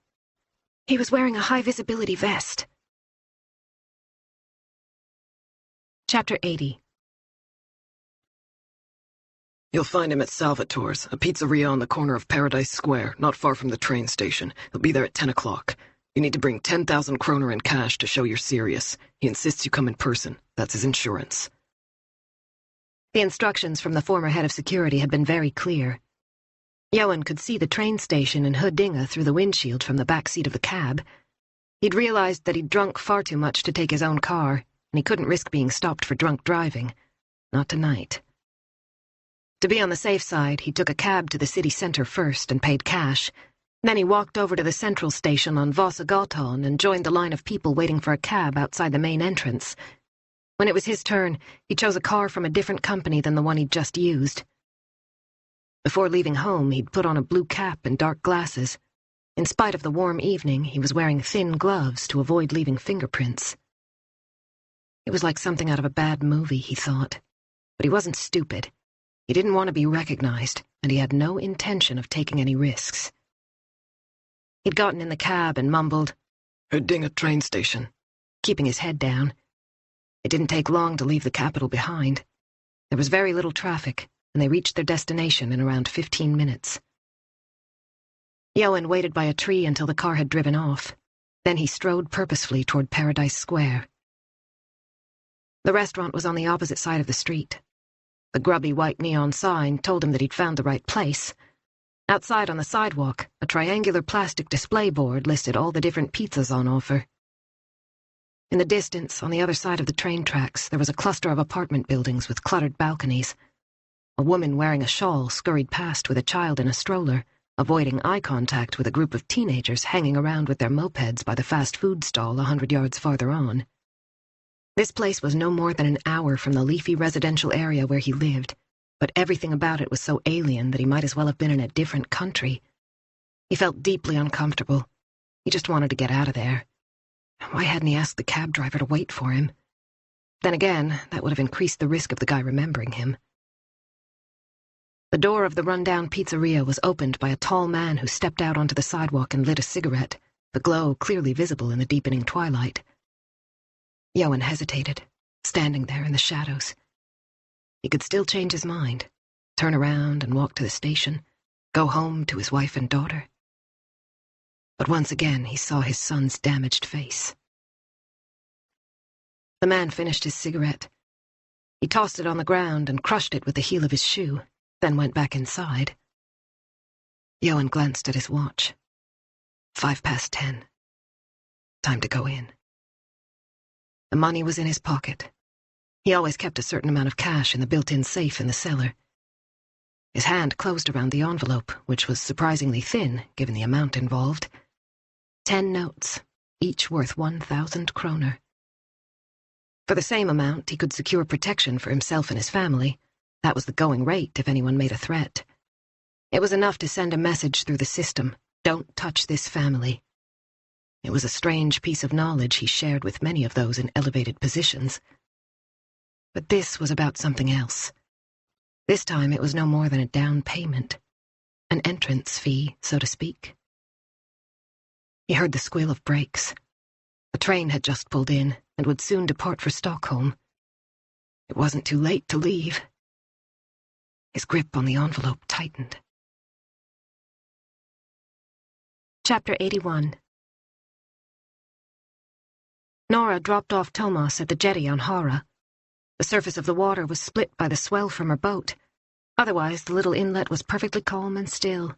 He was wearing a high-visibility vest. Chapter 80. You'll find him at Salvatore's, a pizzeria on the corner of Paradise Square, not far from the train station. He'll be there at 10 o'clock. You need to bring 10,000 kroner in cash to show you're serious. He insists you come in person. That's his insurance. The instructions from the former head of security had been very clear. Johan could see the train station in Huddinge through the windshield from the back seat of the cab. He'd realized that he'd drunk far too much to take his own car, and he couldn't risk being stopped for drunk driving. Not tonight. To be on the safe side, he took a cab to the city centre first and paid cash. Then he walked over to the central station on Vasagatan and joined the line of people waiting for a cab outside the main entrance. When it was his turn, he chose a car from a different company than the one he'd just used. Before leaving home, he'd put on a blue cap and dark glasses. In spite of the warm evening, he was wearing thin gloves to avoid leaving fingerprints. It was like something out of a bad movie, he thought. But he wasn't stupid. He didn't want to be recognized, and he had no intention of taking any risks. He'd gotten in the cab and mumbled, Huddinge train station, keeping his head down. It didn't take long to leave the capital behind. There was very little traffic, and they reached their destination in around 15 minutes. Johan waited by a tree until the car had driven off. Then he strode purposefully toward Paradise Square. The restaurant was on the opposite side of the street. The grubby white neon sign told him that he'd found the right place. Outside on the sidewalk, a triangular plastic display board listed all the different pizzas on offer. In the distance, on the other side of the train tracks, there was a cluster of apartment buildings with cluttered balconies. A woman wearing a shawl scurried past with a child in a stroller, avoiding eye contact with a group of teenagers hanging around with their mopeds by the fast food stall 100 yards farther on. This place was no more than an hour from the leafy residential area where he lived, but everything about it was so alien that he might as well have been in a different country. He felt deeply uncomfortable. He just wanted to get out of there. Why hadn't he asked the cab driver to wait for him? Then again, that would have increased the risk of the guy remembering him. The door of the rundown pizzeria was opened by a tall man who stepped out onto the sidewalk and lit a cigarette, the glow clearly visible in the deepening twilight. Johan hesitated, standing there in the shadows. He could still change his mind, turn around and walk to the station, go home to his wife and daughter. But once again he saw his son's damaged face. The man finished his cigarette. He tossed it on the ground and crushed it with the heel of his shoe, then went back inside. Johan glanced at his watch. 10:05. Time to go in. The money was in his pocket. He always kept a certain amount of cash in the built-in safe in the cellar. His hand closed around the envelope, which was surprisingly thin, given the amount involved. 10 notes, each worth 1,000 kroner. For the same amount, he could secure protection for himself and his family. That was the going rate if anyone made a threat. It was enough to send a message through the system: don't touch this family. It was a strange piece of knowledge he shared with many of those in elevated positions. But this was about something else. This time it was no more than a down payment, an entrance fee, so to speak. He heard the squeal of brakes. A train had just pulled in and would soon depart for Stockholm. It wasn't too late to leave. His grip on the envelope tightened. Chapter 81. Nora dropped off Thomas at the jetty on Hara. The surface of the water was split by the swell from her boat. Otherwise, the little inlet was perfectly calm and still.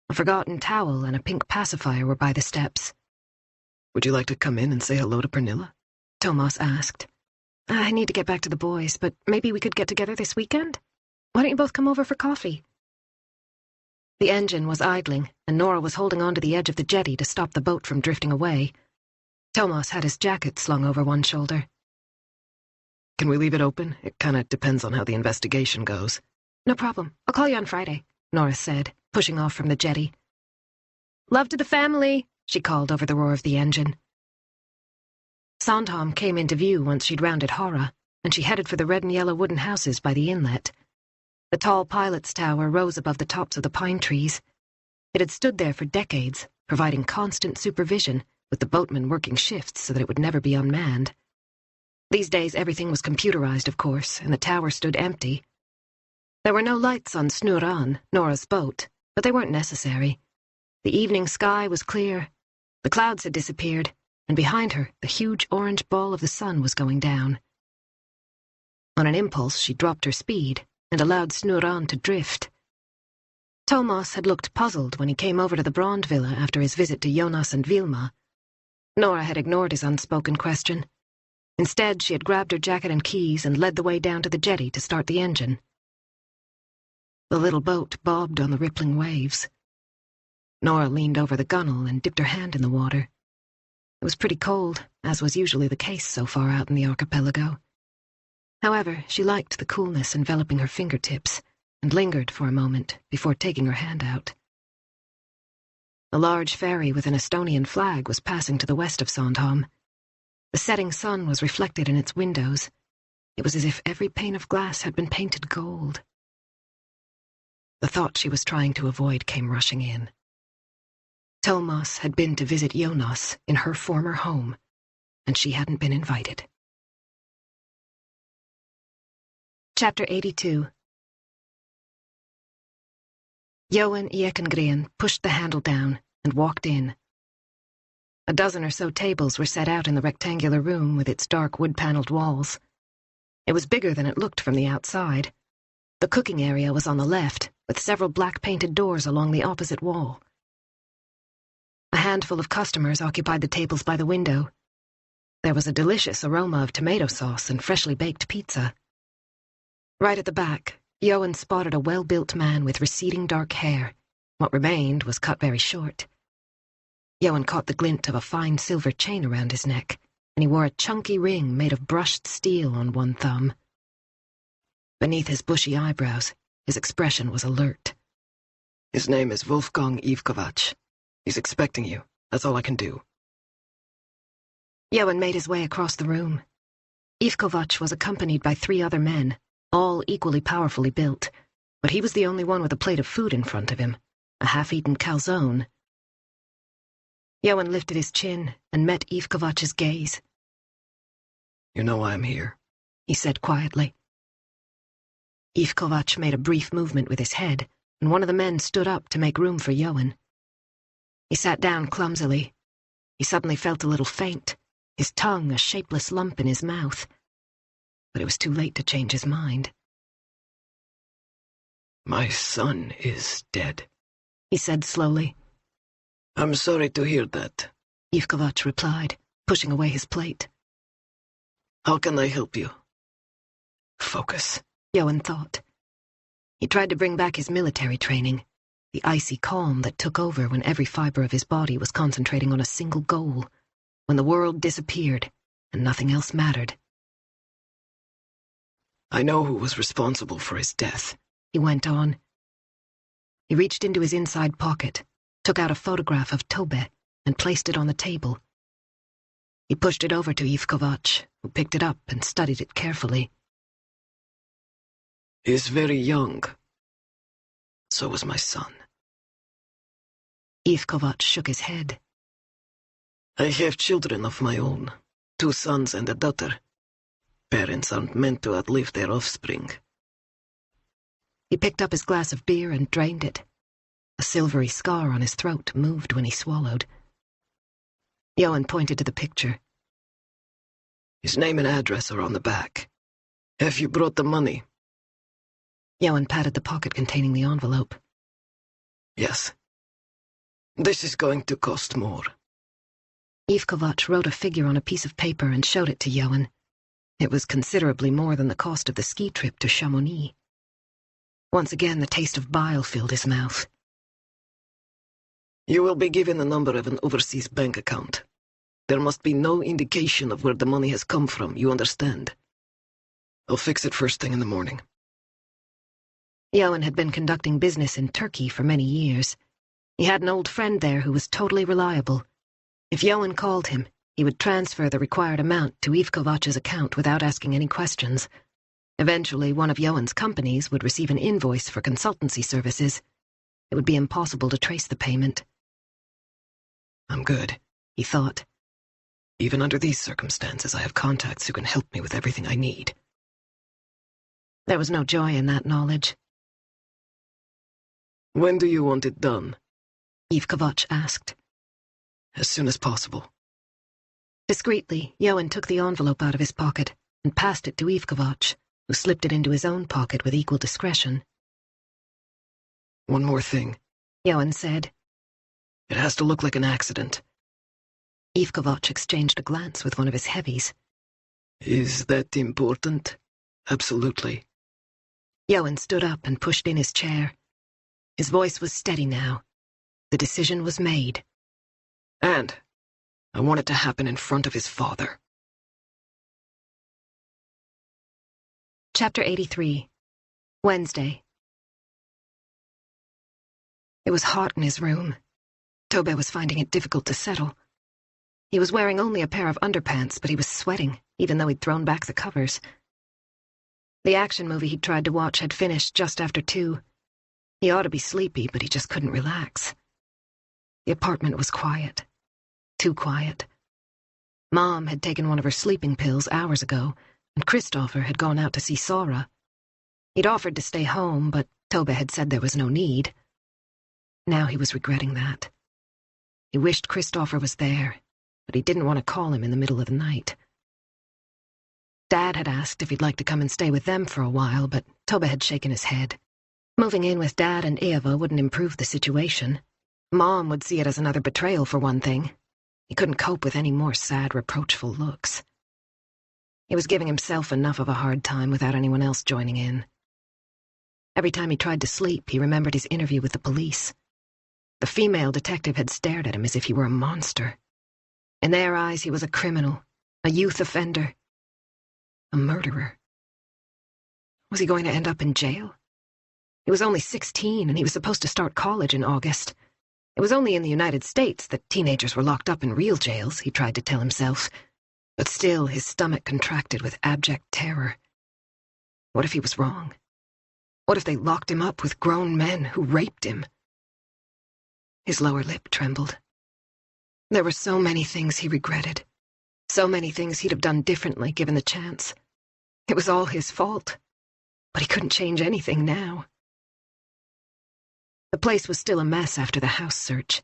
A forgotten towel and a pink pacifier were by the steps. "Would you like to come in and say hello to Pernilla?" Thomas asked. "I need to get back to the boys, but maybe we could get together this weekend? Why don't you both come over for coffee?" The engine was idling, and Nora was holding on to the edge of the jetty to stop the boat from drifting away. Thomas had his jacket slung over one shoulder. "Can we leave it open? It kinda depends on how the investigation goes." "No problem. I'll call you on Friday," Nora said, pushing off from the jetty. "Love to the family," she called over the roar of the engine. Sandhamn came into view once she'd rounded Hara, and she headed for the red and yellow wooden houses by the inlet. The tall pilot's tower rose above the tops of the pine trees. It had stood there for decades, providing constant supervision, with the boatmen working shifts so that it would never be unmanned. These days everything was computerized, of course, and the tower stood empty. There were no lights on Snuran, Nora's boat, but they weren't necessary. The evening sky was clear. The clouds had disappeared, and behind her, the huge orange ball of the sun was going down. On an impulse, she dropped her speed and allowed Snuran to drift. Thomas had looked puzzled when he came over to the Brand Villa after his visit to Jonas and Vilma. Nora had ignored his unspoken question. Instead, she had grabbed her jacket and keys and led the way down to the jetty to start the engine. The little boat bobbed on the rippling waves. Nora leaned over the gunwale and dipped her hand in the water. It was pretty cold, as was usually the case so far out in the archipelago. However, she liked the coolness enveloping her fingertips and lingered for a moment before taking her hand out. A large ferry with an Estonian flag was passing to the west of Sandhamn. The setting sun was reflected in its windows. It was as if every pane of glass had been painted gold. The thought she was trying to avoid came rushing in. Thomas had been to visit Jonas in her former home, and she hadn't been invited. Chapter 82. Johan Ekengren pushed the handle down and walked in. A dozen or so tables were set out in the rectangular room with its dark wood-paneled walls. It was bigger than it looked from the outside. The cooking area was on the left, with several black-painted doors along the opposite wall. A handful of customers occupied the tables by the window. There was a delicious aroma of tomato sauce and freshly baked pizza. Right at the back, Johan spotted a well-built man with receding dark hair. What remained was cut very short. Johan caught the glint of a fine silver chain around his neck, and he wore a chunky ring made of brushed steel on one thumb. Beneath his bushy eyebrows, his expression was alert. "His name is Wolfgang Ivkovac. He's expecting you. That's all I can do." Johan made his way across the room. Ivkovac was accompanied by 3 other men, all equally powerfully built, but he was the only one with a plate of food in front of him, a half-eaten calzone. Johan lifted his chin and met Ivkovac's gaze. "You know why I'm here," he said quietly. Ivkovac made a brief movement with his head, and one of the men stood up to make room for Johan. He sat down clumsily. He suddenly felt a little faint, his tongue a shapeless lump in his mouth. But it was too late to change his mind. "My son is dead," he said slowly. "I'm sorry to hear that," Ivkovac replied, pushing away his plate. "How can I help you?" Focus, Johan thought. He tried to bring back his military training, the icy calm that took over when every fiber of his body was concentrating on a single goal, when the world disappeared and nothing else mattered. I know who was responsible for his death, he went on. He reached into his inside pocket, took out a photograph of Tobe, and placed it on the table. He pushed it over to Ivkovac, who picked it up and studied it carefully. He is very young. So was my son. Ivkovac shook his head. I have children of my own, 2 sons and a daughter. Parents aren't meant to outlive their offspring. He picked up his glass of beer and drained it. A silvery scar on his throat moved when he swallowed. Johan pointed to the picture. His name and address are on the back. Have you brought the money? Johan patted the pocket containing the envelope. Yes. This is going to cost more. Ivkovac wrote a figure on a piece of paper and showed it to Johan. It was considerably more than the cost of the ski trip to Chamonix. Once again, the taste of bile filled his mouth. You will be given the number of an overseas bank account. There must be no indication of where the money has come from, you understand? I'll fix it first thing in the morning. Johan had been conducting business in Turkey for many years. He had an old friend there who was totally reliable. If Johan called him, he would transfer the required amount to Ivkovac's account without asking any questions. Eventually, one of Johan's companies would receive an invoice for consultancy services. It would be impossible to trace the payment. I'm good, he thought. Even under these circumstances, I have contacts who can help me with everything I need. There was no joy in that knowledge. When do you want it done? Ivkovac asked. As soon as possible. Discreetly, Johan took the envelope out of his pocket and passed it to Ivkovac, who slipped it into his own pocket with equal discretion. One more thing, Johan said. It has to look like an accident. Ivkovac exchanged a glance with one of his heavies. Is that important? Absolutely. Johan stood up and pushed in his chair. His voice was steady now. The decision was made. And I want it to happen in front of his father. Chapter 83. Wednesday. It was hot in his room. Tobe was finding it difficult to settle. He was wearing only a pair of underpants, but he was sweating, even though he'd thrown back the covers. The action movie he'd tried to watch had finished just after 2. He ought to be sleepy, but he just couldn't relax. The apartment was quiet. Too quiet. Mom had taken one of her sleeping pills hours ago, and Christopher had gone out to see Sora. He'd offered to stay home, but Tobe had said there was no need. Now he was regretting that. He wished Christopher was there, but he didn't want to call him in the middle of the night. Dad had asked if he'd like to come and stay with them for a while, but Tobe had shaken his head. Moving in with Dad and Eva wouldn't improve the situation. Mom would see it as another betrayal for one thing. He couldn't cope with any more sad, reproachful looks. He was giving himself enough of a hard time without anyone else joining in. Every time he tried to sleep, he remembered his interview with the police. The female detective had stared at him as if he were a monster. In their eyes, he was a criminal, a youth offender, a murderer. Was he going to end up in jail? He was only 16, and he was supposed to start college in August. It was only in the United States that teenagers were locked up in real jails, he tried to tell himself. But still, his stomach contracted with abject terror. What if he was wrong? What if they locked him up with grown men who raped him? His lower lip trembled. There were so many things he regretted. So many things he'd have done differently given the chance. It was all his fault. But he couldn't change anything now. The place was still a mess after the house search.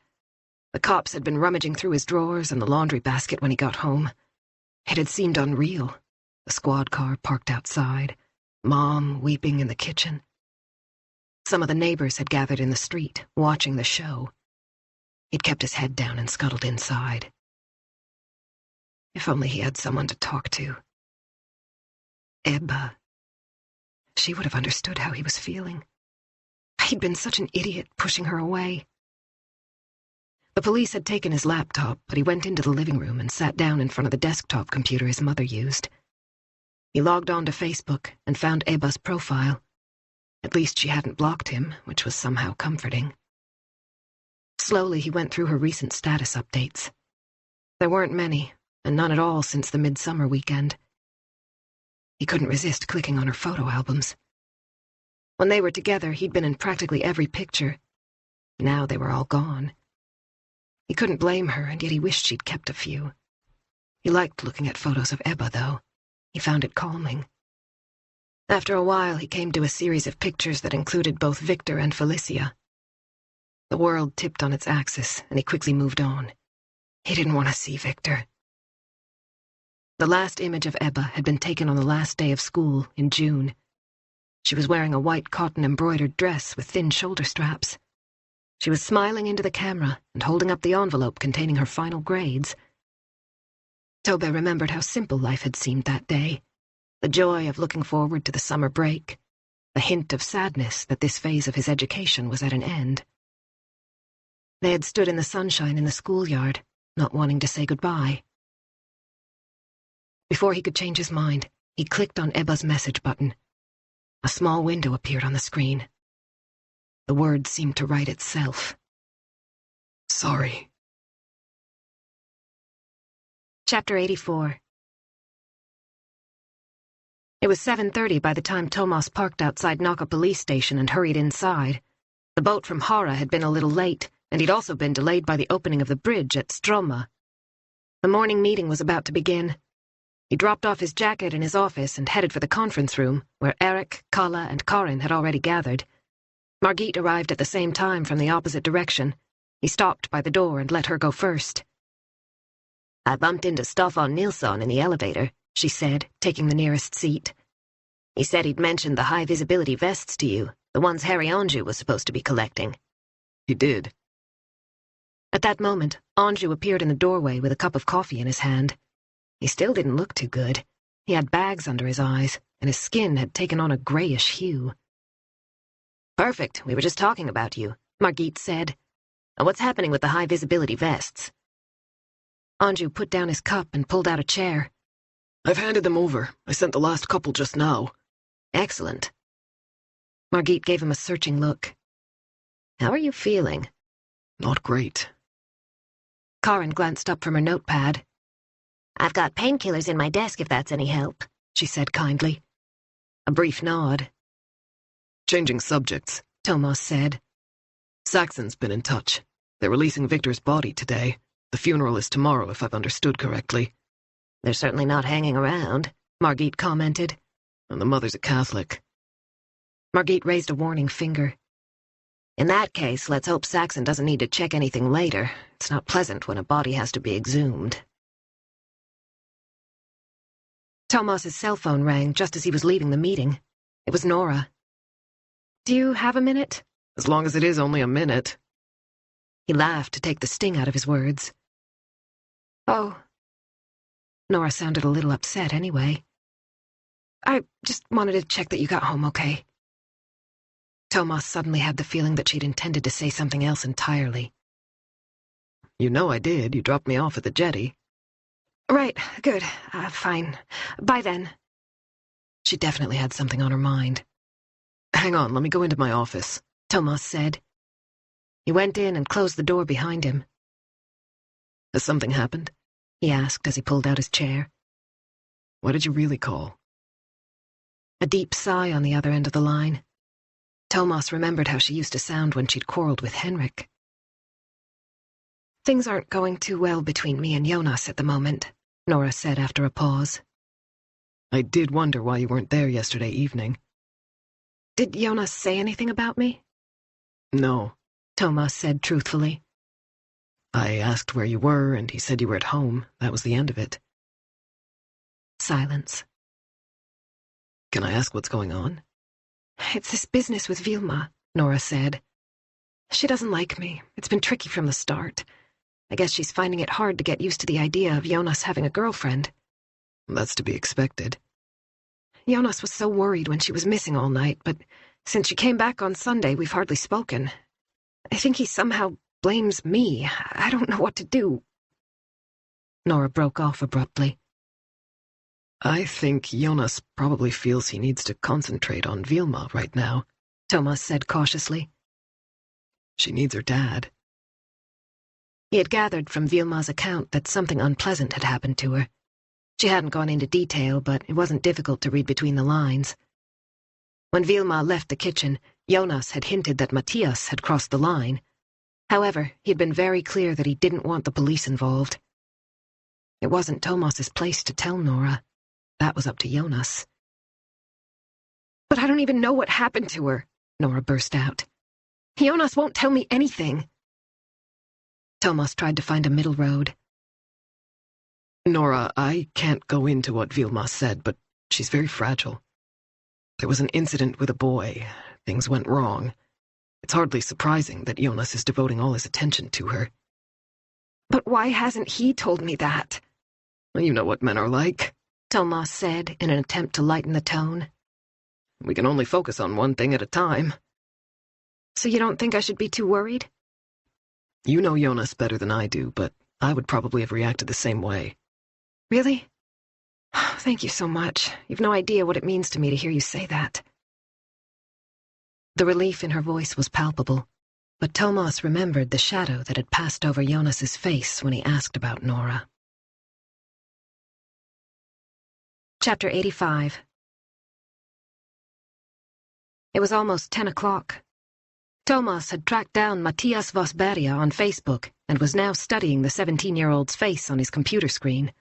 The cops had been rummaging through his drawers and the laundry basket when he got home. It had seemed unreal. The squad car parked outside, Mom weeping in the kitchen. Some of the neighbors had gathered in the street, watching the show. He'd kept his head down and scuttled inside. If only he had someone to talk to. Ebba. She would have understood how he was feeling. He'd been such an idiot pushing her away. The police had taken his laptop, but he went into the living room and sat down in front of the desktop computer his mother used. He logged on to Facebook and found Ebba's profile. At least she hadn't blocked him, which was somehow comforting. Slowly he went through her recent status updates. There weren't many, and none at all since the midsummer weekend. He couldn't resist clicking on her photo albums. When they were together, he'd been in practically every picture. Now they were all gone. He couldn't blame her, and yet he wished she'd kept a few. He liked looking at photos of Ebba, though. He found it calming. After a while, he came to a series of pictures that included both Victor and Felicia. The world tipped on its axis, and he quickly moved on. He didn't want to see Victor. The last image of Ebba had been taken on the last day of school in June. She was wearing a white cotton embroidered dress with thin shoulder straps. She was smiling into the camera and holding up the envelope containing her final grades. Tobbe remembered how simple life had seemed that day. The joy of looking forward to the summer break, the hint of sadness that this phase of his education was at an end. They had stood in the sunshine in the schoolyard, not wanting to say goodbye. Before he could change his mind, he clicked on Ebba's message button. A small window appeared on the screen. The word seemed to write itself. Sorry. Chapter 84. It was 7:30 by the time Thomas parked outside Nacka police station and hurried inside. The boat from Hara had been a little late, and he'd also been delayed by the opening of the bridge at Stroma. The morning meeting was about to begin. He dropped off his jacket in his office and headed for the conference room, where Eric, Kalle, and Karin had already gathered. Margit arrived at the same time from the opposite direction. He stopped by the door and let her go first. I bumped into Staffan Nilsson in the elevator, she said, taking the nearest seat. He said he'd mentioned the high-visibility vests to you, the ones Harry Anjou was supposed to be collecting. He did. At that moment, Anjou appeared in the doorway with a cup of coffee in his hand. He still didn't look too good. He had bags under his eyes, and his skin had taken on a grayish hue. Perfect, we were just talking about you, Margit said. What's happening with the high-visibility vests? Anjou put down his cup and pulled out a chair. I've handed them over. I sent the last couple just now. Excellent. Margit gave him a searching look. How are you feeling? Not great. Karin glanced up from her notepad. I've got painkillers in my desk if that's any help, she said kindly. A brief nod. Changing subjects, Thomas said. Saxon's been in touch. They're releasing Victor's body today. The funeral is tomorrow, if I've understood correctly. They're certainly not hanging around, Margit commented. And the mother's a Catholic. Margit raised a warning finger. In that case, let's hope Saxon doesn't need to check anything later. It's not pleasant when a body has to be exhumed. Thomas's cell phone rang just as he was leaving the meeting. It was Nora. Do you have a minute? As long as it is only a minute. He laughed to take the sting out of his words. Oh. Nora sounded a little upset anyway. I just wanted to check that you got home okay. Thomas suddenly had the feeling that she'd intended to say something else entirely. You know I did. You dropped me off at the jetty. Right, good. Fine. Bye then. She definitely had something on her mind. Hang on, let me go into my office, Thomas said. He went in and closed the door behind him. Has something happened? He asked as he pulled out his chair. Why did you really call? A deep sigh on the other end of the line. Thomas remembered how she used to sound when she'd quarreled with Henrik. Things aren't going too well between me and Jonas at the moment, Nora said after a pause. I did wonder why you weren't there yesterday evening. Did Jonas say anything about me? No, Thomas said truthfully. I asked where you were, and he said you were at home. That was the end of it. Silence. Can I ask what's going on? It's this business with Vilma, Nora said. She doesn't like me. It's been tricky from the start. I guess she's finding it hard to get used to the idea of Jonas having a girlfriend. That's to be expected. Jonas was so worried when she was missing all night, but since she came back on Sunday, we've hardly spoken. I think he somehow blames me. I don't know what to do. Nora broke off abruptly. I think Jonas probably feels he needs to concentrate on Vilma right now, Thomas said cautiously. She needs her dad. He had gathered from Vilma's account that something unpleasant had happened to her. She hadn't gone into detail, but it wasn't difficult to read between the lines. When Vilma left the kitchen, Jonas had hinted that Matthias had crossed the line. However, he had been very clear that he didn't want the police involved. It wasn't Thomas's place to tell Nora. That was up to Jonas. But I don't even know what happened to her, Nora burst out. Jonas won't tell me anything. Thomas tried to find a middle road. Nora, I can't go into what Vilma said, but she's very fragile. There was an incident with a boy. Things went wrong. It's hardly surprising that Jonas is devoting all his attention to her. But why hasn't he told me that? Well, you know what men are like, Thomas said in an attempt to lighten the tone. We can only focus on one thing at a time. So you don't think I should be too worried? You know Jonas better than I do, but I would probably have reacted the same way. Really? Thank you so much. You've no idea what it means to me to hear you say that. The relief in her voice was palpable, but Thomas remembered the shadow that had passed over Jonas's face when he asked about Nora. Chapter 85. It was almost 10 o'clock. Thomas had tracked down Matthias Vosberga on Facebook and was now studying the 17-year-old's face on his computer screen.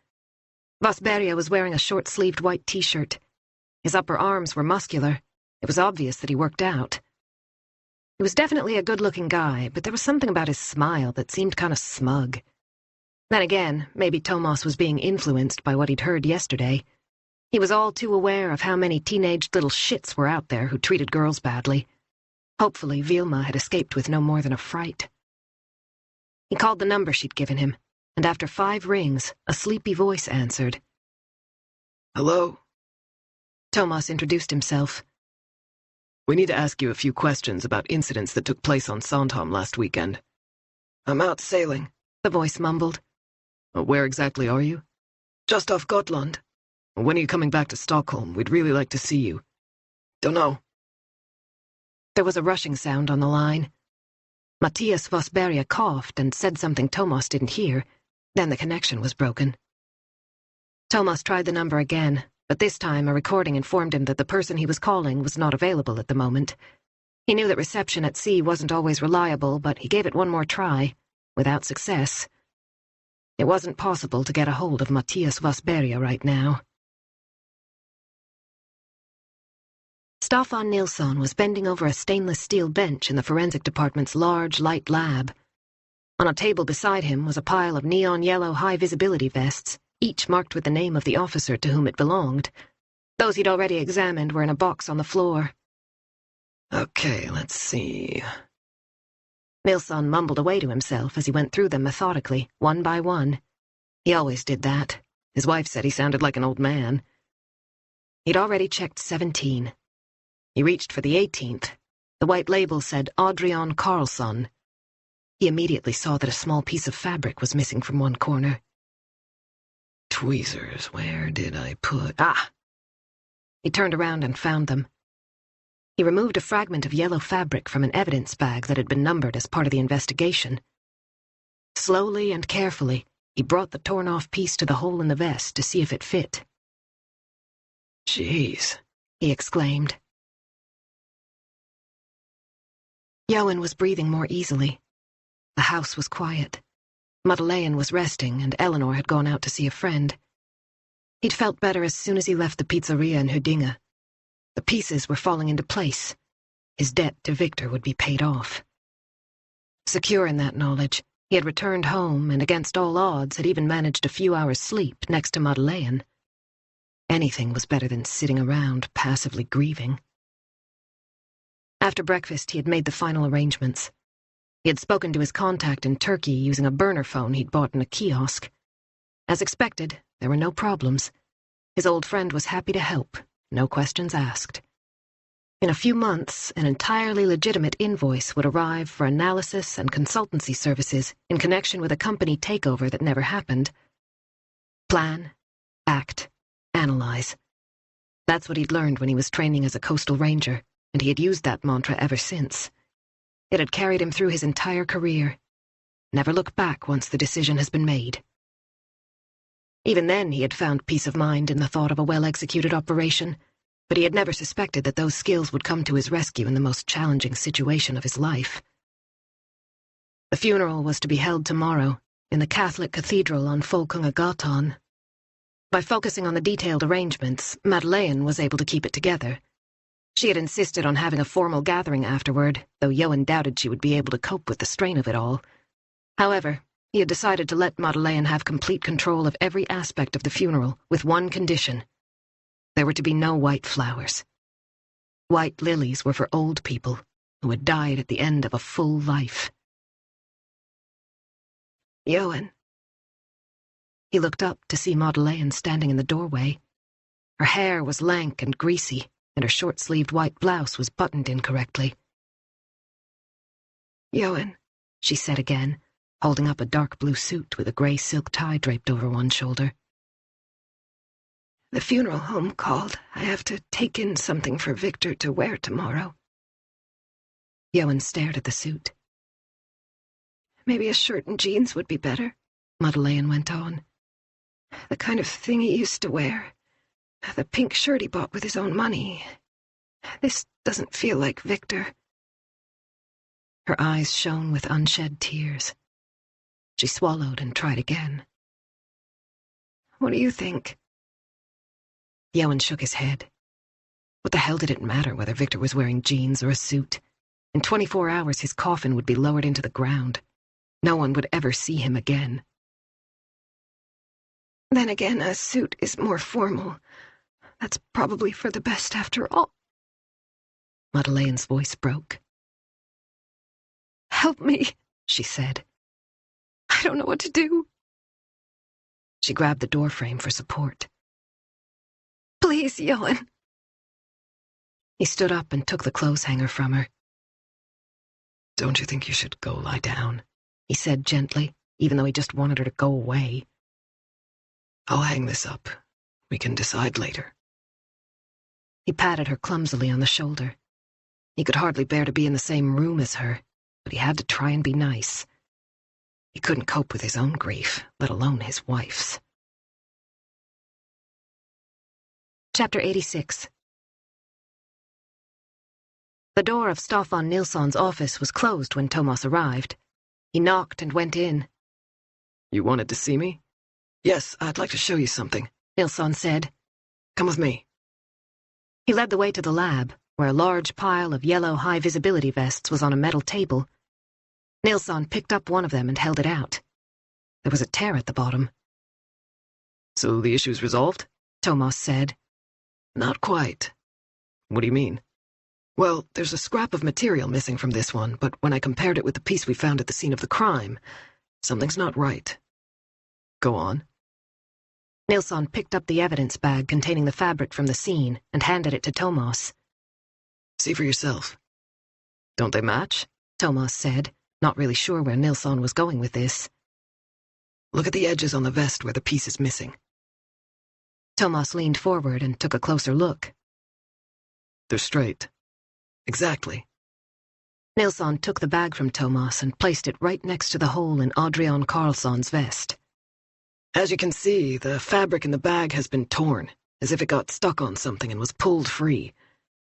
Vosberga was wearing a short-sleeved white t-shirt. His upper arms were muscular. It was obvious that he worked out. He was definitely a good-looking guy, but there was something about his smile that seemed kind of smug. Then again, maybe Thomas was being influenced by what he'd heard yesterday. He was all too aware of how many teenaged little shits were out there who treated girls badly. Hopefully, Vilma had escaped with no more than a fright. He called the number she'd given him, and after 5 rings, a sleepy voice answered. Hello? Thomas introduced himself. We need to ask you a few questions about incidents that took place on Sandhamn last weekend. I'm out sailing, the voice mumbled. Where exactly are you? Just off Gotland. When are you coming back to Stockholm? We'd really like to see you. Don't know. There was a rushing sound on the line. Matthias Vosberga coughed and said something Thomas didn't hear. Then the connection was broken. Thomas tried the number again, but this time a recording informed him that the person he was calling was not available at the moment. He knew that reception at sea wasn't always reliable, but he gave it one more try, without success. It wasn't possible to get a hold of Matthias Vosberga right now. Staffan Nilsson was bending over a stainless steel bench in the forensic department's large, light lab. On a table beside him was a pile of neon yellow high-visibility vests, each marked with the name of the officer to whom it belonged. Those he'd already examined were in a box on the floor. Okay, let's see. Nilsson mumbled away to himself as he went through them methodically, one by one. He always did that. His wife said he sounded like an old man. He'd already checked 17. He reached for the 18th. The white label said Adrian Carlsson. He immediately saw that a small piece of fabric was missing from one corner. Tweezers, where did I put... Ah! He turned around and found them. He removed a fragment of yellow fabric from an evidence bag that had been numbered as part of the investigation. Slowly and carefully, he brought the torn-off piece to the hole in the vest to see if it fit. Jeez, he exclaimed. Johan was breathing more easily. The house was quiet. Madeleine was resting, and Eleanor had gone out to see a friend. He'd felt better as soon as he left the pizzeria in Huddinge. The pieces were falling into place. His debt to Victor would be paid off. Secure in that knowledge, he had returned home and against all odds had even managed a few hours' sleep next to Madeleine. Anything was better than sitting around passively grieving. After breakfast, he had made the final arrangements. He had spoken to his contact in Turkey using a burner phone he'd bought in a kiosk. As expected, there were no problems. His old friend was happy to help, no questions asked. In a few months, an entirely legitimate invoice would arrive for analysis and consultancy services in connection with a company takeover that never happened. Plan, act, analyze. That's what he'd learned when he was training as a coastal ranger, and he had used that mantra ever since. It had carried him through his entire career. Never look back once the decision has been made. Even then, he had found peace of mind in the thought of a well-executed operation, but he had never suspected that those skills would come to his rescue in the most challenging situation of his life. The funeral was to be held tomorrow, in the Catholic Cathedral on Folkungagatan. By focusing on the detailed arrangements, Madeleine was able to keep it together. She had insisted on having a formal gathering afterward, though Johan doubted she would be able to cope with the strain of it all. However, he had decided to let Madeleine have complete control of every aspect of the funeral, with one condition. There were to be no white flowers. White lilies were for old people who had died at the end of a full life. Johan. He looked up to see Madeleine standing in the doorway. Her hair was lank and greasy, and her short-sleeved white blouse was buttoned incorrectly. Johan, she said again, holding up a dark blue suit with a grey silk tie draped over one shoulder. The funeral home called. I have to take in something for Victor to wear tomorrow. Johan stared at the suit. Maybe a shirt and jeans would be better, Madeleine went on. The kind of thing he used to wear. The pink shirt he bought with his own money. This doesn't feel like Victor. Her eyes shone with unshed tears. She swallowed and tried again. What do you think? Johan shook his head. What the hell did it matter whether Victor was wearing jeans or a suit? In 24 hours his coffin would be lowered into the ground. No one would ever see him again. Then again, a suit is more formal. That's probably for the best after all. Madeleine's voice broke. Help me, she said. I don't know what to do. She grabbed the doorframe for support. Please, Johan. He stood up and took the clothes hanger from her. Don't you think you should go lie down? He said gently, even though he just wanted her to go away. I'll hang this up. We can decide later. He patted her clumsily on the shoulder. He could hardly bear to be in the same room as her, but he had to try and be nice. He couldn't cope with his own grief, let alone his wife's. Chapter 86. The door of Staffan Nilsson's office was closed when Thomas arrived. He knocked and went in. You wanted to see me? Yes, I'd like to show you something, Nilsson said. Come with me. He led the way to the lab, where a large pile of yellow high-visibility vests was on a metal table. Nilsson picked up one of them and held it out. There was a tear at the bottom. So the issue's resolved? Thomas said. Not quite. What do you mean? Well, there's a scrap of material missing from this one, but when I compared it with the piece we found at the scene of the crime, something's not right. Go on. Nilsson picked up the evidence bag containing the fabric from the scene and handed it to Thomas. See for yourself. Don't they match? Thomas said, not really sure where Nilsson was going with this. Look at the edges on the vest where the piece is missing. Thomas leaned forward and took a closer look. They're straight. Exactly. Nilsson took the bag from Thomas and placed it right next to the hole in Adrian Carlsson's vest. As you can see, the fabric in the bag has been torn, as if it got stuck on something and was pulled free.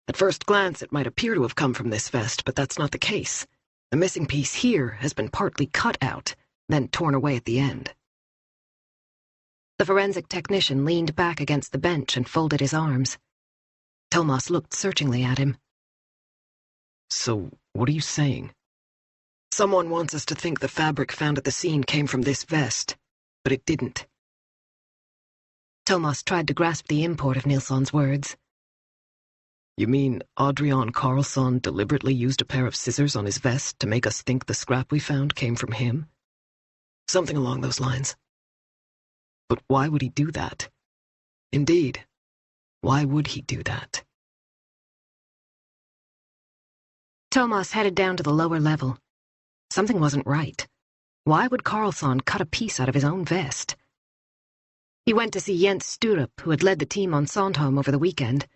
At first glance, it might appear to have come from this vest, but that's not the case. The missing piece here has been partly cut out, then torn away at the end. The forensic technician leaned back against the bench and folded his arms. Thomas looked searchingly at him. So, what are you saying? Someone wants us to think the fabric found at the scene came from this vest, but it didn't. Thomas tried to grasp the import of Nilsson's words. You mean Adrian Carlsson deliberately used a pair of scissors on his vest to make us think the scrap we found came from him? Something along those lines. But why would he do that? Indeed, why would he do that? Thomas headed down to the lower level. Something wasn't right. Why would Carlsson cut a piece out of his own vest? He went to see Jens Sturup, who had led the team on Sandhamn over the weekend.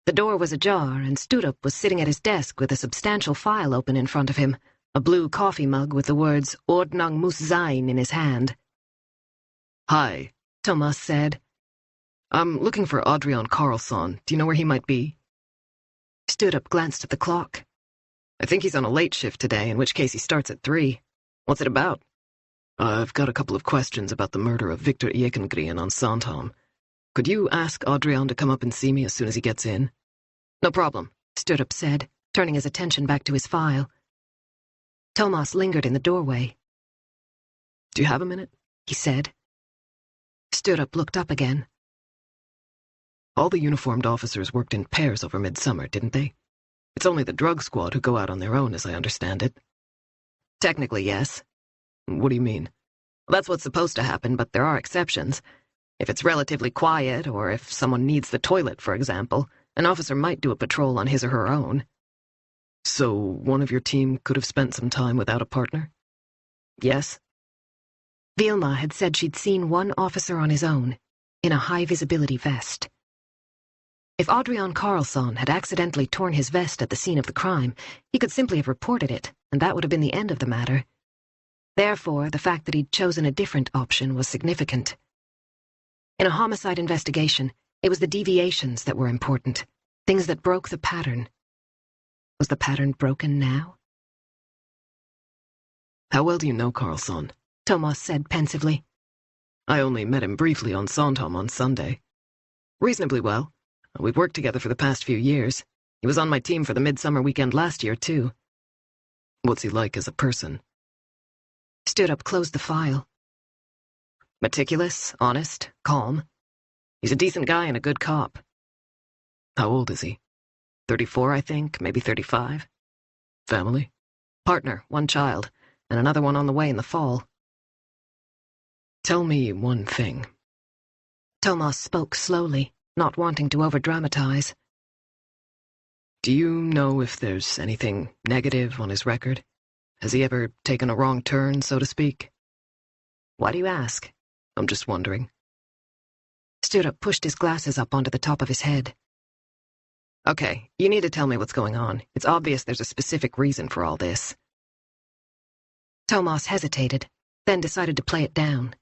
The door was ajar, and Sturup was sitting at his desk with a substantial file open in front of him, a blue coffee mug with the words Ordnung muss sein in his hand. "Hi," Thomas said. "I'm looking for Adrian Carlsson. Do you know where he might be?" Sturup glanced at the clock. "I think he's on a late shift today, in which case he starts at 3. What's it about?" "I've got a couple of questions about the murder of Victor Ekengren on Sandhamn. Could you ask Adrian to come up and see me as soon as he gets in?" "No problem," Sturup said, turning his attention back to his file. Thomas lingered in the doorway. "Do you have a minute?" he said. Sturup looked up again. "All the uniformed officers worked in pairs over midsummer, didn't they? It's only the drug squad who go out on their own, as I understand it." Technically, yes. "What do you mean?" That's what's supposed to happen, but there are exceptions. If it's relatively quiet, or if someone needs the toilet, for example, an officer might do a patrol on his or her own. "So one of your team could have spent some time without a partner?" Yes. Vilma had said she'd seen one officer on his own, in a high-visibility vest. If Adrian Carlsson had accidentally torn his vest at the scene of the crime, he could simply have reported it, and that would have been the end of the matter. Therefore, the fact that he'd chosen a different option was significant. In a homicide investigation, it was the deviations that were important, things that broke the pattern. Was the pattern broken now? "How well do you know Carlsson?" Thomas said pensively. "I only met him briefly on Sandhamn on Sunday." Reasonably well. We've worked together for the past few years. He was on my team for the midsummer weekend last year, too. "What's he like as a person?" Sturup closed the file. Meticulous, honest, calm. He's a decent guy and a good cop. "How old is he?" 34, I think, maybe 35. "Family?" Partner, 1 child, and another one on the way in the fall. "Tell me one thing." Thomas spoke slowly, not wanting to overdramatize. "Do you know if there's anything negative on his record? Has he ever taken a wrong turn, so to speak?" Why do you ask? "I'm just wondering." Sturup pushed his glasses up onto the top of his head. Okay, you need to tell me what's going on. It's obvious there's a specific reason for all this. Thomas hesitated, then decided to play it down.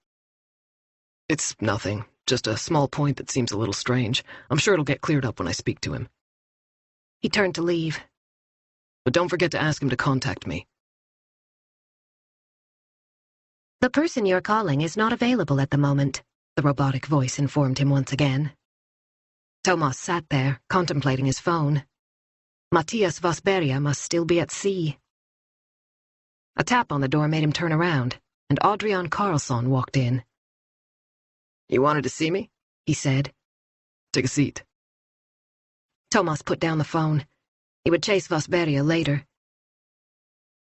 "It's nothing. Just a small point that seems a little strange. I'm sure it'll get cleared up when I speak to him." He turned to leave. "But don't forget to ask him to contact me." The person you're calling is not available at the moment, the robotic voice informed him once again. Thomas sat there, contemplating his phone. Matthias Vosberia must still be at sea. A tap on the door made him turn around, and Adrian Carlsson walked in. You wanted to see me? He said. "Take a seat." Thomas put down the phone. He would chase Vosberia later.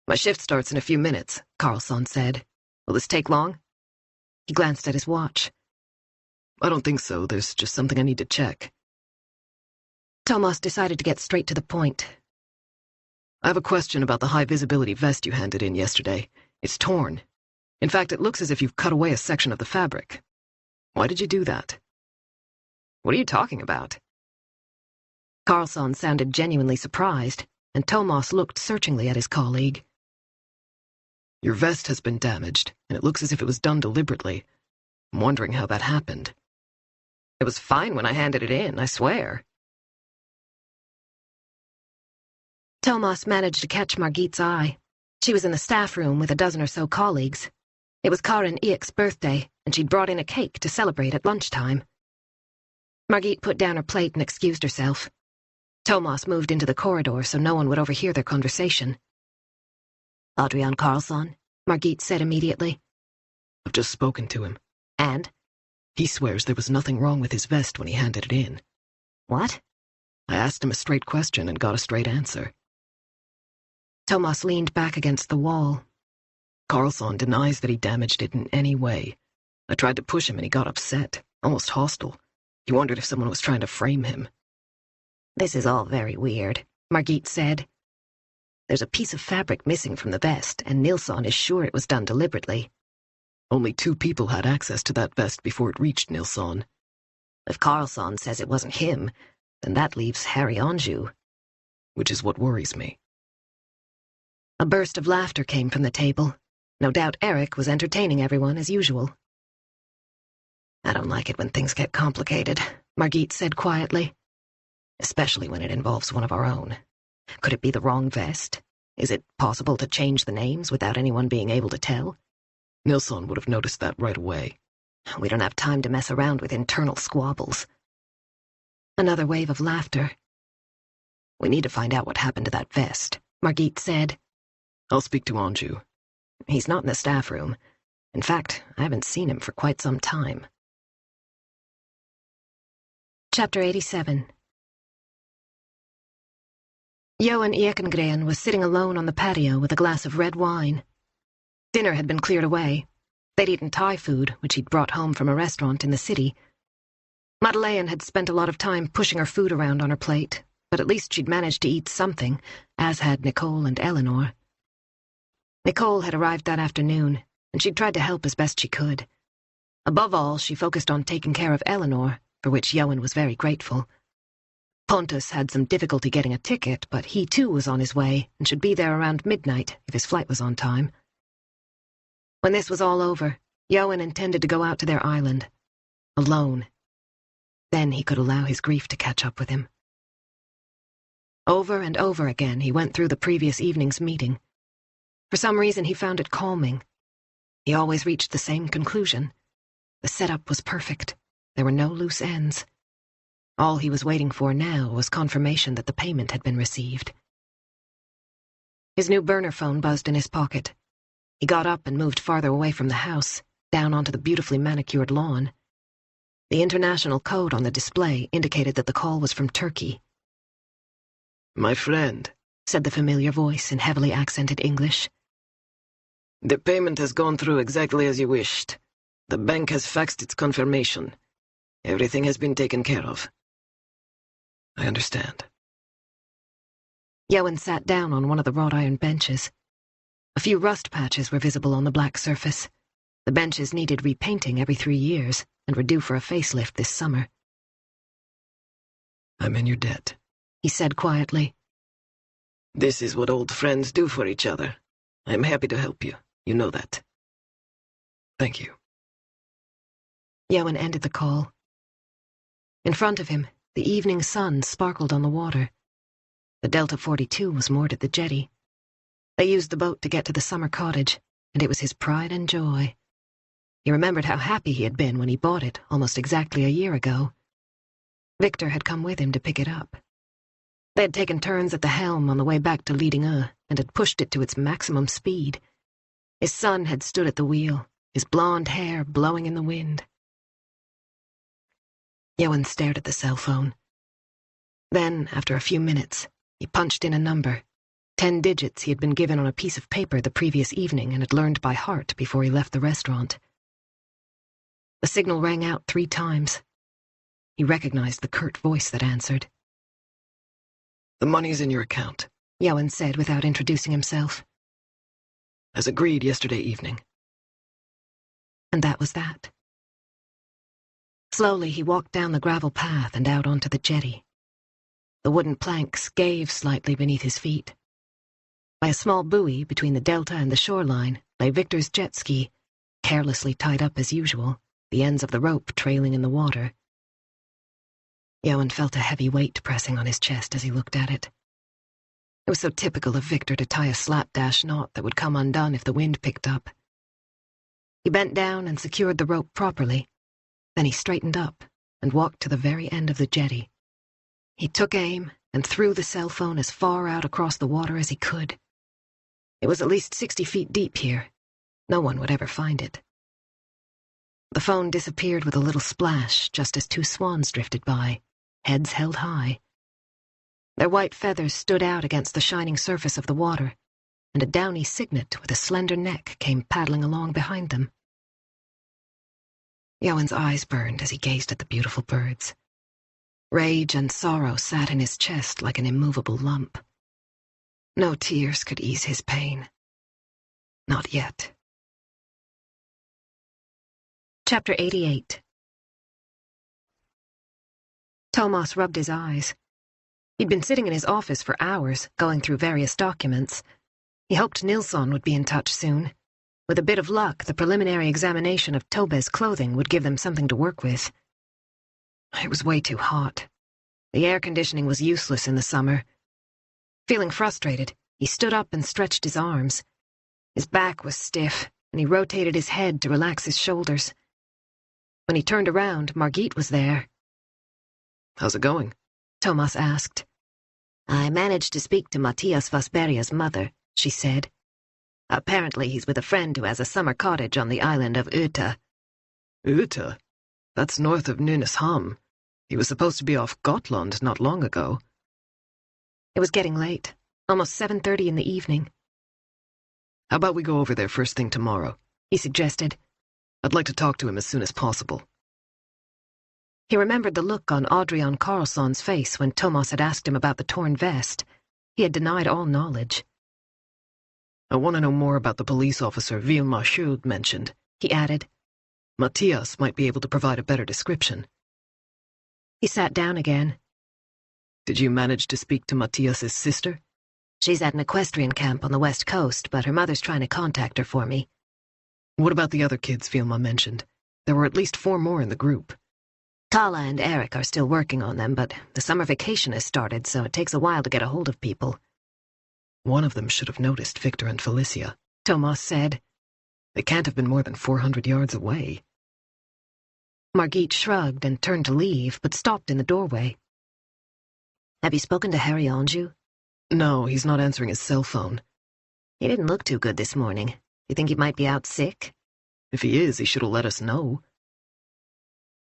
My shift starts in a few minutes, Carlsson said. Will this take long? He glanced at his watch. "I don't think so. There's just something I need to check." Thomas decided to get straight to the point. "I have a question about the high-visibility vest you handed in yesterday. It's torn. In fact, it looks as if you've cut away a section of the fabric. Why did you do that?" What are you talking about? Carlsson sounded genuinely surprised, and Thomas looked searchingly at his colleague. "Your vest has been damaged, and it looks as if it was done deliberately. I'm wondering how that happened." It was fine when I handed it in, I swear. Thomas managed to catch Margit's eye. She was in the staff room with a dozen or so colleagues. It was Karin Ek's birthday, and she'd brought in a cake to celebrate at lunchtime. Margit put down her plate and excused herself. Thomas moved into the corridor so no one would overhear their conversation. Adrian Carlsson, Margit said immediately. "I've just spoken to him." And? "He swears there was nothing wrong with his vest when he handed it in." What? "I asked him a straight question and got a straight answer." Thomas leaned back against the wall. "Carlsson denies that he damaged it in any way. I tried to push him and he got upset, almost hostile. He wondered if someone was trying to frame him." This is all very weird, Margit said. There's a piece of fabric missing from the vest, and Nilsson is sure it was done deliberately. Only 2 people had access to that vest before it reached Nilsson. If Carlsson says it wasn't him, then that leaves Harry Anjou. Which is what worries me. A burst of laughter came from the table. No doubt Eric was entertaining everyone as usual. I don't like it when things get complicated, Margit said quietly. Especially when it involves one of our own. Could it be the wrong vest? Is it possible to change the names without anyone being able to tell? Nilsson would have noticed that right away. We don't have time to mess around with internal squabbles. Another wave of laughter. We need to find out what happened to that vest, Margit said. I'll speak to Anjou. He's not in the staff room. In fact, I haven't seen him for quite some time. Chapter 87. Johan Ekengren was sitting alone on the patio with a glass of red wine. Dinner had been cleared away. They'd eaten Thai food, which he'd brought home from a restaurant in the city. Madeleine had spent a lot of time pushing her food around on her plate, but at least she'd managed to eat something, as had Nicole and Eleanor. Nicole had arrived that afternoon, and she'd tried to help as best she could. Above all, she focused on taking care of Eleanor, for which Johan was very grateful. Pontus had some difficulty getting a ticket, but he too was on his way and should be there around midnight if his flight was on time. When this was all over, Johan intended to go out to their island, alone. Then he could allow his grief to catch up with him. Over and over again he went through the previous evening's meeting. For some reason he found it calming. He always reached the same conclusion. The setup was perfect. There were no loose ends. All he was waiting for now was confirmation that the payment had been received. His new burner phone buzzed in his pocket. He got up and moved farther away from the house, down onto the beautifully manicured lawn. The international code on the display indicated that the call was from Turkey. My friend, said the familiar voice in heavily accented English. The payment has gone through exactly as you wished. The bank has faxed its confirmation. Everything has been taken care of. I understand. Johan sat down on one of the wrought iron benches. A few rust patches were visible on the black surface. The benches needed repainting every 3 years and were due for a facelift this summer. I'm in your debt, he said quietly. This is what old friends do for each other. I'm happy to help you. You know that. Thank you. Johan ended the call. In front of him, the evening sun sparkled on the water. The Delta 42 was moored at the jetty. They used the boat to get to the summer cottage, and it was his pride and joy. He remembered how happy he had been when he bought it almost exactly a year ago. Victor had come with him to pick it up. They had taken turns at the helm on the way back to Lidingö and had pushed it to its maximum speed. His son had stood at the wheel, his blonde hair blowing in the wind. Johan stared at the cell phone. Then, after a few minutes, he punched in a number, 10 digits he had been given on a piece of paper the previous evening and had learned by heart before he left the restaurant. The signal rang out 3 times. He recognized the curt voice that answered. The money's in your account, Johan said without introducing himself. As agreed yesterday evening. And that was that. Slowly he walked down the gravel path and out onto the jetty. The wooden planks gave slightly beneath his feet. By a small buoy between the delta and the shoreline lay Victor's jet ski, carelessly tied up as usual, the ends of the rope trailing in the water. Johan felt a heavy weight pressing on his chest as he looked at it. It was so typical of Victor to tie a slapdash knot that would come undone if the wind picked up. He bent down and secured the rope properly. Then he straightened up and walked to the very end of the jetty. He took aim and threw the cell phone as far out across the water as he could. It was at least 60 feet deep here. No one would ever find it. The phone disappeared with a little splash just as 2 swans drifted by, heads held high. Their white feathers stood out against the shining surface of the water, and a downy cygnet with a slender neck came paddling along behind them. Johan's eyes burned as he gazed at the beautiful birds. Rage and sorrow sat in his chest like an immovable lump. No tears could ease his pain. Not yet. Chapter 88. Thomas rubbed his eyes. He'd been sitting in his office for hours, going through various documents. He hoped Nilsson would be in touch soon. With a bit of luck, the preliminary examination of Tobe's clothing would give them something to work with. It was way too hot. The air conditioning was useless in the summer. Feeling frustrated, he stood up and stretched his arms. His back was stiff, and he rotated his head to relax his shoulders. When he turned around, Margit was there. "How's it going?" Thomas asked. "I managed to speak to Matthias Vasberga's mother," she said. "Apparently he's with a friend who has a summer cottage on the island of Uta." Uta? That's north of Nynäshamn. He was supposed to be off Gotland not long ago. It was getting late, almost 7:30 in the evening. "How about we go over there first thing tomorrow?" he suggested. "I'd like to talk to him as soon as possible." He remembered the look on Adrian Carlsson's face when Thomas had asked him about the torn vest. He had denied all knowledge. "I want to know more about the police officer Vilma Schuld mentioned," he added. "Matthias might be able to provide a better description." He sat down again. "Did you manage to speak to Matthias's sister?" "She's at an equestrian camp on the west coast, but her mother's trying to contact her for me." "What about the other kids Vilma mentioned? There were at least 4 more in the group." Kala and Eric are still working on them, but the summer vacation has started, so it takes a while to get a hold of people. "One of them should have noticed Victor and Felicia," Thomas said. "They can't have been more than 400 yards away." Margit shrugged and turned to leave, but stopped in the doorway. "Have you spoken to Harry Anjou?" "No, he's not answering his cell phone." "He didn't look too good this morning. You think he might be out sick?" "If he is, he should have let us know."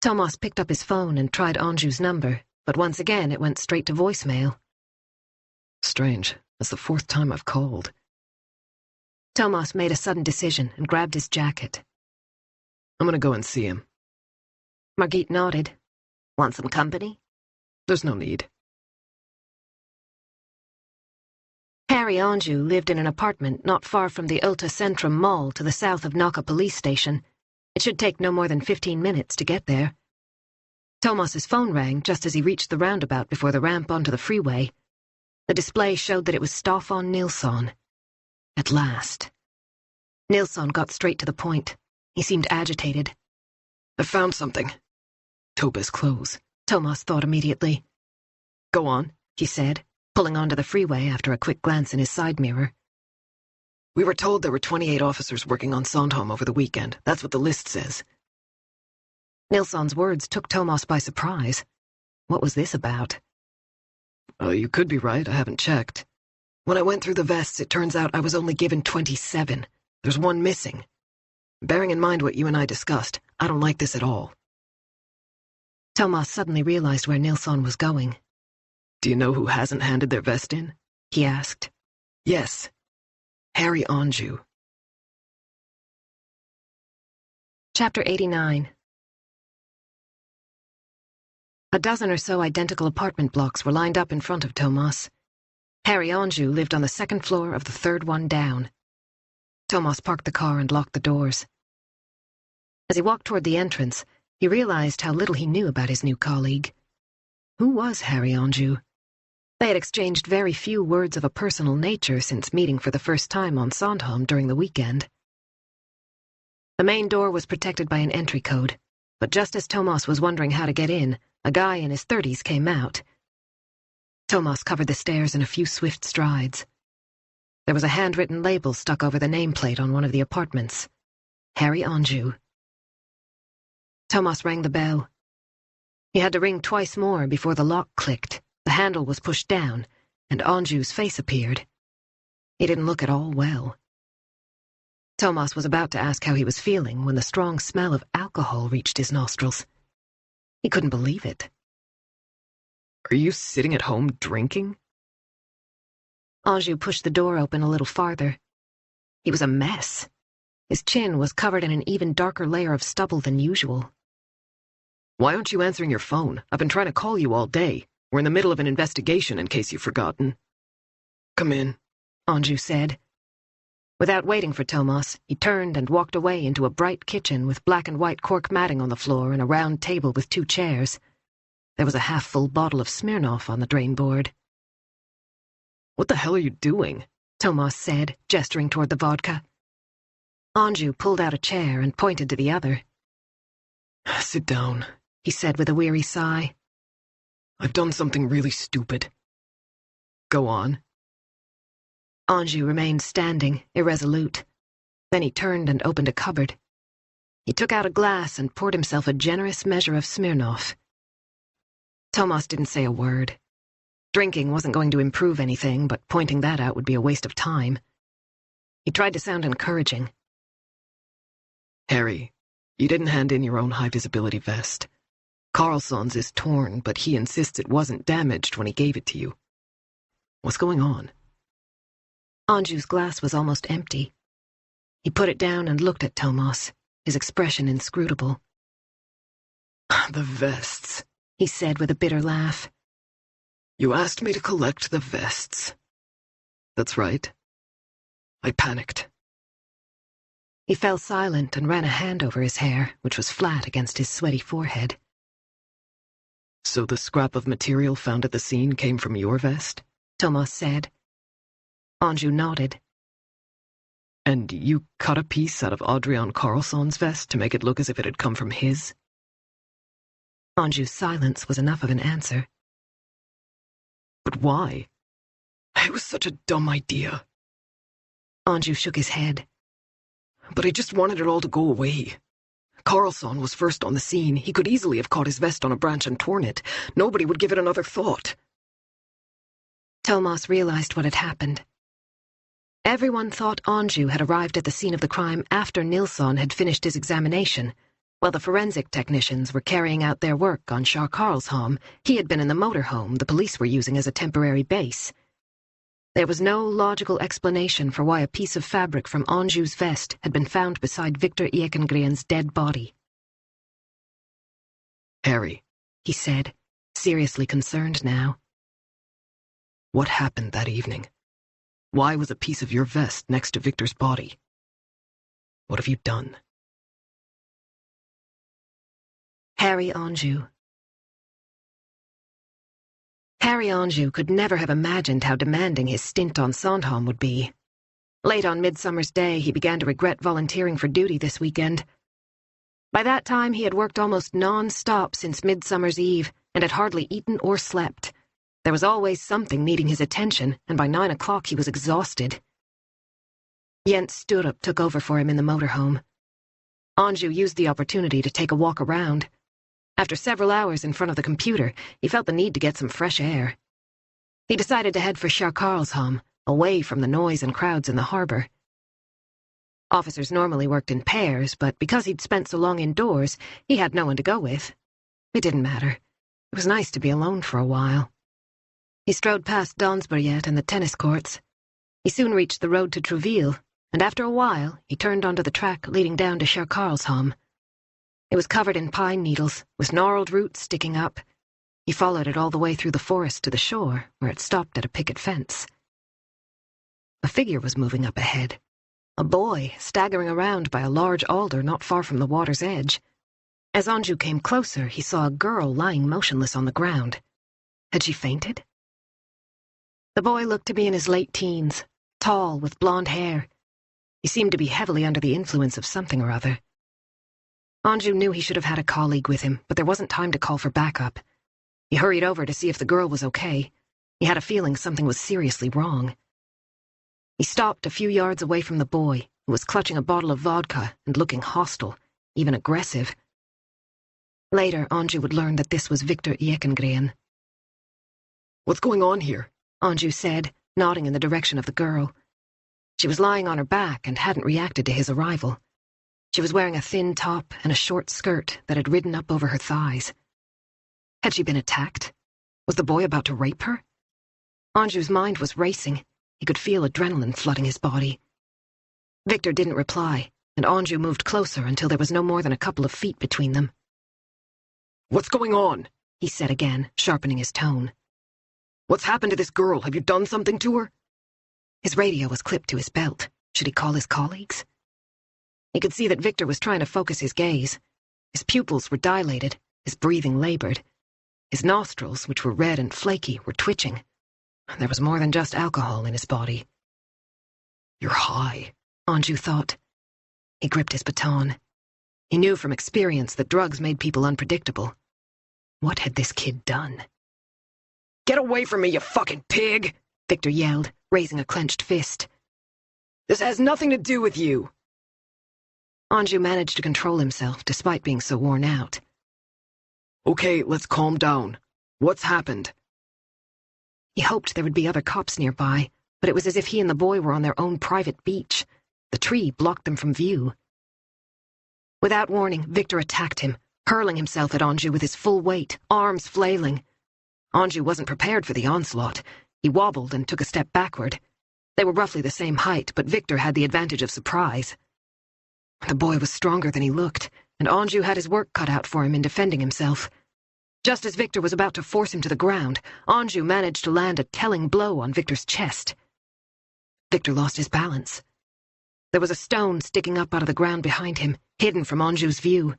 Thomas picked up his phone and tried Anjou's number, but once again it went straight to voicemail. "Strange. That's the 4th time I've called." Thomas made a sudden decision and grabbed his jacket. "I'm gonna go and see him." Margit nodded. "Want some company?" "There's no need." Harry Anjou lived in an apartment not far from the Ulta Centrum Mall to the south of Nacka police station. It should take no more than 15 minutes to get there. Thomas's phone rang just as he reached the roundabout before the ramp onto the freeway. The display showed that it was Staffan Nilsson. At last. Nilsson got straight to the point. He seemed agitated. "I found something." "Tobe's clothes," Thomas thought immediately. "Go on," he said, pulling onto the freeway after a quick glance in his side mirror. "We were told there were 28 officers working on Sandhamn over the weekend. That's what the list says." Nilsson's words took Thomas by surprise. What was this about? You could be right, I haven't checked. When I went through the vests, it turns out I was only given 27. There's 1 missing. Bearing in mind what you and I discussed, I don't like this at all. Thomas suddenly realized where Nilsson was going. "Do you know who hasn't handed their vest in?" he asked. "Yes. Harry Anjou." Chapter 89. A dozen or so identical apartment blocks were lined up in front of Thomas. Harry Anjou lived on the 2nd floor of the 3rd one down. Thomas parked the car and locked the doors. As he walked toward the entrance, he realized how little he knew about his new colleague. Who was Harry Anjou? They had exchanged very few words of a personal nature since meeting for the first time on Sandhamn during the weekend. The main door was protected by an entry code, but just as Thomas was wondering how to get in, a guy in his 30s came out. Thomas covered the stairs in a few swift strides. There was a handwritten label stuck over the nameplate on one of the apartments. Harry Anjou. Thomas rang the bell. He had to ring twice more before the lock clicked. The handle was pushed down, and Anjou's face appeared. He didn't look at all well. Thomas was about to ask how he was feeling when the strong smell of alcohol reached his nostrils. He couldn't believe it. "Are you sitting at home drinking?" Anjou pushed the door open a little farther. He was a mess. His chin was covered in an even darker layer of stubble than usual. "Why aren't you answering your phone? I've been trying to call you all day. We're in the middle of an investigation, in case you've forgotten." "Come in," Anjou said. Without waiting for Thomas, he turned and walked away into a bright kitchen with black and white cork matting on the floor and a round table with 2 chairs. There was a half-full bottle of Smirnoff on the drain board. "What the hell are you doing?" Thomas said, gesturing toward the vodka. Anjou pulled out a chair and pointed to the other. "Sit down," he said with a weary sigh. "I've done something really stupid." "Go on." Anjou remained standing, irresolute. Then he turned and opened a cupboard. He took out a glass and poured himself a generous measure of Smirnoff. Thomas didn't say a word. Drinking wasn't going to improve anything, but pointing that out would be a waste of time. He tried to sound encouraging. "Harry, you didn't hand in your own high-visibility vest. Carlsson's is torn, but he insists it wasn't damaged when he gave it to you. What's going on?" Anjou's glass was almost empty. He put it down and looked at Thomas, his expression inscrutable. "The vests," he said with a bitter laugh. "You asked me to collect the vests." "That's right. I panicked." He fell silent and ran a hand over his hair, which was flat against his sweaty forehead. "So the scrap of material found at the scene came from your vest?" Thomas said. Anjou nodded. "And you cut a piece out of Adrian Carlsson's vest to make it look as if it had come from his?" Anjou's silence was enough of an answer. "But why? It was such a dumb idea." Anjou shook his head. "But I just wanted it all to go away. Carlsson was first on the scene. He could easily have caught his vest on a branch and torn it. Nobody would give it another thought." Thomas realized what had happened. Everyone thought Anjou had arrived at the scene of the crime after Nilsson had finished his examination. While the forensic technicians were carrying out their work on Sandhamn, he had been in the motorhome the police were using as a temporary base. There was no logical explanation for why a piece of fabric from Anjou's vest had been found beside Victor Ekengren's dead body. "Harry," he said, seriously concerned now. "What happened that evening? Why was a piece of your vest next to Victor's body? What have you done?" Harry Anjou. Harry Anjou could never have imagined how demanding his stint on Sandhamn would be. Late on Midsummer's Day, he began to regret volunteering for duty this weekend. By that time, he had worked almost non-stop since Midsummer's Eve and had hardly eaten or slept. There was always something needing his attention, and by 9 o'clock he was exhausted. Jens Sturup took over for him in the motorhome. Anjou used the opportunity to take a walk around. After several hours in front of the computer, he felt the need to get some fresh air. He decided to head for Sandhamn, away from the noise and crowds in the harbor. Officers normally worked in pairs, but because he'd spent so long indoors, he had no one to go with. It didn't matter. It was nice to be alone for a while. He strode past Dansberget and the tennis courts. He soon reached the road to Trouville, and after a while, he turned onto the track leading down to Sandhamn. It was covered in pine needles, with gnarled roots sticking up. He followed it all the way through the forest to the shore, where it stopped at a picket fence. A figure was moving up ahead. A boy, staggering around by a large alder not far from the water's edge. As Anjou came closer, he saw a girl lying motionless on the ground. Had she fainted? The boy looked to be in his late teens, tall, with blonde hair. He seemed to be heavily under the influence of something or other. Anjou knew he should have had a colleague with him, but there wasn't time to call for backup. He hurried over to see if the girl was okay. He had a feeling something was seriously wrong. He stopped a few yards away from the boy, who was clutching a bottle of vodka and looking hostile, even aggressive. Later, Anjou would learn that this was Victor Ekengren. "What's going on here?" Anjou said, nodding in the direction of the girl. She was lying on her back and hadn't reacted to his arrival. She was wearing a thin top and a short skirt that had ridden up over her thighs. Had she been attacked? Was the boy about to rape her? Anjou's mind was racing. He could feel adrenaline flooding his body. Victor didn't reply, and Anjou moved closer until there was no more than a couple of feet between them. "What's going on?" he said again, sharpening his tone. "What's happened to this girl? Have you done something to her?" His radio was clipped to his belt. Should he call his colleagues? He could see that Victor was trying to focus his gaze. His pupils were dilated, his breathing labored. His nostrils, which were red and flaky, were twitching. There was more than just alcohol in his body. You're high, Anjou thought. He gripped his baton. He knew from experience that drugs made people unpredictable. What had this kid done? Get away from me, you fucking pig! Victor yelled, raising a clenched fist. This has nothing to do with you! Anjou managed to control himself, despite being so worn out. Okay, let's calm down. What's happened? He hoped there would be other cops nearby, but it was as if he and the boy were on their own private beach. The tree blocked them from view. Without warning, Victor attacked him, hurling himself at Anjou with his full weight, arms flailing. Anjou wasn't prepared for the onslaught. He wobbled and took a step backward. They were roughly the same height, but Victor had the advantage of surprise. The boy was stronger than he looked, and Anjou had his work cut out for him in defending himself. Just as Victor was about to force him to the ground, Anjou managed to land a telling blow on Victor's chest. Victor lost his balance. There was a stone sticking up out of the ground behind him, hidden from Anjou's view.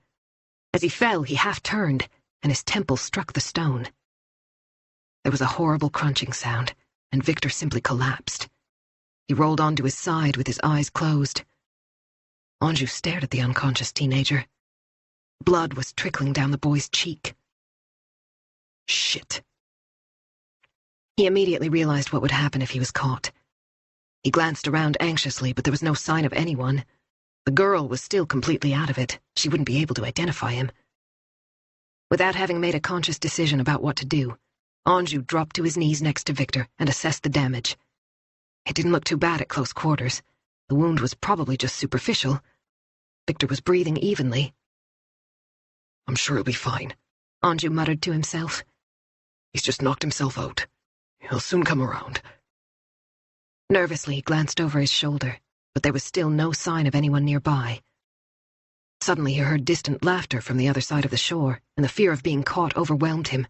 As he fell, he half-turned, and his temple struck the stone. There was a horrible crunching sound, and Victor simply collapsed. He rolled onto his side with his eyes closed. Anjou stared at the unconscious teenager. Blood was trickling down the boy's cheek. Shit. He immediately realized what would happen if he was caught. He glanced around anxiously, but there was no sign of anyone. The girl was still completely out of it. She wouldn't be able to identify him. Without having made a conscious decision about what to do, Anjou dropped to his knees next to Victor and assessed the damage. It didn't look too bad at close quarters. The wound was probably just superficial. Victor was breathing evenly. I'm sure he'll be fine, Anjou muttered to himself. He's just knocked himself out. He'll soon come around. Nervously, he glanced over his shoulder, but there was still no sign of anyone nearby. Suddenly he heard distant laughter from the other side of the shore, and the fear of being caught overwhelmed him.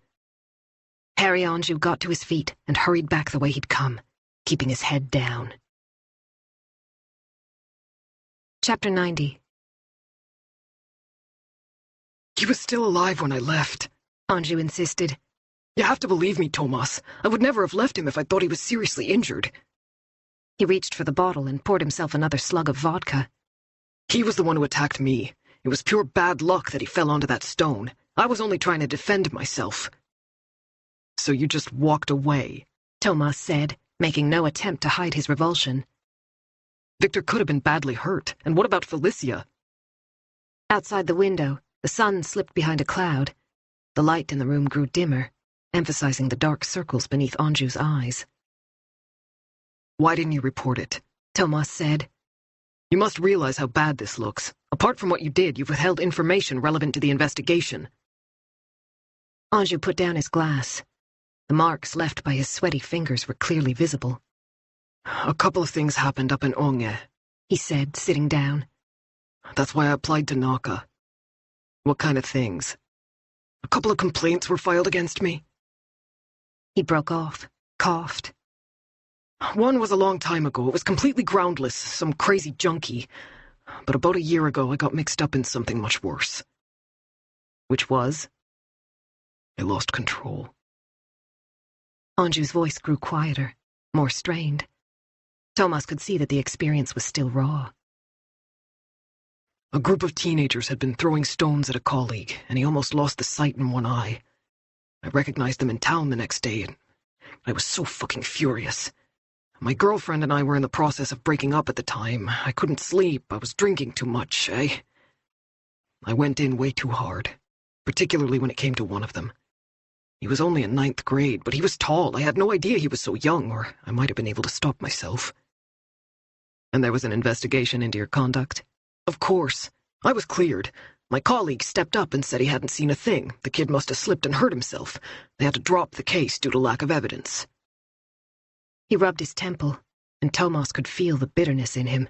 Harry Anjou got to his feet and hurried back the way he'd come, keeping his head down. Chapter 90. He was still alive when I left, Anjou insisted. You have to believe me, Thomas. I would never have left him if I thought he was seriously injured. He reached for the bottle and poured himself another slug of vodka. He was the one who attacked me. It was pure bad luck that he fell onto that stone. I was only trying to defend myself. So you just walked away, Thomas said, making no attempt to hide his revulsion. Victor could have been badly hurt, and what about Felicia? Outside the window, the sun slipped behind a cloud. The light in the room grew dimmer, emphasizing the dark circles beneath Anjou's eyes. Why didn't you report it? Thomas said. You must realize how bad this looks. Apart from what you did, you've withheld information relevant to the investigation. Anjou put down his glass. The marks left by his sweaty fingers were clearly visible. A couple of things happened up in Ånge, he said, sitting down. That's why I applied to Naka. What kind of things? A couple of complaints were filed against me. He broke off, coughed. One was a long time ago. It was completely groundless, some crazy junkie. But about a year ago, I got mixed up in something much worse. Which was? I lost control. Anjou's voice grew quieter, more strained. Thomas could see that the experience was still raw. A group of teenagers had been throwing stones at a colleague, and he almost lost the sight in one eye. I recognized them in town the next day, and I was so fucking furious. My girlfriend and I were in the process of breaking up at the time. I couldn't sleep. I was drinking too much. I went in way too hard, particularly when it came to one of them. He was only in 9th grade, but he was tall. I had no idea he was so young, or I might have been able to stop myself. And there was an investigation into your conduct? Of course. I was cleared. My colleague stepped up and said he hadn't seen a thing. The kid must have slipped and hurt himself. They had to drop the case due to lack of evidence. He rubbed his temple, and Thomas could feel the bitterness in him.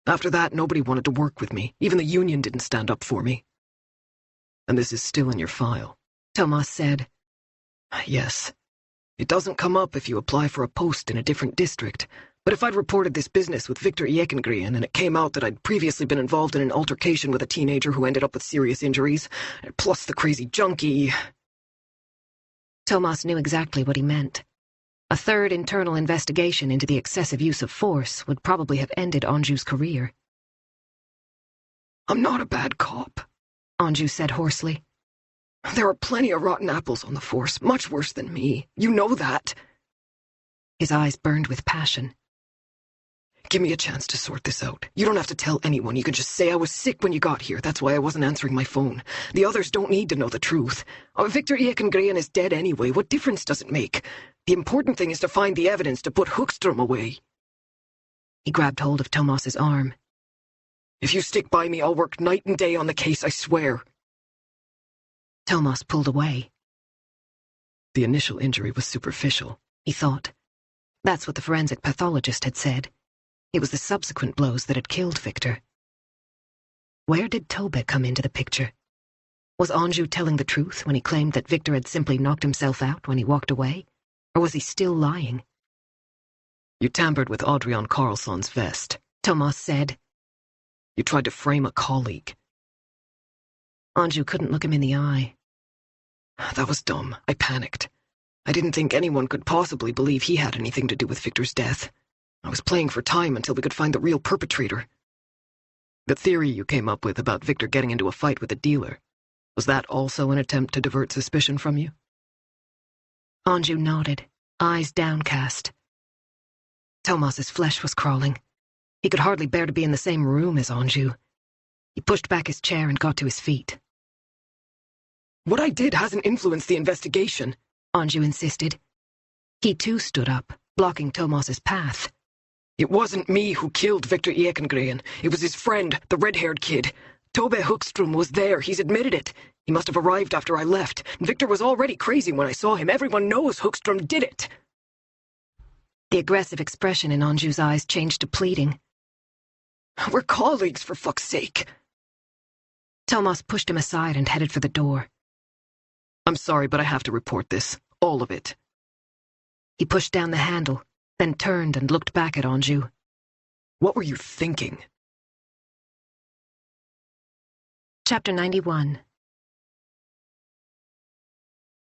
After that, nobody wanted to work with me. Even the union didn't stand up for me. And this is still in your file, Thomas said. Yes. It doesn't come up if you apply for a post in a different district, But if I'd reported this business with Victor Ekengren and it came out that I'd previously been involved in an altercation with a teenager who ended up with serious injuries, plus the crazy junkie... Thomas knew exactly what he meant. A third internal investigation into the excessive use of force would probably have ended Anjou's career. I'm not a bad cop, Anjou said hoarsely. There are plenty of rotten apples on the force, much worse than me. You know that. His eyes burned with passion. Give me a chance to sort this out. You don't have to tell anyone. You can just say I was sick when you got here. That's why I wasn't answering my phone. The others don't need to know the truth. Victor Ekengren is dead anyway. What difference does it make? The important thing is to find the evidence to put Hookstrom away. He grabbed hold of Thomas's arm. If you stick by me, I'll work night and day on the case, I swear. Thomas pulled away. The initial injury was superficial, he thought. That's what the forensic pathologist had said. It was the subsequent blows that had killed Victor. Where did Tobe come into the picture? Was Anjou telling the truth when he claimed that Victor had simply knocked himself out when he walked away? Or was he still lying? You tampered with Adrian Carlsson's vest, Thomas said. You tried to frame a colleague. Anjou couldn't look him in the eye. That was dumb. I panicked. I didn't think anyone could possibly believe he had anything to do with Victor's death. I was playing for time until we could find the real perpetrator. The theory you came up with about Victor getting into a fight with a dealer, was that also an attempt to divert suspicion from you? Anjou nodded, eyes downcast. Thomas's flesh was crawling. He could hardly bear to be in the same room as Anjou. He pushed back his chair and got to his feet. What I did hasn't influenced the investigation, Anjou insisted. He too stood up, blocking Thomas's path. It wasn't me who killed Victor Ekengren. It was his friend, the red-haired kid. Tobe Hookstrom was there. He's admitted it. He must have arrived after I left. Victor was already crazy when I saw him. Everyone knows Hookstrom did it. The aggressive expression in Anjou's eyes changed to pleading. We're colleagues, for fuck's sake. Thomas pushed him aside and headed for the door. I'm sorry, but I have to report this. All of it. He pushed down the handle, then turned and looked back at Anjou. What were you thinking? Chapter 91.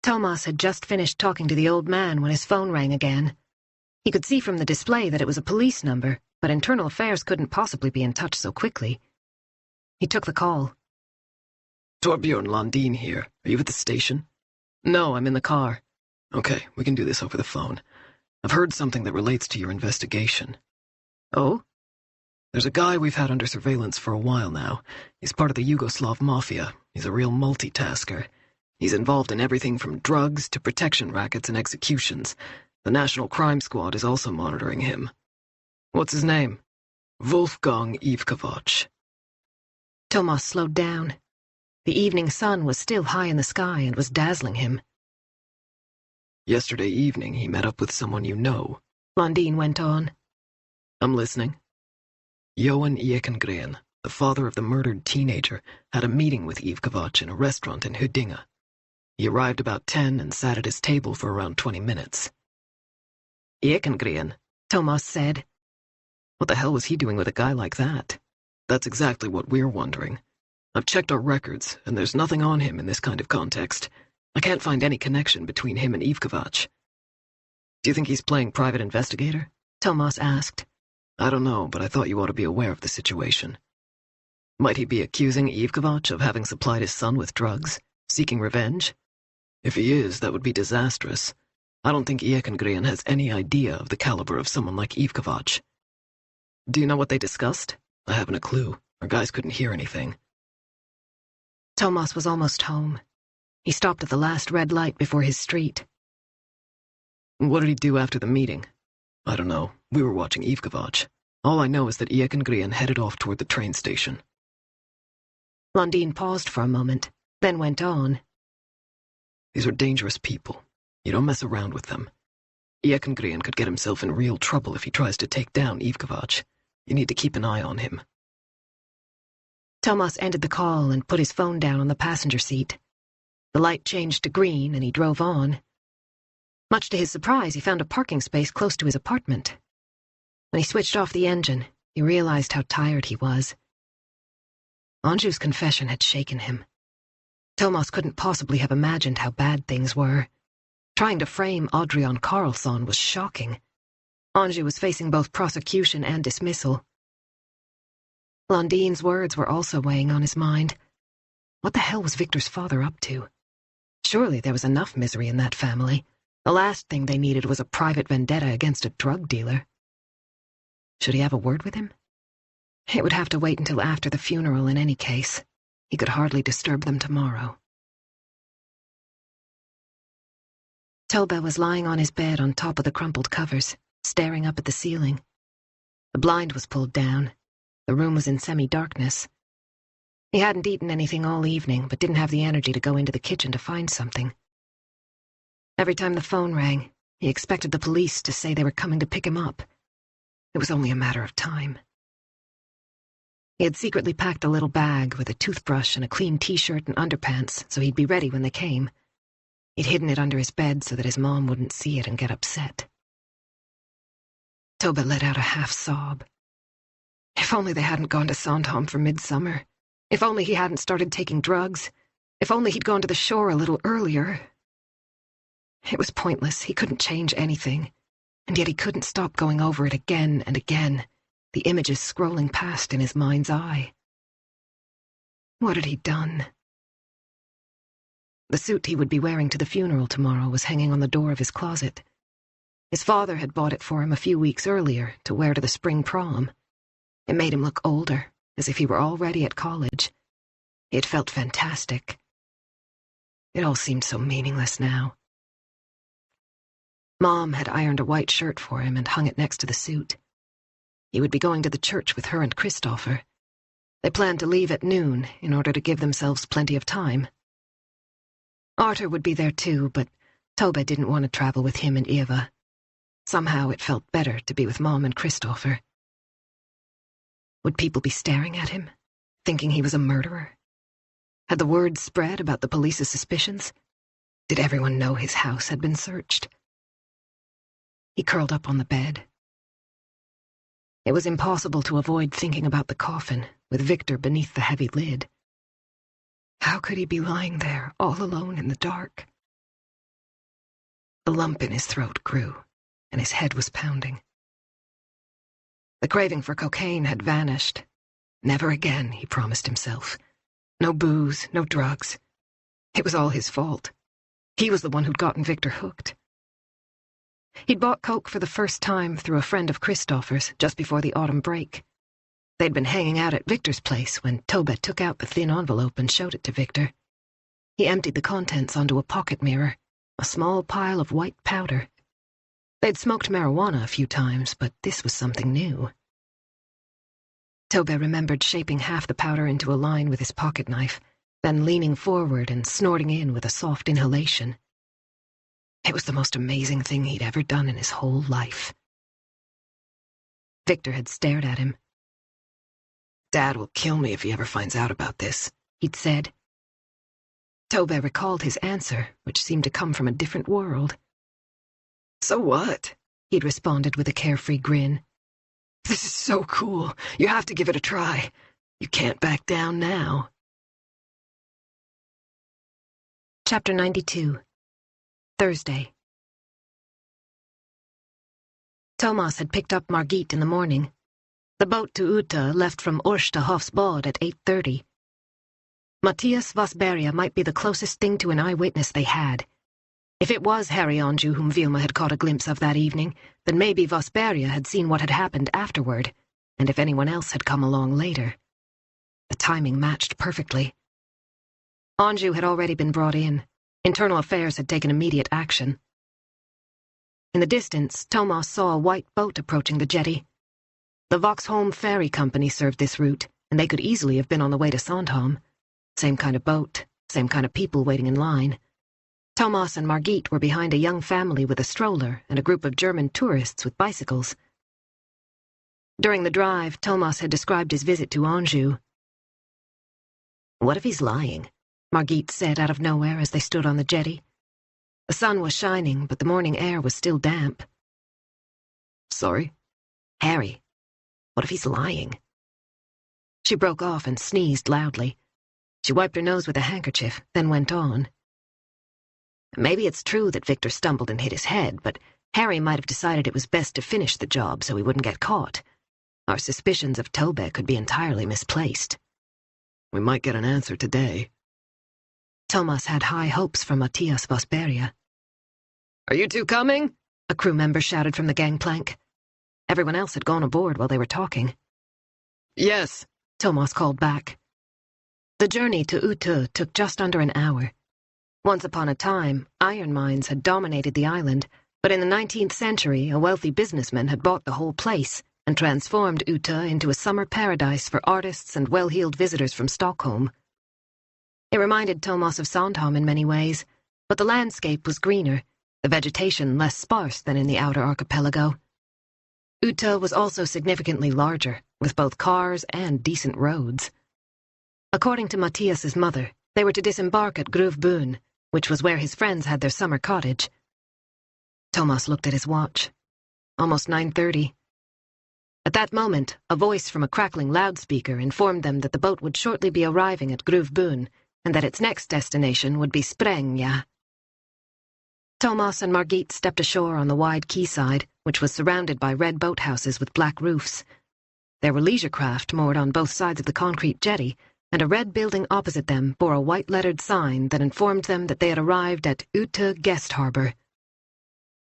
Thomas had just finished talking to the old man when his phone rang again. He could see from the display that it was a police number, but Internal Affairs couldn't possibly be in touch so quickly. He took the call. Torbjörn Landin here. Are you at the station? No, I'm in the car. Okay, we can do this over the phone. I've heard something that relates to your investigation. Oh? There's a guy we've had under surveillance for a while now. He's part of the Yugoslav mafia. He's a real multitasker. He's involved in everything from drugs to protection rackets and executions. The National Crime Squad is also monitoring him. What's his name? Wolfgang Ivkovac. Thomas slowed down. The evening sun was still high in the sky and was dazzling him. Yesterday evening he met up with someone you know. Landin went on. I'm listening. Johan Ekengren, the father of the murdered teenager, had a meeting with Ivkovac in a restaurant in Huddinge. He arrived about 10 and sat at his table for around 20 minutes. Ekengren, Thomas said. What the hell was he doing with a guy like that? That's exactly what we're wondering. I've checked our records, and there's nothing on him in this kind of context. I can't find any connection between him and Ivkovac. Do you think he's playing private investigator? Thomas asked. I don't know, but I thought you ought to be aware of the situation. Might he be accusing Ivkovac of having supplied his son with drugs, seeking revenge? If he is, that would be disastrous. I don't think Ekengren has any idea of the caliber of someone like Ivkovac. Do you know what they discussed? I haven't a clue. Our guys couldn't hear anything. Thomas was almost home. He stopped at the last red light before his street. What did he do after the meeting? I don't know. We were watching Ivkovac. All I know is that Ekengren headed off toward the train station. Landin paused for a moment, then went on. These are dangerous people. You don't mess around with them. Ekengren could get himself in real trouble if he tries to take down Ivkovac. You need to keep an eye on him. Thomas ended the call and put his phone down on the passenger seat. The light changed to green and he drove on. Much to his surprise, he found a parking space close to his apartment. When he switched off the engine, he realized how tired he was. Anju's confession had shaken him. Thomas couldn't possibly have imagined how bad things were. Trying to frame Adrian Karlsson was shocking. Anju was facing both prosecution and dismissal. Blondine's words were also weighing on his mind. What the hell was Victor's father up to? Surely there was enough misery in that family. The last thing they needed was a private vendetta against a drug dealer. Should he have a word with him? It would have to wait until after the funeral in any case. He could hardly disturb them tomorrow. Toba was lying on his bed on top of the crumpled covers, staring up at the ceiling. The blind was pulled down. The room was in semi-darkness. He hadn't eaten anything all evening, but didn't have the energy to go into the kitchen to find something. Every time the phone rang, he expected the police to say they were coming to pick him up. It was only a matter of time. He had secretly packed a little bag with a toothbrush and a clean t-shirt and underpants so he'd be ready when they came. He'd hidden it under his bed so that his mom wouldn't see it and get upset. Toba let out a half-sob. If only they hadn't gone to Sandhamn for midsummer. If only he hadn't started taking drugs. If only he'd gone to the shore a little earlier. It was pointless. He couldn't change anything. And yet he couldn't stop going over it again and again, the images scrolling past in his mind's eye. What had he done? The suit he would be wearing to the funeral tomorrow was hanging on the door of his closet. His father had bought it for him a few weeks earlier to wear to the spring prom. It made him look older, as if he were already at college. It felt fantastic. It all seemed so meaningless now. Mom had ironed a white shirt for him and hung it next to the suit. He would be going to the church with her and Christopher. They planned to leave at noon in order to give themselves plenty of time. Arthur would be there too, but Toba didn't want to travel with him and Eva. Somehow it felt better to be with Mom and Christopher. Would people be staring at him, thinking he was a murderer? Had the word spread about the police's suspicions? Did everyone know his house had been searched? He curled up on the bed. It was impossible to avoid thinking about the coffin, with Victor beneath the heavy lid. How could he be lying there, all alone in the dark? The lump in his throat grew, and his head was pounding. The craving for cocaine had vanished. Never again, he promised himself. No booze, no drugs. It was all his fault. He was the one who'd gotten Victor hooked. He'd bought coke for the first time through a friend of Christopher's just before the autumn break. They'd been hanging out at Victor's place when Toba took out the thin envelope and showed it to Victor. He emptied the contents onto a pocket mirror, a small pile of white powder. They'd smoked marijuana a few times, but this was something new. Toba remembered shaping half the powder into a line with his pocket knife, then leaning forward and snorting in with a soft inhalation. It was the most amazing thing he'd ever done in his whole life. Victor had stared at him. "Dad will kill me if he ever finds out about this," he'd said. Toba recalled his answer, which seemed to come from a different world. "So what?" he'd responded with a carefree grin. "This is so cool. You have to give it a try. You can't back down now." Chapter 92. Thursday. Thomas had picked up Margit in the morning. The boat to Uta left from Årsta Havsbad at 8:30. Matthias Vasberga might be the closest thing to an eyewitness they had. If it was Harry Anju whom Vilma had caught a glimpse of that evening, then maybe Vasberga had seen what had happened afterward, and if anyone else had come along later. The timing matched perfectly. Anju had already been brought in. Internal Affairs had taken immediate action. In the distance, Thomas saw a white boat approaching the jetty. The Vaxholm Ferry Company served this route, and they could easily have been on the way to Sandhamn. Same kind of boat, same kind of people waiting in line. Thomas and Margit were behind a young family with a stroller and a group of German tourists with bicycles. During the drive, Thomas had described his visit to Anjou. "What if he's lying?" Margit said out of nowhere as they stood on the jetty. The sun was shining, but the morning air was still damp. "Sorry?" Harry, what if he's lying? She broke off and sneezed loudly. She wiped her nose with a handkerchief, then went on. Maybe it's true that Victor stumbled and hit his head, but Harry might have decided it was best to finish the job so he wouldn't get caught. Our suspicions of Tobbe could be entirely misplaced. We might get an answer today. Thomas had high hopes for Matthias Vosberga. Are you two coming? A crew member shouted from the gangplank. Everyone else had gone aboard while they were talking. Yes, Thomas called back. The journey to Utö took just under an hour. Once upon a time, iron mines had dominated the island, but in the 19th century, a wealthy businessman had bought the whole place and transformed Utö into a summer paradise for artists and well-heeled visitors from Stockholm. It reminded Thomas of Sandhamn in many ways, but the landscape was greener, the vegetation less sparse than in the outer archipelago. Utö was also significantly larger, with both cars and decent roads. According to Matthias's mother, they were to disembark at Gruvbön, which was where his friends had their summer cottage. Thomas looked at his watch. Almost 9:30. At that moment, a voice from a crackling loudspeaker informed them that the boat would shortly be arriving at Gruvbön, and that its next destination would be Sprängnäs. Thomas and Margit stepped ashore on the wide quayside, which was surrounded by red boathouses with black roofs. There were leisure craft moored on both sides of the concrete jetty, and a red building opposite them bore a white-lettered sign that informed them that they had arrived at Utö Guest Harbour.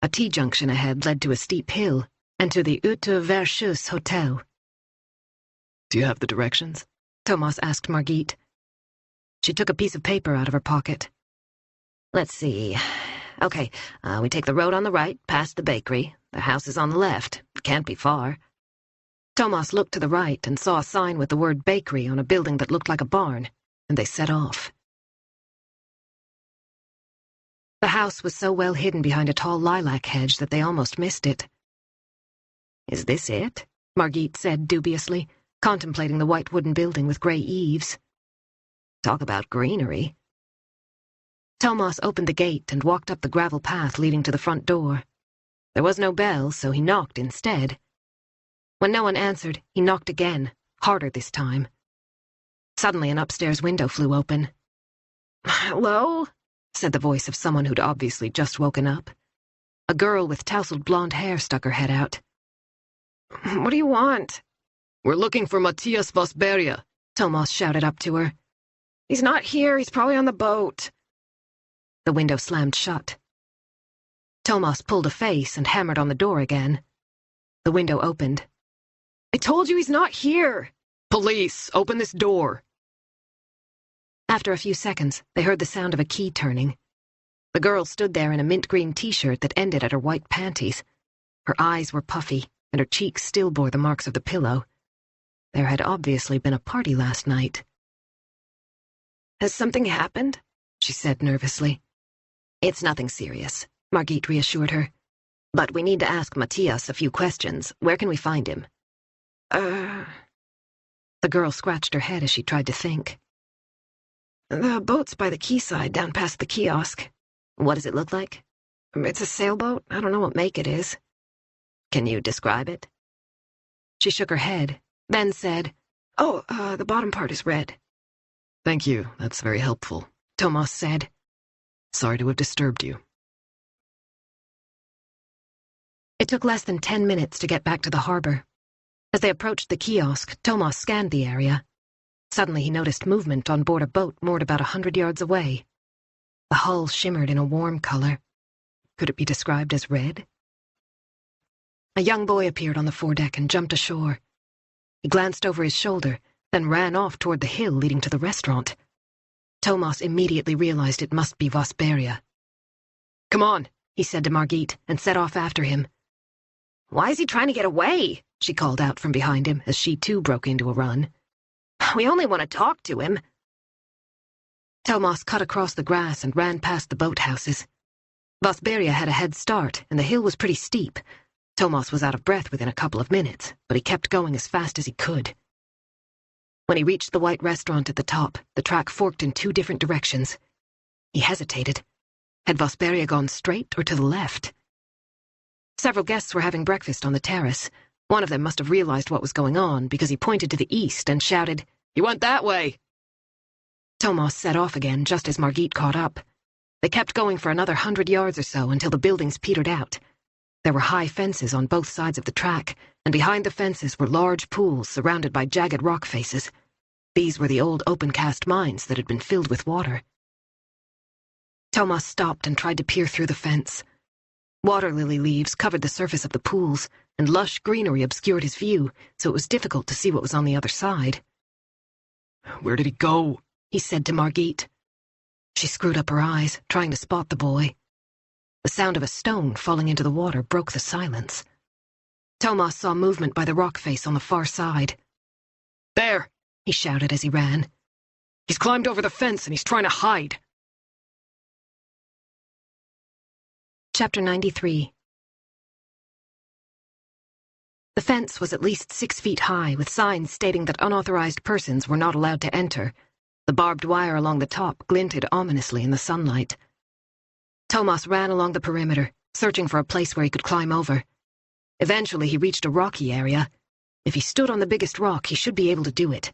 A T-junction ahead led to a steep hill, and to the Utö Vershus Hotel. Do you have the directions? Thomas asked Margit. She took a piece of paper out of her pocket. Let's see. Okay, we take the road on the right, past the bakery. The house is on the left. It can't be far. Thomas looked to the right and saw a sign with the word bakery on a building that looked like a barn, and they set off. The house was so well hidden behind a tall lilac hedge that they almost missed it. Is this it? Margit said dubiously, contemplating the white wooden building with grey eaves. Talk about greenery. Thomas opened the gate and walked up the gravel path leading to the front door. There was no bell, so he knocked instead. When no one answered, he knocked again, harder this time. Suddenly, an upstairs window flew open. "Hello?" said the voice of someone who'd obviously just woken up. A girl with tousled blonde hair stuck her head out. "What do you want?" we're looking for Matthias Vosberga, Thomas shouted up to her. He's not here. He's probably on the boat. The window slammed shut. Thomas pulled a face and hammered on the door again. The window opened. I told you he's not here. Police, open this door. After a few seconds, they heard the sound of a key turning. The girl stood there in a mint green t-shirt that ended at her white panties. Her eyes were puffy, and her cheeks still bore the marks of the pillow. There had obviously been a party last night. Has something happened? She said nervously. It's nothing serious, Margit reassured her. But we need to ask Matthias a few questions. Where can we find him? The girl scratched her head as she tried to think. The boat's by the quayside, down past the kiosk. What does it look like? It's a sailboat. I don't know what make it is. Can you describe it? She shook her head, then said, the bottom part is red. Thank you. That's very helpful, Thomas said. Sorry to have disturbed you. It took less than 10 minutes to get back to the harbor. As they approached the kiosk, Thomas scanned the area. Suddenly he noticed movement on board a boat moored about 100 yards away. The hull shimmered in a warm color. Could it be described as red? A young boy appeared on the foredeck and jumped ashore. He glanced over his shoulder, then ran off toward the hill leading to the restaurant. Thomas immediately realized it must be Vosberga. Come on, he said to Margit, and set off after him. Why is he trying to get away? She called out from behind him as she too broke into a run. We only want to talk to him. Thomas cut across the grass and ran past the boathouses. Vosberga had a head start, and the hill was pretty steep. Thomas was out of breath within a couple of minutes, but he kept going as fast as he could. When he reached the white restaurant at the top, the track forked in 2 different directions. He hesitated. Had Vosberga gone straight or to the left? Several guests were having breakfast on the terrace. One of them must have realized what was going on because he pointed to the east and shouted, "He went that way!" Thomas set off again just as Margit caught up. They kept going for another 100 yards or so until the buildings petered out. There were high fences on both sides of the track, and behind the fences were large pools surrounded by jagged rock faces. These were the old open-cast mines that had been filled with water. Thomas stopped and tried to peer through the fence. Water lily leaves covered the surface of the pools, and lush greenery obscured his view, so it was difficult to see what was on the other side. "Where did he go?" he said to Margit. She screwed up her eyes, trying to spot the boy. The sound of a stone falling into the water broke the silence. Thomas saw movement by the rock face on the far side. "There!" he shouted as he ran. "He's climbed over the fence and he's trying to hide." Chapter 93. The fence was at least 6 feet high, with signs stating that unauthorized persons were not allowed to enter. The barbed wire along the top glinted ominously in the sunlight. Thomas ran along the perimeter, searching for a place where he could climb over. Eventually, he reached a rocky area. If he stood on the biggest rock, he should be able to do it.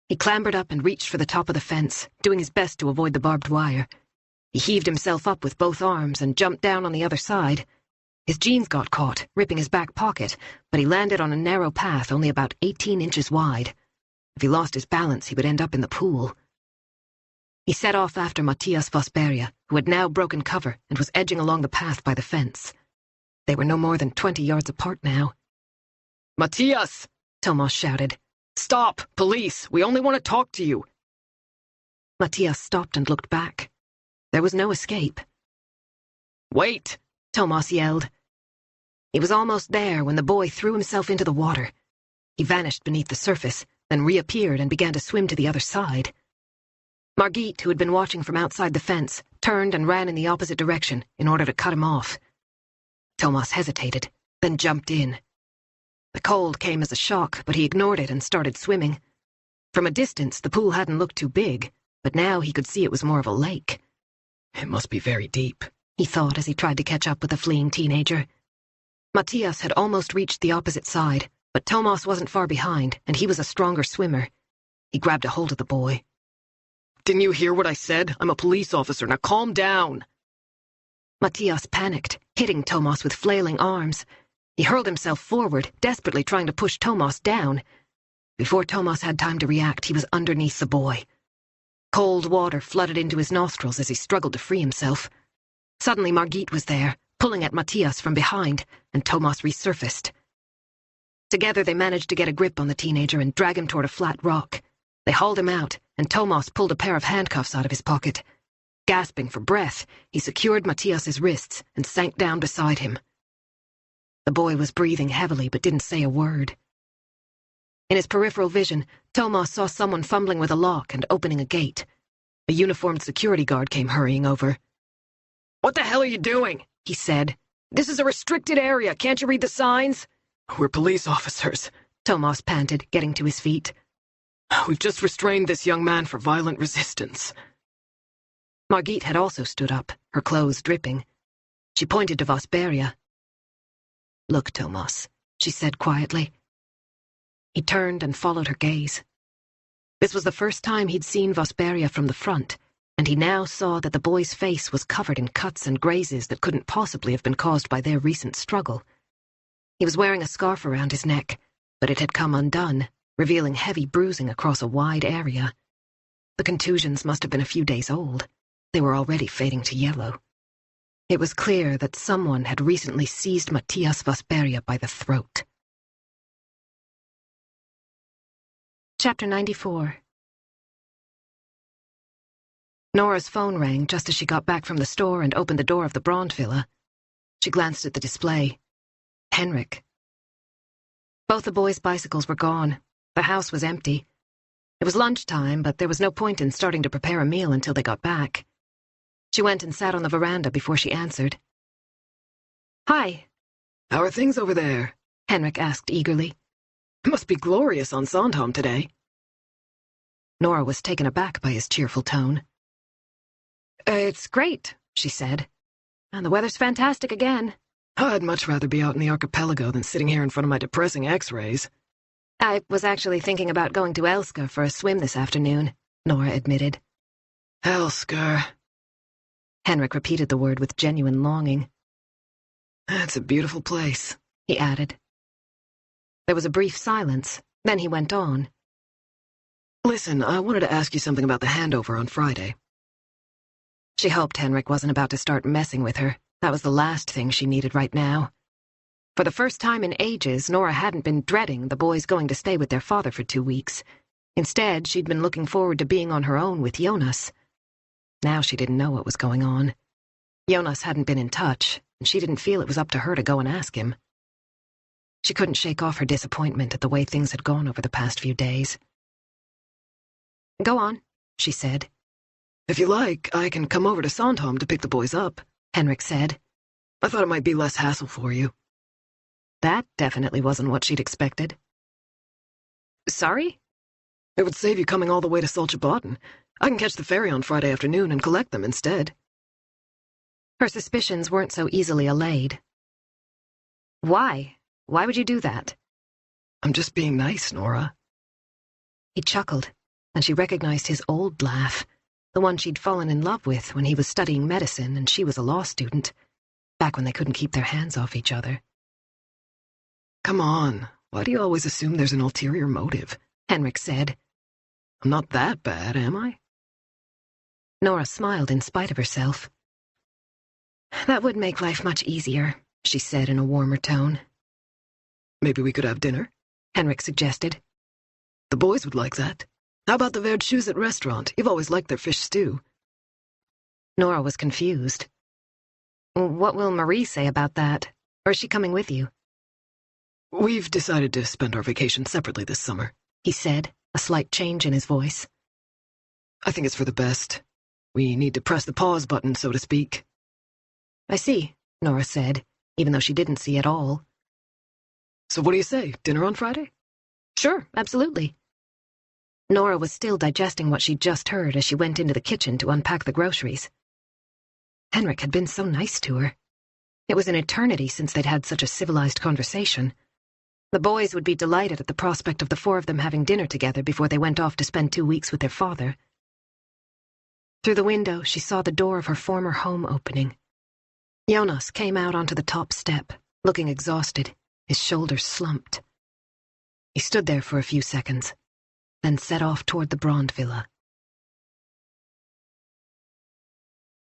He clambered up and reached for the top of the fence, doing his best to avoid the barbed wire. He heaved himself up with both arms and jumped down on the other side. His jeans got caught, ripping his back pocket, but he landed on a narrow path only about 18 inches wide. If he lost his balance, he would end up in the pool. He set off after Matthias Vosberga, who had now broken cover and was edging along the path by the fence. They were no more than 20 yards apart now. "Matthias!" Thomas shouted. "Stop! Police! We only want to talk to you!" Matthias stopped and looked back. There was no escape. "Wait!" Thomas yelled. He was almost there when the boy threw himself into the water. He vanished beneath the surface, then reappeared and began to swim to the other side. Margit, who had been watching from outside the fence, turned and ran in the opposite direction in order to cut him off. Thomas hesitated, then jumped in. The cold came as a shock, but he ignored it and started swimming. From a distance, the pool hadn't looked too big, but now he could see it was more of a lake. "It must be very deep," he thought as he tried to catch up with the fleeing teenager. Matthias had almost reached the opposite side, but Thomas wasn't far behind, and he was a stronger swimmer. He grabbed a hold of the boy. "Didn't you hear what I said? I'm a police officer. Now calm down." Matthias panicked, hitting Thomas with flailing arms. He hurled himself forward, desperately trying to push Thomas down. Before Thomas had time to react, he was underneath the boy. Cold water flooded into his nostrils as he struggled to free himself. Suddenly Margit was there, pulling at Matthias from behind, and Thomas resurfaced. Together they managed to get a grip on the teenager and drag him toward a flat rock. They hauled him out, and Thomas pulled a pair of handcuffs out of his pocket. Gasping for breath, he secured Matthias's wrists and sank down beside him. The boy was breathing heavily but didn't say a word. In his peripheral vision, Thomas saw someone fumbling with a lock and opening a gate. A uniformed security guard came hurrying over. "What the hell are you doing?" he said. "This is a restricted area. Can't you read the signs?" "We're police officers," Thomas panted, getting to his feet. "We've just restrained this young man for violent resistance." Margit had also stood up, her clothes dripping. She pointed to Vosberga. "Look, Thomas," she said quietly. He turned and followed her gaze. This was the first time he'd seen Vosberga from the front, and he now saw that the boy's face was covered in cuts and grazes that couldn't possibly have been caused by their recent struggle. He was wearing a scarf around his neck, but it had come undone, revealing heavy bruising across a wide area. The contusions must have been a few days old. They were already fading to yellow. It was clear that someone had recently seized Matthias Vosberga by the throat. Chapter 94. Nora's phone rang just as she got back from the store and opened the door of the Brond villa. She glanced at the display. Henrik. Both the boys' bicycles were gone. The house was empty. It was lunchtime, but there was no point in starting to prepare a meal until they got back. She went and sat on the veranda before she answered. "Hi." "How are things over there?" Henrik asked eagerly. "It must be glorious on Sandhamn today." Nora was taken aback by his cheerful tone. "It's great," she said. "And the weather's fantastic again. I'd much rather be out in the archipelago than sitting here in front of my depressing x-rays. I was actually thinking about going to Elska for a swim this afternoon, Nora admitted. Elsker. Henrik repeated the word with genuine longing. That's a beautiful place, he added. There was a brief silence, then he went on. Listen, I wanted to ask you something about the handover on Friday. She hoped Henrik wasn't about to start messing with her. That was the last thing she needed right now. For the first time in ages, Nora hadn't been dreading the boys going to stay with their father for 2 weeks. Instead, she'd been looking forward to being on her own with Jonas. Now she didn't know what was going on. Jonas hadn't been in touch, and she didn't feel it was up to her to go and ask him. She couldn't shake off her disappointment at the way things had gone over the past few days. Go on, she said. If you like, I can come over to Sandhamn to pick the boys up, Henrik said. I thought it might be less hassle for you. That definitely wasn't what she'd expected. Sorry? It would save you coming all the way to Soltjebaden. I can catch the ferry on Friday afternoon and collect them instead. Her suspicions weren't so easily allayed. Why? Why would you do that? I'm just being nice, Nora. He chuckled, and she recognized his old laugh, the one she'd fallen in love with when he was studying medicine and she was a law student, back when they couldn't keep their hands off each other. Come on, why do you always assume there's an ulterior motive? Henrik said. I'm not that bad, am I? Nora smiled in spite of herself. That would make life much easier, she said in a warmer tone. Maybe we could have dinner, Henrik suggested. The boys would like that. How about the Verdshuset restaurant? You've always liked their fish stew. Nora was confused. What will Marie say about that? Or is she coming with you? We've decided to spend our vacation separately this summer, he said, a slight change in his voice. I think it's for the best. We need to press the pause button, so to speak. I see, Nora said, even though she didn't see at all. So what do you say, dinner on Friday? Sure, absolutely. Nora was still digesting what she'd just heard as she went into the kitchen to unpack the groceries. Henrik had been so nice to her. It was an eternity since they'd had such a civilized conversation. The boys would be delighted at the prospect of the 4 of them having dinner together before they went off to spend 2 weeks with their father. Through the window, she saw the door of her former home opening. Jonas came out onto the top step, looking exhausted, his shoulders slumped. He stood there for a few seconds, then set off toward the Brand Villa.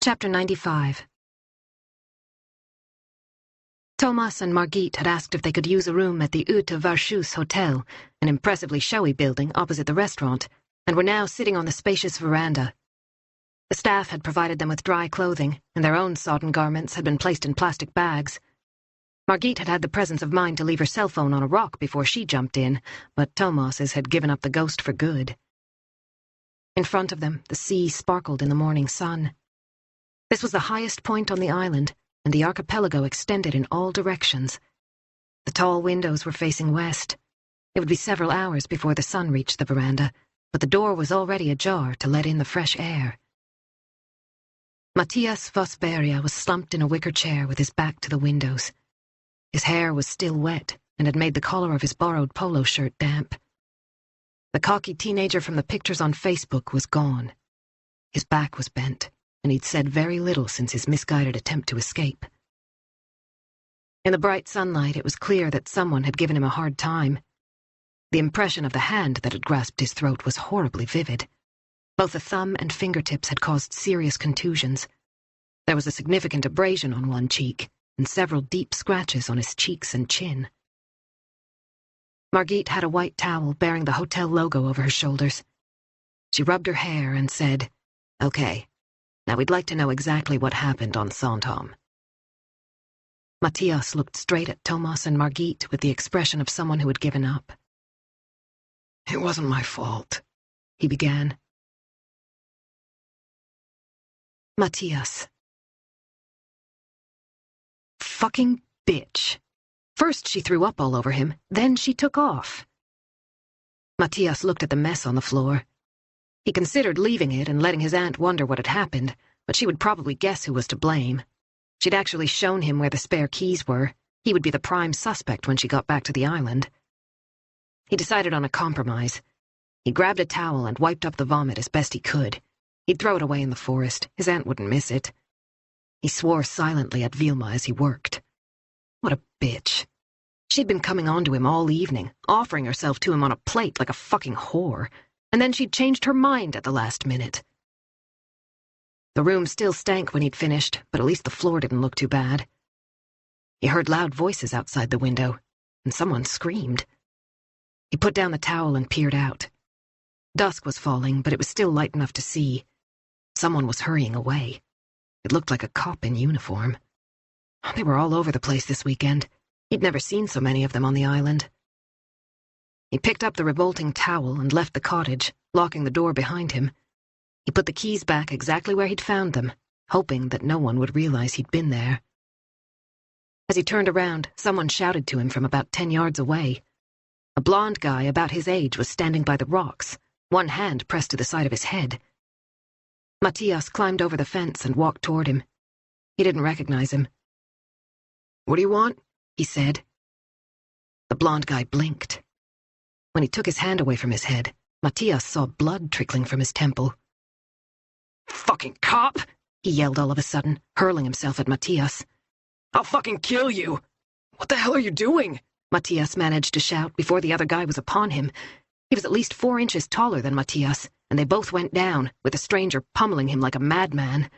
Chapter 95. Thomas and Margit had asked if they could use a room at the Ute Varshus Hotel, an impressively showy building opposite the restaurant, and were now sitting on the spacious veranda. The staff had provided them with dry clothing, and their own sodden garments had been placed in plastic bags. Margit had had the presence of mind to leave her cell phone on a rock before she jumped in, but Thomas's had given up the ghost for good. In front of them, the sea sparkled in the morning sun. This was the highest point on the island, and the archipelago extended in all directions. The tall windows were facing west. It would be several hours before the sun reached the veranda, but the door was already ajar to let in the fresh air. Matthias Vosberia was slumped in a wicker chair with his back to the windows. His hair was still wet and had made the collar of his borrowed polo shirt damp. The cocky teenager from the pictures on Facebook was gone. His back was bent, and he'd said very little since his misguided attempt to escape. In the bright sunlight, it was clear that someone had given him a hard time. The impression of the hand that had grasped his throat was horribly vivid. Both the thumb and fingertips had caused serious contusions. There was a significant abrasion on one cheek, and several deep scratches on his cheeks and chin. Margit had a white towel bearing the hotel logo over her shoulders. She rubbed her hair and said, "Okay, now we'd like to know exactly what happened on Sandhamn." Matthias looked straight at Thomas and Margit with the expression of someone who had given up. "It wasn't my fault," he began. Matthias. Fucking bitch. First she threw up all over him, then she took off. Matthias looked at the mess on the floor. He considered leaving it and letting his aunt wonder what had happened, but she would probably guess who was to blame. She'd actually shown him where the spare keys were. He would be the prime suspect when she got back to the island. He decided on a compromise. He grabbed a towel and wiped up the vomit as best he could. He'd throw it away in the forest. His aunt wouldn't miss it. He swore silently at Vilma as he worked. What a bitch. She'd been coming on to him all evening, offering herself to him on a plate like a fucking whore, and then she'd changed her mind at the last minute. The room still stank when he'd finished, but at least the floor didn't look too bad. He heard loud voices outside the window, and someone screamed. He put down the towel and peered out. Dusk was falling, but it was still light enough to see. Someone was hurrying away. It looked like a cop in uniform. They were all over the place this weekend. He'd never seen so many of them on the island. He picked up the revolting towel and left the cottage, locking the door behind him. He put the keys back exactly where he'd found them, hoping that no one would realize he'd been there. As he turned around, someone shouted to him from about 10 yards away. A blond guy about his age was standing by the rocks, one hand pressed to the side of his head. Matthias climbed over the fence and walked toward him. He didn't recognize him. "What do you want?" he said. The blond guy blinked. When he took his hand away from his head, Matthias saw blood trickling from his temple. "Fucking cop!" he yelled all of a sudden, hurling himself at Matthias. "I'll fucking kill you! What the hell are you doing?" Matthias managed to shout before the other guy was upon him. He was at least 4 inches taller than Matthias, and they both went down, with the stranger pummeling him like a madman.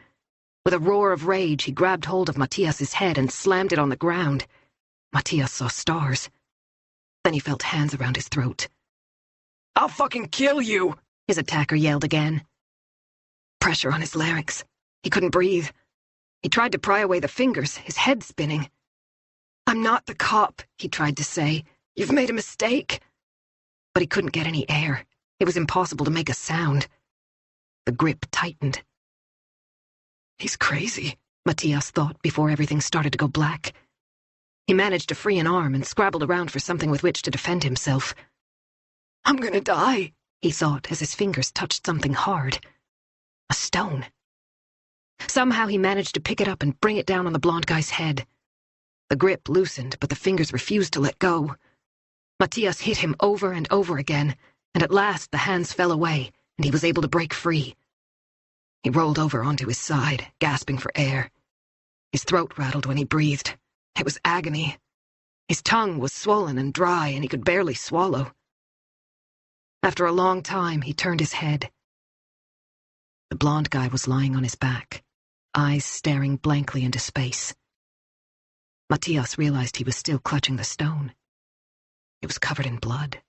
With a roar of rage, he grabbed hold of Matthias's head and slammed it on the ground. Matthias saw stars. Then he felt hands around his throat. "I'll fucking kill you!" his attacker yelled again. Pressure on his larynx. He couldn't breathe. He tried to pry away the fingers, his head spinning. "I'm not the cop," he tried to say. "You've made a mistake." But he couldn't get any air. It was impossible to make a sound. The grip tightened. "He's crazy," Matthias thought before everything started to go black. He managed to free an arm and scrabbled around for something with which to defend himself. "I'm gonna die," he thought as his fingers touched something hard. A stone. Somehow he managed to pick it up and bring it down on the blond guy's head. The grip loosened, but the fingers refused to let go. Matthias hit him over and over again, and at last the hands fell away, and he was able to break free. He rolled over onto his side, gasping for air. His throat rattled when he breathed. It was agony. His tongue was swollen and dry, and he could barely swallow. After a long time, he turned his head. The blond guy was lying on his back, eyes staring blankly into space. Matthias realized he was still clutching the stone. It was covered in blood.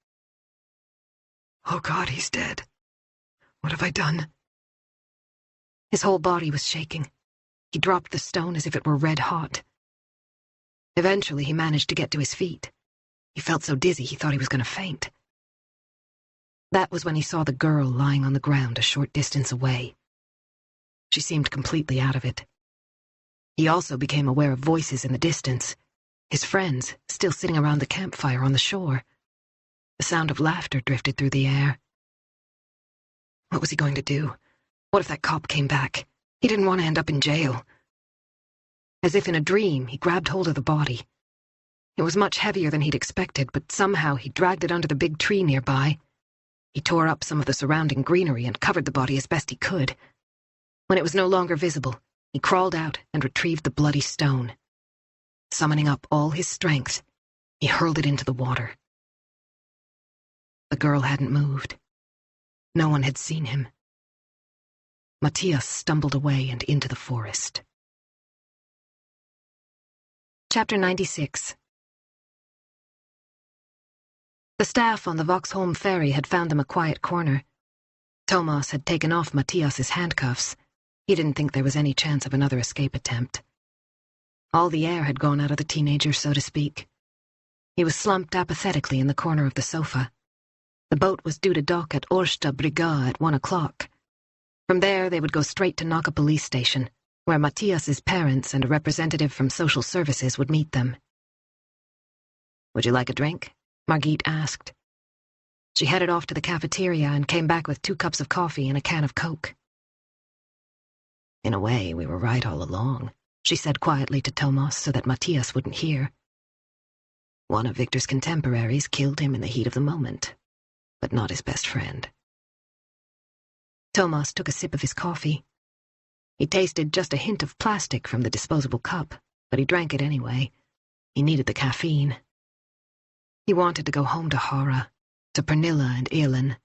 "Oh God, he's dead. What have I done?" His whole body was shaking. He dropped the stone as if it were red hot. Eventually, he managed to get to his feet. He felt so dizzy he thought he was going to faint. That was when he saw the girl lying on the ground a short distance away. She seemed completely out of it. He also became aware of voices in the distance, his friends still sitting around the campfire on the shore. The sound of laughter drifted through the air. What was he going to do? What if that cop came back? He didn't want to end up in jail. As if in a dream, he grabbed hold of the body. It was much heavier than he'd expected, but somehow he dragged it under the big tree nearby. He tore up some of the surrounding greenery and covered the body as best he could. When it was no longer visible, he crawled out and retrieved the bloody stone. Summoning up all his strength, he hurled it into the water. The girl hadn't moved. No one had seen him. Matthias stumbled away and into the forest. Chapter 96. The staff on the Vauxholm ferry had found them a quiet corner. Thomas had taken off Matthias's handcuffs. He didn't think there was any chance of another escape attempt. All the air had gone out of the teenager, so to speak. He was slumped apathetically in the corner of the sofa. The boat was due to dock at Årsta Brygga at 1 o'clock. From there, they would go straight to Nacka police station, where Matthias's parents and a representative from social services would meet them. "Would you like a drink?" Margit asked. She headed off to the cafeteria and came back with 2 cups of coffee and a can of Coke. "In a way, we were right all along," she said quietly to Thomas so that Matthias wouldn't hear. One of Victor's contemporaries killed him in the heat of the moment, but not his best friend. Thomas took a sip of his coffee. He tasted just a hint of plastic from the disposable cup, but he drank it anyway. He needed the caffeine. He wanted to go home to Hara, to Pernilla and Elin.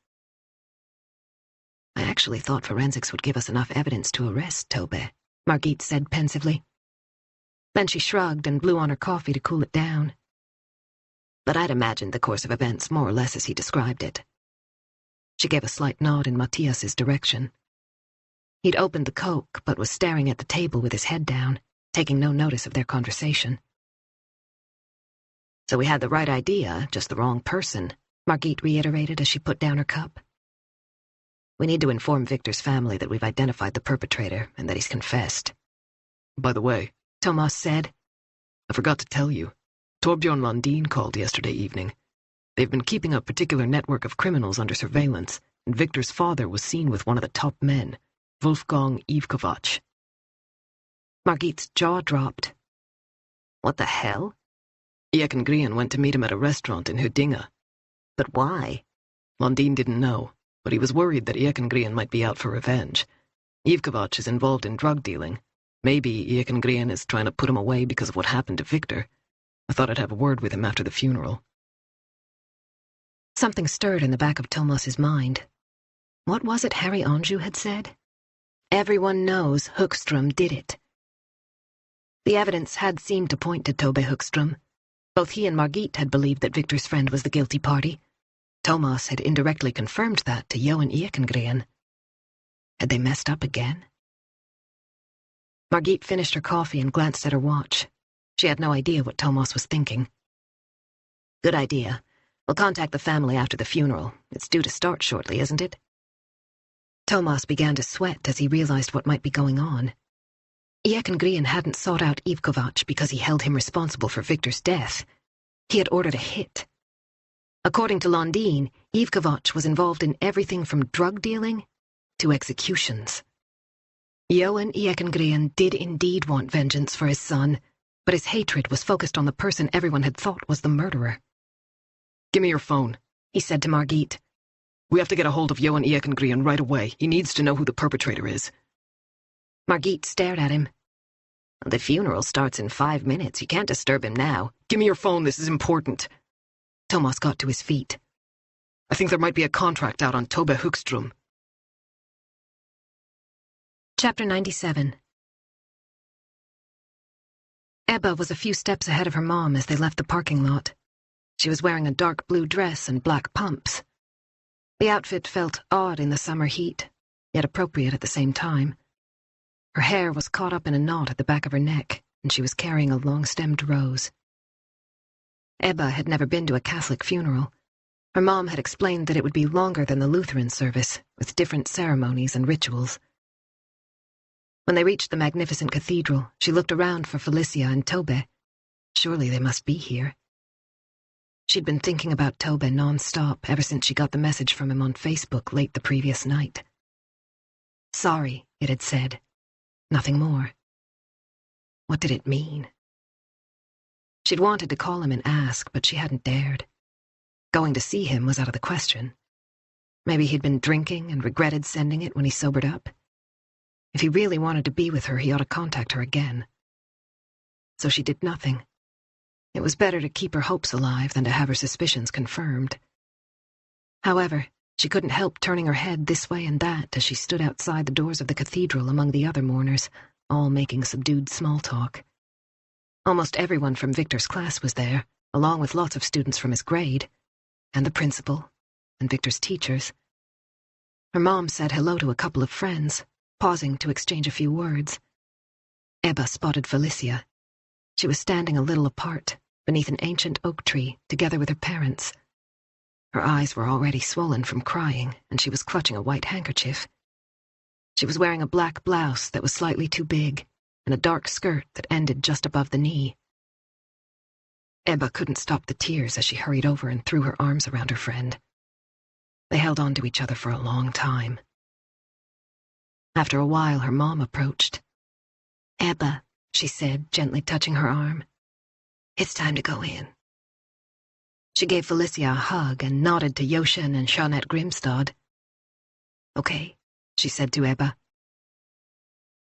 I actually thought forensics would give us enough evidence to arrest Tobe, Margit said pensively. Then she shrugged and blew on her coffee to cool it down. But I'd imagined the course of events more or less as he described it. She gave a slight nod in Matthias's direction. He'd opened the Coke, but was staring at the table with his head down, taking no notice of their conversation. So we had the right idea, just the wrong person, Margit reiterated as she put down her cup. We need to inform Victor's family that we've identified the perpetrator and that he's confessed. By the way, Thomas said, I forgot to tell you. Torbjörn Lundin called yesterday evening. They've been keeping a particular network of criminals under surveillance, and Victor's father was seen with one of the top men, Wolfgang Ivkovac. Margit's jaw dropped. What the hell? Ekengren went to meet him at a restaurant in Huddinge. But why? Lundin didn't know, but he was worried that Ekengren might be out for revenge. Ivkovac is involved in drug dealing. Maybe Ekengren is trying to put him away because of what happened to Victor. I thought I'd have a word with him after the funeral. Something stirred in the back of Thomas's mind. What was it Harry Anjou had said? Everyone knows Högström did it. The evidence had seemed to point to Tobbe Högström. Both he and Margit had believed that Victor's friend was the guilty party. Thomas had indirectly confirmed that to Johan Ekengren. Had they messed up again? Margit finished her coffee and glanced at her watch. She had no idea what Thomas was thinking. Good idea. We'll contact the family after the funeral. It's due to start shortly, isn't it? Thomas began to sweat as he realized what might be going on. Ekengren hadn't sought out Ivkovac because he held him responsible for Victor's death. He had ordered a hit. According to Lundin, Ivkovac was involved in everything from drug dealing to executions. Johan Ekengren did indeed want vengeance for his son, but his hatred was focused on the person everyone had thought was the murderer. Give me your phone, he said to Margit. We have to get a hold of Johan Ekengren right away. He needs to know who the perpetrator is. Margit stared at him. The funeral starts in 5 minutes. You can't disturb him now. Give me your phone. This is important. Thomas got to his feet. I think there might be a contract out on Tobbe Högström. Chapter 97. Ebba was a few steps ahead of her mom as they left the parking lot. She was wearing a dark blue dress and black pumps. The outfit felt odd in the summer heat, yet appropriate at the same time. Her hair was caught up in a knot at the back of her neck, and she was carrying a long-stemmed rose. Ebba had never been to a Catholic funeral. Her mom had explained that it would be longer than the Lutheran service, with different ceremonies and rituals. When they reached the magnificent cathedral, she looked around for Felicia and Tobbe. Surely they must be here. She'd been thinking about Tobbe non-stop ever since she got the message from him on Facebook late the previous night. Sorry, it had said. Nothing more. What did it mean? She'd wanted to call him and ask, but she hadn't dared. Going to see him was out of the question. Maybe he'd been drinking and regretted sending it when he sobered up. If he really wanted to be with her, he ought to contact her again. So she did nothing. It was better to keep her hopes alive than to have her suspicions confirmed. However, she couldn't help turning her head this way and that as she stood outside the doors of the cathedral among the other mourners, all making subdued small talk. Almost everyone from Victor's class was there, along with lots of students from his grade, and the principal, and Victor's teachers. Her mom said hello to a couple of friends, pausing to exchange a few words. Ebba spotted Felicia. She was standing a little apart, beneath an ancient oak tree, together with her parents. Her eyes were already swollen from crying, and she was clutching a white handkerchief. She was wearing a black blouse that was slightly too big, and a dark skirt that ended just above the knee. Ebba couldn't stop the tears as she hurried over and threw her arms around her friend. They held on to each other for a long time. After a while, her mom approached. Ebba, she said, gently touching her arm. It's time to go in. She gave Felicia a hug and nodded to Joshen and Jeanette Grimstad. Okay, she said to Ebba.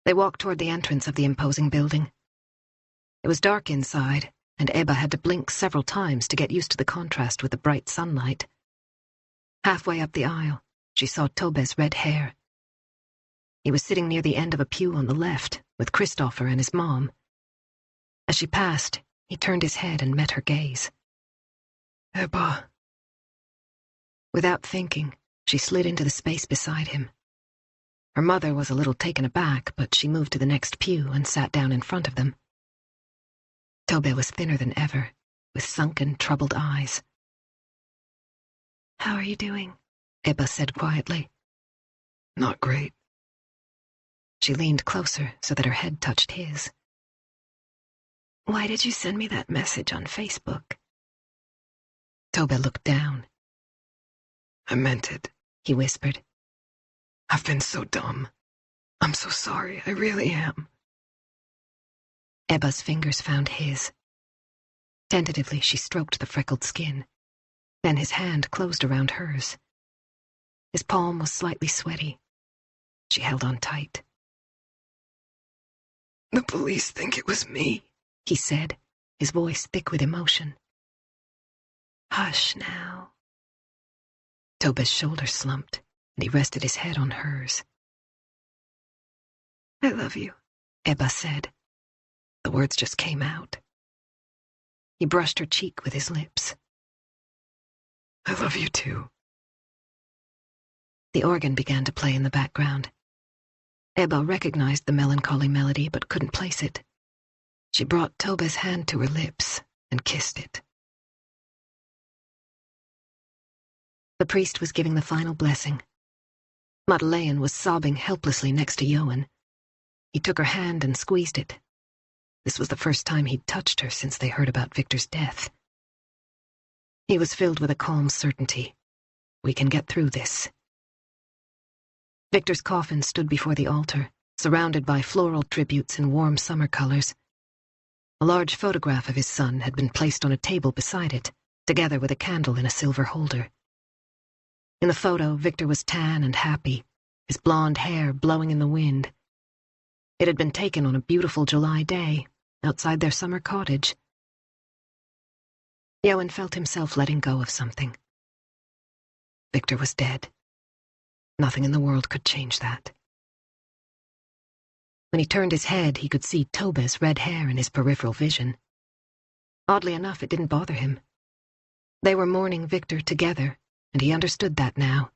They walked toward the entrance of the imposing building. It was dark inside, and Ebba had to blink several times to get used to the contrast with the bright sunlight. Halfway up the aisle, she saw Tobe's red hair. He was sitting near the end of a pew on the left, with Christopher and his mom. As she passed, he turned his head and met her gaze. Ebba. Without thinking, she slid into the space beside him. Her mother was a little taken aback, but she moved to the next pew and sat down in front of them. Tobe was thinner than ever, with sunken, troubled eyes. How are you doing? Ebba said quietly. Not great. She leaned closer so that her head touched his. Why did you send me that message on Facebook? Tobe looked down. I meant it, he whispered. I've been so dumb. I'm so sorry, I really am. Ebba's fingers found his. Tentatively, she stroked the freckled skin. Then his hand closed around hers. His palm was slightly sweaty. She held on tight. The police think it was me, he said, his voice thick with emotion. Hush now. Tobe's shoulders slumped, and he rested his head on hers. I love you, Ebba said. The words just came out. He brushed her cheek with his lips. I love you too. The organ began to play in the background. Ebba recognized the melancholy melody but couldn't place it. She brought Tobe's hand to her lips and kissed it. The priest was giving the final blessing. Madeleine was sobbing helplessly next to Johan. He took her hand and squeezed it. This was the first time he'd touched her since they heard about Victor's death. He was filled with a calm certainty. We can get through this. Victor's coffin stood before the altar, surrounded by floral tributes in warm summer colors. A large photograph of his son had been placed on a table beside it, together with a candle in a silver holder. In the photo, Victor was tan and happy, his blonde hair blowing in the wind. It had been taken on a beautiful July day, outside their summer cottage. Johan felt himself letting go of something. Victor was dead. Nothing in the world could change that. When he turned his head, he could see Tobe's red hair in his peripheral vision. Oddly enough, it didn't bother him. They were mourning Victor together, and he understood that now.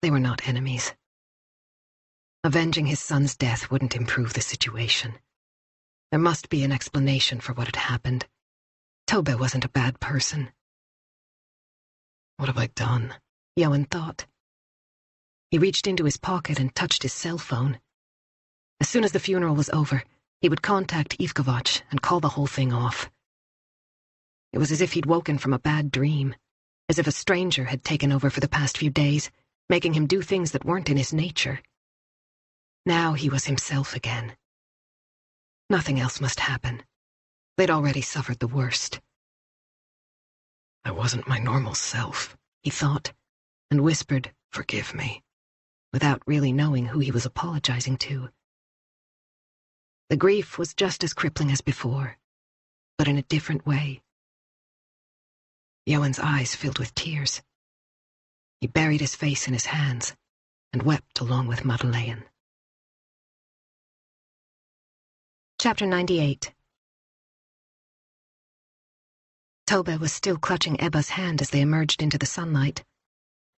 They were not enemies. Avenging his son's death wouldn't improve the situation. There must be an explanation for what had happened. Tobe wasn't a bad person. What have I done? Johan thought. He reached into his pocket and touched his cell phone. As soon as the funeral was over, he would contact Ivkovac and call the whole thing off. It was as if he'd woken from a bad dream, as if a stranger had taken over for the past few days, making him do things that weren't in his nature. Now he was himself again. Nothing else must happen. They'd already suffered the worst. I wasn't my normal self, he thought, and whispered, "Forgive me," without really knowing who he was apologizing to. The grief was just as crippling as before, but in a different way. Johan's eyes filled with tears. He buried his face in his hands and wept along with Madeleine. Chapter 98. Tobe was still clutching Ebba's hand as they emerged into the sunlight.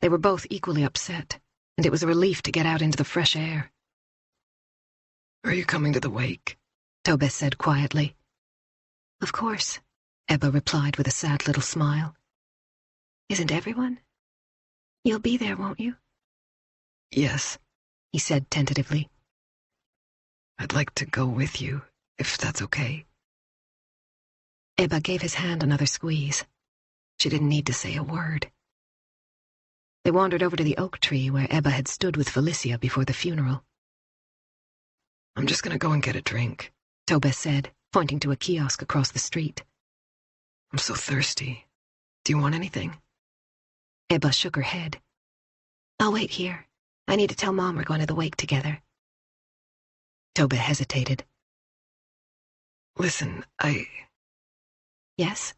They were both equally upset, and it was a relief to get out into the fresh air. "Are you coming to the wake?" Tobe said quietly. Of course, Ebba replied with a sad little smile. Isn't everyone? You'll be there, won't you? "Yes," he said tentatively. "I'd like to go with you, if that's okay." Ebba gave his hand another squeeze. She didn't need to say a word. They wandered over to the oak tree where Ebba had stood with Felicia before the funeral. "I'm just going to go and get a drink," Tobbe said, pointing to a kiosk across the street. I'm so thirsty. Do you want anything? Ebba shook her head. I'll wait here. I need to tell Mom we're going to the wake together. Tobbe hesitated. Listen, Yes?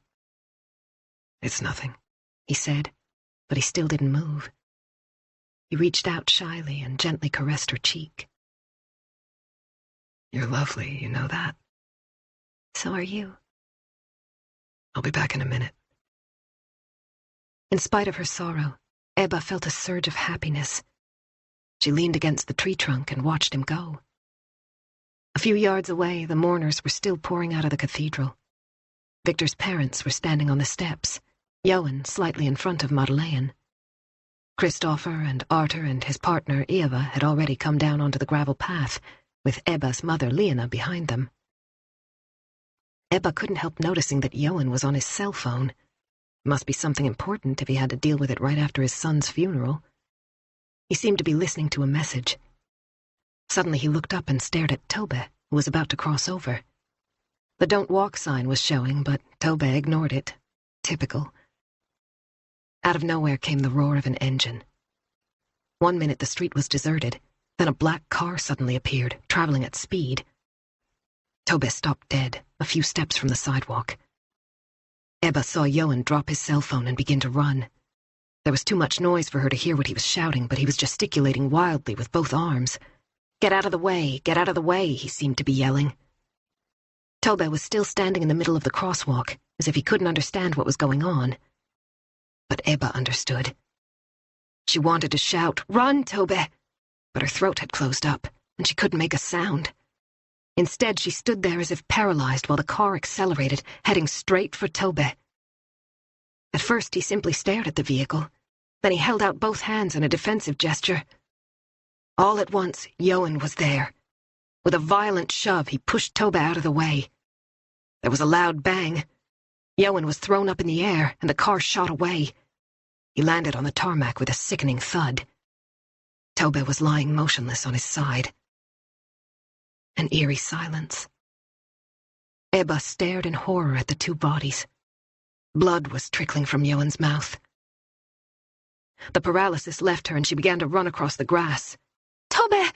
It's nothing, he said, but he still didn't move. He reached out shyly and gently caressed her cheek. You're lovely, you know that? So are you. I'll be back in a minute. In spite of her sorrow, Ebba felt a surge of happiness. She leaned against the tree trunk and watched him go. A few yards away, the mourners were still pouring out of the cathedral. Victor's parents were standing on the steps, Johan slightly in front of Madeleine. Christopher and Arthur and his partner Eva had already come down onto the gravel path, with Ebba's mother Lena behind them. Ebba couldn't help noticing that Johan was on his cell phone. It must be something important if he had to deal with it right after his son's funeral. He seemed to be listening to a message. Suddenly he looked up and stared at Tobbe, who was about to cross over. The "Don't Walk" sign was showing, but Tobbe ignored it. Typical. Out of nowhere came the roar of an engine. 1 minute the street was deserted, then a black car suddenly appeared, traveling at speed. Tobbe stopped dead, a few steps from the sidewalk. Ebba saw Johan drop his cell phone and begin to run. There was too much noise for her to hear what he was shouting, but he was gesticulating wildly with both arms. Get out of the way, get out of the way, he seemed to be yelling. Tobbe was still standing in the middle of the crosswalk, as if he couldn't understand what was going on. But Ebba understood. She wanted to shout, "Run, Tobbe!" But her throat had closed up, and she couldn't make a sound. Instead, she stood there as if paralyzed while the car accelerated, heading straight for Tobbe. At first, he simply stared at the vehicle. Then he held out both hands in a defensive gesture. All at once, Johan was there. With a violent shove, he pushed Tobbe out of the way. There was a loud bang. Johan was thrown up in the air, and the car shot away. He landed on the tarmac with a sickening thud. Tobbe was lying motionless on his side. An eerie silence. Ebba stared in horror at the two bodies. Blood was trickling from Johan's mouth. The paralysis left her, and she began to run across the grass. Tobbe!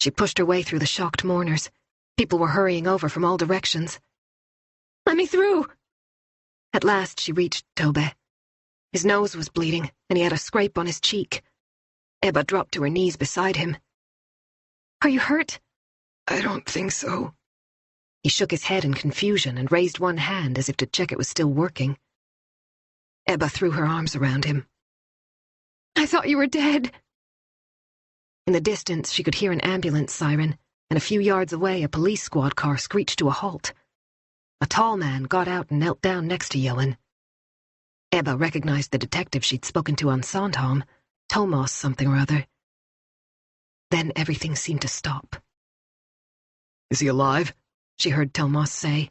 She pushed her way through the shocked mourners. People were hurrying over from all directions. Let me through! At last she reached Tobbe. His nose was bleeding, and he had a scrape on his cheek. Ebba dropped to her knees beside him. Are you hurt? I don't think so. He shook his head in confusion and raised one hand as if to check it was still working. Ebba threw her arms around him. I thought you were dead. In the distance, she could hear an ambulance siren, and a few yards away a police squad car screeched to a halt. A tall man got out and knelt down next to Johan. Ebba recognized the detective she'd spoken to on Sandhamn, Thomas something or other. Then everything seemed to stop. Is he alive? She heard Thomas say.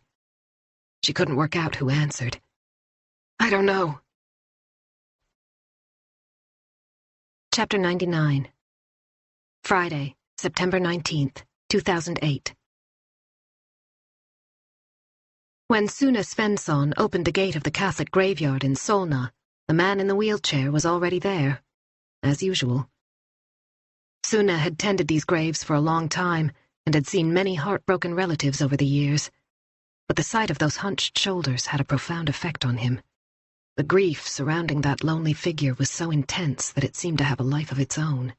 She couldn't work out who answered. I don't know. Chapter 99. Friday, September 19th, 2008. When Sune Svensson opened the gate of the Catholic graveyard in Solna, the man in the wheelchair was already there, as usual. Sune had tended these graves for a long time and had seen many heartbroken relatives over the years, but the sight of those hunched shoulders had a profound effect on him. The grief surrounding that lonely figure was so intense that it seemed to have a life of its own.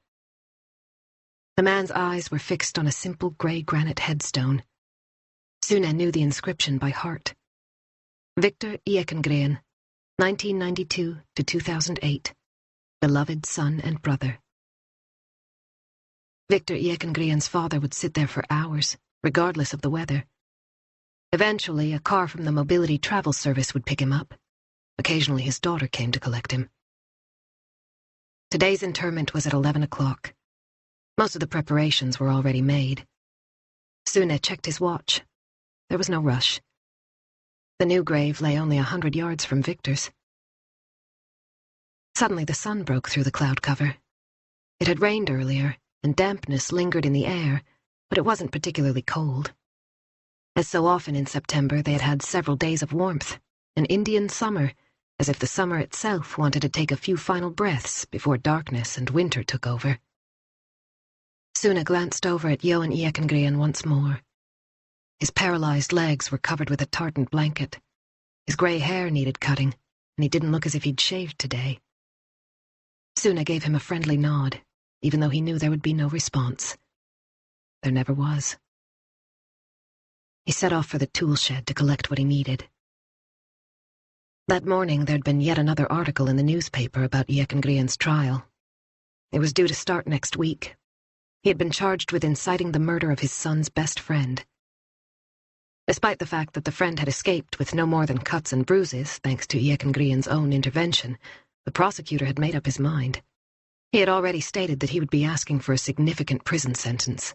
The man's eyes were fixed on a simple grey granite headstone. Sune knew the inscription by heart. Victor Ekengren, 1992 to 2008. Beloved son and brother. Victor Ekengren's father would sit there for hours, regardless of the weather. Eventually, a car from the Mobility Travel Service would pick him up. Occasionally, his daughter came to collect him. Today's interment was at 11 o'clock. Most of the preparations were already made. Sune checked his watch. There was no rush. The new grave lay only 100 yards from Victor's. Suddenly the sun broke through the cloud cover. It had rained earlier, and dampness lingered in the air, but it wasn't particularly cold. As so often in September, they had had several days of warmth, an Indian summer, as if the summer itself wanted to take a few final breaths before darkness and winter took over. Suna glanced over at Johan Ekengren once more. His paralyzed legs were covered with a tartan blanket. His grey hair needed cutting, and he didn't look as if he'd shaved today. Suna gave him a friendly nod, even though he knew there would be no response. There never was. He set off for the tool shed to collect what he needed. That morning there'd been yet another article in the newspaper about Ekengren's trial. It was due to start next week. He had been charged with inciting the murder of his son's best friend. Despite the fact that the friend had escaped with no more than cuts and bruises, thanks to Ekengren's own intervention, the prosecutor had made up his mind. He had already stated that he would be asking for a significant prison sentence.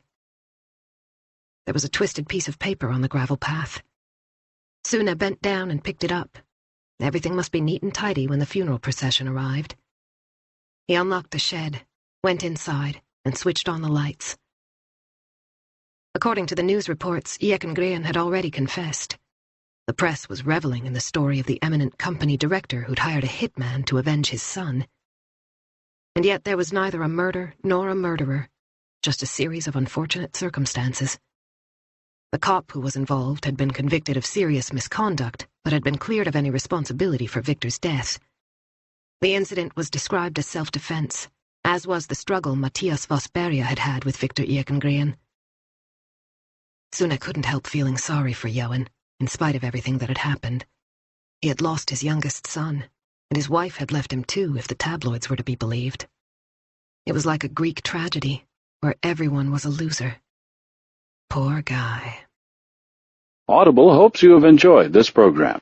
There was a twisted piece of paper on the gravel path. Suna bent down and picked it up. Everything must be neat and tidy when the funeral procession arrived. He unlocked the shed, went inside, and switched on the lights. According to the news reports, Ekengren had already confessed. The press was reveling in the story of the eminent company director who'd hired a hitman to avenge his son. And yet there was neither a murder nor a murderer, just a series of unfortunate circumstances. The cop who was involved had been convicted of serious misconduct, but had been cleared of any responsibility for Victor's death. The incident was described as self-defense, as was the struggle Matthias Vosberga had had with Victor Ekengren. Suna couldn't help feeling sorry for Johan, in spite of everything that had happened. He had lost his youngest son, and his wife had left him too, if the tabloids were to be believed. It was like a Greek tragedy, where everyone was a loser. Poor guy. Audible hopes you have enjoyed this program.